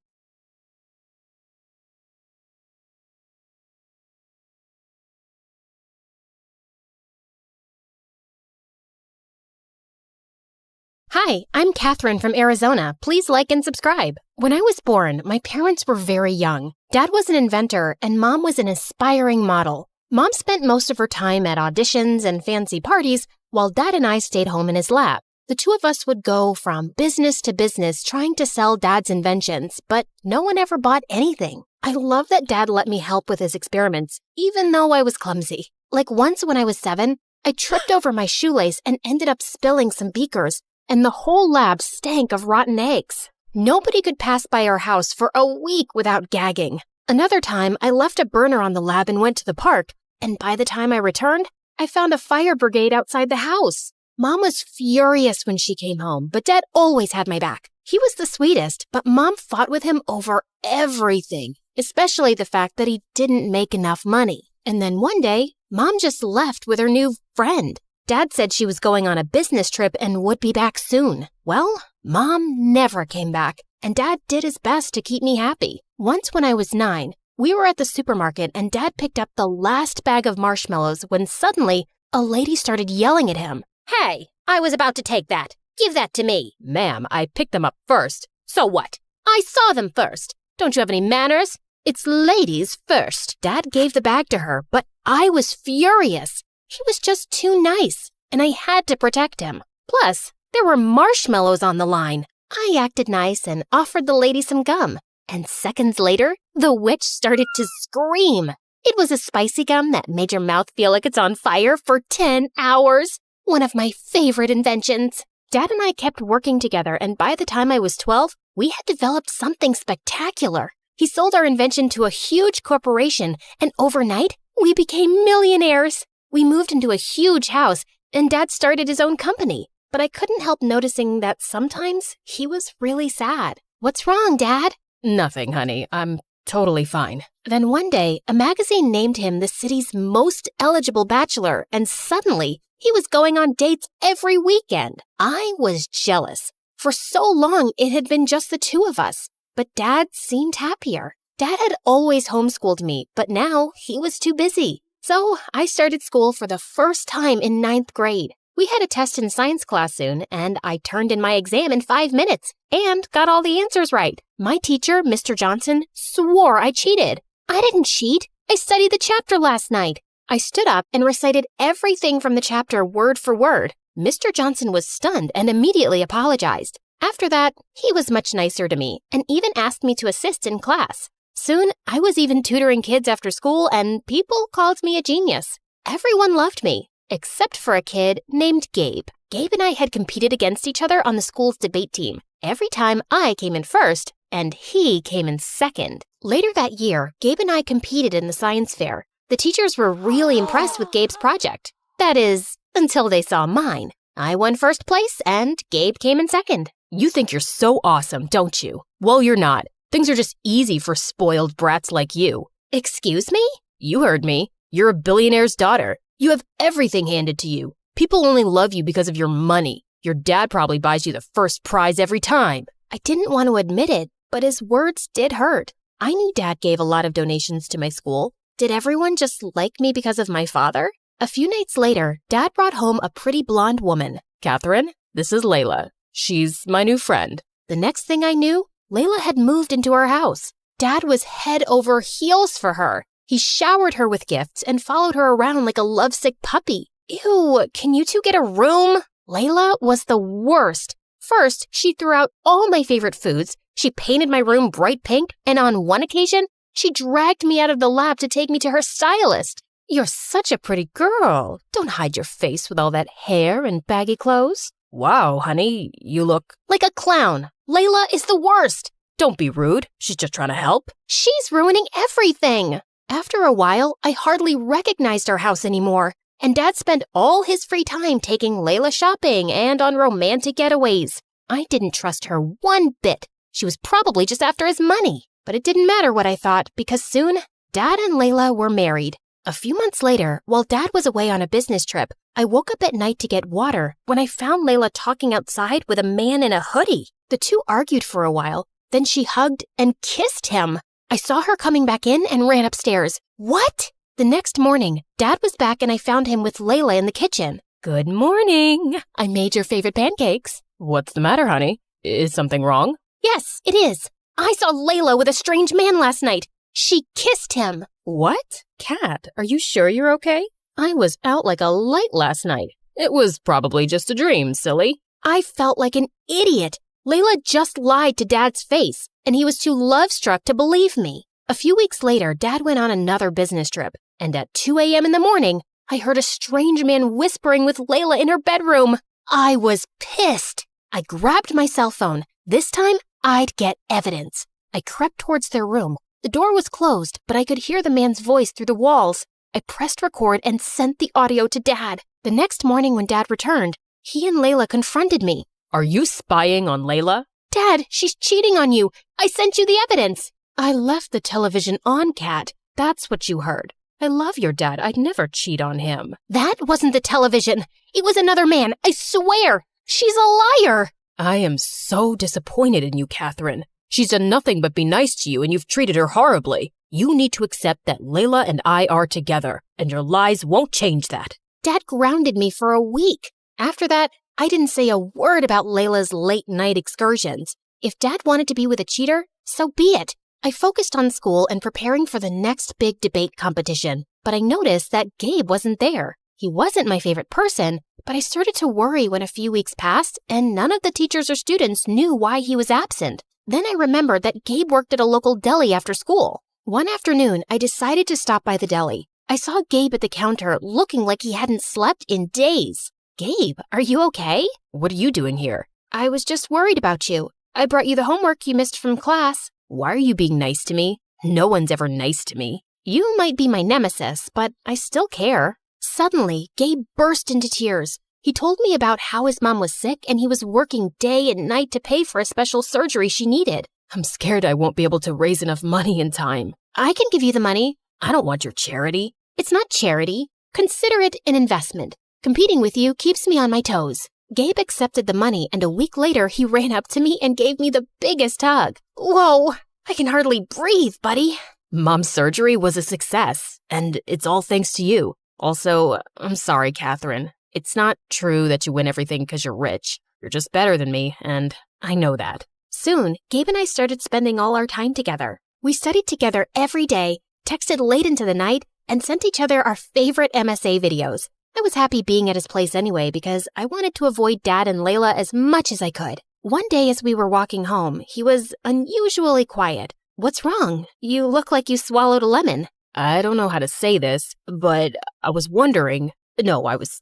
Hi, I'm Catherine from Arizona. Please like and subscribe. When I was born, my parents were very young. Dad was an inventor, and Mom was an aspiring model. Mom spent most of her time at auditions and fancy parties, while Dad and I stayed home in his lab. The two of us would go from business to business trying to sell Dad's inventions, but no one ever bought anything. I love that Dad let me help with his experiments, even though I was clumsy. Like once when I was 7, I tripped over my shoelace and ended up spilling some beakers, and the whole lab stank of rotten eggs. Nobody could pass by our house for a week without gagging. Another time, I left a burner on the lab and went to the park, and by the time I returned, I found a fire brigade outside the house. Mom was furious when she came home, but Dad always had my back. He was the sweetest, but Mom fought with him over everything, especially the fact that he didn't make enough money. And then one day, Mom just left with her new friend. Dad said she was going on a business trip and would be back soon. Well, Mom never came back, and Dad did his best to keep me happy. Once when I was 9, we were at the supermarket and Dad picked up the last bag of marshmallows when suddenly a lady started yelling at him. Hey, I was about to take that. Give that to me. Ma'am, I picked them up first. So what? I saw them first. Don't you have any manners? It's ladies first. Dad gave the bag to her, but I was furious. He was just too nice, and I had to protect him. Plus, there were marshmallows on the line. I acted nice and offered the lady some gum. And seconds later, the witch started to scream. It was a spicy gum that made your mouth feel like it's on fire for 10 hours. One of my favorite inventions. Dad and I kept working together, and by the time I was 12, we had developed something spectacular. He sold our invention to a huge corporation, and overnight, we became millionaires. We moved into a huge house, and Dad started his own company. But I couldn't help noticing that sometimes he was really sad. What's wrong, Dad? Nothing, honey. I'm totally fine. Then one day, a magazine named him the city's most eligible bachelor, and suddenly, he was going on dates every weekend. I was jealous. For so long, it had been just the two of us. But Dad seemed happier. Dad had always homeschooled me, but now he was too busy. So I started school for the first time in 9th grade. We had a test in science class soon, and I turned in my exam in 5 minutes and got all the answers right. My teacher, Mr. Johnson, swore I cheated. I didn't cheat. I studied the chapter last night. I stood up and recited everything from the chapter word for word. Mr. Johnson was stunned and immediately apologized. After that, he was much nicer to me and even asked me to assist in class. Soon, I was even tutoring kids after school, and people called me a genius. Everyone loved me, except for a kid named Gabe. Gabe and I had competed against each other on the school's debate team. Every time I came in first, and he came in second. Later that year, Gabe and I competed in the science fair. The teachers were really impressed with Gabe's project. That is, until they saw mine. I won first place, and Gabe came in second. You think you're so awesome, don't you? Well, you're not. Things are just easy for spoiled brats like you. Excuse me? You heard me. You're a billionaire's daughter. You have everything handed to you. People only love you because of your money. Your dad probably buys you the first prize every time. I didn't want to admit it, but his words did hurt. I knew Dad gave a lot of donations to my school. Did everyone just like me because of my father? A few nights later, Dad brought home a pretty blonde woman. Catherine, this is Layla. She's my new friend. The next thing I knew, Layla had moved into our house. Dad was head over heels for her. He showered her with gifts and followed her around like a lovesick puppy. Ew, can you two get a room? Layla was the worst. First, she threw out all my favorite foods. She painted my room bright pink, and on one occasion, she dragged me out of the lab to take me to her stylist. You're such a pretty girl. Don't hide your face with all that hair and baggy clothes. Wow, honey, you look like a clown. Layla is the worst. Don't be rude. She's just trying to help. She's ruining everything. After a while, I hardly recognized our house anymore, and Dad spent all his free time taking Layla shopping and on romantic getaways. I didn't trust her one bit. She was probably just after his money. But it didn't matter what I thought, because soon, Dad and Layla were married. A few months later, while Dad was away on a business trip, I woke up at night to get water when I found Layla talking outside with a man in a hoodie. The two argued for a while, then she hugged and kissed him. I saw her coming back in and ran upstairs. What? The next morning, Dad was back and I found him with Layla in the kitchen. Good morning. I made your favorite pancakes. What's the matter, honey? Is something wrong? Yes, it is. I saw Layla with a strange man last night. She kissed him. What? Kat, are you sure you're okay? I was out like a light last night. It was probably just a dream, silly. I felt like an idiot. Layla just lied to Dad's face, and he was too love-struck to believe me. A few weeks later, Dad went on another business trip, and at 2 a.m. in the morning, I heard a strange man whispering with Layla in her bedroom. I was pissed. I grabbed my cell phone. This time, I'd get evidence. I crept towards their room. The door was closed, but I could hear the man's voice through the walls. I pressed record and sent the audio to Dad. The next morning when Dad returned, he and Layla confronted me. Are you spying on Layla? Dad, she's cheating on you. I sent you the evidence. I left the television on, Kat. That's what you heard. I love your dad. I'd never cheat on him. That wasn't the television. It was another man. I swear. She's a liar. I am so disappointed in you, Catherine. She's done nothing but be nice to you, and you've treated her horribly. You need to accept that Layla and I are together, and your lies won't change that. Dad grounded me for a week. After that, I didn't say a word about Layla's late-night excursions. If Dad wanted to be with a cheater, so be it. I focused on school and preparing for the next big debate competition, but I noticed that Gabe wasn't there. He wasn't my favorite person, but I started to worry when a few weeks passed and none of the teachers or students knew why he was absent. Then I remembered that Gabe worked at a local deli after school. One afternoon, I decided to stop by the deli. I saw Gabe at the counter looking like he hadn't slept in days. Gabe, are you okay? What are you doing here? I was just worried about you. I brought you the homework you missed from class. Why are you being nice to me? No one's ever nice to me. You might be my nemesis, but I still care. Suddenly, Gabe burst into tears. He told me about how his mom was sick and he was working day and night to pay for a special surgery she needed. I'm scared I won't be able to raise enough money in time. I can give you the money. I don't want your charity. It's not charity. Consider it an investment. Competing with you keeps me on my toes. Gabe accepted the money, and a week later, he ran up to me and gave me the biggest hug. Whoa, I can hardly breathe, buddy. Mom's surgery was a success, and it's all thanks to you. Also, I'm sorry, Catherine. It's not true that you win everything because you're rich. You're just better than me, and I know that. Soon, Gabe and I started spending all our time together. We studied together every day, texted late into the night, and sent each other our favorite MSA videos. I was happy being at his place anyway because I wanted to avoid Dad and Layla as much as I could. One day as we were walking home, he was unusually quiet. What's wrong? You look like you swallowed a lemon. I don't know how to say this, but I was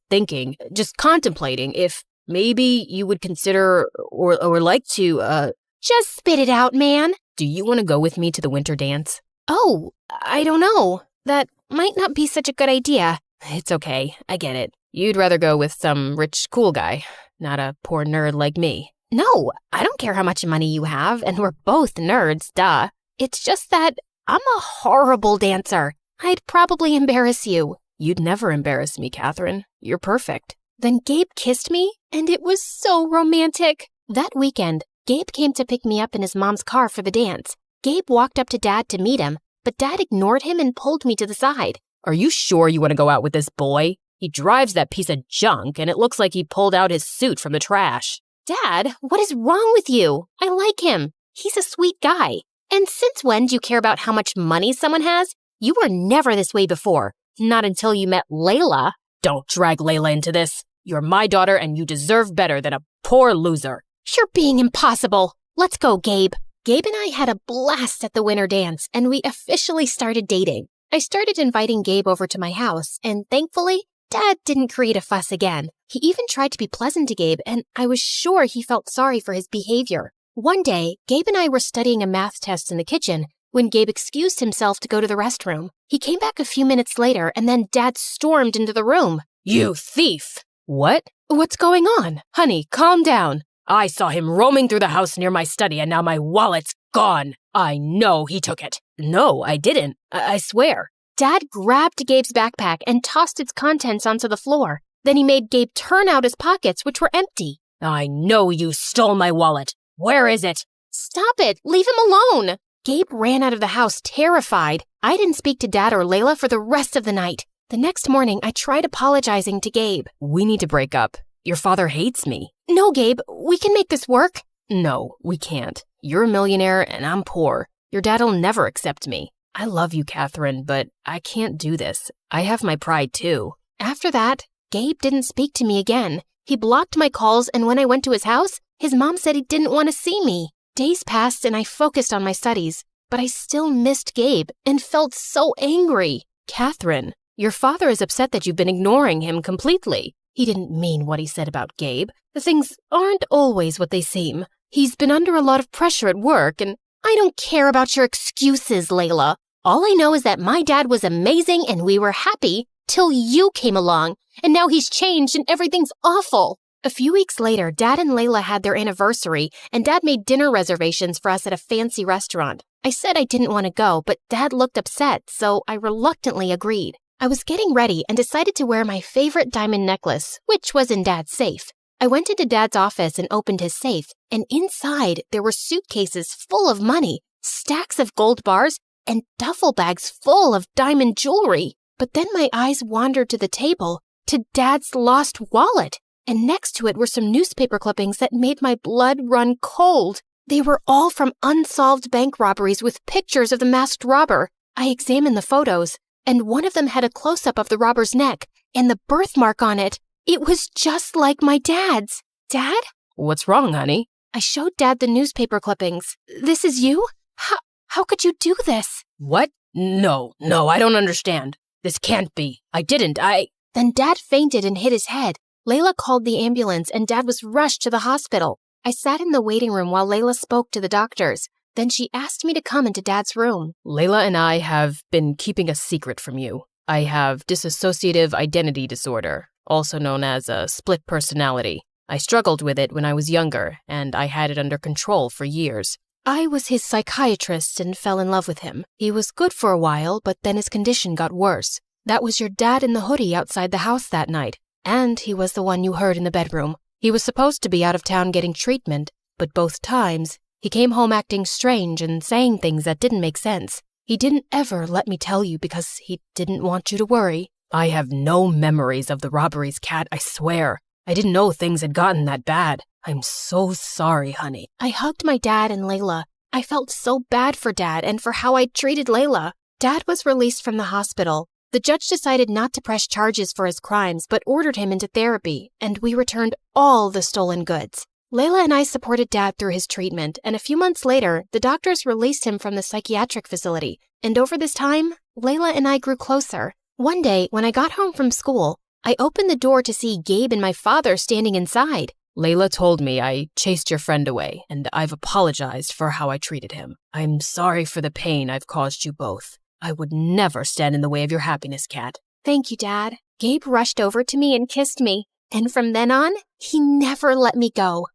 thinking, just contemplating if maybe you would consider or like to, Just spit it out, man. Do you want to go with me to the winter dance? Oh, I don't know. That might not be such a good idea. It's okay. I get it. You'd rather go with some rich, cool guy, not a poor nerd like me. No, I don't care how much money you have, and we're both nerds, duh. It's just that I'm a horrible dancer. I'd probably embarrass you. You'd never embarrass me, Catherine. You're perfect. Then Gabe kissed me, and it was so romantic. That weekend, Gabe came to pick me up in his mom's car for the dance. Gabe walked up to Dad to meet him, but Dad ignored him and pulled me to the side. Are you sure you want to go out with this boy? He drives that piece of junk, and it looks like he pulled out his suit from the trash. Dad, what is wrong with you? I like him. He's a sweet guy. And since when do you care about how much money someone has? You were never this way before. Not until you met Layla. Don't drag Layla into this. You're my daughter, and you deserve better than a poor loser. You're being impossible. Let's go, Gabe. Gabe and I had a blast at the winter dance, and we officially started dating. I started inviting Gabe over to my house, and thankfully, Dad didn't create a fuss again. He even tried to be pleasant to Gabe, and I was sure he felt sorry for his behavior. One day, Gabe and I were studying a math test in the kitchen when Gabe excused himself to go to the restroom. He came back a few minutes later, and then Dad stormed into the room. You thief! What? What's going on? Honey, calm down. I saw him roaming through the house near my study, and now my wallet's gone. I know he took it. No, I didn't. I swear. Dad grabbed Gabe's backpack and tossed its contents onto the floor. Then he made Gabe turn out his pockets, which were empty. I know you stole my wallet. Where is it? Stop it. Leave him alone. Gabe ran out of the house terrified. I didn't speak to Dad or Layla for the rest of the night. The next morning, I tried apologizing to Gabe. We need to break up. Your father hates me. No, Gabe. We can make this work. No, we can't. You're a millionaire and I'm poor. Your dad'll never accept me. I love you, Catherine, but I can't do this. I have my pride too. After that, Gabe didn't speak to me again. He blocked my calls, and when I went to his house, his mom said he didn't want to see me. Days passed and I focused on my studies, but I still missed Gabe and felt so angry. Catherine, your father is upset that you've been ignoring him completely. He didn't mean what he said about Gabe. The things aren't always what they seem. He's been under a lot of pressure at work, and I don't care about your excuses, Layla. All I know is that my dad was amazing and we were happy till you came along, and now he's changed and everything's awful. A few weeks later, Dad and Layla had their anniversary, and Dad made dinner reservations for us at a fancy restaurant. I said I didn't want to go, but Dad looked upset, so I reluctantly agreed. I was getting ready and decided to wear my favorite diamond necklace, which was in Dad's safe. I went into Dad's office and opened his safe, and inside there were suitcases full of money, stacks of gold bars, and duffel bags full of diamond jewelry. But then my eyes wandered to the table, to Dad's lost wallet, and next to it were some newspaper clippings that made my blood run cold. They were all from unsolved bank robberies with pictures of the masked robber. I examined the photos, and one of them had a close-up of the robber's neck and the birthmark on it. It was just like my dad's. Dad? What's wrong, honey? I showed Dad the newspaper clippings. This is you? How could you do this? What? No, I don't understand. This can't be. I didn't. Then Dad fainted and hit his head. Layla called the ambulance and Dad was rushed to the hospital. I sat in the waiting room while Layla spoke to the doctors. Then she asked me to come into Dad's room. Layla and I have been keeping a secret from you. I have dissociative identity disorder, also known as a split personality. I struggled with it when I was younger, and I had it under control for years. I was his psychiatrist and fell in love with him. He was good for a while, but then his condition got worse. That was your dad in the hoodie outside the house that night. And he was the one you heard in the bedroom. He was supposed to be out of town getting treatment, but both times, he came home acting strange and saying things that didn't make sense. He didn't ever let me tell you because he didn't want you to worry. I have no memories of the robberies, Kat, I swear. I didn't know things had gotten that bad. I'm so sorry, honey. I hugged my dad and Layla. I felt so bad for Dad and for how I'd treated Layla. Dad was released from the hospital. The judge decided not to press charges for his crimes, but ordered him into therapy, and we returned all the stolen goods. Layla and I supported Dad through his treatment, and a few months later, the doctors released him from the psychiatric facility. And over this time, Layla and I grew closer. One day, when I got home from school, I opened the door to see Gabe and my father standing inside. Layla told me I chased your friend away, and I've apologized for how I treated him. I'm sorry for the pain I've caused you both. I would never stand in the way of your happiness, Kat. Thank you, Dad. Gabe rushed over to me and kissed me. And from then on, he never let me go.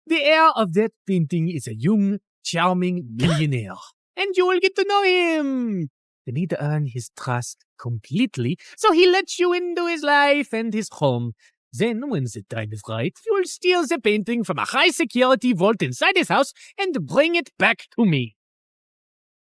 The heir of that painting is a young, charming millionaire, and you will get to know him. You need to earn his trust completely, so he lets you into his life and his home. Then, when the time is right, you will steal the painting from a high-security vault inside his house and bring it back to me.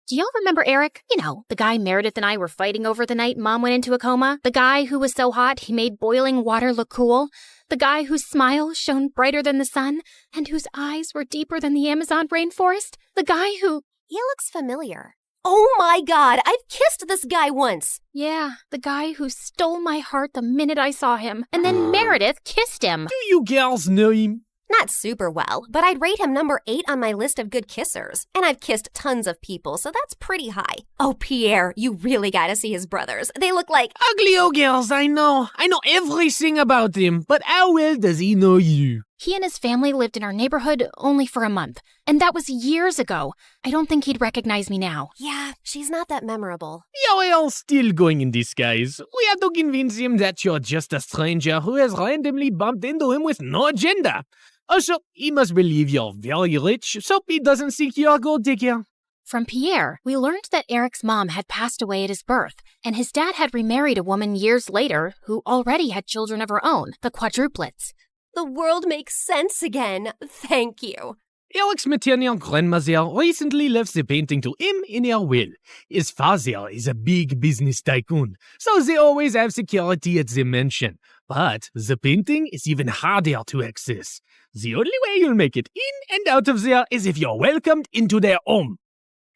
Do y'all remember Eric? You know, the guy Meredith and I were fighting over the night Mom went into a coma? The guy who was so hot he made boiling water look cool? The guy whose smile shone brighter than the sun and whose eyes were deeper than the Amazon rainforest? The guy who... He looks familiar. Oh my God, I've kissed this guy once. Yeah, the guy who stole my heart the minute I saw him. And then Meredith kissed him. Do you girls know him? Not super well, but I'd rate him number 8 on my list of good kissers. And I've kissed tons of people, so that's pretty high. Oh, Pierre, you really gotta see his brothers. They look like... Ugly old girls, I know. I know everything about him, but how well does he know you? He and his family lived in our neighborhood only for a month, and that was years ago. I don't think he'd recognize me now. Yeah, she's not that memorable. You're all still going in disguise. We have to convince him that you're just a stranger who has randomly bumped into him with no agenda. Also, he must believe you're very rich, so he doesn't think you're a gold digger. From Pierre, we learned that Eric's mom had passed away at his birth, and his dad had remarried a woman years later who already had children of her own, the quadruplets. The world makes sense again. Thank you. Eric's maternal grandmother recently left the painting to him in her will. His father is a big business tycoon, so they always have security at the mansion. But the painting is even harder to access. The only way you'll make it in and out of there is if you're welcomed into their home.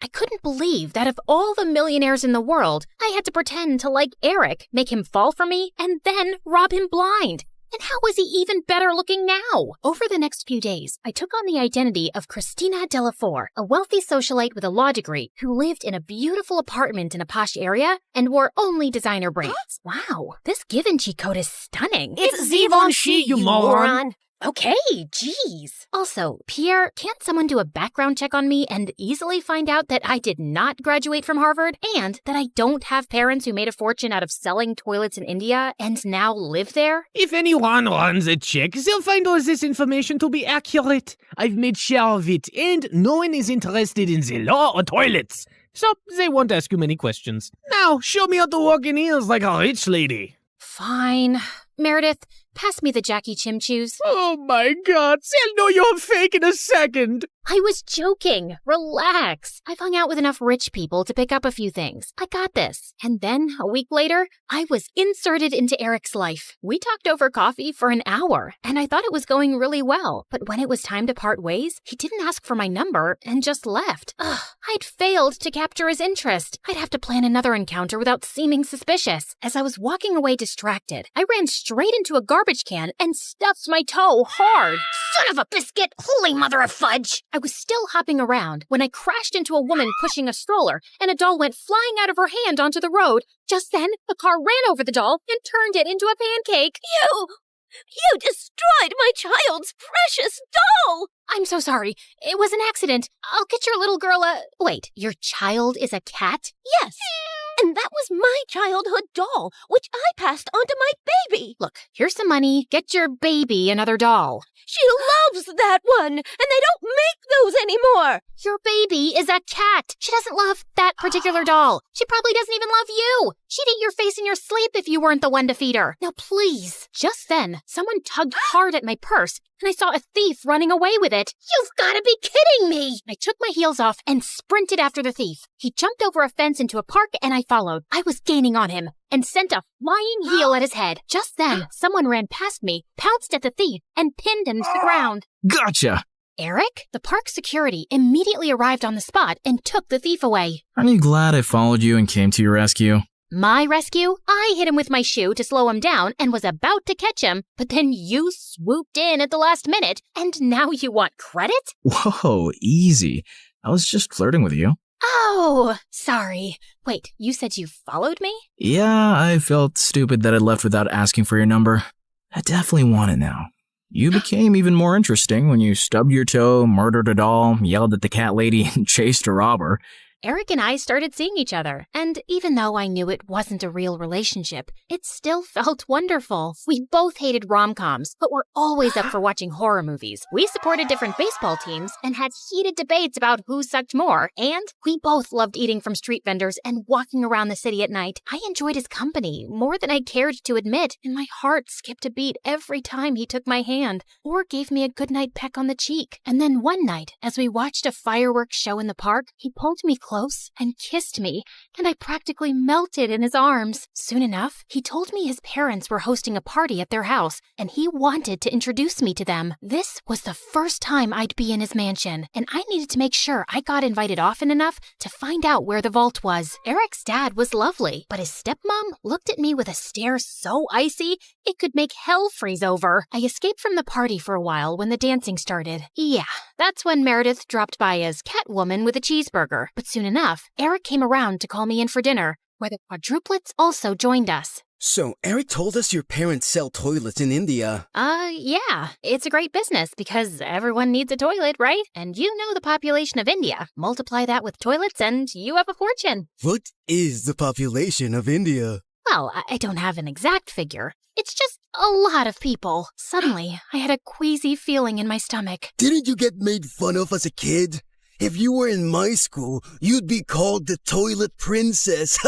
I couldn't believe that of all the millionaires in the world, I had to pretend to like Eric, make him fall for me, and then rob him blind. And how was he even better looking now? Over the next few days, I took on the identity of Christina Delafore, a wealthy socialite with a law degree who lived in a beautiful apartment in a posh area and wore only designer brands. Wow, this Givenchy coat is stunning. It's Givenchy, you moron. Okay, geez. Also, Pierre, can't someone do a background check on me and easily find out that I did not graduate from Harvard and that I don't have parents who made a fortune out of selling toilets in India and now live there? If anyone runs a check, they'll find all this information to be accurate. I've made sure of it, and no one is interested in the law or toilets. So they won't ask you many questions. Now, show me how to walk in heels like a rich lady. Fine. Meredith, pass me the Jackie Chim Chews. Oh my god, they'll know you're fake in a second. I was joking. Relax. I've hung out with enough rich people to pick up a few things. I got this. And then, a week later, I was inserted into Eric's life. We talked over coffee for an hour, and I thought it was going really well. But when it was time to part ways, he didn't ask for my number and just left. Ugh, I'd failed to capture his interest. I'd have to plan another encounter without seeming suspicious. As I was walking away distracted, I ran straight into a garbage can and stuffed my toe hard. Son of a biscuit! Holy mother of fudge! I was still hopping around when I crashed into a woman pushing a stroller, and a doll went flying out of her hand onto the road. Just then, a car ran over the doll and turned it into a pancake. You destroyed my child's precious doll! I'm so sorry. It was an accident. I'll get your little girl a... Wait, your child is a cat? Yes. And that was my childhood doll, which I passed on to my baby. Look, here's some money. Get your baby another doll. She loves that one, and they don't make those anymore. Your baby is a cat. She doesn't love that particular doll. She probably doesn't even love you. She'd eat your face in your sleep if you weren't the one to feed her. Now, please. Just then, someone tugged hard at my purse, and I saw a thief running away with it. You've got to be kidding me! I took my heels off and sprinted after the thief. He jumped over a fence into a park, and I followed. I was gaining on him and sent a flying heel at his head. Just then, someone ran past me, pounced at the thief, and pinned him to the ground. Gotcha! Eric? The park security immediately arrived on the spot and took the thief away. Aren't you glad I followed you and came to your rescue? My rescue? I hit him with my shoe to slow him down and was about to catch him, but then you swooped in at the last minute, and now you want credit? Whoa, easy. I was just flirting with you. Oh, sorry. Wait, you said you followed me? Yeah, I felt stupid that I left without asking for your number. I definitely want it now. You became even more interesting when you stubbed your toe, murdered a doll, yelled at the cat lady, and chased a robber. Eric and I started seeing each other, and even though I knew it wasn't a real relationship, it still felt wonderful. We both hated rom-coms, but were always up for watching horror movies. We supported different baseball teams and had heated debates about who sucked more, and we both loved eating from street vendors and walking around the city at night. I enjoyed his company more than I cared to admit, and my heart skipped a beat every time he took my hand or gave me a goodnight peck on the cheek. And then one night, as we watched a fireworks show in the park, he pulled me close and kissed me, and I practically melted in his arms. Soon enough, he told me his parents were hosting a party at their house, and he wanted to introduce me to them. This was the first time I'd be in his mansion, and I needed to make sure I got invited often enough to find out where the vault was. Eric's dad was lovely, but his stepmom looked at me with a stare so icy it could make hell freeze over. I escaped from the party for a while when the dancing started. Yeah, that's when Meredith dropped by as Catwoman with a cheeseburger, but soon enough, Eric came around to call me in for dinner, where the quadruplets also joined us. So, Eric told us your parents sell toilets in India. Yeah. It's a great business because everyone needs a toilet, right? And you know the population of India. Multiply that with toilets and you have a fortune. What is the population of India? Well, I don't have an exact figure. It's just a lot of people. Suddenly, I had a queasy feeling in my stomach. Didn't you get made fun of as a kid? If you were in my school, you'd be called the Toilet Princess.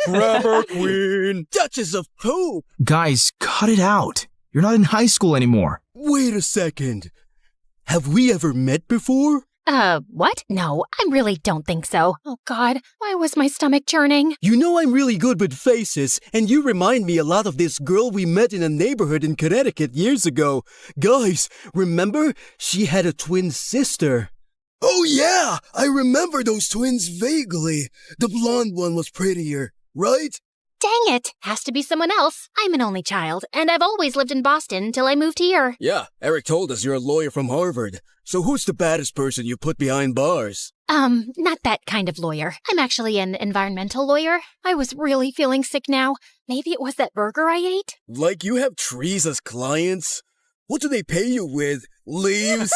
Grammar Queen. Duchess of Poop. Guys, cut it out. You're not in high school anymore. Wait a second. Have we ever met before? What? No, I really don't think so. Oh God, why was my stomach churning? You know I'm really good with faces, and you remind me a lot of this girl we met in a neighborhood in Connecticut years ago. Guys, remember? She had a twin sister. Oh yeah, I remember those twins vaguely. The blonde one was prettier, right? Dang it! Has to be someone else. I'm an only child, and I've always lived in Boston until I moved here. Yeah, Eric told us you're a lawyer from Harvard. So who's the baddest person you put behind bars? Not that kind of lawyer. I'm actually an environmental lawyer. I was really feeling sick now. Maybe it was that burger I ate? Like you have trees as clients? What do they pay you with? Leaves?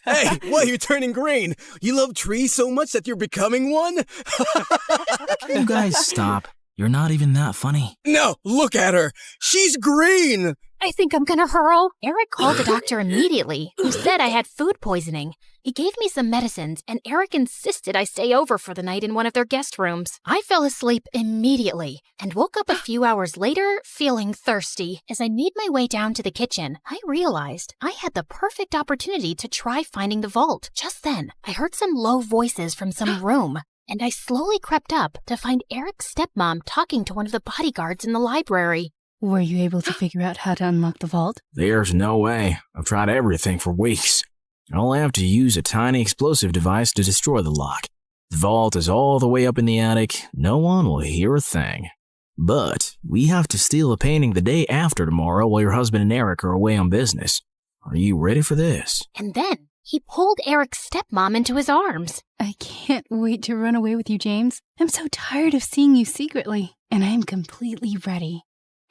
Hey, why are you turning green? You love trees so much that you're becoming one? You guys stop. You're not even that funny. No, look at her. She's green. I think I'm gonna hurl. Eric called the doctor immediately, who said I had food poisoning. He gave me some medicines, and Eric insisted I stay over for the night in one of their guest rooms. I fell asleep immediately and woke up a few hours later feeling thirsty. As I made my way down to the kitchen, I realized I had the perfect opportunity to try finding the vault. Just then, I heard some low voices from some room, and I slowly crept up to find Eric's stepmom talking to one of the bodyguards in the library. Were you able to figure out how to unlock the vault? There's no way. I've tried everything for weeks. I'll have to use a tiny explosive device to destroy the lock. The vault is all the way up in the attic. No one will hear a thing. But we have to steal a painting the day after tomorrow while your husband and Eric are away on business. Are you ready for this? And then he pulled Eric's stepmom into his arms. I can't wait to run away with you, James. I'm so tired of seeing you secretly, and I am completely ready.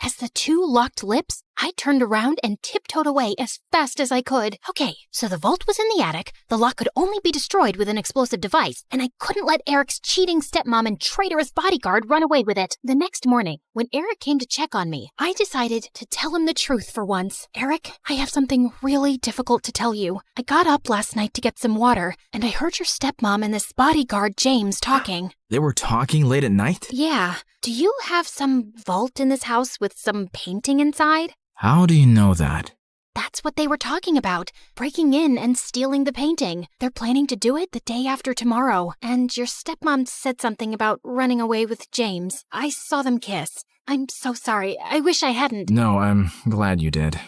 As the two locked lips, I turned around and tiptoed away as fast as I could. Okay, so the vault was in the attic, the lock could only be destroyed with an explosive device, and I couldn't let Eric's cheating stepmom and traitorous bodyguard run away with it. The next morning, when Eric came to check on me, I decided to tell him the truth for once. Eric, I have something really difficult to tell you. I got up last night to get some water, and I heard your stepmom and this bodyguard James talking. They were talking late at night? Yeah. Do you have some vault in this house with some painting inside? How do you know that? That's what they were talking about, breaking in and stealing the painting. They're planning to do it the day after tomorrow, and your stepmom said something about running away with James. I saw them kiss. I'm so sorry. I wish I hadn't. No, I'm glad you did.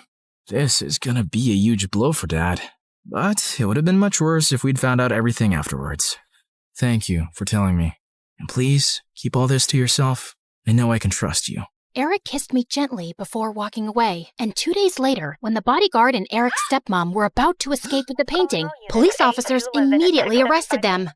This is gonna be a huge blow for Dad. But it would have been much worse if we'd found out everything afterwards. Thank you for telling me. And please, keep all this to yourself. I know I can trust you. Eric kissed me gently before walking away, and 2 days later, when the bodyguard and Eric's stepmom were about to escape with the painting, police officers immediately arrested them.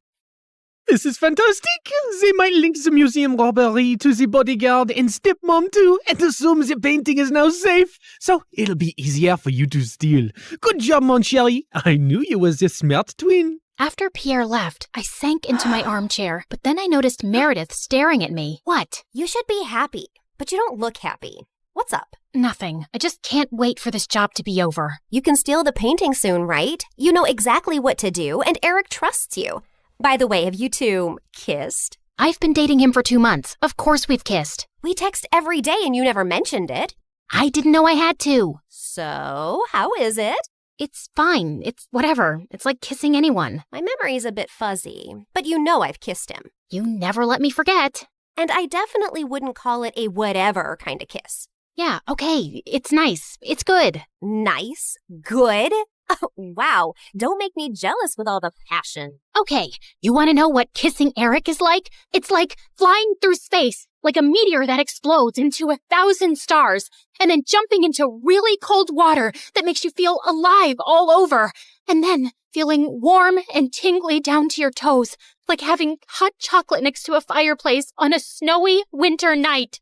This is fantastic. They might link the museum robbery to the bodyguard and stepmom too, and assume the painting is now safe. So it'll be easier for you to steal. Good job, mon chéri. I knew you was a smart twin. After Pierre left, I sank into my armchair, but then I noticed Meredith staring at me. What? You should be happy, but you don't look happy. What's up? Nothing. I just can't wait for this job to be over. You can steal the painting soon, right? You know exactly what to do, and Eric trusts you. By the way, have you two kissed? I've been dating him for 2 months. Of course we've kissed. We text every day and you never mentioned it. I didn't know I had to. So, how is it? It's fine. It's whatever. It's like kissing anyone. My memory's a bit fuzzy, but you know I've kissed him. You never let me forget. And I definitely wouldn't call it a whatever kind of kiss. Yeah, okay. It's nice. It's good. Nice? Good? Oh, wow. Don't make me jealous with all the passion. Okay, you want to know what kissing Eric is like? It's like flying through space, like a meteor that explodes into 1,000 stars, and then jumping into really cold water that makes you feel alive all over, and then feeling warm and tingly down to your toes, like having hot chocolate next to a fireplace on a snowy winter night.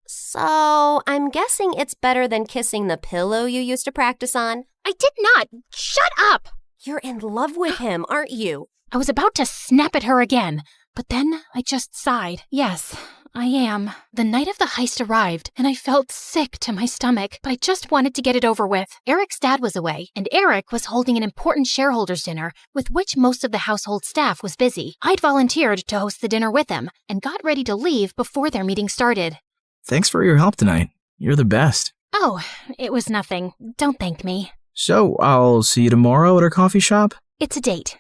So, I'm guessing it's better than kissing the pillow you used to practice on? I did not. Shut up! You're in love with him, aren't you? I was about to snap at her again, but then I just sighed. Yes, I am. The night of the heist arrived, and I felt sick to my stomach, but I just wanted to get it over with. Eric's dad was away, and Eric was holding an important shareholders' dinner, with which most of the household staff was busy. I'd volunteered to host the dinner with him, and got ready to leave before their meeting started. Thanks for your help tonight. You're the best. Oh, it was nothing. Don't thank me. So, I'll see you tomorrow at our coffee shop? It's a date.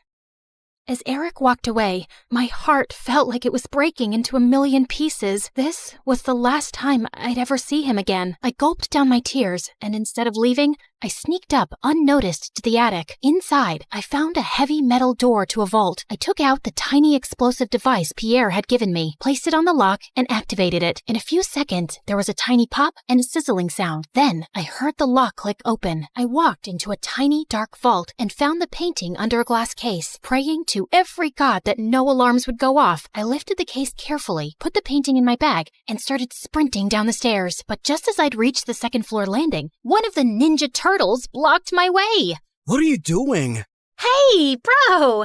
As Eric walked away, my heart felt like it was breaking into a million pieces. This was the last time I'd ever see him again. I gulped down my tears, and instead of leaving, I sneaked up unnoticed to the attic. Inside, I found a heavy metal door to a vault. I took out the tiny explosive device Pierre had given me, placed it on the lock, and activated it. In a few seconds, there was a tiny pop and a sizzling sound. Then, I heard the lock click open. I walked into a tiny, dark vault and found the painting under a glass case. Praying to every god that no alarms would go off, I lifted the case carefully, put the painting in my bag, and started sprinting down the stairs. But just as I'd reached the second floor landing, one of the Ninja Turtles blocked my way. What are you doing? Hey, bro!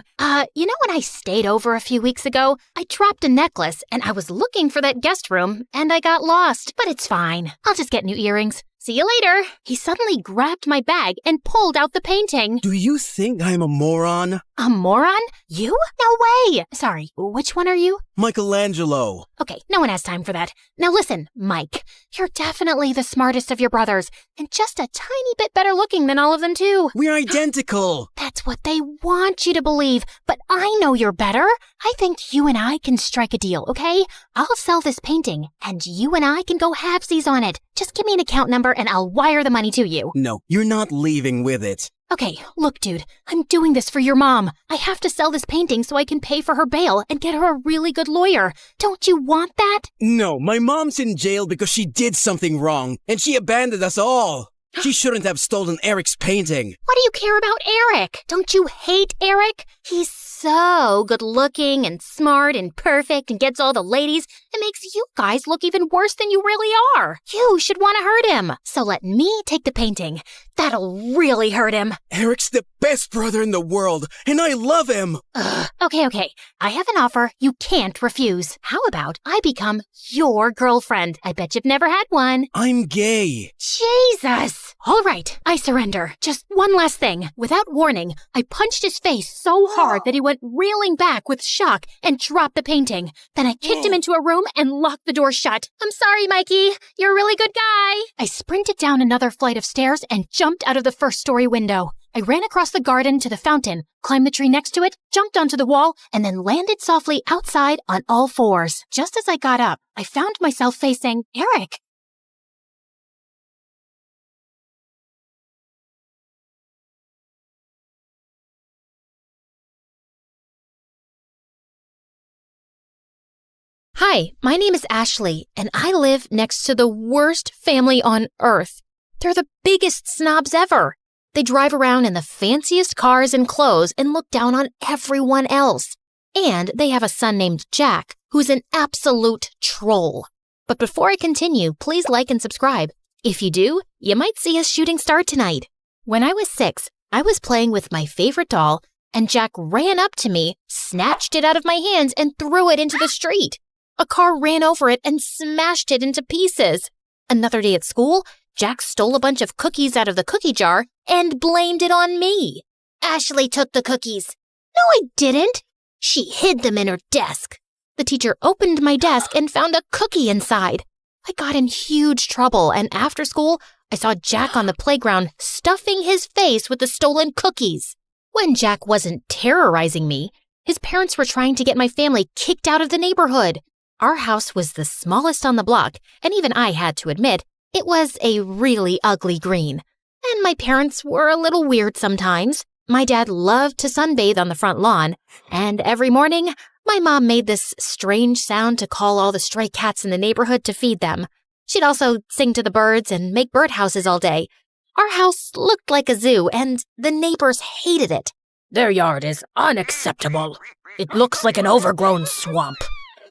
You know when I stayed over a few weeks ago? I dropped a necklace and I was looking for that guest room and I got lost. But it's fine. I'll just get new earrings. See you later. He suddenly grabbed my bag and pulled out the painting. Do you think I'm a moron? A moron? You? No way! Sorry, which one are you? Michelangelo. Okay, no one has time for that. Now listen, Mike, you're definitely the smartest of your brothers, and just a tiny bit better looking than all of them too. We're identical. That's what they want you to believe, but I know you're better. I think you and I can strike a deal, okay? I'll sell this painting, and you and I can go halvesies on it. Just give me an account number and I'll wire the money to you. No, you're not leaving with it. Okay, look, dude, I'm doing this for your mom. I have to sell this painting so I can pay for her bail and get her a really good lawyer. Don't you want that? No, my mom's in jail because she did something wrong, and she abandoned us all. She shouldn't have stolen Eric's painting. What do you care about Eric? Don't you hate Eric? He's so good looking and smart and perfect and gets all the ladies. It makes you guys look even worse than you really are. You should want to hurt him. So let me take the painting. That'll really hurt him. Eric's the best brother in the world, and I love him. Okay. I have an offer you can't refuse. How about I become your girlfriend? I bet you've never had one. I'm gay. Jesus! All right, I surrender. Just one last thing. Without warning, I punched his face so hard that he went reeling back with shock and dropped the painting. Then I kicked him into a room and locked the door shut. I'm sorry, Mikey. You're a really good guy. I sprinted down another flight of stairs and jumped out of the first-story window. I ran across the garden to the fountain, climbed the tree next to it, jumped onto the wall, and then landed softly outside on all fours. Just as I got up, I found myself facing Eric. Hi, my name is Ashley, and I live next to the worst family on earth. They're the biggest snobs ever. They drive around in the fanciest cars and clothes and look down on everyone else. And they have a son named Jack, who's an absolute troll. But before I continue, please like and subscribe. If you do, you might see a shooting star tonight. When I was 6, I was playing with my favorite doll, and Jack ran up to me, snatched it out of my hands, and threw it into the street. A car ran over it and smashed it into pieces. Another day at school, Jack stole a bunch of cookies out of the cookie jar and blamed it on me. Ashley took the cookies. No, I didn't. She hid them in her desk. The teacher opened my desk and found a cookie inside. I got in huge trouble, and after school, I saw Jack on the playground stuffing his face with the stolen cookies. When Jack wasn't terrorizing me, his parents were trying to get my family kicked out of the neighborhood. Our house was the smallest on the block, and even I had to admit, it was a really ugly green. And my parents were a little weird sometimes. My dad loved to sunbathe on the front lawn, and every morning, my mom made this strange sound to call all the stray cats in the neighborhood to feed them. She'd also sing to the birds and make birdhouses all day. Our house looked like a zoo, and the neighbors hated it. Their yard is unacceptable. It looks like an overgrown swamp.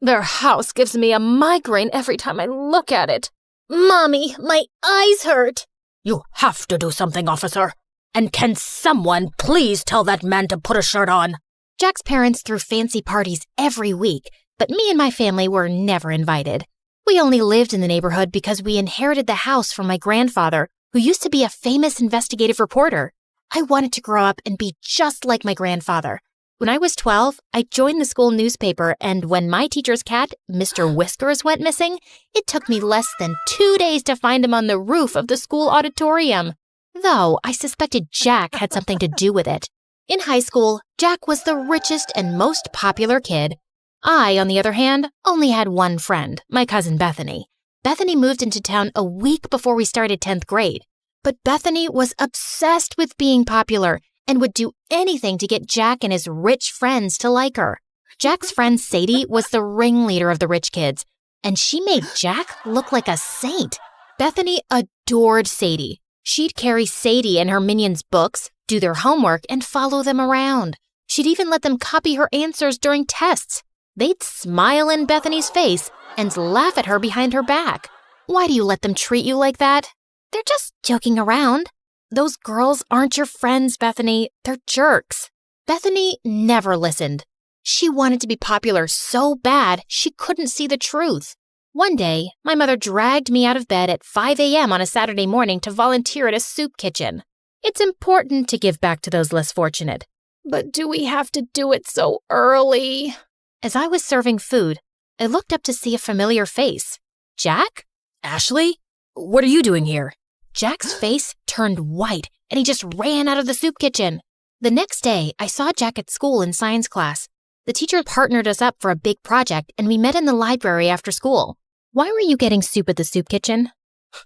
Their house gives me a migraine every time I look at it. Mommy, my eyes hurt. You have to do something, officer. And can someone please tell that man to put a shirt on? Jack's parents threw fancy parties every week, but me and my family were never invited. We only lived in the neighborhood because we inherited the house from my grandfather, who used to be a famous investigative reporter. I wanted to grow up and be just like my grandfather. When I was 12, I joined the school newspaper, and when my teacher's cat, Mr. Whiskers, went missing, it took me less than 2 days to find him on the roof of the school auditorium. Though I suspected Jack had something to do with it. In high school, Jack was the richest and most popular kid. I, on the other hand, only had one friend, my cousin Bethany. Bethany moved into town a week before we started 10th grade. But Bethany was obsessed with being popular and would do anything to get Jack and his rich friends to like her. Jack's friend Sadie was the ringleader of the rich kids, and she made Jack look like a saint. Bethany adored Sadie. She'd carry Sadie and her minions' books, do their homework, and follow them around. She'd even let them copy her answers during tests. They'd smile in Bethany's face and laugh at her behind her back. Why do you let them treat you like that? They're just joking around. Those girls aren't your friends, Bethany. They're jerks. Bethany never listened. She wanted to be popular so bad she couldn't see the truth. One day, my mother dragged me out of bed at 5 a.m. on a Saturday morning to volunteer at a soup kitchen. It's important to give back to those less fortunate. But do we have to do it so early? As I was serving food, I looked up to see a familiar face. Jack? Ashley? What are you doing here? Jack's face turned white, and he just ran out of the soup kitchen. The next day, I saw Jack at school in science class. The teacher partnered us up for a big project, and we met in the library after school. Why were you getting soup at the soup kitchen?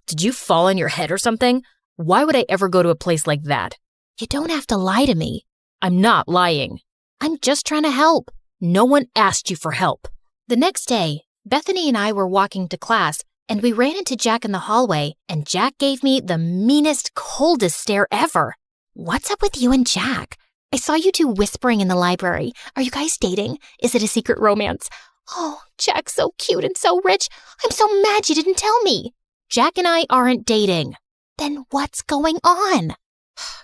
Did you fall on your head or something? Why would I ever go to a place like that? You don't have to lie to me. I'm not lying. I'm just trying to help. No one asked you for help. The next day, Bethany and I were walking to class, and we ran into Jack in the hallway, and Jack gave me the meanest, coldest stare ever. What's up with you and Jack? I saw you two whispering in the library. Are you guys dating? Is it a secret romance? Oh, Jack's so cute and so rich. I'm so mad you didn't tell me. Jack and I aren't dating. Then what's going on?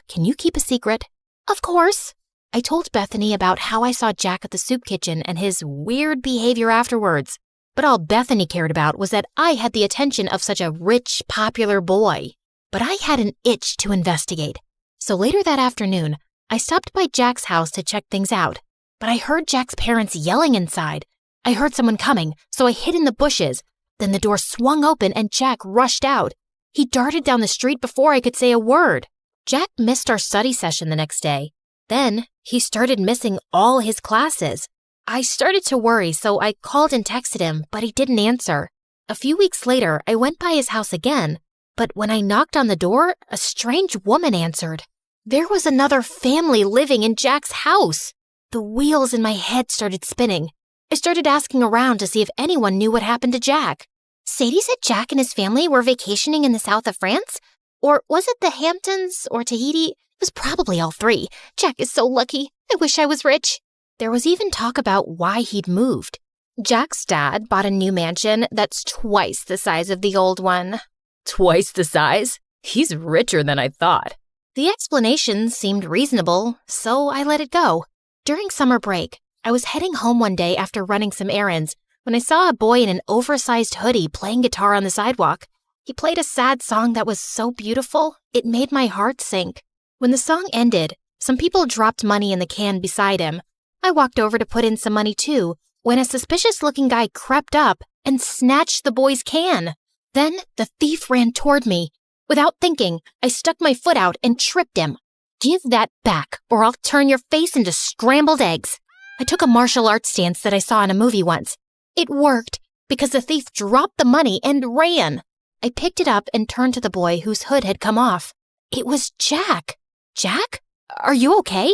Can you keep a secret? Of course. I told Bethany about how I saw Jack at the soup kitchen and his weird behavior afterwards. But all Bethany cared about was that I had the attention of such a rich, popular boy. But I had an itch to investigate. So later that afternoon, I stopped by Jack's house to check things out. But I heard Jack's parents yelling inside. I heard someone coming, so I hid in the bushes. Then the door swung open and Jack rushed out. He darted down the street before I could say a word. Jack missed our study session the next day. Then he started missing all his classes. I started to worry, so I called and texted him, but he didn't answer. A few weeks later, I went by his house again, but when I knocked on the door, a strange woman answered. There was another family living in Jack's house. The wheels in my head started spinning. I started asking around to see if anyone knew what happened to Jack. Sadie said Jack and his family were vacationing in the south of France? Or was it the Hamptons or Tahiti? It was probably all three. Jack is so lucky. I wish I was rich. There was even talk about why he'd moved. Jack's dad bought a new mansion that's twice the size of the old one. Twice the size? He's richer than I thought. The explanation seemed reasonable, so I let it go. During summer break, I was heading home one day after running some errands when I saw a boy in an oversized hoodie playing guitar on the sidewalk. He played a sad song that was so beautiful, it made my heart sink. When the song ended, some people dropped money in the can beside him. I walked over to put in some money too, when a suspicious-looking guy crept up and snatched the boy's can. Then the thief ran toward me. Without thinking, I stuck my foot out and tripped him. Give that back, or I'll turn your face into scrambled eggs. I took a martial arts stance that I saw in a movie once. It worked, because the thief dropped the money and ran. I picked it up and turned to the boy whose hood had come off. It was Jack. Jack? Are you okay?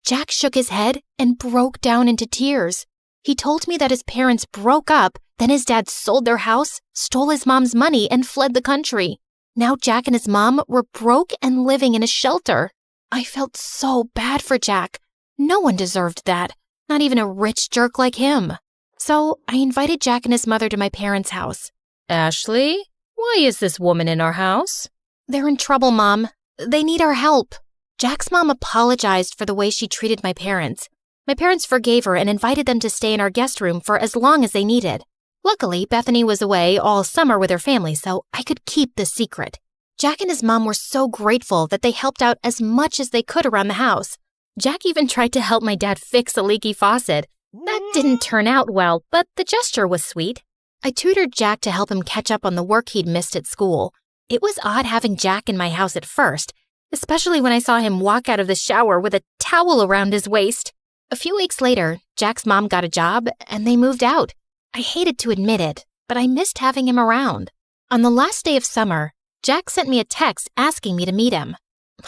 Jack shook his head and broke down into tears. He told me that his parents broke up, then his dad sold their house, stole his mom's money, and fled the country. Now Jack and his mom were broke and living in a shelter. I felt so bad for Jack. No one deserved that, not even a rich jerk like him. So I invited Jack and his mother to my parents' house. Ashley, why is this woman in our house? They're in trouble, Mom. They need our help. Jack's mom apologized for the way she treated my parents. My parents forgave her and invited them to stay in our guest room for as long as they needed. Luckily, Bethany was away all summer with her family, so I could keep the secret. Jack and his mom were so grateful that they helped out as much as they could around the house. Jack even tried to help my dad fix a leaky faucet. That didn't turn out well, but the gesture was sweet. I tutored Jack to help him catch up on the work he'd missed at school. It was odd having Jack in my house at first, especially when I saw him walk out of the shower with a towel around his waist. A few weeks later, Jack's mom got a job and they moved out. I hated to admit it, but I missed having him around. On the last day of summer, Jack sent me a text asking me to meet him.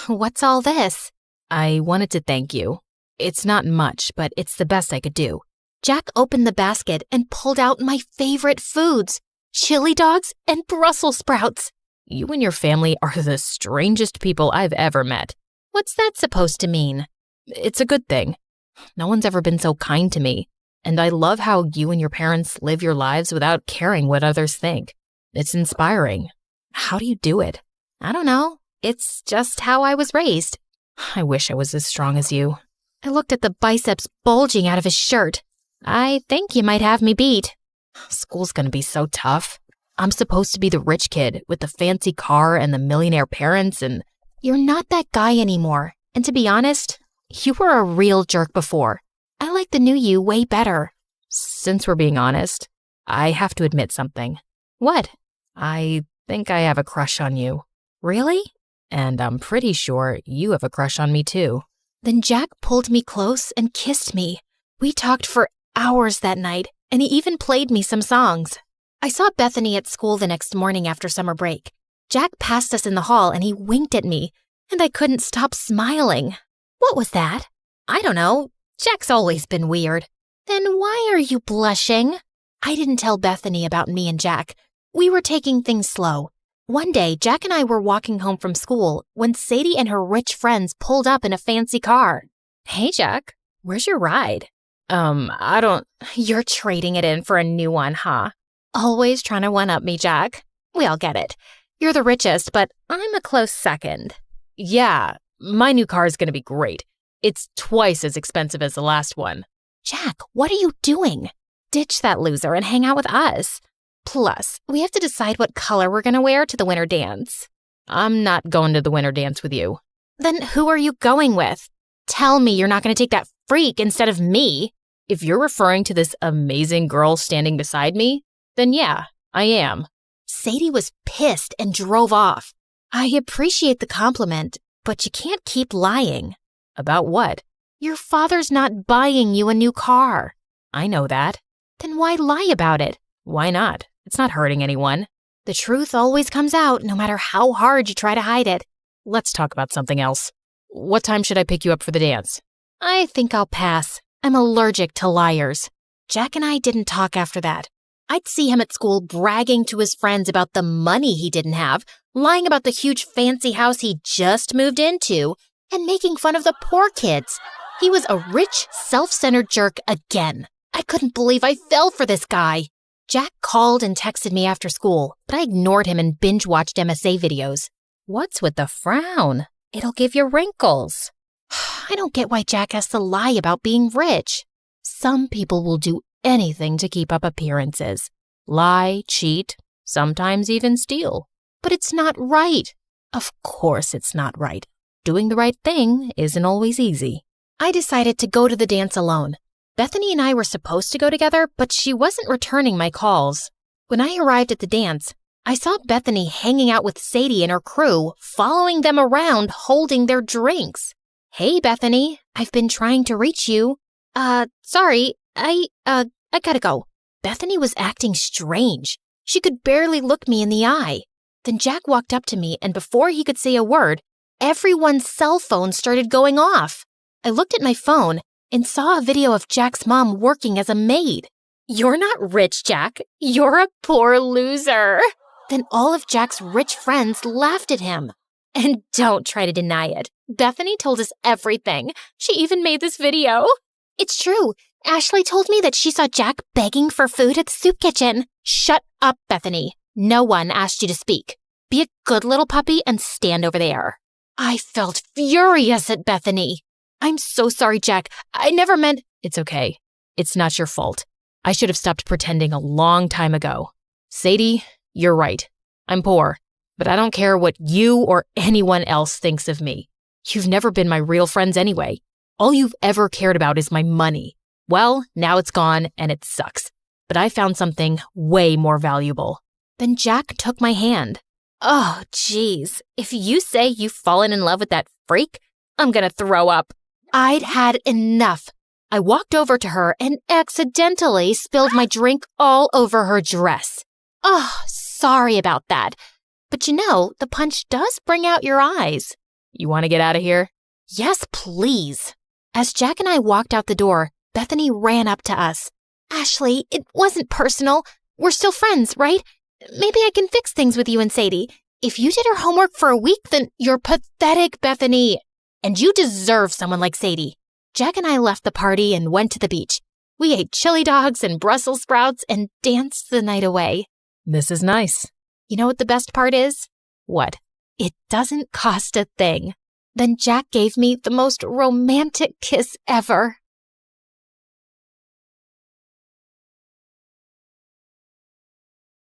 What's all this? I wanted to thank you. It's not much, but it's the best I could do. Jack opened the basket and pulled out my favorite foods, chili dogs and Brussels sprouts. You and your family are the strangest people I've ever met. What's that supposed to mean? It's a good thing. No one's ever been so kind to me, and I love how you and your parents live your lives without caring what others think. It's inspiring. How do you do it? I don't know. It's just how I was raised. I wish I was as strong as you. I looked at the biceps bulging out of his shirt. I think you might have me beat. School's gonna be so tough. I'm supposed to be the rich kid with the fancy car and the millionaire parents, and you're not that guy anymore. And to be honest, you were a real jerk before. I like the new you way better. Since we're being honest, I have to admit something. What? I think I have a crush on you. Really? And I'm pretty sure you have a crush on me too. Then Jack pulled me close and kissed me. We talked for hours that night, and he even played me some songs. I saw Bethany at school the next morning after summer break. Jack passed us in the hall and he winked at me, and I couldn't stop smiling. What was that? I don't know. Jack's always been weird. Then why are you blushing? I didn't tell Bethany about me and Jack. We were taking things slow. One day, Jack and I were walking home from school when Sadie and her rich friends pulled up in a fancy car. Hey, Jack, where's your ride? I don't... You're trading it in for a new one, huh? Always trying to one-up me, Jack. We all get it. You're the richest, but I'm a close second. Yeah, my new car is going to be great. It's twice as expensive as the last one. Jack, what are you doing? Ditch that loser and hang out with us. Plus, we have to decide what color we're going to wear to the winter dance. I'm not going to the winter dance with you. Then who are you going with? Tell me you're not going to take that freak instead of me. If you're referring to this amazing girl standing beside me, then yeah, I am. Sadie was pissed and drove off. I appreciate the compliment, but you can't keep lying. About what? Your father's not buying you a new car. I know that. Then why lie about it? Why not? It's not hurting anyone. The truth always comes out, no matter how hard you try to hide it. Let's talk about something else. What time should I pick you up for the dance? I think I'll pass. I'm allergic to liars. Jack and I didn't talk after that. I'd see him at school bragging to his friends about the money he didn't have, lying about the huge fancy house he just moved into, and making fun of the poor kids. He was a rich, self-centered jerk again. I couldn't believe I fell for this guy. Jack called and texted me after school, but I ignored him and binge-watched MSA videos. What's with the frown? It'll give you wrinkles. I don't get why Jack has to lie about being rich. Some people will do anything to keep up appearances. Lie, cheat, sometimes even steal. But it's not right. Of course it's not right. Doing the right thing isn't always easy. I decided to go to the dance alone. Bethany and I were supposed to go together, but she wasn't returning my calls. When I arrived at the dance, I saw Bethany hanging out with Sadie and her crew, following them around, holding their drinks. Hey, Bethany, I've been trying to reach you. Sorry, I gotta go. Bethany was acting strange. She could barely look me in the eye. Then Jack walked up to me, and before he could say a word, everyone's cell phone started going off. I looked at my phone and saw a video of Jack's mom working as a maid. You're not rich, Jack. You're a poor loser. Then all of Jack's rich friends laughed at him. And don't try to deny it. Bethany told us everything. She even made this video. It's true. Ashley told me that she saw Jack begging for food at the soup kitchen. Shut up, Bethany. No one asked you to speak. Be a good little puppy and stand over there. I felt furious at Bethany. I'm so sorry, Jack. I never meant... It's okay. It's not your fault. I should have stopped pretending a long time ago. Sadie, you're right. I'm poor, but I don't care what you or anyone else thinks of me. You've never been my real friends anyway. All you've ever cared about is my money. Well, now it's gone and it sucks. But I found something way more valuable. Then Jack took my hand. Oh, geez. If you say you've fallen in love with that freak, I'm gonna throw up. I'd had enough. I walked over to her and accidentally spilled my drink all over her dress. Oh, sorry about that. But you know, the punch does bring out your eyes. You want to get out of here? Yes, please. As Jack and I walked out the door, Bethany ran up to us. Ashley, it wasn't personal. We're still friends, right? Maybe I can fix things with you and Sadie. If you did her homework for a week, then you're pathetic, Bethany. And you deserve someone like Sadie. Jack and I left the party and went to the beach. We ate chili dogs and Brussels sprouts and danced the night away. This is nice. You know what the best part is? What? It doesn't cost a thing. Then Jack gave me the most romantic kiss ever.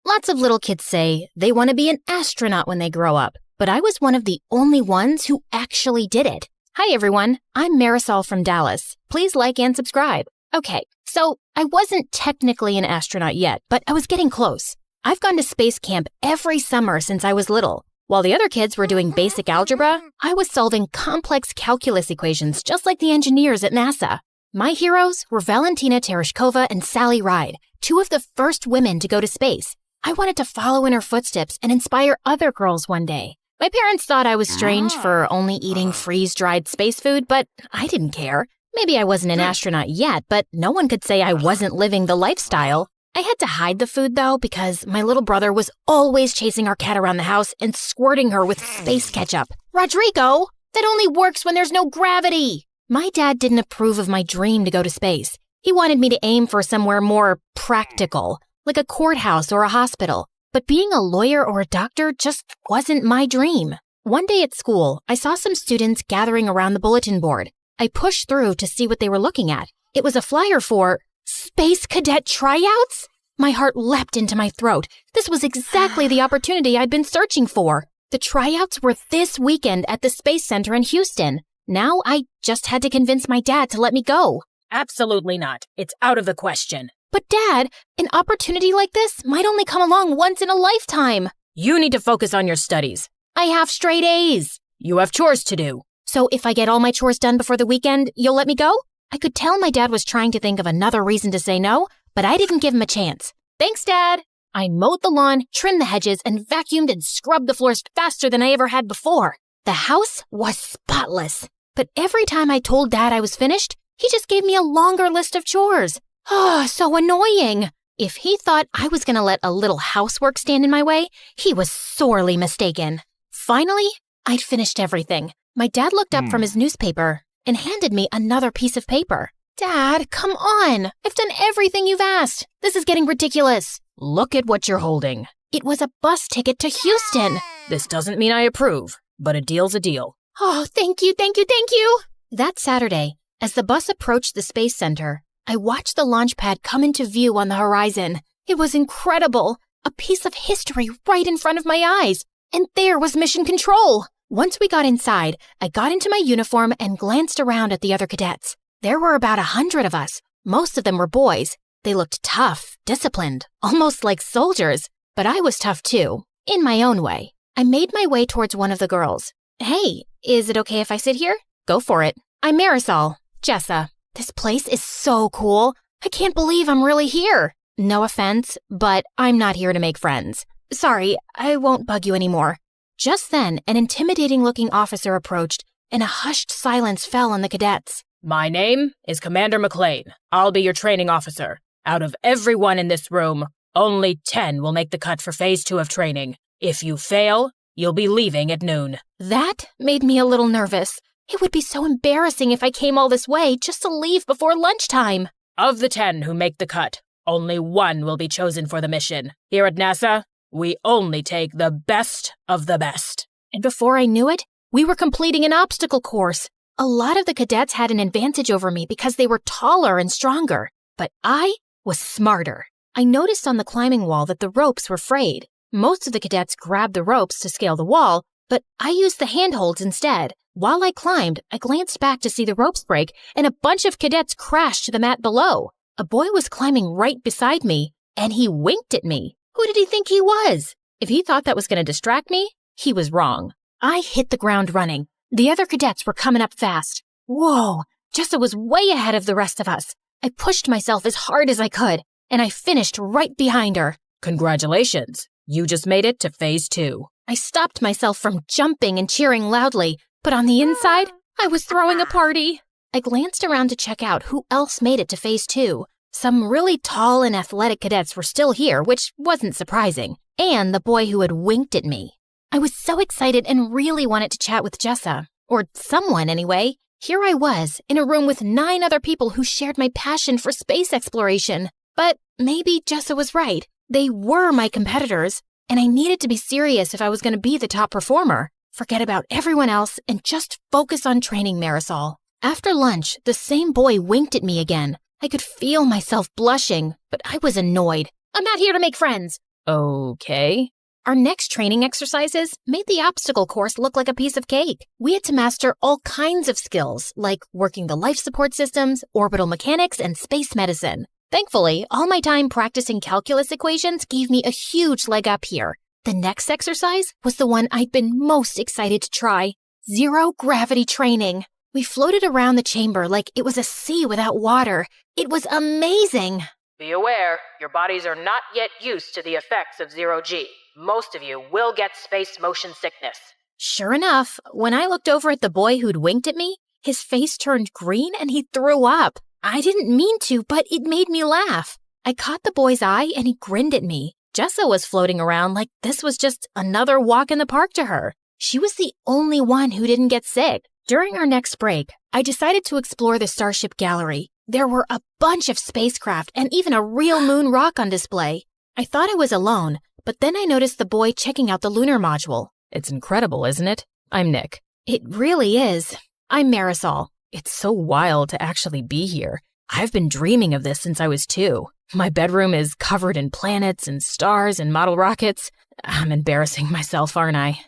Lots of little kids say they want to be an astronaut when they grow up, but I was one of the only ones who actually did it. Hi everyone, I'm Marisol from Dallas. Please like and subscribe. Okay, so I wasn't technically an astronaut yet, but I was getting close. I've gone to space camp every summer since I was little. While the other kids were doing basic algebra, I was solving complex calculus equations just like the engineers at NASA. My heroes were Valentina Tereshkova and Sally Ride, two of the first women to go to space. I wanted to follow in her footsteps and inspire other girls one day. My parents thought I was strange for only eating freeze-dried space food, but I didn't care. Maybe I wasn't an astronaut yet, but no one could say I wasn't living the lifestyle. I had to hide the food, though, because my little brother was always chasing our cat around the house and squirting her with space ketchup. Rodrigo, that only works when there's no gravity. My dad didn't approve of my dream to go to space. He wanted me to aim for somewhere more practical, like a courthouse or a hospital. But being a lawyer or a doctor just wasn't my dream. One day at school, I saw some students gathering around the bulletin board. I pushed through to see what they were looking at. It was a flyer for Space Cadet Tryouts? My heart leapt into my throat. This was exactly the opportunity I'd been searching for. The tryouts were this weekend at the Space Center in Houston. Now I just had to convince my dad to let me go. Absolutely not. It's out of the question. But Dad, an opportunity like this might only come along once in a lifetime. You need to focus on your studies. I have straight A's. You have chores to do. So if I get all my chores done before the weekend, you'll let me go? I could tell my dad was trying to think of another reason to say no, but I didn't give him a chance. Thanks, Dad. I mowed the lawn, trimmed the hedges, and vacuumed and scrubbed the floors faster than I ever had before. The house was spotless. But every time I told Dad I was finished, he just gave me a longer list of chores. Oh, so annoying. If he thought I was going to let a little housework stand in my way, he was sorely mistaken. Finally, I'd finished everything. My dad looked up from his newspaper and handed me another piece of paper. Dad, come on. I've done everything you've asked. This is getting ridiculous. Look at what you're holding. It was a bus ticket to Houston. This doesn't mean I approve, but a deal's a deal. Oh, thank you, thank you, thank you. That Saturday, as the bus approached the Space Center, I watched the launch pad come into view on the horizon. It was incredible. A piece of history right in front of my eyes. And there was Mission Control. Once we got inside, I got into my uniform and glanced around at the other cadets. There were about 100 of us. Most of them were boys. They looked tough, disciplined, almost like soldiers. But I was tough too, in my own way. I made my way towards one of the girls. Hey, is it okay if I sit here? Go for it. I'm Marisol, Jessa. This place is so cool. I can't believe I'm really here. No offense, but I'm not here to make friends. Sorry, I won't bug you anymore. Just then, an intimidating-looking officer approached, and a hushed silence fell on the cadets. My name is Commander McLean. I'll be your training officer. Out of everyone in this room, only 10 will make the cut for Phase 2 of training. If you fail, you'll be leaving at noon. That made me a little nervous. It would be so embarrassing if I came all this way just to leave before lunchtime. Of the 10 who make the cut, only 1 will be chosen for the mission. Here at NASA, we only take the best of the best. And before I knew it, we were completing an obstacle course. A lot of the cadets had an advantage over me because they were taller and stronger. But I was smarter. I noticed on the climbing wall that the ropes were frayed. Most of the cadets grabbed the ropes to scale the wall, but I used the handholds instead. While I climbed, I glanced back to see the ropes break, and a bunch of cadets crashed to the mat below. A boy was climbing right beside me, and he winked at me. Who did he think he was? If he thought that was going to distract me, he was wrong. I hit the ground running. The other cadets were coming up fast. Whoa, Jessa was way ahead of the rest of us. I pushed myself as hard as I could, and I finished right behind her. Congratulations. You just made it to Phase 2. I stopped myself from jumping and cheering loudly, but on the inside, I was throwing a party. I glanced around to check out who else made it to Phase 2. Some really tall and athletic cadets were still here, which wasn't surprising, and the boy who had winked at me. I was so excited and really wanted to chat with Jessa, or someone anyway. Here I was, in a room with 9 other people who shared my passion for space exploration. But maybe Jessa was right. They were my competitors, and I needed to be serious if I was going to be the top performer. Forget about everyone else and just focus on training Marisol. After lunch, the same boy winked at me again. I could feel myself blushing, but I was annoyed. I'm not here to make friends. Okay. Our next training exercises made the obstacle course look like a piece of cake. We had to master all kinds of skills, like working the life support systems, orbital mechanics, and space medicine. Thankfully, all my time practicing calculus equations gave me a huge leg up here. The next exercise was the one I'd been most excited to try. Zero gravity training. We floated around the chamber like it was a sea without water. It was amazing. Be aware, your bodies are not yet used to the effects of zero-G. Most of you will get space motion sickness. Sure enough, when I looked over at the boy who'd winked at me, his face turned green and he threw up. I didn't mean to, but it made me laugh. I caught the boy's eye and he grinned at me. Jessa was floating around like this was just another walk in the park to her. She was the only one who didn't get sick. During our next break, I decided to explore the Starship Gallery. There were a bunch of spacecraft and even a real moon rock on display. I thought I was alone, but then I noticed the boy checking out the lunar module. It's incredible, isn't it? I'm Nick. It really is. I'm Marisol. It's so wild to actually be here. I've been dreaming of this since I was 2. My bedroom is covered in planets and stars and model rockets. I'm embarrassing myself, aren't I?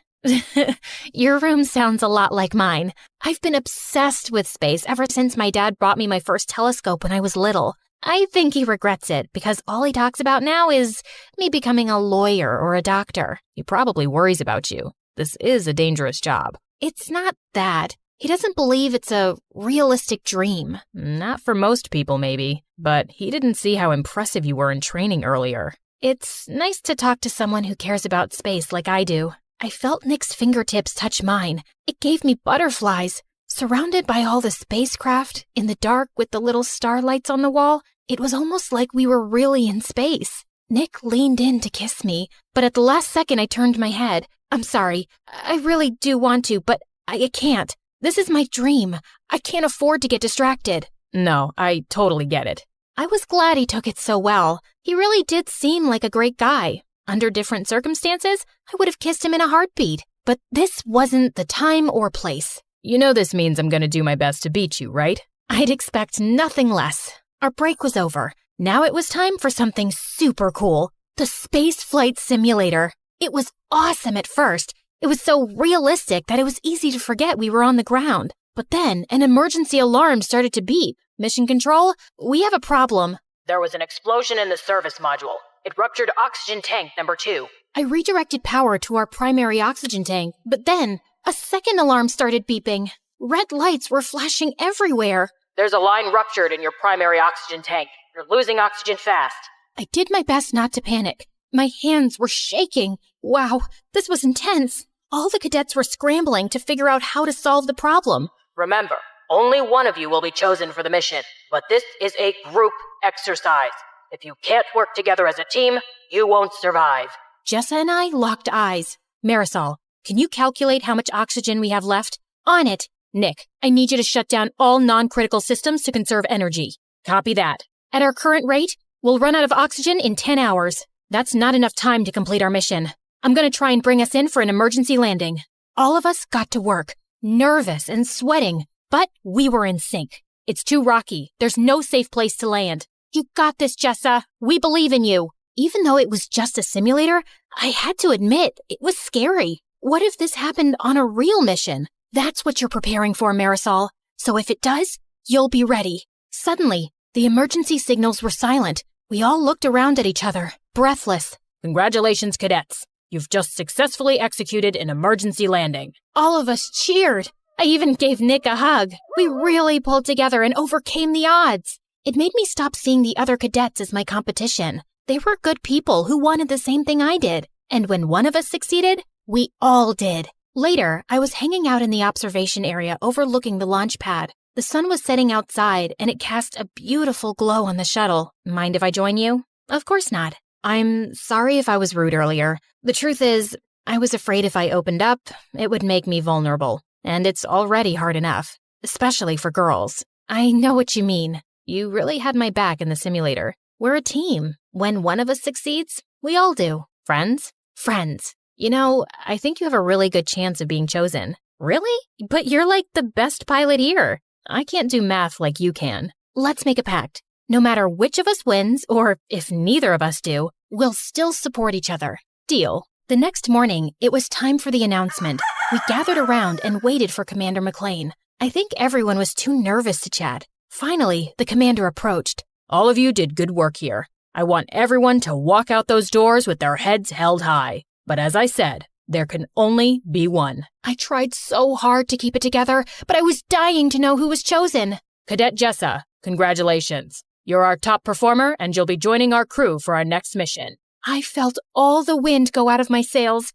Your room sounds a lot like mine. I've been obsessed with space ever since my dad brought me my first telescope when I was little. I think he regrets it because all he talks about now is me becoming a lawyer or a doctor. He probably worries about you. This is a dangerous job. It's not that. He doesn't believe it's a realistic dream. Not for most people, maybe. But he didn't see how impressive you were in training earlier. It's nice to talk to someone who cares about space like I do. I felt Nick's fingertips touch mine. It gave me butterflies. Surrounded by all the spacecraft, in the dark with the little starlights on the wall, it was almost like we were really in space. Nick leaned in to kiss me, but at the last second I turned my head. I'm sorry. I really do want to, but I can't. This is my dream. I can't afford to get distracted. No, I totally get it. I was glad he took it so well. He really did seem like a great guy. Under different circumstances, I would have kissed him in a heartbeat. But this wasn't the time or place. You know this means I'm going to do my best to beat you, right? I'd expect nothing less. Our break was over. Now it was time for something super cool. The space flight simulator. It was awesome at first. It was so realistic that it was easy to forget we were on the ground. But then an emergency alarm started to beep. Mission Control, we have a problem. There was an explosion in the service module. It ruptured oxygen tank number 2. I redirected power to our primary oxygen tank, but then a second alarm started beeping. Red lights were flashing everywhere. There's a line ruptured in your primary oxygen tank. You're losing oxygen fast. I did my best not to panic. My hands were shaking. Wow, this was intense. All the cadets were scrambling to figure out how to solve the problem. Remember, only one of you will be chosen for the mission, but this is a group exercise. If you can't work together as a team, you won't survive. Jessa and I locked eyes. Marisol, can you calculate how much oxygen we have left? On it. Nick, I need you to shut down all non-critical systems to conserve energy. Copy that. At our current rate, we'll run out of oxygen in 10 hours. That's not enough time to complete our mission. I'm going to try and bring us in for an emergency landing. All of us got to work, nervous and sweating, but we were in sync. It's too rocky. There's no safe place to land. You got this, Jessa. We believe in you. Even though it was just a simulator, I had to admit it was scary. What if this happened on a real mission? That's what you're preparing for, Marisol. So if it does, you'll be ready. Suddenly, the emergency signals were silent. We all looked around at each other, breathless. Congratulations, cadets. You've just successfully executed an emergency landing. All of us cheered. I even gave Nick a hug. We really pulled together and overcame the odds. It made me stop seeing the other cadets as my competition. They were good people who wanted the same thing I did. And when one of us succeeded, we all did. Later, I was hanging out in the observation area overlooking the launch pad. The sun was setting outside, and it cast a beautiful glow on the shuttle. Mind if I join you? Of course not. I'm sorry if I was rude earlier. The truth is, I was afraid if I opened up, it would make me vulnerable. And it's already hard enough, especially for girls. I know what you mean. You really had my back in the simulator. We're a team. When one of us succeeds, we all do. Friends? Friends. You know, I think you have a really good chance of being chosen. Really? But you're like the best pilot here. I can't do math like you can. Let's make a pact. No matter which of us wins, or if neither of us do, we'll still support each other. Deal. The next morning, it was time for the announcement. We gathered around and waited for Commander McLean. I think everyone was too nervous to chat. Finally, the commander approached. All of you did good work here. I want everyone to walk out those doors with their heads held high. But as I said, there can only be one. I tried so hard to keep it together, but I was dying to know who was chosen. Cadet Jessa, congratulations. You're our top performer, and you'll be joining our crew for our next mission. I felt all the wind go out of my sails.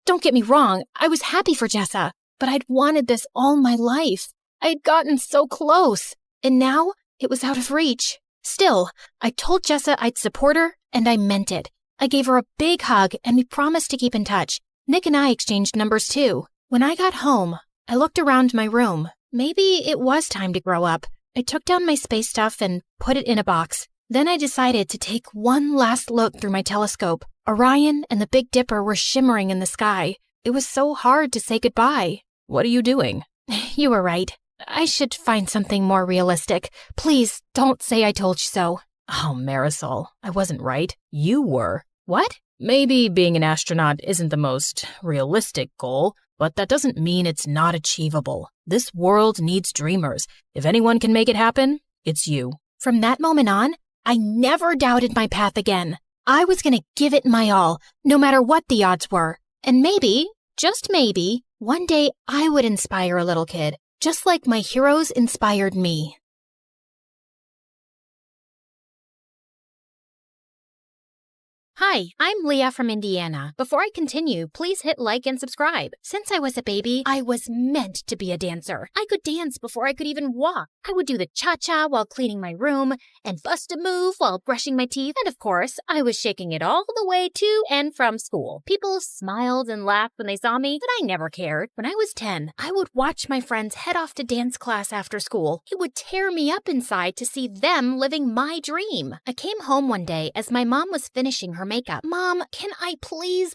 Don't get me wrong, I was happy for Jessa, but I'd wanted this all my life. I had gotten so close, and now it was out of reach. Still, I told Jessa I'd support her, and I meant it. I gave her a big hug, and we promised to keep in touch. Nick and I exchanged numbers too. When I got home, I looked around my room. Maybe it was time to grow up. I took down my space stuff and put it in a box. Then I decided to take one last look through my telescope. Orion and the Big Dipper were shimmering in the sky. It was so hard to say goodbye. What are you doing? You were right. I should find something more realistic. Please, don't say I told you so. Oh, Marisol, I wasn't right. You were. What? Maybe being an astronaut isn't the most realistic goal, but that doesn't mean it's not achievable. This world needs dreamers. If anyone can make it happen, it's you. From that moment on, I never doubted my path again. I was going to give it my all, no matter what the odds were. And maybe, just maybe, one day I would inspire a little kid, just like my heroes inspired me. Hi, I'm Leah from Indiana. Before I continue, please hit like and subscribe. Since I was a baby, I was meant to be a dancer. I could dance before I could even walk. I would do the cha-cha while cleaning my room, and bust a move while brushing my teeth, and of course, I was shaking it all the way to and from school. People smiled and laughed when they saw me, but I never cared. When I was 10, I would watch my friends head off to dance class after school. It would tear me up inside to see them living my dream. I came home one day as my mom was finishing her makeup. Mom, can I please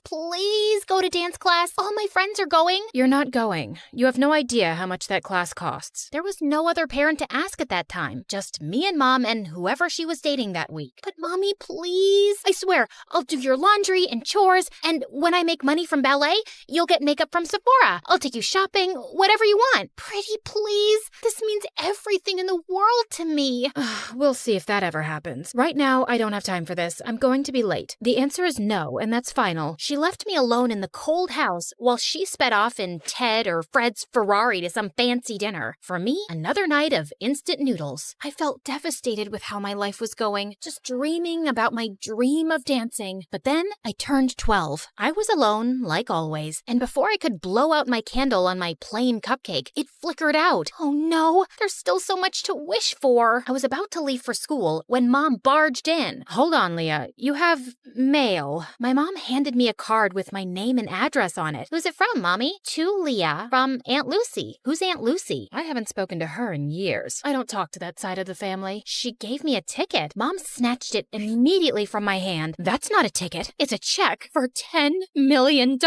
go to dance class? All my friends are going. You're not going. You have no idea how much that class costs. There was no other parent to ask at that time. Just me and Mom and whoever she was dating that week. But Mommy, please. I swear, I'll do your laundry and chores, and when I make money from ballet, you'll get makeup from Sephora. I'll take you shopping, whatever you want. Pretty please. This means everything in the world to me. We'll see if that ever happens. Right now, I don't have time for this. I'm going to be late. The answer is no, and that's final. She left me alone in the cold house while she sped off in Ted or Fred's Ferrari to some fancy dinner. For me, another night of instant noodles. I felt devastated with how my life was going, just dreaming about my dream of dancing. But then I turned 12. I was alone, like always, and before I could blow out my candle on my plain cupcake, it flickered out. Oh no, there's still so much to wish for. I was about to leave for school when Mom barged in. Hold on, Leah. You have mail. My mom handed me a card with my name and address on it. Who's it from, Mommy? To Leah from Aunt Lucy. Who's Aunt Lucy? I haven't spoken to her in years. I don't talk to that side of the family. She gave me a ticket. Mom snatched it immediately from my hand. That's not a ticket. It's a check for $10 million.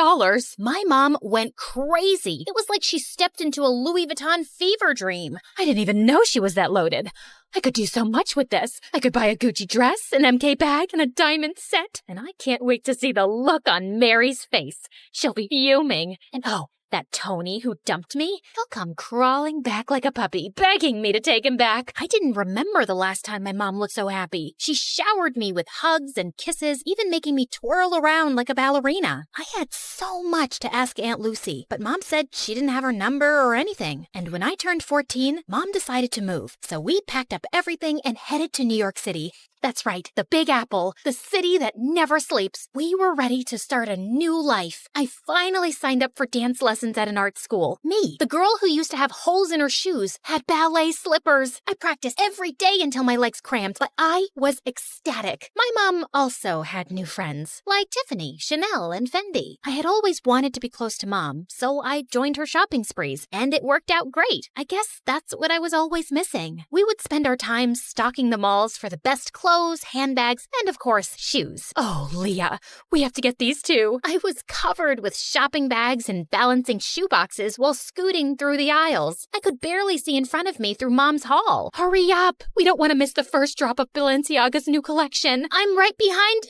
My mom went crazy. It was like she stepped into a Louis Vuitton fever dream. I didn't even know she was that loaded. I could do so much with this. I could buy a Gucci dress, an MK bag, and a diamond set. And I can't wait to see the look on Mary's face. She'll be fuming. And oh, That Tony who dumped me, he'll come crawling back like a puppy, begging me to take him back. I didn't remember the last time my mom looked so happy. She showered me with hugs and kisses, even making me twirl around like a ballerina. I had so much to ask Aunt Lucy, but Mom said she didn't have her number or anything. And when I turned 14, Mom decided to move. So we packed up everything and headed to New York City. That's right, the Big Apple, the city that never sleeps. We were ready to start a new life. I finally signed up for dance lessons at an art school. Me, the girl who used to have holes in her shoes, had ballet slippers. I practiced every day until my legs cramped, but I was ecstatic. My mom also had new friends, like Tiffany, Chanel, and Fendi. I had always wanted to be close to Mom, so I joined her shopping sprees, and it worked out great. I guess that's what I was always missing. We would spend our time stocking the malls for the best clothes, handbags, and of course, shoes. Oh, Leah, we have to get these too. I was covered with shopping bags and balancing shoe boxes while scooting through the aisles. I could barely see in front of me through Mom's haul. Hurry up! We don't want to miss the first drop of Balenciaga's new collection. I'm right behind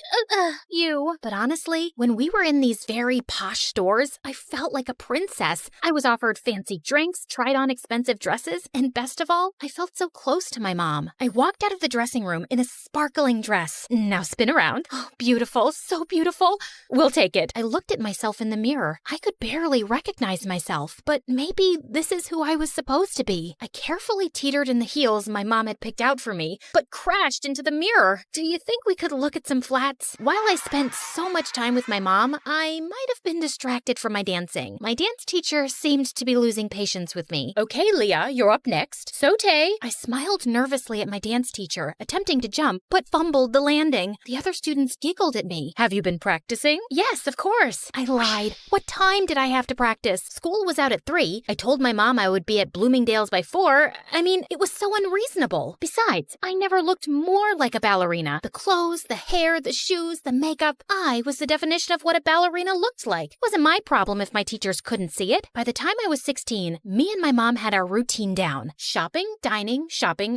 you. But honestly, when we were in these very posh stores, I felt like a princess. I was offered fancy drinks, tried on expensive dresses, and best of all, I felt so close to my mom. I walked out of the dressing room in a sparkling dress. Now spin around. Oh, beautiful, so beautiful. We'll take it. I looked at myself in the mirror. I could barely recognize myself, but maybe this is who I was supposed to be. I carefully teetered in the heels my mom had picked out for me, but crashed into the mirror. Do you think we could look at some flats? While I spent so much time with my mom, I might have been distracted from my dancing. My dance teacher seemed to be losing patience with me. Okay, Leah, you're up next. Saute. I smiled nervously at my dance teacher, attempting to jump, but fumbled the landing. The other students giggled at me. Have you been practicing? Yes, of course. I lied. What time did I have to practice? School was out at 3. I told my mom I would be at Bloomingdale's by 4. I mean, it was so unreasonable. Besides, I never looked more like a ballerina. The clothes, the hair, the shoes, the makeup. I was the definition of what a ballerina looked like. It wasn't my problem if my teachers couldn't see it. By the time I was 16, me and my mom had our routine down. Shopping, dining,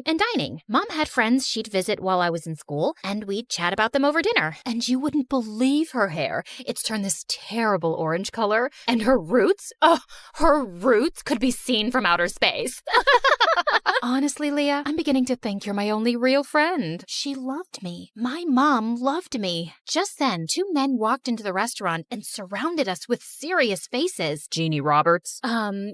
and dining. Mom had friends she'd visit while I was in school, and we'd chat about them over dinner. And you wouldn't believe her hair. It's turned this terrible orange color. And her roots? Oh, her roots could be seen from outer space. Honestly, Leah, I'm beginning to think you're my only real friend. She loved me. My mom loved me. Just then, 2 men walked into the restaurant and surrounded us with serious faces. Jeannie Roberts?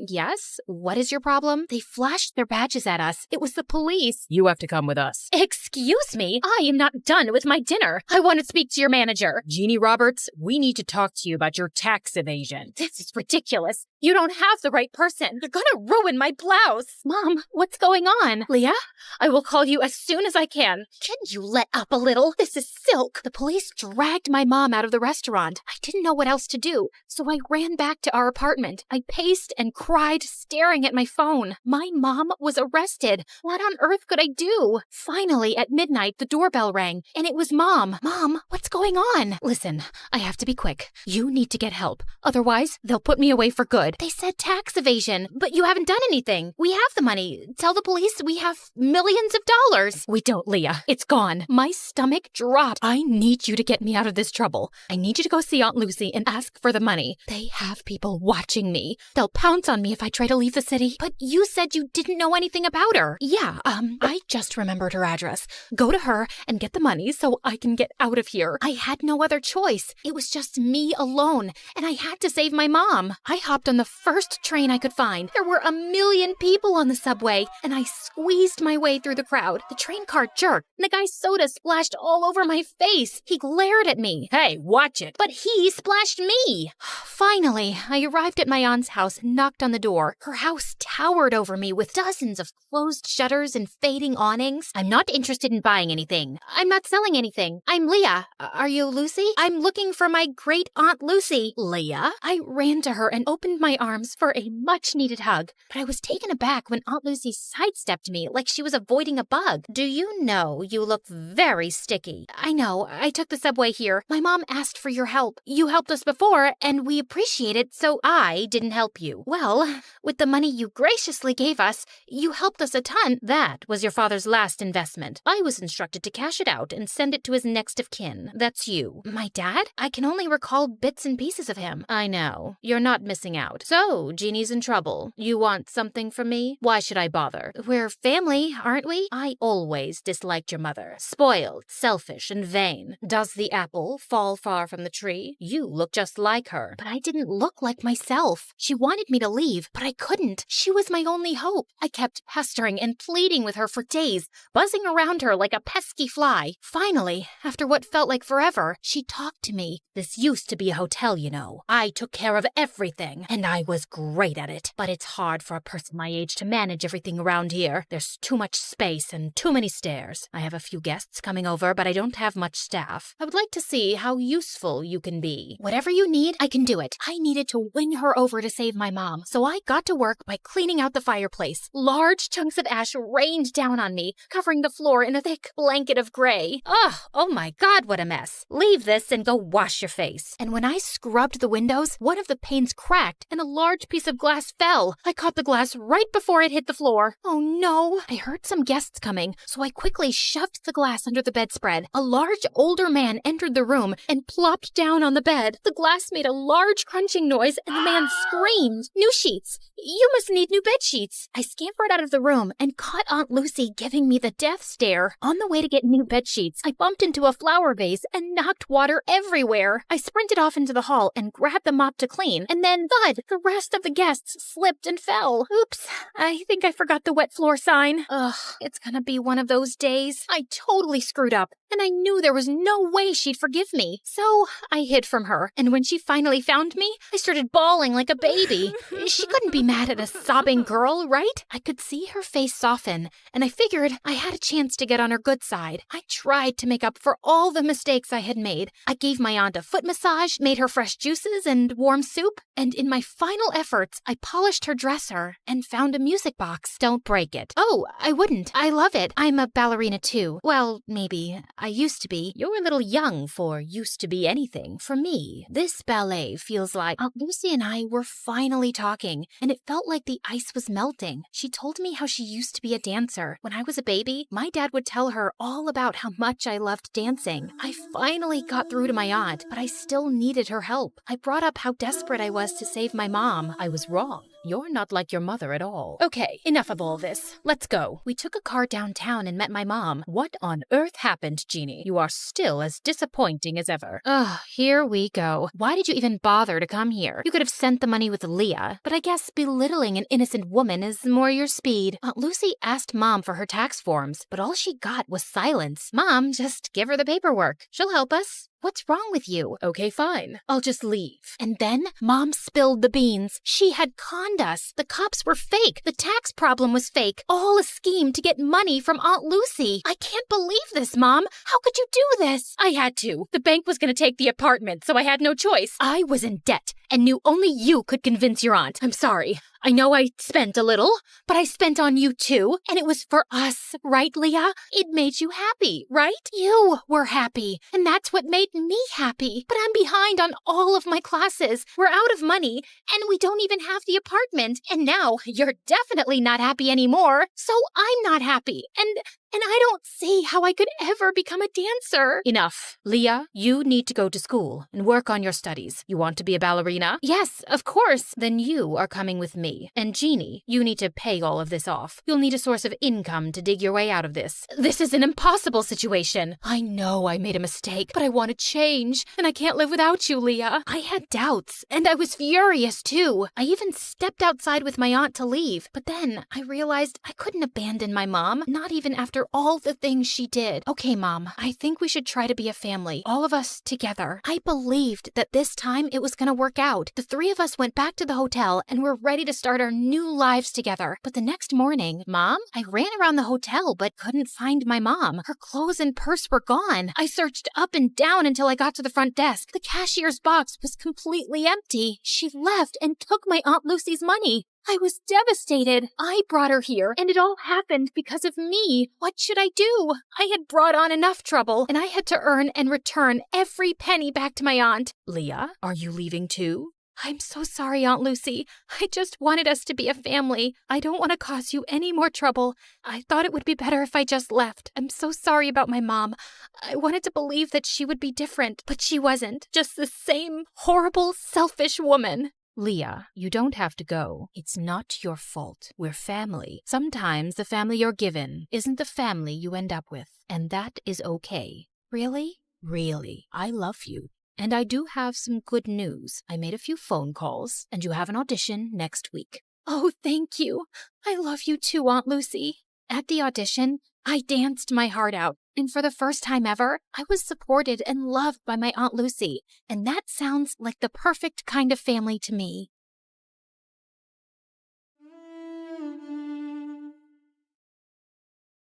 Yes? What is your problem? They flashed their badges at us. It was the police. You have to come with us. Excuse me? I am not done with my dinner. I want to speak to your manager. Jeannie Roberts, we need to talk to you about your tax evasion. This is ridiculous. You don't have the right person. You're gonna ruin my blouse. Mom, what's going on? Leah, I will call you as soon as I can. Can you let up a little? This is silk. The police dragged my mom out of the restaurant. I didn't know what else to do, so I ran back to our apartment. I paced and cried, staring at my phone. My mom was arrested. What on earth could I do? Finally, at midnight, the doorbell rang, and it was Mom. Mom, what's going on? Listen, I have to be quick. You need to get help. Otherwise, they'll put me away for good. They said tax evasion, but you haven't done anything. We have the money. Tell the police we have millions of dollars. We don't, Leah. It's gone. My stomach dropped. I need you to get me out of this trouble. I need you to go see Aunt Lucy and ask for the money. They have people watching me. They'll pounce on me if I try to leave the city. But you said you didn't know anything about her. Yeah, I just remembered her address. Go to her and get the money so I can get out of here. I had no other choice. It was just me alone, and I had to save my mom. I hopped on the first train I could find. There were 1 million people on the subway, and I squeezed my way through the crowd. The train car jerked, and the guy's soda splashed all over my face. He glared at me. Hey, watch it. But he splashed me. Finally, I arrived at my aunt's house and knocked on the door. Her house towered over me with dozens of closed shutters and fading awnings. I'm not interested in buying anything. I'm not selling anything. I'm Leah. Are you Lucy? I'm looking for my great Aunt Lucy. Leah? I ran to her and opened my arms for a much-needed hug, but I was taken aback when Aunt Lucy sidestepped me like she was avoiding a bug. Do you know you look very sticky? I know, I took the subway here. My mom asked for your help. You helped us before, and we appreciate it, so I didn't help you. Well, with the money you graciously gave us, you helped us a ton. That was your father's last investment. I was instructed to cash it out and send it to his next of kin. That's you. My dad? I can only recall bits and pieces of him. I know. You're not missing out. So, Jeannie's in trouble. You want something from me? Why should I bother? We're family, aren't we? I always disliked your mother. Spoiled, selfish, and vain. Does the apple fall far from the tree? You look just like her. But I didn't look like myself. She wanted me to leave, but I couldn't. She was my only hope. I kept pestering and pleading with her for days, buzzing around her like a pesky fly. Finally, after what felt like forever, she talked to me. This used to be a hotel, you know. I took care of everything, and I was great at it. But it's hard for a person my age to manage everything around here. There's too much space and too many stairs. I have a few guests coming over, but I don't have much staff. I would like to see how useful you can be. Whatever you need, I can do it. I needed to win her over to save my mom, so I got to work by cleaning out the fireplace. Large chunks of ash rained down on me, covering the floor in a thick blanket of gray. Ugh, oh my God, what a mess. Leave this and go wash your face. And when I scrubbed the windows, one of the panes cracked and a large piece of glass fell. I caught the glass right before it hit the floor. Oh no. I heard some guests coming, so I quickly shoved the glass under the bedspread. A large older man entered the room and plopped down on the bed. The glass made a large crunching noise and the man screamed. New sheets. You must need new bed sheets. I scampered out of the room and caught Aunt Lucy giving me the death stare. On the way to get new bed sheets, I bumped into a flower vase and knocked water everywhere. I sprinted off into the hall and grabbed the mop to clean, and then thud, the rest of the guests slipped and fell. Oops, I think I forgot the wet floor sign. Ugh, it's gonna be one of those days. I totally screwed up, and I knew there was no way she'd forgive me. So I hid from her, and when she finally found me, I started bawling like a baby. She couldn't be mad at a sobbing girl, right? I could see her face soften, and I figured I had a chance to get on her good side. I tried to make up for all the mistakes I had made. I gave my aunt a foot massage, made her fresh juices and warm soup, and in my final efforts, I polished her dresser and found a music box. Don't break it. Oh, I wouldn't. I love it. I'm a ballerina too. Well, maybe. I used to be. You're a little young for used to be anything. For me, this ballet feels like Aunt Lucy and I were finally talking, and it felt like the ice was melting. She told me how she used to be a dancer. When I was a baby, my dad would tell her all about how much I loved dancing. I finally got through to my aunt, but I still needed her help. I brought up how desperate I was to save my mom. I was wrong. You're not like your mother at all. Okay, enough of all this. Let's go. We took a car downtown and met my mom. What on earth happened, Jeannie? You are still as disappointing as ever. Ugh, here we go. Why did you even bother to come here? You could have sent the money with Leah, but I guess belittling an innocent woman is more your speed. Aunt Lucy asked Mom for her tax forms, but all she got was silence. Mom, just give her the paperwork. She'll help us. What's wrong with you? Okay, fine. I'll just leave. And then Mom spilled the beans. She had conned us. The cops were fake. The tax problem was fake. All a scheme to get money from Aunt Lucy. I can't believe this, Mom. How could you do this? I had to. The bank was going to take the apartment, so I had no choice. I was in debt and knew only you could convince your aunt. I'm sorry. I know I spent a little, but I spent on you too, and it was for us, right, Leah? It made you happy, right? You were happy, and that's what made me happy. But I'm behind on all of my classes. We're out of money, and we don't even have the apartment. And now you're definitely not happy anymore, so I'm not happy. And I don't see how I could ever become a dancer. Enough. Leah, you need to go to school and work on your studies. You want to be a ballerina? Yes, of course. Then you are coming with me. And Jeannie, you need to pay all of this off. You'll need a source of income to dig your way out of this. This is an impossible situation. I know I made a mistake, but I want to change. And I can't live without you, Leah. I had doubts, and I was furious too. I even stepped outside with my aunt to leave. But then I realized I couldn't abandon my mom, not even after all the things she did. Okay, Mom, I think we should try to be a family, all of us together. I believed that this time it was going to work out. The three of us went back to the hotel and were ready to start our new lives together. But the next morning, Mom, I ran around the hotel but couldn't find my mom. Her clothes and purse were gone. I searched up and down until I got to the front desk. The cashier's box was completely empty. She left and took my Aunt Lucy's money. I was devastated. I brought her here, and it all happened because of me. What should I do? I had brought on enough trouble, and I had to earn and return every penny back to my aunt. Leah, are you leaving too? I'm so sorry, Aunt Lucy. I just wanted us to be a family. I don't want to cause you any more trouble. I thought it would be better if I just left. I'm so sorry about my mom. I wanted to believe that she would be different, but she wasn't. Just the same horrible, selfish woman. Leah, you don't have to go. It's not your fault. We're family. Sometimes the family you're given isn't the family you end up with, and that is okay. Really? Really. I love you. And I do have some good news. I made a few phone calls, and you have an audition next week. Oh, thank you. I love you too, Aunt Lucy. At the audition, I danced my heart out, and for the first time ever, I was supported and loved by my Aunt Lucy, and that sounds like the perfect kind of family to me.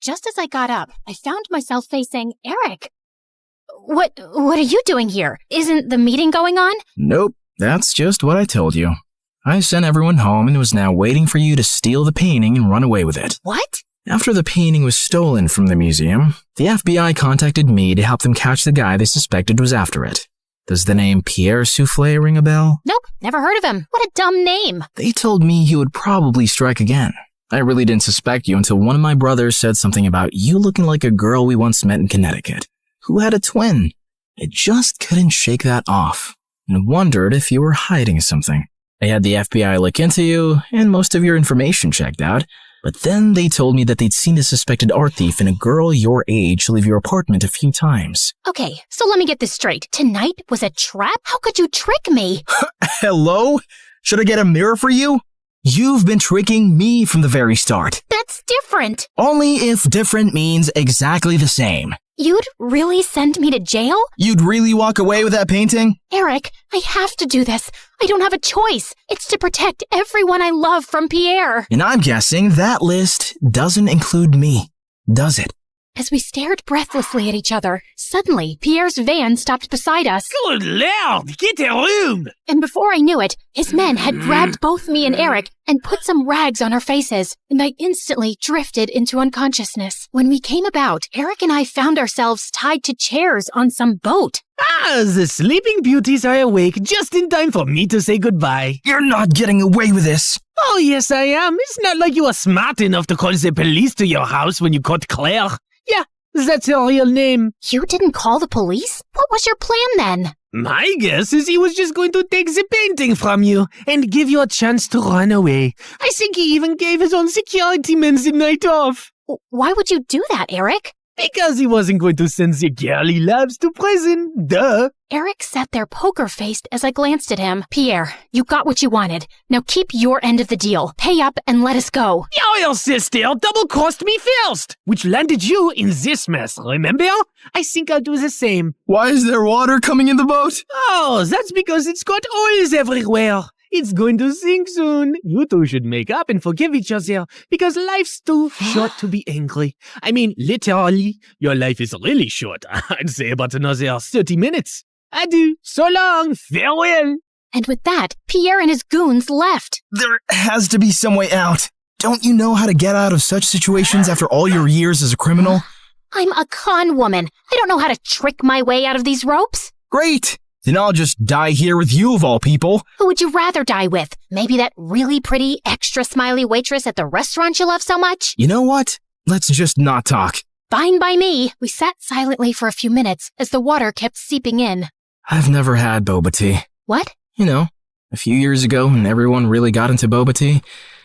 Just as I got up, I found myself facing Eric. What are you doing here? Isn't the meeting going on? Nope, that's just what I told you. I sent everyone home and was now waiting for you to steal the painting and run away with it. What? After the painting was stolen from the museum, the FBI contacted me to help them catch the guy they suspected was after it. Does the name Pierre Soufflé ring a bell? Nope, never heard of him. What a dumb name. They told me he would probably strike again. I really didn't suspect you until one of my brothers said something about you looking like a girl we once met in Connecticut, who had a twin. I just couldn't shake that off, and wondered if you were hiding something. I had the FBI look into you, and most of your information checked out, but then they told me that they'd seen a suspected art thief and a girl your age leave your apartment a few times. Okay, so let me get this straight. Tonight was a trap? How could you trick me? Hello? Should I get a mirror for you? You've been tricking me from the very start. That's different. Only if different means exactly the same. You'd really send me to jail? You'd really walk away with that painting? Eric, I have to do this. I don't have a choice. It's to protect everyone I love from Pierre. And I'm guessing that list doesn't include me, does it? As we stared breathlessly at each other, suddenly Pierre's van stopped beside us. Good Lord, get a room! And before I knew it, his men had grabbed both me and Eric and put some rags on our faces, and I instantly drifted into unconsciousness. When we came about, Eric and I found ourselves tied to chairs on some boat. Ah, the sleeping beauties are awake just in time for me to say goodbye. You're not getting away with this. Oh, yes, I am. It's not like you were smart enough to call the police to your house when you caught Claire. Yeah, that's her real name. You didn't call the police? What was your plan then? My guess is he was just going to take the painting from you and give you a chance to run away. I think he even gave his own security men the night off. Why would you do that, Eric? Because he wasn't going to send the girl he loves to prison. Duh. Eric sat there poker-faced as I glanced at him. Pierre, you got what you wanted. Now keep your end of the deal. Pay up and let us go. Your sister double-crossed me first, which landed you in this mess, remember? I think I'll do the same. Why is there water coming in the boat? Oh, that's because it's got oils everywhere. It's going to sink soon. You two should make up and forgive each other because life's too short to be angry. I mean, literally, your life is really short. I'd say about another 30 minutes. Adieu. So long. Farewell. And with that, Pierre and his goons left. There has to be some way out. Don't you know how to get out of such situations after all your years as a criminal? I'm a con woman. I don't know how to trick my way out of these ropes. Great. Then I'll just die here with you of all people. Who would you rather die with? Maybe that really pretty, extra smiley waitress at the restaurant you love so much? You know what? Let's just not talk. Fine by me. We sat silently for a few minutes as the water kept seeping in. I've never had boba tea. What? You know, a few years ago when everyone really got into boba tea,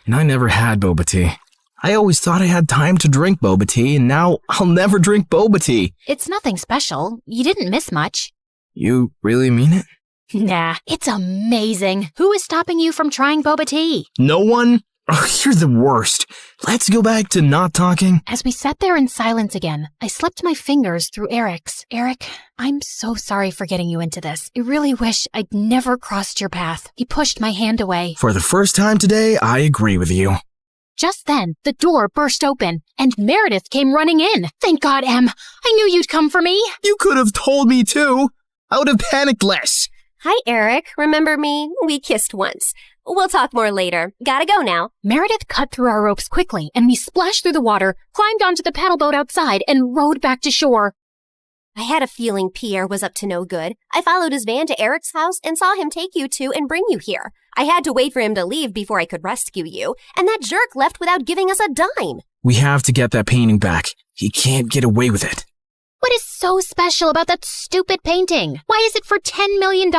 and I never had boba tea. I always thought I had time to drink boba tea, and now I'll never drink boba tea. It's nothing special. You didn't miss much. You really mean it? Nah, it's amazing. Who is stopping you from trying boba tea? No one? Oh, you're the worst. Let's go back to not talking. As we sat there in silence again, I slipped my fingers through Eric's. Eric, I'm so sorry for getting you into this. I really wish I'd never crossed your path. He pushed my hand away. For the first time today, I agree with you. Just then, the door burst open, and Meredith came running in. Thank God, Em. I knew you'd come for me. You could have told me too. I would have panicked less. Hi, Eric. Remember me? We kissed once. We'll talk more later. Gotta go now. Meredith cut through our ropes quickly, and we splashed through the water, climbed onto the paddle boat outside, and rowed back to shore. I had a feeling Pierre was up to no good. I followed his van to Eric's house and saw him take you two and bring you here. I had to wait for him to leave before I could rescue you, and that jerk left without giving us a dime. We have to get that painting back. He can't get away with it. What is so special about that stupid painting? Why is it for $10 million?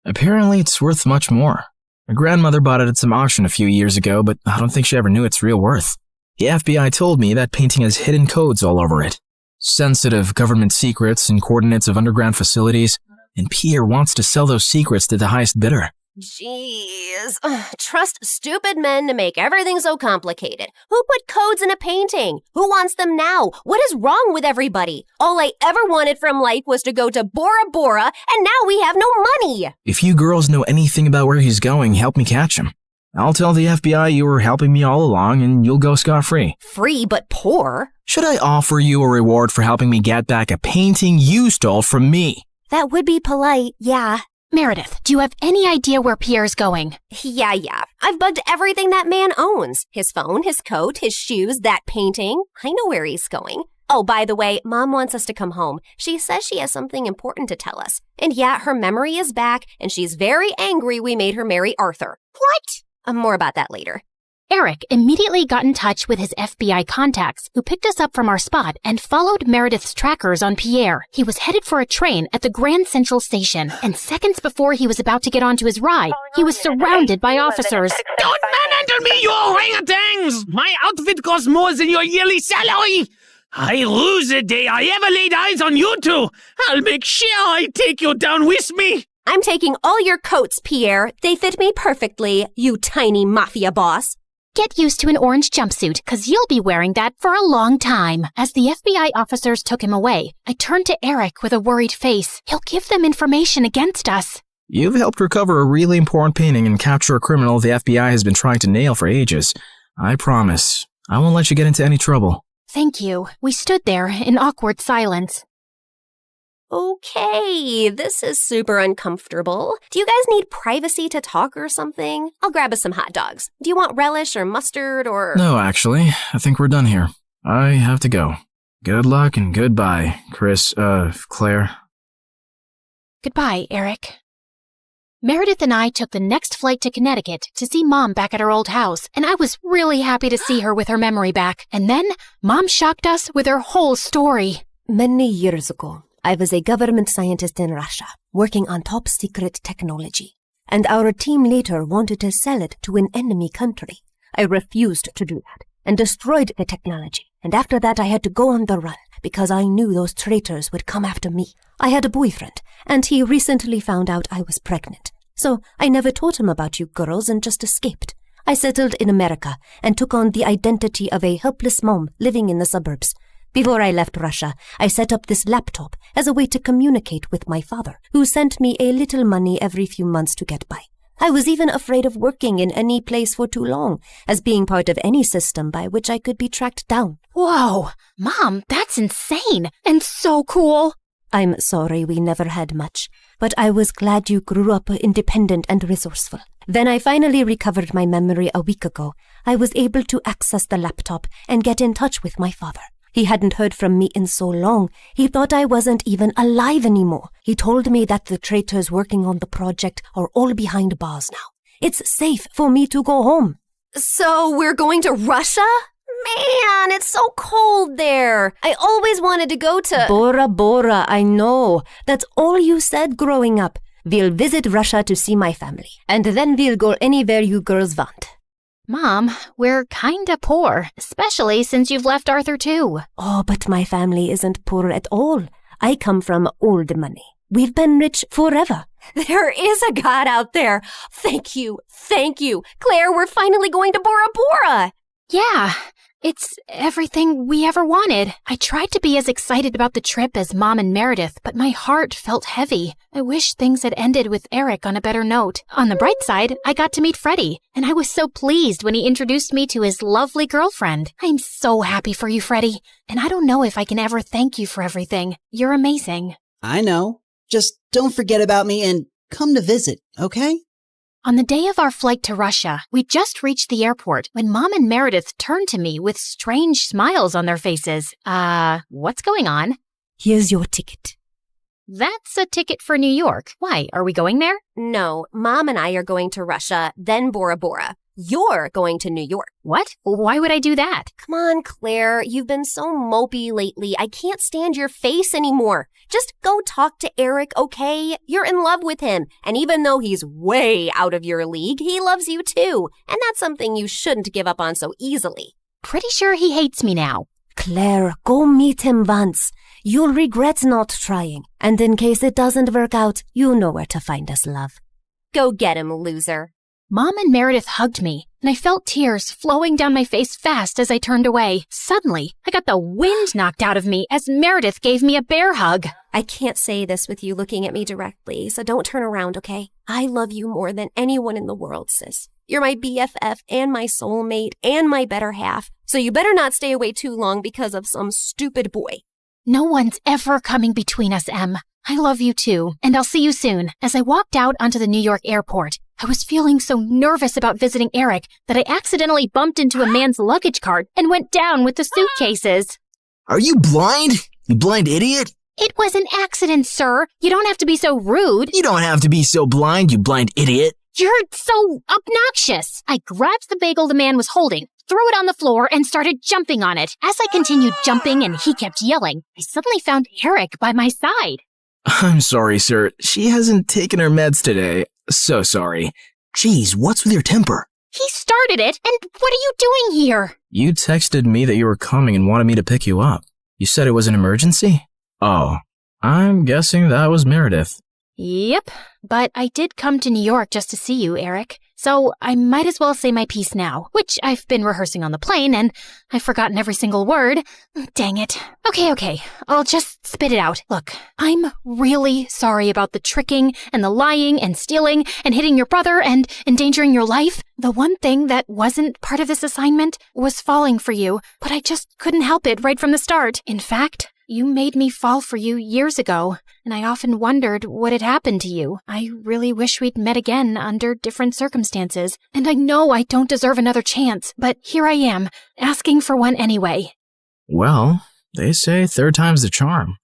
Apparently, it's worth much more. My grandmother bought it at some auction a few years ago, but I don't think she ever knew its real worth. The FBI told me that painting has hidden codes all over it. Sensitive government secrets and coordinates of underground facilities, and Pierre wants to sell those secrets to the highest bidder. Jeez. Trust stupid men to make everything so complicated. Who put codes in a painting? Who wants them now? What is wrong with everybody? All I ever wanted from life was to go to Bora Bora, and now we have no money. If you girls know anything about where he's going, help me catch him. I'll tell the FBI you were helping me all along, and you'll go scot-free. Free but poor? Should I offer you a reward for helping me get back a painting you stole from me? That would be polite, yeah. Meredith, do you have any idea where Pierre's going? Yeah. I've bugged everything that man owns. His phone, his coat, his shoes, that painting. I know where he's going. Oh, by the way, Mom wants us to come home. She says she has something important to tell us. And yeah, her memory is back, and she's very angry we made her marry Arthur. What? More about that later. Eric immediately got in touch with his FBI contacts, who picked us up from our spot and followed Meredith's trackers on Pierre. He was headed for a train at the Grand Central Station, and seconds before he was about to get onto his ride, he was surrounded by officers. Don't manhandle me, you orangutans! My outfit costs more than your yearly salary! I lose the day I ever laid eyes on you two! I'll make sure I take you down with me! I'm taking all your coats, Pierre. They fit me perfectly, you tiny mafia boss. Get used to an orange jumpsuit, because you'll be wearing that for a long time. As the FBI officers took him away, I turned to Eric with a worried face. He'll give them information against us. You've helped recover a really important painting and capture a criminal the FBI has been trying to nail for ages. I promise, I won't let you get into any trouble. Thank you. We stood there in awkward silence. Okay, this is super uncomfortable. Do you guys need privacy to talk or something? I'll grab us some hot dogs. Do you want relish or mustard or... No, actually, I think we're done here. I have to go. Good luck and goodbye, Claire. Goodbye, Eric. Meredith and I took the next flight to Connecticut to see Mom back at her old house, and I was really happy to see her with her memory back. And then, Mom shocked us with her whole story. Many years ago, I was a government scientist in Russia, working on top secret technology, and our team later wanted to sell it to an enemy country. I refused to do that and destroyed the technology, and after that I had to go on the run because I knew those traitors would come after me. I had a boyfriend, and he recently found out I was pregnant, so I never told him about you girls and just escaped. I settled in America and took on the identity of a helpless mom living in the suburbs. Before I left Russia, I set up this laptop as a way to communicate with my father, who sent me a little money every few months to get by. I was even afraid of working in any place for too long, as being part of any system by which I could be tracked down. Whoa! Mom, that's insane and so cool! I'm sorry we never had much, but I was glad you grew up independent and resourceful. When I finally recovered my memory a week ago, I was able to access the laptop and get in touch with my father. He hadn't heard from me in so long, he thought I wasn't even alive anymore. He told me that the traitors working on the project are all behind bars now. It's safe for me to go home. So we're going to Russia? Man, it's so cold there. I always wanted to go to... Bora Bora, I know. That's all you said growing up. We'll visit Russia to see my family, and then we'll go anywhere you girls want. Mom, we're kinda poor, especially since you've left Arthur too. Oh, but my family isn't poor at all. I come from old money. We've been rich forever. There is a God out there. Thank you. Claire, we're finally going to Bora Bora. Yeah, it's everything we ever wanted. I tried to be as excited about the trip as Mom and Meredith, but my heart felt heavy. I wish things had ended with Eric on a better note. On the bright side, I got to meet Freddie, and I was so pleased when he introduced me to his lovely girlfriend. I'm so happy for you, Freddie, and I don't know if I can ever thank you for everything. You're amazing. I know. Just don't forget about me and come to visit, okay? On the day of our flight to Russia, we just reached the airport when Mom and Meredith turned to me with strange smiles on their faces. What's going on? Here's your ticket. That's a ticket for New York. Why, are we going there? No, Mom and I are going to Russia, then Bora Bora. You're going to New York. What? Why would I do that? Come on, Claire. You've been so mopey lately. I can't stand your face anymore. Just go talk to Eric, okay? You're in love with him. And even though he's way out of your league, he loves you too. And that's something you shouldn't give up on so easily. Pretty sure he hates me now. Claire, go meet him once. You'll regret not trying. And in case it doesn't work out, you know where to find us, love. Go get him, loser. Mom and Meredith hugged me, and I felt tears flowing down my face fast as I turned away. Suddenly, I got the wind knocked out of me as Meredith gave me a bear hug. I can't say this with you looking at me directly, so don't turn around, okay? I love you more than anyone in the world, sis. You're my BFF and my soulmate and my better half, so you better not stay away too long because of some stupid boy. No one's ever coming between us, Em. I love you too, and I'll see you soon. As I walked out onto the New York airport, I was feeling so nervous about visiting Eric that I accidentally bumped into a man's luggage cart and went down with the suitcases. Are you blind? You blind idiot? It was an accident, sir. You don't have to be so rude. You don't have to be so blind, you blind idiot. You're so obnoxious. I grabbed the bagel the man was holding, threw it on the floor, and started jumping on it. As I continued jumping and he kept yelling, I suddenly found Eric by my side. I'm sorry, sir. She hasn't taken her meds today. So sorry. Jeez, what's with your temper? He started it, and what are you doing here? You texted me that you were coming and wanted me to pick you up. You said it was an emergency? Oh, I'm guessing that was Meredith. Yep, but I did come to New York just to see you, Eric. So I might as well say my piece now, which I've been rehearsing on the plane, and I've forgotten every single word. Dang it. Okay, I'll just spit it out. Look, I'm really sorry about the tricking and the lying and stealing and hitting your brother and endangering your life. The one thing that wasn't part of this assignment was falling for you, but I just couldn't help it right from the start. In fact, you made me fall for you years ago, and I often wondered what had happened to you. I really wish we'd met again under different circumstances, and I know I don't deserve another chance, but here I am, asking for one anyway. Well, they say third time's the charm.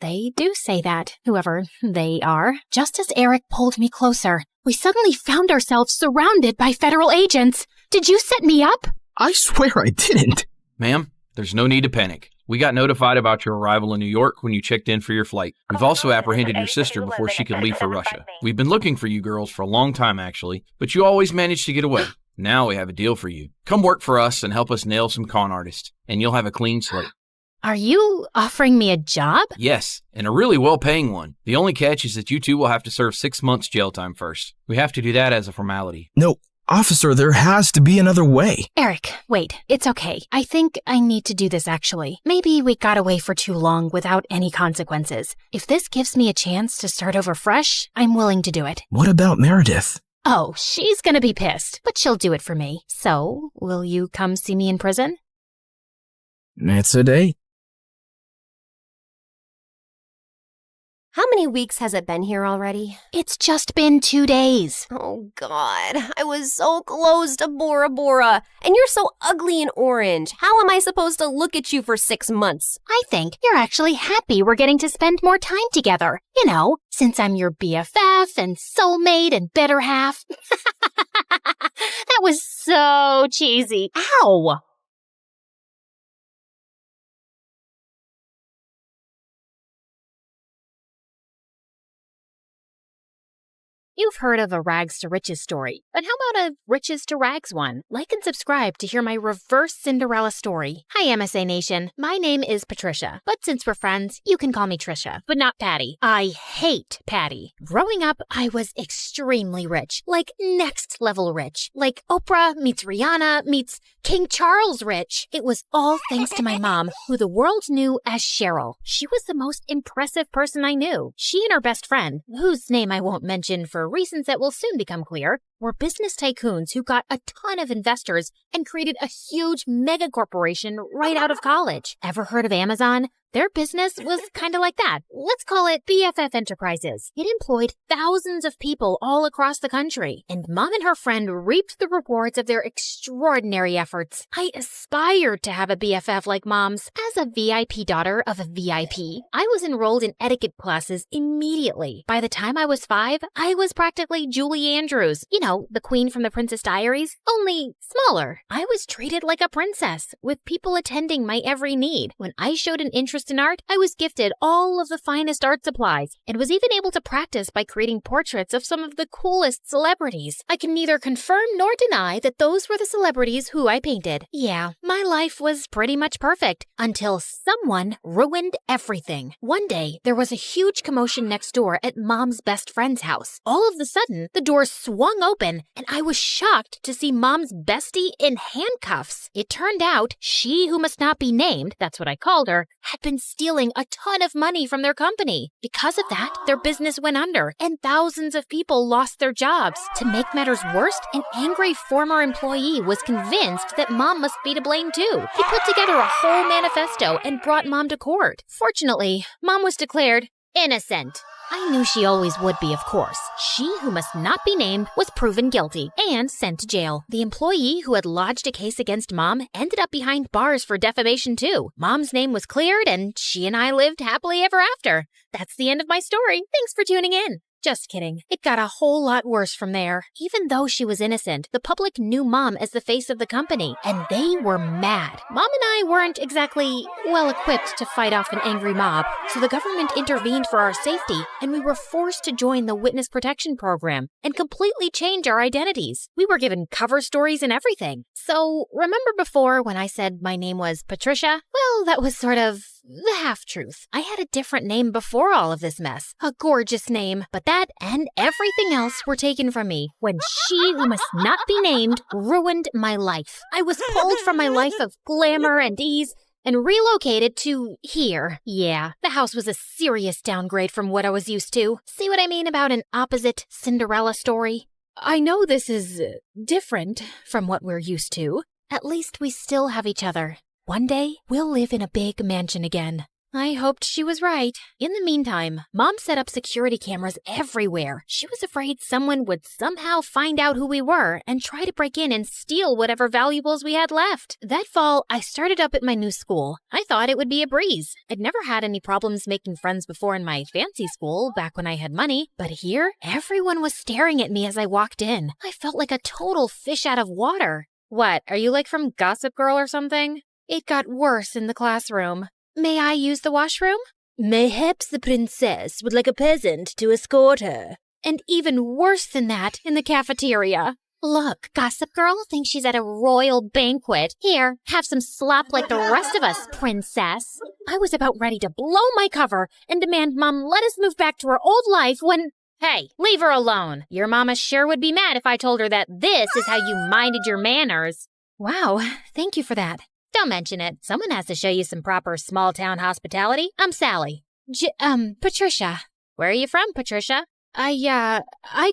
They do say that, whoever they are. Just as Eric pulled me closer, we suddenly found ourselves surrounded by federal agents. Did you set me up? I swear I didn't. Ma'am, there's no need to panic. We got notified about your arrival in New York when you checked in for your flight. We've also apprehended your sister before she could leave for Russia. We've been looking for you girls for a long time, actually, but you always managed to get away. Now we have a deal for you. Come work for us and help us nail some con artists, and you'll have a clean slate. Are you offering me a job? Yes, and a really well-paying one. The only catch is that you two will have to serve 6 months jail time first. We have to do that as a formality. No, officer, there has to be another way. Eric, wait, it's okay. I think I need to do this actually. Maybe we got away for too long without any consequences. If this gives me a chance to start over fresh, I'm willing to do it. What about Meredith? Oh, she's gonna be pissed, but she'll do it for me. So, will you come see me in prison? It's a date. How many weeks has it been here already? It's just been 2 days. Oh, God. I was so close to Bora Bora. And you're so ugly and orange. How am I supposed to look at you for 6 months? I think you're actually happy we're getting to spend more time together. You know, since I'm your BFF and soulmate and better half. That was so cheesy. Ow! You've heard of a rags to riches story, but how about a riches to rags one? Like and subscribe to hear my reverse Cinderella story. Hi, MSA Nation. My name is Patricia, but since we're friends, you can call me Trisha, but not Patty. I hate Patty. Growing up, I was extremely rich, like next level rich, like Oprah meets Rihanna meets King Charles rich. It was all thanks to my mom, who the world knew as Cheryl. She was the most impressive person I knew. She and her best friend, whose name I won't mention for reasons that will soon become clear, were business tycoons who got a ton of investors and created a huge mega corporation right out of college. Ever heard of Amazon? Their business was kind of like that. Let's call it BFF Enterprises. It employed thousands of people all across the country, and Mom and her friend reaped the rewards of their extraordinary efforts. I aspired to have a BFF like Mom's. As a VIP daughter of a VIP, I was enrolled in etiquette classes immediately. By the time I was 5, I was practically Julie Andrews. You know, the queen from the Princess Diaries, only smaller. I was treated like a princess, with people attending my every need. When I showed an interest in art, I was gifted all of the finest art supplies and was even able to practice by creating portraits of some of the coolest celebrities. I can neither confirm nor deny that those were the celebrities who I painted. Yeah, my life was pretty much perfect until someone ruined everything. One day, there was a huge commotion next door at Mom's best friend's house. All of a sudden, the door swung open and I was shocked to see Mom's bestie in handcuffs. It turned out she who must not be named, that's what I called her, had been stealing a ton of money from their company. Because of that, their business went under and thousands of people lost their jobs. To make matters worse, an angry former employee was convinced that Mom must be to blame too. He put together a whole manifesto and brought Mom to court. Fortunately, Mom was declared innocent. I knew she always would be, of course. She who must not be named was proven guilty and sent to jail. The employee who had lodged a case against Mom ended up behind bars for defamation too. Mom's name was cleared and she and I lived happily ever after. That's the end of my story. Thanks for tuning in. Just kidding. It got a whole lot worse from there. Even though she was innocent, the public knew Mom as the face of the company, and they were mad. Mom and I weren't exactly well-equipped to fight off an angry mob, so the government intervened for our safety, and we were forced to join the Witness Protection Program and completely change our identities. We were given cover stories and everything. So, remember before when I said my name was Patricia? Well, that was sort of the half-truth. I had a different name before all of this mess. A gorgeous name. But that and everything else were taken from me when she who must not be named ruined my life. I was pulled from my life of glamour and ease and relocated to here. Yeah, the house was a serious downgrade from what I was used to. See what I mean about an opposite Cinderella story? I know this is different from what we're used to. At least we still have each other. One day, we'll live in a big mansion again. I hoped she was right. In the meantime, Mom set up security cameras everywhere. She was afraid someone would somehow find out who we were and try to break in and steal whatever valuables we had left. That fall, I started up at my new school. I thought it would be a breeze. I'd never had any problems making friends before in my fancy school back when I had money, but here, everyone was staring at me as I walked in. I felt like a total fish out of water. What, are you like from Gossip Girl or something? It got worse in the classroom. May I use the washroom? Mayhaps the princess would like a peasant to escort her. And even worse than that in the cafeteria. Look, Gossip Girl thinks she's at a royal banquet. Here, have some slop like the rest of us, princess. I was about ready to blow my cover and demand Mom let us move back to her old life when... Hey, leave her alone. Your mama sure would be mad if I told her that this is how you minded your manners. Wow, thank you for that. Don't mention it. Someone has to show you some proper small-town hospitality. I'm Sally. Patricia. Where are you from, Patricia? I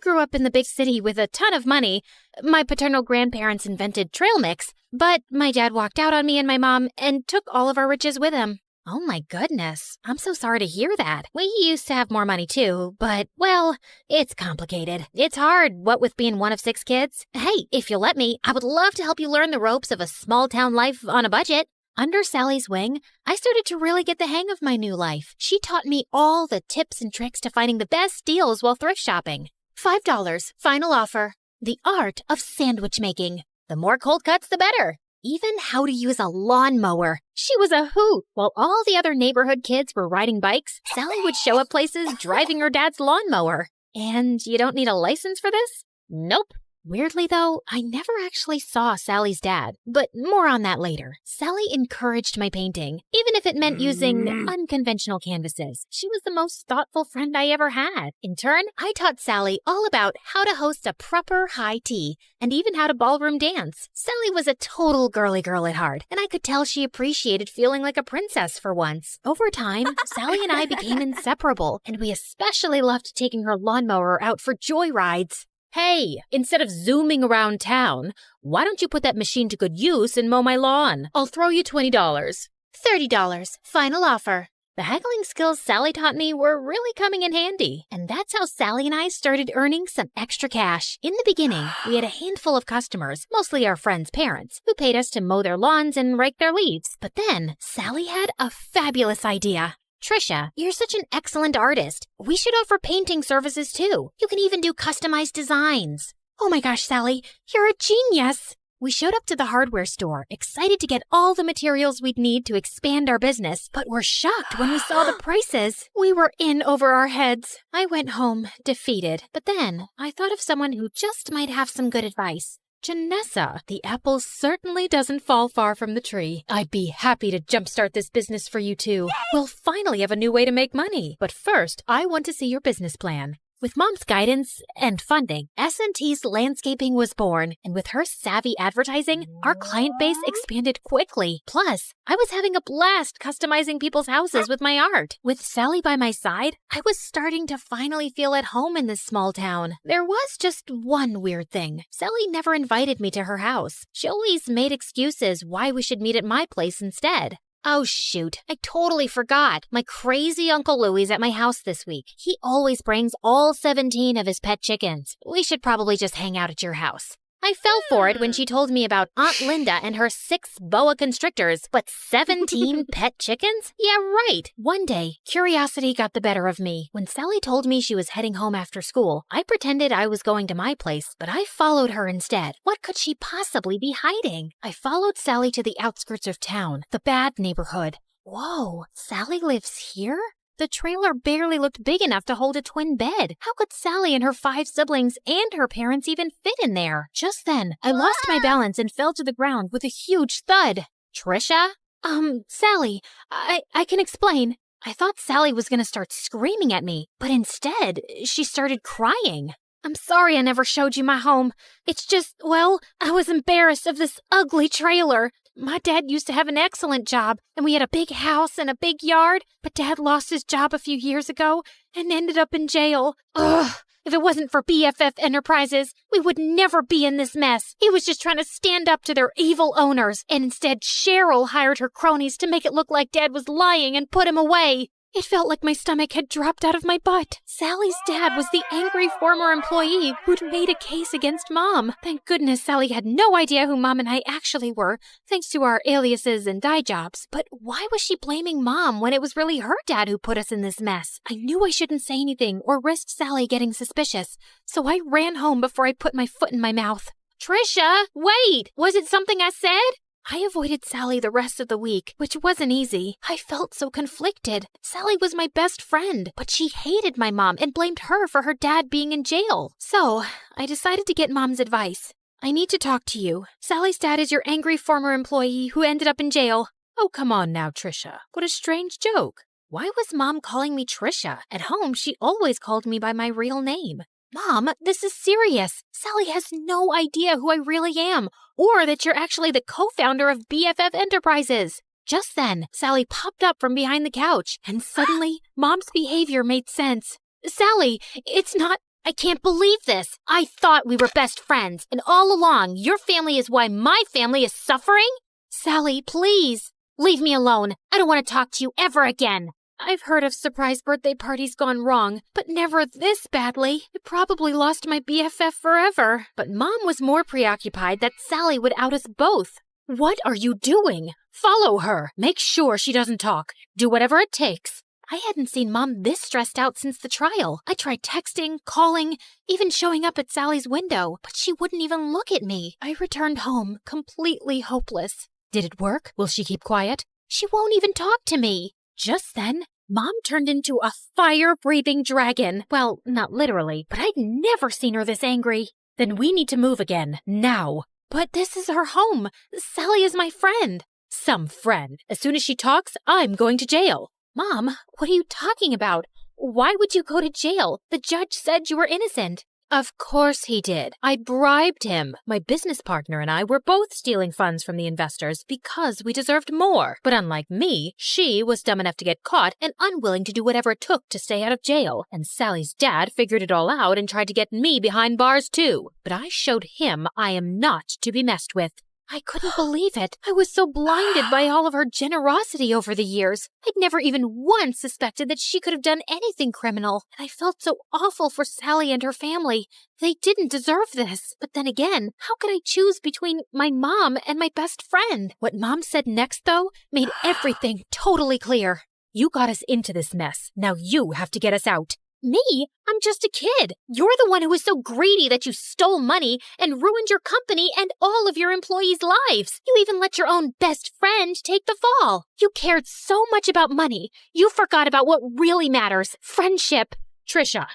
grew up in the big city with a ton of money. My paternal grandparents invented trail mix, but my dad walked out on me and my mom and took all of our riches with him. Oh my goodness. I'm so sorry to hear that. We used to have more money too, but, well, it's complicated. It's hard, what with being one of 6 kids. Hey, if you'll let me, I would love to help you learn the ropes of a small-town life on a budget. Under Sally's wing, I started to really get the hang of my new life. She taught me all the tips and tricks to finding the best deals while thrift shopping. $5, final offer. The art of sandwich making. The more cold cuts, the better. Even how to use a lawnmower. She was a hoot. While all the other neighborhood kids were riding bikes, Sally would show up places driving her dad's lawnmower. And you don't need a license for this? Nope. Weirdly, though, I never actually saw Sally's dad, but more on that later. Sally encouraged my painting, even if it meant using unconventional canvases. She was the most thoughtful friend I ever had. In turn, I taught Sally all about how to host a proper high tea and even how to ballroom dance. Sally was a total girly girl at heart, and I could tell she appreciated feeling like a princess for once. Over time, Sally and I became inseparable, and we especially loved taking her lawnmower out for joyrides. Hey, instead of zooming around town, why don't you put that machine to good use and mow my lawn? I'll throw you $20. $30. Final offer. The haggling skills Sally taught me were really coming in handy, and that's how Sally and I started earning some extra cash. In the beginning, we had a handful of customers, mostly our friends' parents, who paid us to mow their lawns and rake their leaves. But then, Sally had a fabulous idea. Trisha, you're such an excellent artist. We should offer painting services too. You can even do customized designs. Oh my gosh, Sally, you're a genius! We showed up to the hardware store, excited to get all the materials we'd need to expand our business, but were shocked when we saw the prices. We were in over our heads. I went home, defeated, but then I thought of someone who just might have some good advice. Janessa, the apple certainly doesn't fall far from the tree. I'd be happy to jumpstart this business for you too. We'll finally have a new way to make money. But first, I want to see your business plan. With Mom's guidance and funding, S&T's Landscaping was born, and with her savvy advertising, our client base expanded quickly. Plus, I was having a blast customizing people's houses with my art. With Sally by my side, I was starting to finally feel at home in this small town. There was just one weird thing. Sally never invited me to her house. She always made excuses why we should meet at my place instead. Oh shoot, I totally forgot. My crazy Uncle Louie's at my house this week. He always brings all 17 of his pet chickens. We should probably just hang out at your house. I fell for it when she told me about Aunt Linda and her 6 boa constrictors, but 17 pet chickens? Yeah, right. One day, curiosity got the better of me. When Sally told me she was heading home after school, I pretended I was going to my place, but I followed her instead. What could she possibly be hiding? I followed Sally to the outskirts of town, the bad neighborhood. Whoa, Sally lives here? The trailer barely looked big enough to hold a twin bed. How could Sally and her 5 siblings and her parents even fit in there? Just then, I lost my balance and fell to the ground with a huge thud. Trisha? Sally, I can explain. I thought Sally was gonna start screaming at me, but instead, she started crying. I'm sorry I never showed you my home. It's just, well, I was embarrassed of this ugly trailer. My dad used to have an excellent job, and we had a big house and a big yard, but Dad lost his job a few years ago and ended up in jail. Ugh, if it wasn't for BFF Enterprises, we would never be in this mess. He was just trying to stand up to their evil owners, and instead Cheryl hired her cronies to make it look like Dad was lying and put him away. It felt like my stomach had dropped out of my butt. Sally's dad was the angry former employee who'd made a case against Mom. Thank goodness Sally had no idea who Mom and I actually were, thanks to our aliases and dye jobs. But why was she blaming Mom when it was really her dad who put us in this mess? I knew I shouldn't say anything or risk Sally getting suspicious, so I ran home before I put my foot in my mouth. Trisha, wait! Was it something I said? I avoided Sally the rest of the week, which wasn't easy. I felt so conflicted. Sally was my best friend, but she hated my mom and blamed her for her dad being in jail. So, I decided to get Mom's advice. I need to talk to you. Sally's dad is your angry former employee who ended up in jail. Oh, come on now, Trisha. What a strange joke. Why was Mom calling me Trisha? At home, she always called me by my real name. Mom, this is serious. Sally has no idea who I really am, or that you're actually the co-founder of BFF Enterprises. Just then, Sally popped up from behind the couch, and suddenly, Mom's behavior made sense. Sally, it's not... I can't believe this. I thought we were best friends, and all along, your family is why my family is suffering? Sally, please, leave me alone. I don't want to talk to you ever again. I've heard of surprise birthday parties gone wrong, but never this badly. I probably lost my BFF forever. But Mom was more preoccupied that Sally would out us both. What are you doing? Follow her. Make sure she doesn't talk. Do whatever it takes. I hadn't seen Mom this stressed out since the trial. I tried texting, calling, even showing up at Sally's window, but she wouldn't even look at me. I returned home, completely hopeless. Did it work? Will she keep quiet? She won't even talk to me. Just then, Mom turned into a fire-breathing dragon. Well, not literally, but I'd never seen her this angry. Then we need to move again, now. But this is her home. Sally is my friend. Some friend. As soon as she talks, I'm going to jail. Mom, what are you talking about? Why would you go to jail? The judge said you were innocent. Of course he did. I bribed him. My business partner and I were both stealing funds from the investors because we deserved more. But unlike me, she was dumb enough to get caught and unwilling to do whatever it took to stay out of jail. And Sally's dad figured it all out and tried to get me behind bars too. But I showed him I am not to be messed with. I couldn't believe it. I was so blinded by all of her generosity over the years. I'd never even once suspected that she could have done anything criminal. And I felt so awful for Sally and her family. They didn't deserve this. But then again, how could I choose between my mom and my best friend? What Mom said next, though, made everything totally clear. You got us into this mess. Now you have to get us out. Me? I'm just a kid. You're the one who was so greedy that you stole money and ruined your company and all of your employees' lives. You even let your own best friend take the fall. You cared so much about money, you forgot about what really matters, friendship. Trisha,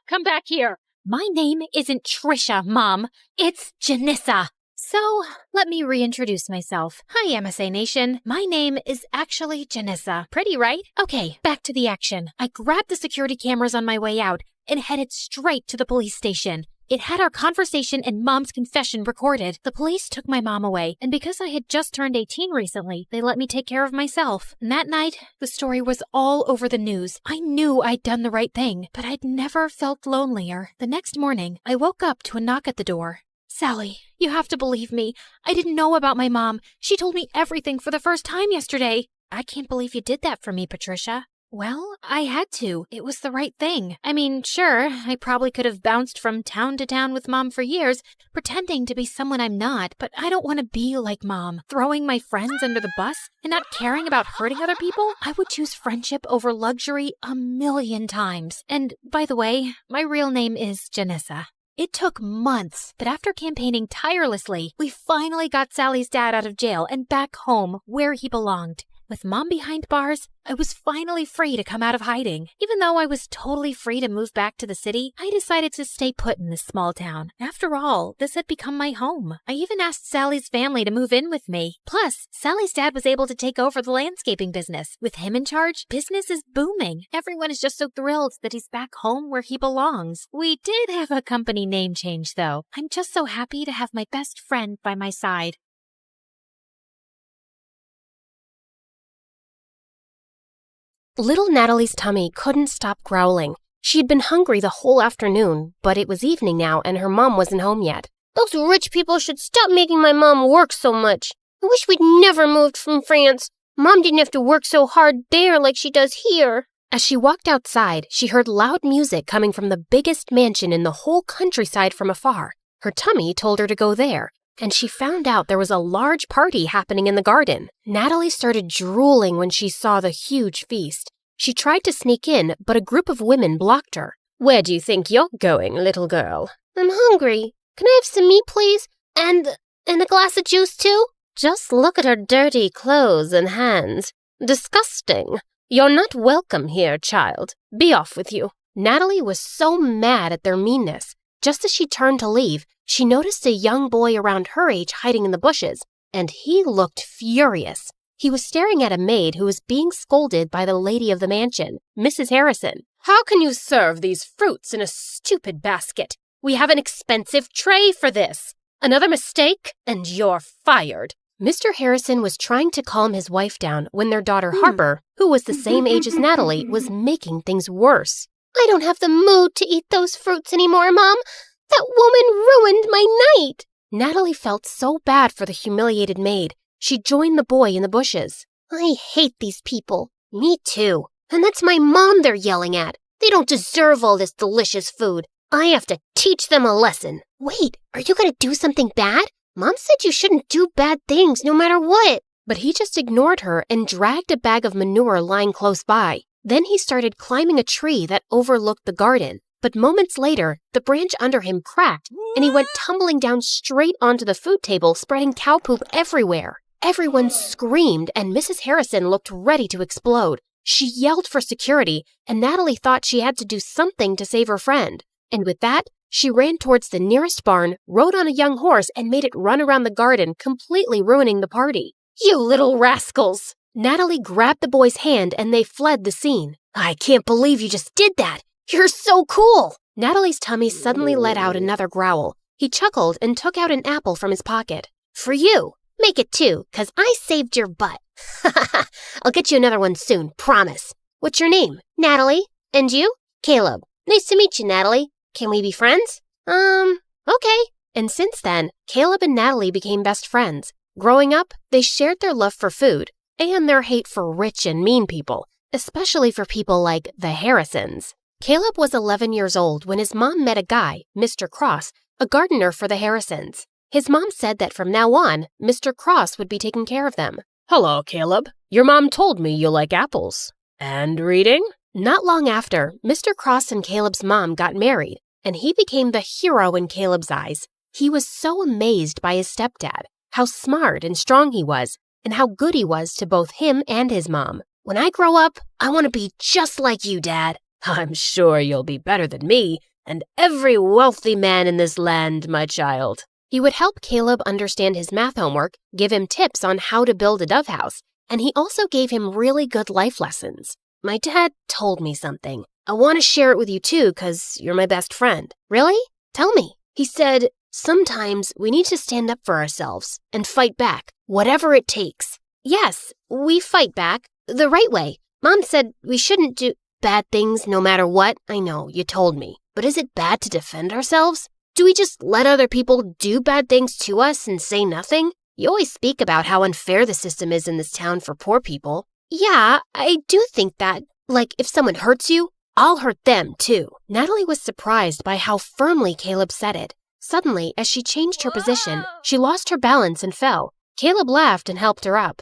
come back here. My name isn't Trisha, Mom. It's Janissa. So, let me reintroduce myself. Hi, MSA Nation. My name is actually Janissa. Pretty, right? Okay, back to the action. I grabbed the security cameras on my way out and headed straight to the police station. It had our conversation and Mom's confession recorded. The police took my mom away, and because I had just turned 18 recently, they let me take care of myself. And that night, the story was all over the news. I knew I'd done the right thing, but I'd never felt lonelier. The next morning, I woke up to a knock at the door. Sally, you have to believe me. I didn't know about my mom. She told me everything for the first time yesterday. I can't believe you did that for me, Patricia. Well, I had to. It was the right thing. I mean, sure, I probably could have bounced from town to town with Mom for years, pretending to be someone I'm not, but I don't want to be like Mom, throwing my friends under the bus and not caring about hurting other people. I would choose friendship over luxury 1,000,000 times. And, by the way, my real name is Janissa. It took months, but after campaigning tirelessly, we finally got Sally's dad out of jail and back home where he belonged. With Mom behind bars, I was finally free to come out of hiding. Even though I was totally free to move back to the city, I decided to stay put in this small town. After all, this had become my home. I even asked Sally's family to move in with me. Plus, Sally's dad was able to take over the landscaping business. With him in charge, business is booming. Everyone is just so thrilled that he's back home where he belongs. We did have a company name change, though. I'm just so happy to have my best friend by my side. Little Natalie's tummy couldn't stop growling. She had been hungry the whole afternoon, but it was evening now and her mom wasn't home yet. Those rich people should stop making my mom work so much. I wish we'd never moved from France. Mom didn't have to work so hard there like she does here. As she walked outside, she heard loud music coming from the biggest mansion in the whole countryside from afar. Her tummy told her to go there, and she found out there was a large party happening in the garden. Natalie started drooling when she saw the huge feast. She tried to sneak in, but a group of women blocked her. Where do you think you're going, little girl? I'm hungry. Can I have some meat, please? And a glass of juice, too? Just look at her dirty clothes and hands. Disgusting. You're not welcome here, child. Be off with you. Natalie was so mad at their meanness. Just as she turned to leave, she noticed a young boy around her age hiding in the bushes, and he looked furious. He was staring at a maid who was being scolded by the lady of the mansion, Mrs. Harrison. How can you serve these fruits in a stupid basket? We have an expensive tray for this. Another mistake, and you're fired. Mr. Harrison was trying to calm his wife down when their daughter Harper, who was the same age as Natalie, was making things worse. I don't have the mood to eat those fruits anymore, Mom. That woman ruined my night. Natalie felt so bad for the humiliated maid. She joined the boy in the bushes. I hate these people. Me too. And that's my mom they're yelling at. They don't deserve all this delicious food. I have to teach them a lesson. Wait, are you going to do something bad? Mom said you shouldn't do bad things no matter what. But he just ignored her and dragged a bag of manure lying close by. Then he started climbing a tree that overlooked the garden. But moments later, the branch under him cracked, and he went tumbling down straight onto the food table, spreading cow poop everywhere. Everyone screamed, and Mrs. Harrison looked ready to explode. She yelled for security, and Natalie thought she had to do something to save her friend. And with that, she ran towards the nearest barn, rode on a young horse, and made it run around the garden, completely ruining the party. You little rascals! Natalie grabbed the boy's hand, and they fled the scene. I can't believe you just did that. You're so cool. Natalie's tummy suddenly let out another growl. He chuckled and took out an apple from his pocket. For you. Make it 2, 'cause I saved your butt. I'll get you another one soon, promise. What's your name? Natalie. And you? Caleb. Nice to meet you, Natalie. Can we be friends? Okay. And since then, Caleb and Natalie became best friends. Growing up, they shared their love for food and their hate for rich and mean people, especially for people like the Harrisons. Caleb was 11 years old when his mom met a guy, Mr. Cross, a gardener for the Harrisons. His mom said that from now on, Mr. Cross would be taking care of them. Hello, Caleb. Your mom told me you like apples. And reading? Not long after, Mr. Cross and Caleb's mom got married, and he became the hero in Caleb's eyes. He was so amazed by his stepdad, how smart and strong he was, and how good he was to both him and his mom. When I grow up, I want to be just like you, Dad. I'm sure you'll be better than me and every wealthy man in this land, my child. He would help Caleb understand his math homework, give him tips on how to build a dove house, and he also gave him really good life lessons. My dad told me something. I want to share it with you too, 'cause you're my best friend. Really? Tell me. He said, sometimes we need to stand up for ourselves and fight back, whatever it takes. Yes, we fight back the right way. Mom said we shouldn't do bad things no matter what. I know, you told me. But is it bad to defend ourselves? Do we just let other people do bad things to us and say nothing? You always speak about how unfair the system is in this town for poor people. Yeah, I do think that. Like, if someone hurts you, I'll hurt them too. Natalie was surprised by how firmly Caleb said it. Suddenly, as she changed her position, she lost her balance and fell. Caleb laughed and helped her up.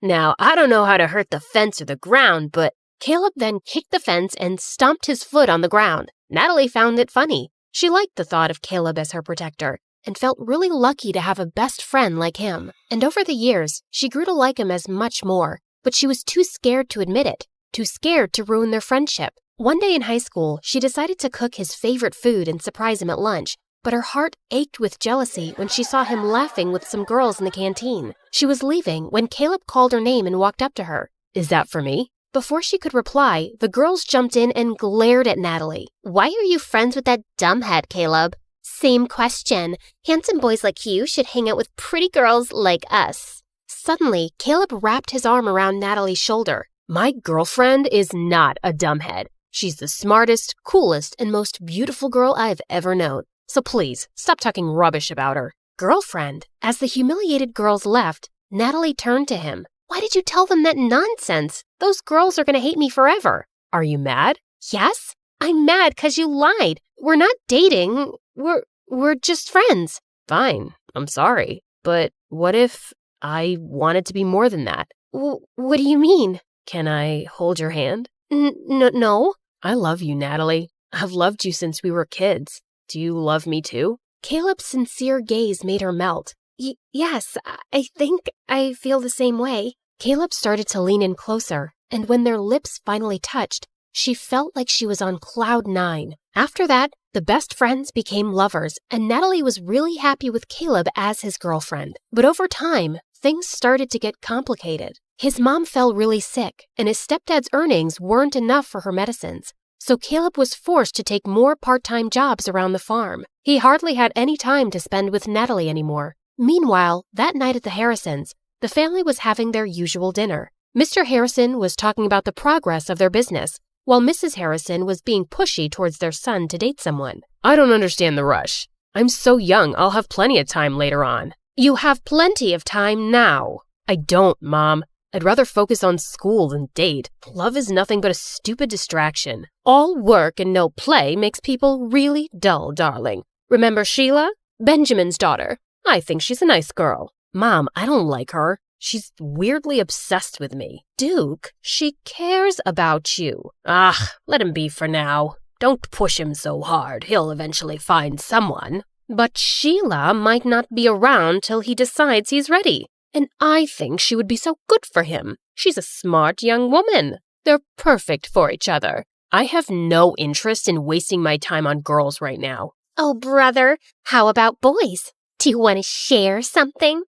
Now, I don't know how to hurt the fence or the ground, but... Caleb then kicked the fence and stomped his foot on the ground. Natalie found it funny. She liked the thought of Caleb as her protector and felt really lucky to have a best friend like him. And over the years, she grew to like him as much more, but she was too scared to admit it, too scared to ruin their friendship. One day in high school, she decided to cook his favorite food and surprise him at lunch, but her heart ached with jealousy when she saw him laughing with some girls in the canteen. She was leaving when Caleb called her name and walked up to her. Is that for me? Before she could reply, the girls jumped in and glared at Natalie. Why are you friends with that dumbhead, Caleb? Same question. Handsome boys like you should hang out with pretty girls like us. Suddenly, Caleb wrapped his arm around Natalie's shoulder. My girlfriend is not a dumbhead. She's the smartest, coolest, and most beautiful girl I've ever known. So please, stop talking rubbish about her. Girlfriend. As the humiliated girls left, Natalie turned to him. Why did you tell them that nonsense? Those girls are going to hate me forever. Are you mad? Yes, I'm mad because you lied. We're not dating. We're just friends. Fine, I'm sorry. But what if I wanted to be more than that? What do you mean? Can I hold your hand? No. I love you, Natalie. I've loved you since we were kids. Do you love me too? Caleb's sincere gaze made her melt. Yes, I think I feel the same way. Caleb started to lean in closer, and when their lips finally touched, she felt like she was on cloud 9. After that, the best friends became lovers, and Natalie was really happy with Caleb as his girlfriend. But over time, things started to get complicated. His mom fell really sick, and his stepdad's earnings weren't enough for her medicines. So Caleb was forced to take more part-time jobs around the farm. He hardly had any time to spend with Natalie anymore. Meanwhile, that night at the Harrisons, the family was having their usual dinner. Mr. Harrison was talking about the progress of their business, while Mrs. Harrison was being pushy towards their son to date someone. I don't understand the rush. I'm so young, I'll have plenty of time later on. You have plenty of time now. I don't, Mom. I'd rather focus on school than date. Love is nothing but a stupid distraction. All work and no play makes people really dull, darling. Remember Sheila? Benjamin's daughter. I think she's a nice girl. Mom, I don't like her. She's weirdly obsessed with me. Duke, she cares about you. Let him be for now. Don't push him so hard. He'll eventually find someone. But Sheila might not be around till he decides he's ready. And I think she would be so good for him. She's a smart young woman. They're perfect for each other. I have no interest in wasting my time on girls right now. Oh, brother, how about boys? Do you want to share something?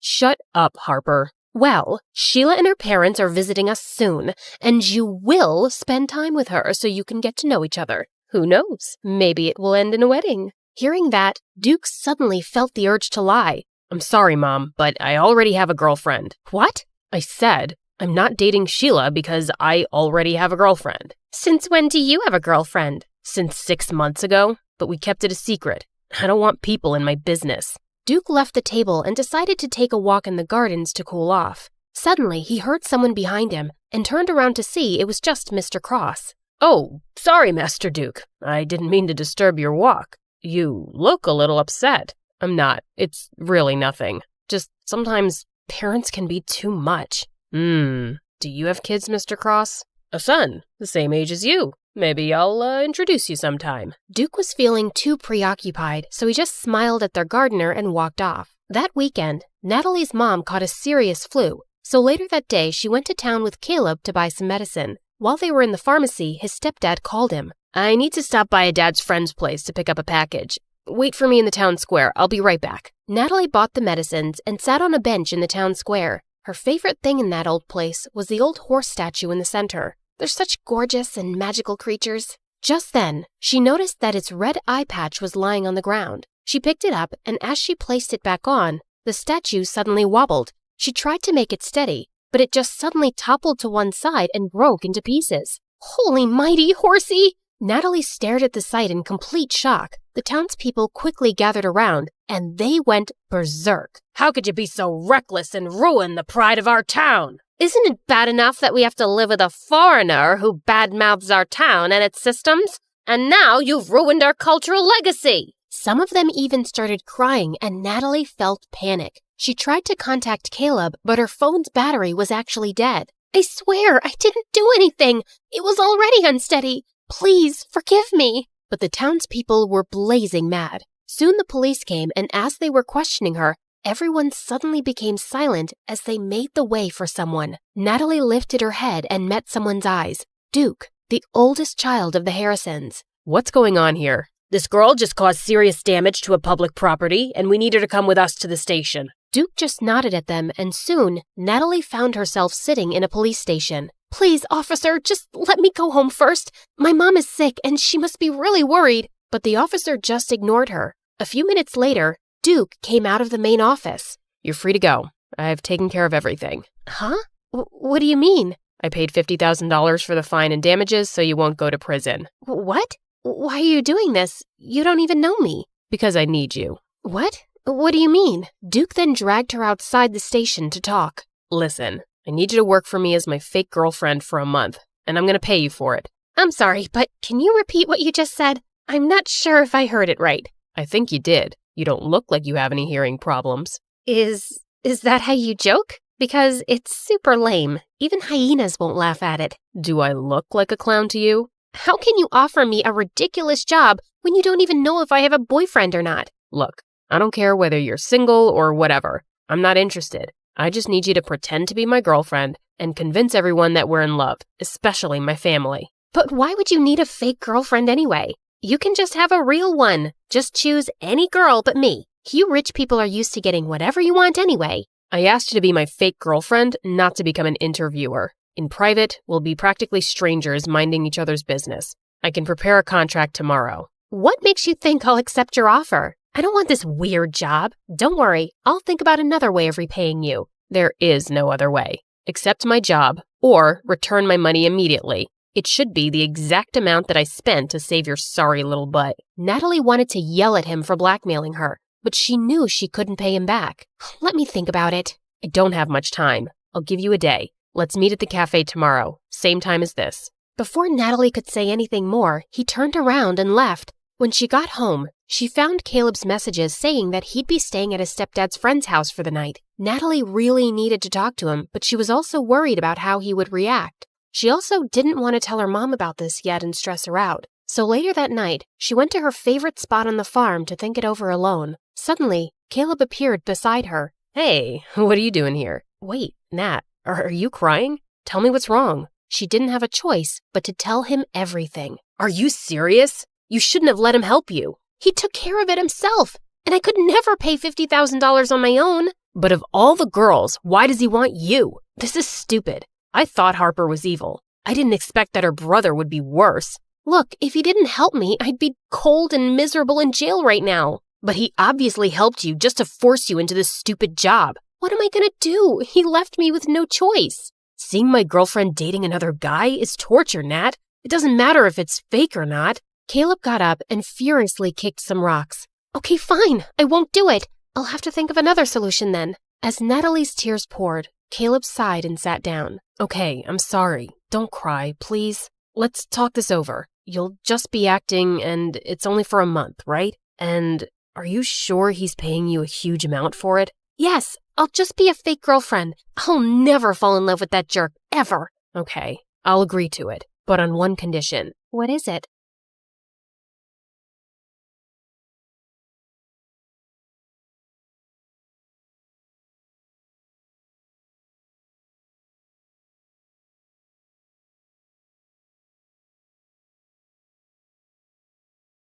Shut up, Harper. Well, Sheila and her parents are visiting us soon, and you will spend time with her so you can get to know each other. Who knows? Maybe it will end in a wedding. Hearing that, Duke suddenly felt the urge to lie. I'm sorry, Mom, but I already have a girlfriend. What? I said I'm not dating Sheila because I already have a girlfriend. Since when do you have a girlfriend? Since 6 months ago, but we kept it a secret. I don't want people in my business. Duke left the table and decided to take a walk in the gardens to cool off. Suddenly, he heard someone behind him and turned around to see it was just Mr. Cross. Oh, sorry, Master Duke. I didn't mean to disturb your walk. You look a little upset. I'm not. It's really nothing. Just sometimes parents can be too much. Do you have kids, Mr. Cross? A son, the same age as you. Maybe I'll introduce you sometime. Duke was feeling too preoccupied, so he just smiled at their gardener and walked off. That weekend, Natalie's mom caught a serious flu, so later that day she went to town with Caleb to buy some medicine. While they were in the pharmacy, his stepdad called him. I need to stop by a dad's friend's place to pick up a package. Wait for me in the town square. I'll be right back. Natalie bought the medicines and sat on a bench in the town square. Her favorite thing in that old place was the old horse statue in the center. They're such gorgeous and magical creatures. Just then, she noticed that its red eye patch was lying on the ground. She picked it up, and as she placed it back on, the statue suddenly wobbled. She tried to make it steady, but it just suddenly toppled to one side and broke into pieces. Holy mighty horsey! Natalie stared at the sight in complete shock. The townspeople quickly gathered around, and they went berserk. How could you be so reckless and ruin the pride of our town? Isn't it bad enough that we have to live with a foreigner who badmouths our town and its systems? And now you've ruined our cultural legacy. Some of them even started crying, and Natalie felt panic. She tried to contact Caleb, but her phone's battery was actually dead. I swear, I didn't do anything. It was already unsteady. Please, forgive me. But the townspeople were blazing mad. Soon the police came, and as they were questioning her, everyone suddenly became silent as they made the way for someone. Natalie lifted her head and met someone's eyes. Duke, the oldest child of the Harrisons. What's going on here? This girl just caused serious damage to a public property, and we need her to come with us to the station. Duke just nodded at them, and soon, Natalie found herself sitting in a police station. Please, officer, just let me go home first. My mom is sick, and she must be really worried. But the officer just ignored her. A few minutes later, Duke came out of the main office. You're free to go. I've taken care of everything. Huh? What do you mean? I paid $50,000 for the fine and damages, so you won't go to prison. What? Why are you doing this? You don't even know me. Because I need you. What? What do you mean? Duke then dragged her outside the station to talk. Listen, I need you to work for me as my fake girlfriend for a month, and I'm going to pay you for it. I'm sorry, but can you repeat what you just said? I'm not sure if I heard it right. I think you did. You don't look like you have any hearing problems. Is that how you joke? Because it's super lame. Even hyenas won't laugh at it. Do I look like a clown to you? How can you offer me a ridiculous job when you don't even know if I have a boyfriend or not? Look, I don't care whether you're single or whatever. I'm not interested. I just need you to pretend to be my girlfriend and convince everyone that we're in love, especially my family. But why would you need a fake girlfriend anyway? You can just have a real one. Just choose any girl but me. You rich people are used to getting whatever you want anyway. I asked you to be my fake girlfriend, not to become an interviewer. In private, we'll be practically strangers minding each other's business. I can prepare a contract tomorrow. What makes you think I'll accept your offer? I don't want this weird job. Don't worry, I'll think about another way of repaying you. There is no other way. Accept my job, or return my money immediately. It should be the exact amount that I spent to save your sorry little butt. Natalie wanted to yell at him for blackmailing her, but she knew she couldn't pay him back. Let me think about it. I don't have much time. I'll give you a day. Let's meet at the cafe tomorrow, same time as this. Before Natalie could say anything more, he turned around and left. When she got home, she found Caleb's messages saying that he'd be staying at his stepdad's friend's house for the night. Natalie really needed to talk to him, but she was also worried about how he would react. She also didn't want to tell her mom about this yet and stress her out. So later that night, she went to her favorite spot on the farm to think it over alone. Suddenly, Caleb appeared beside her. Hey, what are you doing here? Wait, Nat, are you crying? Tell me what's wrong. She didn't have a choice but to tell him everything. Are you serious? You shouldn't have let him help you. He took care of it himself, and I could never pay $50,000 on my own. But of all the girls, why does he want you? This is stupid. I thought Harper was evil. I didn't expect that her brother would be worse. Look, if he didn't help me, I'd be cold and miserable in jail right now. But he obviously helped you just to force you into this stupid job. What am I gonna do? He left me with no choice. Seeing my girlfriend dating another guy is torture, Nat. It doesn't matter if it's fake or not. Caleb got up and furiously kicked some rocks. Okay, fine. I won't do it. I'll have to think of another solution then. As Natalie's tears poured, Caleb sighed and sat down. Okay, I'm sorry. Don't cry, please. Let's talk this over. You'll just be acting, and it's only for a month, right? And are you sure he's paying you a huge amount for it? Yes, I'll just be a fake girlfriend. I'll never fall in love with that jerk, ever. Okay, I'll agree to it, but on one condition. What is it?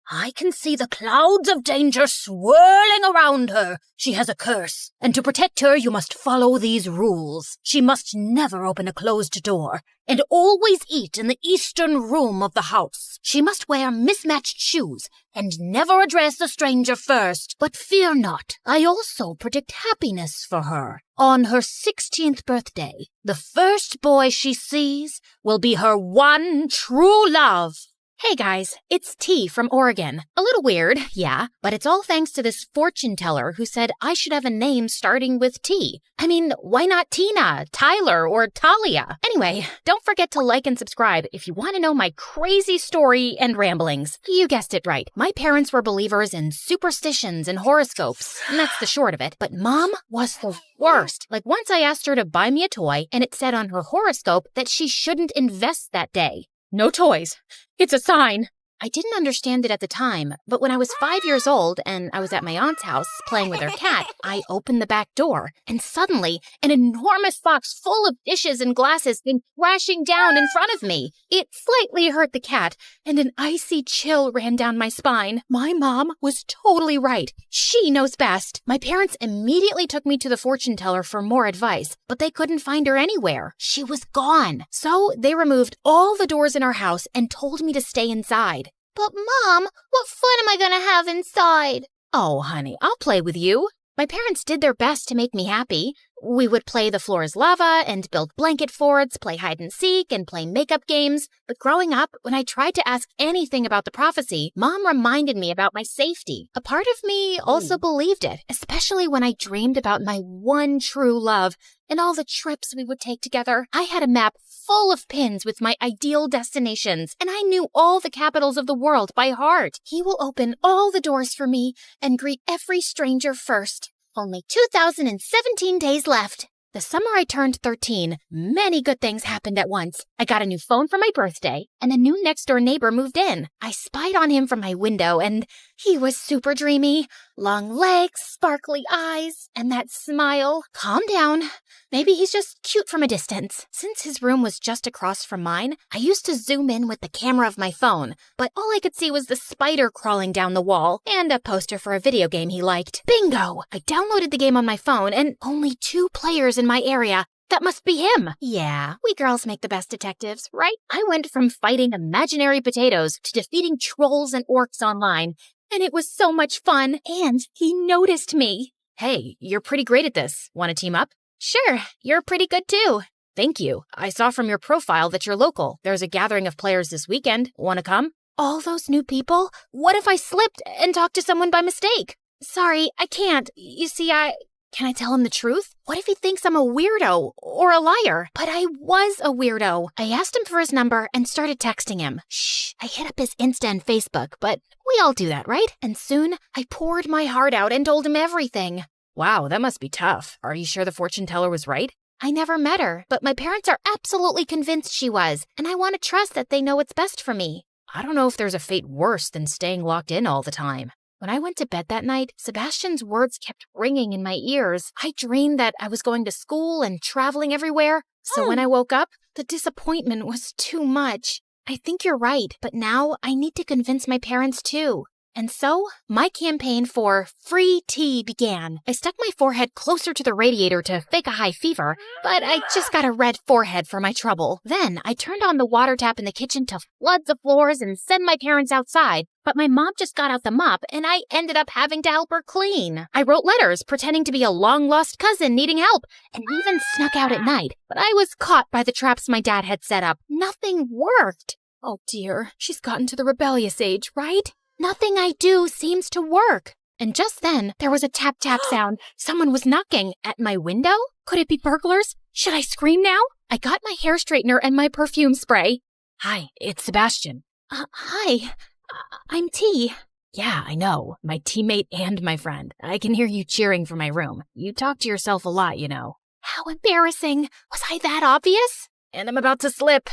I can see the clouds of danger swirling around her. She has a curse, and to protect her, you must follow these rules. She must never open a closed door, and always eat in the eastern room of the house. She must wear mismatched shoes, and never address a stranger first. But fear not, I also predict happiness for her. On her 16th birthday, the first boy she sees will be her one true love. Hey guys, it's T from Oregon. A little weird, yeah, but it's all thanks to this fortune teller who said I should have a name starting with T. I mean, why not Tina, Tyler, or Talia? Anyway, don't forget to like and subscribe if you want to know my crazy story and ramblings. You guessed it right. My parents were believers in superstitions and horoscopes, and that's the short of it. But Mom was the worst. Like once I asked her to buy me a toy, and it said on her horoscope that she shouldn't invest that day. No toys. It's a sign. I didn't understand it at the time, but when I was 5 years old and I was at my aunt's house playing with her cat, I opened the back door, and suddenly an enormous box full of dishes and glasses came crashing down in front of me. It slightly hurt the cat, and an icy chill ran down my spine. My mom was totally right. She knows best. My parents immediately took me to the fortune teller for more advice, but they couldn't find her anywhere. She was gone. So they removed all the doors in our house and told me to stay inside. But Mom, what fun am I gonna have inside? Oh, honey, I'll play with you. My parents did their best to make me happy. We would play The Floor is Lava and build blanket forts, play hide and seek, and play makeup games. But growing up, when I tried to ask anything about the prophecy, Mom reminded me about my safety. A part of me also believed it, especially when I dreamed about my one true love and all the trips we would take together. I had a map full of pins with my ideal destinations, and I knew all the capitals of the world by heart. He will open all the doors for me and greet every stranger first. Only 2,017 days left. The summer I turned 13, many good things happened at once. I got a new phone for my birthday, and a new next-door neighbor moved in. I spied on him from my window, and he was super dreamy. Long legs, sparkly eyes, and that smile. Calm down. Maybe he's just cute from a distance. Since his room was just across from mine, I used to zoom in with the camera of my phone, but all I could see was the spider crawling down the wall and a poster for a video game he liked. Bingo! I downloaded the game on my phone, and only 2 players in my area. That must be him. Yeah, we girls make the best detectives, right? I went from fighting imaginary potatoes to defeating trolls and orcs online, and it was so much fun, and he noticed me. Hey, you're pretty great at this. Want to team up? Sure, you're pretty good too. Thank you. I saw from your profile that you're local. There's a gathering of players this weekend. Want to come? All those new people? What if I slipped and talked to someone by mistake? Sorry, I can't. You see, Can I tell him the truth? What if he thinks I'm a weirdo or a liar? But I was a weirdo. I asked him for his number and started texting him. Shh, I hit up his Insta and Facebook, but we all do that, right? And soon, I poured my heart out and told him everything. Wow, that must be tough. Are you sure the fortune teller was right? I never met her, but my parents are absolutely convinced she was, and I want to trust that they know what's best for me. I don't know if there's a fate worse than staying locked in all the time. When I went to bed that night, Sebastian's words kept ringing in my ears. I dreamed that I was going to school and traveling everywhere. So when I woke up, the disappointment was too much. I think you're right, but now I need to convince my parents too. And so, my campaign for free tea began. I stuck my forehead closer to the radiator to fake a high fever, but I just got a red forehead for my trouble. Then, I turned on the water tap in the kitchen to flood the floors and send my parents outside. But my mom just got out the mop, and I ended up having to help her clean. I wrote letters pretending to be a long-lost cousin needing help, and even snuck out at night. But I was caught by the traps my dad had set up. Nothing worked. Oh dear, she's gotten to the rebellious age, right? Nothing I do seems to work. And just then, there was a tap-tap sound. Someone was knocking at my window? Could it be burglars? Should I scream now? I got my hair straightener and my perfume spray. Hi, it's Sebastian. Hi. I'm T. Yeah, I know. My teammate and my friend. I can hear you cheering from my room. You talk to yourself a lot, you know. How embarrassing. Was I that obvious? And I'm about to slip.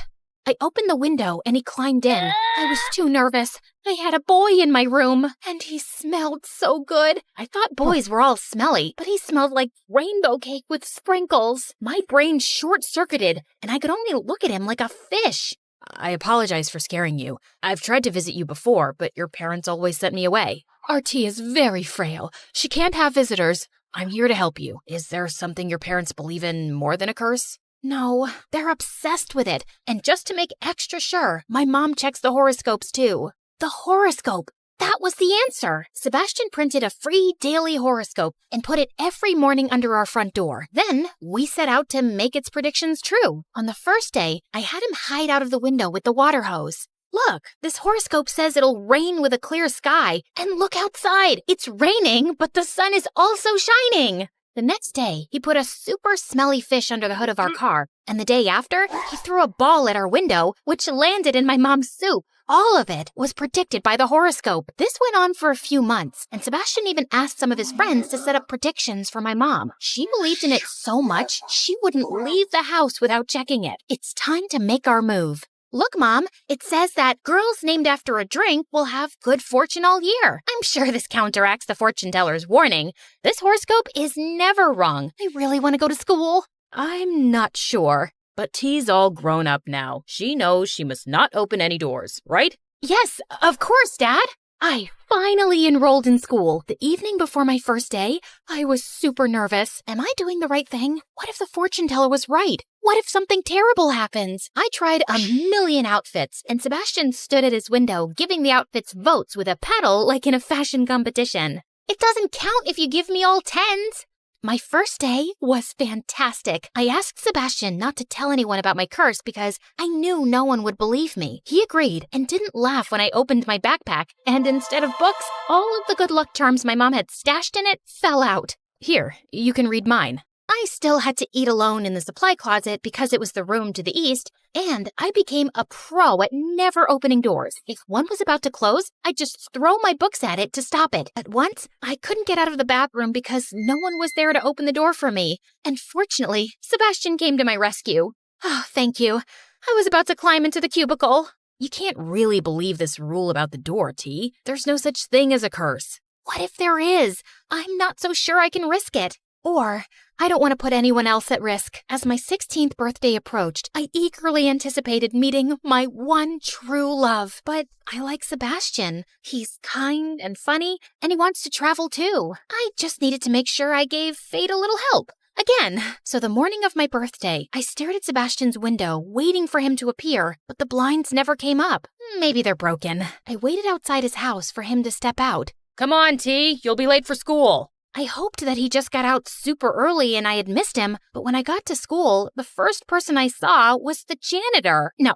I opened the window and he climbed in. I was too nervous. I had a boy in my room, and he smelled so good. I thought boys were all smelly, but he smelled like rainbow cake with sprinkles. My brain short-circuited, and I could only look at him like a fish. I apologize for scaring you. I've tried to visit you before, but your parents always sent me away. RT is very frail. She can't have visitors. I'm here to help you. Is there something your parents believe in more than a curse? No, they're obsessed with it. And just to make extra sure, my mom checks the horoscopes too. The horoscope. That was the answer. Sebastian printed a free daily horoscope and put it every morning under our front door. Then we set out to make its predictions true. On the first day, I had him hide out of the window with the water hose. Look, this horoscope says it'll rain with a clear sky. And look outside. It's raining, but the sun is also shining. The next day, he put a super smelly fish under the hood of our car. And the day after, he threw a ball at our window, which landed in my mom's soup. All of it was predicted by the horoscope. This went on for a few months, and Sebastian even asked some of his friends to set up predictions for my mom. She believed in it so much, she wouldn't leave the house without checking it. It's time to make our move. Look, Mom, it says that girls named after a drink will have good fortune all year. I'm sure this counteracts the fortune teller's warning. This horoscope is never wrong. I really want to go to school. I'm not sure. But T's all grown up now. She knows she must not open any doors, right? Yes, of course, Dad. I finally enrolled in school. The evening before my first day, I was super nervous. Am I doing the right thing? What if the fortune teller was right? What if something terrible happens? I tried a million outfits, and Sebastian stood at his window giving the outfits votes with a paddle like in a fashion competition. It doesn't count if you give me all tens. My first day was fantastic. I asked Sebastian not to tell anyone about my curse because I knew no one would believe me. He agreed and didn't laugh when I opened my backpack, and instead of books, all of the good luck charms my mom had stashed in it fell out. Here, you can read mine. I still had to eat alone in the supply closet because it was the room to the east, and I became a pro at never opening doors. If one was about to close, I'd just throw my books at it to stop it. At once, I couldn't get out of the bathroom because no one was there to open the door for me. And fortunately, Sebastian came to my rescue. Oh, thank you. I was about to climb into the cubicle. You can't really believe this rule about the door, T. There's no such thing as a curse. What if there is? I'm not so sure I can risk it. Or, I don't want to put anyone else at risk. As my 16th birthday approached, I eagerly anticipated meeting my one true love. But I like Sebastian. He's kind and funny, and he wants to travel too. I just needed to make sure I gave fate a little help. Again. So the morning of my birthday, I stared at Sebastian's window, waiting for him to appear, but the blinds never came up. Maybe they're broken. I waited outside his house for him to step out. Come on, T. You'll be late for school. I hoped that he just got out super early and I had missed him, but when I got to school, the first person I saw was the janitor. No,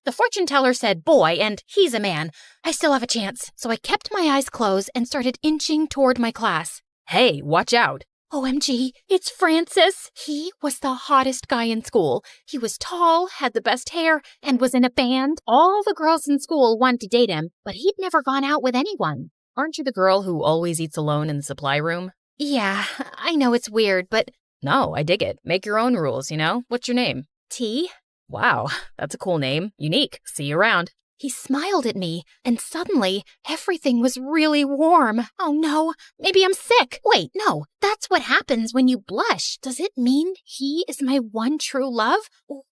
the fortune teller said boy, and he's a man. I still have a chance, so I kept my eyes closed and started inching toward my class. Hey, watch out. OMG, it's Francis. He was the hottest guy in school. He was tall, had the best hair, and was in a band. All the girls in school wanted to date him, but he'd never gone out with anyone. Aren't you the girl who always eats alone in the supply room? Yeah, I know it's weird, but... No, I dig it. Make your own rules, you know? What's your name? T. Wow, that's a cool name. Unique. See you around. He smiled at me, and suddenly, everything was really warm. Oh no, maybe I'm sick. Wait, no, that's what happens when you blush. Does it mean he is my one true love?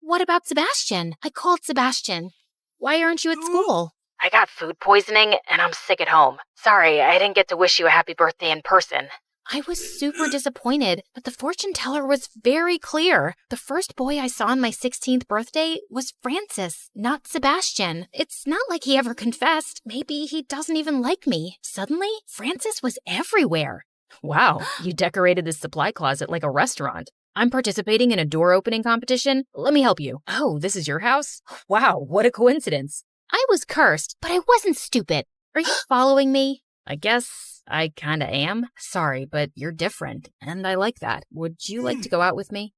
What about Sebastian? I called Sebastian. Why aren't you at school? I got food poisoning and I'm sick at home. Sorry, I didn't get to wish you a happy birthday in person. I was super disappointed, but the fortune teller was very clear. The first boy I saw on my 16th birthday was Francis, not Sebastian. It's not like he ever confessed. Maybe he doesn't even like me. Suddenly, Francis was everywhere. Wow, you decorated this supply closet like a restaurant. I'm participating in a door opening competition. Let me help you. Oh, this is your house? Wow, what a coincidence. I was cursed, but I wasn't stupid. Are you following me? I guess I kinda am. Sorry, but you're different, and I like that. Would you like to go out with me?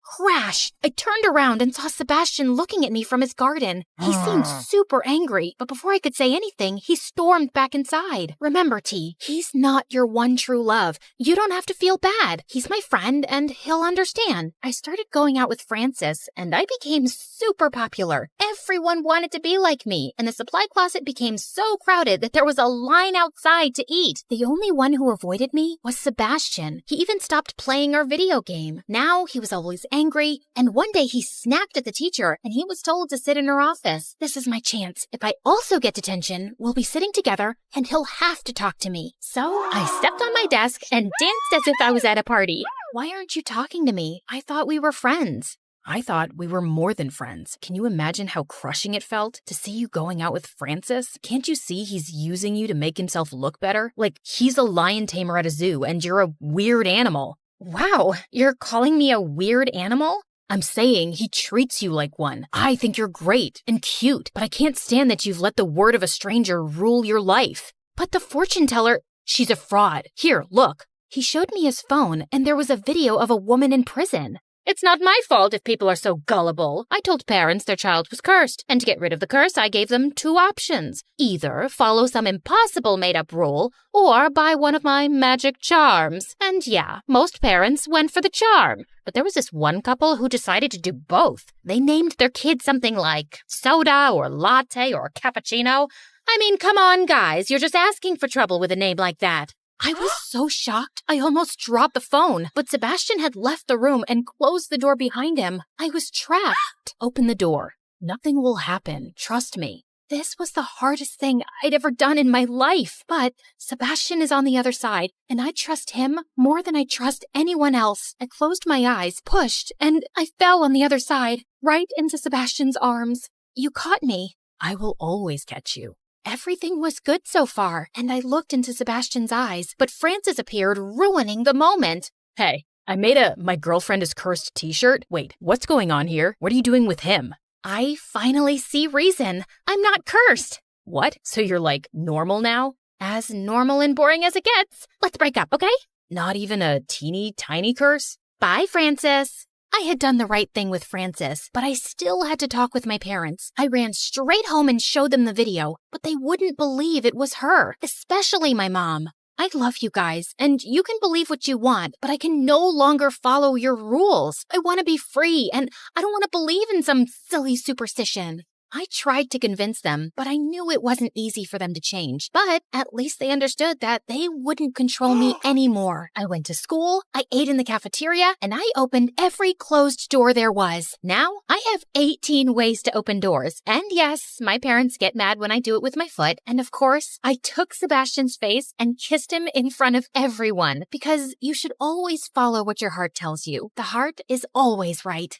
Crash! I turned around and saw Sebastian looking at me from his garden. He seemed super angry, but before I could say anything, he stormed back inside. Remember, T, he's not your one true love. You don't have to feel bad. He's my friend, and he'll understand. I started going out with Francis, and I became super popular. Everyone wanted to be like me, and the supply closet became so crowded that there was a line outside to eat. The only one who avoided me was Sebastian. He even stopped playing our video game. Now he was always angry, and one day he snapped at the teacher and he was told to sit in her office. This is my chance. If I also get detention, we'll be sitting together and he'll have to talk to me. So I stepped on my desk and danced as if I was at a party. Why aren't you talking to me? I thought we were friends. I thought we were more than friends. Can you imagine how crushing it felt to see you going out with Francis? Can't you see he's using you to make himself look better? Like he's a lion tamer at a zoo and you're a weird animal. Wow, you're calling me a weird animal? I'm saying he treats you like one. I think you're great and cute, but I can't stand that you've let the word of a stranger rule your life. But the fortune teller, she's a fraud. Here, look. He showed me his phone and there was a video of a woman in prison. It's not my fault if people are so gullible. I told parents their child was cursed, and to get rid of the curse, I gave them 2 options. Either follow some impossible made-up rule, or buy one of my magic charms. And yeah, most parents went for the charm. But there was this one couple who decided to do both. They named their kid something like soda or latte or cappuccino. I mean, come on, guys, you're just asking for trouble with a name like that. I was so shocked, I almost dropped the phone, but Sebastian had left the room and closed the door behind him. I was trapped. Open the door. Nothing will happen. Trust me. This was the hardest thing I'd ever done in my life, but Sebastian is on the other side, and I trust him more than I trust anyone else. I closed my eyes, pushed, and I fell on the other side, right into Sebastian's arms. You caught me. I will always catch you. Everything was good so far, and I looked into Sebastian's eyes, but Francis appeared, ruining the moment. Hey, I made a "My Girlfriend is Cursed" t-shirt. Wait, what's going on here? What are you doing with him? I finally see reason. I'm not cursed. What? So you're like normal now? As normal and boring as it gets. Let's break up, okay? Not even a teeny tiny curse? Bye, Francis. I had done the right thing with Francis, but I still had to talk with my parents. I ran straight home and showed them the video, but they wouldn't believe it was her, especially my mom. I love you guys, and you can believe what you want, but I can no longer follow your rules. I want to be free, and I don't want to believe in some silly superstition. I tried to convince them, but I knew it wasn't easy for them to change. But at least they understood that they wouldn't control me anymore. I went to school, I ate in the cafeteria, and I opened every closed door there was. Now, I have 18 ways to open doors. And yes, my parents get mad when I do it with my foot. And of course, I took Sebastian's face and kissed him in front of everyone. Because you should always follow what your heart tells you. The heart is always right.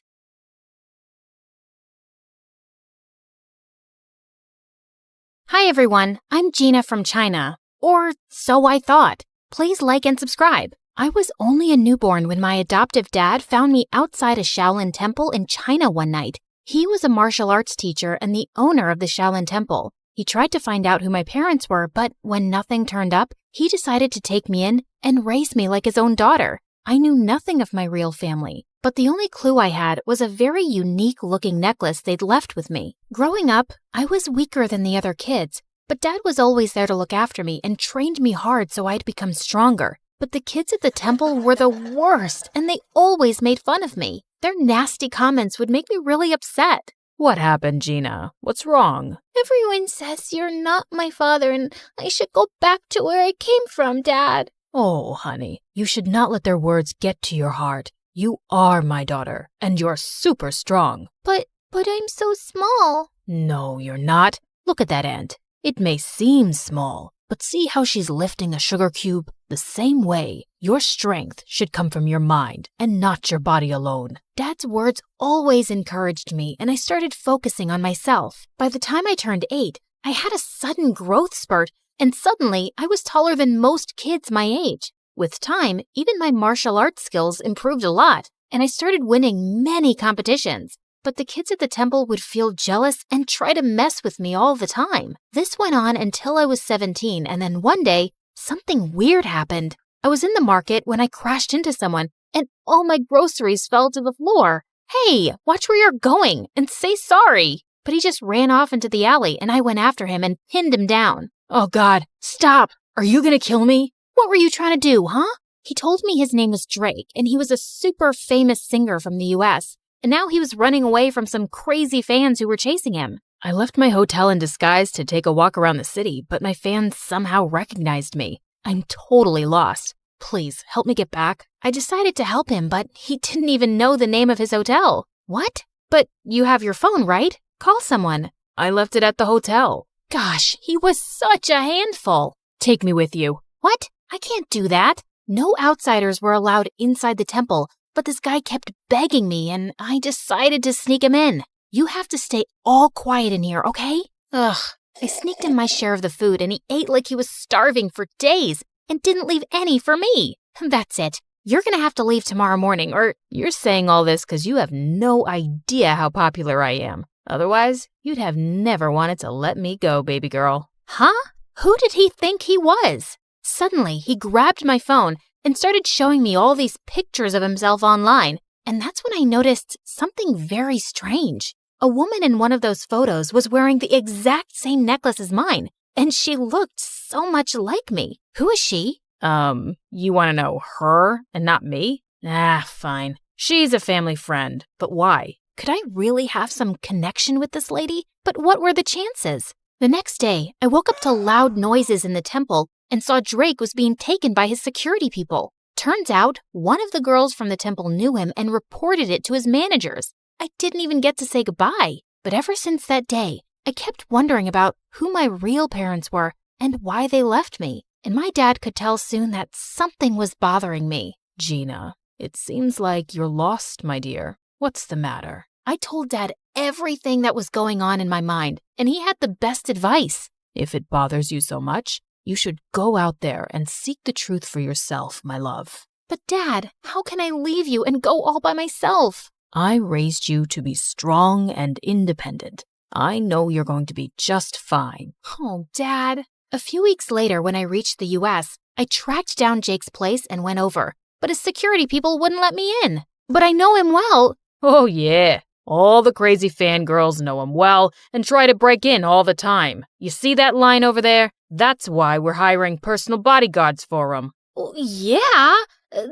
Hi everyone, I'm Gina from China. Or so I thought. Please like and subscribe. I was only a newborn when my adoptive dad found me outside a Shaolin temple in China one night. He was a martial arts teacher and the owner of the Shaolin temple. He tried to find out who my parents were, but when nothing turned up, he decided to take me in and raise me like his own daughter. I knew nothing of my real family, but the only clue I had was a very unique-looking necklace they'd left with me. Growing up, I was weaker than the other kids, but Dad was always there to look after me and trained me hard so I'd become stronger. But the kids at the temple were the worst, and they always made fun of me. Their nasty comments would make me really upset. What happened, Gina? What's wrong? Everyone says you're not my father and I should go back to where I came from, Dad. Oh, honey, you should not let their words get to your heart. You are my daughter, and you're super strong. But I'm so small. No, you're not. Look at that ant. It may seem small, but see how she's lifting a sugar cube? The same way, your strength should come from your mind and not your body alone. Dad's words always encouraged me, and I started focusing on myself. By the time I turned 8, I had a sudden growth spurt, and suddenly I was taller than most kids my age. With time, even my martial arts skills improved a lot, and I started winning many competitions. But the kids at the temple would feel jealous and try to mess with me all the time. This went on until I was 17, and then one day, something weird happened. I was in the market when I crashed into someone, and all my groceries fell to the floor. Hey, watch where you're going and say sorry. But he just ran off into the alley, and I went after him and pinned him down. Oh God, stop! Are you gonna kill me? What were you trying to do, huh? He told me his name was Drake, and he was a super famous singer from the US. And now he was running away from some crazy fans who were chasing him. I left my hotel in disguise to take a walk around the city, but my fans somehow recognized me. I'm totally lost. Please, help me get back. I decided to help him, but he didn't even know the name of his hotel. What? But you have your phone, right? Call someone. I left it at the hotel. Gosh, he was such a handful. Take me with you. What? I can't do that. No outsiders were allowed inside the temple, but this guy kept begging me, and I decided to sneak him in. You have to stay all quiet in here, okay? Ugh. I sneaked in my share of the food, and he ate like he was starving for days and didn't leave any for me. That's it. You're gonna have to leave tomorrow morning, or you're saying all this because you have no idea how popular I am. Otherwise, you'd have never wanted to let me go, baby girl. Huh? Who did he think he was? Suddenly, he grabbed my phone and started showing me all these pictures of himself online, and that's when I noticed something very strange. A woman in one of those photos was wearing the exact same necklace as mine, and she looked so much like me. Who is she? You want to know her and not me? Ah, fine. She's a family friend, but why? Could I really have some connection with this lady? But what were the chances? The next day, I woke up to loud noises in the temple and saw Drake was being taken by his security people. Turns out, one of the girls from the temple knew him and reported it to his managers. I didn't even get to say goodbye. But ever since that day, I kept wondering about who my real parents were and why they left me. And my dad could tell soon that something was bothering me. Gina, it seems like you're lost, my dear. What's the matter? I told Dad everything that was going on in my mind, and he had the best advice. If it bothers you so much, you should go out there and seek the truth for yourself, my love. But Dad, how can I leave you and go all by myself? I raised you to be strong and independent. I know you're going to be just fine. Oh, Dad. A few weeks later, when I reached the US, I tracked down Jake's place and went over, but his security people wouldn't let me in. But I know him well. Oh, yeah. All the crazy fangirls know him well and try to break in all the time. You see that line over there? That's why we're hiring personal bodyguards for him. Yeah,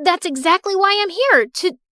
that's exactly why I'm here,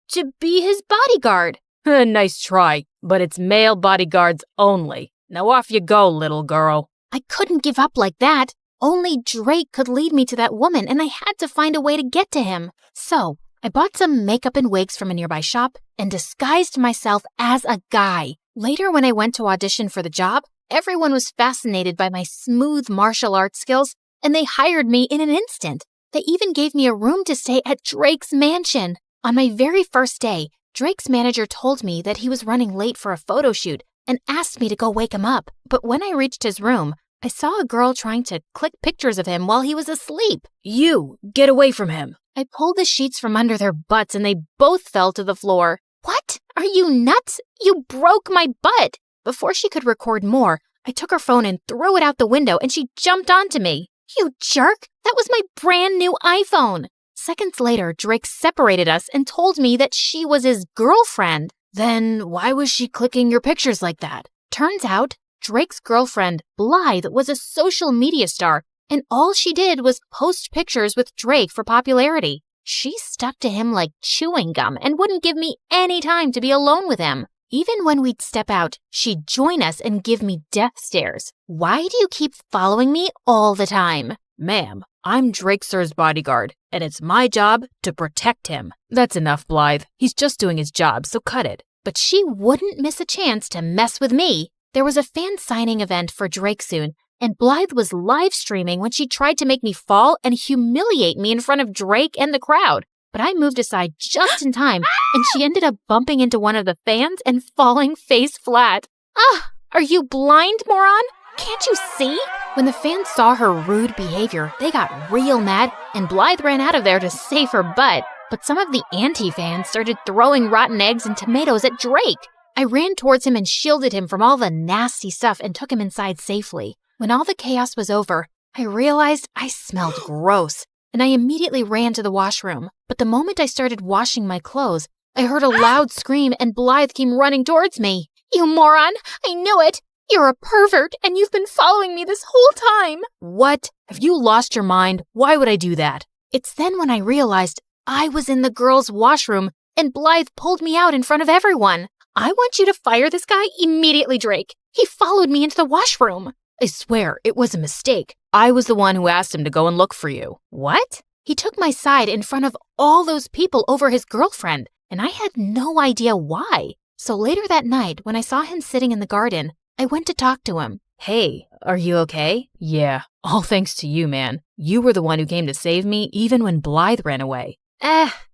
to be his bodyguard. Nice try, but it's male bodyguards only. Now off you go, little girl. I couldn't give up like that. Only Drake could lead me to that woman, and I had to find a way to get to him. So I bought some makeup and wigs from a nearby shop and disguised myself as a guy. Later, when I went to audition for the job, everyone was fascinated by my smooth martial arts skills, and they hired me in an instant. They even gave me a room to stay at Drake's mansion. On my very first day, Drake's manager told me that he was running late for a photo shoot and asked me to go wake him up. But when I reached his room, I saw a girl trying to click pictures of him while he was asleep. You, get away from him. I pulled the sheets from under their butts and they both fell to the floor. What? Are you nuts? You broke my butt. Before she could record more, I took her phone and threw it out the window and she jumped onto me. You jerk! That was my brand new iPhone. Seconds later, Drake separated us and told me that she was his girlfriend. Then why was she clicking your pictures like that? Turns out, Drake's girlfriend, Blythe, was a social media star, and all she did was post pictures with Drake for popularity. She stuck to him like chewing gum and wouldn't give me any time to be alone with him. Even when we'd step out, she'd join us and give me death stares. Why do you keep following me all the time? Ma'am, I'm Drake Sir's bodyguard, and it's my job to protect him. That's enough, Blythe. He's just doing his job, so cut it. But she wouldn't miss a chance to mess with me. There was a fan signing event for Drake soon, and Blythe was live streaming when she tried to make me fall and humiliate me in front of Drake and the crowd. But I moved aside just in time, and she ended up bumping into one of the fans and falling face flat. Ah, are you blind, moron? Can't you see? When the fans saw her rude behavior, they got real mad, and Blythe ran out of there to save her butt. But some of the anti-fans started throwing rotten eggs and tomatoes at Drake. I ran towards him and shielded him from all the nasty stuff and took him inside safely. When all the chaos was over, I realized I smelled gross, and I immediately ran to the washroom. But the moment I started washing my clothes, I heard a loud scream and Blythe came running towards me. You moron! I knew it! You're a pervert, and you've been following me this whole time! What? Have you lost your mind? Why would I do that? It's then when I realized I was in the girls' washroom, and Blythe pulled me out in front of everyone. I want you to fire this guy immediately, Drake. He followed me into the washroom. I swear, it was a mistake. I was the one who asked him to go and look for you. What? He took my side in front of all those people over his girlfriend, and I had no idea why. So later that night, when I saw him sitting in the garden, I went to talk to him. Hey, are you okay? Yeah, all thanks to you, man. You were the one who came to save me even when Blythe ran away.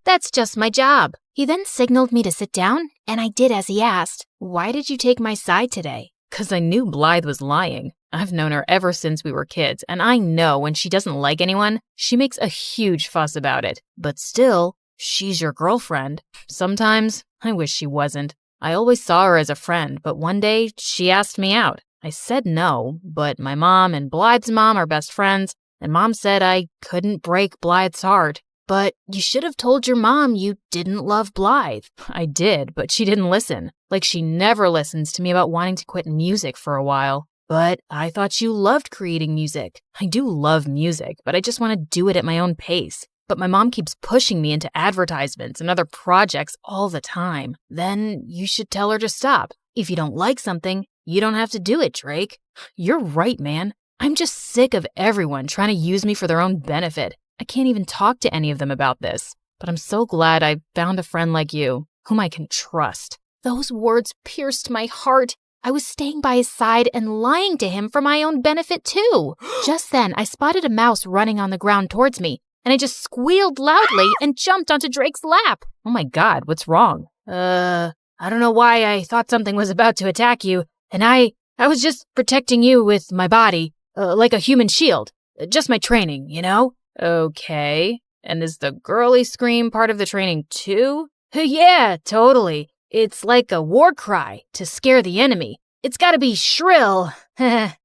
That's just my job. He then signaled me to sit down, and I did as he asked. Why did you take my side today? 'Cause I knew Blythe was lying. I've known her ever since we were kids, and I know when she doesn't like anyone, she makes a huge fuss about it. But still, she's your girlfriend. Sometimes, I wish she wasn't. I always saw her as a friend, but one day, she asked me out. I said no, but my mom and Blythe's mom are best friends, and Mom said I couldn't break Blythe's heart. But you should have told your mom you didn't love Blythe. I did, but she didn't listen. Like she never listens to me about wanting to quit music for a while. But I thought you loved creating music. I do love music, but I just want to do it at my own pace. But my mom keeps pushing me into advertisements and other projects all the time. Then you should tell her to stop. If you don't like something, you don't have to do it, Drake. You're right, man. I'm just sick of everyone trying to use me for their own benefit. I can't even talk to any of them about this. But I'm so glad I found a friend like you, whom I can trust. Those words pierced my heart. I was staying by his side and lying to him for my own benefit, too. Just then, I spotted a mouse running on the ground towards me, and I just squealed loudly and jumped onto Drake's lap. Oh my God, what's wrong? I don't know why I thought something was about to attack you, and I was just protecting you with my body, like a human shield. Just my training, you know? Okay. And is the girly scream part of the training too? Yeah, totally. It's like a war cry to scare the enemy. It's gotta be shrill.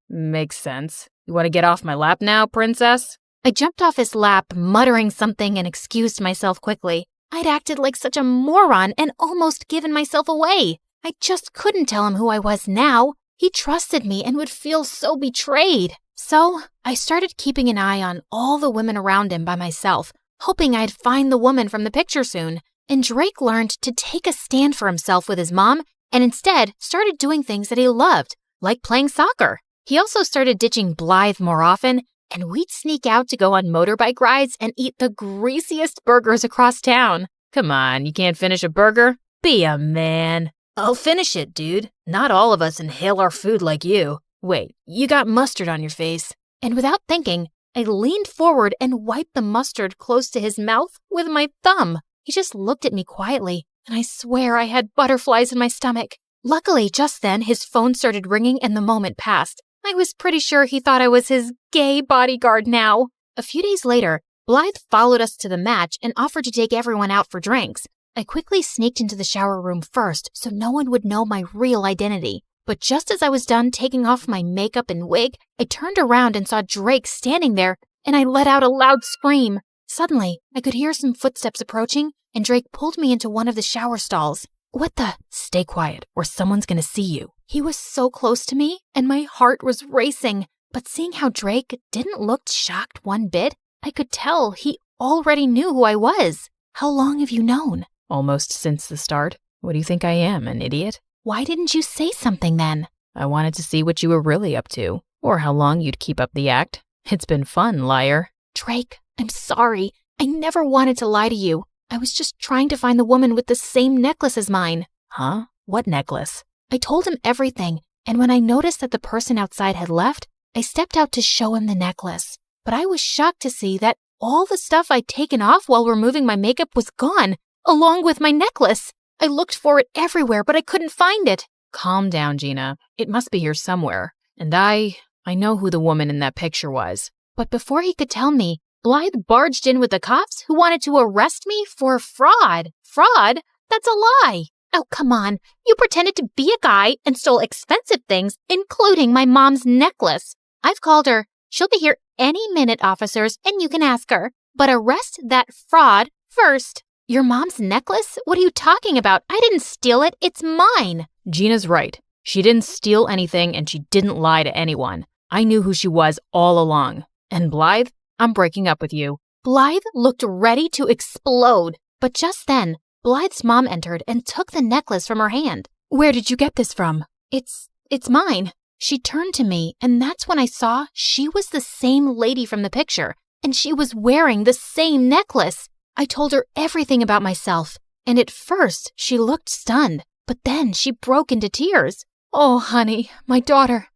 Makes sense. You want to get off my lap now, princess? I jumped off his lap, muttering something, and excused myself quickly. I'd acted like such a moron and almost given myself away. I just couldn't tell him who I was now. He trusted me and would feel so betrayed. So I started keeping an eye on all the women around him by myself, hoping I'd find the woman from the picture soon. And Drake learned to take a stand for himself with his mom and instead started doing things that he loved, like playing soccer. He also started ditching Blythe more often, and we'd sneak out to go on motorbike rides and eat the greasiest burgers across town. Come on, you can't finish a burger? Be a man. I'll finish it, dude. Not all of us inhale our food like you. Wait, you got mustard on your face. And without thinking, I leaned forward and wiped the mustard close to his mouth with my thumb. He just looked at me quietly, and I swear I had butterflies in my stomach. Luckily, just then, his phone started ringing and the moment passed. I was pretty sure he thought I was his gay bodyguard now. A few days later, Blythe followed us to the match and offered to take everyone out for drinks. I quickly sneaked into the shower room first so no one would know my real identity. But just as I was done taking off my makeup and wig, I turned around and saw Drake standing there, and I let out a loud scream. Suddenly, I could hear some footsteps approaching, and Drake pulled me into one of the shower stalls. What the? Stay quiet, or someone's gonna see you. He was so close to me, and my heart was racing. But seeing how Drake didn't look shocked one bit, I could tell he already knew who I was. How long have you known? Almost since the start. What do you think I am, an idiot? Why didn't you say something then? I wanted to see what you were really up to, or how long you'd keep up the act. It's been fun, liar. Drake, I'm sorry. I never wanted to lie to you. I was just trying to find the woman with the same necklace as mine. Huh? What necklace? I told him everything, and when I noticed that the person outside had left, I stepped out to show him the necklace. But I was shocked to see that all the stuff I'd taken off while removing my makeup was gone, along with my necklace. I looked for it everywhere, but I couldn't find it. Calm down, Gina. It must be here somewhere. And I know who the woman in that picture was. But before he could tell me, Blythe barged in with the cops who wanted to arrest me for fraud. Fraud? That's a lie. Oh, come on. You pretended to be a guy and stole expensive things, including my mom's necklace. I've called her. She'll be here any minute, officers, and you can ask her. But arrest that fraud first. Your mom's necklace? What are you talking about? I didn't steal it. It's mine. Gina's right. She didn't steal anything and she didn't lie to anyone. I knew who she was all along. And Blythe, I'm breaking up with you. Blythe looked ready to explode. But just then, Blythe's mom entered and took the necklace from her hand. Where did you get this from? It's mine. She turned to me, and that's when I saw she was the same lady from the picture, and she was wearing the same necklace. I told her everything about myself, and at first she looked stunned, but then she broke into tears. Oh, honey, my daughter,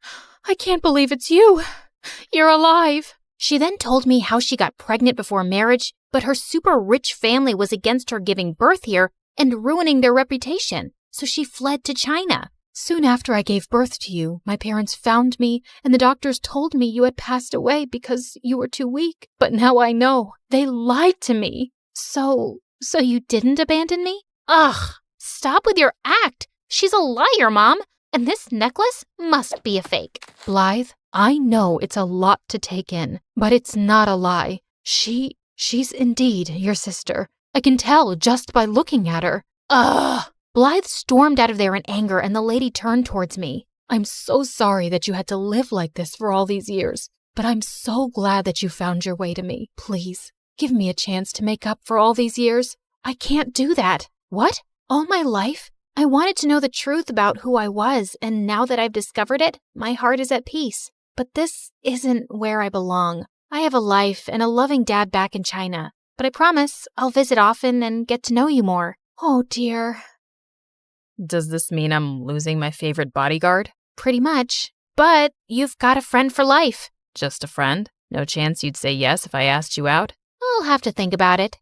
I can't believe it's you. You're alive. She then told me how she got pregnant before marriage, but her super rich family was against her giving birth here and ruining their reputation, so she fled to China. Soon after I gave birth to you, my parents found me, and the doctors told me you had passed away because you were too weak. But now I know. They lied to me. So you didn't abandon me? Ugh, stop with your act. She's a liar, Mom, and this necklace must be a fake. Blythe, I know it's a lot to take in, but it's not a lie. She's indeed your sister. I can tell just by looking at her. Ugh! Blythe stormed out of there in anger, and the lady turned towards me. I'm so sorry that you had to live like this for all these years, but I'm so glad that you found your way to me. Please, give me a chance to make up for all these years. I can't do that. What? All my life? I wanted to know the truth about who I was, and now that I've discovered it, my heart is at peace. But this isn't where I belong. I have a life and a loving dad back in China, but I promise I'll visit often and get to know you more. Oh, dear. Does this mean I'm losing my favorite bodyguard? Pretty much. But you've got a friend for life. Just a friend? No chance you'd say yes if I asked you out? I'll have to think about it.